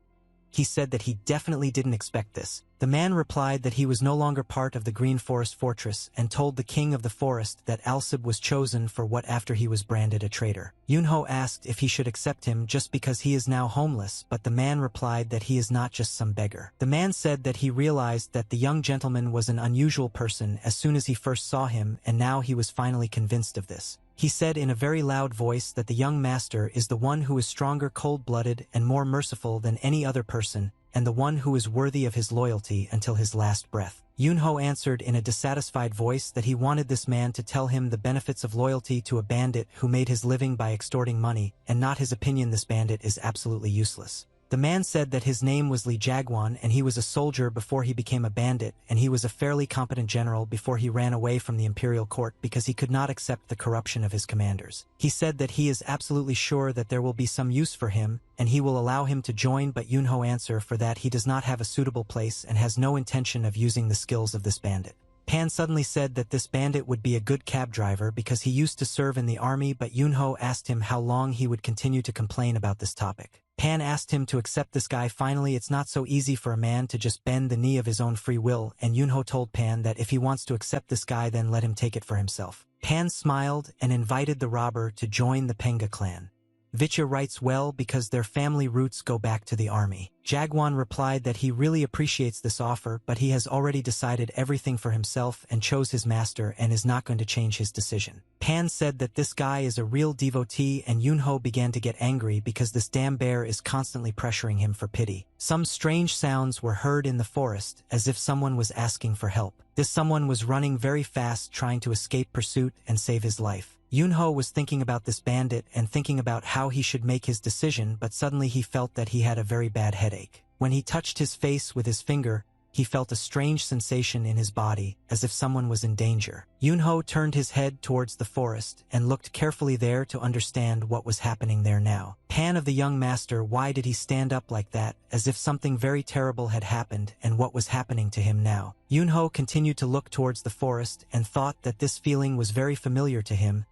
He said that he definitely didn't expect this. The man replied that he was no longer part of the Green Forest Fortress and told the king of the forest that Alsib was chosen for what after he was branded a traitor. Yunho asked if he should accept him just because he is now homeless, but the man replied that he is not just some beggar. The man said that he realized that the young gentleman was an unusual person as soon as he first saw him, and now he was finally convinced of this. He said in a very loud voice that the young master is the one who is stronger, cold-blooded, and more merciful than any other person, and the one who is worthy of his loyalty until his last breath. Yunho answered in a dissatisfied voice that he wanted this man to tell him the benefits of loyalty to a bandit who made his living by extorting money, and not his opinion this bandit is absolutely useless. The man said that his name was Li Jagwan and he was a soldier before he became a bandit, and he was a fairly competent general before he ran away from the imperial court because he could not accept the corruption of his commanders. He said that he is absolutely sure that there will be some use for him and he will allow him to join, but Yunho answered for that he does not have a suitable place and has no intention of using the skills of this bandit. Pan suddenly said that this bandit would be a good cab driver because he used to serve in the army, but Yunho asked him how long he would continue to complain about this topic. Pan asked him to accept this guy. Finally, it's not so easy for a man to just bend the knee of his own free will, and Yunho told Pan that if he wants to accept this guy, then let him take it for himself. Pan smiled and invited the robber to join the Penga clan. Vicha writes well because their family roots go back to the army. Jagwan replied that he really appreciates this offer, but he has already decided everything for himself and chose his master and is not going to change his decision. Pan said that this guy is a real devotee, and Yunho began to get angry because this damn bear is constantly pressuring him for pity. Some strange sounds were heard in the forest, as if someone was asking for help. This someone was running very fast, trying to escape pursuit and save his life. Yunho was thinking about this bandit and thinking about how he should make his decision, but suddenly he felt that he had a very bad headache. When he touched his face with his finger, he felt a strange sensation in his body, as if someone was in danger. Yunho turned his head towards the forest and looked carefully there to understand what was happening there now. Pan of the young master, why did he stand up like that, as if something very terrible had happened, and what was happening to him now? Yunho continued to look towards the forest and thought that this feeling was very familiar to him.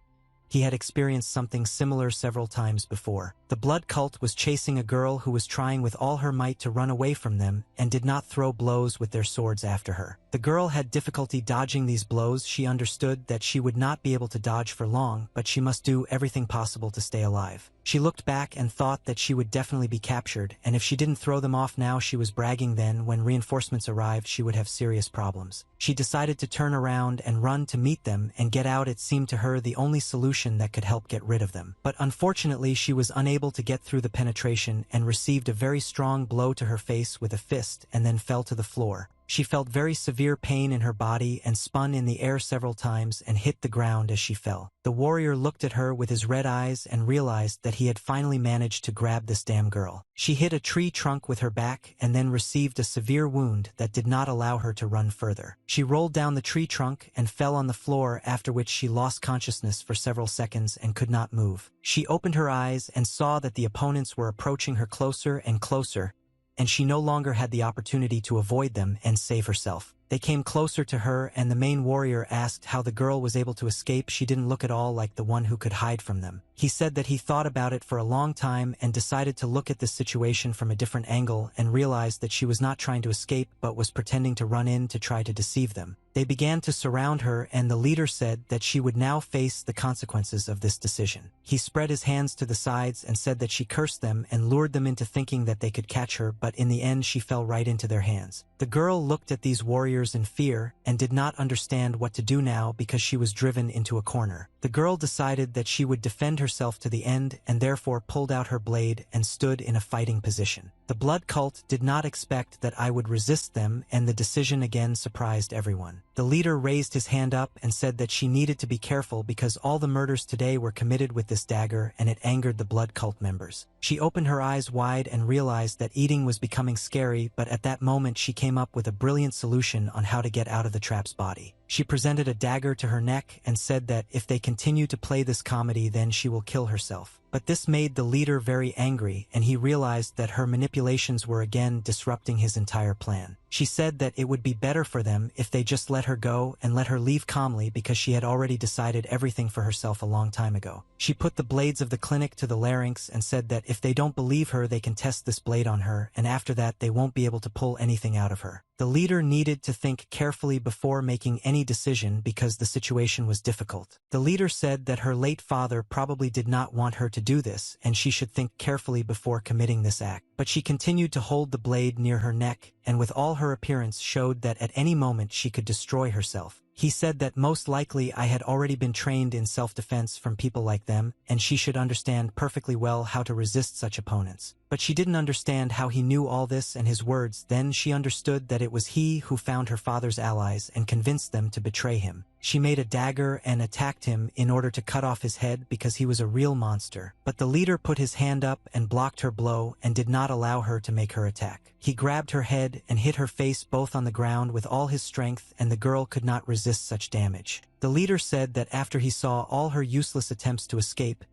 He had experienced something similar several times before. The blood cult was chasing a girl who was trying with all her might to run away from them and did not throw blows with their swords after her. The girl had difficulty dodging these blows. She understood that she would not be able to dodge for long, but she must do everything possible to stay alive. She looked back and thought that she would definitely be captured, and if she didn't throw them off now, she was bragging. Then, when reinforcements arrived, she would have serious problems. She decided to turn around and run to meet them and get out. It seemed to her the only solution that could help get rid of them. But unfortunately, she was unable to get through the penetration and received a very strong blow to her face with a fist and then fell to the floor. She felt very severe pain in her body and spun in the air several times and hit the ground as she fell. The warrior looked at her with his red eyes and realized that he had finally managed to grab this damn girl. She hit a tree trunk with her back and then received a severe wound that did not allow her to run further. She rolled down the tree trunk and fell on the floor, after which she lost consciousness for several seconds and could not move. She opened her eyes and saw that the opponents were approaching her closer and closer, and she no longer had the opportunity to avoid them and save herself. They came closer to her, and the main warrior asked how the girl was able to escape. She didn't look at all like the one who could hide from them. He said that he thought about it for a long time and decided to look at this situation from a different angle and realized that she was not trying to escape but was pretending to run in to try to deceive them. They began to surround her, and the leader said that she would now face the consequences of this decision. He spread his hands to the sides and said that she cursed them and lured them into thinking that they could catch her, but in the end she fell right into their hands. The girl looked at these warriors in fear and did not understand what to do now because she was driven into a corner. The girl decided that she would defend herself to the end and therefore pulled out her blade and stood in a fighting position. The blood cult did not expect that I would resist them, and the decision again surprised everyone. The leader raised his hand up and said that she needed to be careful because all the murders today were committed with this dagger, and it angered the blood cult members. She opened her eyes wide and realized that eating was becoming scary, but at that moment she came up with a brilliant solution on how to get out of the trap's body. She presented a dagger to her neck and said that if they continue to play this comedy, then she will kill herself. But this made the leader very angry, and he realized that her manipulations were again disrupting his entire plan. She said that it would be better for them if they just let her go and let her leave calmly because she had already decided everything for herself a long time ago. She put the blades of the clinic to the larynx and said that if they don't believe her, they can test this blade on her, and after that they won't be able to pull anything out of her. The leader needed to think carefully before making any decision because the situation was difficult. The leader said that her late father probably did not want her to do this, and she should think carefully before committing this act. But she continued to hold the blade near her neck, and with all her appearance showed that at any moment she could destroy herself. He said that most likely I had already been trained in self-defense from people like them, and she should understand perfectly well how to resist such opponents. But she didn't understand how he knew all this and his words. Then she understood that it was he who found her father's allies and convinced them to betray him. She made a dagger and attacked him in order to cut off his head because he was a real monster. But the leader put his hand up and blocked her blow and did not allow her to make her attack. He grabbed her head and hit her face both on the ground with all his strength, and the girl could not resist such damage. The leader said that after he saw all her useless attempts to escape,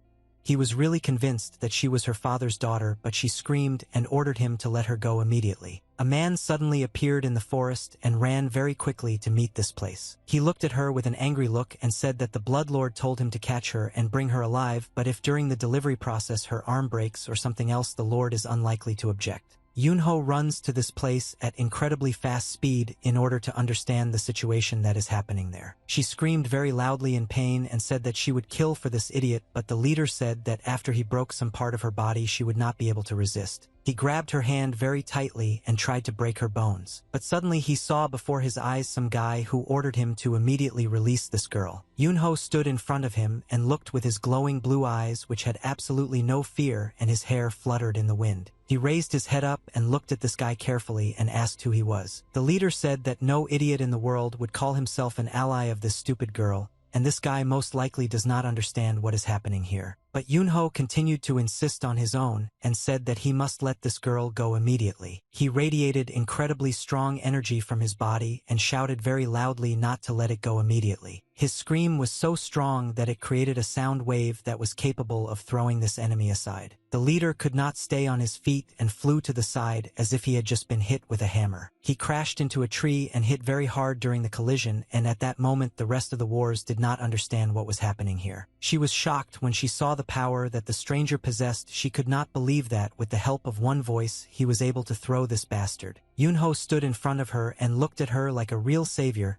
he was really convinced that she was her father's daughter, but she screamed and ordered him to let her go immediately. A man suddenly appeared in the forest and ran very quickly to meet this place. He looked at her with an angry look and said that the Bloodlord told him to catch her and bring her alive, but if during the delivery process her arm breaks or something else, the Lord is unlikely to object. Yunho runs to this place at incredibly fast speed in order to understand the situation that is happening there. She screamed very loudly in pain and said that she would kill for this idiot, but the leader said that after he broke some part of her body she would not be able to resist. He grabbed her hand very tightly and tried to break her bones. But suddenly he saw before his eyes some guy who ordered him to immediately release this girl. Yunho stood in front of him and looked with his glowing blue eyes, which had absolutely no fear, and his hair fluttered in the wind. He raised his head up and looked at this guy carefully and asked who he was. The leader said that no idiot in the world would call himself an ally of this stupid girl, and this guy most likely does not understand what is happening here. But Yunho continued to insist on his own and said that he must let this girl go immediately. He radiated incredibly strong energy from his body and shouted very loudly not to let it go immediately. His scream was so strong that it created a sound wave that was capable of throwing this enemy aside. The leader could not stay on his feet and flew to the side as if he had just been hit with a hammer. He crashed into a tree and hit very hard during the collision, and at that moment the rest of the wars did not understand what was happening here. She was shocked when she saw the power that the stranger possessed, she could not believe that, with the help of one voice, he was able to throw this bastard. Yunho stood in front of her and looked at her like a real savior.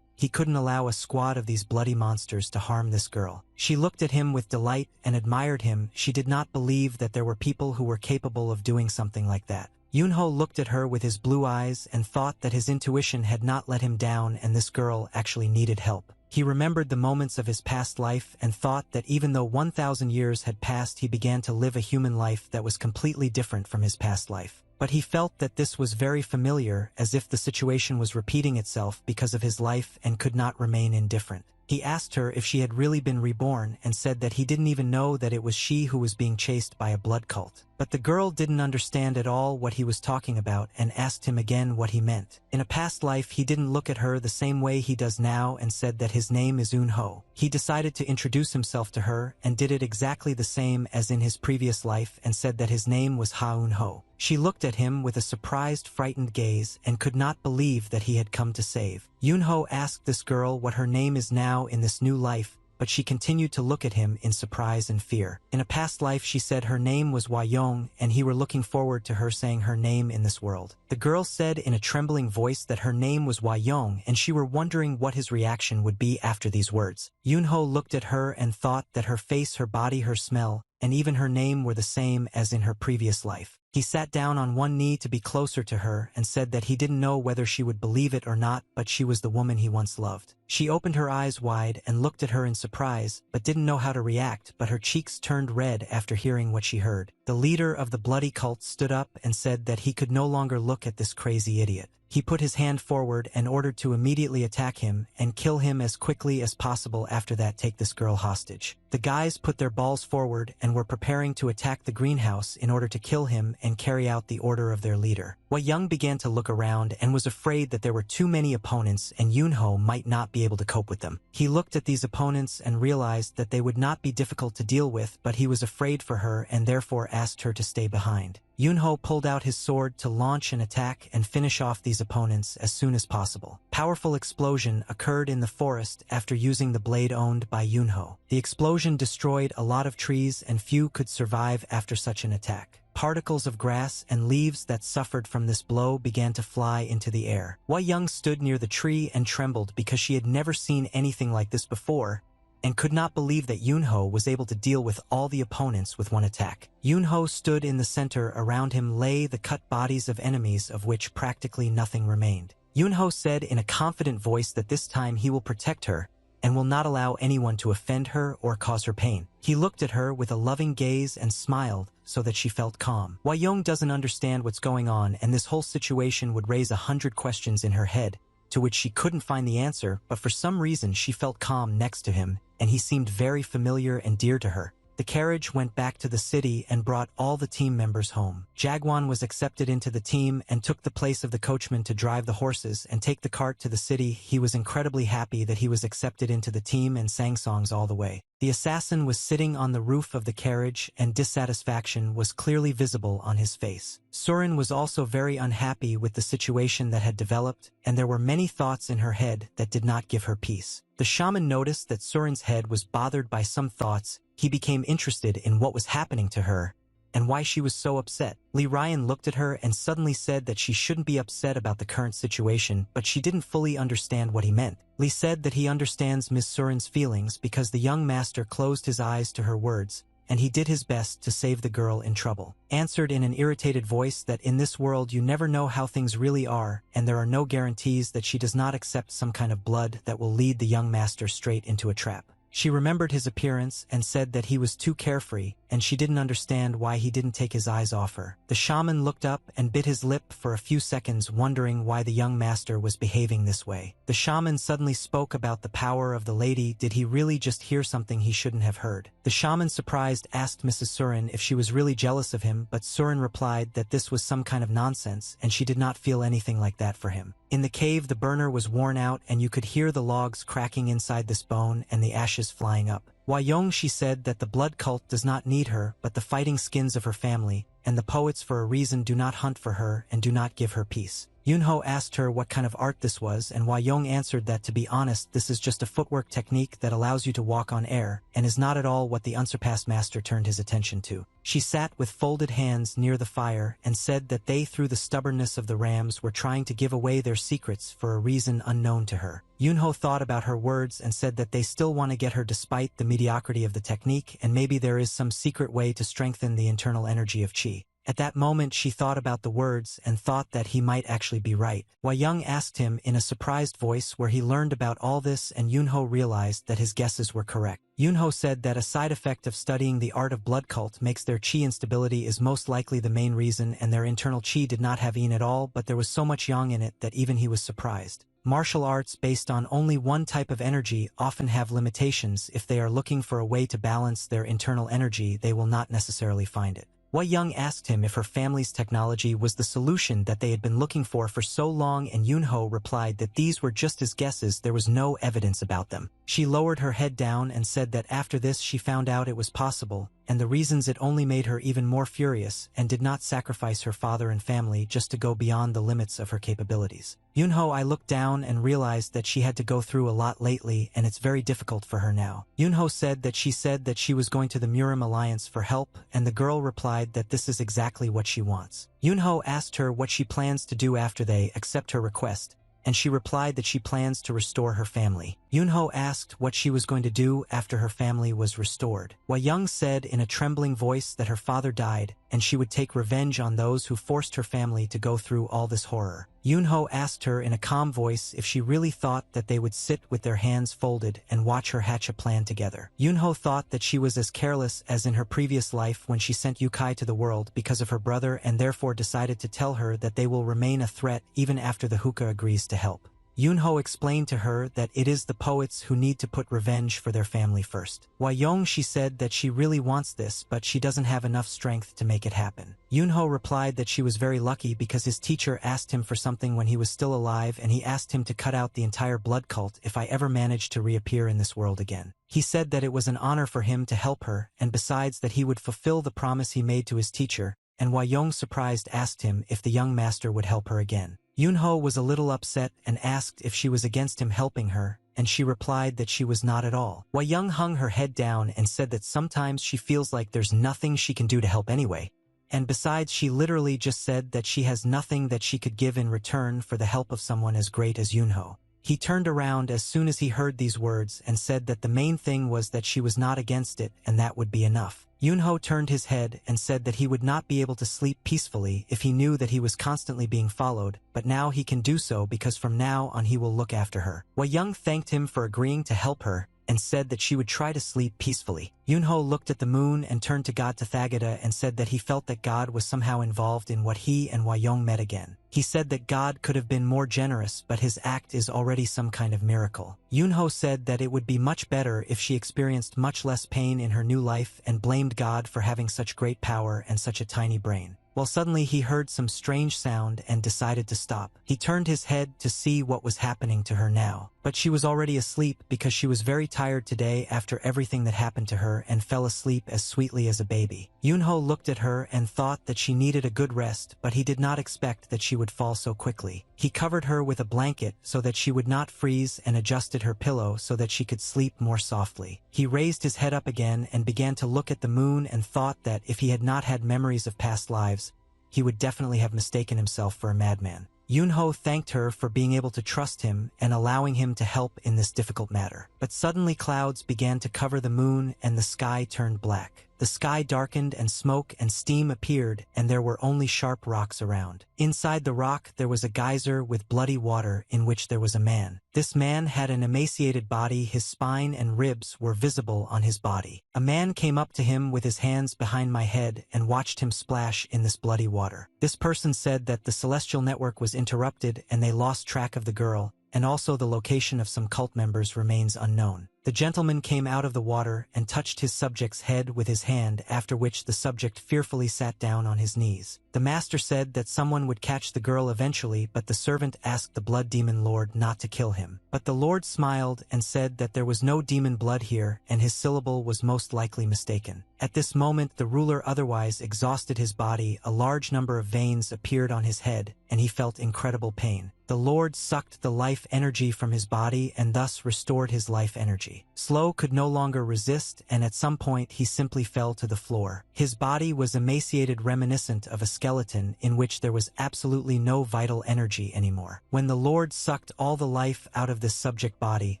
He couldn't allow a squad of these bloody monsters to harm this girl. She looked at him with delight and admired him. She did not believe that there were people who were capable of doing something like that. Yunho looked at her with his blue eyes and thought that his intuition had not let him down and this girl actually needed help. He remembered the moments of his past life and thought that even though 1,000 years had passed, he began to live a human life that was completely different from his past life. But he felt that this was very familiar, as if the situation was repeating itself because of his life, and could not remain indifferent. He asked her if she had really been reborn and said that he didn't even know that it was she who was being chased by a blood cult. But the girl didn't understand at all what he was talking about and asked him again what he meant. In a past life, he didn't look at her the same way he does now and said that his name is Eunho. He decided to introduce himself to her and did it exactly the same as in his previous life and said that his name was Ha Eunho. She looked at him with a surprised, frightened gaze and could not believe that he had come to save. Eunho asked this girl what her name is now in this new life, but she continued to look at him in surprise and fear. In a past life, she said her name was Hwayong, and he were looking forward to her saying her name in this world. The girl said in a trembling voice that her name was Hwayong, and she were wondering what his reaction would be after these words. Eunho looked at her and thought that her face, her body, her smell, and even her name were the same as in her previous life. He sat down on one knee to be closer to her and said that he didn't know whether she would believe it or not, but she was the woman he once loved. She opened her eyes wide and looked at her in surprise, but didn't know how to react, but her cheeks turned red after hearing what she heard. The leader of the bloody cult stood up and said that he could no longer look at this crazy idiot. He put his hand forward and ordered to immediately attack him and kill him as quickly as possible. After that, take this girl hostage. The guys put their balls forward and were preparing to attack the greenhouse in order to kill him and carry out the order of their leader. Hwayong began to look around and was afraid that there were too many opponents and Eunho might not be able to cope with them. He looked at these opponents and realized that they would not be difficult to deal with, but he was afraid for her and therefore asked her to stay behind. Eunho pulled out his sword to launch an attack and finish off these opponents as soon as possible. Powerful explosion occurred in the forest after using the blade owned by Eunho. The explosion destroyed a lot of trees and few could survive after such an attack. Particles of grass and leaves that suffered from this blow began to fly into the air. Hwayong stood near the tree and trembled because she had never seen anything like this before, and could not believe that Eunho was able to deal with all the opponents with one attack. Eunho stood in the center. Around him lay the cut bodies of enemies, of which practically nothing remained. Eunho said in a confident voice that this time he will protect her and will not allow anyone to offend her or cause her pain. He looked at her with a loving gaze and smiled so that she felt calm. Hwayong doesn't understand what's going on, and this whole situation would raise 100 questions in her head, to which she couldn't find the answer, but for some reason she felt calm next to him, and he seemed very familiar and dear to her. The carriage went back to the city and brought all the team members home. Jagwan was accepted into the team and took the place of the coachman to drive the horses and take the cart to the city. He was incredibly happy that he was accepted into the team and sang songs all the way. The assassin was sitting on the roof of the carriage and dissatisfaction was clearly visible on his face. Surin was also very unhappy with the situation that had developed, and there were many thoughts in her head that did not give her peace. The shaman noticed that Surin's head was bothered by some thoughts. He became interested in what was happening to her and why she was so upset. Li Ryan looked at her and suddenly said that she shouldn't be upset about the current situation, but she didn't fully understand what he meant. Li said that he understands Miss Surin's feelings because the young master closed his eyes to her words, and he did his best to save the girl in trouble. Answered in an irritated voice that in this world you never know how things really are, and there are no guarantees that she does not accept some kind of blood that will lead the young master straight into a trap. She remembered his appearance and said that he was too carefree, and she didn't understand why he didn't take his eyes off her. The shaman looked up and bit his lip for a few seconds, wondering why the young master was behaving this way. The shaman suddenly spoke about the power of the lady. Did he really just hear something he shouldn't have heard? The shaman, surprised, asked Mrs. Surin if she was really jealous of him, but Surin replied that this was some kind of nonsense, and she did not feel anything like that for him. In the cave, the burner was worn out, and you could hear the logs cracking inside this bone and the ashes flying up. Hwayong, she said that the blood cult does not need her, but the fighting skins of her family, and the poets for a reason do not hunt for her and do not give her peace. Yunho asked her what kind of art this was, and Hwa-young answered that to be honest, this is just a footwork technique that allows you to walk on air, and is not at all what the unsurpassed master turned his attention to. She sat with folded hands near the fire and said that they, through the stubbornness of the rams, were trying to give away their secrets for a reason unknown to her. Yunho thought about her words and said that they still want to get her despite the mediocrity of the technique, and maybe there is some secret way to strengthen the internal energy of qi. At that moment she thought about the words and thought that he might actually be right. Hwa-young asked him in a surprised voice where he learned about all this, and Yunho realized that his guesses were correct. Yunho said that a side effect of studying the art of blood cult makes their qi instability is most likely the main reason, and their internal qi did not have yin at all, but there was so much yang in it that even he was surprised. Martial arts based on only one type of energy often have limitations. If they are looking for a way to balance their internal energy, they will not necessarily find it. Hwa-young asked him if her family's technology was the solution that they had been looking for so long, and Yunho replied that these were just his guesses, there was no evidence about them. She lowered her head down and said that after this she found out it was possible, and the reasons it only made her even more furious, and did not sacrifice her father and family just to go beyond the limits of her capabilities. Yunho, I looked down and realized that she had to go through a lot lately, and it's very difficult for her now. Yunho said that she was going to the Murim Alliance for help, and the girl replied that this is exactly what she wants. Yunho asked her what she plans to do after they accept her request, and she replied that she plans to restore her family. Yunho asked what she was going to do after her family was restored. Hwa-young said in a trembling voice that her father died, and she would take revenge on those who forced her family to go through all this horror. Yunho asked her in a calm voice if she really thought that they would sit with their hands folded and watch her hatch a plan together. Yunho thought that she was as careless as in her previous life when she sent Yukai to the world because of her brother, and therefore decided to tell her that they will remain a threat even after the Hookah agrees to help. Yunho explained to her that it is the poets who need to put revenge for their family first. Hwa-young, she said that she really wants this, but she doesn't have enough strength to make it happen. Yunho replied that she was very lucky because his teacher asked him for something when he was still alive, and he asked him to cut out the entire blood cult if I ever managed to reappear in this world again. He said that it was an honor for him to help her, and besides that he would fulfill the promise he made to his teacher, and Hwa-young, surprised, asked him if the young master would help her again. Yunho was a little upset and asked if she was against him helping her, and she replied that she was not at all. Hwa-young hung her head down and said that sometimes she feels like there's nothing she can do to help anyway. And besides, she literally just said that she has nothing that she could give in return for the help of someone as great as Yunho. He turned around as soon as he heard these words and said that the main thing was that she was not against it, and that would be enough. Yunho turned his head and said that he would not be able to sleep peacefully if he knew that he was constantly being followed, but now he can do so because from now on he will look after her. Hwa-young thanked him for agreeing to help her, and said that she would try to sleep peacefully. Yunho looked at the moon and turned to God Tathagata and said that he felt that God was somehow involved in what he and Hwa-young met again. He said that God could have been more generous, but his act is already some kind of miracle. Yunho said that it would be much better if she experienced much less pain in her new life, and blamed God for having such great power and such a tiny brain. Well, suddenly he heard some strange sound and decided to stop. He turned his head to see what was happening to her now, but she was already asleep because she was very tired today after everything that happened to her, and fell asleep as sweetly as a baby. Yunho looked at her and thought that she needed a good rest, but he did not expect that she would fall so quickly. He covered her with a blanket so that she would not freeze and adjusted her pillow so that she could sleep more softly. He raised his head up again and began to look at the moon, and thought that if he had not had memories of past lives, he would definitely have mistaken himself for a madman. Yunho thanked her for being able to trust him and allowing him to help in this difficult matter. But suddenly clouds began to cover the moon and the sky turned black. The sky darkened and smoke and steam appeared, and there were only sharp rocks around. Inside the rock there was a geyser with bloody water in which there was a man. This man had an emaciated body, his spine and ribs were visible on his body. A man came up to him with his hands behind my head and watched him splash in this bloody water. This person said that the celestial network was interrupted and they lost track of the girl, and also the location of some cult members remains unknown. The gentleman came out of the water and touched his subject's head with his hand, after which the subject fearfully sat down on his knees. The master said that someone would catch the girl eventually, but the servant asked the blood demon lord not to kill him. But the lord smiled and said that there was no demon blood here, and his syllable was most likely mistaken. At this moment the ruler otherwise exhausted his body, a large number of veins appeared on his head, and he felt incredible pain. The Lord sucked the life energy from his body and thus restored his life energy. Slow could no longer resist, and at some point he simply fell to the floor. His body was emaciated, reminiscent of a skeleton in which there was absolutely no vital energy anymore. When the Lord sucked all the life out of this subject body,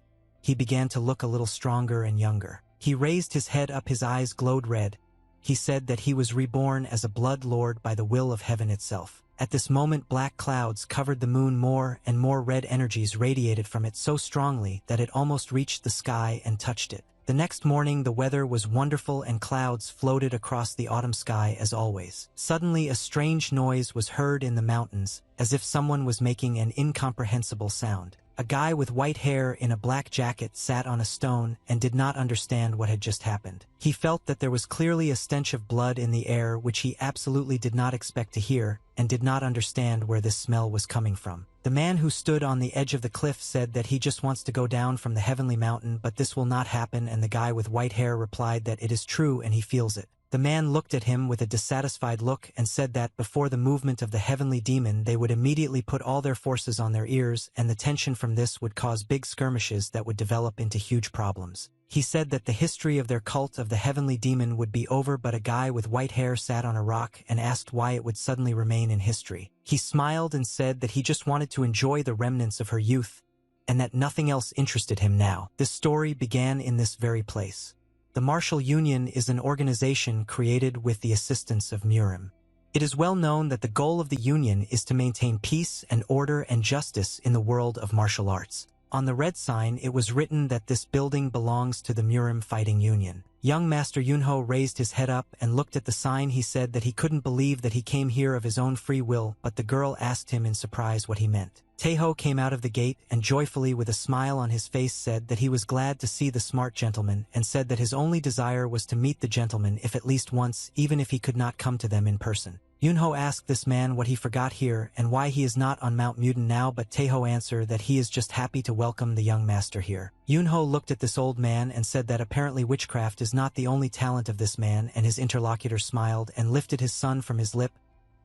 he began to look a little stronger and younger. He raised his head up, his eyes glowed red. He said that he was reborn as a blood lord by the will of heaven itself. At this moment black clouds covered the moon, more and more red energies radiated from it so strongly that it almost reached the sky and touched it. The next morning the weather was wonderful and clouds floated across the autumn sky as always. Suddenly a strange noise was heard in the mountains, as if someone was making an incomprehensible sound. A guy with white hair in a black jacket sat on a stone and did not understand what had just happened. He felt that there was clearly a stench of blood in the air which he absolutely did not expect to hear, and did not understand where this smell was coming from. The man who stood on the edge of the cliff said that he just wants to go down from the heavenly mountain, but this will not happen, and the guy with white hair replied that it is true and he feels it. The man looked at him with a dissatisfied look and said that before the movement of the heavenly demon they would immediately put all their forces on their ears, and the tension from this would cause big skirmishes that would develop into huge problems. He said that the history of their cult of the heavenly demon would be over, but a guy with white hair sat on a rock and asked why it would suddenly remain in history. He smiled and said that he just wanted to enjoy the remnants of her youth, and that nothing else interested him now. This story began in this very place. The Martial Union is an organization created with the assistance of Murim. It is well known that the goal of the Union is to maintain peace and order and justice in the world of martial arts. On the red sign it was written that this building belongs to the Murim Fighting Union. Young Master Yunho raised his head up and looked at the sign. He said that he couldn't believe that he came here of his own free will, but the girl asked him in surprise what he meant. Taeho came out of the gate and joyfully with a smile on his face said that he was glad to see the smart gentleman, and said that his only desire was to meet the gentleman if at least once, even if he could not come to them in person. Yunho asked this man what he forgot here and why he is not on Mount Mutin now, but Taeho answered that he is just happy to welcome the young master here. Yunho looked at this old man and said that apparently witchcraft is not the only talent of this man, and his interlocutor smiled and lifted his son from his lip.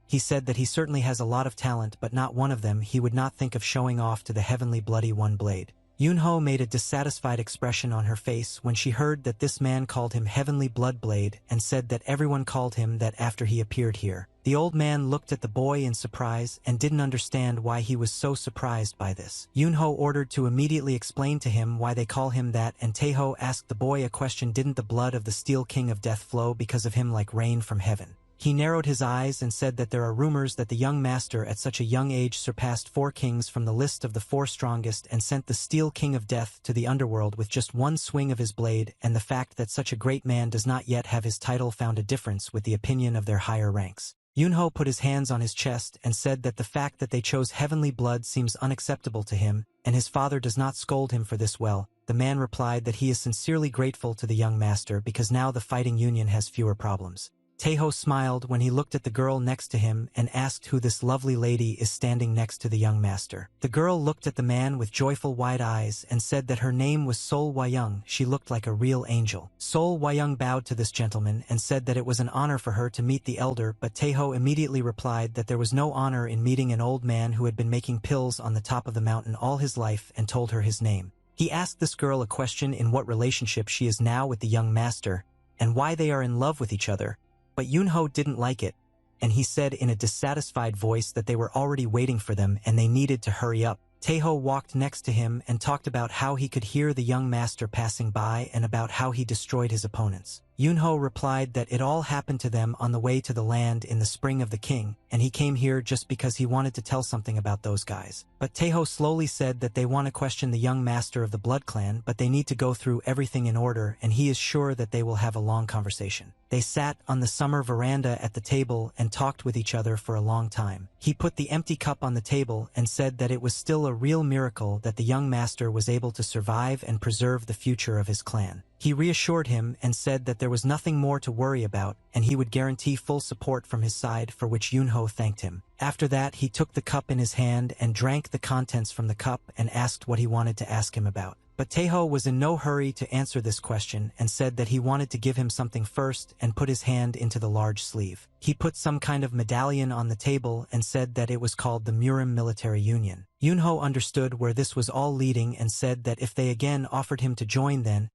He said that he certainly has a lot of talent, but not one of them he would not think of showing off to the heavenly bloody one blade. Yunho made a dissatisfied expression on her face when she heard that this man called him Heavenly Blood Blade, and said that everyone called him that after he appeared here. The old man looked at the boy in surprise and didn't understand why he was so surprised by this. Yunho ordered to immediately explain to him why they call him that, and Taeho asked the boy a question: didn't the blood of the Steel King of Death flow because of him like rain from heaven? He narrowed his eyes and said that there are rumors that the young master at such a young age surpassed 4 kings from the list of the 4 strongest and sent the Steel King of Death to the underworld with just one swing of his blade, and the fact that such a great man does not yet have his title found a difference with the opinion of their higher ranks. Yunho put his hands on his chest and said that the fact that they chose heavenly blood seems unacceptable to him, and his father does not scold him for this. Well, the man replied that he is sincerely grateful to the young master because now the fighting union has fewer problems. Taeho smiled when he looked at the girl next to him and asked who this lovely lady is standing next to the young master. The girl looked at the man with joyful wide eyes and said that her name was Sol Wayung. She looked like a real angel. Sol Wayung bowed to this gentleman and said that it was an honor for her to meet the elder, but Taeho immediately replied that there was no honor in meeting an old man who had been making pills on the top of the mountain all his life, and told her his name. He asked this girl a question in what relationship she is now with the young master, and why they are in love with each other. But Yunho didn't like it, and he said in a dissatisfied voice that they were already waiting for them and they needed to hurry up. Taeho walked next to him and talked about how he could hear the young master passing by and about how he destroyed his opponents. Yunho replied that it all happened to them on the way to the land in the spring of the king, and he came here just because he wanted to tell something about those guys. But Taeho slowly said that they want to question the young master of the Blood Clan, but they need to go through everything in order, and he is sure that they will have a long conversation. They sat on the summer veranda at the table and talked with each other for a long time. He put the empty cup on the table and said that it was still a real miracle that the young master was able to survive and preserve the future of his clan. He reassured him and said that there was nothing more to worry about, and he would guarantee full support from his side, for which Yunho thanked him. After that, he took the cup in his hand and drank the contents from the cup and asked what he wanted to ask him about. But Taeho was in no hurry to answer this question and said that he wanted to give him something first and put his hand into the large sleeve. He put some kind of medallion on the table and said that it was called the Murim Military Union. Yunho understood where this was all leading and said that if they again offered him to join, then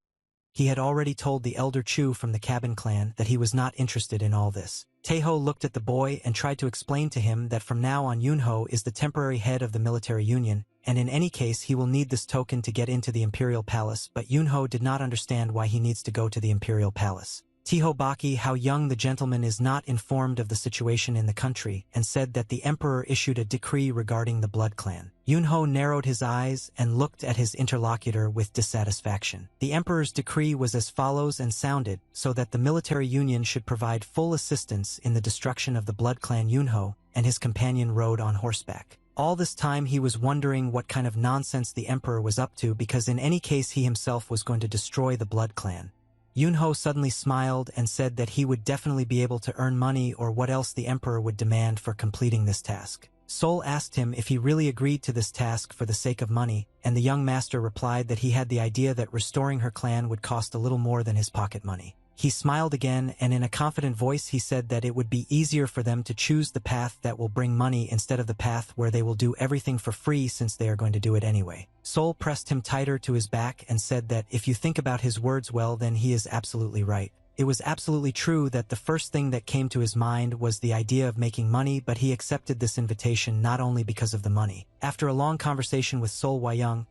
he had already told the elder Chu from the Cabin clan that he was not interested in all this. Taeho looked at the boy and tried to explain to him that from now on Yunho is the temporary head of the military union, and in any case he will need this token to get into the Imperial Palace, but Yunho did not understand why he needs to go to the Imperial Palace. Taeho Baki, how young the gentleman is not informed of the situation in the country, and said that the emperor issued a decree regarding the Blood Clan. Yunho narrowed his eyes and looked at his interlocutor with dissatisfaction. The emperor's decree was as follows and sounded, so that the military union should provide full assistance in the destruction of the Blood Clan. Yunho and his companion rode on horseback. All this time he was wondering what kind of nonsense the emperor was up to, because in any case he himself was going to destroy the Blood Clan. Yunho suddenly smiled and said that he would definitely be able to earn money, or what else the emperor would demand for completing this task. Sol asked him if he really agreed to this task for the sake of money, and the young master replied that he had the idea that restoring her clan would cost a little more than his pocket money. He smiled again, and in a confident voice he said that it would be easier for them to choose the path that will bring money instead of the path where they will do everything for free, since they are going to do it anyway. Sol pressed him tighter to his back and said that if you think about his words well, then he is absolutely right. It was absolutely true that the first thing that came to his mind was the idea of making money, but he accepted this invitation not only because of the money. After a long conversation with Sol Wayang,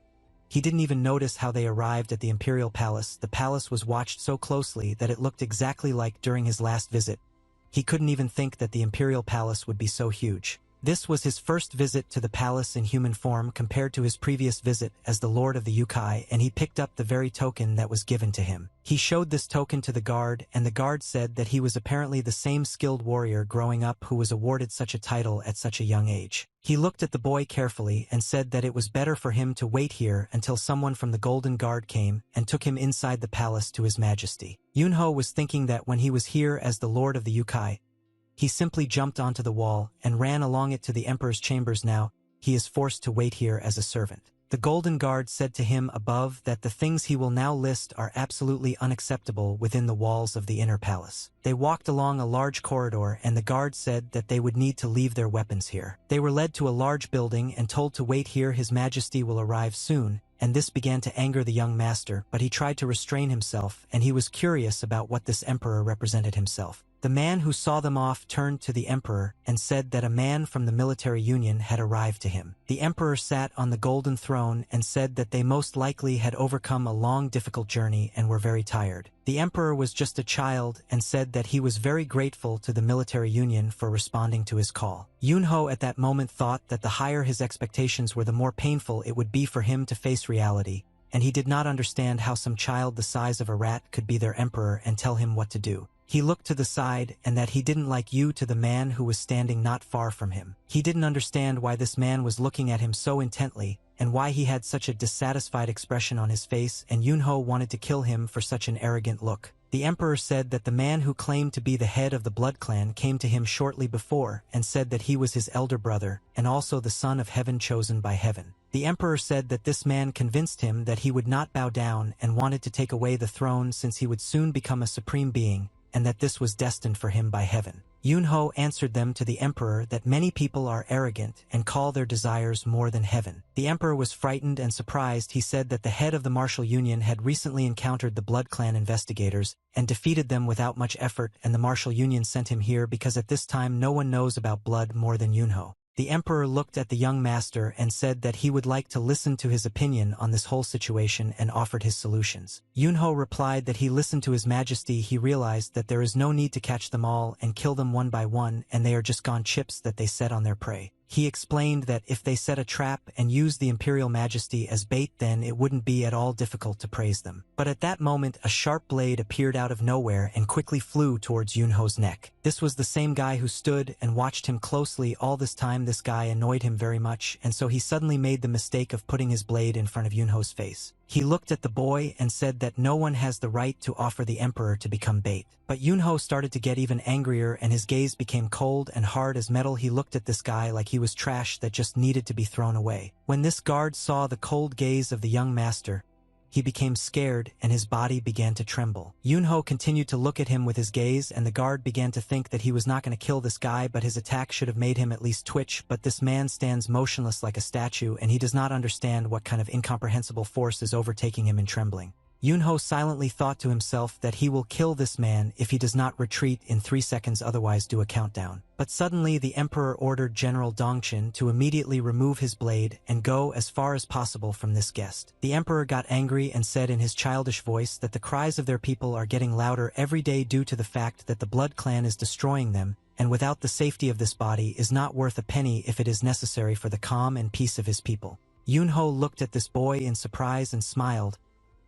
he didn't even notice how they arrived at the Imperial Palace. The palace was watched so closely that it looked exactly like during his last visit. He couldn't even think that the Imperial Palace would be so huge. This was his first visit to the palace in human form compared to his previous visit as the Lord of the Yukai, and he picked up the very token that was given to him. He showed this token to the guard, and the guard said that he was apparently the same skilled warrior growing up who was awarded such a title at such a young age. He looked at the boy carefully and said that it was better for him to wait here until someone from the Golden Guard came and took him inside the palace to His Majesty. Yunho was thinking that when he was here as the Lord of the Yukai, he simply jumped onto the wall and ran along it to the Emperor's chambers. Now, he is forced to wait here as a servant. The Golden Guard said to him above that the things he will now list are absolutely unacceptable within the walls of the inner palace. They walked along a large corridor, and the guard said that they would need to leave their weapons here. They were led to a large building and told to wait here. His Majesty will arrive soon, and this began to anger the young master, but he tried to restrain himself, and he was curious about what this emperor represented himself. The man who saw them off turned to the emperor and said that a man from the military union had arrived to him. The emperor sat on the golden throne and said that they most likely had overcome a long, difficult journey and were very tired. The emperor was just a child and said that he was very grateful to the military union for responding to his call. Yunho at that moment thought that the higher his expectations were, the more painful it would be for him to face reality, and he did not understand how some child the size of a rat could be their emperor and tell him what to do. He looked to the side, and that he didn't like you to the man who was standing not far from him. He didn't understand why this man was looking at him so intently, and why he had such a dissatisfied expression on his face, and Yunho wanted to kill him for such an arrogant look. The emperor said that the man who claimed to be the head of the Blood Clan came to him shortly before and said that he was his elder brother and also the son of heaven chosen by heaven. The emperor said that this man convinced him that he would not bow down and wanted to take away the throne since he would soon become a supreme being, and that this was destined for him by heaven. Yunho answered them to the emperor that many people are arrogant and call their desires more than heaven. The emperor was frightened and surprised. He said that the head of the martial union had recently encountered the Blood Clan investigators and defeated them without much effort, and the martial union sent him here because at this time no one knows about blood more than Yunho. The emperor looked at the young master and said that he would like to listen to his opinion on this whole situation and offered his solutions. Yunho replied that he listened to his majesty. He realized that there is no need to catch them all and kill them one by one, and they are just gone chips that they set on their prey. He explained that if they set a trap and used the imperial majesty as bait, then it wouldn't be at all difficult to praise them. But at that moment a sharp blade appeared out of nowhere and quickly flew towards Yunho's neck. This was the same guy who stood and watched him closely all this time. This guy annoyed him very much, and so he suddenly made the mistake of putting his blade in front of Yunho's face. He looked at the boy and said that no one has the right to offer the emperor to become bait. But Yunho started to get even angrier and his gaze became cold and hard as metal. He looked at this guy like he was trash that just needed to be thrown away. When this guard saw the cold gaze of the young master, he became scared and his body began to tremble. Yunho continued to look at him with his gaze, and the guard began to think that he was not going to kill this guy, but his attack should have made him at least twitch. But this man stands motionless like a statue, and he does not understand what kind of incomprehensible force is overtaking him in trembling. Yunho silently thought to himself that he will kill this man if he does not retreat in 3 seconds, otherwise do a countdown. But suddenly the emperor ordered General Dongchen to immediately remove his blade and go as far as possible from this guest. The emperor got angry and said in his childish voice that the cries of their people are getting louder every day due to the fact that the Blood Clan is destroying them, and without the safety of this body is not worth a penny if it is necessary for the calm and peace of his people. Yunho looked at this boy in surprise and smiled.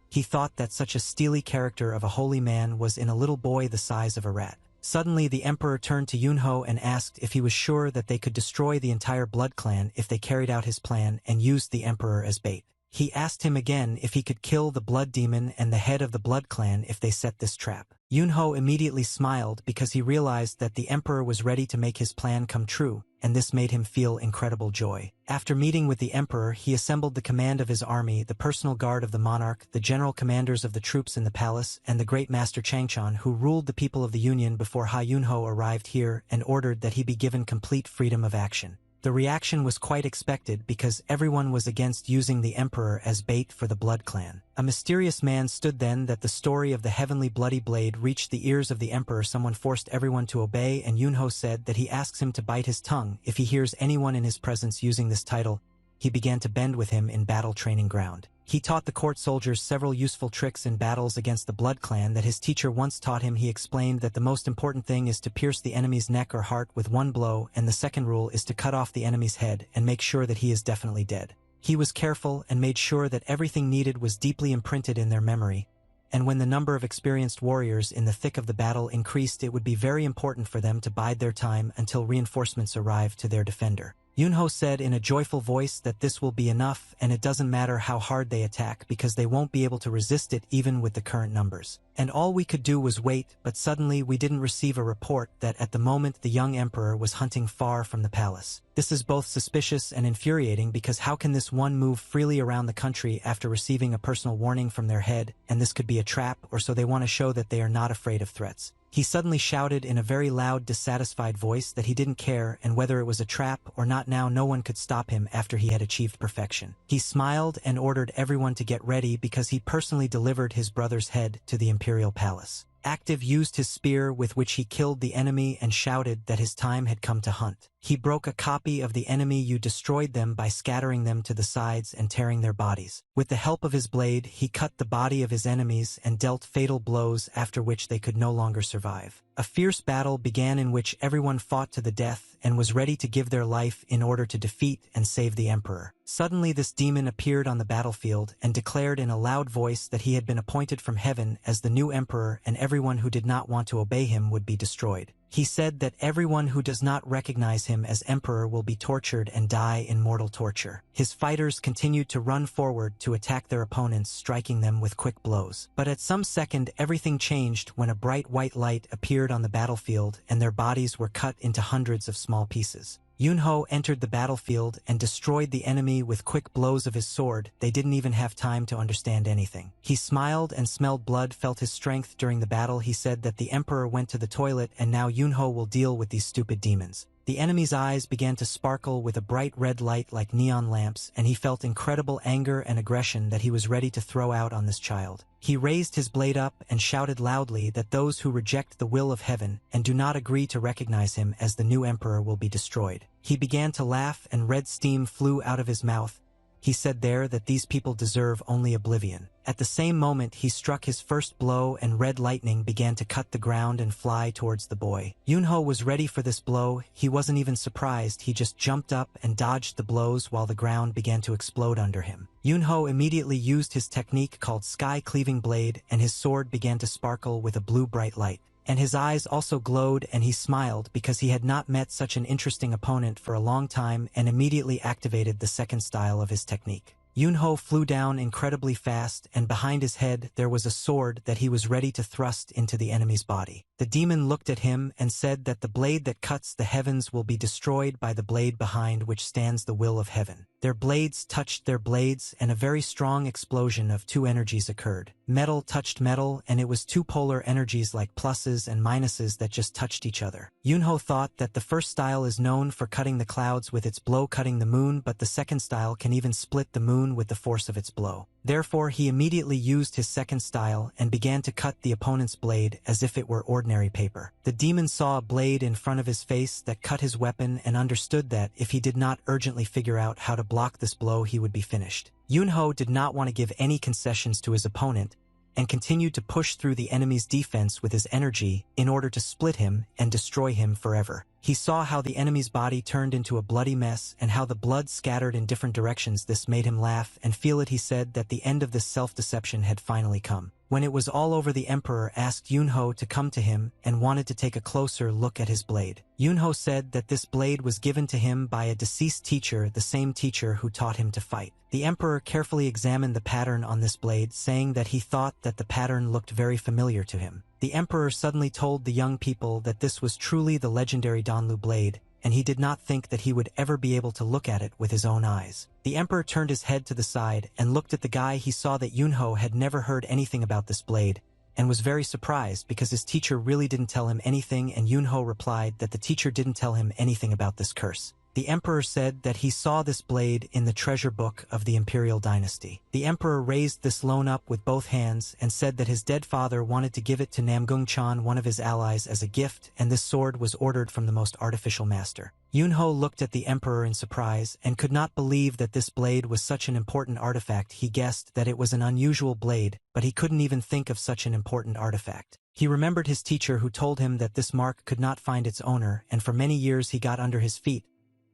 He thought that such a steely character of a holy man was in a little boy the size of a rat. Suddenly the emperor turned to Yunho and asked if he was sure that they could destroy the entire Blood Clan if they carried out his plan and used the emperor as bait. He asked him again if he could kill the Blood Demon and the head of the Blood Clan if they set this trap. Yunho immediately smiled because he realized that the emperor was ready to make his plan come true, and this made him feel incredible joy. After meeting with the emperor, he assembled the command of his army, the personal guard of the monarch, the general commanders of the troops in the palace, and the great master Changchun, who ruled the people of the Union before Ha Yunho arrived here, and ordered that he be given complete freedom of action. The reaction was quite expected because everyone was against using the emperor as bait for the Blood Clan. A mysterious man stood then that the story of the heavenly bloody blade reached the ears of the emperor. Someone forced everyone to obey, and Yunho said that he asks him to bite his tongue if he hears anyone in his presence using this title. He began to bend with him in battle training ground. He taught the court soldiers several useful tricks in battles against the Blood Clan that his teacher once taught him. He explained that the most important thing is to pierce the enemy's neck or heart with one blow, and the second rule is to cut off the enemy's head and make sure that he is definitely dead. He was careful and made sure that everything needed was deeply imprinted in their memory, and when the number of experienced warriors in the thick of the battle increased, it would be very important for them to bide their time until reinforcements arrived to their defender. Yunho said in a joyful voice that this will be enough, and it doesn't matter how hard they attack because they won't be able to resist it even with the current numbers. And all we could do was wait, but suddenly we didn't receive a report that at the moment the young emperor was hunting far from the palace. This is both suspicious and infuriating because how can this one move freely around the country after receiving a personal warning from their head, and this could be a trap, or so they want to show that they are not afraid of threats. He suddenly shouted in a very loud, dissatisfied voice that he didn't care, and whether it was a trap or not now no one could stop him after he had achieved perfection. He smiled and ordered everyone to get ready because he personally delivered his brother's head to the imperial palace. Active used his spear with which he killed the enemy and shouted that his time had come to hunt. He broke a copy of the enemy. You destroyed them by scattering them to the sides and tearing their bodies. With the help of his blade, he cut the body of his enemies and dealt fatal blows after which they could no longer survive. A fierce battle began in which everyone fought to the death and was ready to give their life in order to defeat and save the emperor. Suddenly this demon appeared on the battlefield and declared in a loud voice that he had been appointed from heaven as the new emperor, and everyone who did not want to obey him would be destroyed. He said that everyone who does not recognize him as emperor will be tortured and die in mortal torture. His fighters continued to run forward to attack their opponents, striking them with quick blows. But at some second everything changed when a bright white light appeared on the battlefield and their bodies were cut into hundreds of small pieces. Yunho entered the battlefield and destroyed the enemy with quick blows of his sword. They didn't even have time to understand anything. He smiled and smelled blood, felt his strength during the battle. He said that the emperor went to the toilet and now Yunho will deal with these stupid demons. The enemy's eyes began to sparkle with a bright red light like neon lamps, and he felt incredible anger and aggression that he was ready to throw out on this child. He raised his blade up and shouted loudly that those who reject the will of heaven and do not agree to recognize him as the new emperor will be destroyed. He began to laugh and red steam flew out of his mouth. He said there that these people deserve only oblivion. At the same moment he struck his first blow and red lightning began to cut the ground and fly towards the boy. Yunho was ready for this blow. He wasn't even surprised, he just jumped up and dodged the blows while the ground began to explode under him. Yunho immediately used his technique called Sky Cleaving Blade, and his sword began to sparkle with a blue bright light. And his eyes also glowed, and he smiled because he had not met such an interesting opponent for a long time, and immediately activated the second style of his technique. Yunho flew down incredibly fast, and behind his head there was a sword that he was ready to thrust into the enemy's body. The demon looked at him and said that the blade that cuts the heavens will be destroyed by the blade behind which stands the will of heaven. Their blades touched their blades, and a very strong explosion of two energies occurred. Metal touched metal, and it was two polar energies like pluses and minuses that just touched each other. Yunho thought that the first style is known for cutting the clouds with its blow cutting the moon, but the second style can even split the moon with the force of its blow. Therefore, he immediately used his second style and began to cut the opponent's blade as if it were ordinary paper. The demon saw a blade in front of his face that cut his weapon and understood that if he did not urgently figure out how to block this blow, he would be finished. Yunho did not want to give any concessions to his opponent and continued to push through the enemy's defense with his energy in order to split him and destroy him forever. He saw how the enemy's body turned into a bloody mess and how the blood scattered in different directions. This made him laugh and feel it. He said that the end of this self-deception had finally come. When it was all over, the emperor asked Yunho to come to him and wanted to take a closer look at his blade. Yunho said that this blade was given to him by a deceased teacher, the same teacher who taught him to fight. The emperor carefully examined the pattern on this blade, saying that he thought that the pattern looked very familiar to him. The emperor suddenly told the young people that this was truly the legendary Danlu blade, and he did not think that he would ever be able to look at it with his own eyes. The emperor turned his head to the side and looked at the guy. He saw that Yunho had never heard anything about this blade, and was very surprised because his teacher really didn't tell him anything, and Yunho replied that the teacher didn't tell him anything about this curse. The emperor said that he saw this blade in the treasure book of the imperial dynasty. The emperor raised this loan up with both hands and said that his dead father wanted to give it to Namgung-chan, one of his allies, as a gift, and this sword was ordered from the most artificial master. Yunho looked at the emperor in surprise and could not believe that this blade was such an important artifact. He guessed that it was an unusual blade, but he couldn't even think of such an important artifact. He remembered his teacher who told him that this mark could not find its owner, and for many years he got under his feet.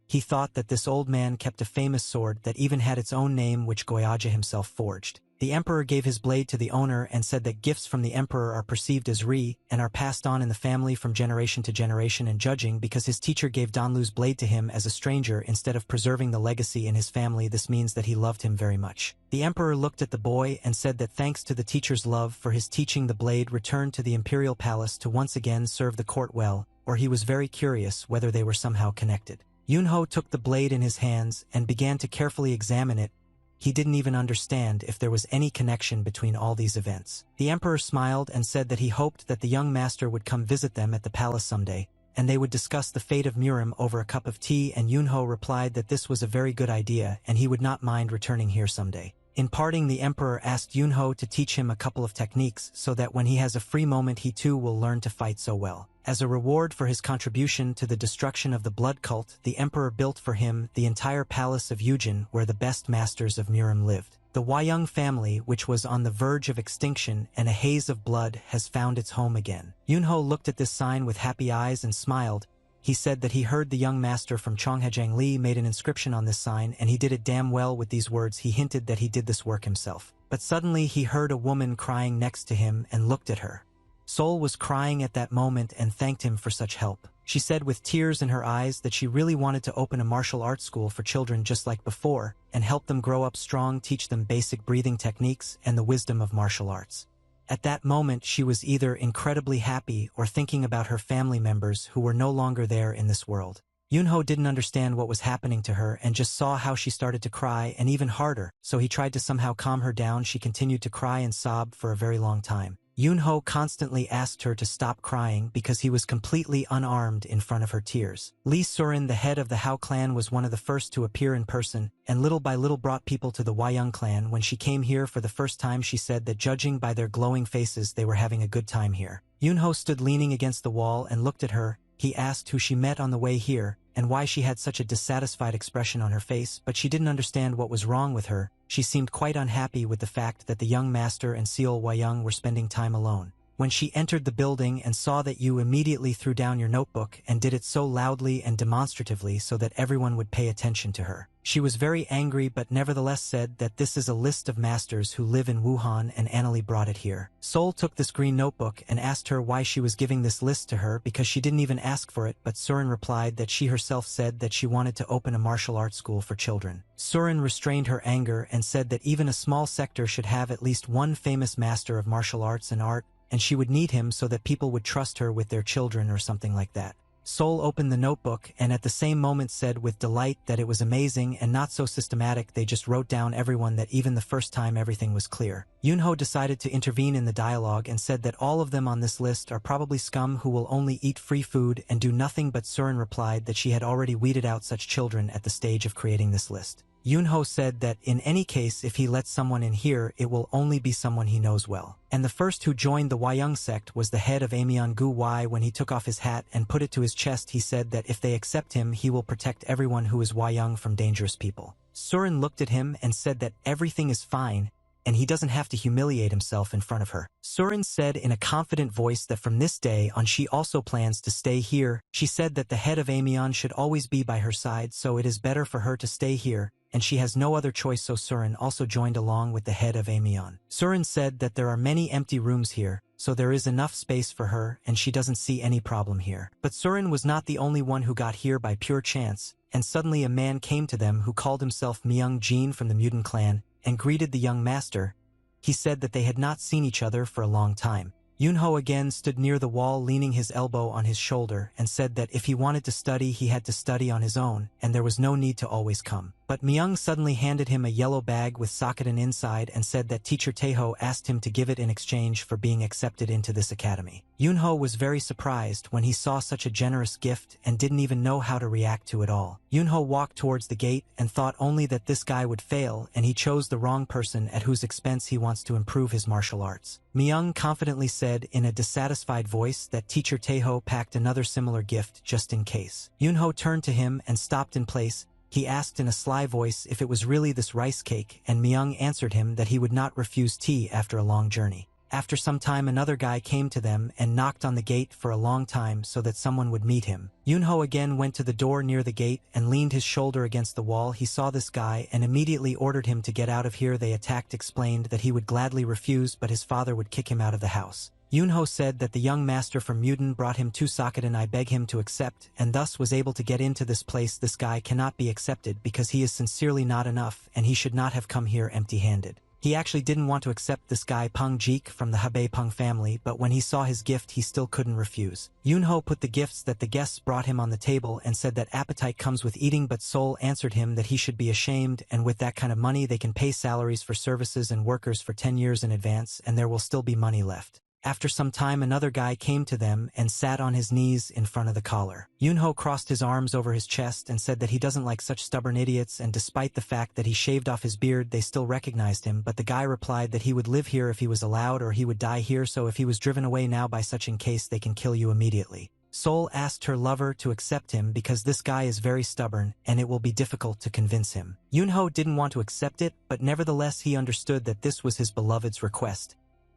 He thought that this old man kept a famous sword that even had its own name, which Goyaja himself forged. The emperor gave his blade to the owner and said that gifts from the emperor are perceived as re and are passed on in the family from generation to generation, and judging because his teacher gave Danlu's blade to him as a stranger instead of preserving the legacy in his family, this means that he loved him very much. The emperor looked at the boy and said that thanks to the teacher's love for his teaching, the blade returned to the imperial palace to once again serve the court well, or he was very curious whether they were somehow connected. Yunho took the blade in his hands and began to carefully examine it. He didn't even understand if there was any connection between all these events. The emperor smiled and said that he hoped that the young master would come visit them at the palace someday, and they would discuss the fate of Murim over a cup of tea, and Yunho replied that this was a very good idea and he would not mind returning here someday. In parting, the emperor asked Yunho to teach him a couple of techniques so that when he has a free moment he too will learn to fight so well. As a reward for his contribution to the destruction of the blood cult, the emperor built for him the entire palace of Yujin where the best masters of Murim lived. The Wayang family, which was on the verge of extinction and a haze of blood, has found its home again. Yunho looked at this sign with happy eyes and smiled. He said that he heard the young master from Chonghejang Li made an inscription on this sign, and he did it damn well with these words. He hinted that he did this work himself. But suddenly he heard a woman crying next to him and looked at her. Sol was crying at that moment and thanked him for such help. She said with tears in her eyes that she really wanted to open a martial arts school for children just like before, and help them grow up strong, teach them basic breathing techniques and the wisdom of martial arts. At that moment she was either incredibly happy or thinking about her family members who were no longer there in this world. Yunho didn't understand what was happening to her and just saw how she started to cry, and even harder, so he tried to somehow calm her down. She continued to cry and sob for a very long time. Yunho constantly asked her to stop crying because he was completely unarmed in front of her tears. Lee Surin, the head of the Hao clan, was one of the first to appear in person, and little by little brought people to the Wayang clan. When she came here for the first time, she said that judging by their glowing faces, they were having a good time here. Yunho stood leaning against the wall and looked at her. He asked who she met on the way here, and why she had such a dissatisfied expression on her face, but she didn't understand what was wrong with her. She seemed quite unhappy with the fact that the young master and Seol Wayang were spending time alone. When she entered the building and saw that you immediately threw down your notebook and did it so loudly and demonstratively so that everyone would pay attention to her, she was very angry but nevertheless said that this is a list of masters who live in Wuhan and Annalie brought it here. Sol took this green notebook and asked her why she was giving this list to her because she didn't even ask for it, but Surin replied that she herself said that she wanted to open a martial arts school for children. Surin restrained her anger and said that even a small sector should have at least one famous master of martial arts and art, and she would need him so that people would trust her with their children or something like that. Sol opened the notebook and at the same moment said with delight that it was amazing and not so systematic. They just wrote down everyone, that even the first time everything was clear. Yunho decided to intervene in the dialogue and said that all of them on this list are probably scum who will only eat free food and do nothing, but Surin replied that she had already weeded out such children at the stage of creating this list. Yunho said that in any case, if he lets someone in here, it will only be someone he knows well. And the first who joined the Wayang sect was the head of Amion Gu Wai. When he took off his hat and put it to his chest, he said that if they accept him, he will protect everyone who is Wayang from dangerous people. Surin looked at him and said that everything is fine, and he doesn't have to humiliate himself in front of her. Surin said in a confident voice that from this day on she also plans to stay here. She said that the head of Amion should always be by her side, so it is better for her to stay here, and she has no other choice, so Surin also joined along with the head of Amion. Surin said that there are many empty rooms here, so there is enough space for her, and she doesn't see any problem here. But Surin was not the only one who got here by pure chance, and suddenly a man came to them who called himself Myung Jin from the Mutant clan, and greeted the young master. He said that they had not seen each other for a long time. Yunho again stood near the wall leaning his elbow on his shoulder and said that if he wanted to study he had to study on his own, and there was no need to always come. But Myung suddenly handed him a yellow bag with socketen inside and said that teacher Taeho asked him to give it in exchange for being accepted into this academy. Yunho was very surprised when he saw such a generous gift and didn't even know how to react to it all. Yunho walked towards the gate and thought only that this guy would fail, and he chose the wrong person at whose expense he wants to improve his martial arts. Myung confidently said in a dissatisfied voice that teacher Taeho packed another similar gift just in case. Yunho turned to him and stopped in place. He asked in a sly voice if it was really this rice cake, and Myung answered him that he would not refuse tea after a long journey. After some time another guy came to them and knocked on the gate for a long time so that someone would meet him. Yunho again went to the door near the gate and leaned his shoulder against the wall. He saw this guy and immediately ordered him to get out of here. They attacked, explained that he would gladly refuse, but his father would kick him out of the house. Yunho said that the young master from Mutin brought him 2 socket and I beg him to accept, and thus was able to get into this place. This guy cannot be accepted because he is sincerely not enough, and he should not have come here empty-handed. He actually didn't want to accept this guy Peng Jik from the Hebei Peng family, but when he saw his gift he still couldn't refuse. Yunho put the gifts that the guests brought him on the table and said that appetite comes with eating, but Sol answered him that he should be ashamed, and with that kind of money they can pay salaries for services and workers for 10 years in advance, and there will still be money left. After some time another guy came to them and sat on his knees in front of the collar. Yunho crossed his arms over his chest and said that he doesn't like such stubborn idiots, and despite the fact that he shaved off his beard they still recognized him, but the guy replied that he would live here if he was allowed, or he would die here, so if he was driven away now by such in case they can kill you immediately. Sol asked her lover to accept him because this guy is very stubborn and it will be difficult to convince him. Yunho didn't want to accept it, but nevertheless he understood that this was his beloved's request,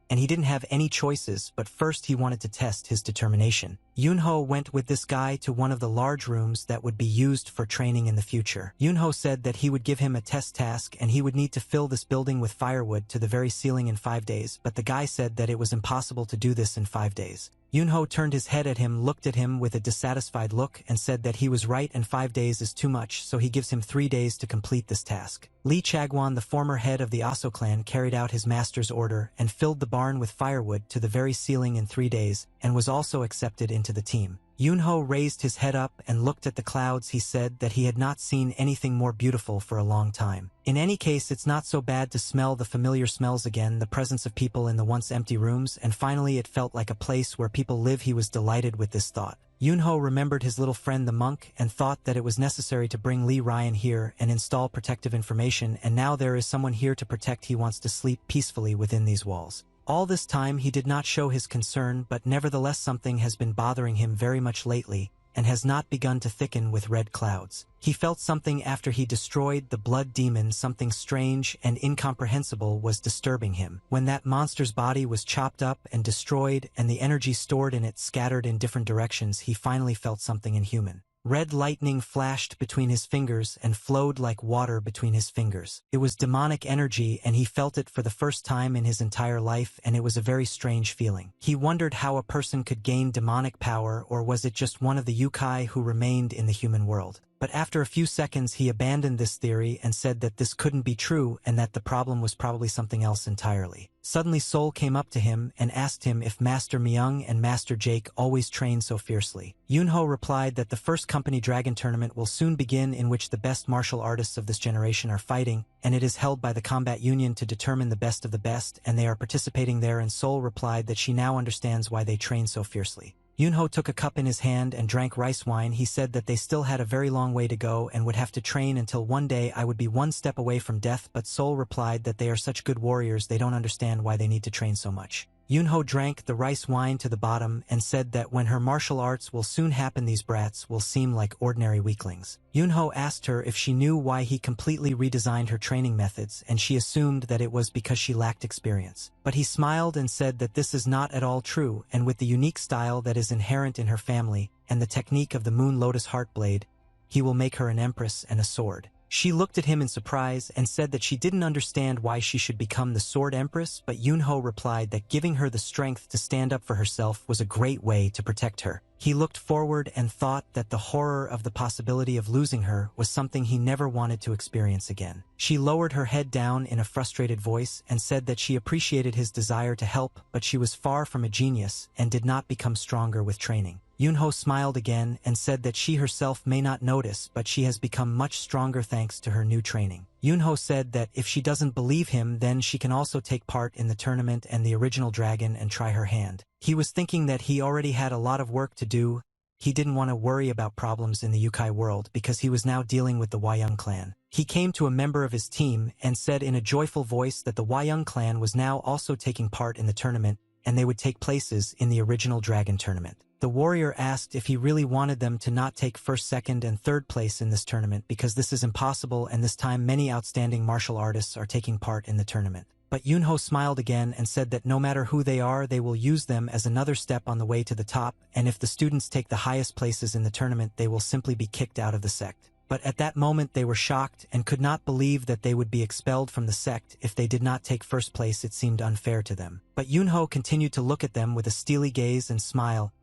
and he didn't have any choices, but first he wanted to test his determination. Yunho went with this guy to one of the large rooms that would be used for training in the future. Yunho said that he would give him a test task and he would need to fill this building with firewood to the very ceiling in 5 days, but the guy said that it was impossible to do this in 5 days. Yunho turned his head at him, looked at him with a dissatisfied look, and said that he was right and 5 days is too much, so he gives him 3 days to complete this task. Lee Chagwan, the former head of the Aso clan, carried out his master's order and filled the barn with firewood to the very ceiling in 3 days, and was also accepted into the team. Yunho raised his head up and looked at the clouds. He said that he had not seen anything more beautiful for a long time. In any case, it's not so bad to smell the familiar smells again, the presence of people in the once empty rooms, and finally it felt like a place where people live. He was delighted with this thought. Yunho remembered his little friend the monk and thought that it was necessary to bring Lee Ryan here and install protective information, and now there is someone here to protect. He wants to sleep peacefully within these walls. All this time he did not show his concern, but nevertheless something has been bothering him very much lately, and has not begun to thicken with red clouds. He felt something after he destroyed the blood demon. Something strange and incomprehensible was disturbing him. When that monster's body was chopped up and destroyed and the energy stored in it scattered in different directions, he finally felt something inhuman. Red lightning flashed between his fingers and flowed like water between his fingers. It was demonic energy, and he felt it for the first time in his entire life, and it was a very strange feeling. He wondered how a person could gain demonic power, or was it just one of the yokai who remained in the human world? But after a few seconds he abandoned this theory and said that this couldn't be true and that the problem was probably something else entirely. Suddenly Sol came up to him and asked him if Master Myung and Master Jake always train so fiercely. Yunho replied that the first company dragon tournament will soon begin, in which the best martial artists of this generation are fighting, and it is held by the combat union to determine the best of the best, and they are participating there. And Sol replied that she now understands why they train so fiercely. Yunho took a cup in his hand and drank rice wine. He said that they still had a very long way to go and would have to train until one day I would be one step away from death, but Sol replied that they are such good warriors they don't understand why they need to train so much. Yunho drank the rice wine to the bottom and said that when her martial arts will soon happen, these brats will seem like ordinary weaklings. Yunho asked her if she knew why he completely redesigned her training methods, and she assumed that it was because she lacked experience. But he smiled and said that this is not at all true, and with the unique style that is inherent in her family, and the technique of the Moon Lotus Heart Blade, he will make her an empress and a sword. She looked at him in surprise and said that she didn't understand why she should become the Sword Empress, but Yunho replied that giving her the strength to stand up for herself was a great way to protect her. He looked forward and thought that the horror of the possibility of losing her was something he never wanted to experience again. She lowered her head down in a frustrated voice and said that she appreciated his desire to help, but she was far from a genius and did not become stronger with training. Yunho smiled again and said that she herself may not notice, but she has become much stronger thanks to her new training. Yunho said that if she doesn't believe him, then she can also take part in the tournament and the original dragon and try her hand. He was thinking that he already had a lot of work to do. He didn't want to worry about problems in the Yukai world because he was now dealing with the Wayang clan. He came to a member of his team and said in a joyful voice that the Wayang clan was now also taking part in the tournament, and they would take places in the original dragon tournament. The warrior asked if he really wanted them to not take first, second, and third place in this tournament because this is impossible, and this time many outstanding martial artists are taking part in the tournament. But Yunho smiled again and said that no matter who they are, they will use them as another step on the way to the top, and if the students take the highest places in the tournament, they will simply be kicked out of the sect. But at that moment they were shocked and could not believe that they would be expelled from the sect if they did not take first place. It seemed unfair to them. But Yunho continued to look at them with a steely gaze and smile.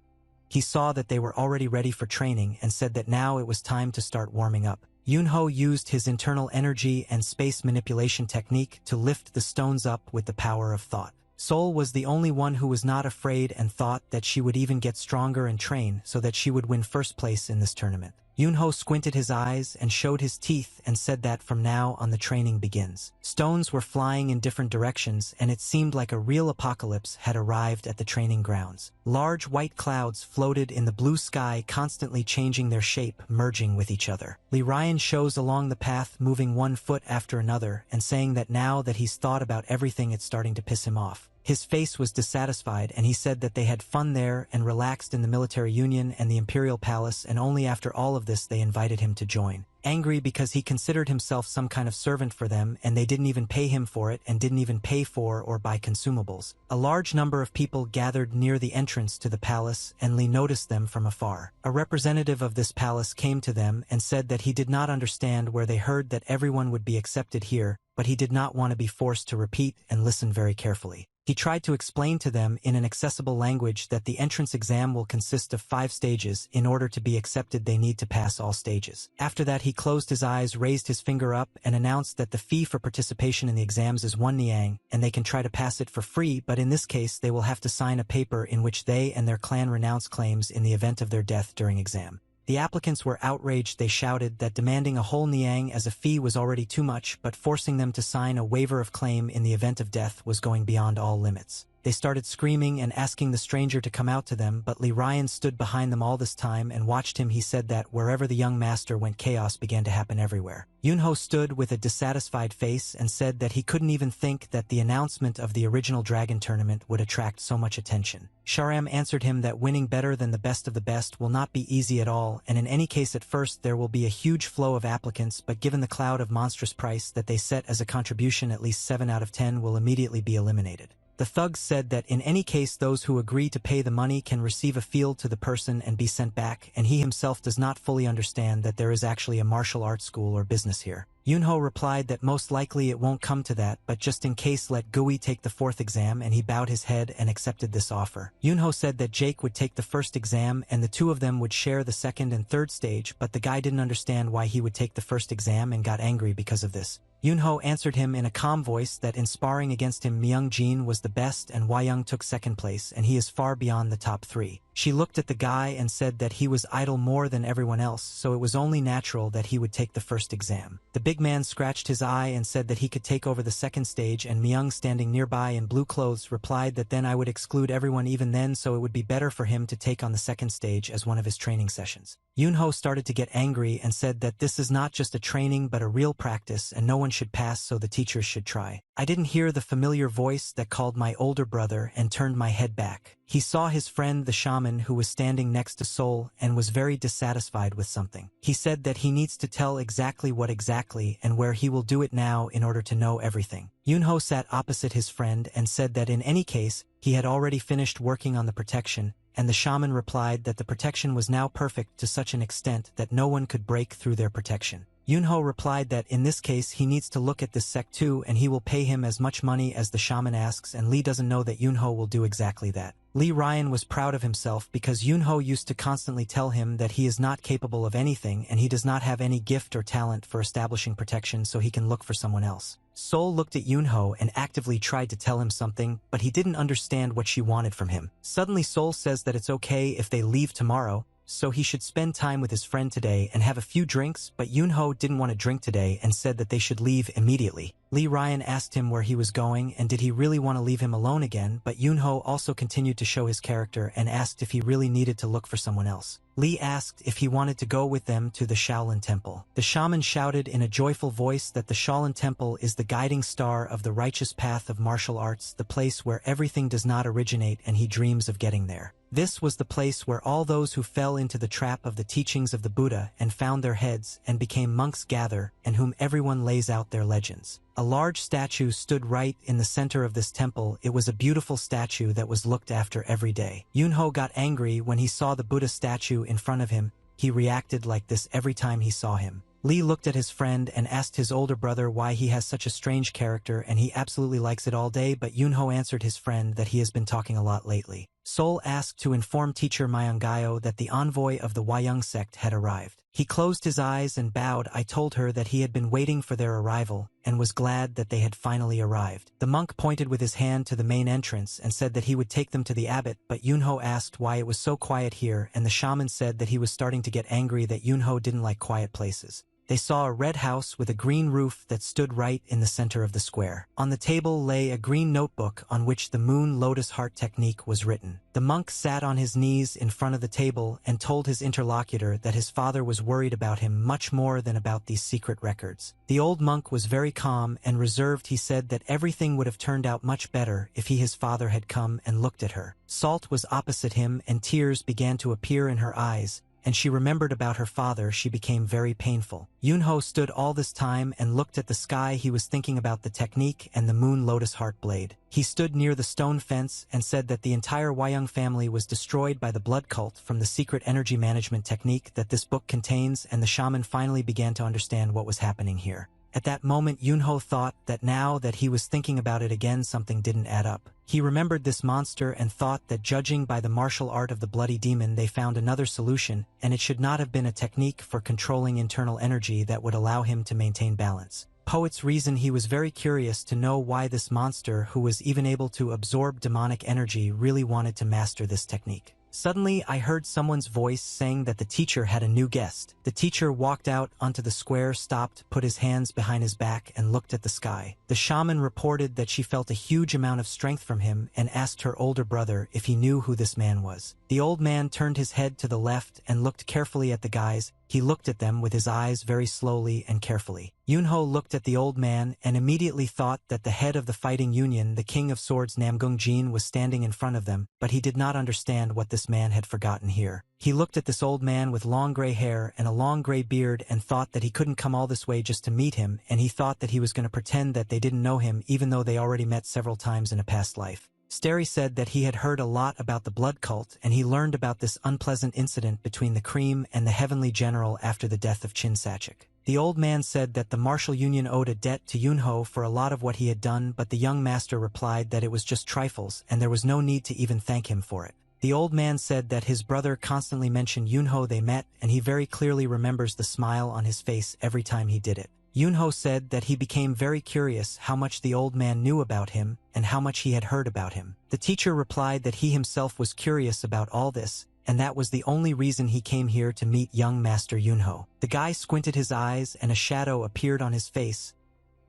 He saw that they were already ready for training and said that now it was time to start warming up. Yunho used his internal energy and space manipulation technique to lift the stones up with the power of thought. Sol was the only one who was not afraid and thought that she would even get stronger and train so that she would win first place in this tournament. Yunho squinted his eyes and showed his teeth and said that from now on the training begins. Stones were flying in different directions, and it seemed like a real apocalypse had arrived at the training grounds. Large white clouds floated in the blue sky, constantly changing their shape, merging with each other. Lee Ryan shows along the path, moving one foot after another, and saying that now that he's thought about everything, it's starting to piss him off. His face was dissatisfied, and he said that they had fun there and relaxed in the military union and the imperial palace, and only after all of this they invited him to join. Angry because he considered himself some kind of servant for them, and they didn't even pay him for it and didn't even pay for or buy consumables. A large number of people gathered near the entrance to the palace, and Lee noticed them from afar. A representative of this palace came to them and said that he did not understand where they heard that everyone would be accepted here, but he did not want to be forced to repeat and listen very carefully. He tried to explain to them in an accessible language that the entrance exam will consist of 5 stages. In order to be accepted, they need to pass all stages. After that, he closed his eyes, raised his finger up, and announced that the fee for participation in the exams is 1 niang, and they can try to pass it for free, but in this case they will have to sign a paper in which they and their clan renounce claims in the event of their death during exam. The applicants were outraged. They shouted that demanding a whole niang as a fee was already too much, but forcing them to sign a waiver of claim in the event of death was going beyond all limits. They started screaming and asking the stranger to come out to them, but Li Ryan stood behind them all this time and watched him. He said that wherever the young master went, chaos began to happen everywhere. Yunho stood with a dissatisfied face and said that he couldn't even think that the announcement of the original dragon tournament would attract so much attention. Sharam answered him that winning better than the best of the best will not be easy at all, and in any case at first there will be a huge flow of applicants, but given the cloud of monstrous price that they set as a contribution, at least 7 out of 10 will immediately be eliminated. The thugs said that in any case those who agree to pay the money can receive a field to the person and be sent back, and he himself does not fully understand that there is actually a martial arts school or business here. Yunho replied that most likely it won't come to that, but just in case let Gui take the 4th exam, and he bowed his head and accepted this offer. Yunho said that Jake would take the 1st exam and the 2 of them would share the 2nd and 3rd stage, but the guy didn't understand why he would take the 1st exam and got angry because of this. Yunho answered him in a calm voice that in sparring against him Myung Jin was the best and Hwayoung took 2nd place and he is far beyond the top 3. She looked at the guy and said that he was idle more than everyone else, so it was only natural that he would take the 1st exam. The big man scratched his eye and said that he could take over the 2nd stage, and Myung, standing nearby in blue clothes, replied that then I would exclude everyone even then, so it would be better for him to take on the 2nd stage as one of his training sessions. Yunho started to get angry and said that this is not just a training but a real practice and no one should pass, so the teachers should try. I didn't hear the familiar voice that called my older brother and turned my head back. He saw his friend the shaman who was standing next to Sol and was very dissatisfied with something. He said that he needs to tell exactly what exactly and where he will do it now in order to know everything. Yunho sat opposite his friend and said that in any case, he had already finished working on the protection, and the shaman replied that the protection was now perfect to such an extent that no one could break through their protection. Yunho replied that in this case he needs to look at this sect too and he will pay him as much money as the shaman asks, and Lee doesn't know that Yunho will do exactly that. Lee Ryan was proud of himself because Yunho used to constantly tell him that he is not capable of anything and he does not have any gift or talent for establishing protection, so he can look for someone else. Sol looked at Yunho and actively tried to tell him something, but he didn't understand what she wanted from him. Suddenly Sol says that it's okay if they leave tomorrow, so he should spend time with his friend today and have a few drinks, but Yunho didn't want to drink today and said that they should leave immediately. Lee Ryan asked him where he was going and did he really want to leave him alone again, but Yunho also continued to show his character and asked if he really needed to look for someone else. Lee asked if he wanted to go with them to the Shaolin Temple. The shaman shouted in a joyful voice that the Shaolin Temple is the guiding star of the righteous path of martial arts, the place where everything does not originate and he dreams of getting there. This was the place where all those who fell into the trap of the teachings of the Buddha and found their heads and became monks gather, and whom everyone lays out their legends. A large statue stood right in the center of this temple. It was a beautiful statue that was looked after every day. Yunho got angry when he saw the Buddha statue in front of him. He reacted like this every time he saw him. Lee looked at his friend and asked his older brother why he has such a strange character and he absolutely likes it all day, but Yunho answered his friend that he has been talking a lot lately. Sol asked to inform teacher Myungayo that the envoy of the Hwayoung sect had arrived. He closed his eyes and bowed. I told her that he had been waiting for their arrival and was glad that they had finally arrived. The monk pointed with his hand to the main entrance and said that he would take them to the abbot, but Yunho asked why it was so quiet here, and the shaman said that he was starting to get angry that Yunho didn't like quiet places. They saw a red house with a green roof that stood right in the center of the square. On the table lay a green notebook on which the moon lotus heart technique was written. The monk sat on his knees in front of the table and told his interlocutor that his father was worried about him much more than about these secret records. The old monk was very calm and reserved. He said that everything would have turned out much better if his father had come and looked at her. Salt was opposite him and tears began to appear in her eyes, and she remembered about her father. She became very painful. Yunho stood all this time and looked at the sky. He was thinking about the technique and the moon lotus heart blade. He stood near the stone fence and said that the entire Hwayoung family was destroyed by the blood cult from the secret energy management technique that this book contains, and the shaman finally began to understand what was happening here. At that moment Yunho thought that now that he was thinking about it again something didn't add up. He remembered this monster and thought that judging by the martial art of the bloody demon they found another solution, and it should not have been a technique for controlling internal energy that would allow him to maintain balance. Poet's reason he was very curious to know why this monster who was even able to absorb demonic energy really wanted to master this technique. Suddenly, I heard someone's voice saying that the teacher had a new guest. The teacher walked out onto the square, stopped, put his hands behind his back, and looked at the sky. The shaman reported that she felt a huge amount of strength from him and asked her older brother if he knew who this man was. The old man turned his head to the left and looked carefully at the guys. He looked at them with his eyes very slowly and carefully. Yunho looked at the old man and immediately thought that the head of the fighting union, the King of Swords Namgung Jin, was standing in front of them, but he did not understand what this man had forgotten here. He looked at this old man with long gray hair and a long gray beard and thought that he couldn't come all this way just to meet him, and he thought that he was going to pretend that they didn't know him even though they already met several times in a past life. Starry said that he had heard a lot about the blood cult and he learned about this unpleasant incident between the Cream and the Heavenly General after the death of Chin Sachik. The old man said that the martial union owed a debt to Yunho for a lot of what he had done, but the young master replied that it was just trifles and there was no need to even thank him for it. The old man said that his brother constantly mentioned Yunho they met and he very clearly remembers the smile on his face every time he did it. Yunho said that he became very curious how much the old man knew about him and how much he had heard about him. The teacher replied that he himself was curious about all this, and that was the only reason he came here to meet young Master Yunho. The guy squinted his eyes and a shadow appeared on his face.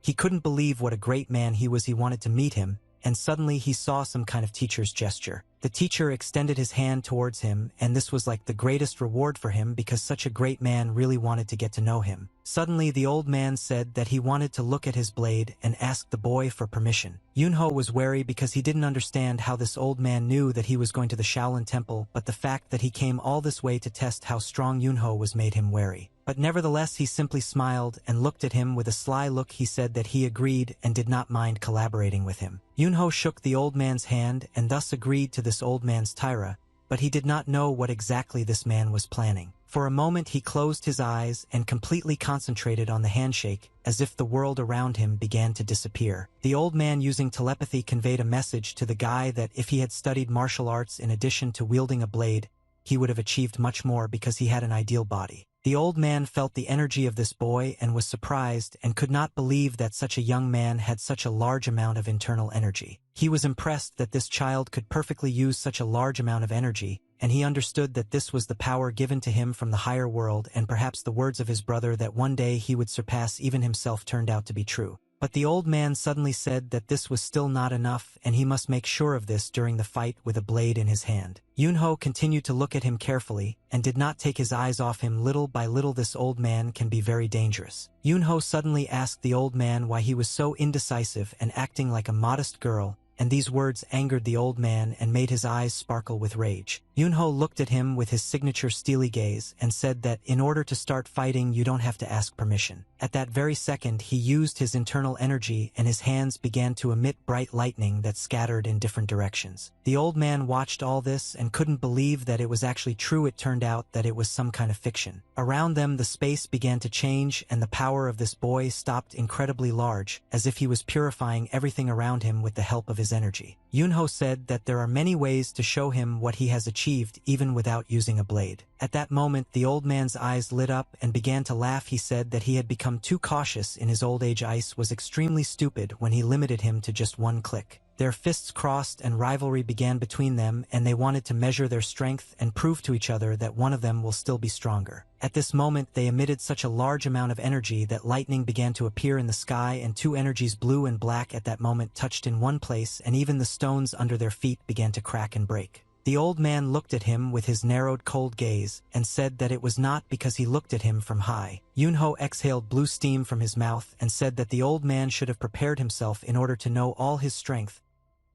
He couldn't believe what a great man he was. He wanted to meet him, and suddenly he saw some kind of teacher's gesture. The teacher extended his hand towards him, and this was like the greatest reward for him because such a great man really wanted to get to know him. Suddenly the old man said that he wanted to look at his blade and asked the boy for permission. Yunho was wary because he didn't understand how this old man knew that he was going to the Shaolin Temple, but the fact that he came all this way to test how strong Yunho was made him wary. But nevertheless he simply smiled and looked at him with a sly look. He said that he agreed and did not mind collaborating with him. Yunho shook the old man's hand and thus agreed to this old man's tyra, but he did not know what exactly this man was planning. For a moment he closed his eyes and completely concentrated on the handshake, as if the world around him began to disappear. The old man using telepathy conveyed a message to the guy that if he had studied martial arts in addition to wielding a blade, he would have achieved much more because he had an ideal body. The old man felt the energy of this boy and was surprised and could not believe that such a young man had such a large amount of internal energy. He was impressed that this child could perfectly use such a large amount of energy, and he understood that this was the power given to him from the higher world, and perhaps the words of his brother that one day he would surpass even himself turned out to be true. But the old man suddenly said that this was still not enough and he must make sure of this during the fight with a blade in his hand. Yunho continued to look at him carefully and did not take his eyes off him. Little by little this old man can be very dangerous. Yunho suddenly asked the old man why he was so indecisive and acting like a modest girl, and these words angered the old man and made his eyes sparkle with rage. Yunho looked at him with his signature steely gaze and said that in order to start fighting you don't have to ask permission. At that very second he used his internal energy and his hands began to emit bright lightning that scattered in different directions. The old man watched all this and couldn't believe that it was actually true. It turned out that it was some kind of fiction. Around them the space began to change and the power of this boy stopped incredibly large, as if he was purifying everything around him with the help of his energy. Yunho said that there are many ways to show him what he has achieved even without using a blade. At that moment the old man's eyes lit up and began to laugh. He said that he had become too cautious in his old age. Ice was extremely stupid when he limited him to just one click. Their fists crossed and rivalry began between them, and they wanted to measure their strength and prove to each other that one of them will still be stronger. At this moment they emitted such a large amount of energy that lightning began to appear in the sky, and two energies, blue and black, at that moment touched in one place, and even the stones under their feet began to crack and break. The old man looked at him with his narrowed cold gaze and said that it was not because he looked at him from high. Yunho exhaled blue steam from his mouth and said that the old man should have prepared himself in order to know all his strength.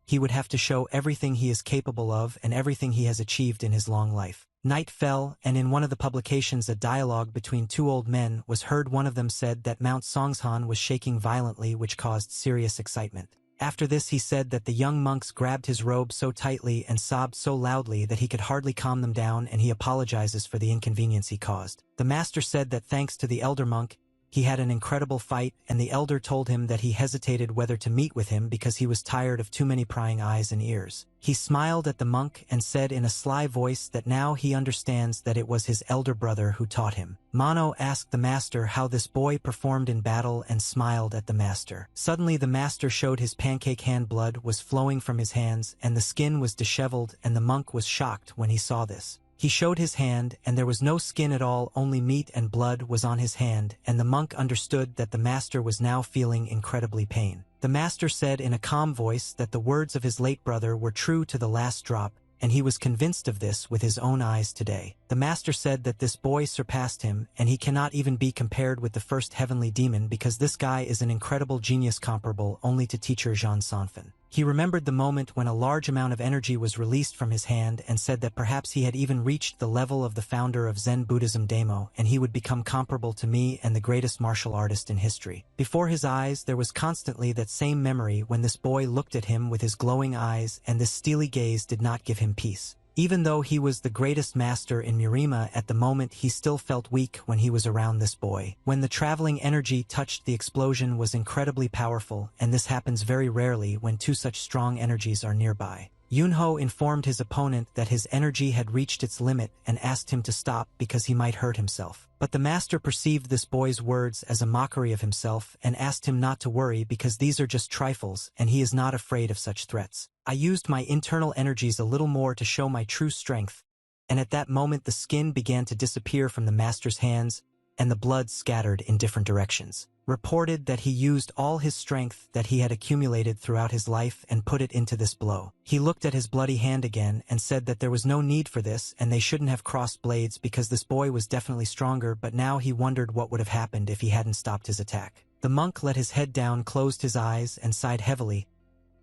He would have to show everything he is capable of and everything he has achieved in his long life. Night fell, and in one of the publications a dialogue between two old men was heard. One of them said that Mount Songshan was shaking violently, which caused serious excitement. After this he said that the young monks grabbed his robe so tightly and sobbed so loudly that he could hardly calm them down, and he apologizes for the inconvenience he caused. The master said that thanks to the elder monk, he had an incredible fight, and the elder told him that he hesitated whether to meet with him because he was tired of too many prying eyes and ears. He smiled at the monk and said in a sly voice that now he understands that it was his elder brother who taught him. Mano asked the master how this boy performed in battle and smiled at the master. Suddenly the master showed his pancake hand. Blood was flowing from his hands and the skin was disheveled, and the monk was shocked when he saw this. He showed his hand, and there was no skin at all, only meat and blood was on his hand, and the monk understood that the master was now feeling incredibly pain. The master said in a calm voice that the words of his late brother were true to the last drop, and he was convinced of this with his own eyes today. The master said that this boy surpassed him, and he cannot even be compared with the first heavenly demon because this guy is an incredible genius comparable only to teacher Jean Sanfen. He remembered the moment when a large amount of energy was released from his hand and said that perhaps he had even reached the level of the founder of Zen Buddhism Damo, and he would become comparable to me and the greatest martial artist in history. Before his eyes there was constantly that same memory when this boy looked at him with his glowing eyes, and this steely gaze did not give him peace. Even though he was the greatest master in Murima at the moment, he still felt weak when he was around this boy. When the traveling energy touched the explosion was incredibly powerful, and this happens very rarely when two such strong energies are nearby. Yunho informed his opponent that his energy had reached its limit and asked him to stop because he might hurt himself. But the master perceived this boy's words as a mockery of himself and asked him not to worry because these are just trifles and he is not afraid of such threats. I used my internal energies a little more to show my true strength, and at that moment the skin began to disappear from the master's hands and the blood scattered in different directions. Reported that he used all his strength that he had accumulated throughout his life and put it into this blow. He looked at his bloody hand again and said that there was no need for this and they shouldn't have crossed blades because this boy was definitely stronger, but now he wondered what would have happened if he hadn't stopped his attack. The monk let his head down, closed his eyes, and sighed heavily.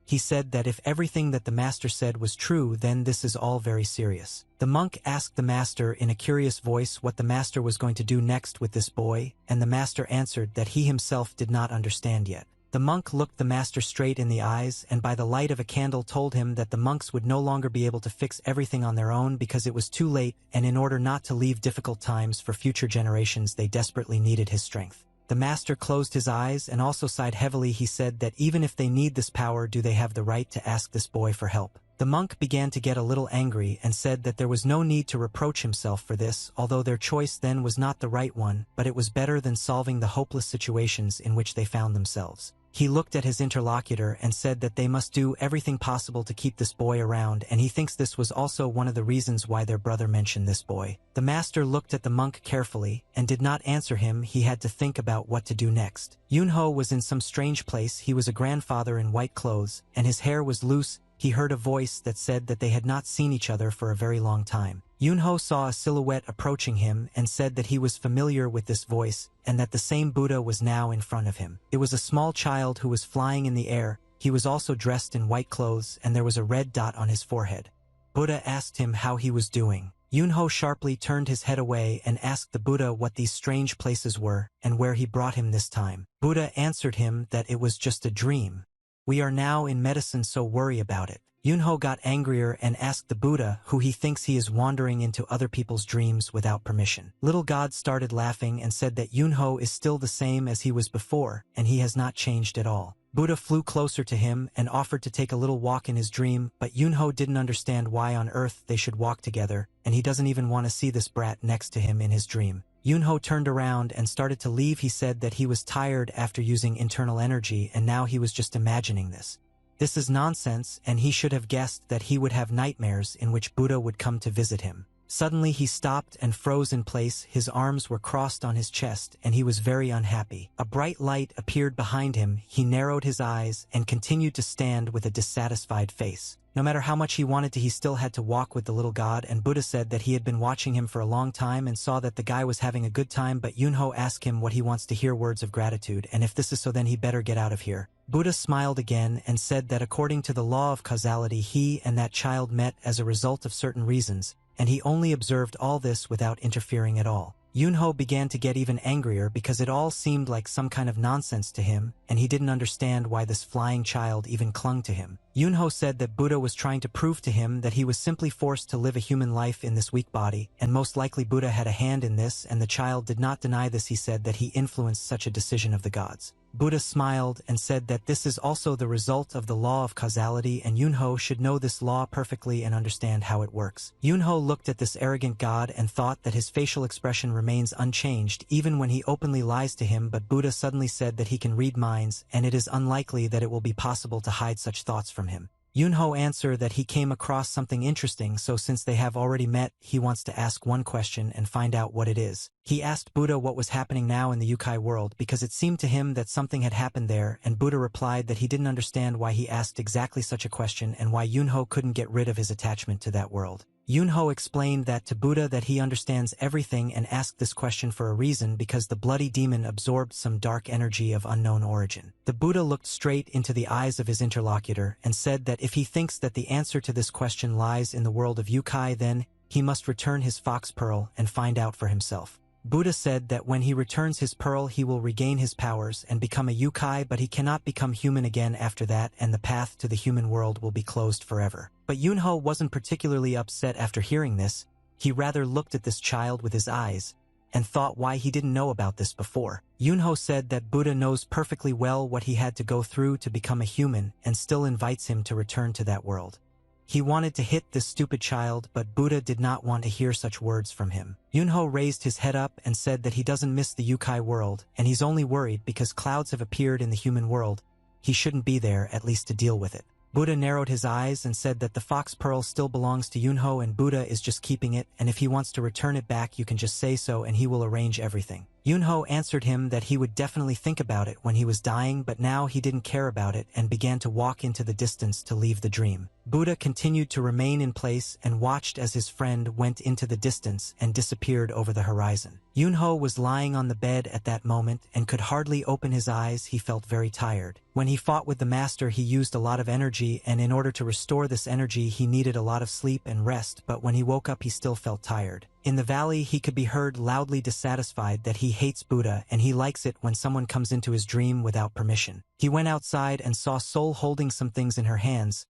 He said that if everything that the master said was true, then this is all very serious. The monk asked the master in a curious voice what the master was going to do next with this boy, and the master answered that he himself did not understand yet. The monk looked the master straight in the eyes and by the light of a candle told him that the monks would no longer be able to fix everything on their own because it was too late, and in order not to leave difficult times for future generations they desperately needed his strength. The master closed his eyes and also sighed heavily. He said that even if they need this power, do they have the right to ask this boy for help? The monk began to get a little angry and said that there was no need to reproach himself for this, although their choice then was not the right one, but it was better than solving the hopeless situations in which they found themselves. He looked at his interlocutor and said that they must do everything possible to keep this boy around, and he thinks this was also one of the reasons why their brother mentioned this boy. The master looked at the monk carefully and did not answer him. He had to think about what to do next. Yunho was in some strange place. He was a grandfather in white clothes, and his hair was loose. He heard a voice that said that they had not seen each other for a very long time. Yunho saw a silhouette approaching him and said that he was familiar with this voice and that the same Buddha was now in front of him. It was a small child who was flying in the air. He was also dressed in white clothes and there was a red dot on his forehead. Buddha asked him how he was doing. Yunho sharply turned his head away and asked the Buddha what these strange places were and where he brought him this time. Buddha answered him that it was just a dream. We are now in medicine, so worry about it. Yunho got angrier and asked the Buddha who he thinks he is wandering into other people's dreams without permission. Little God started laughing and said that Yunho is still the same as he was before and he has not changed at all. Buddha flew closer to him and offered to take a little walk in his dream, but Yunho didn't understand why on earth they should walk together, and he doesn't even want to see this brat next to him in his dream. Yunho turned around and started to leave. He said that he was tired after using internal energy and now he was just imagining this. This is nonsense, and he should have guessed that he would have nightmares in which Buddha would come to visit him. Suddenly he stopped and froze in place. His arms were crossed on his chest and he was very unhappy. A bright light appeared behind him. He narrowed his eyes and continued to stand with a dissatisfied face. No matter how much he wanted to, he still had to walk with the little god, and Buddha said that he had been watching him for a long time and saw that the guy was having a good time, but Yunho asked him what he wants to hear, words of gratitude, and if this is so then he better get out of here. Buddha smiled again and said that according to the law of causality he and that child met as a result of certain reasons, and he only observed all this without interfering at all. Yunho began to get even angrier because it all seemed like some kind of nonsense to him, and he didn't understand why this flying child even clung to him. Yunho said that Buddha was trying to prove to him that he was simply forced to live a human life in this weak body, and most likely Buddha had a hand in this, and the child did not deny this. He said that he influenced such a decision of the gods. Buddha smiled and said that this is also the result of the law of causality, and Yunho should know this law perfectly and understand how it works. Yunho looked at this arrogant god and thought that his facial expression remains unchanged even when he openly lies to him, but Buddha suddenly said that he can read minds, and it is unlikely that it will be possible to hide such thoughts from him. Yunho answered that he came across something interesting, so since they have already met, he wants to ask one question and find out what it is. He asked Buddha what was happening now in the Yukai world because it seemed to him that something had happened there, and Buddha replied that he didn't understand why he asked exactly such a question and why Yunho couldn't get rid of his attachment to that world. Yunho explained that to Buddha that he understands everything and asked this question for a reason because the bloody demon absorbed some dark energy of unknown origin. The Buddha looked straight into the eyes of his interlocutor and said that if he thinks that the answer to this question lies in the world of Yukai, then he must return his fox pearl and find out for himself. Buddha said that when he returns his pearl he will regain his powers and become a Yukai, but he cannot become human again after that, and the path to the human world will be closed forever. But Yunho wasn't particularly upset after hearing this. He rather looked at this child with his eyes and thought why he didn't know about this before. Yunho said that Buddha knows perfectly well what he had to go through to become a human and still invites him to return to that world. He wanted to hit this stupid child, but Buddha did not want to hear such words from him. Yunho raised his head up and said that he doesn't miss the Yukai world, and he's only worried because clouds have appeared in the human world. He shouldn't be there, at least to deal with it. Buddha narrowed his eyes and said that the fox pearl still belongs to Yunho and Buddha is just keeping it, and if he wants to return it back you can just say so and he will arrange everything. Yunho answered him that he would definitely think about it when he was dying, but now he didn't care about it and began to walk into the distance to leave the dream. Buddha continued to remain in place and watched as his friend went into the distance and disappeared over the horizon. Yunho was lying on the bed at that moment and could hardly open his eyes. He felt very tired. When he fought with the master he used a lot of energy, and in order to restore this energy he needed a lot of sleep and rest, but when he woke up he still felt tired. In the valley he could be heard loudly dissatisfied that he hates Buddha and he likes it when someone comes into his dream without permission. He went outside and saw Sol holding some things in her hands.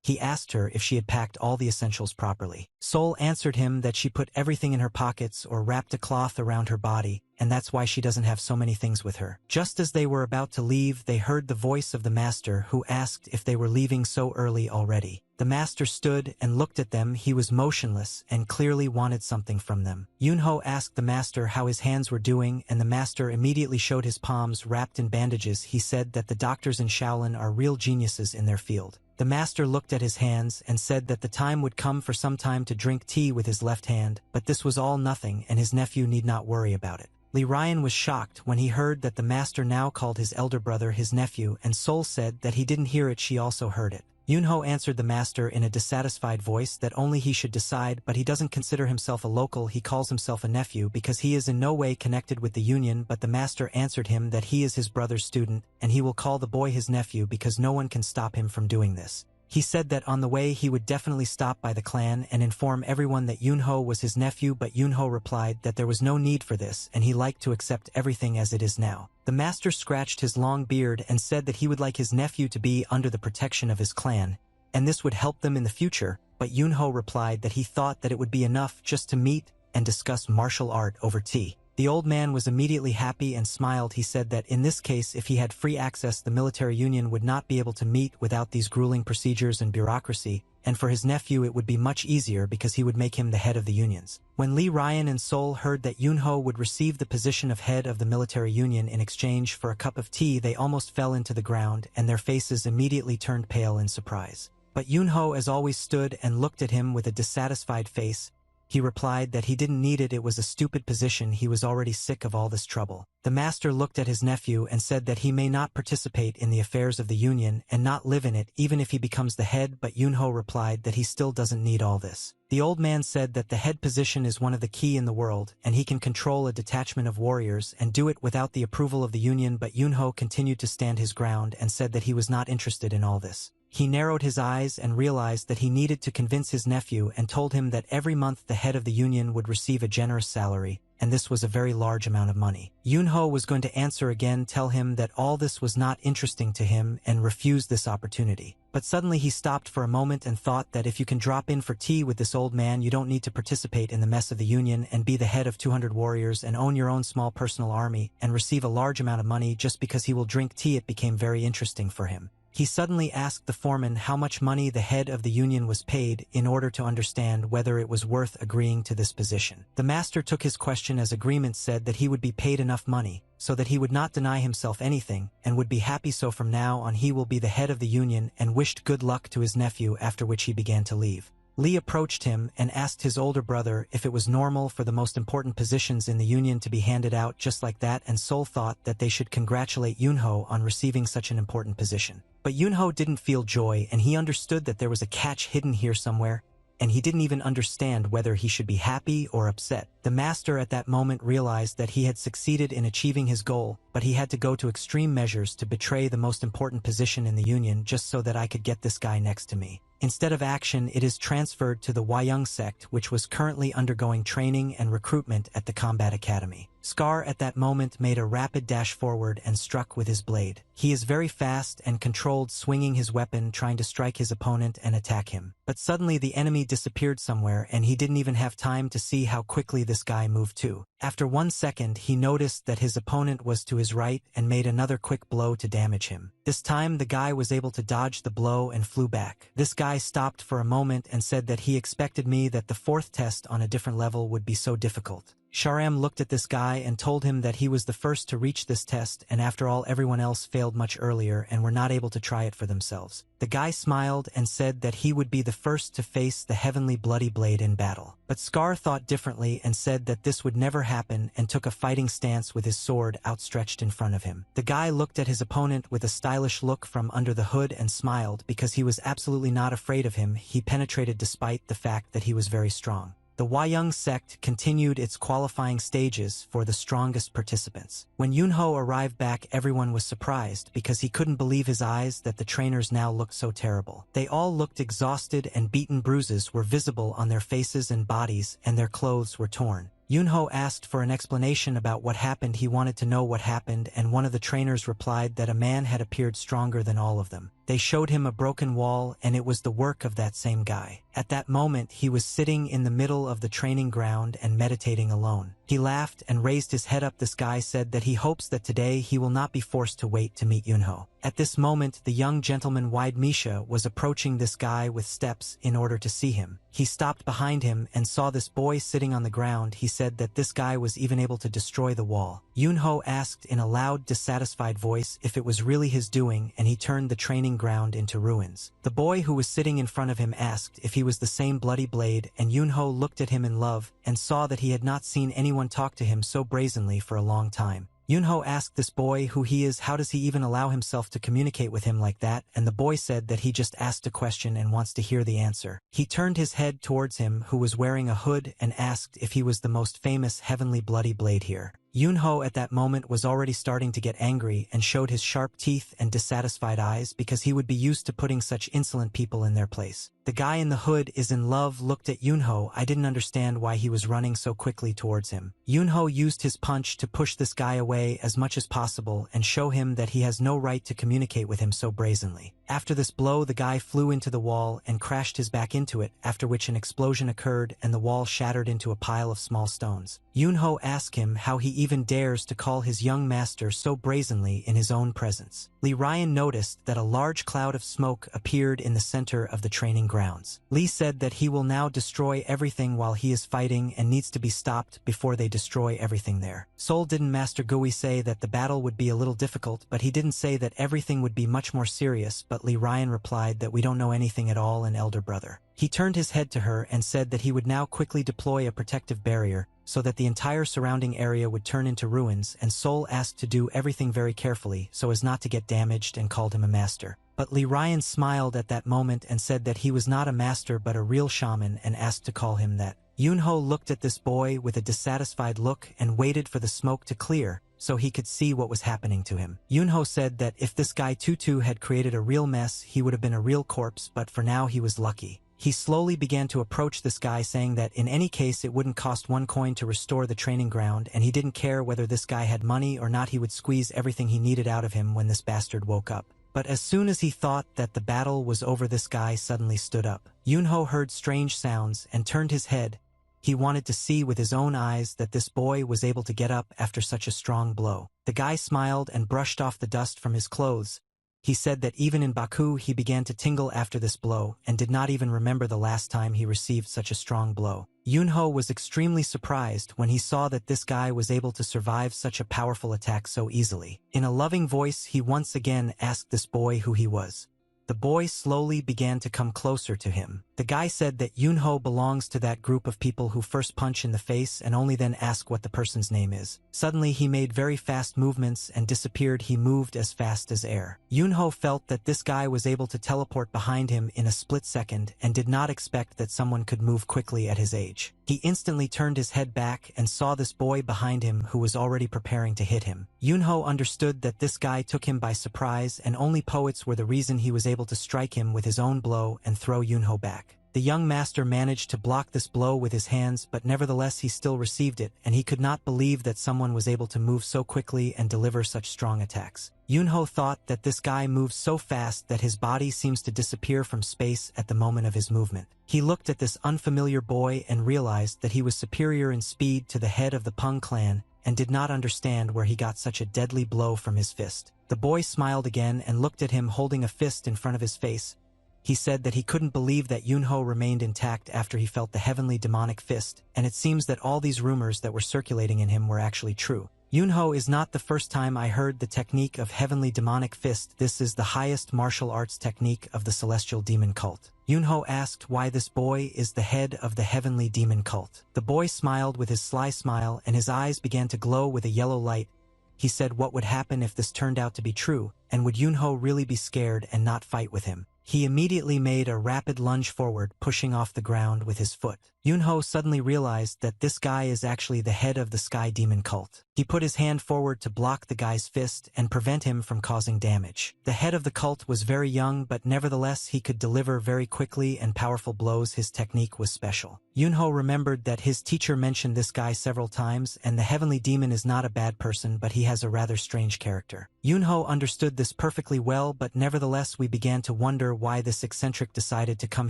He asked her if she had packed all the essentials properly. Sol answered him that she put everything in her pockets or wrapped a cloth around her body, and that's why she doesn't have so many things with her. Just as they were about to leave, they heard the voice of the master, who asked if they were leaving so early already. The master stood and looked at them. He was motionless and clearly wanted something from them. Yunho asked the master how his hands were doing, and the master immediately showed his palms wrapped in bandages. He said that the doctors in Shaolin are real geniuses in their field. The master looked at his hands and said that the time would come for some time to drink tea with his left hand, but this was all nothing and his nephew need not worry about it. Li Ryan was shocked when he heard that the master now called his elder brother his nephew, and Sol said that he didn't hear it, she also heard it. Yunho answered the master in a dissatisfied voice that only he should decide, but he doesn't consider himself a local, he calls himself a nephew because he is in no way connected with the union, but the master answered him that he is his brother's student, and he will call the boy his nephew because no one can stop him from doing this. He said that on the way he would definitely stop by the clan and inform everyone that Yunho was his nephew, but Yunho replied that there was no need for this and he liked to accept everything as it is now. The master scratched his long beard and said that he would like his nephew to be under the protection of his clan, and this would help them in the future, but Yunho replied that he thought that it would be enough just to meet and discuss martial art over tea. The old man was immediately happy and smiled. He said that in this case, if he had free access, the military union would not be able to meet without these grueling procedures and bureaucracy, and for his nephew it would be much easier because he would make him the head of the unions. When Li Ryan and Sol heard that Yunho would receive the position of head of the military union in exchange for a cup of tea, they almost fell into the ground and their faces immediately turned pale in surprise. But Yunho as always stood and looked at him with a dissatisfied face. He replied that he didn't need it, it was a stupid position, he was already sick of all this trouble. The master looked at his nephew and said that he may not participate in the affairs of the union and not live in it even if he becomes the head, but Yunho replied that he still doesn't need all this. The old man said that the head position is one of the key in the world and he can control a detachment of warriors and do it without the approval of the union, but Yunho continued to stand his ground and said that he was not interested in all this. He narrowed his eyes and realized that he needed to convince his nephew and told him that every month the head of the union would receive a generous salary, and this was a very large amount of money. Yunho was going to answer again, tell him that all this was not interesting to him and refuse this opportunity. But suddenly he stopped for a moment and thought that if you can drop in for tea with this old man, you don't need to participate in the mess of the union and be the head of 200 warriors and own your own small personal army and receive a large amount of money just because he will drink tea. It became very interesting for him. He suddenly asked the foreman how much money the head of the union was paid in order to understand whether it was worth agreeing to this position. The master took his question as agreement, said that he would be paid enough money so that he would not deny himself anything and would be happy, so from now on he will be the head of the union, and wished good luck to his nephew, after which he began to leave. Lee approached him and asked his older brother if it was normal for the most important positions in the union to be handed out just like that, and Sol thought that they should congratulate Yunho on receiving such an important position. But Yunho didn't feel joy, and he understood that there was a catch hidden here somewhere, and he didn't even understand whether he should be happy or upset. The master at that moment realized that he had succeeded in achieving his goal, but he had to go to extreme measures to betray the most important position in the union just so that I could get this guy next to me. Instead of action, it is transferred to the Wayang sect, which was currently undergoing training and recruitment at the combat academy. Scar at that moment made a rapid dash forward and struck with his blade. He is very fast and controlled, swinging his weapon, trying to strike his opponent and attack him. But suddenly the enemy disappeared somewhere, and he didn't even have time to see how quickly this guy moved too. After 1 second, he noticed that his opponent was to his right and made another quick blow to damage him. This time the guy was able to dodge the blow and flew back. This guy stopped for a moment and said that he expected me that the 4th test on a different level would be so difficult. Sharam looked at this guy and told him that he was the first to reach this test, and after all everyone else failed much earlier and were not able to try it for themselves. The guy smiled and said that he would be the first to face the heavenly bloody blade in battle. But Scar thought differently and said that this would never happen and took a fighting stance with his sword outstretched in front of him. The guy looked at his opponent with a stylish look from under the hood and smiled because he was absolutely not afraid of him. He penetrated despite the fact that he was very strong. The Wayang sect continued its qualifying stages for the strongest participants. When Yunho arrived back, everyone was surprised because he couldn't believe his eyes that the trainers now looked so terrible. They all looked exhausted and beaten. Bruises were visible on their faces and bodies, and their clothes were torn. Yunho asked for an explanation about what happened. He wanted to know what happened, and one of the trainers replied that a man had appeared stronger than all of them. They showed him a broken wall, and it was the work of that same guy. At that moment, he was sitting in the middle of the training ground and meditating alone. He laughed and raised his head up. This guy said that he hopes that today he will not be forced to wait to meet Yunho. At this moment, the young gentleman Wide Misha was approaching this guy with steps in order to see him. He stopped behind him and saw this boy sitting on the ground. He said that this guy was even able to destroy the wall. Yunho asked in a loud, dissatisfied voice if it was really his doing, and he turned the training ground into ruins. The boy who was sitting in front of him asked if he was the same bloody blade, and Yunho looked at him in love and saw that he had not seen anyone talk to him so brazenly for a long time. Yunho asked this boy who he is, how does he even allow himself to communicate with him like that, and the boy said that he just asked a question and wants to hear the answer. He turned his head towards him, who was wearing a hood, and asked if he was the most famous heavenly bloody blade here. Yunho at that moment was already starting to get angry and showed his sharp teeth and dissatisfied eyes because he would be used to putting such insolent people in their place. The guy in the hood is in love looked at Yunho. I didn't understand why he was running so quickly towards him. Yunho used his punch to push this guy away as much as possible and show him that he has no right to communicate with him so brazenly. After this blow, the guy flew into the wall and crashed his back into it, after which an explosion occurred and the wall shattered into a pile of small stones. Yunho asked him how he even dares to call his young master so brazenly in his own presence. Lee Ryan noticed that a large cloud of smoke appeared in the center of the training grounds. Lee said that he will now destroy everything while he is fighting and needs to be stopped before they destroy everything there. Sol didn't Master Gui say that the battle would be a little difficult, but he didn't say that everything would be much more serious, but Lee Ryan replied that we don't know anything at all, an elder brother. He turned his head to her and said that he would now quickly deploy a protective barrier so that the entire surrounding area would turn into ruins, and Sol asked to do everything very carefully so as not to get damaged and called him a master. But Lee Ryan smiled at that moment and said that he was not a master but a real shaman and asked to call him that. Yunho looked at this boy with a dissatisfied look and waited for the smoke to clear, so he could see what was happening to him. Yunho said that if this guy Tutu had created a real mess, he would have been a real corpse, but for now he was lucky. He slowly began to approach this guy, saying that in any case it wouldn't cost 1 coin to restore the training ground, and he didn't care whether this guy had money or not, he would squeeze everything he needed out of him when this bastard woke up. But as soon as he thought that the battle was over, this guy suddenly stood up. Yunho heard strange sounds and turned his head. He wanted to see with his own eyes that this boy was able to get up after such a strong blow. The guy smiled and brushed off the dust from his clothes. He said that even in Baku he began to tingle after this blow and did not even remember the last time he received such a strong blow. Yunho was extremely surprised when he saw that this guy was able to survive such a powerful attack so easily. In a loving voice, he once again asked this boy who he was. The boy slowly began to come closer to him. The guy said that Yunho belongs to that group of people who first punch in the face and only then ask what the person's name is. Suddenly he made very fast movements and disappeared. He moved as fast as air. Yunho felt that this guy was able to teleport behind him in a split second and did not expect that someone could move quickly at his age. He instantly turned his head back and saw this boy behind him who was already preparing to hit him. Yunho understood that this guy took him by surprise, and only poets were the reason he was able to strike him with his own blow and throw Yunho back. The young master managed to block this blow with his hands, but nevertheless he still received it, and he could not believe that someone was able to move so quickly and deliver such strong attacks. Yunho thought that this guy moves so fast that his body seems to disappear from space at the moment of his movement. He looked at this unfamiliar boy and realized that he was superior in speed to the head of the Peng clan and did not understand where he got such a deadly blow from his fist. The boy smiled again and looked at him holding a fist in front of his face. He said that he couldn't believe that Yunho remained intact after he felt the heavenly demonic fist, and it seems that all these rumors that were circulating in him were actually true. Yunho is not the first time I heard the technique of heavenly demonic fist. This is the highest martial arts technique of the celestial demon cult. Yunho asked why this boy is the head of the heavenly demon cult. The boy smiled with his sly smile and his eyes began to glow with a yellow light. He said what would happen if this turned out to be true, and would Yunho really be scared and not fight with him? He immediately made a rapid lunge forward, pushing off the ground with his foot. Yunho suddenly realized that this guy is actually the head of the Sky Demon cult. He put his hand forward to block the guy's fist and prevent him from causing damage. The head of the cult was very young, but nevertheless he could deliver very quickly and powerful blows. His technique was special. Yunho remembered that his teacher mentioned this guy several times, and the heavenly demon is not a bad person, but he has a rather strange character. Yunho understood this perfectly well, but nevertheless we began to wonder why this eccentric decided to come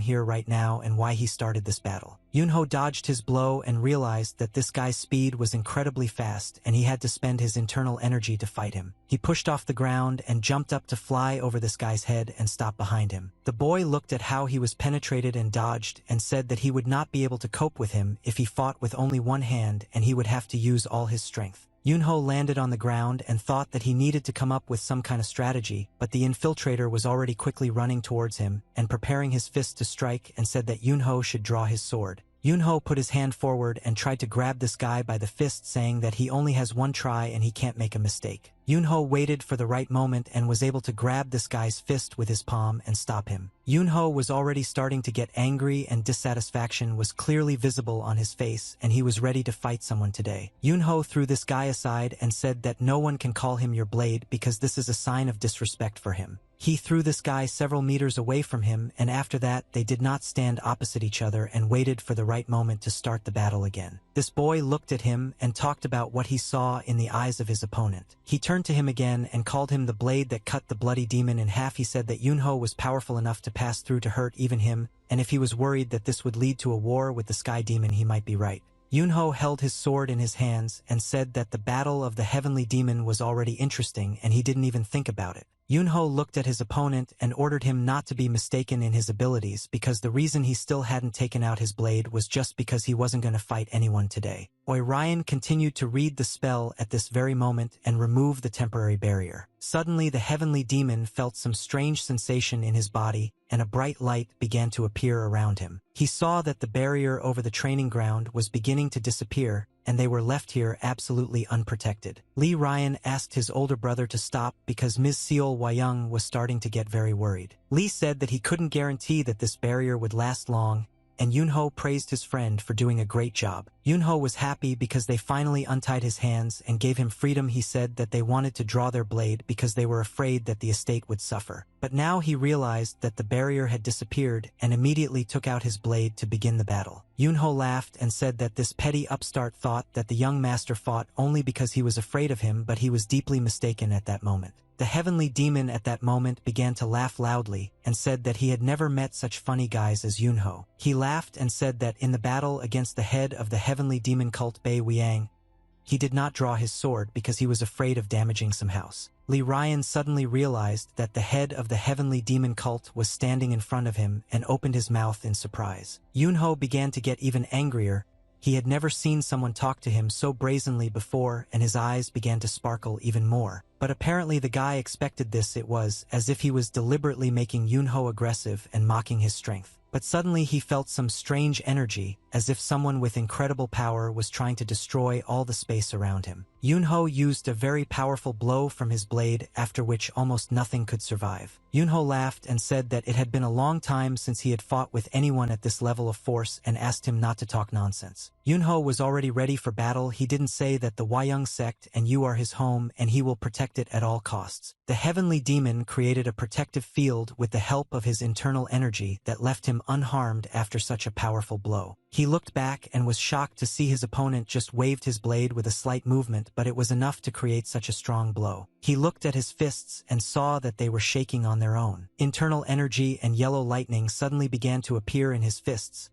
here right now and why he started this battle. Yunho dodged his blow and realized that this guy's speed was incredibly fast and he had to spend his internal energy to fight him. He pushed off the ground and jumped up to fly over this guy's head and stop behind him. The boy looked at how he was penetrated and dodged and said that he would not be able to cope with him if he fought with only one hand and he would have to use all his strength. Yunho landed on the ground and thought that he needed to come up with some kind of strategy, but the infiltrator was already quickly running towards him and preparing his fist to strike and said that Yunho should draw his sword. Yunho put his hand forward and tried to grab this guy by the fist, saying that he only has one try and he can't make a mistake. Yunho waited for the right moment and was able to grab this guy's fist with his palm and stop him. Yunho was already starting to get angry and dissatisfaction was clearly visible on his face, and he was ready to fight someone today. Yunho threw this guy aside and said that no one can call him your blade because this is a sign of disrespect for him. He threw this guy several meters away from him, and after that they did not stand opposite each other and waited for the right moment to start the battle again. This boy looked at him and talked about what he saw in the eyes of his opponent. He turned to him again and called him the blade that cut the bloody demon in half. He said that Yunho was powerful enough to pass through to hurt even him, and if he was worried that this would lead to a war with the Sky Demon, he might be right. Yunho held his sword in his hands and said that the battle of the heavenly demon was already interesting and he didn't even think about it. Yunho looked at his opponent and ordered him not to be mistaken in his abilities, because the reason he still hadn't taken out his blade was just because he wasn't going to fight anyone today. Ryan continued to read the spell at this very moment and remove the temporary barrier. Suddenly the heavenly demon felt some strange sensation in his body and a bright light began to appear around him. He saw that the barrier over the training ground was beginning to disappear and they were left here absolutely unprotected. Ryan asked his older brother to stop because Ms. Seol Wayung was starting to get very worried. Lee said that he couldn't guarantee that this barrier would last long, and Yunho praised his friend for doing a great job. Yunho was happy because they finally untied his hands and gave him freedom. He said that they wanted to draw their blade because they were afraid that the estate would suffer. But now he realized that the barrier had disappeared and immediately took out his blade to begin the battle. Yunho laughed and said that this petty upstart thought that the young master fought only because he was afraid of him, but he was deeply mistaken at that moment. The heavenly demon at that moment began to laugh loudly and said that he had never met such funny guys as Yunho. He laughed and said that in the battle against the head of the heavenly demon cult Bei Wiang, he did not draw his sword because he was afraid of damaging some house. Li Ryan suddenly realized that the head of the heavenly demon cult was standing in front of him and opened his mouth in surprise. Yunho began to get even angrier. He had never seen someone talk to him so brazenly before, and his eyes began to sparkle even more. But apparently the guy expected this. It was as if he was deliberately making Yunho aggressive and mocking his strength. But suddenly he felt some strange energy, as if someone with incredible power was trying to destroy all the space around him. Yunho used a very powerful blow from his blade, after which almost nothing could survive. Yunho laughed and said that it had been a long time since he had fought with anyone at this level of force and asked him not to talk nonsense. Yunho was already ready for battle. He didn't say that the Huayang sect and you are his home and he will protect it at all costs. The heavenly demon created a protective field with the help of his internal energy that left him unharmed after such a powerful blow. He looked back and was shocked to see his opponent just waved his blade with a slight movement, but it was enough to create such a strong blow. He looked at his fists and saw that they were shaking on their own. Internal energy and yellow lightning suddenly began to appear in his fists.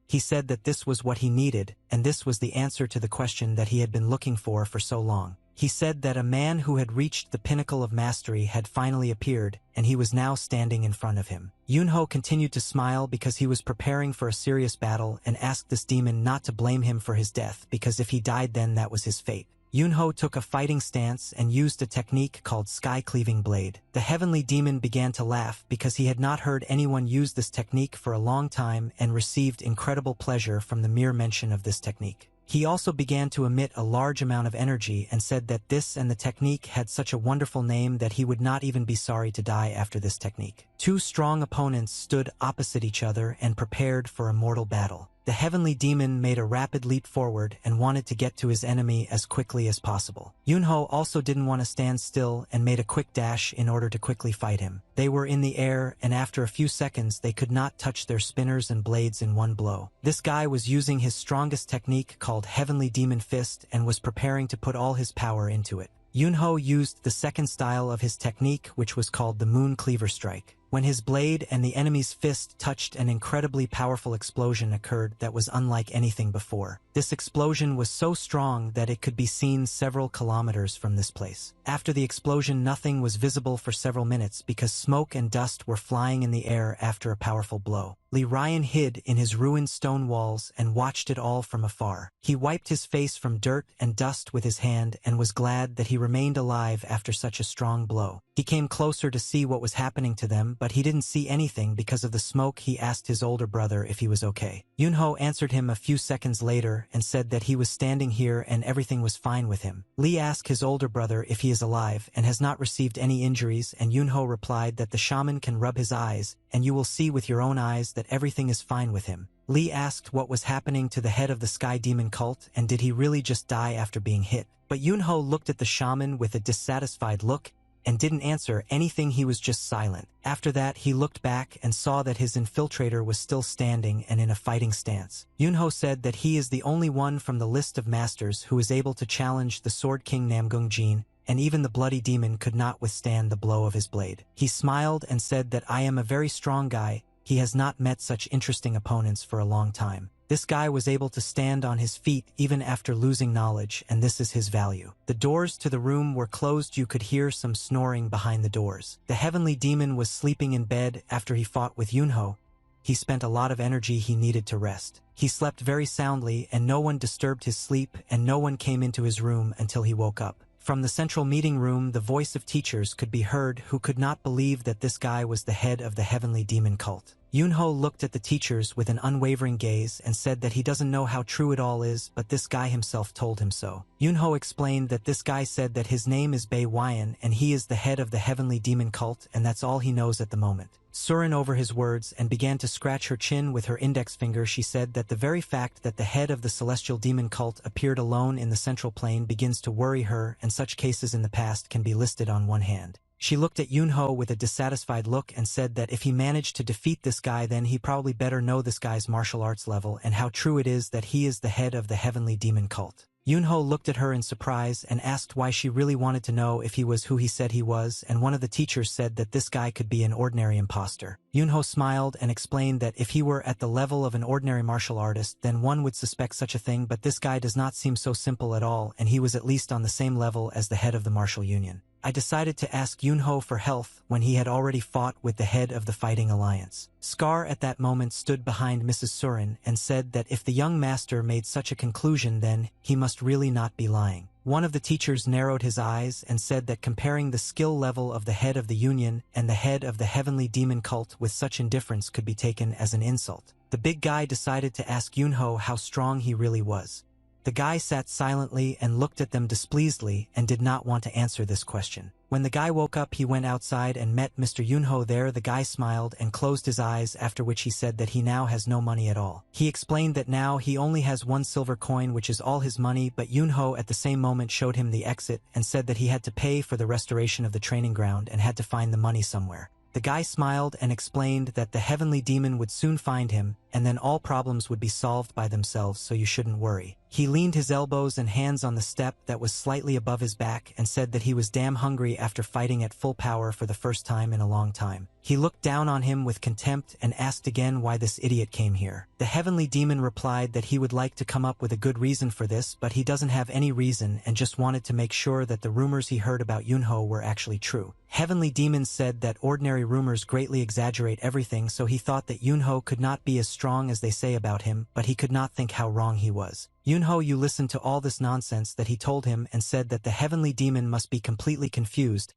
He said that this was what he needed, and this was the answer to the question that he had been looking for so long. He said that a man who had reached the pinnacle of mastery had finally appeared, and he was now standing in front of him. Yunho continued to smile because he was preparing for a serious battle and asked this demon not to blame him for his death, because if he died then that was his fate. Yunho took a fighting stance and used a technique called Sky-Cleaving Blade. The heavenly demon began to laugh because he had not heard anyone use this technique for a long time and received incredible pleasure from the mere mention of this technique. He also began to emit a large amount of energy and said that this and the technique had such a wonderful name that he would not even be sorry to die after this technique. Two strong opponents stood opposite each other and prepared for a mortal battle. The heavenly demon made a rapid leap forward and wanted to get to his enemy as quickly as possible. Yunho also didn't want to stand still and made a quick dash in order to quickly fight him. They were in the air, and after a few seconds they could not touch their spinners and blades in one blow. This guy was using his strongest technique called Heavenly Demon Fist and was preparing to put all his power into it. Yunho used the second style of his technique, which was called the Moon Cleaver Strike. When his blade and the enemy's fist touched, an incredibly powerful explosion occurred that was unlike anything before. This explosion was so strong that it could be seen several kilometers from this place. After the explosion, nothing was visible for several minutes because smoke and dust were flying in the air after a powerful blow. Li Ryan hid in his ruined stone walls and watched it all from afar. He wiped his face from dirt and dust with his hand and was glad that he remained alive after such a strong blow. He came closer to see what was happening to them, but he didn't see anything because of the smoke. He asked his older brother if he was okay. Yunho answered him a few seconds later and said that he was standing here and everything was fine with him. Li asked his older brother if he is alive and has not received any injuries, and Yunho replied that the shaman can rub his eyes, and you will see with your own eyes that everything is fine with him. Li asked what was happening to the head of the Sky Demon cult and did he really just die after being hit. But Yunho looked at the shaman with a dissatisfied look and didn't answer anything. He was just silent. After that, he looked back and saw that his infiltrator was still standing and in a fighting stance. Yunho said that he is the only one from the list of masters who is able to challenge the Sword King Namgung Jin, and even the bloody demon could not withstand the blow of his blade. He smiled and said that I am a very strong guy. He has not met such interesting opponents for a long time. This guy was able to stand on his feet even after losing knowledge, and this is his value. The doors to the room were closed. You could hear some snoring behind the doors. The heavenly demon was sleeping in bed after he fought with Yunho. He spent a lot of energy. He needed to rest. He slept very soundly, and no one disturbed his sleep, and no one came into his room until he woke up. From the central meeting room, the voice of teachers could be heard who could not believe that this guy was the head of the heavenly demon cult. Yunho looked at the teachers with an unwavering gaze and said that he doesn't know how true it all is, but this guy himself told him so. Yunho explained that this guy said that his name is Bei Wyan and he is the head of the heavenly demon cult, and that's all he knows at the moment. Surin over his words and began to scratch her chin with her index finger. She said that the very fact that the head of the celestial demon cult appeared alone in the central plane begins to worry her, and such cases in the past can be listed on one hand. She looked at Yunho with a dissatisfied look and said that if he managed to defeat this guy, then he probably better know this guy's martial arts level and how true it is that he is the head of the heavenly demon cult. Yunho looked at her in surprise and asked why she really wanted to know if he was who he said he was, and one of the teachers said that this guy could be an ordinary imposter. Yunho smiled and explained that if he were at the level of an ordinary martial artist, then one would suspect such a thing, but this guy does not seem so simple at all, and he was at least on the same level as the head of the martial union. I decided to ask Yunho for health when he had already fought with the head of the fighting alliance. Scar at that moment stood behind Mrs. Surin and said that if the young master made such a conclusion, then he must really not be lying. One of the teachers narrowed his eyes and said that comparing the skill level of the head of the union and the head of the heavenly demon cult with such indifference could be taken as an insult. The big guy decided to ask Yunho how strong he really was. The guy sat silently and looked at them displeasedly and did not want to answer this question. When the guy woke up, he went outside and met Mr. Yunho there. The guy smiled and closed his eyes, after which he said that he now has no money at all. He explained that now he only has 1 silver coin, which is all his money, but Yunho at the same moment showed him the exit and said that he had to pay for the restoration of the training ground and had to find the money somewhere. The guy smiled and explained that the heavenly demon would soon find him, and then all problems would be solved by themselves, so you shouldn't worry. He leaned his elbows and hands on the step that was slightly above his back and said that he was damn hungry after fighting at full power for the first time in a long time. He looked down on him with contempt and asked again why this idiot came here. The heavenly demon replied that he would like to come up with a good reason for this, but he doesn't have any reason and just wanted to make sure that the rumors he heard about Yunho were actually true. Heavenly demon said that ordinary rumors greatly exaggerate everything, so he thought that Yunho could not be as strong as they say about him, but he could not think how wrong he was. Yunho listened to all this nonsense that he told him and said that the heavenly demon must be completely confused.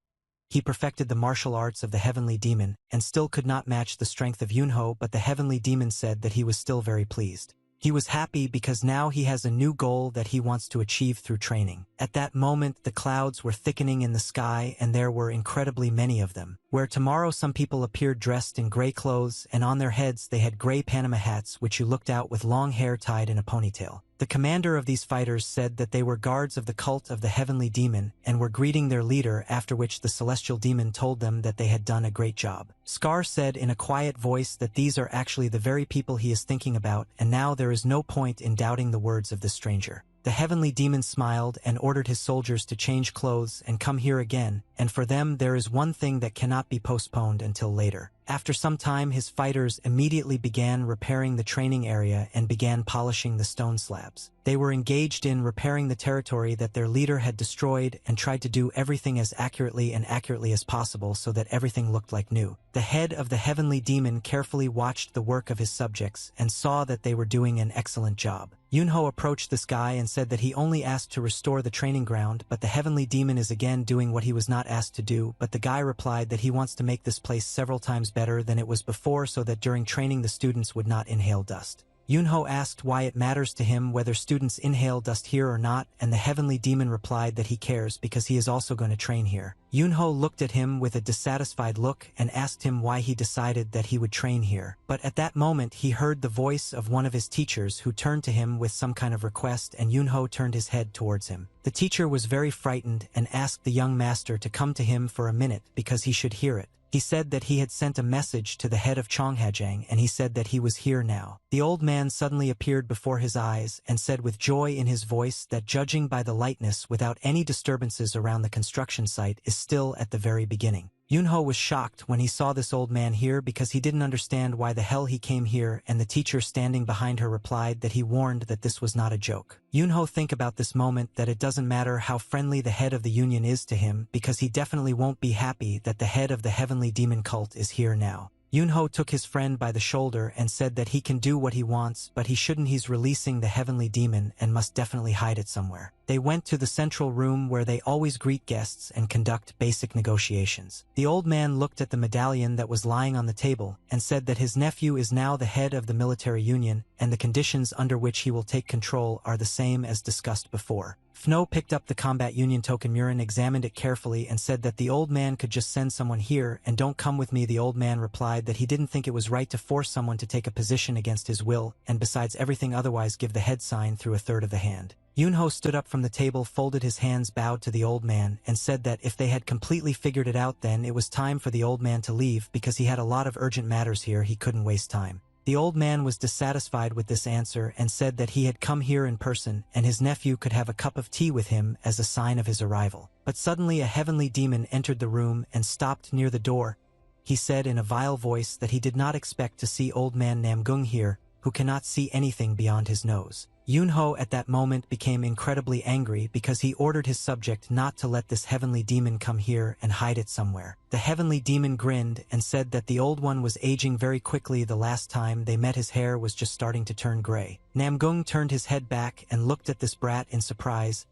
He perfected the martial arts of the heavenly demon and still could not match the strength of Yunho, but the heavenly demon said that he was still very pleased. He was happy because now he has a new goal that he wants to achieve through training. At that moment, the clouds were thickening in the sky and there were incredibly many of them. Where tomorrow some people appeared dressed in gray clothes and on their heads they had gray Panama hats which you looked out with long hair tied in a ponytail. The commander of these fighters said that they were guards of the cult of the heavenly demon and were greeting their leader, after which the celestial demon told them that they had done a great job. Scar said in a quiet voice that these are actually the very people he is thinking about, and now there is no point in doubting the words of this stranger. The heavenly demon smiled and ordered his soldiers to change clothes and come here again, and for them there is one thing that cannot be postponed until later. After some time, his fighters immediately began repairing the training area and began polishing the stone slabs. They were engaged in repairing the territory that their leader had destroyed and tried to do everything as accurately as possible so that everything looked like new. The head of the heavenly demon carefully watched the work of his subjects and saw that they were doing an excellent job. Yunho approached this guy and said that he only asked to restore the training ground, but the heavenly demon is again doing what he was not asked to do, but the guy replied that he wants to make this place several times better than it was before so that during training the students would not inhale dust. Yunho asked why it matters to him whether students inhale dust here or not, and the heavenly demon replied that he cares because he is also going to train here. Yunho looked at him with a dissatisfied look and asked him why he decided that he would train here. But at that moment he heard the voice of one of his teachers who turned to him with some kind of request, and Yunho turned his head towards him. The teacher was very frightened and asked the young master to come to him for a minute because he should hear it. He said that he had sent a message to the head of Chonghajang and he said that he was here now. The old man suddenly appeared before his eyes and said with joy in his voice that judging by the lightness without any disturbances around the construction site is still at the very beginning. Yunho was shocked when he saw this old man here because he didn't understand why the hell he came here, and the teacher standing behind her replied that he warned that this was not a joke. Yunho think about this moment that it doesn't matter how friendly the head of the union is to him because he definitely won't be happy that the head of the heavenly demon cult is here now. Yunho took his friend by the shoulder and said that he can do what he wants, but he shouldn't. He's releasing the heavenly demon and must definitely hide it somewhere. They went to the central room where they always greet guests and conduct basic negotiations. The old man looked at the medallion that was lying on the table and said that his nephew is now the head of the military union, and the conditions under which he will take control are the same as discussed before. Fno picked up the combat union token. Murin examined it carefully and said that the old man could just send someone here and don't come with me. The old man replied that he didn't think it was right to force someone to take a position against his will, and besides everything otherwise give the head sign through a third of the hand. Yunho stood up from the table, folded his hands, bowed to the old man, and said that if they had completely figured it out, then it was time for the old man to leave because he had a lot of urgent matters here. He couldn't waste time. The old man was dissatisfied with this answer and said that he had come here in person and his nephew could have a cup of tea with him as a sign of his arrival. But suddenly a heavenly demon entered the room and stopped near the door. He said in a vile voice that he did not expect to see old man Namgung here, who cannot see anything beyond his nose. Yunho at that moment became incredibly angry because he ordered his subject not to let this heavenly demon come here and hide it somewhere. The heavenly demon grinned and said that the old one was aging very quickly. The last time they met his hair was just starting to turn gray. Namgung turned his head back and looked at this brat in surprise.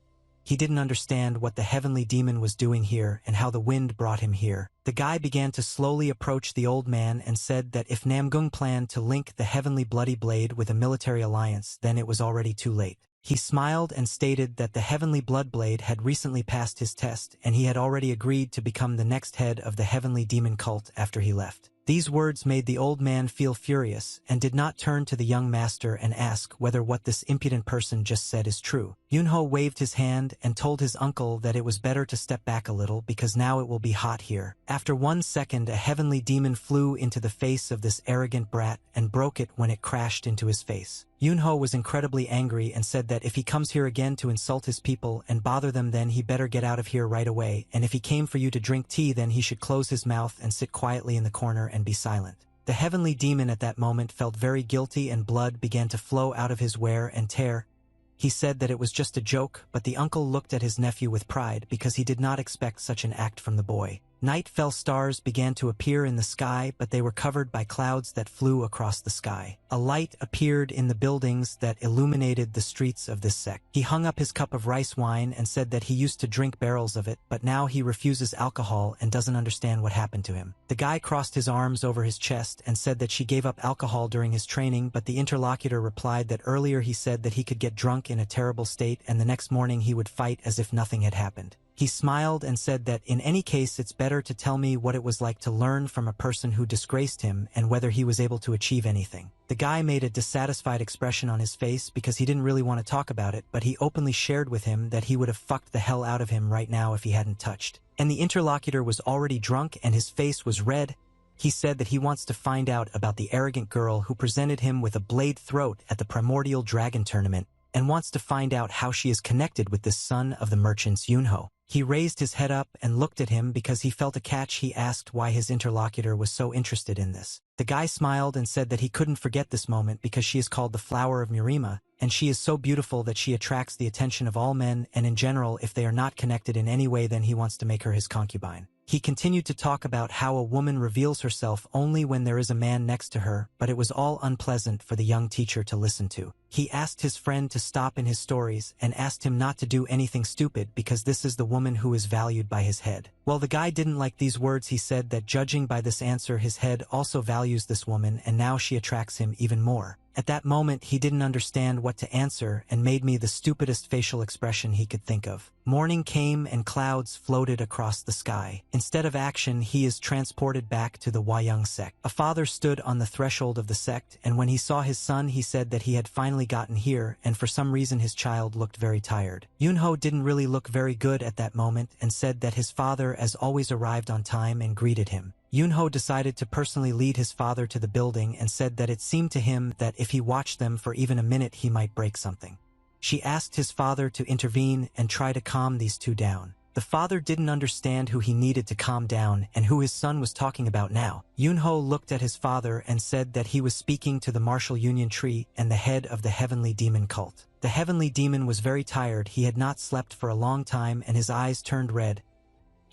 He didn't understand what the heavenly demon was doing here and how the wind brought him here. The guy began to slowly approach the old man and said that if Namgung planned to link the heavenly bloody blade with a military alliance, then it was already too late. He smiled and stated that the heavenly blood blade had recently passed his test and he had already agreed to become the next head of the heavenly demon cult after he left. These words made the old man feel furious and did not turn to the young master and ask whether what this impudent person just said is true. Yunho waved his hand and told his uncle that it was better to step back a little because now it will be hot here. After 1 second, a heavenly demon flew into the face of this arrogant brat and broke it when it crashed into his face. Yunho was incredibly angry and said that if he comes here again to insult his people and bother them, then he better get out of here right away, and if he came for you to drink tea, then he should close his mouth and sit quietly in the corner and be silent. The heavenly demon at that moment felt very guilty and blood began to flow out of his wear and tear. He said that it was just a joke, but the uncle looked at his nephew with pride because he did not expect such an act from the boy. Night fell. Stars began to appear in the sky, but they were covered by clouds that flew across the sky. A light appeared in the buildings that illuminated the streets of this sect. He hung up his cup of rice wine and said that he used to drink barrels of it, but now he refuses alcohol and doesn't understand what happened to him. The guy crossed his arms over his chest and said that she gave up alcohol during his training, but the interlocutor replied that earlier he said that he could get drunk in a terrible state and the next morning he would fight as if nothing had happened. He smiled and said that in any case it's better to tell me what it was like to learn from a person who disgraced him and whether he was able to achieve anything. The guy made a dissatisfied expression on his face because he didn't really want to talk about it, but he openly shared with him that he would have fucked the hell out of him right now if he hadn't touched. And the interlocutor was already drunk and his face was red. He said that he wants to find out about the arrogant girl who presented him with a blade throat at the Primordial Dragon Tournament and wants to find out how she is connected with this son of the merchants Yunho. He raised his head up and looked at him because he felt a catch. He asked why his interlocutor was so interested in this. The guy smiled and said that he couldn't forget this moment because she is called the Flower of Murima, and she is so beautiful that she attracts the attention of all men, and in general, if they are not connected in any way, then he wants to make her his concubine. He continued to talk about how a woman reveals herself only when there is a man next to her, but it was all unpleasant for the young teacher to listen to. He asked his friend to stop in his stories and asked him not to do anything stupid because this is the woman who is valued by his head. Well, the guy didn't like these words. He said that judging by this answer, his head also values this woman and now she attracts him even more. At that moment, he didn't understand what to answer and made me the stupidest facial expression he could think of. Morning came and clouds floated across the sky. Instead of action, he is transported back to the Huayang sect. A father stood on the threshold of the sect, and when he saw his son, he said that he had finally gotten here, and for some reason his child looked very tired. Yunho didn't really look very good at that moment and said that his father as always arrived on time and greeted him. Yunho decided to personally lead his father to the building and said that it seemed to him that if he watched them for even a minute he might break something. She asked his father to intervene and try to calm these two down. The father didn't understand who he needed to calm down and who his son was talking about now. Yunho looked at his father and said that he was speaking to the martial union tree and the head of the heavenly demon cult. The heavenly demon was very tired. He had not slept for a long time and his eyes turned red.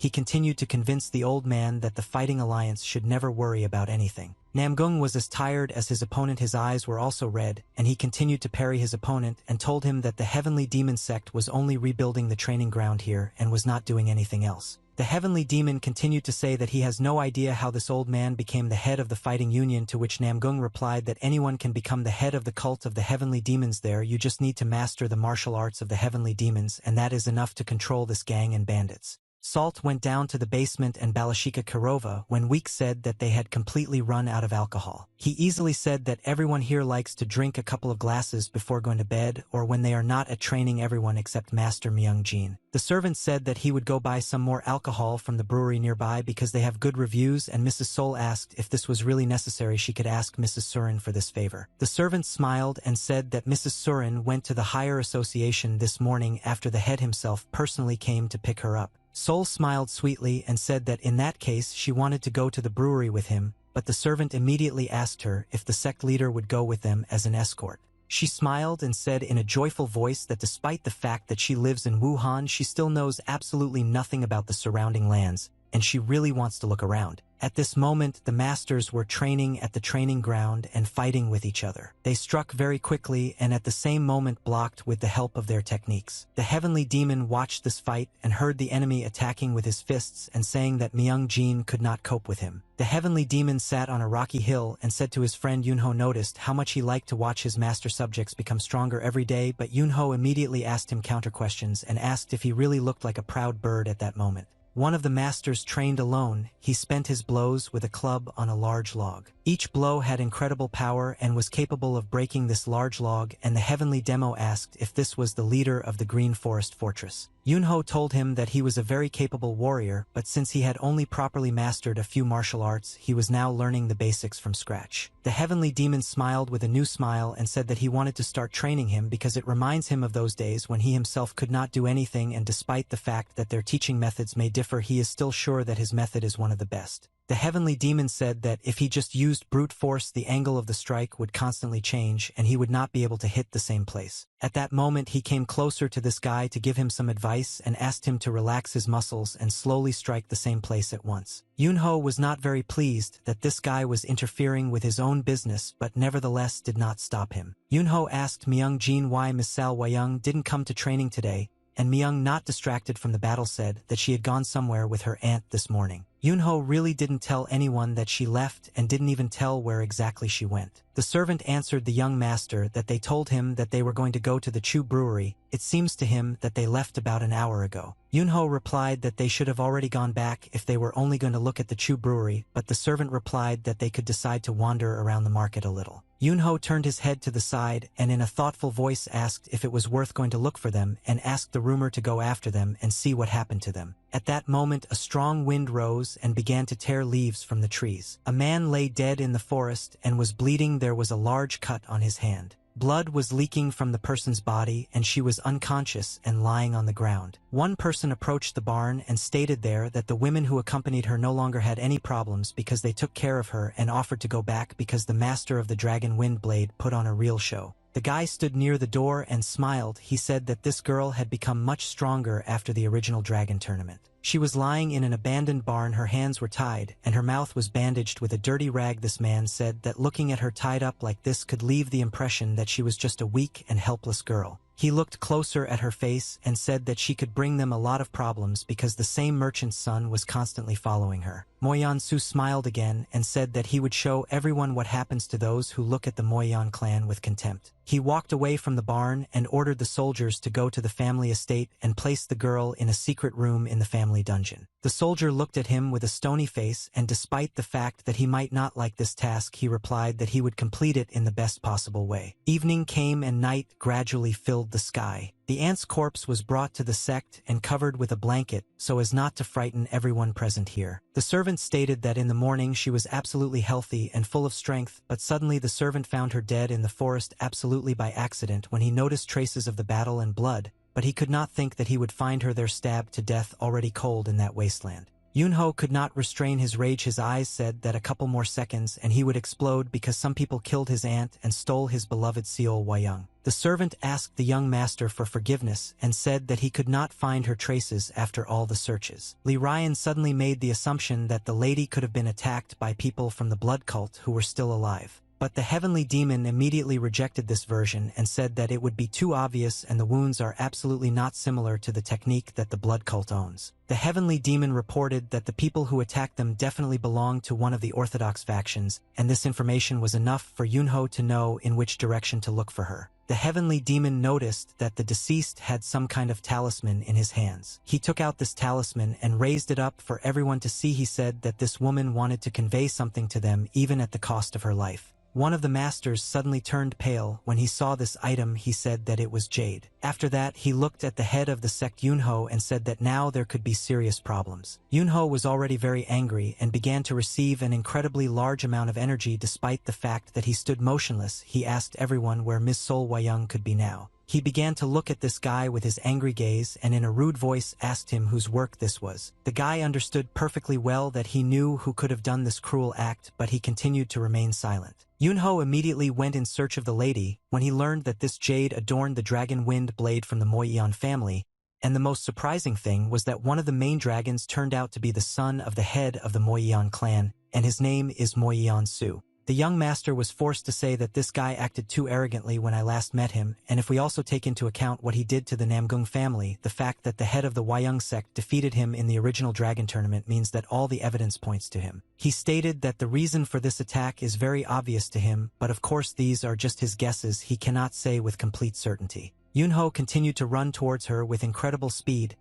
He continued to convince the old man that the fighting alliance should never worry about anything. Namgung was as tired as his opponent. His eyes were also red, and he continued to parry his opponent and told him that the Heavenly Demon sect was only rebuilding the training ground here and was not doing anything else. The Heavenly Demon continued to say that he has no idea how this old man became the head of the fighting union, to which Namgung replied that anyone can become the head of the cult of the Heavenly Demons there. You just need to master the martial arts of the Heavenly Demons, and that is enough to control this gang and bandits. Salt went down to the basement and Balashika Karova when Week said that they had completely run out of alcohol. He easily said that everyone here likes to drink a couple of glasses before going to bed or when they are not at training, everyone except Master Myung-jin. The servant said that he would go buy some more alcohol from the brewery nearby because they have good reviews, and Mrs. Sol asked if this was really necessary she could ask Mrs. Surin for this favor. The servant smiled and said that Mrs. Surin went to the higher association this morning after the head himself personally came to pick her up. Sol smiled sweetly and said that in that case she wanted to go to the brewery with him, but the servant immediately asked her if the sect leader would go with them as an escort. She smiled and said in a joyful voice that despite the fact that she lives in Wuhan, she still knows absolutely nothing about the surrounding lands, and she really wants to look around. At this moment, the masters were training at the training ground and fighting with each other. They struck very quickly and at the same moment blocked with the help of their techniques. The Heavenly Demon watched this fight and heard the enemy attacking with his fists and saying that Myung-jin could not cope with him. The Heavenly Demon sat on a rocky hill and said to his friend Yunho noticed how much he liked to watch his master subjects become stronger every day, but Yunho immediately asked him counter questions and asked if he really looked like a proud bird at that moment. One of the masters trained alone, he spent his blows with a club on a large log. Each blow had incredible power and was capable of breaking this large log, and the Heavenly Demo asked if this was the leader of the Green Forest Fortress. Yunho told him that he was a very capable warrior, but since he had only properly mastered a few martial arts, he was now learning the basics from scratch. The Heavenly Demon smiled with a new smile and said that he wanted to start training him because it reminds him of those days when he himself could not do anything, and despite the fact that their teaching methods may differ, he is still sure that his method is one of the best. The Heavenly Demon said that if he just used brute force, the angle of the strike would constantly change and he would not be able to hit the same place. At that moment, he came closer to this guy to give him some advice and asked him to relax his muscles and slowly strike the same place at once. Yunho was not very pleased that this guy was interfering with his own business, but nevertheless did not stop him. Yunho asked Myung-jin why Miss Sal Wayung didn't come to training today, and Myung, not distracted from the battle, said that she had gone somewhere with her aunt this morning. Yunho really didn't tell anyone that she left and didn't even tell where exactly she went. The servant answered the young master that they told him that they were going to go to the Chu brewery. It seems to him that they left about an hour ago. Yunho replied that they should have already gone back if they were only going to look at the Chu brewery, but the servant replied that they could decide to wander around the market a little. Yunho turned his head to the side and in a thoughtful voice asked if it was worth going to look for them and asked the rumor to go after them and see what happened to them. At that moment, a strong wind rose and began to tear leaves from the trees. A man lay dead in the forest and was bleeding. There was a large cut on his hand. Blood was leaking from the person's body and she was unconscious and lying on the ground. One person approached the barn and stated there that the women who accompanied her no longer had any problems because they took care of her and offered to go back because the master of the Dragon Wind Blade put on a real show. The guy stood near the door and smiled. He said that this girl had become much stronger after the original dragon tournament. She was lying in an abandoned barn, her hands were tied, and her mouth was bandaged with a dirty rag. This man said that looking at her tied up like this could leave the impression that she was just a weak and helpless girl. He looked closer at her face and said that she could bring them a lot of problems because the same merchant's son was constantly following her. Moyan Su smiled again and said that he would show everyone what happens to those who look at the Moyan clan with contempt. He walked away from the barn and ordered the soldiers to go to the family estate and place the girl in a secret room in the family dungeon. The soldier looked at him with a stony face, and despite the fact that he might not like this task, he replied that he would complete it in the best possible way. Evening came and night gradually filled the sky. The aunt's corpse was brought to the sect and covered with a blanket so as not to frighten everyone present here. The servant stated that in the morning she was absolutely healthy and full of strength, but suddenly the servant found her dead in the forest absolutely by accident when he noticed traces of the battle and blood, but he could not think that he would find her there stabbed to death already cold in that wasteland. Yunho could not restrain his rage. His eyes said that a couple more seconds and he would explode because some people killed his aunt and stole his beloved Seol Hwayung. The servant asked the young master for forgiveness and said that he could not find her traces after all the searches. Lee Ryan suddenly made the assumption that the lady could have been attacked by people from the blood cult who were still alive. But the heavenly demon immediately rejected this version and said that it would be too obvious and the wounds are absolutely not similar to the technique that the blood cult owns. The heavenly demon reported that the people who attacked them definitely belonged to one of the orthodox factions, and this information was enough for Yunho to know in which direction to look for her. The heavenly demon noticed that the deceased had some kind of talisman in his hands. He took out this talisman and raised it up for everyone to see. He said that this woman wanted to convey something to them even at the cost of her life. One of the masters suddenly turned pale when he saw this item. He said that it was jade. After that, he looked at the head of the sect Yunho and said that now there could be serious problems. Yunho was already very angry and began to receive an incredibly large amount of energy despite the fact that he stood motionless. He asked everyone where Miss Seol Hwayung could be now. He began to look at this guy with his angry gaze and in a rude voice asked him whose work this was. The guy understood perfectly well that he knew who could have done this cruel act, but he continued to remain silent. Yunho immediately went in search of the lady when he learned that this jade adorned the dragon wind blade from the Moyeon family, and the most surprising thing was that one of the main dragons turned out to be the son of the head of the Moyeon clan, and his name is Moyeon Su. The young master was forced to say that this guy acted too arrogantly when I last met him, and if we also take into account what he did to the Namgung family, the fact that the head of the Hwayung sect defeated him in the original dragon tournament means that all the evidence points to him. He stated that the reason for this attack is very obvious to him, but of course these are just his guesses. He cannot say with complete certainty. Yunho continued to run towards her with incredible speed.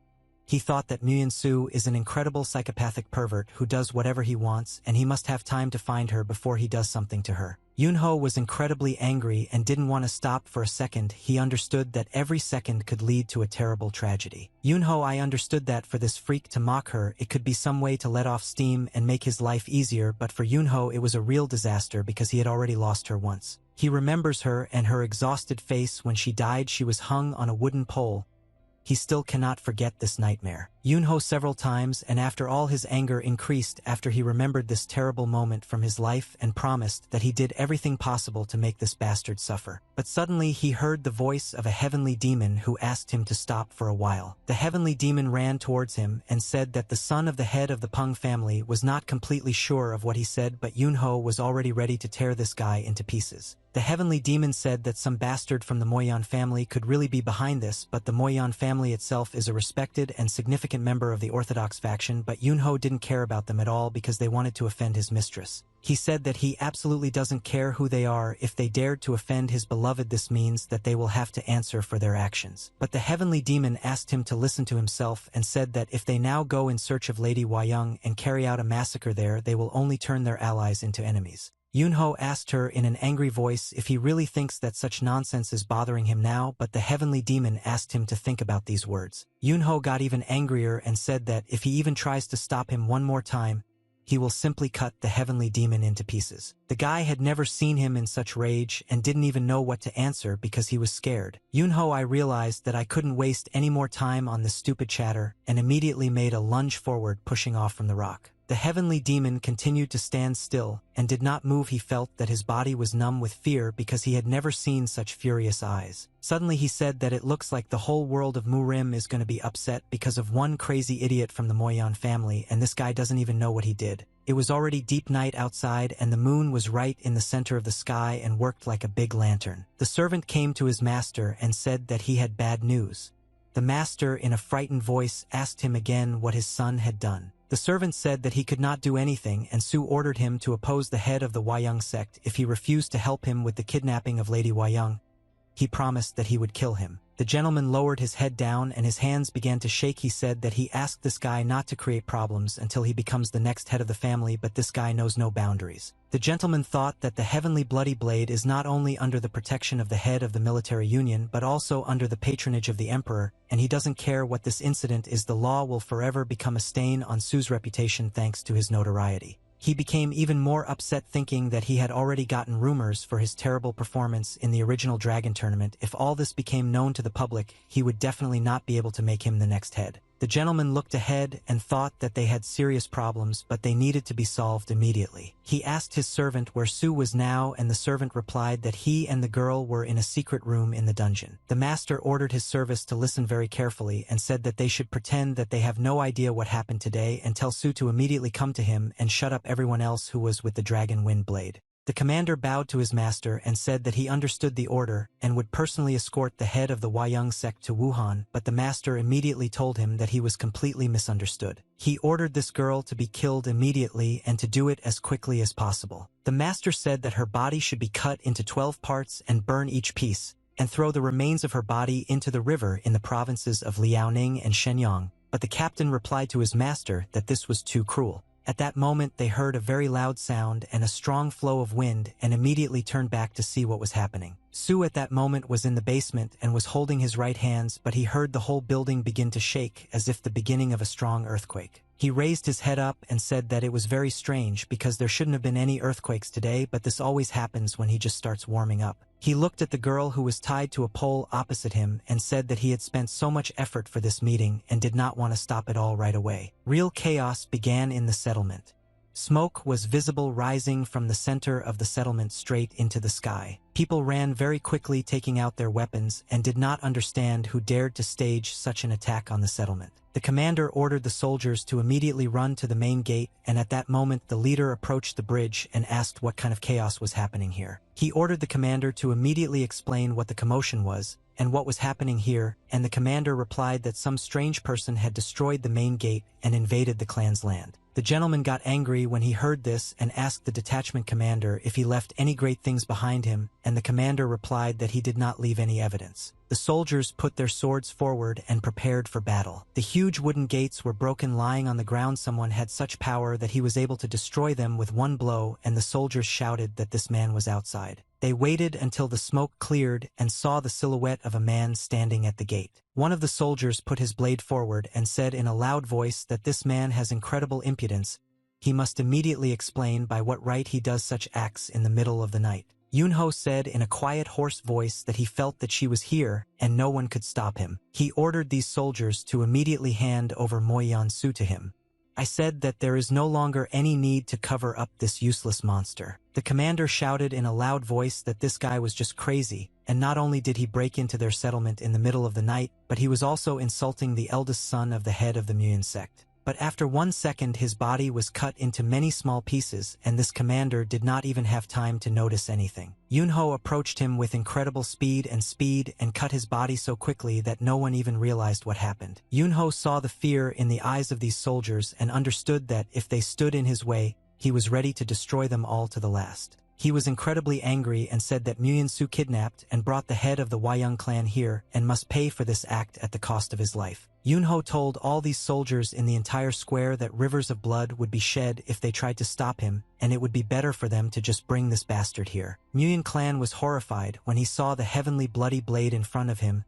He thought that Muyeon Su is an incredible psychopathic pervert who does whatever he wants, and he must have time to find her before he does something to her. Yunho was incredibly angry and didn't want to stop for a second. He understood that every second could lead to a terrible tragedy. Yunho, I understood that for this freak to mock her, it could be some way to let off steam and make his life easier, but for Yunho it was a real disaster because he had already lost her once. He remembers her and her exhausted face when she died. She was hung on a wooden pole. He still cannot forget this nightmare. Yunho several times, and after all his anger increased after he remembered this terrible moment from his life and promised that he did everything possible to make this bastard suffer. But suddenly he heard the voice of a heavenly demon who asked him to stop for a while. The heavenly demon ran towards him and said that the son of the head of the Peng family was not completely sure of what he said, but Yunho was already ready to tear this guy into pieces. The heavenly demon said that some bastard from the Moyeon family could really be behind this, but the Moyeon family itself is a respected and significant member of the Orthodox faction, but Yunho didn't care about them at all because they wanted to offend his mistress. He said that he absolutely doesn't care who they are. If they dared to offend his beloved, this means that they will have to answer for their actions. But the heavenly demon asked him to listen to himself and said that if they now go in search of Lady Hwayung and carry out a massacre there, they will only turn their allies into enemies. Yunho asked her in an angry voice if he really thinks that such nonsense is bothering him now, but the heavenly demon asked him to think about these words. Yunho got even angrier and said that if he even tries to stop him one more time, he will simply cut the heavenly demon into pieces. The guy had never seen him in such rage and didn't even know what to answer because he was scared. Yunho, I realized that I couldn't waste any more time on this stupid chatter and immediately made a lunge forward, pushing off from the rock. The heavenly demon continued to stand still and did not move. He felt that his body was numb with fear because he had never seen such furious eyes. Suddenly he said that it looks like the whole world of Murim is going to be upset because of one crazy idiot from the Moyeon family, and this guy doesn't even know what he did. It was already deep night outside and the moon was right in the center of the sky and worked like a big lantern. The servant came to his master and said that he had bad news. The master, in a frightened voice, asked him again what his son had done. The servant said that he could not do anything, and Su ordered him to oppose the head of the Hwayung sect if he refused to help him with the kidnapping of Lady Hwayung. He promised that he would kill him. The gentleman lowered his head down and his hands began to shake. He said that he asked this guy not to create problems until he becomes the next head of the family, but this guy knows no boundaries. The gentleman thought that the heavenly bloody blade is not only under the protection of the head of the military union, but also under the patronage of the emperor, and he doesn't care what this incident is. The law will forever become a stain on Su's reputation thanks to his notoriety. He became even more upset thinking that he had already gotten rumors for his terrible performance in the original Dragon tournament. If all this became known to the public, he would definitely not be able to make him the next head. The gentleman looked ahead and thought that they had serious problems, but they needed to be solved immediately. He asked his servant where Su was now, and the servant replied that he and the girl were in a secret room in the dungeon. The master ordered his service to listen very carefully and said that they should pretend that they have no idea what happened today and tell Su to immediately come to him and shut up everyone else who was with the dragon wind blade. The commander bowed to his master and said that he understood the order and would personally escort the head of the Huayang sect to Wuhan, but the master immediately told him that he was completely misunderstood. He ordered this girl to be killed immediately and to do it as quickly as possible. The master said that her body should be cut into 12 parts and burn each piece, and throw the remains of her body into the river in the provinces of Liaoning and Shenyang, but the captain replied to his master that this was too cruel. At that moment they heard a very loud sound and a strong flow of wind and immediately turned back to see what was happening. Su at that moment was in the basement and was holding his right hands, but he heard the whole building begin to shake as if the beginning of a strong earthquake. He raised his head up and said that it was very strange because there shouldn't have been any earthquakes today, but this always happens when he just starts warming up. He looked at the girl who was tied to a pole opposite him and said that he had spent so much effort for this meeting and did not want to stop it all right away. Real chaos began in the settlement. Smoke was visible rising from the center of the settlement straight into the sky. People ran very quickly, taking out their weapons, and did not understand who dared to stage such an attack on the settlement. The commander ordered the soldiers to immediately run to the main gate, and at that moment the leader approached the bridge and asked what kind of chaos was happening here. He ordered the commander to immediately explain what the commotion was and what was happening here, and the commander replied that some strange person had destroyed the main gate and invaded the clan's land. The gentleman got angry when he heard this and asked the detachment commander if he left any great things behind him, and the commander replied that he did not leave any evidence. The soldiers put their swords forward and prepared for battle. The huge wooden gates were broken, lying on the ground. Someone had such power that he was able to destroy them with one blow, and the soldiers shouted that this man was outside. They waited until the smoke cleared and saw the silhouette of a man standing at the gate. One of the soldiers put his blade forward and said in a loud voice that this man has incredible impudence. He must immediately explain by what right he does such acts in the middle of the night. Yunho said in a quiet, hoarse voice that he felt that she was here and no one could stop him. He ordered these soldiers to immediately hand over Moyan Su to him. I said that there is no longer any need to cover up this useless monster. The commander shouted in a loud voice that this guy was just crazy, and not only did he break into their settlement in the middle of the night, but he was also insulting the eldest son of the head of the Muyan sect. But after 1 second his body was cut into many small pieces, and this commander did not even have time to notice anything. Yunho approached him with incredible speed and cut his body so quickly that no one even realized what happened. Yunho saw the fear in the eyes of these soldiers and understood that if they stood in his way, he was ready to destroy them all to the last. He was incredibly angry and said that Muyan Su kidnapped and brought the head of the Huayang clan here and must pay for this act at the cost of his life. Yunho told all these soldiers in the entire square that rivers of blood would be shed if they tried to stop him, and it would be better for them to just bring this bastard here. Muyan clan was horrified when he saw the heavenly bloody blade in front of him.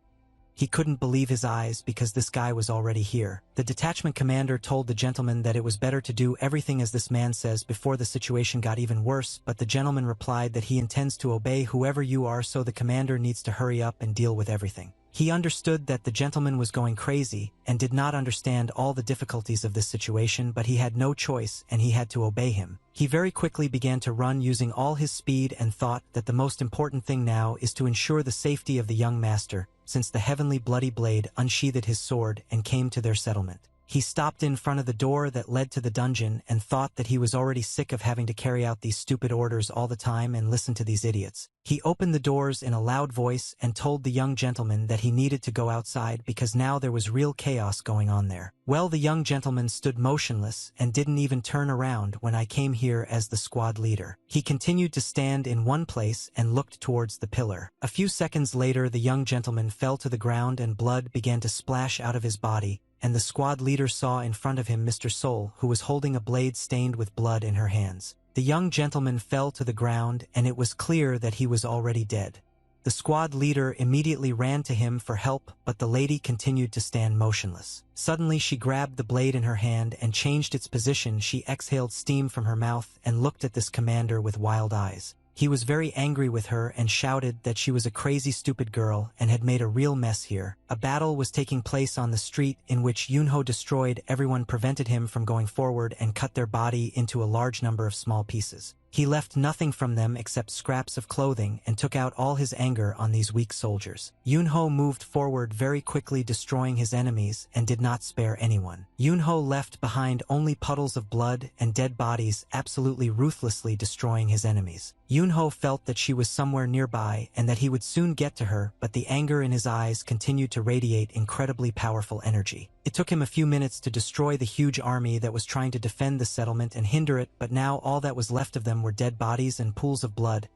He couldn't believe his eyes because this guy was already here. The detachment commander told the gentleman that it was better to do everything as this man says before the situation got even worse, but the gentleman replied that he intends to obey whoever you are, so the commander needs to hurry up and deal with everything. He understood that the gentleman was going crazy and did not understand all the difficulties of this situation, but he had no choice and he had to obey him. He very quickly began to run using all his speed and thought that the most important thing now is to ensure the safety of the young master, since the heavenly bloody blade unsheathed his sword and came to their settlement. He stopped in front of the door that led to the dungeon and thought that he was already sick of having to carry out these stupid orders all the time and listen to these idiots. He opened the doors in a loud voice and told the young gentleman that he needed to go outside because now there was real chaos going on there. Well, the young gentleman stood motionless and didn't even turn around when I came here as the squad leader. He continued to stand in one place and looked towards the pillar. A few seconds later, the young gentleman fell to the ground and blood began to splash out of his body, and the squad leader saw in front of him Mr. Sol, who was holding a blade stained with blood in her hands. The young gentleman fell to the ground, and it was clear that he was already dead. The squad leader immediately ran to him for help, but the lady continued to stand motionless. Suddenly she grabbed the blade in her hand and changed its position. She exhaled steam from her mouth and looked at this commander with wild eyes. He was very angry with her and shouted that she was a crazy stupid girl and had made a real mess here. A battle was taking place on the street in which Yunho destroyed everyone, prevented him from going forward, and cut their body into a large number of small pieces. He left nothing from them except scraps of clothing and took out all his anger on these weak soldiers. Yunho moved forward very quickly, destroying his enemies, and did not spare anyone. Yunho left behind only puddles of blood and dead bodies, absolutely ruthlessly destroying his enemies. Yunho felt that she was somewhere nearby and that he would soon get to her, but the anger in his eyes continued to radiate incredibly powerful energy. It took him a few minutes to destroy the huge army that was trying to defend the settlement and hinder it, but now all that was left of them were dead bodies and pools of blood.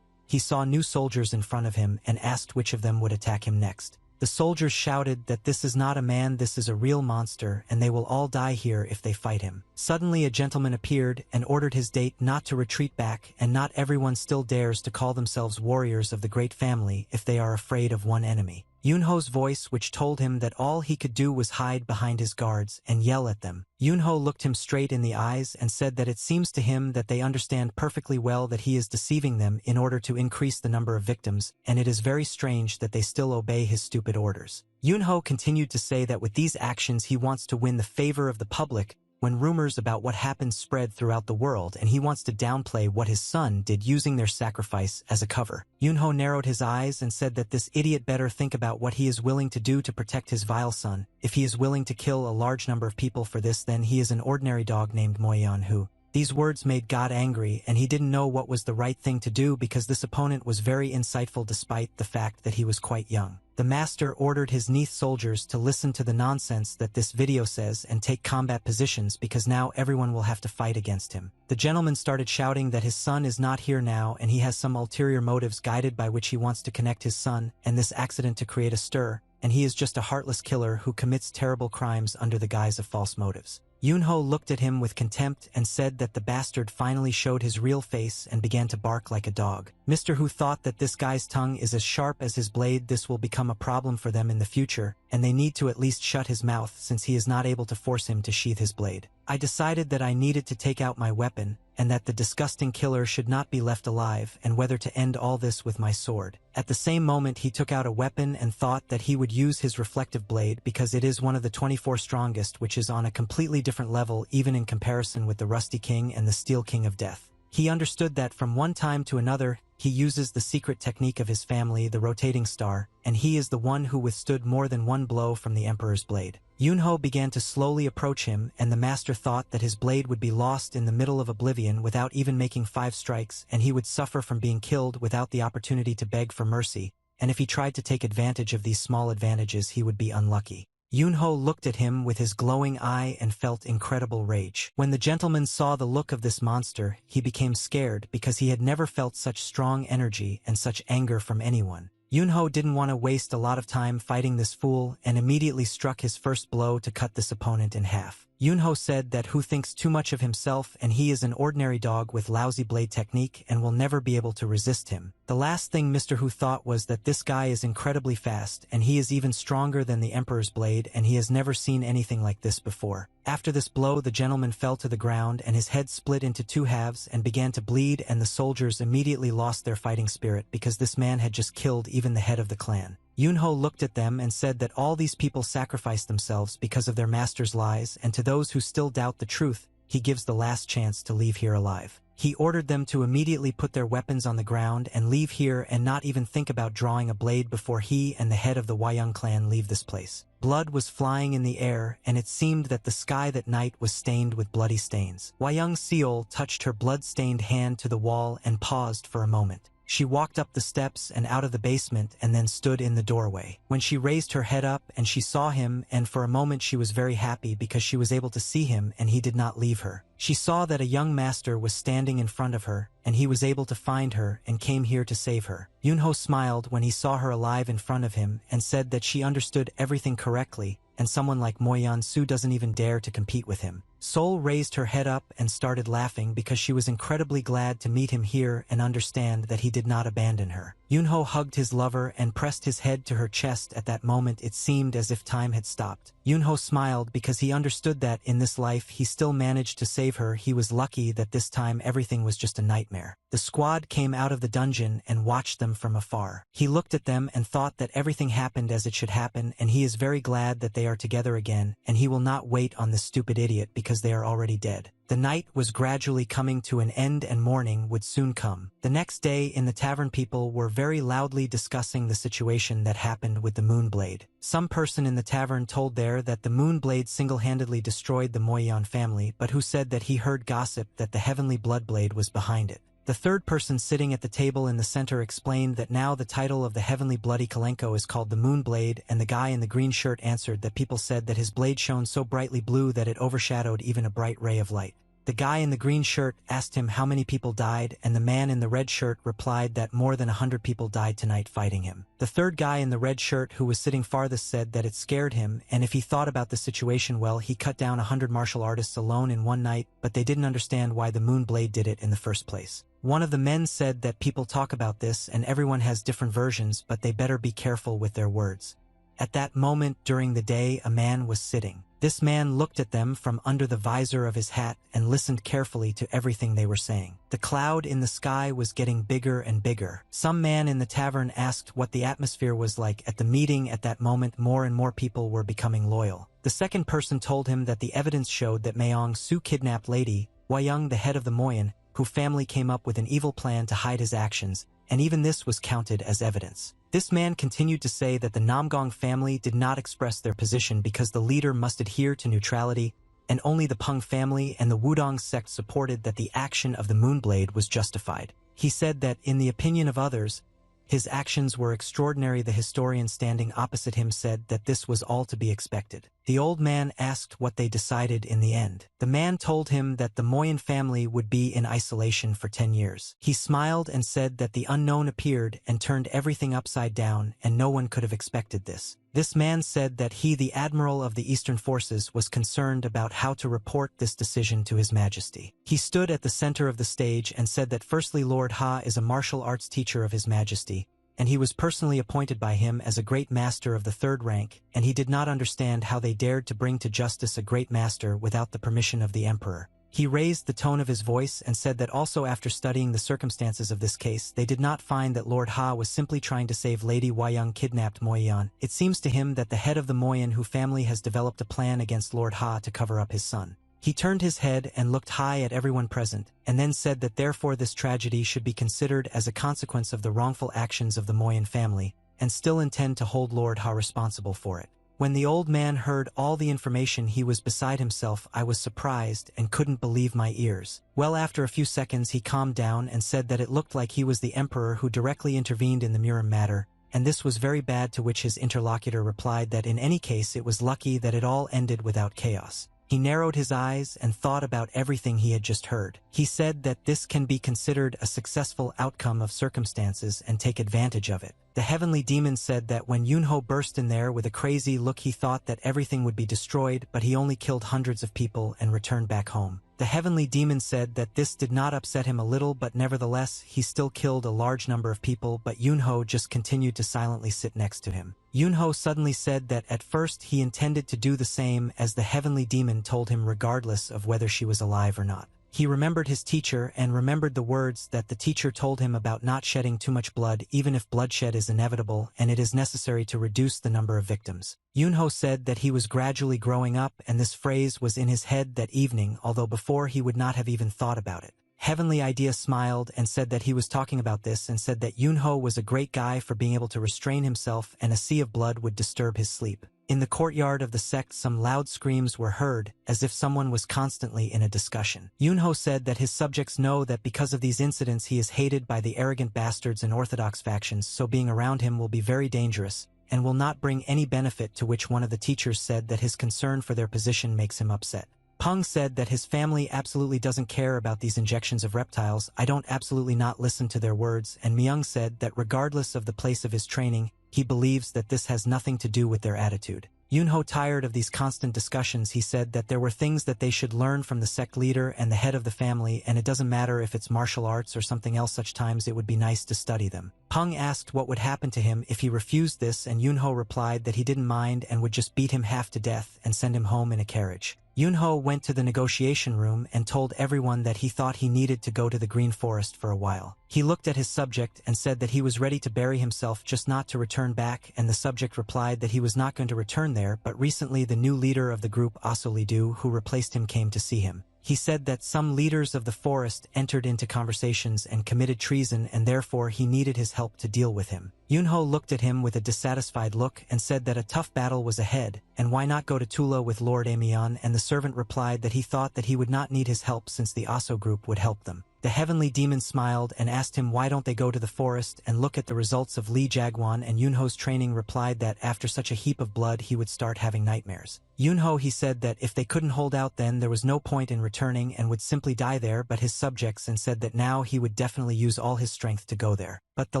He saw new soldiers in front of him and asked which of them would attack him next. The soldiers shouted that this is not a man, this is a real monster, and they will all die here if they fight him. Suddenly a gentleman appeared and ordered his date not to retreat back, and not everyone still dares to call themselves warriors of the great family if they are afraid of one enemy. Yunho's voice, which told him that all he could do was hide behind his guards and yell at them. Yunho looked him straight in the eyes and said that it seems to him that they understand perfectly well that he is deceiving them in order to increase the number of victims, and it is very strange that they still obey his stupid orders. Yunho continued to say that with these actions he wants to win the favor of the public, when rumors about what happened spread throughout the world, and he wants to downplay what his son did using their sacrifice as a cover. Yunho narrowed his eyes and said that this idiot better think about what he is willing to do to protect his vile son. If he is willing to kill a large number of people for this, then he is an ordinary dog named Moyan who... These words made God angry, and he didn't know what was the right thing to do because this opponent was very insightful despite the fact that he was quite young. The master ordered his Neath soldiers to listen to the nonsense that this video says and take combat positions because now everyone will have to fight against him. The gentleman started shouting that his son is not here now and he has some ulterior motives guided by which he wants to connect his son and this accident to create a stir, and he is just a heartless killer who commits terrible crimes under the guise of false motives. Yunho looked at him with contempt and said that the bastard finally showed his real face and began to bark like a dog. Mr. Hu thought that this guy's tongue is as sharp as his blade. This will become a problem for them in the future, and they need to at least shut his mouth since he is not able to force him to sheath his blade. I decided that I needed to take out my weapon, and that the disgusting killer should not be left alive, and whether to end all this with my sword. At the same moment he took out a weapon and thought that he would use his reflective blade because it is one of the 24 strongest, which is on a completely different level even in comparison with the Rusty King and the Steel King of Death. He understood that from one time to another, he uses the secret technique of his family, the rotating star, and he is the one who withstood more than one blow from the Emperor's blade. Yunho began to slowly approach him, and the master thought that his blade would be lost in the middle of oblivion without even making 5 strikes, and he would suffer from being killed without the opportunity to beg for mercy, and if he tried to take advantage of these small advantages he would be unlucky. Yunho looked at him with his glowing eye and felt incredible rage. When the gentleman saw the look of this monster, he became scared because he had never felt such strong energy and such anger from anyone. Yunho didn't want to waste a lot of time fighting this fool and immediately struck his first blow to cut this opponent in half. Yunho said that Hu thinks too much of himself and he is an ordinary dog with lousy blade technique and will never be able to resist him. The last thing Mr. Hu thought was that this guy is incredibly fast and he is even stronger than the Emperor's blade and he has never seen anything like this before. After this blow the gentleman fell to the ground and his head split into 2 halves and began to bleed, and the soldiers immediately lost their fighting spirit because this man had just killed even the head of the clan. Yunho looked at them and said that all these people sacrificed themselves because of their master's lies, and to those who still doubt the truth, he gives the last chance to leave here alive. He ordered them to immediately put their weapons on the ground and leave here and not even think about drawing a blade before he and the head of the Wayang clan leave this place. Blood was flying in the air, and it seemed that the sky that night was stained with bloody stains. Wayang Seol touched her blood-stained hand to the wall and paused for a moment. She walked up the steps and out of the basement and then stood in the doorway. When she raised her head up and she saw him, and for a moment she was very happy because she was able to see him and he did not leave her. She saw that a young master was standing in front of her, and he was able to find her and came here to save her. Yunho smiled when he saw her alive in front of him and said that she understood everything correctly, and someone like Moyan Su doesn't even dare to compete with him. Sol raised her head up and started laughing because she was incredibly glad to meet him here and understand that he did not abandon her. Yunho hugged his lover and pressed his head to her chest. At that moment it seemed as if time had stopped. Yunho smiled because he understood that, in this life, he still managed to save her. He was lucky that this time everything was just a nightmare. The squad came out of the dungeon and watched them from afar. He looked at them and thought that everything happened as it should happen, and he is very glad that they are together again, and he will not wait on this stupid idiot because they are already dead. The night was gradually coming to an end and morning would soon come. The next day in the tavern, people were very loudly discussing the situation that happened with the Moonblade. Some person in the tavern told there that the Moonblade single-handedly destroyed the Moyan family, but who said that he heard gossip that the Heavenly Bloodblade was behind it. The third person sitting at the table in the center explained that now the title of the Heavenly Bloody Kalenko is called the Moonblade, and the guy in the green shirt answered that people said that his blade shone so brightly blue that it overshadowed even a bright ray of light. The guy in the green shirt asked him how many people died, and the man in the red shirt replied that more than 100 people died tonight fighting him. The third guy in the red shirt, who was sitting farthest, said that it scared him, and if he thought about the situation well, he cut down 100 martial artists alone in one night, but they didn't understand why the Moonblade did it in the first place. One of the men said that people talk about this and everyone has different versions, but they better be careful with their words. At that moment during the day, a man was sitting. This man looked at them from under the visor of his hat and listened carefully to everything they were saying. The cloud in the sky was getting bigger and bigger. Some man in the tavern asked what the atmosphere was like at the meeting. At that moment, more and more people were becoming loyal. The second person told him that the evidence showed that Mayong Su kidnapped Lady Wayang, the head of the Moyan, who family came up with an evil plan to hide his actions, and even this was counted as evidence. This man continued to say that the Namgong family did not express their position because the leader must adhere to neutrality, and only the Peng family and the Wudong sect supported that the action of the Moonblade was justified. He said that, in the opinion of others, his actions were extraordinary. The historian standing opposite him said that this was all to be expected. The old man asked what they decided in the end. The man told him that the Moyan family would be in isolation for 10 years. He smiled and said that the unknown appeared and turned everything upside down, and no one could have expected this. This man said that he, the admiral of the Eastern Forces, was concerned about how to report this decision to His Majesty. He stood at the center of the stage and said that firstly, Lord Ha is a martial arts teacher of His Majesty, and he was personally appointed by him as a great master of the third rank, and he did not understand how they dared to bring to justice a great master without the permission of the emperor. He raised the tone of his voice and said that also after studying the circumstances of this case, they did not find that Lord Ha was simply trying to save Lady Wayang kidnapped Moyan. It seems to him that the head of the Moyan who family has developed a plan against Lord Ha to cover up his son. He turned his head and looked high at everyone present, and then said that therefore this tragedy should be considered as a consequence of the wrongful actions of the Moyan family, and still intend to hold Lord Ha responsible for it. When the old man heard all the information, he was beside himself. I was surprised and couldn't believe my ears. Well, after a few seconds he calmed down and said that it looked like he was the emperor who directly intervened in the Murim matter, and this was very bad, to which his interlocutor replied that in any case it was lucky that it all ended without chaos. He narrowed his eyes and thought about everything he had just heard. He said that this can be considered a successful outcome of circumstances and take advantage of it. The heavenly demon said that when Yunho burst in there with a crazy look, he thought that everything would be destroyed, but he only killed hundreds of people and returned back home. The heavenly demon said that this did not upset him a little, but nevertheless, he still killed a large number of people, but Yunho just continued to silently sit next to him. Yunho suddenly said that at first he intended to do the same as the heavenly demon told him, regardless of whether she was alive or not. He remembered his teacher and remembered the words that the teacher told him about not shedding too much blood, even if bloodshed is inevitable and it is necessary to reduce the number of victims. Yunho said that he was gradually growing up, and this phrase was in his head that evening, although before he would not have even thought about it. Heavenly Idea smiled and said that he was talking about this, and said that Yunho was a great guy for being able to restrain himself, and a sea of blood would disturb his sleep. In the courtyard of the sect, some loud screams were heard, as if someone was constantly in a discussion. Yunho said that his subjects know that because of these incidents he is hated by the arrogant bastards and orthodox factions, so being around him will be very dangerous, and will not bring any benefit, to which one of the teachers said that his concern for their position makes him upset. Peng said that his family absolutely doesn't care about these injections of reptiles. I don't absolutely not listen to their words, and Myung said that regardless of the place of his training, he believes that this has nothing to do with their attitude. Yunho, tired of these constant discussions, he said that there were things that they should learn from the sect leader and the head of the family, and it doesn't matter if it's martial arts or something else, such times it would be nice to study them. Peng asked what would happen to him if he refused this, and Yunho replied that he didn't mind and would just beat him half to death and send him home in a carriage. Yunho went to the negotiation room and told everyone that he thought he needed to go to the Green Forest for a while. He looked at his subject and said that he was ready to bury himself, just not to return back, and the subject replied that he was not going to return there, but recently the new leader of the group, Asolidu, who replaced him, came to see him. He said that some leaders of the forest entered into conversations and committed treason, and therefore he needed his help to deal with him. Yunho looked at him with a dissatisfied look and said that a tough battle was ahead, and why not go to Tula with Lord Amion, and the servant replied that he thought that he would not need his help since the Aso group would help them. The heavenly demon smiled and asked him why don't they go to the forest and look at the results of Li Jagwan, and Yunho's training replied that after such a heap of blood he would start having nightmares. Yunho, he said that if they couldn't hold out then there was no point in returning and would simply die there, but his subjects, and said that now he would definitely use all his strength to go there. But the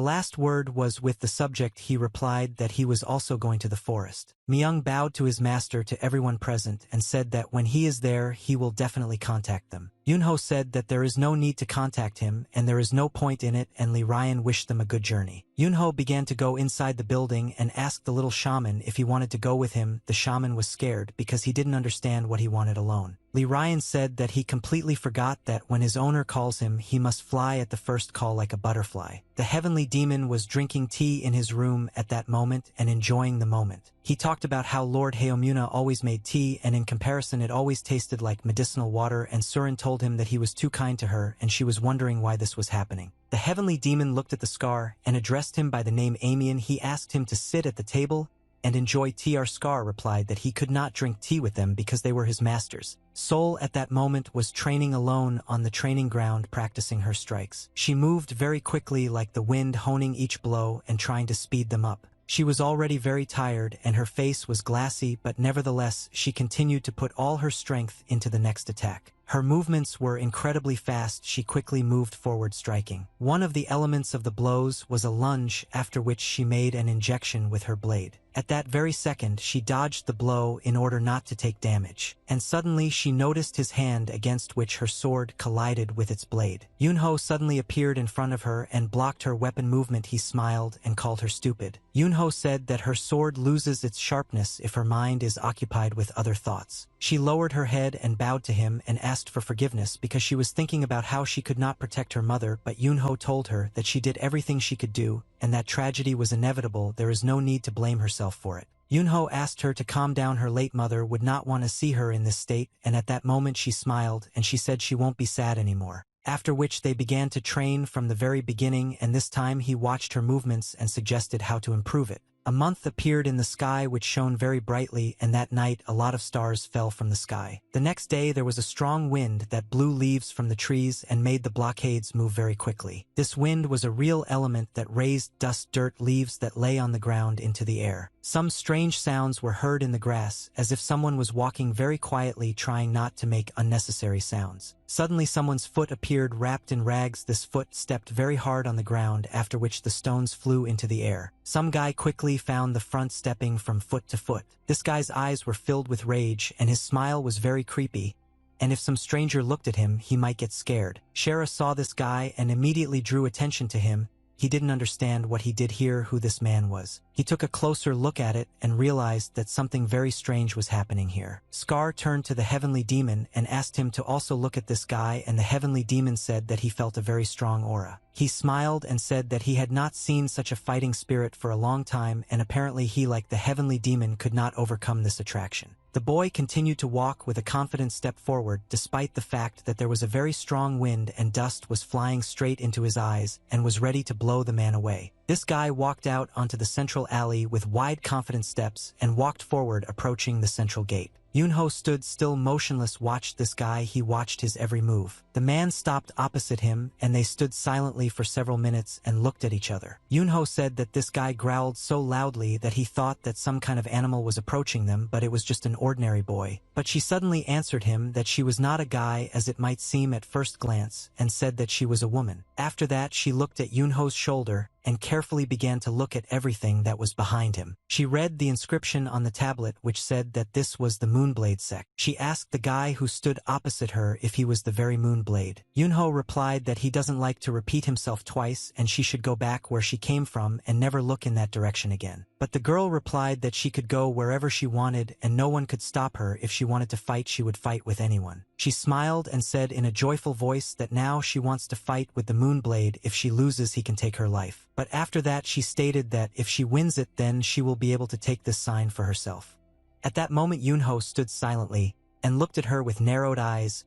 last word was with the subject. He replied that he was also going to the forest. Myung bowed to his master, to everyone present, and said that when he is there he will definitely contact them. Yunho said that there is no need to contact him and there is no point in it, and Li Ryan wished them a good journey. Yunho began to go inside the building and asked the little shaman if he wanted to go with him. The shaman was scared because he didn't understand what he wanted alone. Li Ryan said that he completely forgot that when his owner calls him, he must fly at the first call like a butterfly. The heavenly demon was drinking tea in his room at that moment and enjoying the moment. He talked about how Lord Haomuna always made tea, and in comparison it always tasted like medicinal water, and Surin told him that he was too kind to her, and she was wondering why this was happening. The heavenly demon looked at the scar and addressed him by the name Amian. He asked him to sit at the table and enjoy tea. Our Scar replied that he could not drink tea with them because they were his masters. Sol at that moment was training alone on the training ground, practicing her strikes. She moved very quickly like the wind, honing each blow and trying to speed them up. She was already very tired and her face was glassy, but nevertheless she continued to put all her strength into the next attack. Her movements were incredibly fast. She quickly moved forward, striking. One of the elements of the blows was a lunge, after which she made an injection with her blade. At that very second, she dodged the blow in order not to take damage, and suddenly she noticed his hand against which her sword collided with its blade. Yunho suddenly appeared in front of her and blocked her weapon movement. He smiled and called her stupid. Yunho said that her sword loses its sharpness if her mind is occupied with other thoughts. She lowered her head and bowed to him and asked for forgiveness because she was thinking about how she could not protect her mother, but Yunho told her that she did everything she could do, and that tragedy was inevitable. There is no need to blame herself for it. Yunho asked her to calm down. Her late mother would not want to see her in this state, and at that moment she smiled and she said she won't be sad anymore. After which they began to train from the very beginning, and this time he watched her movements and suggested how to improve it. A month appeared in the sky which shone very brightly, and that night a lot of stars fell from the sky. The next day there was a strong wind that blew leaves from the trees and made the blockades move very quickly. This wind was a real element that raised dust, dirt, leaves that lay on the ground into the air. Some strange sounds were heard in the grass, as if someone was walking very quietly, trying not to make unnecessary sounds. Suddenly someone's foot appeared wrapped in rags. This foot stepped very hard on the ground, after which the stones flew into the air. Some guy quickly found the front, stepping from foot to foot. This guy's eyes were filled with rage and his smile was very creepy, and if some stranger looked at him he might get scared. Shara saw this guy and immediately drew attention to him. He didn't understand what he did here, who this man was. He took a closer look at it and realized that something very strange was happening here. Scar turned to the heavenly demon and asked him to also look at this guy, and the heavenly demon said that he felt a very strong aura. He smiled and said that he had not seen such a fighting spirit for a long time, and apparently he, like the heavenly demon, could not overcome this attraction. The boy continued to walk with a confident step forward, despite the fact that there was a very strong wind and dust was flying straight into his eyes and was ready to blow the man away. This guy walked out onto the central alley with wide, confident steps and walked forward, approaching the central gate. Yunho stood still, motionless, watched this guy. He watched his every move. The man stopped opposite him, and they stood silently for several minutes and looked at each other. Yunho said that this guy growled so loudly that he thought that some kind of animal was approaching them, but it was just an ordinary boy. But she suddenly answered him that she was not a guy as it might seem at first glance, and said that she was a woman. After that she looked at Yunho's shoulder and carefully began to look at everything that was behind him. She read the inscription on the tablet which said that this was the Moonblade sect. She asked the guy who stood opposite her if he was the very Moonblade. Yunho replied that he doesn't like to repeat himself twice and she should go back where she came from and never look in that direction again. But the girl replied that she could go wherever she wanted and no one could stop her. If she wanted to fight, she would fight with anyone. She smiled and said in a joyful voice that now she wants to fight with the Moonblade. If she loses, he can take her life. But after that she stated that if she wins it, then she will be able to take this sign for herself. At that moment Yunho stood silently and looked at her with narrowed eyes.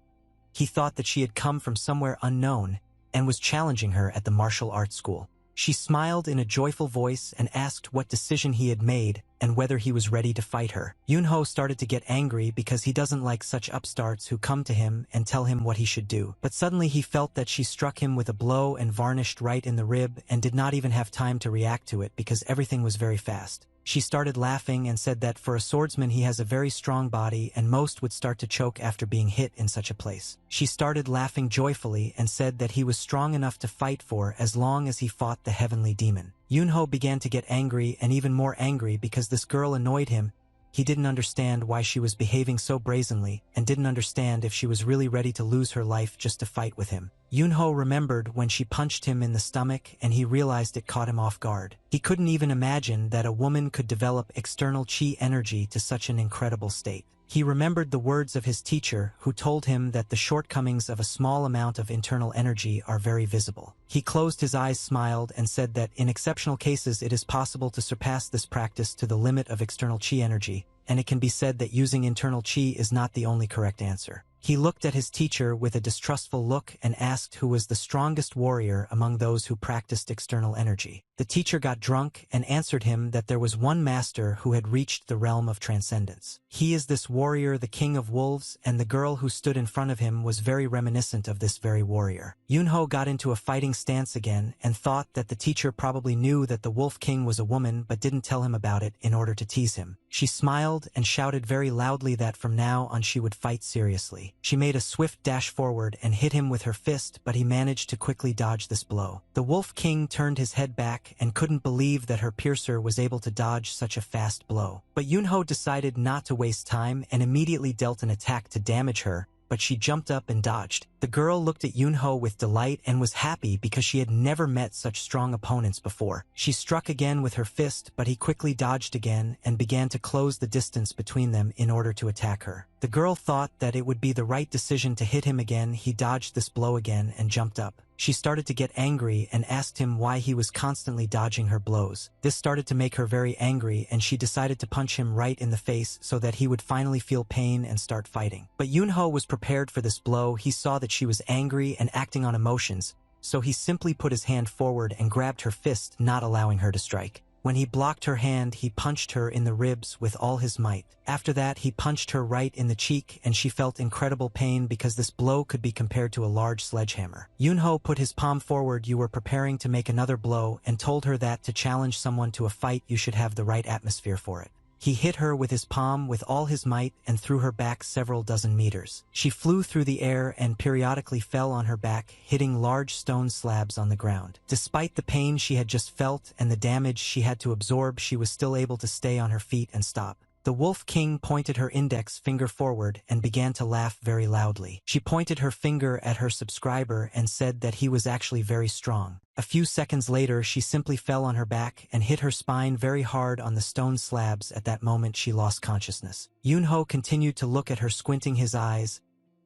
He thought that she had come from somewhere unknown and was challenging her at the martial arts school. She smiled in a joyful voice and asked what decision he had made and whether he was ready to fight her. Yunho started to get angry because he doesn't like such upstarts who come to him and tell him what he should do. But suddenly he felt that she struck him with a blow and varnished right in the rib and did not even have time to react to it because everything was very fast. She started laughing and said that for a swordsman he has a very strong body and most would start to choke after being hit in such a place. She started laughing joyfully and said that he was strong enough to fight for as long as he fought the heavenly demon. Yunho began to get angry and even more angry because this girl annoyed him. He didn't understand why she was behaving so brazenly and didn't understand if she was really ready to lose her life just to fight with him. Yunho remembered when she punched him in the stomach and he realized it caught him off guard. He couldn't even imagine that a woman could develop external chi energy to such an incredible state. He remembered the words of his teacher who told him that the shortcomings of a small amount of internal energy are very visible. He closed his eyes, smiled, and said that in exceptional cases it is possible to surpass this practice to the limit of external chi energy, and it can be said that using internal chi is not the only correct answer. He looked at his teacher with a distrustful look and asked who was the strongest warrior among those who practiced external energy. The teacher got drunk and answered him that there was one master who had reached the realm of transcendence. He is this warrior, the king of wolves, and the girl who stood in front of him was very reminiscent of this very warrior. Yunho got into a fighting stance again and thought that the teacher probably knew that the wolf king was a woman but didn't tell him about it in order to tease him. She smiled and shouted very loudly that from now on she would fight seriously. She made a swift dash forward and hit him with her fist, but he managed to quickly dodge this blow. The wolf king turned his head back and couldn't believe that her piercer was able to dodge such a fast blow. But Yunho decided not to waste time and immediately dealt an attack to damage her, but she jumped up and dodged. The girl looked at Yunho with delight and was happy because she had never met such strong opponents before. She struck again with her fist, but he quickly dodged again and began to close the distance between them in order to attack her. The girl thought that it would be the right decision to hit him again. He dodged this blow again and jumped up. She started to get angry and asked him why he was constantly dodging her blows. This started to make her very angry and she decided to punch him right in the face so that he would finally feel pain and start fighting. But Yunho was prepared for this blow. He saw that she was angry and acting on emotions, so he simply put his hand forward and grabbed her fist, not allowing her to strike. When he blocked her hand, he punched her in the ribs with all his might. After that, he punched her right in the cheek and she felt incredible pain because this blow could be compared to a large sledgehammer. Yunho put his palm forward. You were preparing to make another blow and told her that to challenge someone to a fight, you should have the right atmosphere for it. He hit her with his palm with all his might and threw her back several dozen meters. She flew through the air and periodically fell on her back, hitting large stone slabs on the ground. Despite the pain she had just felt and the damage she had to absorb, she was still able to stay on her feet and stop. The Wolf King pointed her index finger forward and began to laugh very loudly. She pointed her finger at her subscriber and said that he was actually very strong. A few seconds later, she simply fell on her back and hit her spine very hard on the stone slabs. At that moment, she lost consciousness. Yunho continued to look at her, squinting his eyes.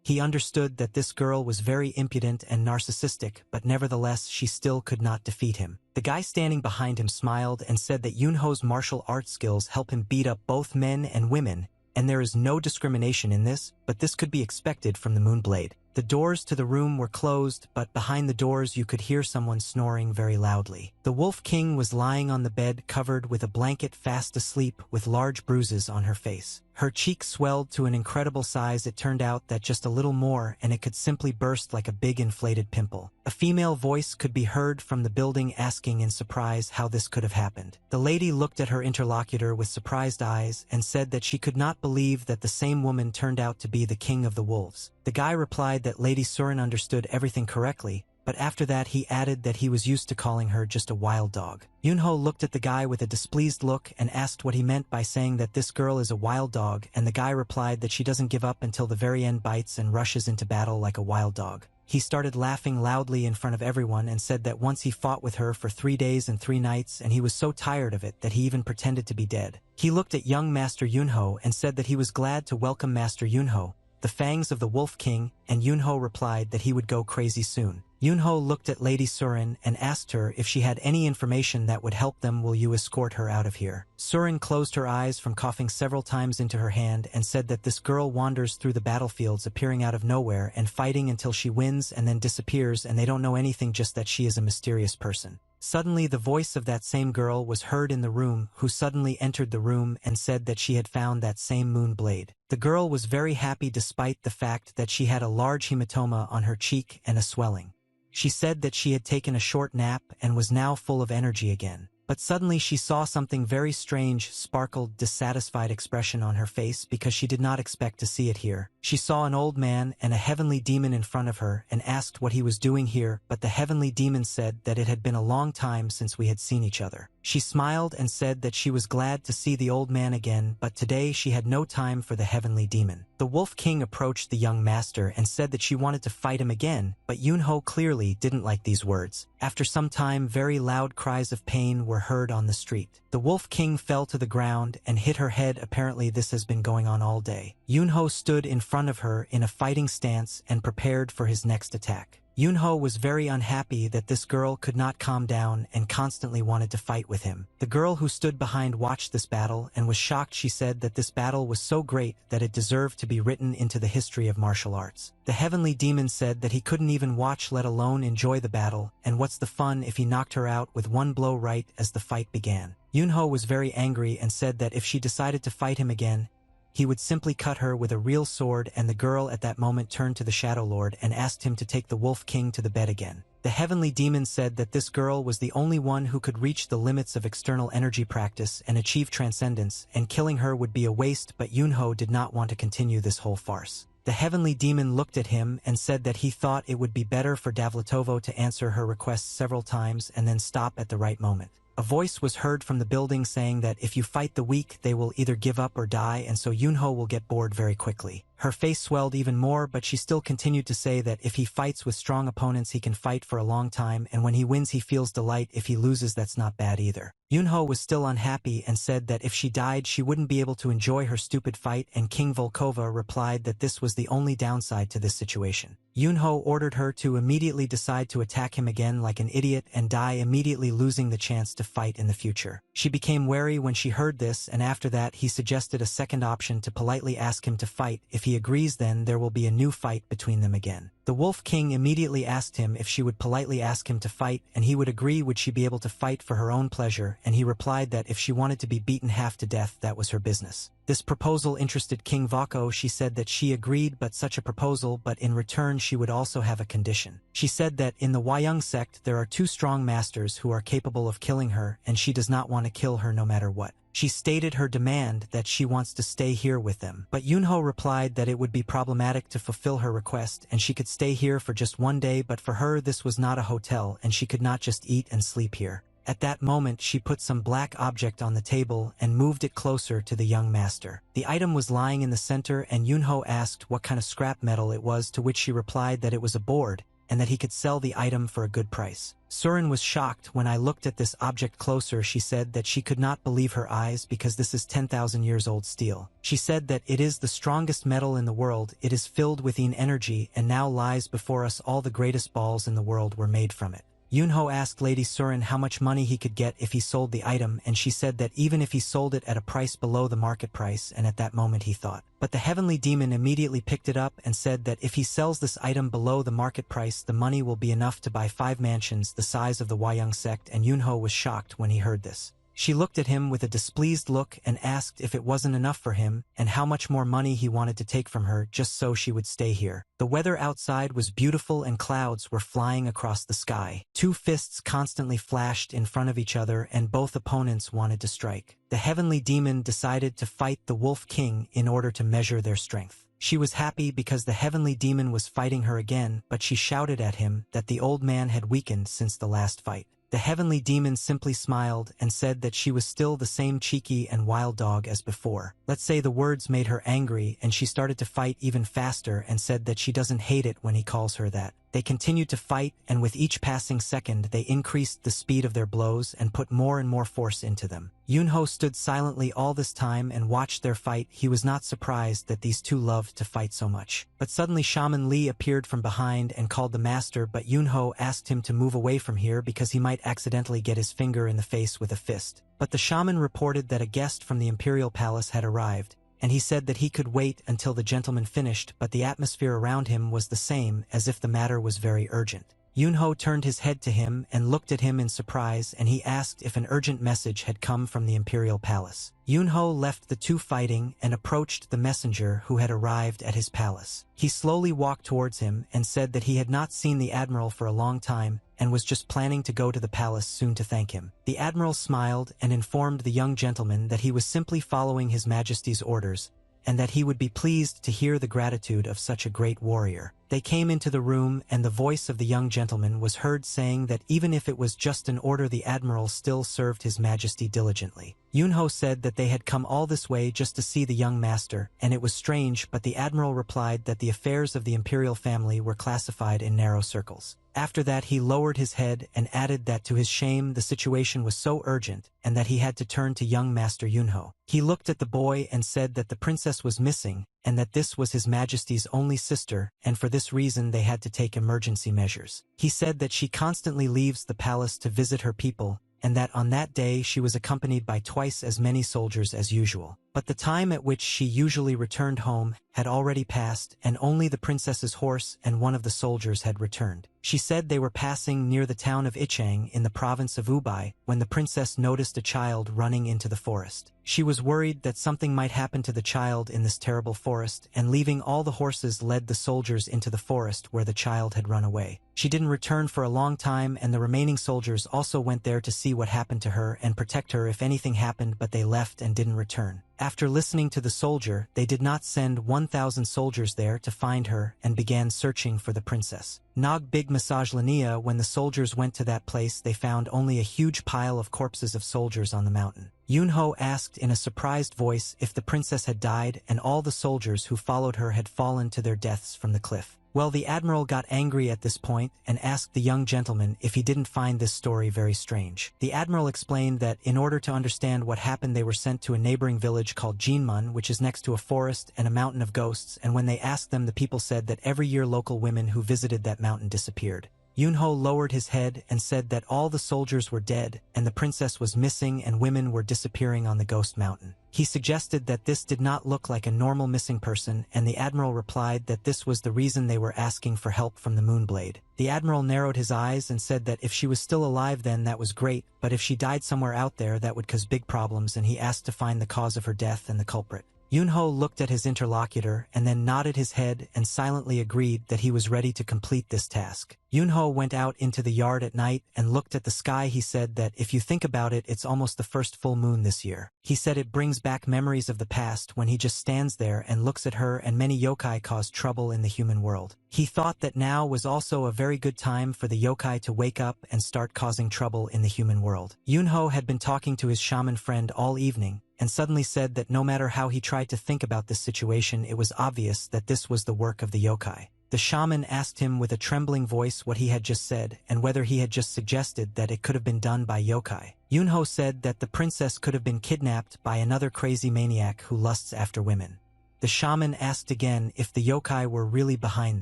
He understood that this girl was very impudent and narcissistic, but nevertheless she still could not defeat him. The guy standing behind him smiled and said that Yunho's martial arts skills help him beat up both men and women, and there is no discrimination in this, but this could be expected from the Moonblade. The doors to the room were closed, but behind the doors you could hear someone snoring very loudly. The Wolf King was lying on the bed covered with a blanket, fast asleep with large bruises on her face. Her cheeks swelled to an incredible size. It turned out that just a little more and it could simply burst like a big inflated pimple. A female voice could be heard from the building asking in surprise how this could have happened. The lady looked at her interlocutor with surprised eyes and said that she could not believe that the same woman turned out to be the king of the wolves. The guy replied that Lady Surin understood everything correctly, but after that he added that he was used to calling her just a wild dog. Yunho looked at the guy with a displeased look and asked what he meant by saying that this girl is a wild dog, and the guy replied that she doesn't give up until the very end, bites and rushes into battle like a wild dog. He started laughing loudly in front of everyone and said that once he fought with her for 3 days and 3 nights and he was so tired of it that he even pretended to be dead. He looked at young Master Yunho and said that he was glad to welcome Master Yunho, the fangs of the Wolf King, and Yunho replied that he would go crazy soon. Yunho looked at Lady Surin and asked her if she had any information that would help them. Will you escort her out of here? Surin closed her eyes from coughing several times into her hand and said that this girl wanders through the battlefields appearing out of nowhere and fighting until she wins and then disappears, and they don't know anything, just that she is a mysterious person. Suddenly the voice of that same girl was heard in the room, who suddenly entered the room and said that she had found that same moon blade. The girl was very happy despite the fact that she had a large hematoma on her cheek and a swelling. She said that she had taken a short nap and was now full of energy again. But suddenly she saw something very strange, sparkled, dissatisfied expression on her face because she did not expect to see it here. She saw an old man and a heavenly demon in front of her and asked what he was doing here, but the heavenly demon said that it had been a long time since we had seen each other. She smiled and said that she was glad to see the old man again, but today she had no time for the heavenly demon. The Wolf King approached the young master and said that she wanted to fight him again, but Yunho clearly didn't like these words. After some time, very loud cries of pain were heard on the street. The Wolf King fell to the ground and hit her head. Apparently this has been going on all day. Yunho stood in front of her in a fighting stance and prepared for his next attack. Yunho was very unhappy that this girl could not calm down and constantly wanted to fight with him. The girl who stood behind watched this battle and was shocked. She said that this battle was so great that it deserved to be written into the history of martial arts. The heavenly demon said that he couldn't even watch, let alone enjoy the battle, and what's the fun if he knocked her out with one blow right as the fight began. Yunho was very angry and said that if she decided to fight him again, he would simply cut her with a real sword, and the girl at that moment turned to the Shadow Lord and asked him to take the Wolf King to the bed again. The heavenly demon said that this girl was the only one who could reach the limits of external energy practice and achieve transcendence, and killing her would be a waste, but Yunho did not want to continue this whole farce. The heavenly demon looked at him and said that he thought it would be better for Davletovo to answer her requests several times and then stop at the right moment. A voice was heard from the building saying that if you fight the weak, they will either give up or die, and so Yunho will get bored very quickly. Her face swelled even more, but she still continued to say that if he fights with strong opponents, he can fight for a long time, and when he wins he feels delight. If he loses, that's not bad either. Yunho was still unhappy and said that if she died she wouldn't be able to enjoy her stupid fight, and King Volkova replied that this was the only downside to this situation. Yunho ordered her to immediately decide to attack him again like an idiot and die immediately, losing the chance to fight in the future. She became wary when she heard this, and after that he suggested a second option, to politely ask him to fight. If he agrees, then there will be a new fight between them again. The Wolf King immediately asked him if she would politely ask him to fight, and he would agree. Would she be able to fight for her own pleasure? And he replied that if she wanted to be beaten half to death, that was her business. This proposal interested King Vako. She said that she agreed, but such a proposal, but in return she would also have a condition. She said that in the Huayang sect there are 2 strong masters who are capable of killing her, and she does not want to kill her no matter what. She stated her demand that she wants to stay here with them, but Yunho replied that it would be problematic to fulfill her request and she could stay here for just 1 day, but for her this was not a hotel and she could not just eat and sleep here. At that moment she put some black object on the table and moved it closer to the young master. The item was lying in the center, and Yunho asked what kind of scrap metal it was, to which she replied that it was a board and that he could sell the item for a good price. Surin was shocked when I looked at this object closer. She said that she could not believe her eyes because this is 10,000 years old steel. She said that it is the strongest metal in the world, it is filled with energy, and now lies before us. All the greatest balls in the world were made from it. Yunho asked Lady Surin how much money he could get if he sold the item, and she said that even if he sold it at a price below the market price, and at that moment he thought. But the heavenly demon immediately picked it up and said that if he sells this item below the market price, the money will be enough to buy 5 mansions the size of the Huayang sect, and Yunho was shocked when he heard this. She looked at him with a displeased look and asked if it wasn't enough for him, and how much more money he wanted to take from her just so she would stay here. The weather outside was beautiful and clouds were flying across the sky. 2 fists constantly flashed in front of each other and both opponents wanted to strike. The heavenly demon decided to fight the Wolf King in order to measure their strength. She was happy because the heavenly demon was fighting her again, but she shouted at him that the old man had weakened since the last fight. The heavenly demon simply smiled and said that she was still the same cheeky and wild dog as before. Let's say the words made her angry and she started to fight even faster and said that she doesn't hate it when he calls her that. They continued to fight, and with each passing second they increased the speed of their blows and put more and more force into them. Yunho stood silently all this time and watched their fight. He was not surprised that these two loved to fight so much. But suddenly Shaman Lee appeared from behind and called the master, but Yunho asked him to move away from here because he might accidentally get his finger in the face with a fist. But the shaman reported that a guest from the imperial palace had arrived, and he said that he could wait until the gentleman finished, but the atmosphere around him was the same, as if the matter was very urgent. Yunho turned his head to him and looked at him in surprise, and he asked if an urgent message had come from the imperial palace. Yunho left the two fighting and approached the messenger who had arrived at his palace. He slowly walked towards him and said that he had not seen the admiral for a long time and was just planning to go to the palace soon to thank him. The admiral smiled and informed the young gentleman that he was simply following His Majesty's orders, and that he would be pleased to hear the gratitude of such a great warrior. They came into the room, and the voice of the young gentleman was heard saying that even if it was just an order, the admiral still served His Majesty diligently. Yunho said that they had come all this way just to see the young master, and it was strange, but the admiral replied that the affairs of the imperial family were classified in narrow circles. After that he lowered his head and added that to his shame the situation was so urgent and that he had to turn to young Master Yunho. He looked at the boy and said that the princess was missing and that this was His Majesty's only sister, and for this reason they had to take emergency measures. He said that she constantly leaves the palace to visit her people, and that on that day she was accompanied by twice as many soldiers as usual. But the time at which she usually returned home had already passed, and only the princess's horse and one of the soldiers had returned. She said they were passing near the town of Ichang in the province of Ubei when the princess noticed a child running into the forest. She was worried that something might happen to the child in this terrible forest, and leaving all the horses led the soldiers into the forest where the child had run away. She didn't return for a long time, and the remaining soldiers also went there to see what happened to her and protect her if anything happened, but they left and didn't return. After listening to the soldier, they did not send 1,000 soldiers there to find her and began searching for the princess. Nog Big Massage Linnea, when the soldiers went to that place, they found only a huge pile of corpses of soldiers on the mountain. Yunho asked in a surprised voice if the princess had died and all the soldiers who followed her had fallen to their deaths from the cliff. Well, the admiral got angry at this point and asked the young gentleman if he didn't find this story very strange. The admiral explained that in order to understand what happened, they were sent to a neighboring village called Jinmun, which is next to a forest and a mountain of ghosts, and when they asked them, the people said that every year local women who visited that mountain disappeared. Yunho lowered his head and said that all the soldiers were dead and the princess was missing and women were disappearing on the ghost mountain. He suggested that this did not look like a normal missing person, and the admiral replied that this was the reason they were asking for help from the Moonblade. The admiral narrowed his eyes and said that if she was still alive then that was great, but if she died somewhere out there that would cause big problems, and he asked to find the cause of her death and the culprit. Yunho looked at his interlocutor and then nodded his head and silently agreed that he was ready to complete this task. Yunho went out into the yard at night and looked at the sky. He said that if you think about it, it's almost the first full moon this year. He said it brings back memories of the past when he just stands there and looks at her, and many yokai cause trouble in the human world. He thought that now was also a very good time for the yokai to wake up and start causing trouble in the human world. Yunho had been talking to his shaman friend all evening, and suddenly said that no matter how he tried to think about this situation, it was obvious that this was the work of the yokai. The shaman asked him with a trembling voice what he had just said, and whether he had just suggested that it could have been done by yokai. Yunho said that the princess could have been kidnapped by another crazy maniac who lusts after women. The shaman asked again if the yokai were really behind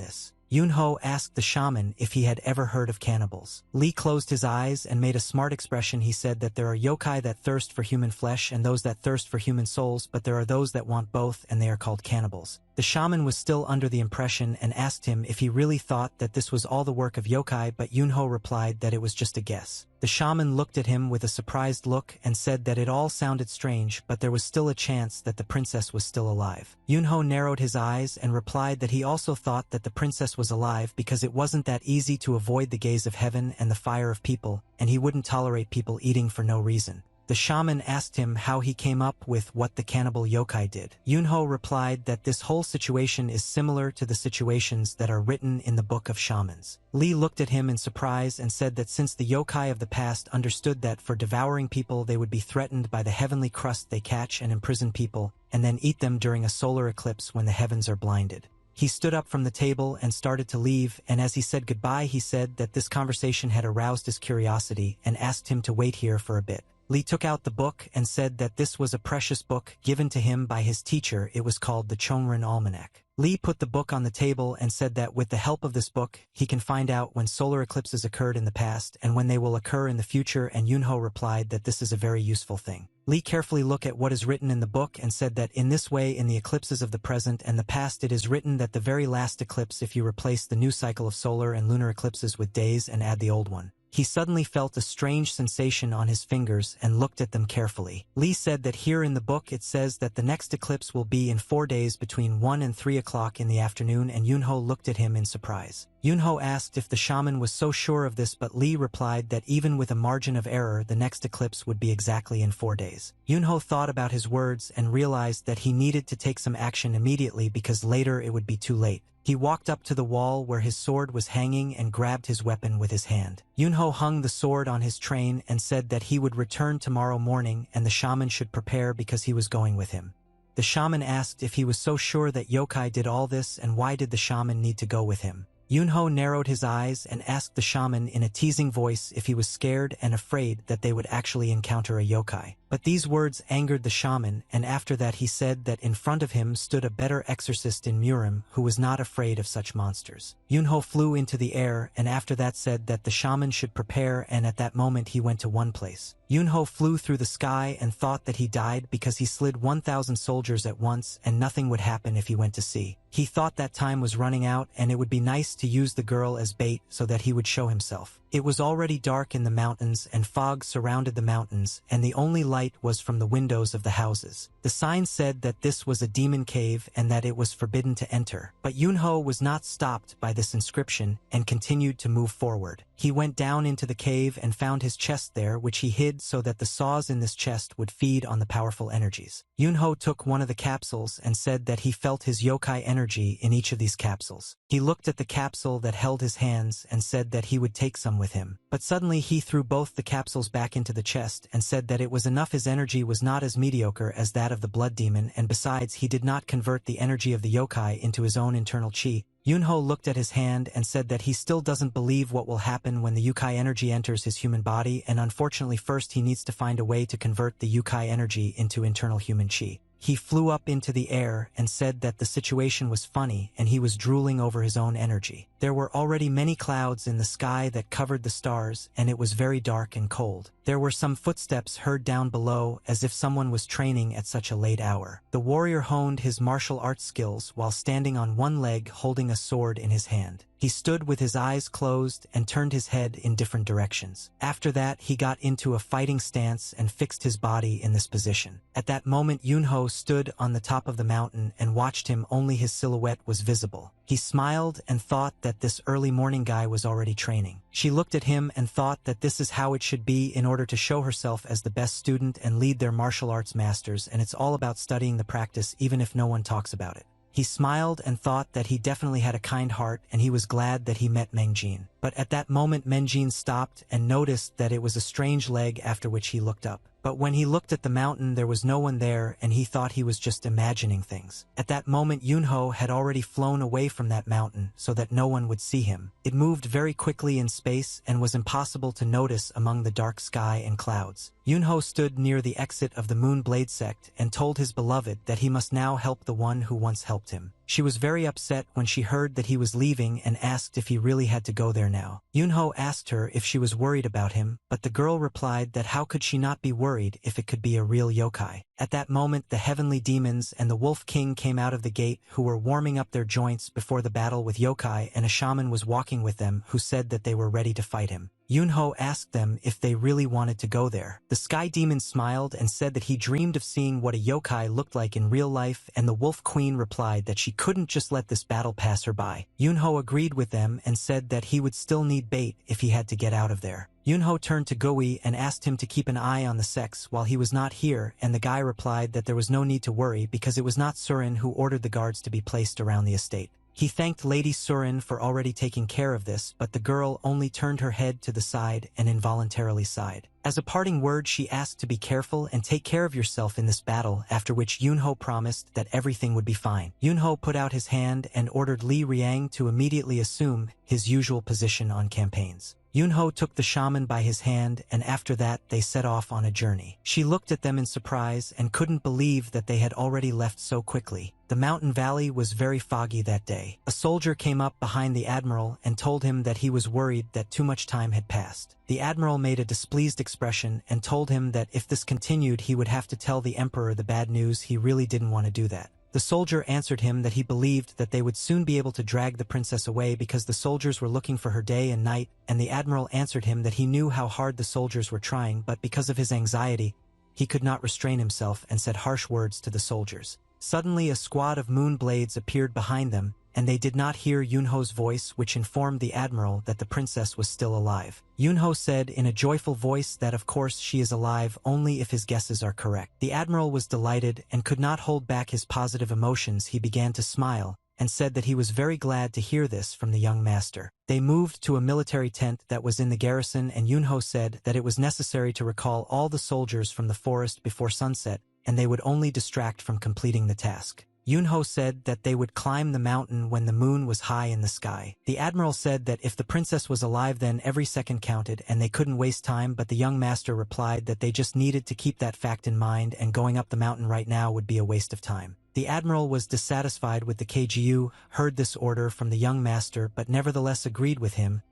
this. Yunho asked the shaman if he had ever heard of cannibals. Lee closed his eyes and made a smart expression. He said that there are yokai that thirst for human flesh and those that thirst for human souls, but there are those that want both, and they are called cannibals. The shaman was still under the impression and asked him if he really thought that this was all the work of yokai, but Yunho replied that it was just a guess. The shaman looked at him with a surprised look and said that it all sounded strange, but there was still a chance that the princess was still alive. Yunho narrowed his eyes and replied that he also thought that the princess was alive because it wasn't that easy to avoid the gaze of heaven and the fire of people, and he wouldn't tolerate people eating for no reason. The shaman asked him how he came up with what the cannibal yokai did. Yunho replied that this whole situation is similar to the situations that are written in the Book of Shamans. Lee looked at him in surprise and said that since the yokai of the past understood that for devouring people they would be threatened by the heavenly crust they catch and imprison people, and then eat them during a solar eclipse when the heavens are blinded. He stood up from the table and started to leave, and as he said goodbye he said that this conversation had aroused his curiosity and asked him to wait here for a bit. Lee took out the book and said that this was a precious book given to him by his teacher. It was called the Chongren Almanac. Lee put the book on the table and said that with the help of this book, he can find out when solar eclipses occurred in the past and when they will occur in the future, and Yunho replied that this is a very useful thing. Lee carefully looked at what is written in the book and said that in this way in the eclipses of the present and the past it is written that the very last eclipse, if you replace the new cycle of solar and lunar eclipses with days and add the old one. He suddenly felt a strange sensation on his fingers and looked at them carefully. Lee said that here in the book it says that the next eclipse will be in 4 days between 1 and 3 o'clock in the afternoon, and Yunho looked at him in surprise. Yunho asked if the shaman was so sure of this, but Lee replied that even with a margin of error the next eclipse would be exactly in 4 days. Yunho thought about his words and realized that he needed to take some action immediately because later it would be too late. He walked up to the wall where his sword was hanging and grabbed his weapon with his hand. Yunho hung the sword on his train and said that he would return tomorrow morning and the shaman should prepare because he was going with him. The shaman asked if he was so sure that yokai did all this and why did the shaman need to go with him. Yunho narrowed his eyes and asked the shaman in a teasing voice if he was scared and afraid that they would actually encounter a yokai. But these words angered the shaman, and after that he said that in front of him stood a better exorcist in Murim who was not afraid of such monsters. Yunho flew into the air and after that said that the shaman should prepare, and at that moment he went to one place. Yunho flew through the sky and thought that he died because he slid 1,000 soldiers at once and nothing would happen if he went to sea. He thought that time was running out and it would be nice to use the girl as bait so that he would show himself. It was already dark in the mountains and fog surrounded the mountains, and the only light was from the windows of the houses. The sign said that this was a demon cave and that it was forbidden to enter. But Yunho was not stopped by this inscription and continued to move forward. He went down into the cave and found his chest there, which he hid so that the saws in this chest would feed on the powerful energies. Yunho took one of the capsules and said that he felt his yokai energy in each of these capsules. He looked at the capsule that held his hands and said that he would take some with him. But suddenly he threw both the capsules back into the chest and said that it was enough. His energy was not as mediocre as that of the blood demon, and besides he did not convert the energy of the yokai into his own internal chi. Yunho looked at his hand and said that he still doesn't believe what will happen when the yokai energy enters his human body, and unfortunately first he needs to find a way to convert the yokai energy into internal human chi. He flew up into the air and said that the situation was funny and he was drooling over his own energy. There were already many clouds in the sky that covered the stars, and it was very dark and cold. There were some footsteps heard down below as if someone was training at such a late hour. The warrior honed his martial arts skills while standing on one leg holding a sword in his hand. He stood with his eyes closed and turned his head in different directions. After that, he got into a fighting stance and fixed his body in this position. At that moment, Yunho stood on the top of the mountain and watched him. Only his silhouette was visible. He smiled and thought that this early morning guy was already training. She looked at him and thought that this is how it should be in order to show herself as the best student and lead their martial arts masters, and it's all about studying the practice even if no one talks about it. He smiled and thought that he definitely had a kind heart, and he was glad that he met Mengjin. But at that moment Mengjin stopped and noticed that it was a strange leg, after which he looked up. But when he looked at the mountain there was no one there, and he thought he was just imagining things. At that moment Yunho had already flown away from that mountain so that no one would see him. It moved very quickly in space and was impossible to notice among the dark sky and clouds. Yunho stood near the exit of the Moon Blade sect and told his beloved that he must now help the one who once helped him. She was very upset when she heard that he was leaving and asked if he really had to go there now. Yunho asked her if she was worried about him, but the girl replied that how could she not be worried if it could be a real yokai. At that moment the heavenly demons and the Wolf King came out of the gate, who were warming up their joints before the battle with yokai, and a shaman was walking with them who said that they were ready to fight him. Yunho asked them if they really wanted to go there. The sky demon smiled and said that he dreamed of seeing what a yokai looked like in real life, and the wolf queen replied that she couldn't just let this battle pass her by. Yunho agreed with them and said that he would still need bait if he had to get out of there. Yunho turned to Goi and asked him to keep an eye on the sex while he was not here, and the guy replied that there was no need to worry because it was not Surin who ordered the guards to be placed around the estate. He thanked Lady Surin for already taking care of this, but the girl only turned her head to the side and involuntarily sighed. As a parting word, she asked to be careful and take care of yourself in this battle, after which Yunho promised that everything would be fine. Yunho put out his hand and ordered Li Riang to immediately assume his usual position on campaigns. Yunho took the shaman by his hand, and after that they set off on a journey. She looked at them in surprise and couldn't believe that they had already left so quickly. The mountain valley was very foggy that day. A soldier came up behind the admiral and told him that he was worried that too much time had passed. The admiral made a displeased expression and told him that if this continued he would have to tell the emperor the bad news. He really didn't want to do that. The soldier answered him that he believed that they would soon be able to drag the princess away because the soldiers were looking for her day and night, and the admiral answered him that he knew how hard the soldiers were trying, but because of his anxiety, he could not restrain himself and said harsh words to the soldiers. Suddenly a squad of moon blades appeared behind them, and they did not hear Yunho's voice, which informed the admiral that the princess was still alive. Yunho said in a joyful voice that of course she is alive only if his guesses are correct. The admiral was delighted and could not hold back his positive emotions. He began to smile and said that he was very glad to hear this from the young master. They moved to a military tent that was in the garrison, and Yunho said that it was necessary to recall all the soldiers from the forest before sunset, and they would only distract from completing the task. Yunho said that they would climb the mountain when the moon was high in the sky. The admiral said that if the princess was alive then every second counted and they couldn't waste time, but the young master replied that they just needed to keep that fact in mind, and going up the mountain right now would be a waste of time. The admiral was dissatisfied with the KGU, heard this order from the young master but nevertheless agreed with him.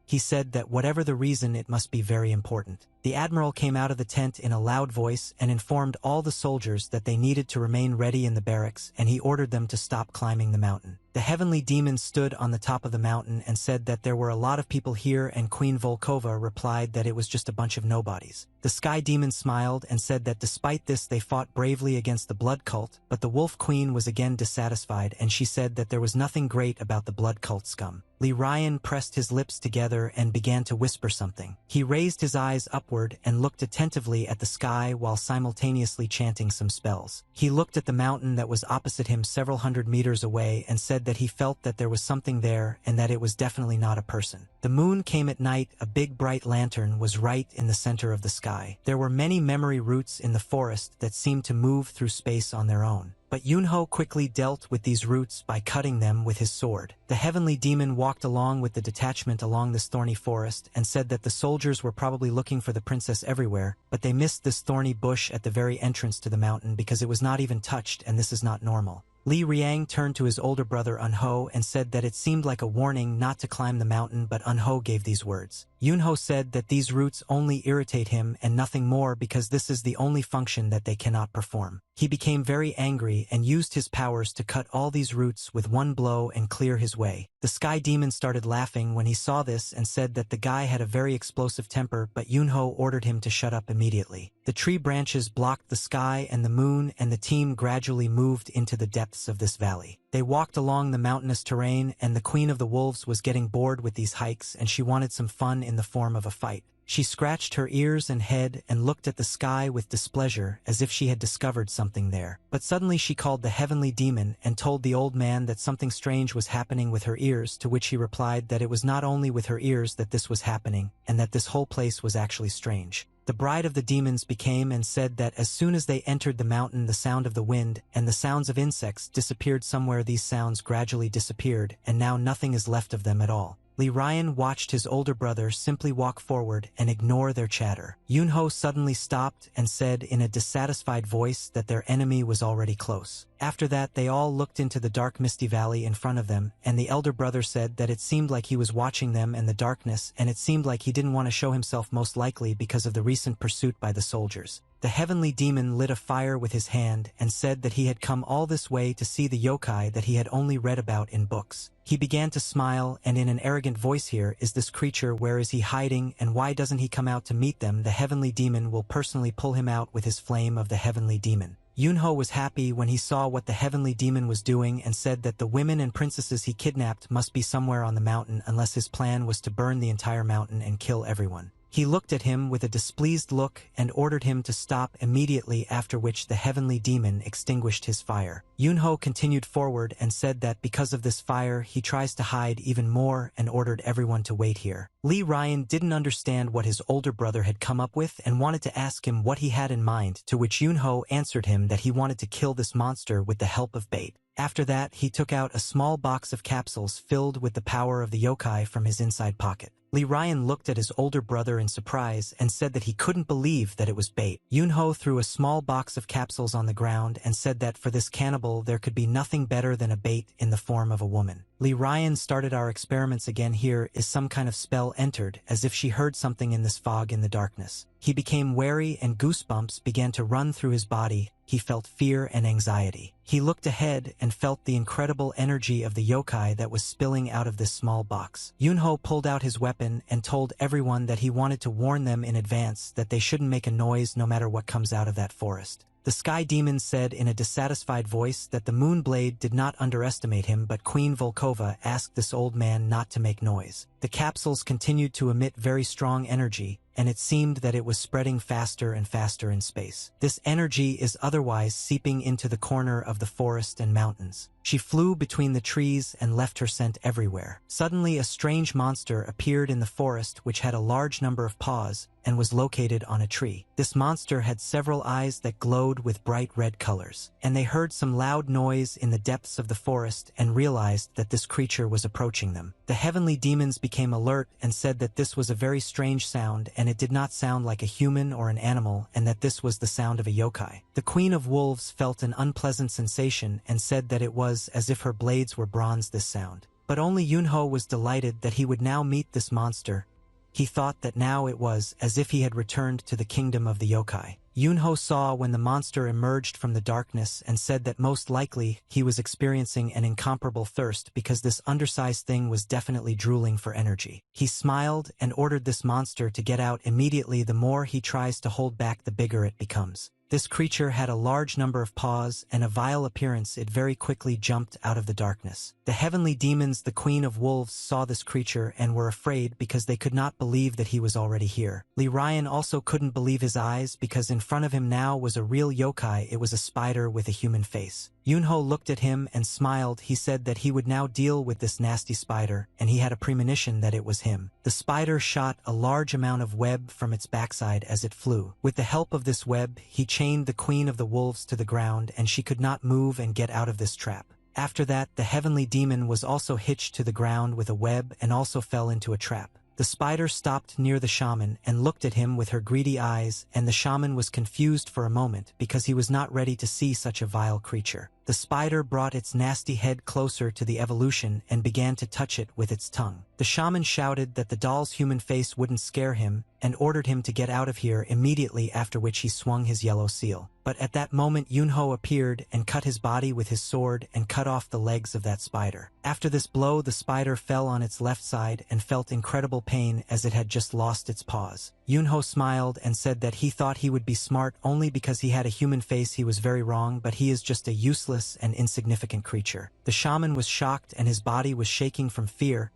He said that whatever the reason it must be very important. The admiral came out of the tent in a loud voice and informed all the soldiers that they needed to remain ready in the barracks, and he ordered them to stop climbing the mountain. The heavenly demon stood on the top of the mountain and said that there were a lot of people here, and Queen Volkova replied that it was just a bunch of nobodies. The sky demon smiled and said that despite this they fought bravely against the blood cult, but the wolf queen was again dissatisfied, and she said that there was nothing great about the blood cult scum. Li Ryan pressed his lips together and began to whisper something. He raised his eyes upward and looked attentively at the sky while simultaneously chanting some spells. He looked at the mountain that was opposite him several hundred meters away and said that he felt that there was something there and that it was definitely not a person. The moon came at night. A big bright lantern was right in the center of the sky. There were many memory roots in the forest that seemed to move through space on their own. But Yunho quickly dealt with these roots by cutting them with his sword. The heavenly demon walked along with the detachment along this thorny forest and said that the soldiers were probably looking for the princess everywhere, but they missed this thorny bush at the very entrance to the mountain because it was not even touched, and this is not normal. Li Riang turned to his older brother Unho and said that it seemed like a warning not to climb the mountain, but Unho gave these words. Yunho said that these roots only irritate him and nothing more because this is the only function that they cannot perform. He became very angry and used his powers to cut all these roots with one blow and clear his way. The sky demon started laughing when he saw this and said that the guy had a very explosive temper, but Yunho ordered him to shut up immediately. The tree branches blocked the sky and the moon, and the team gradually moved into the depths of this valley. They walked along the mountainous terrain, and the Queen of the Wolves was getting bored with these hikes, and she wanted some fun in the form of a fight. She scratched her ears and head and looked at the sky with displeasure as if she had discovered something there. But suddenly she called the heavenly demon and told the old man that something strange was happening with her ears, to which he replied that it was not only with her ears that this was happening, and that this whole place was actually strange. The bride of the demons became and said that as soon as they entered the mountain, the sound of the wind and the sounds of insects disappeared somewhere. These sounds gradually disappeared, and now nothing is left of them at all. Li Ryan watched his older brother simply walk forward and ignore their chatter. Yunho suddenly stopped and said in a dissatisfied voice that their enemy was already close. After that, they all looked into the dark misty valley in front of them, and the elder brother said that it seemed like he was watching them in the darkness, and it seemed like he didn't want to show himself, most likely because of the recent pursuit by the soldiers. The heavenly demon lit a fire with his hand and said that he had come all this way to see the yokai that he had only read about in books. He began to smile, and in an arrogant voice, "Here is this creature, where is he hiding, and why doesn't he come out to meet them? The heavenly demon will personally pull him out with his flame of the heavenly demon." Yunho was happy when he saw what the heavenly demon was doing and said that the women and princesses he kidnapped must be somewhere on the mountain, unless his plan was to burn the entire mountain and kill everyone. He looked at him with a displeased look and ordered him to stop immediately, after which the heavenly demon extinguished his fire. Yunho continued forward and said that because of this fire he tries to hide even more and ordered everyone to wait here. Lee Ryan didn't understand what his older brother had come up with and wanted to ask him what he had in mind, to which Yunho answered him that he wanted to kill this monster with the help of bait. After that, he took out a small box of capsules filled with the power of the yokai from his inside pocket. Lee Ryan looked at his older brother in surprise and said that he couldn't believe that it was bait. Yunho threw a small box of capsules on the ground and said that for this cannibal there could be nothing better than a bait in the form of a woman. Lee Ryan started our experiments again. Here is some kind of spell entered, as if she heard something in this fog in the darkness. He became wary and goosebumps began to run through his body. He felt fear and anxiety. He looked ahead and felt the incredible energy of the yokai that was spilling out of this small box. Yunho pulled out his weapon and told everyone that he wanted to warn them in advance that they shouldn't make a noise no matter what comes out of that forest. The Sky Demon said in a dissatisfied voice that the Moonblade did not underestimate him, but Queen Volkova asked this old man not to make noise. The capsules continued to emit very strong energy, and it seemed that it was spreading faster and faster in space. This energy is otherwise seeping into the corner of the forest and mountains. She flew between the trees and left her scent everywhere. Suddenly a strange monster appeared in the forest which had a large number of paws and was located on a tree. This monster had several eyes that glowed with bright red colors, and they heard some loud noise in the depths of the forest and realized that this creature was approaching them. The heavenly demons became alert and said that this was a very strange sound and it did not sound like a human or an animal, and that this was the sound of a yokai. The Queen of Wolves felt an unpleasant sensation and said that it was as if her blades were bronze, this sound. But only Yunho was delighted that he would now meet this monster. He thought that now it was as if he had returned to the kingdom of the yokai. Yunho saw when the monster emerged from the darkness and said that most likely he was experiencing an incomparable thirst because this undersized thing was definitely drooling for energy. He smiled and ordered this monster to get out immediately. The more he tries to hold back, the bigger it becomes. This creature had a large number of paws and a vile appearance. It very quickly jumped out of the darkness. The heavenly demons, the Queen of Wolves, saw this creature and were afraid because they could not believe that he was already here. Lee Ryan also couldn't believe his eyes because in front of him now was a real yokai. It was a spider with a human face. Yunho looked at him and smiled. He said that he would now deal with this nasty spider, and he had a premonition that it was him. The spider shot a large amount of web from its backside as it flew. With the help of this web, he chained the Queen of the Wolves to the ground, and she could not move and get out of this trap. After that, the heavenly demon was also hitched to the ground with a web and also fell into a trap. The spider stopped near the shaman and looked at him with her greedy eyes, and the shaman was confused for a moment because he was not ready to see such a vile creature. The spider brought its nasty head closer to the evolution and began to touch it with its tongue. The shaman shouted that the doll's human face wouldn't scare him and ordered him to get out of here immediately, after which he swung his yellow seal. But at that moment Yunho appeared and cut his body with his sword and cut off the legs of that spider. After this blow, the spider fell on its left side and felt incredible pain as it had just lost its paws. Yunho smiled and said that he thought he would be smart only because he had a human face. He was very wrong, but he is just a useless and insignificant creature. The shaman was shocked and his body was shaking from fear.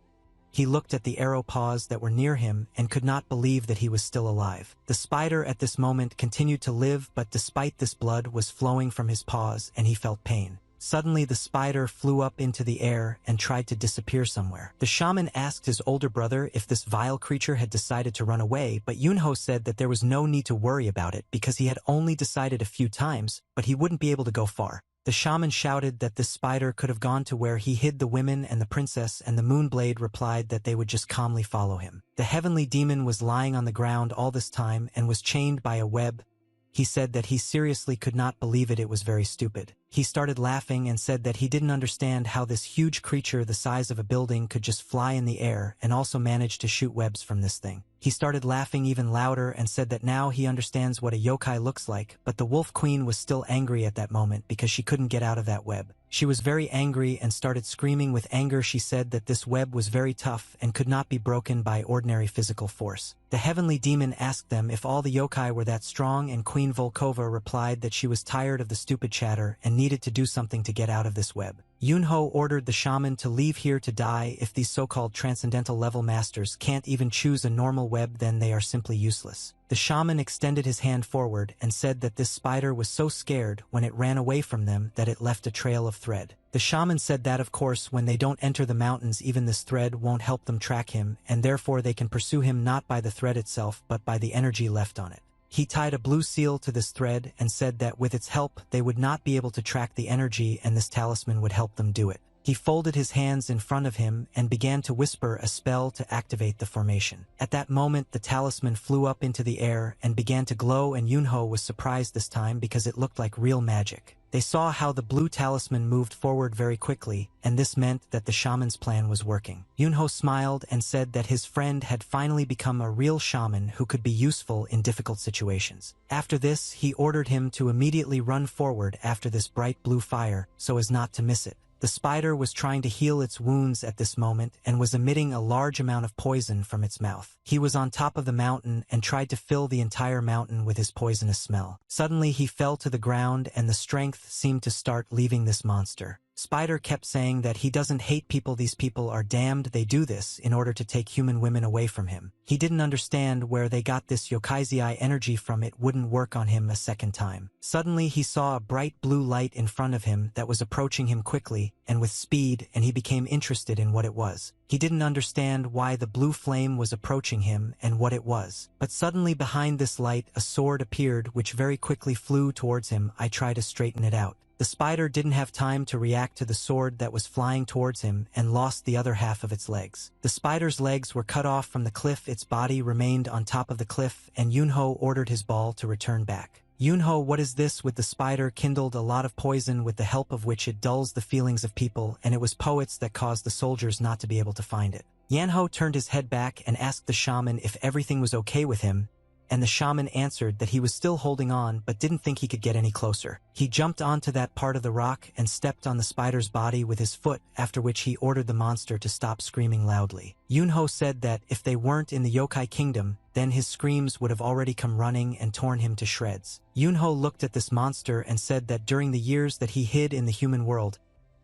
He looked at the arrow paws that were near him and could not believe that he was still alive. The spider at this moment continued to live, but despite this, blood was flowing from his paws and he felt pain. Suddenly the spider flew up into the air and tried to disappear somewhere. The shaman asked his older brother if this vile creature had decided to run away, but Yunho said that there was no need to worry about it because he had only decided a few times, but he wouldn't be able to go far. The shaman shouted that this spider could have gone to where he hid the women and the princess, and the Moonblade replied that they would just calmly follow him. The heavenly demon was lying on the ground all this time and was chained by a web. He said that he seriously could not believe it. It was very stupid. He started laughing and said that he didn't understand how this huge creature the size of a building could just fly in the air and also manage to shoot webs from this thing. He started laughing even louder and said that now he understands what a yokai looks like, but the Wolf Queen was still angry at that moment because she couldn't get out of that web. She was very angry and started screaming with anger. She said that this web was very tough and could not be broken by ordinary physical force. The heavenly demon asked them if all the yokai were that strong, and Queen Volkova replied that she was tired of the stupid chatter and needed to do something to get out of this web. Yunho ordered the shaman to leave here to die. If these so-called transcendental level masters can't even choose a normal web, then they are simply useless. The shaman extended his hand forward and said that this spider was so scared when it ran away from them that it left a trail of thread. The shaman said that of course when they don't enter the mountains, even this thread won't help them track him, and therefore they can pursue him not by the thread itself but by the energy left on it. He tied a blue seal to this thread and said that with its help they would not be able to track the energy, and this talisman would help them do it. He folded his hands in front of him and began to whisper a spell to activate the formation. At that moment the talisman flew up into the air and began to glow, and Yunho was surprised this time because it looked like real magic. They saw how the blue talisman moved forward very quickly, and this meant that the shaman's plan was working. Yunho smiled and said that his friend had finally become a real shaman who could be useful in difficult situations. After this, he ordered him to immediately run forward after this bright blue fire so as not to miss it. The spider was trying to heal its wounds at this moment and was emitting a large amount of poison from its mouth. He was on top of the mountain and tried to fill the entire mountain with his poisonous smell. Suddenly he fell to the ground and the strength seemed to start leaving this monster. Spider kept saying that he doesn't hate people, these people are damned, they do this in order to take human women away from him. He didn't understand where they got this yokaizai energy from, it wouldn't work on him a second time. Suddenly he saw a bright blue light in front of him that was approaching him quickly and with speed, and he became interested in what it was. He didn't understand why the blue flame was approaching him and what it was. But suddenly behind this light a sword appeared which very quickly flew towards him. I tried to straighten it out. The spider didn't have time to react to the sword that was flying towards him and lost the other half of its legs. The spider's legs were cut off from the cliff, its body remained on top of the cliff, and Yunho ordered his ball to return back. Yunho, what is this? With the spider kindled a lot of poison with the help of which it dulls the feelings of people, and it was poets that caused the soldiers not to be able to find it. Yanho turned his head back and asked the shaman if everything was okay with him, and the shaman answered that he was still holding on but didn't think he could get any closer. He jumped onto that part of the rock and stepped on the spider's body with his foot, after which he ordered the monster to stop screaming loudly. Yunho said that if they weren't in the yokai kingdom, then his screams would have already come running and torn him to shreds. Yunho looked at this monster and said that during the years that he hid in the human world,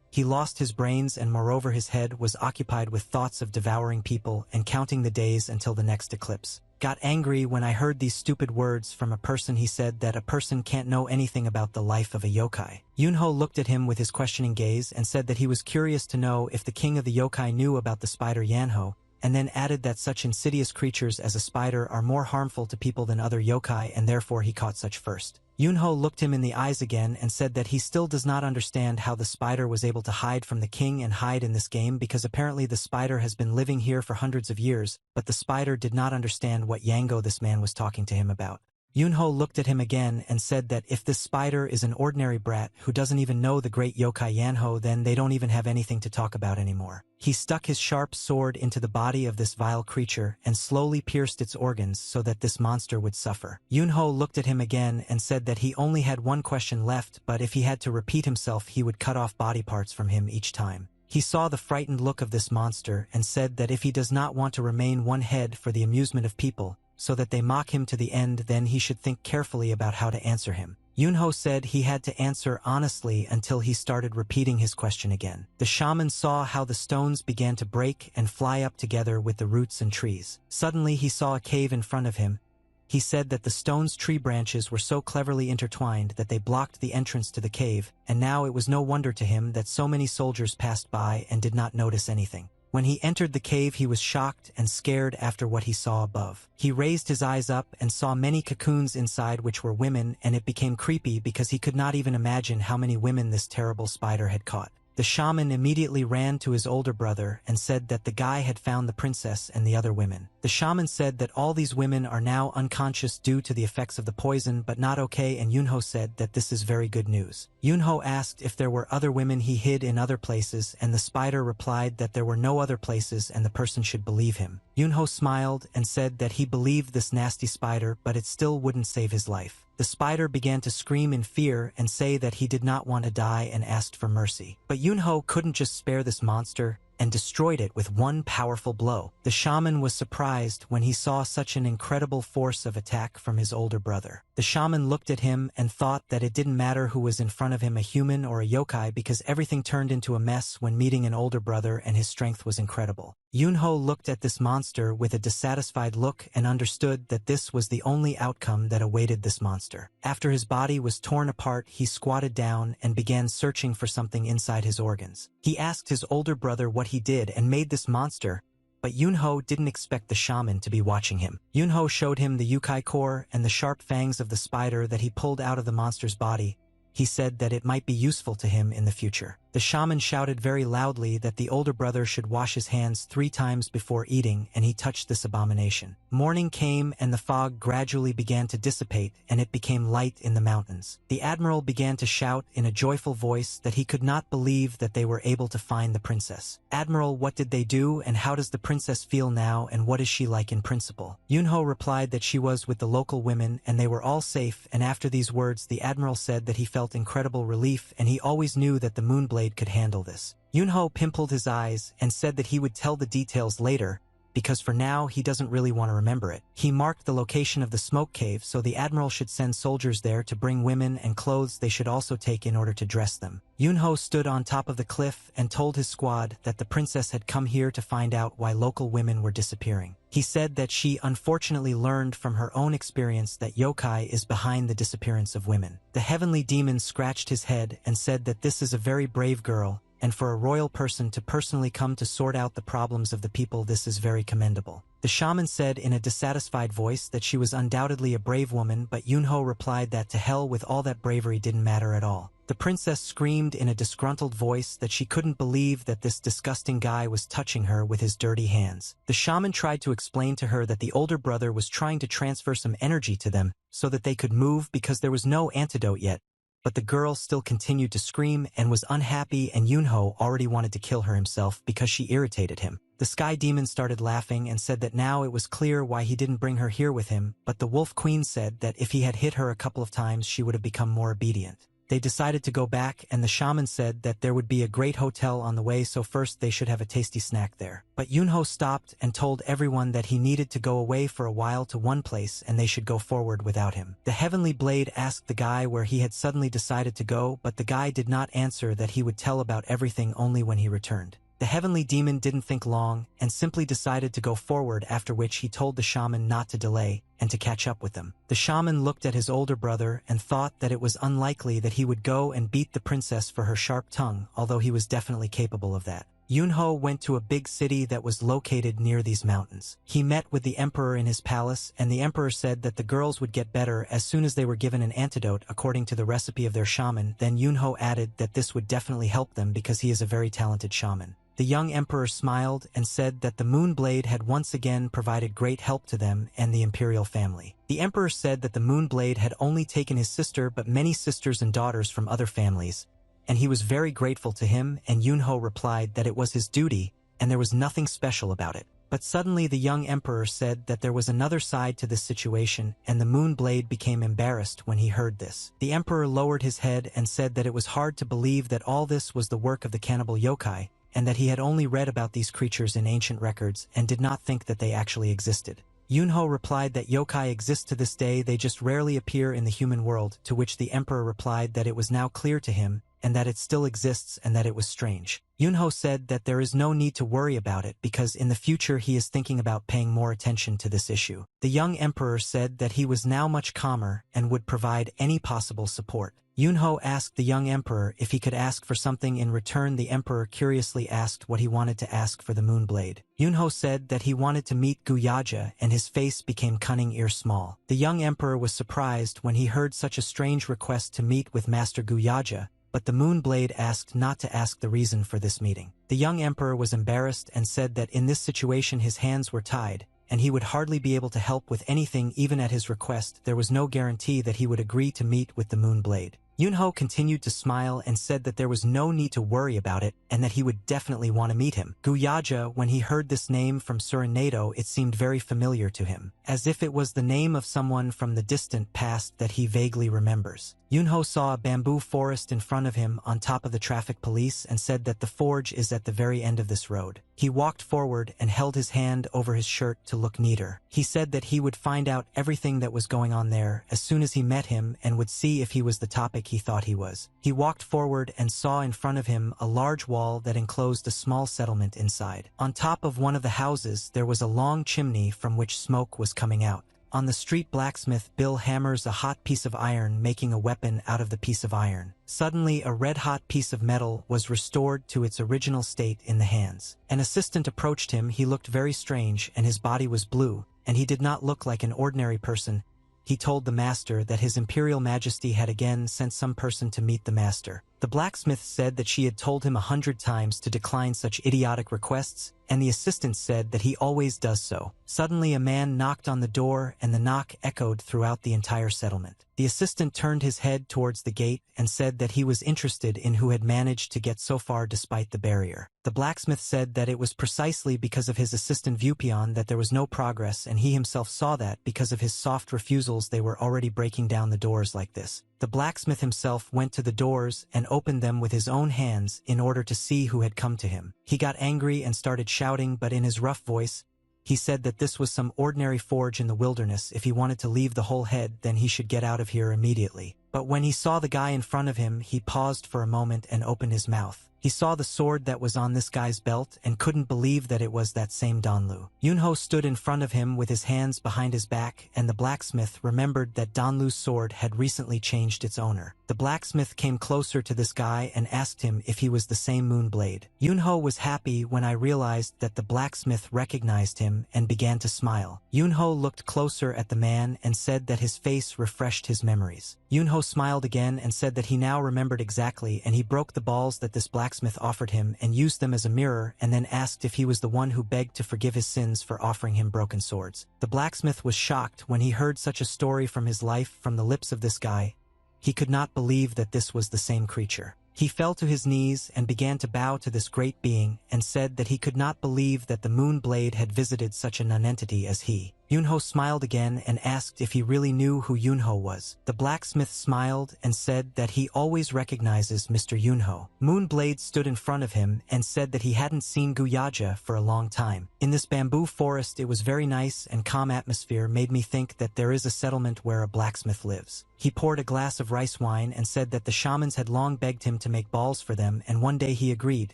he lost his brains, and moreover his head was occupied with thoughts of devouring people and counting the days until the next eclipse. Got angry when I heard these stupid words from a person. He said that a person can't know anything about the life of a yokai. Yunho looked at him with his questioning gaze and said that he was curious to know if the king of the yokai knew about the spider Yanho, and then added that such insidious creatures as a spider are more harmful to people than other yokai, and therefore he caught such first. Yunho looked him in the eyes again and said that he still does not understand how the spider was able to hide from the king and hide in this game, because apparently the spider has been living here for hundreds of years, but the spider did not understand what Yango this man was talking to him about. Yunho looked at him again and said that if this spider is an ordinary brat who doesn't even know the great yokai Yanho, then they don't even have anything to talk about anymore. He stuck his sharp sword into the body of this vile creature and slowly pierced its organs so that this monster would suffer. Yunho looked at him again and said that he only had one question left, but if he had to repeat himself he would cut off body parts from him each time. He saw the frightened look of this monster and said that if he does not want to remain one head for the amusement of people, so that they mock him to the end, then he should think carefully about how to answer him. Yunho said he had to answer honestly until he started repeating his question again. The shaman saw how the stones began to break and fly up together with the roots and trees. Suddenly he saw a cave in front of him. He said that the stone's tree branches were so cleverly intertwined that they blocked the entrance to the cave, and now it was no wonder to him that so many soldiers passed by and did not notice anything. When he entered the cave he was shocked and scared after what he saw above. He raised his eyes up and saw many cocoons inside which were women, and it became creepy because he could not even imagine how many women this terrible spider had caught. The shaman immediately ran to his older brother and said that the guy had found the princess and the other women. The shaman said that all these women are now unconscious due to the effects of the poison but not okay, and Yunho said that this is very good news. Yunho asked if there were other women he hid in other places, and the spider replied that there were no other places and the person should believe him. Yunho smiled and said that he believed this nasty spider, but it still wouldn't save his life. The spider began to scream in fear and say that he did not want to die and asked for mercy. But Yunho couldn't just spare this monster and destroyed it with one powerful blow. The shaman was surprised when he saw such an incredible force of attack from his older brother. The shaman looked at him and thought that it didn't matter who was in front of him, a human or a yokai, because everything turned into a mess when meeting an older brother and his strength was incredible. Yunho looked at this monster with a dissatisfied look and understood that this was the only outcome that awaited this monster. After his body was torn apart, he squatted down and began searching for something inside his organs. He asked his older brother what he did and made this monster, but Yunho didn't expect the shaman to be watching him. Yunho showed him the yukai core and the sharp fangs of the spider that he pulled out of the monster's body. He said that it might be useful to him in the future. The shaman shouted very loudly that the older brother should wash his hands 3 times before eating, and he touched this abomination. Morning came and the fog gradually began to dissipate, and it became light in the mountains. The admiral began to shout in a joyful voice that he could not believe that they were able to find the princess. "Admiral, what did they do, and how does the princess feel now, and what is she like in principle?" Yunho replied that she was with the local women and they were all safe, and after these words the admiral said that he felt incredible relief, and he always knew that the Moonblade could handle this. Yunho pimpled his eyes and said that he would tell the details later, because for now he doesn't really want to remember it. He marked the location of the smoke cave, so the admiral should send soldiers there to bring women and clothes they should also take in order to dress them. Yunho stood on top of the cliff and told his squad that the princess had come here to find out why local women were disappearing. He said that she unfortunately learned from her own experience that yokai is behind the disappearance of women. The heavenly demon scratched his head and said that this is a very brave girl, and for a royal person to personally come to sort out the problems of the people, this is very commendable. The shaman said in a dissatisfied voice that she was undoubtedly a brave woman, but Yunho replied that to hell with all that bravery didn't matter at all. The princess screamed in a disgruntled voice that she couldn't believe that this disgusting guy was touching her with his dirty hands. The shaman tried to explain to her that the older brother was trying to transfer some energy to them so that they could move because there was no antidote yet. But the girl still continued to scream and was unhappy, and Yunho already wanted to kill her himself because she irritated him. The sky demon started laughing and said that now it was clear why he didn't bring her here with him, but the wolf queen said that if he had hit her a couple of times she would have become more obedient. They decided to go back, and the shaman said that there would be a great hotel on the way, so first they should have a tasty snack there. But Yunho stopped and told everyone that he needed to go away for a while to one place and they should go forward without him. The heavenly blade asked the guy where he had suddenly decided to go, but the guy did not answer that he would tell about everything only when he returned. The heavenly demon didn't think long and simply decided to go forward, after which he told the shaman not to delay and to catch up with them. The shaman looked at his older brother and thought that it was unlikely that he would go and beat the princess for her sharp tongue, although he was definitely capable of that. Yunho went to a big city that was located near these mountains. He met with the emperor in his palace, and the emperor said that the girls would get better as soon as they were given an antidote according to the recipe of their shaman. Then Yunho added that this would definitely help them because he is a very talented shaman. The young emperor smiled and said that the Moonblade had once again provided great help to them and the imperial family. The emperor said that the Moonblade had only taken his sister but many sisters and daughters from other families, and he was very grateful to him, and Yunho replied that it was his duty and there was nothing special about it. But suddenly the young emperor said that there was another side to this situation, and the Moonblade became embarrassed when he heard this. The emperor lowered his head and said that it was hard to believe that all this was the work of the cannibal yokai, and that he had only read about these creatures in ancient records and did not think that they actually existed. Yunho replied that yokai exist to this day, they just rarely appear in the human world, to which the emperor replied that it was now clear to him and that it still exists and that it was strange. Yunho said that there is no need to worry about it because in the future he is thinking about paying more attention to this issue. The young emperor said that he was now much calmer and would provide any possible support. Yunho asked the young emperor if he could ask for something in return. The emperor curiously asked what he wanted to ask for the Moonblade. Yunho said that he wanted to meet Guyaja, and his face became cunning ear small. The young emperor was surprised when he heard such a strange request to meet with Master Guyaja, but the Moonblade asked not to ask the reason for this meeting. The young emperor was embarrassed and said that in this situation his hands were tied, and he would hardly be able to help with anything. Even at his request, there was no guarantee that he would agree to meet with the Moon Blade. Yunho continued to smile and said that there was no need to worry about it and that he would definitely want to meet him. Guyaja, when he heard this name from Surinado, it seemed very familiar to him, as if it was the name of someone from the distant past that he vaguely remembers. Yunho saw a bamboo forest in front of him on top of the traffic police and said that the forge is at the very end of this road. He walked forward and held his hand over his shirt to look neater. He said that he would find out everything that was going on there as soon as he met him and would see if he was the topic he thought he was. He walked forward and saw in front of him a large wall that enclosed a small settlement inside. On top of one of the houses, there was a long chimney from which smoke was coming out. On the street, blacksmith Bill hammers a hot piece of iron, making a weapon out of the piece of iron. Suddenly, a red-hot piece of metal was restored to its original state in the hands. An assistant approached him. He looked very strange, and his body was blue, and he did not look like an ordinary person. He told the master that His Imperial Majesty had again sent some person to meet the master. The blacksmith said that she had told him 100 times to decline such idiotic requests, and the assistant said that he always does so. Suddenly a man knocked on the door, and the knock echoed throughout the entire settlement. The assistant turned his head towards the gate and said that he was interested in who had managed to get so far despite the barrier. The blacksmith said that it was precisely because of his assistant Vupion that there was no progress, and he himself saw that because of his soft refusals they were already breaking down the doors like this. The blacksmith himself went to the doors and opened them with his own hands in order to see who had come to him. He got angry and started shouting, but in his rough voice, he said that this was some ordinary forge in the wilderness. If he wanted to leave the whole head, then he should get out of here immediately. But when he saw the guy in front of him, he paused for a moment and opened his mouth. He saw the sword that was on this guy's belt and couldn't believe that it was that same Donlu. Yunho stood in front of him with his hands behind his back, and the blacksmith remembered that Donlu's sword had recently changed its owner. The blacksmith came closer to this guy and asked him if he was the same Moon Blade. Yunho was happy when I realized that the blacksmith recognized him and began to smile. Yunho looked closer at the man and said that his face refreshed his memories. Yunho smiled again and said that he now remembered exactly, and he broke the balls that this blacksmith offered him and used them as a mirror, and then asked if he was the one who begged to forgive his sins for offering him broken swords. The blacksmith was shocked when he heard such a story from his life from the lips of this guy. He could not believe that this was the same creature. He fell to his knees and began to bow to this great being and said that he could not believe that the Moon Blade had visited such a nonentity as he. Yunho smiled again and asked if he really knew who Yunho was. The blacksmith smiled and said that he always recognizes Mr. Yunho. Moon Blade stood in front of him and said that he hadn't seen Guyaja for a long time. In this bamboo forest, it was very nice and calm atmosphere made me think that there is a settlement where a blacksmith lives. He poured a glass of rice wine and said that the shamans had long begged him to make balls for them, and one day he agreed,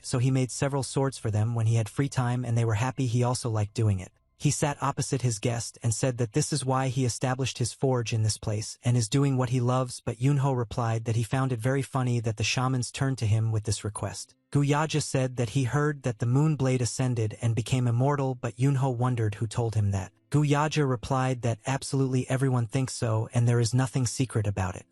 so he made several swords for them when he had free time, and they were happy. He also liked doing it. He sat opposite his guest and said that this is why he established his forge in this place and is doing what he loves, but Yunho replied that he found it very funny that the shamans turned to him with this request. Guyaja said that he heard that the Moon Blade ascended and became immortal, but Yunho wondered who told him that. Guyaja replied that absolutely everyone thinks so and there is nothing secret about it.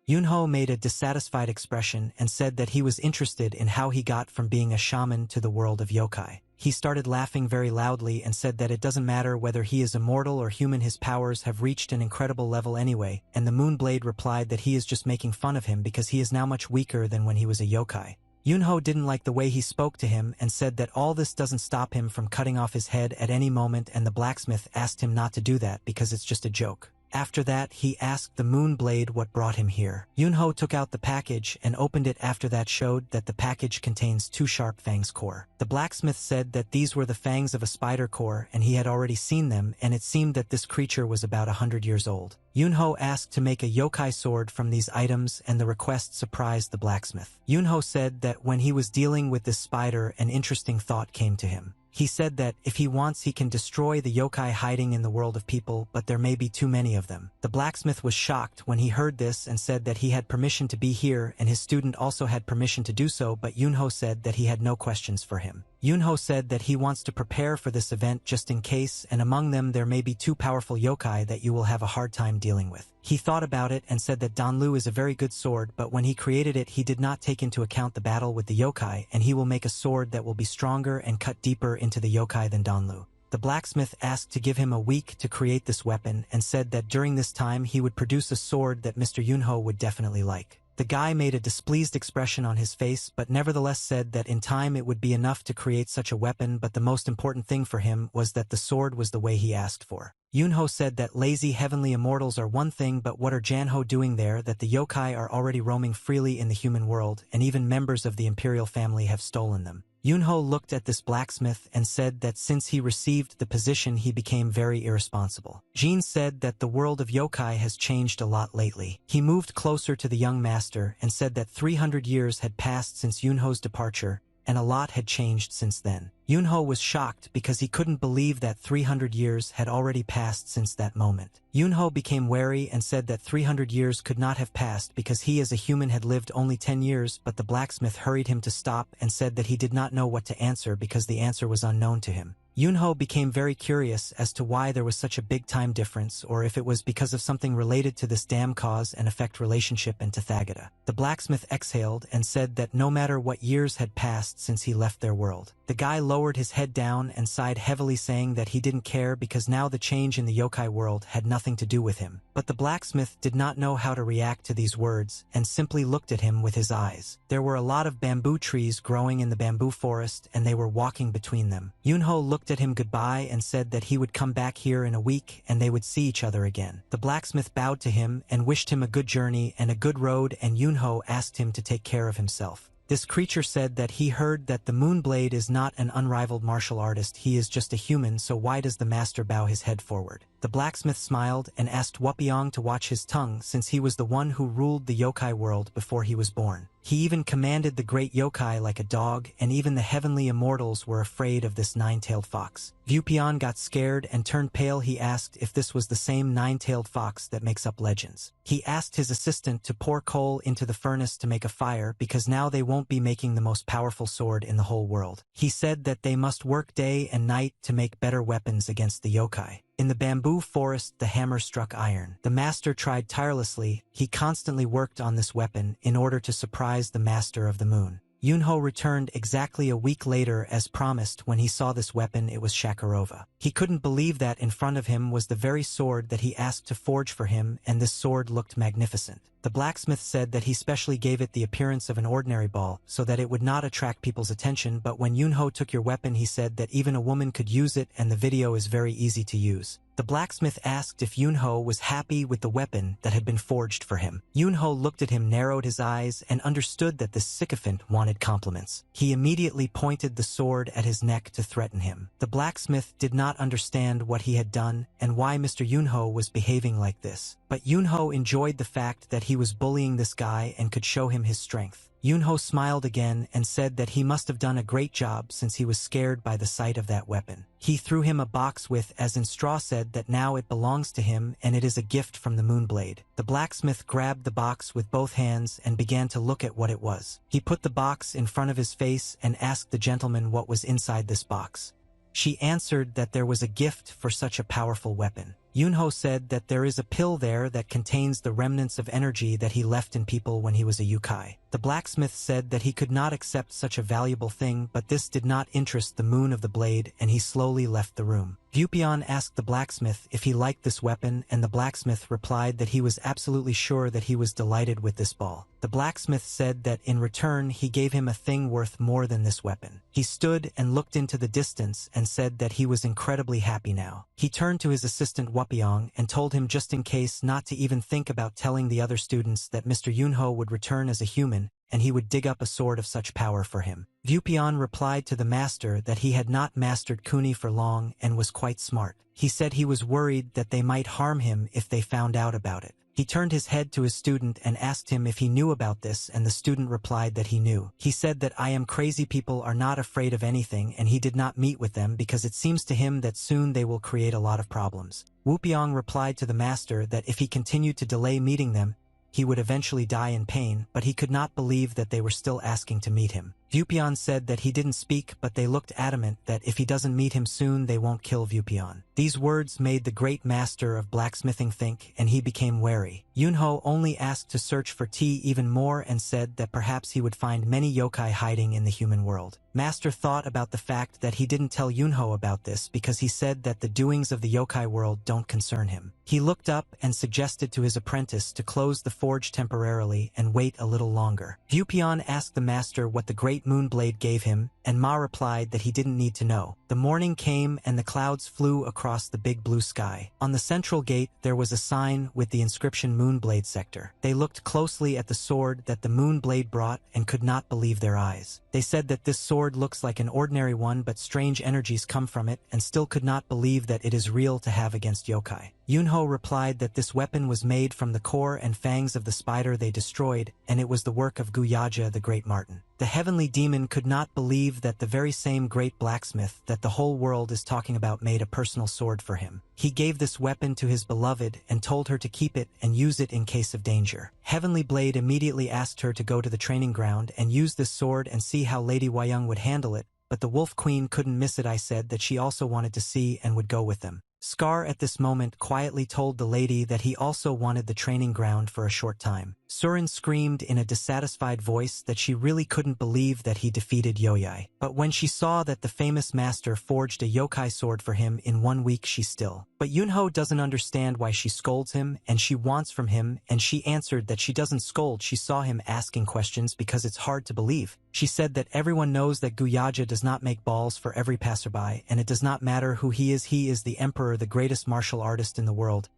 Yunho made a dissatisfied expression and said that he was interested in how he got from being a shaman to the world of yokai. He started laughing very loudly and said that it doesn't matter whether he is immortal or human, his powers have reached an incredible level anyway, and the Moon Blade replied that he is just making fun of him because he is now much weaker than when he was a yokai. Yunho didn't like the way he spoke to him and said that all this doesn't stop him from cutting off his head at any moment, and the blacksmith asked him not to do that because it's just a joke. After that, he asked the Moon Blade what brought him here. Yunho took out the package and opened it. After that showed that the package contains 2 sharp fangs core. The blacksmith said that these were the fangs of a spider core and he had already seen them, and it seemed that this creature was about 100 years old. Yunho asked to make a yokai sword from these items, and the request surprised the blacksmith. Yunho said that when he was dealing with this spider, an interesting thought came to him. He said that if he wants, he can destroy the yokai hiding in the world of people, but there may be too many of them. The blacksmith was shocked when he heard this and said that he had permission to be here and his student also had permission to do so, but Yunho said that he had no questions for him. Yunho said that he wants to prepare for this event just in case, and among them there may be 2 powerful yokai that you will have a hard time dealing with. He thought about it and said that Donlu is a very good sword, but when he created it he did not take into account the battle with the yokai, and he will make a sword that will be stronger and cut deeper into the yokai than Donlu. The blacksmith asked to give him a week to create this weapon and said that during this time he would produce a sword that Mr. Yunho would definitely like. The guy made a displeased expression on his face but nevertheless said that in time it would be enough to create such a weapon, but the most important thing for him was that the sword was the way he asked for. Yunho said that lazy heavenly immortals are one thing, but what are Janho doing there, that the yokai are already roaming freely in the human world and even members of the imperial family have stolen them. Yunho looked at this blacksmith and said that since he received the position he became very irresponsible. Jin said that the world of yokai has changed a lot lately. He moved closer to the young master and said that 300 years had passed since Yunho's departure, and a lot had changed since then. Yunho was shocked because he couldn't believe that 300 years had already passed since that moment. Yunho became wary and said that 300 years could not have passed because he as a human had lived only 10 years, but the blacksmith hurried him to stop and said that he did not know what to answer because the answer was unknown to him. Yunho became very curious as to why there was such a big time difference, or if it was because of something related to this damn cause and effect relationship and Tathagata. The blacksmith exhaled and said that no matter what years had passed since he left their world. The guy lowered his head down and sighed heavily, saying that he didn't care because now the change in the yokai world had nothing to do with him. But the blacksmith did not know how to react to these words and simply looked at him with his eyes. There were a lot of bamboo trees growing in the bamboo forest and they were walking between them. Yunho looked at him goodbye and said that he would come back here in a week and they would see each other again. The blacksmith bowed to him and wished him a good journey and a good road, and Yunho asked him to take care of himself. This creature said that he heard that the Moonblade is not an unrivaled martial artist, he is just a human, so why does the master bow his head forward? The blacksmith smiled and asked Wupyeong to watch his tongue since he was the one who ruled the yokai world before he was born. He even commanded the great yokai like a dog, and even the heavenly immortals were afraid of this nine-tailed fox. Wupyeong got scared and turned pale. He asked if this was the same nine-tailed fox that makes up legends. He asked his assistant to pour coal into the furnace to make a fire because now they won't be making the most powerful sword in the whole world. He said that they must work day and night to make better weapons against the yokai. In the bamboo forest, the hammer struck iron. The master tried tirelessly. He constantly worked on this weapon in order to surprise the master of the moon. Yunho returned exactly a week later as promised. When he saw this weapon, it was Shakarova. He couldn't believe that in front of him was the very sword that he asked to forge for him, and this sword looked magnificent. The blacksmith said that he specially gave it the appearance of an ordinary ball so that it would not attract people's attention, but when Yunho took your weapon, he said that even a woman could use it and the video is very easy to use. The blacksmith asked if Yunho was happy with the weapon that had been forged for him. Yunho looked at him, narrowed his eyes, and understood that this sycophant wanted compliments. He immediately pointed the sword at his neck to threaten him. The blacksmith did not understand what he had done and why Mr. Yunho was behaving like this. But Yunho enjoyed the fact that he was bullying this guy and could show him his strength. Yunho smiled again and said that he must have done a great job since he was scared by the sight of that weapon. He threw him a box with, as in straw, said that now it belongs to him and it is a gift from the Moonblade. The blacksmith grabbed the box with both hands and began to look at what it was. He put the box in front of his face and asked the gentleman what was inside this box. She answered that there was a gift for such a powerful weapon. Yunho said that there is a pill there that contains the remnants of energy that he left in people when he was a yokai. The blacksmith said that he could not accept such a valuable thing, but this did not interest the moon of the blade, and he slowly left the room. Wupyeong asked the blacksmith if he liked this weapon, and the blacksmith replied that he was absolutely sure that he was delighted with this ball. The blacksmith said that in return he gave him a thing worth more than this weapon. He stood and looked into the distance and said that he was incredibly happy now. He turned to his assistant Wupyeong and told him just in case not to even think about telling the other students that Mr. Yunho would return as a human and he would dig up a sword of such power for him. Wupyeong replied to the master that he had not mastered Kuni for long and was quite smart. He said he was worried that they might harm him if they found out about it. He turned his head to his student and asked him if he knew about this, and the student replied that he knew. He said that I am crazy people are not afraid of anything, and he did not meet with them because it seems to him that soon they will create a lot of problems. Wupyeong replied to the master that if he continued to delay meeting them, he would eventually die in pain, but he could not believe that they were still asking to meet him. Vupion said that he didn't speak, but they looked adamant that if he doesn't meet him soon they won't kill Vupion. These words made the great master of blacksmithing think, and he became wary. Yunho only asked to search for tea even more and said that perhaps he would find many yokai hiding in the human world. Master thought about the fact that he didn't tell Yunho about this because he said that the doings of the yokai world don't concern him. He looked up and suggested to his apprentice to close the forge temporarily and wait a little longer. Vupion asked the master what the great moonblade gave him, and Ma replied that he didn't need to know. The morning came and the clouds flew across the big blue sky. On the central gate there was a sign with the inscription Moonblade Sector. They looked closely at the sword that the moonblade brought and could not believe their eyes. They said that this sword looks like an ordinary one, but strange energies come from it, and still could not believe that it is real to have against yokai. Yunho replied that this weapon was made from the core and fangs of the spider they destroyed, and it was the work of Guyaja the Great Marten. The heavenly demon could not believe that the very same great blacksmith that the whole world is talking about made a personal sword for him. He gave this weapon to his beloved and told her to keep it and use it in case of danger. Heavenly Blade immediately asked her to go to the training ground and use this sword and see how Lady Wayang would handle it, but the Wolf Queen couldn't miss it. I said that she also wanted to see and would go with them. Scar at this moment quietly told the lady that he also wanted the training ground for a short time. Surin screamed in a dissatisfied voice that she really couldn't believe that he defeated Yoyai. But when she saw that the famous master forged a yokai sword for him in 1 week, she still. But Yunho doesn't understand why she scolds him and she wants from him, and she answered that she doesn't scold, she saw him asking questions because it's hard to believe. She said that everyone knows that Guyaja does not make balls for every passerby, and it does not matter who he is the emperor, the greatest martial artist in the world.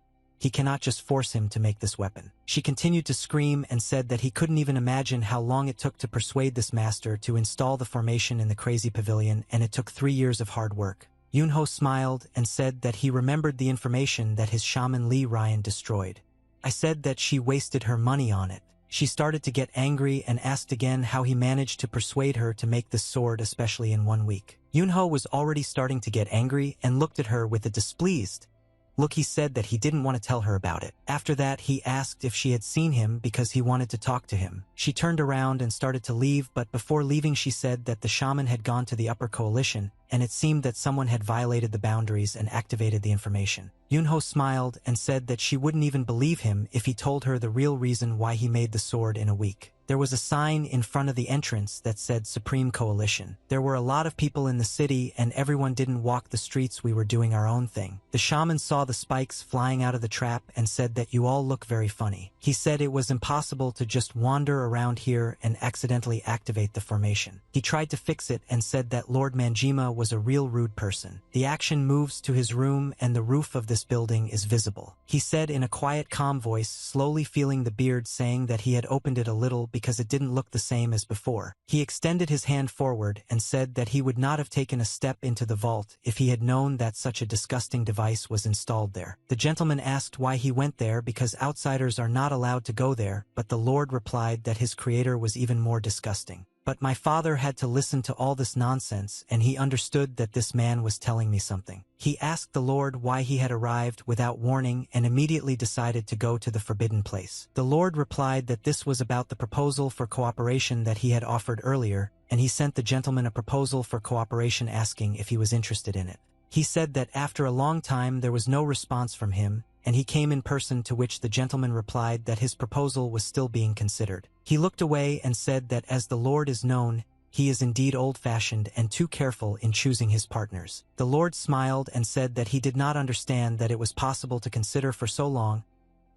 He cannot just force him to make this weapon. She continued to scream and said that he couldn't even imagine how long it took to persuade this master to install the formation in the crazy pavilion, and it took 3 years of hard work. Yunho smiled and said that he remembered the information that his shaman Li Ryan destroyed. I said that she wasted her money on it. She started to get angry and asked again how he managed to persuade her to make this sword, especially in 1 week. Yunho was already starting to get angry and looked at her with a displeased look. He said that he didn't want to tell her about it. After that, he asked if she had seen him because he wanted to talk to him. She turned around and started to leave, but before leaving she said that the shaman had gone to the upper coalition, and it seemed that someone had violated the boundaries and activated the information. Yunho smiled and said that she wouldn't even believe him if he told her the real reason why he made the sword in a week. There was a sign in front of the entrance that said Supreme Coalition. There were a lot of people in the city and everyone didn't walk the streets. We were doing our own thing. The shaman saw the spikes flying out of the trap and said that you all look very funny. He said it was impossible to just wander around here and accidentally activate the formation. He tried to fix it and said that Lord Manjima was a real rude person. The action moves to his room and the roof of this building is visible. He said in a quiet, calm voice, slowly feeling the beard, saying that he had opened it a little because it didn't look the same as before. He extended his hand forward and said that he would not have taken a step into the vault if he had known that such a disgusting device was installed there. The gentleman asked why he went there because outsiders are not allowed to go there, but the Lord replied that his creator was even more disgusting. But my father had to listen to all this nonsense, and he understood that this man was telling me something. He asked the Lord why he had arrived without warning and immediately decided to go to the forbidden place. The Lord replied that this was about the proposal for cooperation that he had offered earlier, and he sent the gentleman a proposal for cooperation asking if he was interested in it. He said that after a long time there was no response from him, and he came in person, to which the gentleman replied that his proposal was still being considered. He looked away and said that as the Lord is known, he is indeed old-fashioned and too careful in choosing his partners. The Lord smiled and said that he did not understand that it was possible to consider for so long.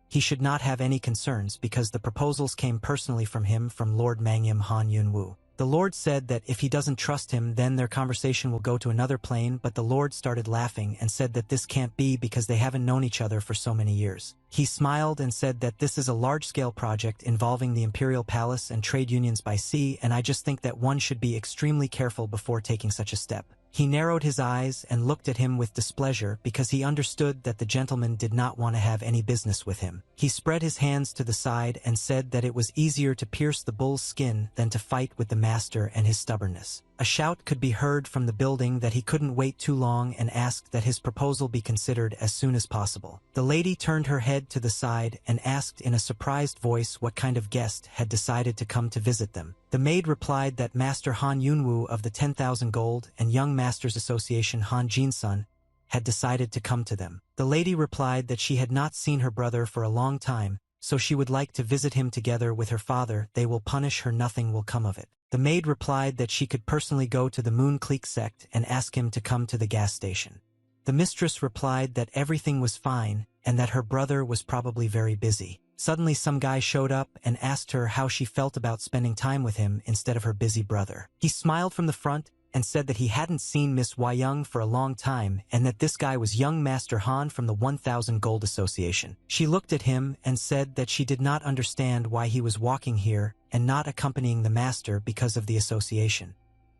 He should not have any concerns because the proposals came personally from him, from Lord Mangyam Han Yunwu. The Lord said that if he doesn't trust him, then their conversation will go to another plane, but the Lord started laughing and said that this can't be because they haven't known each other for so many years. He smiled and said that this is a large-scale project involving the Imperial Palace and trade unions by sea, and I just think that one should be extremely careful before taking such a step. He narrowed his eyes and looked at him with displeasure because he understood that the gentleman did not want to have any business with him. He spread his hands to the side and said that it was easier to pierce the bull's skin than to fight with the master and his stubbornness. A shout could be heard from the building that he couldn't wait too long and asked that his proposal be considered as soon as possible. The lady turned her head to the side and asked in a surprised voice what kind of guest had decided to come to visit them. The maid replied that Master Han Yunwoo of the 10,000 Gold and Young Masters Association Han Jinsun had decided to come to them. The lady replied that she had not seen her brother for a long time, so she would like to visit him together with her father. They will punish her, nothing will come of it. The maid replied that she could personally go to the Moon Clique sect and ask him to come to the gas station. The mistress replied that everything was fine and that her brother was probably very busy. Suddenly some guy showed up and asked her how she felt about spending time with him instead of her busy brother. He smiled from the front and said that he hadn't seen Miss Young for a long time and that this guy was young Master Han from the 1000 Gold Association. She looked at him and said that she did not understand why he was walking here and not accompanying the master because of the association.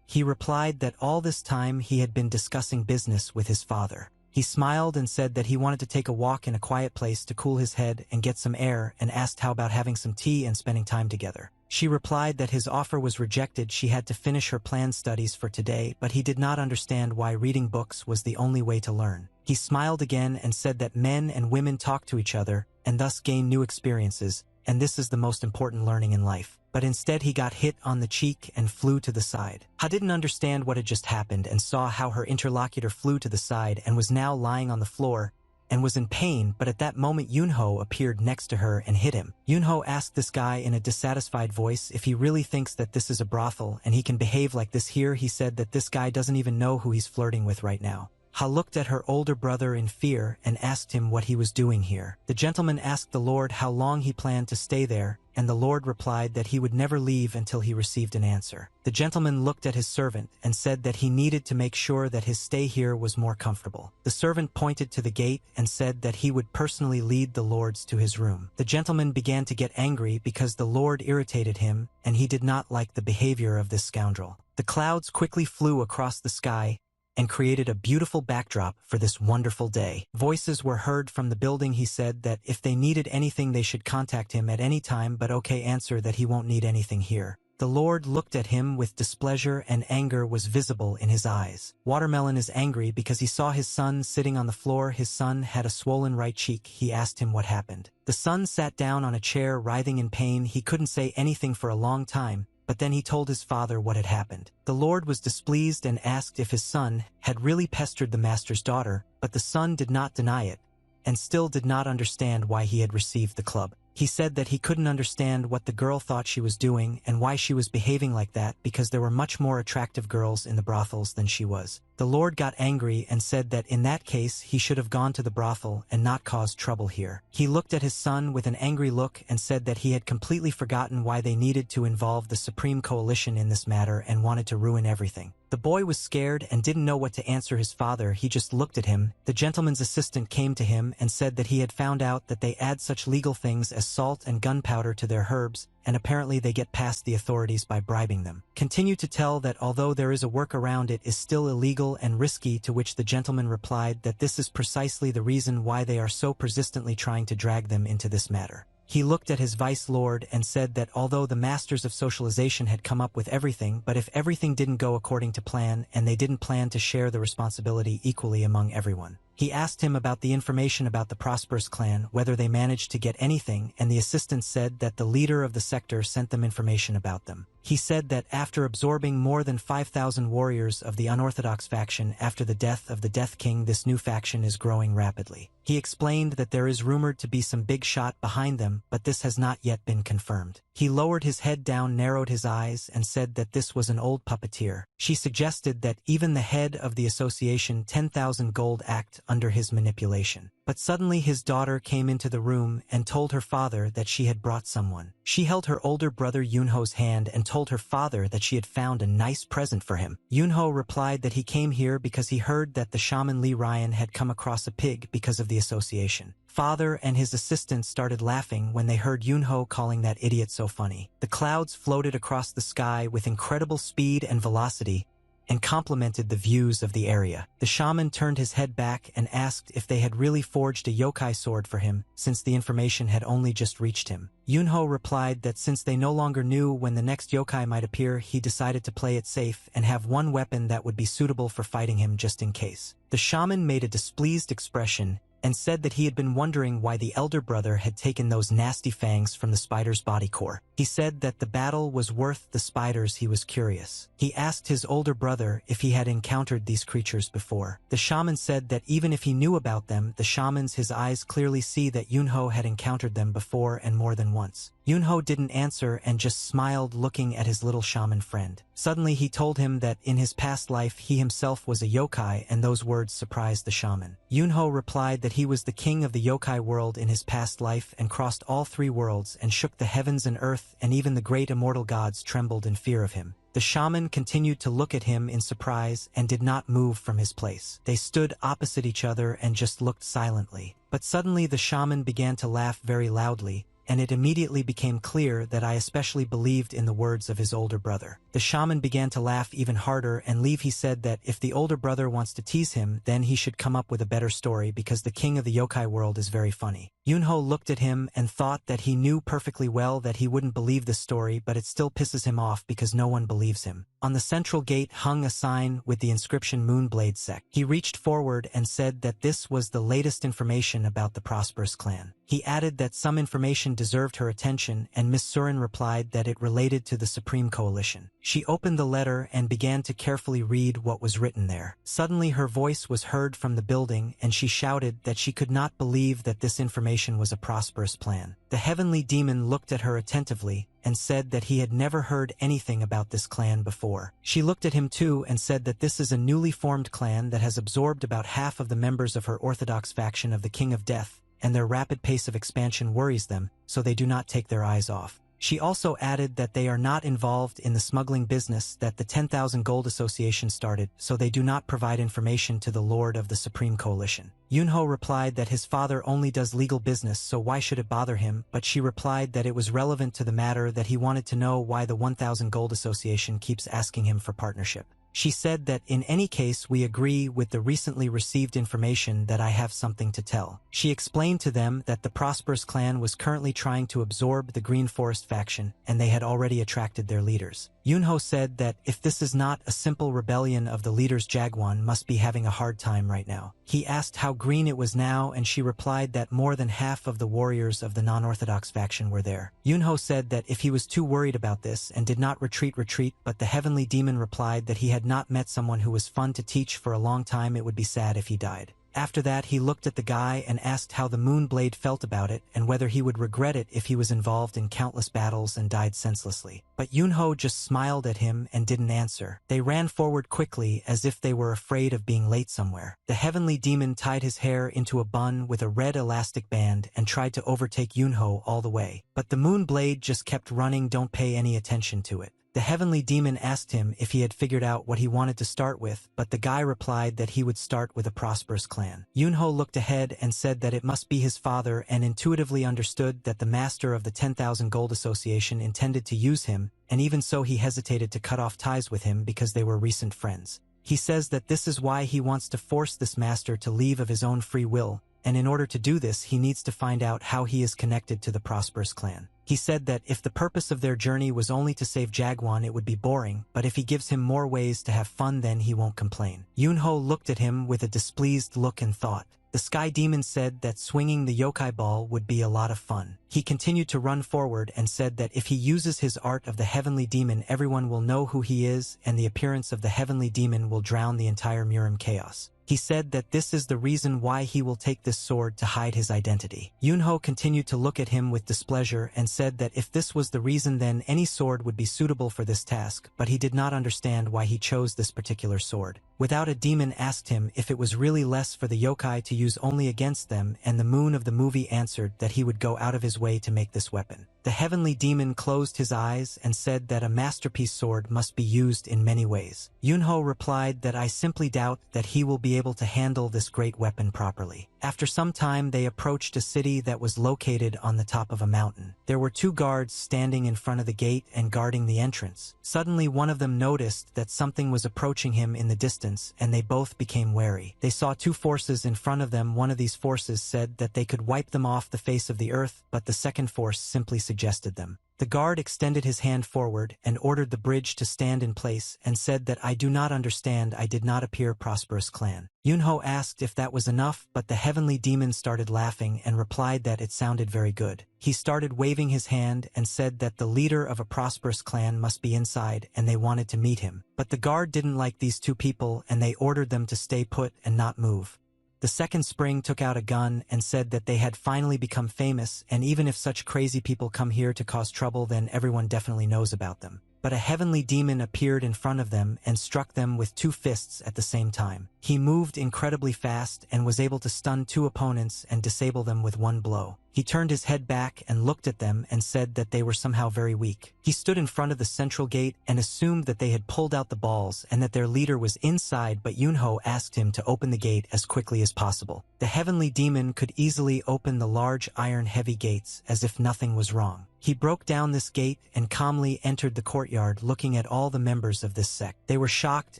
He replied that all this time he had been discussing business with his father. He smiled and said that he wanted to take a walk in a quiet place to cool his head and get some air, and asked how about having some tea and spending time together. She replied that his offer was rejected. She had to finish her planned studies for today, but he did not understand why reading books was the only way to learn. He smiled again and said that men and women talk to each other and thus gain new experiences, and this is the most important learning in life. But instead he got hit on the cheek and flew to the side. Ha didn't understand what had just happened and saw how her interlocutor flew to the side and was now lying on the floor and was in pain, but at that moment Yunho appeared next to her and hit him. Yunho asked this guy in a dissatisfied voice if he really thinks that this is a brothel and he can behave like this here. He said that this guy doesn't even know who he's flirting with right now. Ha looked at her older brother in fear and asked him what he was doing here. The gentleman asked the Lord how long he planned to stay there, and the Lord replied that he would never leave until he received an answer. The gentleman looked at his servant and said that he needed to make sure that his stay here was more comfortable. The servant pointed to the gate and said that he would personally lead the lords to his room. The gentleman began to get angry because the Lord irritated him and he did not like the behavior of this scoundrel. The clouds quickly flew across the sky and created a beautiful backdrop for this wonderful day. Voices were heard from the building. He said that if they needed anything they should contact him at any time, but okay, answer that he won't need anything here. The Lord looked at him with displeasure and anger was visible in his eyes. Watermelon is angry because he saw his son sitting on the floor. His son had a swollen right cheek. He asked him what happened. The son sat down on a chair writhing in pain. He couldn't say anything for a long time, but then he told his father what had happened. The Lord was displeased and asked if his son had really pestered the master's daughter, but the son did not deny it, and still did not understand why he had received the club. He said that he couldn't understand what the girl thought she was doing and why she was behaving like that because there were much more attractive girls in the brothels than she was. The Lord got angry and said that in that case he should have gone to the brothel and not caused trouble here. He looked at his son with an angry look and said that he had completely forgotten why they needed to involve the Supreme Coalition in this matter and wanted to ruin everything. The boy was scared and didn't know what to answer his father. He just looked at him. The gentleman's assistant came to him and said that he had found out that they add such legal things as salt and gunpowder to their herbs, and apparently they get past the authorities by bribing them. Continue to tell that although there is a work around it is still illegal and risky, to which the gentleman replied that this is precisely the reason why they are so persistently trying to drag them into this matter. He looked at his vice lord and said that although the masters of socialization had come up with everything, but if everything didn't go according to plan and they didn't plan to share the responsibility equally among everyone. He asked him about the information about the Prosperous clan, whether they managed to get anything, and the assistant said that the leader of the sector sent them information about them. He said that after absorbing more than 5,000 warriors of the unorthodox faction after the death of the Death King, this new faction is growing rapidly. He explained that there is rumored to be some big shot behind them, but this has not yet been confirmed. He lowered his head down, narrowed his eyes, and said that this was an old puppeteer. She suggested that even the head of the association 10,000 Gold act under his manipulation. But suddenly his daughter came into the room and told her father that she had brought someone. She held her older brother Yunho's hand and told her father that she had found a nice present for him. Yunho replied that he came here because he heard that the shaman Li Ryan had come across a pig because of the association. Father and his assistant started laughing when they heard Yunho calling that idiot so funny. The clouds floated across the sky with incredible speed and velocity and complemented the views of the area. The shaman turned his head back and asked if they had really forged a yokai sword for him, since the information had only just reached him. Yunho replied that since they no longer knew when the next yokai might appear, he decided to play it safe and have one weapon that would be suitable for fighting him just in case. The shaman made a displeased expression and said that he had been wondering why the elder brother had taken those nasty fangs from the spider's body core. He said that the battle was worth the spiders. He was curious. He asked his older brother if he had encountered these creatures before. The shaman said that even if he knew about them, the shaman's his eyes clearly see that Yunho had encountered them before and more than once. Yunho didn't answer and just smiled, looking at his little shaman friend. Suddenly he told him that in his past life he himself was a yokai, and those words surprised the shaman. Yunho replied that he was the king of the yokai world in his past life and crossed all 3 worlds and shook the heavens and earth, and even the great immortal gods trembled in fear of him. The shaman continued to look at him in surprise and did not move from his place. They stood opposite each other and just looked silently. But suddenly the shaman began to laugh very loudly, and it immediately became clear that I especially believed in the words of his older brother. The shaman began to laugh even harder and he said that if the older brother wants to tease him, then he should come up with a better story because the king of the yokai world is very funny. Yunho looked at him and thought that he knew perfectly well that he wouldn't believe this story, but it still pisses him off because no one believes him. On the central gate hung a sign with the inscription Moonblade Sect. He reached forward and said that this was the latest information about the Prosperous clan. He added that some information deserved her attention, and Miss Surin replied that it related to the Supreme Coalition. She opened the letter and began to carefully read what was written there. Suddenly her voice was heard from the building, and she shouted that she could not believe that this information was a prosperous plan. The heavenly demon looked at her attentively and said that he had never heard anything about this clan before. She looked at him too and said that this is a newly formed clan that has absorbed about half of the members of her orthodox faction of the King of Death, and their rapid pace of expansion worries them, so they do not take their eyes off. She also added that they are not involved in the smuggling business that the 10,000 Gold Association started, so they do not provide information to the Lord of the Supreme Coalition. Yunho replied that his father only does legal business, so why should it bother him, but she replied that it was relevant to the matter, that he wanted to know why the 1,000 Gold Association keeps asking him for partnership. She said that in any case we agree with the recently received information that I have something to tell. She explained to them that the Prosperous clan was currently trying to absorb the Green Forest faction, and they had already attracted their leaders. Yunho said that if this is not a simple rebellion of the leaders, Jagwan must be having a hard time right now. He asked how green it was now, and she replied that more than half of the warriors of the non-orthodox faction were there. Yunho said that if he was too worried about this and did not retreat, but the heavenly demon replied that he had not met someone who was fun to teach for a long time. It would be sad if he died. After that, he looked at the guy and asked how the Moonblade felt about it and whether he would regret it if he was involved in countless battles and died senselessly. But Yunho just smiled at him and didn't answer. They ran forward quickly as if they were afraid of being late somewhere. The heavenly demon tied his hair into a bun with a red elastic band and tried to overtake Yunho all the way. But the Moonblade just kept running. Don't pay any attention to it. The heavenly demon asked him if he had figured out what he wanted to start with, but the guy replied that he would start with a prosperous clan. Yunho looked ahead and said that it must be his father, and intuitively understood that the master of the 10,000 Gold Association intended to use him, and even so he hesitated to cut off ties with him because they were recent friends. He says that this is why he wants to force this master to leave of his own free will, and in order to do this he needs to find out how he is connected to the prosperous clan. He said that if the purpose of their journey was only to save Jagwan, it would be boring, but if he gives him more ways to have fun, then he won't complain. Yunho looked at him with a displeased look and thought. The Sky Demon said that swinging the yokai ball would be a lot of fun. He continued to run forward and said that if he uses his art of the heavenly demon, everyone will know who he is, and the appearance of the heavenly demon will drown the entire Murim chaos. He said that this is the reason why he will take this sword, to hide his identity. Yunho continued to look at him with displeasure and said that if this was the reason, then any sword would be suitable for this task, but he did not understand why he chose this particular sword. Without a demon asked him if it was really less for the yokai to use only against them, and the moon of the movie answered that he would go out of his way to make this weapon. The heavenly demon closed his eyes and said that a masterpiece sword must be used in many ways. Yunho replied that I simply doubt that he will be able to handle this great weapon properly. After some time they approached a city that was located on the top of a mountain. There were 2 guards standing in front of the gate and guarding the entrance. Suddenly one of them noticed that something was approaching him in the distance, and they both became wary. They saw 2 forces in front of them. One of these forces said that they could wipe them off the face of the earth, but the second force simply suggested them. The guard extended his hand forward and ordered the bridge to stand in place and said that I do not understand, I did not appear prosperous clan. Yunho asked if that was enough, but the heavenly demon started laughing and replied that it sounded very good. He started waving his hand and said that the leader of a prosperous clan must be inside and they wanted to meet him. But the guard didn't like these two people and they ordered them to stay put and not move. The second spring took out a gun and said that they had finally become famous, and even if such crazy people come here to cause trouble, then everyone definitely knows about them. But a heavenly demon appeared in front of them and struck them with 2 fists at the same time. He moved incredibly fast and was able to stun 2 opponents and disable them with 1 blow. He turned his head back and looked at them and said that they were somehow very weak. He stood in front of the central gate and assumed that they had pulled out the balls and that their leader was inside, but Yunho asked him to open the gate as quickly as possible. The heavenly demon could easily open the large iron heavy gates as if nothing was wrong. He broke down this gate and calmly entered the courtyard, looking at all the members of this sect. They were shocked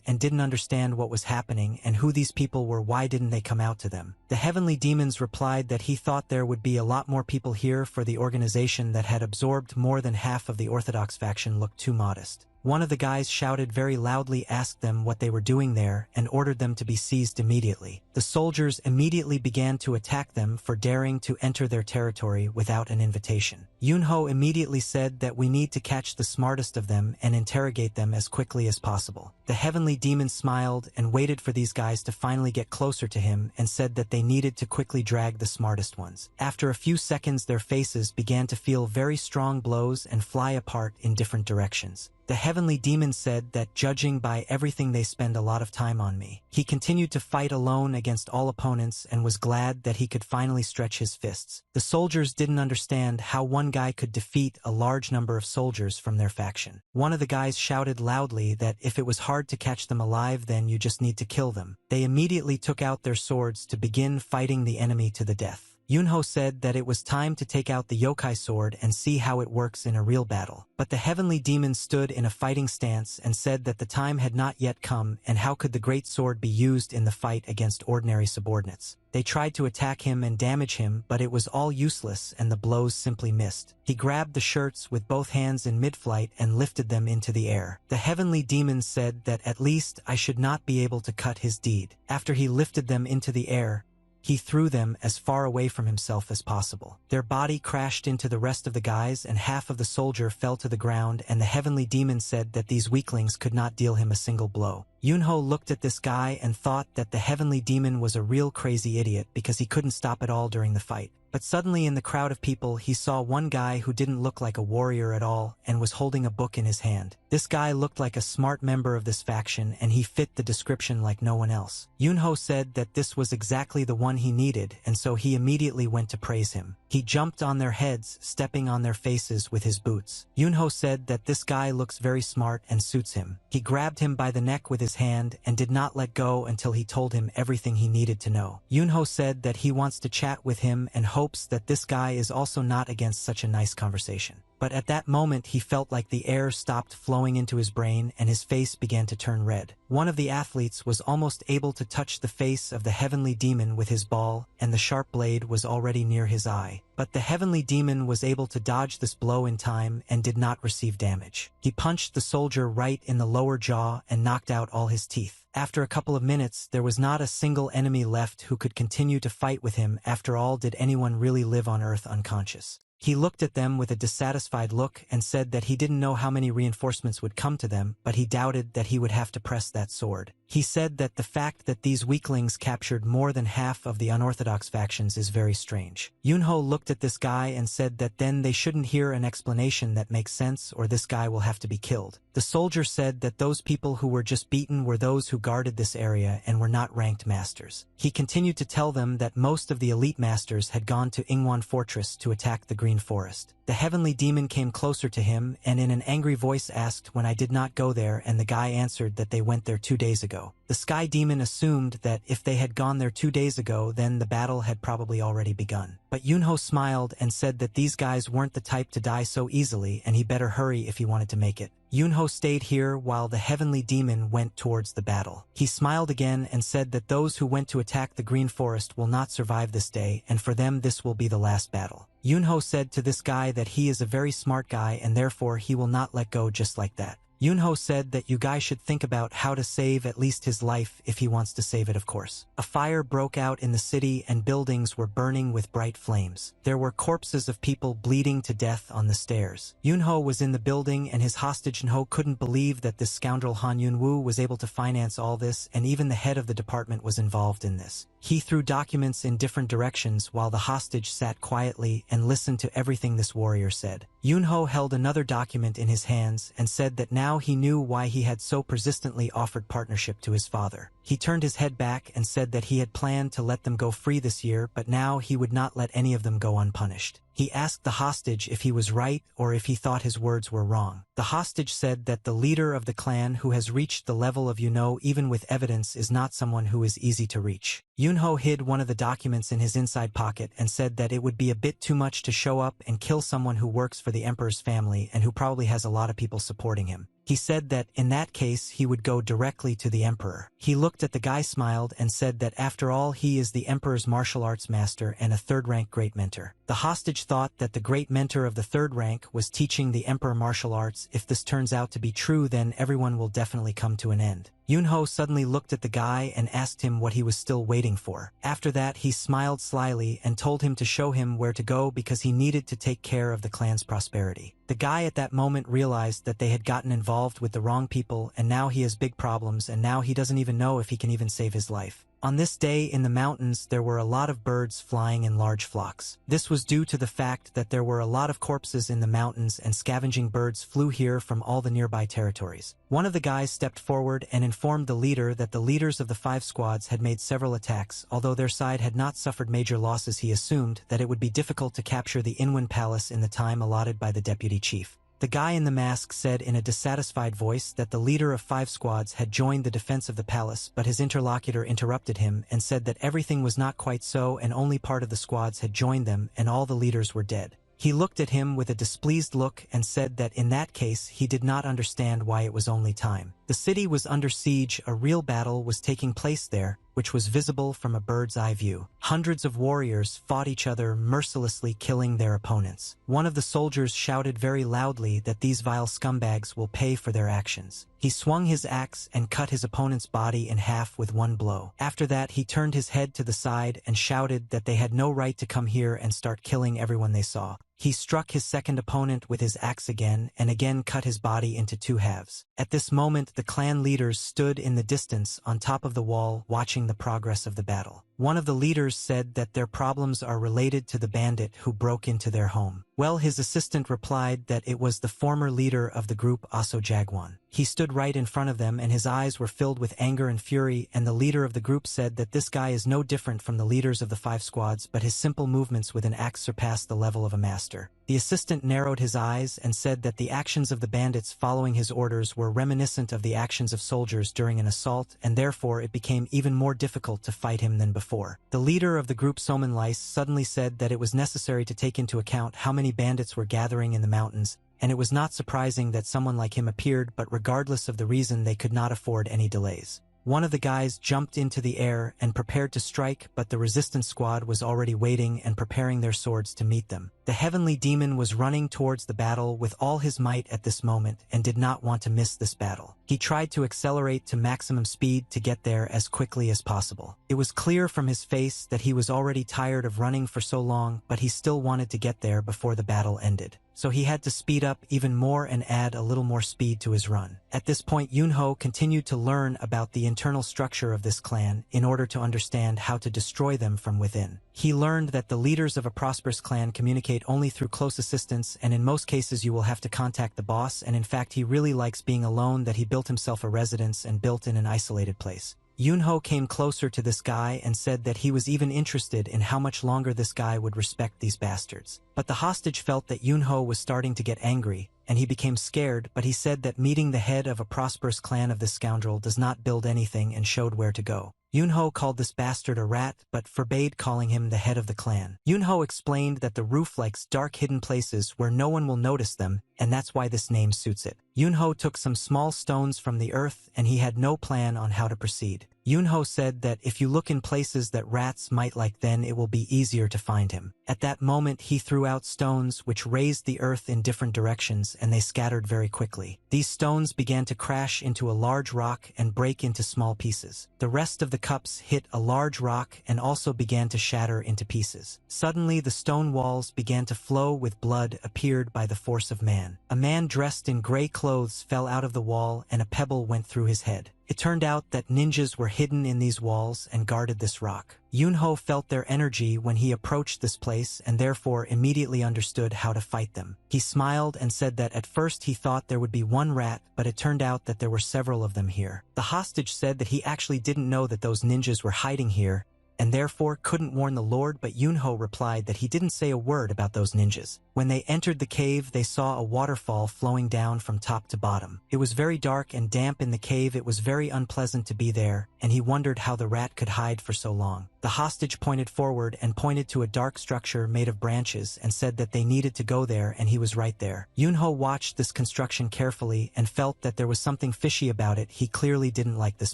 and didn't understand what was happening and who these people were. Why didn't they come out to them? The heavenly demons replied that he thought there would be a lot more people here, for the organization that had absorbed more than half of the Orthodox faction looked too modest. One of the guys shouted very loudly, asked them what they were doing there, and ordered them to be seized immediately. The soldiers immediately began to attack them for daring to enter their territory without an invitation. Yunho immediately said that we need to catch the smartest of them and interrogate them as quickly as possible. The heavenly demon smiled and waited for these guys to finally get closer to him and said that they needed to quickly drag the smartest ones. After a few seconds, their faces began to feel very strong blows and fly apart in different directions. The heavenly demon said that judging by everything they spend a lot of time on me. He continued to fight alone against all opponents and was glad that he could finally stretch his fists. The soldiers didn't understand how one guy could defeat a large number of soldiers from their faction. One of the guys shouted loudly that if it was hard to catch them alive, then you just need to kill them. They immediately took out their swords to begin fighting the enemy to the death. Yunho said that it was time to take out the yokai sword and see how it works in a real battle. But the heavenly demon stood in a fighting stance and said that the time had not yet come, and how could the great sword be used in the fight against ordinary subordinates? They tried to attack him and damage him, but it was all useless and the blows simply missed. He grabbed the shirts with both hands in mid-flight and lifted them into the air. The heavenly demon said that at least I should not be able to cut his deed. After he lifted them into the air, he threw them as far away from himself as possible. Their body crashed into the rest of the guys and half of the soldier fell to the ground, and the heavenly demon said that these weaklings could not deal him a single blow. Yunho looked at this guy and thought that the heavenly demon was a real crazy idiot because he couldn't stop at all during the fight. But suddenly in the crowd of people he saw one guy who didn't look like a warrior at all and was holding a book in his hand. This guy looked like a smart member of this faction and he fit the description like no one else. Yunho said that this was exactly the one he needed, and so he immediately went to praise him. He jumped on their heads, stepping on their faces with his boots. Yunho said that this guy looks very smart and suits him. He grabbed him by the neck with his hand and did not let go until he told him everything he needed to know. Yunho said that he wants to chat with him and hopes that this guy is also not against such a nice conversation. But at that moment he felt like the air stopped flowing into his brain and his face began to turn red. One of the athletes was almost able to touch the face of the heavenly demon with his ball, and the sharp blade was already near his eye. But the heavenly demon was able to dodge this blow in time and did not receive damage. He punched the soldier right in the lower jaw and knocked out all his teeth. After a couple of minutes, there was not a single enemy left who could continue to fight with him. After all, did anyone really live on Earth unconscious? He looked at them with a dissatisfied look and said that he didn't know how many reinforcements would come to them, but he doubted that he would have to press that sword. He said that the fact that these weaklings captured more than half of the unorthodox factions is very strange. Yunho looked at this guy and said that then they shouldn't hear an explanation that makes sense or this guy will have to be killed. The soldier said that those people who were just beaten were those who guarded this area and were not ranked masters. He continued to tell them that most of the elite masters had gone to Ingwan Fortress to attack the Green Forest. The heavenly demon came closer to him and in an angry voice asked when I did not go there, and the guy answered that they went there 2 days ago. ago. The Sky Demon assumed that if they had gone there 2 days ago, then the battle had probably already begun. But Yunho smiled and said that these guys weren't the type to die so easily and he better hurry if he wanted to make it. Yunho stayed here while the Heavenly Demon went towards the battle. He smiled again and said that those who went to attack the Green Forest will not survive this day, and for them this will be the last battle. Yunho said to this guy that he is a very smart guy and therefore he will not let go just like that. Yunho said that you guys should think about how to save at least his life if he wants to save it, of course. A fire broke out in the city and buildings were burning with bright flames. There were corpses of people bleeding to death on the stairs. Yunho was in the building and his hostage Yunho couldn't believe that this scoundrel Han Yunwoo was able to finance all this, and even the head of the department was involved in this. He threw documents in different directions while the hostage sat quietly and listened to everything this warrior said. Yunho held another document in his hands and said that now he knew why he had so persistently offered partnership to his father. He turned his head back and said that he had planned to let them go free this year, but now he would not let any of them go unpunished. He asked the hostage if he was right or if he thought his words were wrong. The hostage said that the leader of the clan who has reached the level of even with evidence is not someone who is easy to reach. Yunho hid one of the documents in his inside pocket and said that it would be a bit too much to show up and kill someone who works for the emperor's family and who probably has a lot of people supporting him. He said that in that case he would go directly to the emperor. He looked at the guy, smiled, and said that after all he is the emperor's martial arts master and a third-rank great mentor. The hostage thought that the great mentor of the third rank was teaching the emperor martial arts. If this turns out to be true, then everyone will definitely come to an end. Yunho suddenly looked at the guy and asked him what he was still waiting for. After that he smiled slyly and told him to show him where to go because he needed to take care of the clan's prosperity. The guy at that moment realized that they had gotten involved with the wrong people and now he has big problems and now he doesn't even know if he can even save his life. On this day in the mountains there were a lot of birds flying in large flocks. This was due to the fact that there were a lot of corpses in the mountains and scavenging birds flew here from all the nearby territories. One of the guys stepped forward and informed the leader that the leaders of the 5 squads had made several attacks. Although their side had not suffered major losses, he assumed that it would be difficult to capture the Inwen Palace in the time allotted by the deputy chief. The guy in the mask said in a dissatisfied voice that the leader of 5 squads had joined the defense of the palace, but his interlocutor interrupted him and said that everything was not quite so and only part of the squads had joined them and all the leaders were dead. He looked at him with a displeased look and said that in that case he did not understand why it was only time. The city was under siege, a real battle was taking place there, which was visible from a bird's eye view. Hundreds of warriors fought each other, mercilessly killing their opponents. One of the soldiers shouted very loudly that these vile scumbags will pay for their actions. He swung his axe and cut his opponent's body in half with one blow. After that he turned his head to the side and shouted that they had no right to come here and start killing everyone they saw. He struck his second opponent with his axe again and again cut his body into 2 halves. At this moment the clan leaders stood in the distance on top of the wall watching the progress of the battle. One of the leaders said that their problems are related to the bandit who broke into their home. Well, his assistant replied that it was the former leader of the group, Aso Jagwon. He stood right in front of them and his eyes were filled with anger and fury, and the leader of the group said that this guy is no different from the leaders of the 5 squads, but his simple movements with an axe surpassed the level of a master. The assistant narrowed his eyes and said that the actions of the bandits following his orders were reminiscent of the actions of soldiers during an assault, and therefore it became even more difficult to fight him than before. The leader of the group, Soman Lice, suddenly said that it was necessary to take into account how many bandits were gathering in the mountains, and it was not surprising that someone like him appeared, but regardless of the reason they could not afford any delays. One of the guys jumped into the air and prepared to strike, but the resistance squad was already waiting and preparing their swords to meet them. The heavenly demon was running towards the battle with all his might at this moment and did not want to miss this battle. He tried to accelerate to maximum speed to get there as quickly as possible. It was clear from his face that he was already tired of running for so long, but he still wanted to get there before the battle ended. So he had to speed up even more and add a little more speed to his run. At this point, Yunho continued to learn about the internal structure of this clan in order to understand how to destroy them from within. He learned that the leaders of a prosperous clan communicate only through close assistance, and in most cases you will have to contact the boss, and in fact he really likes being alone, that he built himself a residence and built in an isolated place. Yunho came closer to this guy and said that he was even interested in how much longer this guy would respect these bastards. But the hostage felt that Yunho was starting to get angry, and he became scared, but he said that meeting the head of a prosperous clan of this scoundrel does not build anything and showed where to go. Yunho called this bastard a rat, but forbade calling him the head of the clan. Yunho explained that the roof likes dark hidden places where no one will notice them, and that's why this name suits it. Yunho took some small stones from the earth, and he had no plan on how to proceed. Yunho said that if you look in places that rats might like, then it will be easier to find him. At that moment he threw out stones which raised the earth in different directions, and they scattered very quickly. These stones began to crash into a large rock and break into small pieces. The rest of the cups hit a large rock and also began to shatter into pieces. Suddenly the stone walls began to flow with blood appeared by the force of man. A man dressed in gray clothes fell out of the wall and a pebble went through his head. It turned out that ninjas were hidden in these walls and guarded this rock. Yunho felt their energy when he approached this place and therefore immediately understood how to fight them. He smiled and said that at first he thought there would be one rat, but it turned out that there were several of them here. The hostage said that he actually didn't know that those ninjas were hiding here, and therefore couldn't warn the Lord, but Yunho replied that he didn't say a word about those ninjas. When they entered the cave, they saw a waterfall flowing down from top to bottom. It was very dark and damp in the cave. It was very unpleasant to be there, and he wondered how the rat could hide for so long. The hostage pointed forward and pointed to a dark structure made of branches and said that they needed to go there, and he was right there. Yunho watched this construction carefully and felt that there was something fishy about it. He clearly didn't like this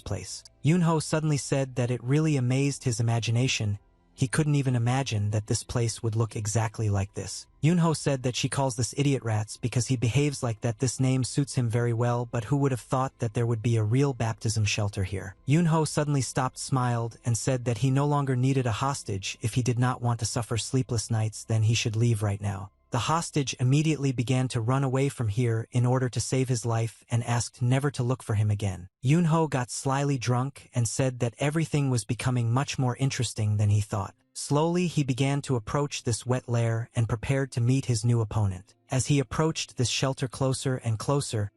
place. Yunho suddenly said that it really amazed his imagination. He couldn't even imagine that this place would look exactly like this. Yunho said that she calls this idiot rats because he behaves like that. This name suits him very well, but who would have thought that there would be a real baptism shelter here? Yunho suddenly stopped, smiled, and said that he no longer needed a hostage. If he did not want to suffer sleepless nights, then he should leave right now. The hostage immediately began to run away from here in order to save his life and asked never to look for him again. Yunho got slyly drunk and said that everything was becoming much more interesting than he thought. Slowly he began to approach this wet lair and prepared to meet his new opponent. As he approached this shelter closer and closer,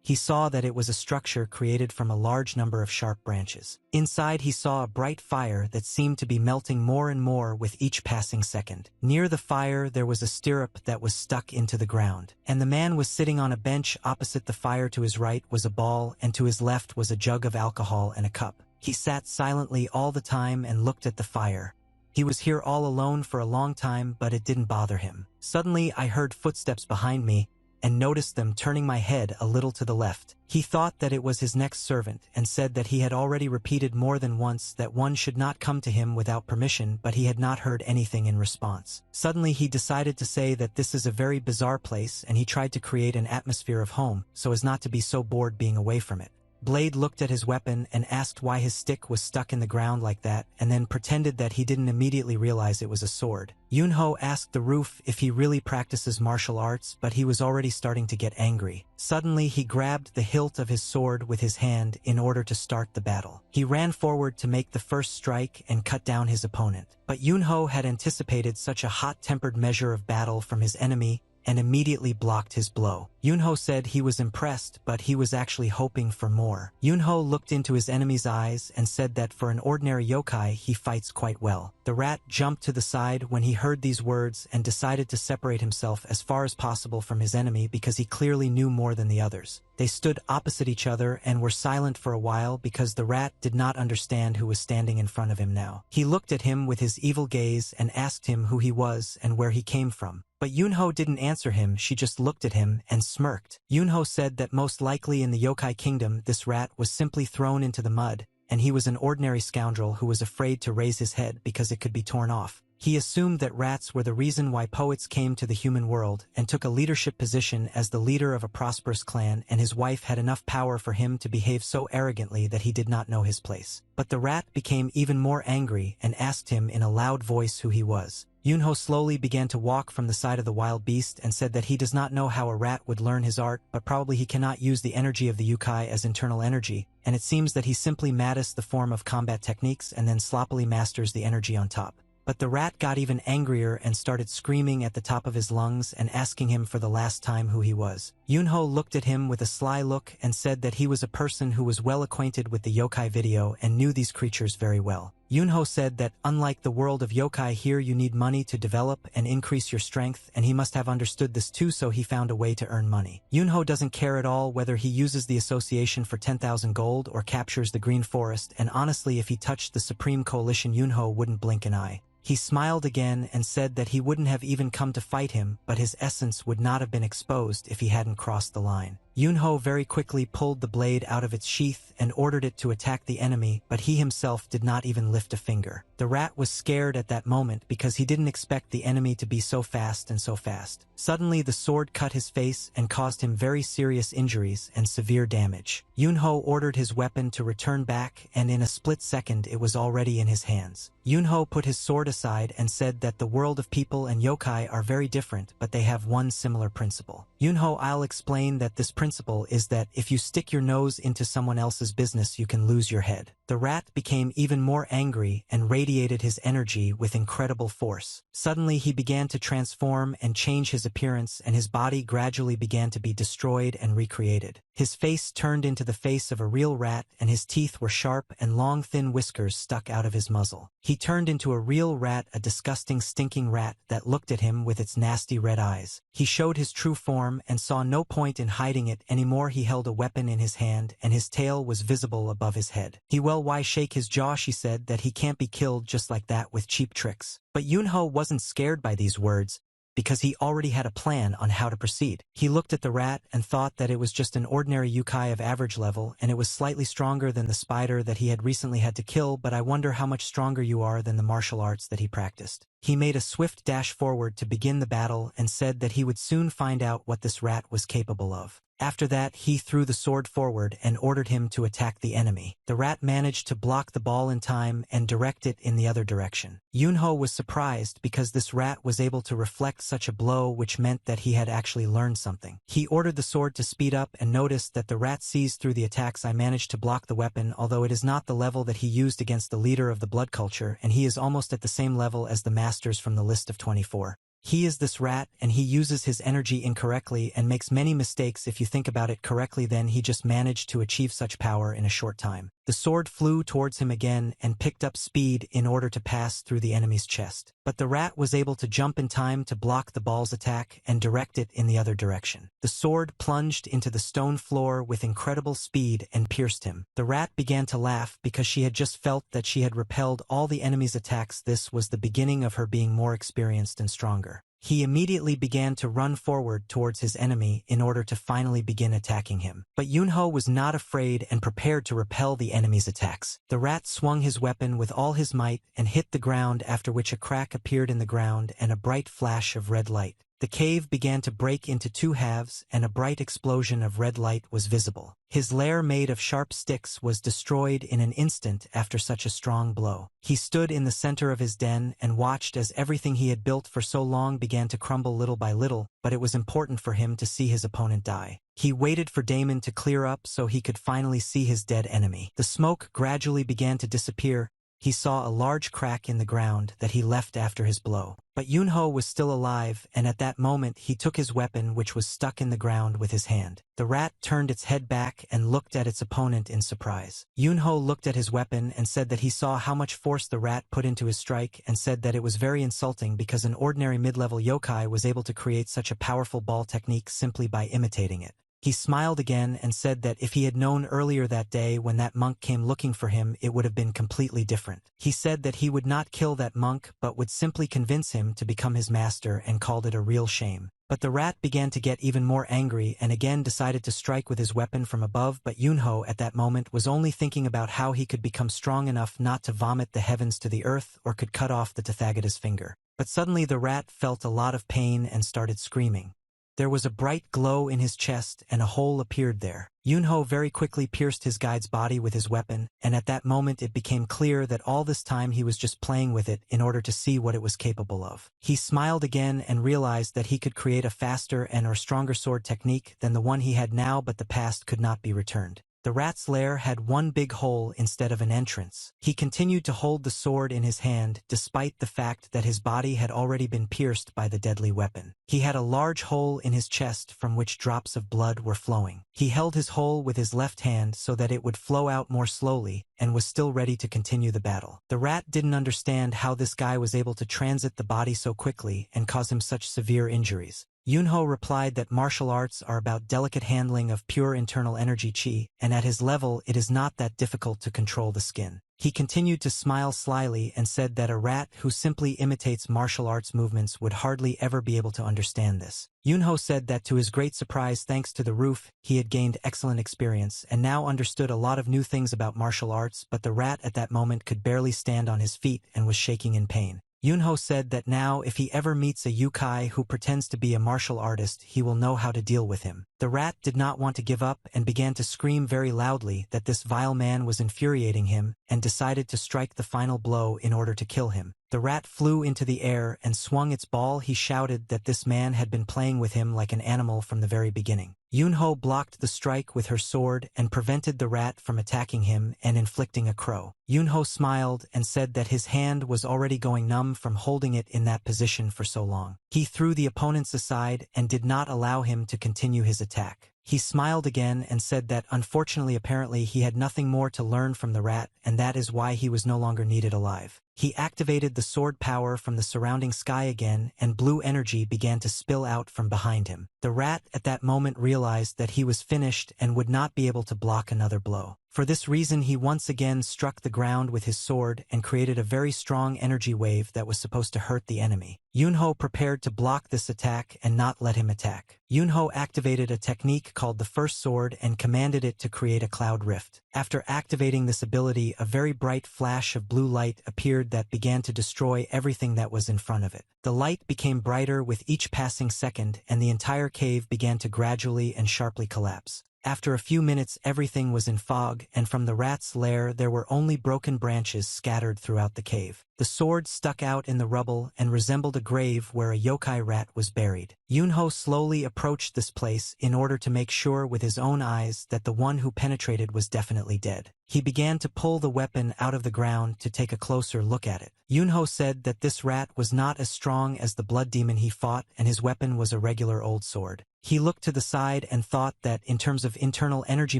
he saw that it was a structure created from a large number of sharp branches. Inside he saw a bright fire that seemed to be melting more and more with each passing second. Near the fire there was a stirrup that was stuck into the ground, and the man was sitting on a bench opposite the fire. To his right was a ball, and to his left was a jug of alcohol and a cup. He sat silently all the time and looked at the fire. He was here all alone for a long time, but it didn't bother him. Suddenly I heard footsteps behind me, and noticed them turning my head a little to the left. He thought that it was his next servant and said that he had already repeated more than once that one should not come to him without permission, but he had not heard anything in response. Suddenly he decided to say that this is a very bizarre place, and he tried to create an atmosphere of home so as not to be so bored being away from it. Blade looked at his weapon and asked why his stick was stuck in the ground like that, and then pretended that he didn't immediately realize it was a sword. Yunho asked the roof if he really practices martial arts, but he was already starting to get angry. Suddenly he grabbed the hilt of his sword with his hand in order to start the battle. He ran forward to make the first strike and cut down his opponent. But Yunho had anticipated such a hot-tempered measure of battle from his enemy and immediately blocked his blow. Yunho said he was impressed, but he was actually hoping for more. Yunho looked into his enemy's eyes and said that for an ordinary yokai, he fights quite well. The rat jumped to the side when he heard these words and decided to separate himself as far as possible from his enemy because he clearly knew more than the others. They stood opposite each other and were silent for a while because the rat did not understand who was standing in front of him now. He looked at him with his evil gaze and asked him who he was and where he came from. But Yunho didn't answer him. She just looked at him and smirked. Yunho said that most likely in the yokai kingdom this rat was simply thrown into the mud, and he was an ordinary scoundrel who was afraid to raise his head because it could be torn off. He assumed that rats were the reason why poets came to the human world and took a leadership position as the leader of a prosperous clan, and his wife had enough power for him to behave so arrogantly that he did not know his place. But the rat became even more angry and asked him in a loud voice who he was. Yunho slowly began to walk from the side of the wild beast and said that he does not know how a rat would learn his art, but probably he cannot use the energy of the yokai as internal energy, and it seems that he simply matters the form of combat techniques and then sloppily masters the energy on top. But the rat got even angrier and started screaming at the top of his lungs and asking him for the last time who he was. Yunho looked at him with a sly look and said that he was a person who was well acquainted with the yokai video and knew these creatures very well. Yunho said that unlike the world of yokai here you need money to develop and increase your strength, and he must have understood this too, so he found a way to earn money. Yunho doesn't care at all whether he uses the association for 10,000 gold or captures the Green Forest, and honestly if he touched the Supreme Coalition Yunho wouldn't blink an eye. He smiled again and said that he wouldn't have even come to fight him, but his essence would not have been exposed if he hadn't crossed the line. Yunho very quickly pulled the blade out of its sheath and ordered it to attack the enemy, but he himself did not even lift a finger. The rat was scared at that moment because he didn't expect the enemy to be so fast and so fast. Suddenly the sword cut his face and caused him very serious injuries and severe damage. Yunho ordered his weapon to return back, and in a split second it was already in his hands. Yunho put his sword aside and said that the world of people and yokai are very different, but they have one similar principle. Yunho, I'll explain that this principle is that if you stick your nose into someone else's business you can lose your head. The rat became even more angry and radiated his energy with incredible force. Suddenly he began to transform and change his appearance, and his body gradually began to be destroyed and recreated. His face turned into the face of a real rat, and his teeth were sharp and long thin whiskers stuck out of his muzzle. He turned into a real rat, a disgusting stinking rat that looked at him with its nasty red eyes. He showed his true form and saw no point in hiding it anymore. He held a weapon in his hand and his tail was visible above his head. Why shake his jaw, she said, that he can't be killed just like that with cheap tricks. But Yunho wasn't scared by these words, because he already had a plan on how to proceed. He looked at the rat and thought that it was just an ordinary yokai of average level, and it was slightly stronger than the spider that he had recently had to kill, but I wonder how much stronger you are than the martial arts that he practiced. He made a swift dash forward to begin the battle and said that he would soon find out what this rat was capable of. After that, he threw the sword forward and ordered him to attack the enemy. The rat managed to block the ball in time and direct it in the other direction. Yunho was surprised because this rat was able to reflect such a blow, which meant that he had actually learned something. He ordered the sword to speed up and noticed that the rat sees through the attacks. I managed to block the weapon, although it is not the level that he used against the leader of the blood culture, and he is almost at the same level as the masters from the list of 24. He is this rat, and he uses his energy incorrectly and makes many mistakes. If you think about it correctly, then he just managed to achieve such power in a short time. The sword flew towards him again and picked up speed in order to pass through the enemy's chest. But the rat was able to jump in time to block the ball's attack and direct it in the other direction. The sword plunged into the stone floor with incredible speed and pierced him. The rat began to laugh because she had just felt that she had repelled all the enemy's attacks. This was the beginning of her being more experienced and stronger. He immediately began to run forward towards his enemy in order to finally begin attacking him. But Yunho was not afraid and prepared to repel the enemy's attacks. The rat swung his weapon with all his might and hit the ground, after which a crack appeared in the ground and a bright flash of red light. The cave began to break into two halves, and a bright explosion of red light was visible. His lair made of sharp sticks was destroyed in an instant after such a strong blow. He stood in the center of his den and watched as everything he had built for so long began to crumble little by little, but it was important for him to see his opponent die. He waited for Damon to clear up so he could finally see his dead enemy. The smoke gradually began to disappear. He saw a large crack in the ground that he left after his blow. But Yunho was still alive, and at that moment he took his weapon, which was stuck in the ground, with his hand. The rat turned its head back and looked at its opponent in surprise. Yunho looked at his weapon and said that he saw how much force the rat put into his strike, and said that it was very insulting because an ordinary mid-level yokai was able to create such a powerful ball technique simply by imitating it. He smiled again and said that if he had known earlier that day when that monk came looking for him, it would have been completely different. He said that he would not kill that monk but would simply convince him to become his master, and called it a real shame. But the rat began to get even more angry and again decided to strike with his weapon from above, but Yunho at that moment was only thinking about how he could become strong enough not to vomit the heavens to the earth or could cut off the Tathagata's finger. But suddenly the rat felt a lot of pain and started screaming. There was a bright glow in his chest and a hole appeared there. Yunho very quickly pierced his guide's body with his weapon, and at that moment it became clear that all this time he was just playing with it in order to see what it was capable of. He smiled again and realized that he could create a faster and or stronger sword technique than the one he had now, but the past could not be returned. The rat's lair had one big hole instead of an entrance. He continued to hold the sword in his hand despite the fact that his body had already been pierced by the deadly weapon. He had a large hole in his chest from which drops of blood were flowing. He held his hole with his left hand so that it would flow out more slowly and was still ready to continue the battle. The rat didn't understand how this guy was able to transit the body so quickly and cause him such severe injuries. Yunho replied that martial arts are about delicate handling of pure internal energy chi, and at his level it is not that difficult to control the skin. He continued to smile slyly and said that a rat who simply imitates martial arts movements would hardly ever be able to understand this. Yunho said that to his great surprise, thanks to the roof, he had gained excellent experience and now understood a lot of new things about martial arts, but the rat at that moment could barely stand on his feet and was shaking in pain. Yunho said that now if he ever meets a yukai who pretends to be a martial artist, he will know how to deal with him. The rat did not want to give up and began to scream very loudly that this vile man was infuriating him and decided to strike the final blow in order to kill him. The rat flew into the air and swung its ball. He shouted that this man had been playing with him like an animal from the very beginning. Yunho blocked the strike with her sword and prevented the rat from attacking him and inflicting a crow. Yunho smiled and said that his hand was already going numb from holding it in that position for so long. He threw the opponents aside and did not allow him to continue his attack. He smiled again and said that unfortunately apparently he had nothing more to learn from the rat, and that is why he was no longer needed alive. He activated the sword power from the surrounding sky again, and blue energy began to spill out from behind him. The rat at that moment realized that he was finished and would not be able to block another blow. For this reason he once again struck the ground with his sword and created a very strong energy wave that was supposed to hurt the enemy. Yunho prepared to block this attack and not let him attack. Yunho activated a technique called the First Sword and commanded it to create a cloud rift. After activating this ability, a very bright flash of blue light appeared that began to destroy everything that was in front of it. The light became brighter with each passing second, and the entire cave began to gradually and sharply collapse. After a few minutes everything was in fog, and from the rat's lair there were only broken branches scattered throughout the cave. The sword stuck out in the rubble and resembled a grave where a yokai rat was buried. Yunho slowly approached this place in order to make sure with his own eyes that the one who penetrated was definitely dead. He began to pull the weapon out of the ground to take a closer look at it. Yunho said that this rat was not as strong as the blood demon he fought, and his weapon was a regular old sword. He looked to the side and thought that in terms of internal energy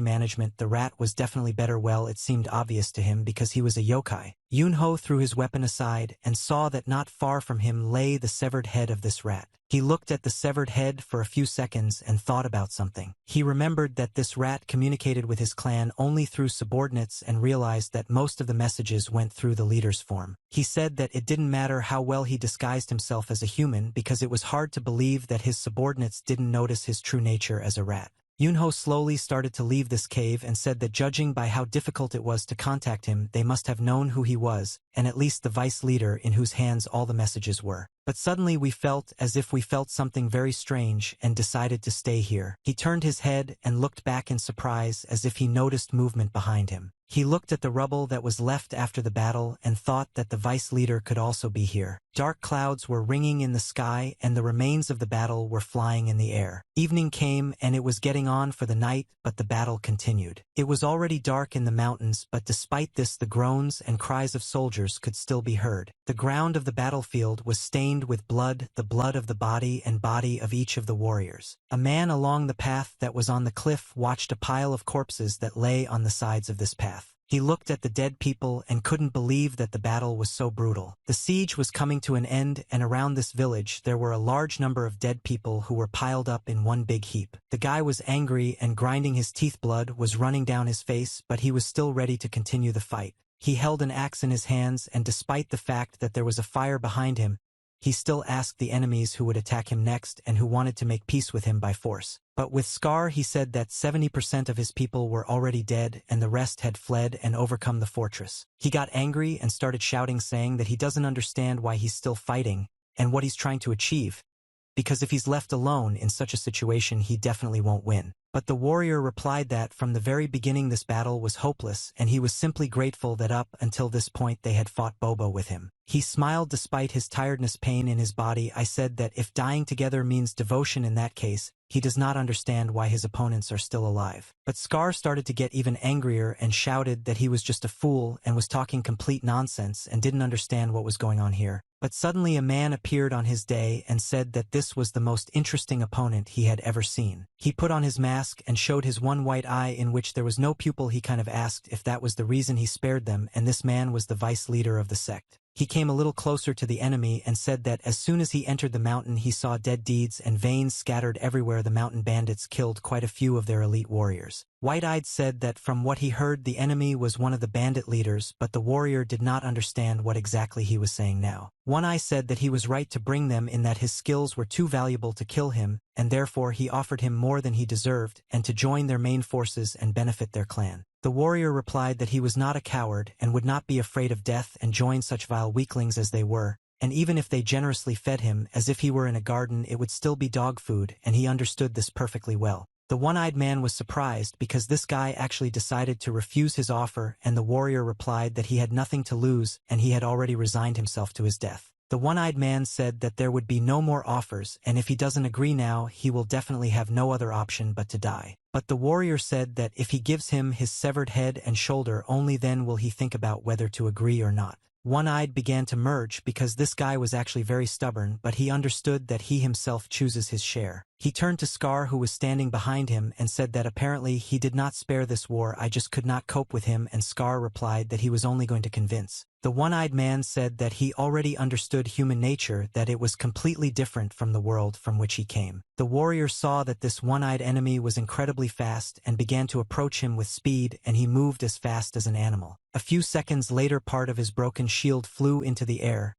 management the rat was definitely better. Well, it seemed obvious to him because he was a yokai. Yunho threw his weapon aside and saw that not far from him lay the severed head of this rat. He looked at the severed head for a few seconds and thought about something. He remembered that this rat communicated with his clan only through subordinates and realized that most of the messages went through the leader's form. He said that it didn't matter how well he disguised himself as a human because it was hard to believe that his subordinates didn't notice his true nature as a rat. Yunho slowly started to leave this cave and said that judging by how difficult it was to contact him, they must have known who he was, and at least the vice leader in whose hands all the messages were. But suddenly we felt as if we felt something very strange and decided to stay here. He turned his head and looked back in surprise as if he noticed movement behind him. He looked at the rubble that was left after the battle and thought that the vice leader could also be here. Dark clouds were ringing in the sky and the remains of the battle were flying in the air. Evening came and it was getting on for the night, but the battle continued. It was already dark in the mountains, but despite this the groans and cries of soldiers could still be heard. The ground of the battlefield was stained with blood, the blood of the body and body of each of the warriors. A man along the path that was on the cliff watched a pile of corpses that lay on the sides of this path. He looked at the dead people and couldn't believe that the battle was so brutal. The siege was coming to an end, and around this village there were a large number of dead people who were piled up in one big heap. The guy was angry and grinding his teeth. Blood was running down his face, but he was still ready to continue the fight. He held an axe in his hands, and despite the fact that there was a fire behind him, he still asked the enemies who would attack him next and who wanted to make peace with him by force. But with Scar he said that 70% of his people were already dead and the rest had fled and overcome the fortress. He got angry and started shouting, saying that he doesn't understand why he's still fighting and what he's trying to achieve, because if he's left alone in such a situation he definitely won't win. But the warrior replied that from the very beginning this battle was hopeless and he was simply grateful that up until this point they had fought Bobo with him. He smiled despite his tiredness pain in his body. I said that if dying together means devotion in that case, he does not understand why his opponents are still alive. But Scar started to get even angrier and shouted that he was just a fool and was talking complete nonsense and didn't understand what was going on here. But suddenly a man appeared on his day and said that this was the most interesting opponent he had ever seen. He put on his mask and showed his one white eye in which there was no pupil. He kind of asked if that was the reason he spared them, and this man was the vice leader of the sect. He came a little closer to the enemy and said that as soon as he entered the mountain he saw dead deeds and veins scattered everywhere. The mountain bandits killed quite a few of their elite warriors. White-Eyed said that from what he heard the enemy was one of the bandit leaders, but the warrior did not understand what exactly he was saying now. One Eye said that he was right to bring them in that his skills were too valuable to kill him, and therefore he offered him more than he deserved and to join their main forces and benefit their clan. The warrior replied that he was not a coward and would not be afraid of death and join such vile weaklings as they were, and even if they generously fed him as if he were in a garden it would still be dog food, and he understood this perfectly well. The one-eyed man was surprised because this guy actually decided to refuse his offer, and the warrior replied that he had nothing to lose and he had already resigned himself to his death. The one-eyed man said that there would be no more offers, and if he doesn't agree now, he will definitely have no other option but to die. But the warrior said that if he gives him his severed head and shoulder, only then will he think about whether to agree or not. One-eyed began to merge because this guy was actually very stubborn, but he understood that he himself chooses his share. He turned to Scar, who was standing behind him, and said that apparently he did not spare this war, I just could not cope with him, and Scar replied that he was only going to convince. The one-eyed man said that he already understood human nature, that it was completely different from the world from which he came. The warrior saw that this one-eyed enemy was incredibly fast and began to approach him with speed, and he moved as fast as an animal. A few seconds later part of his broken shield flew into the air,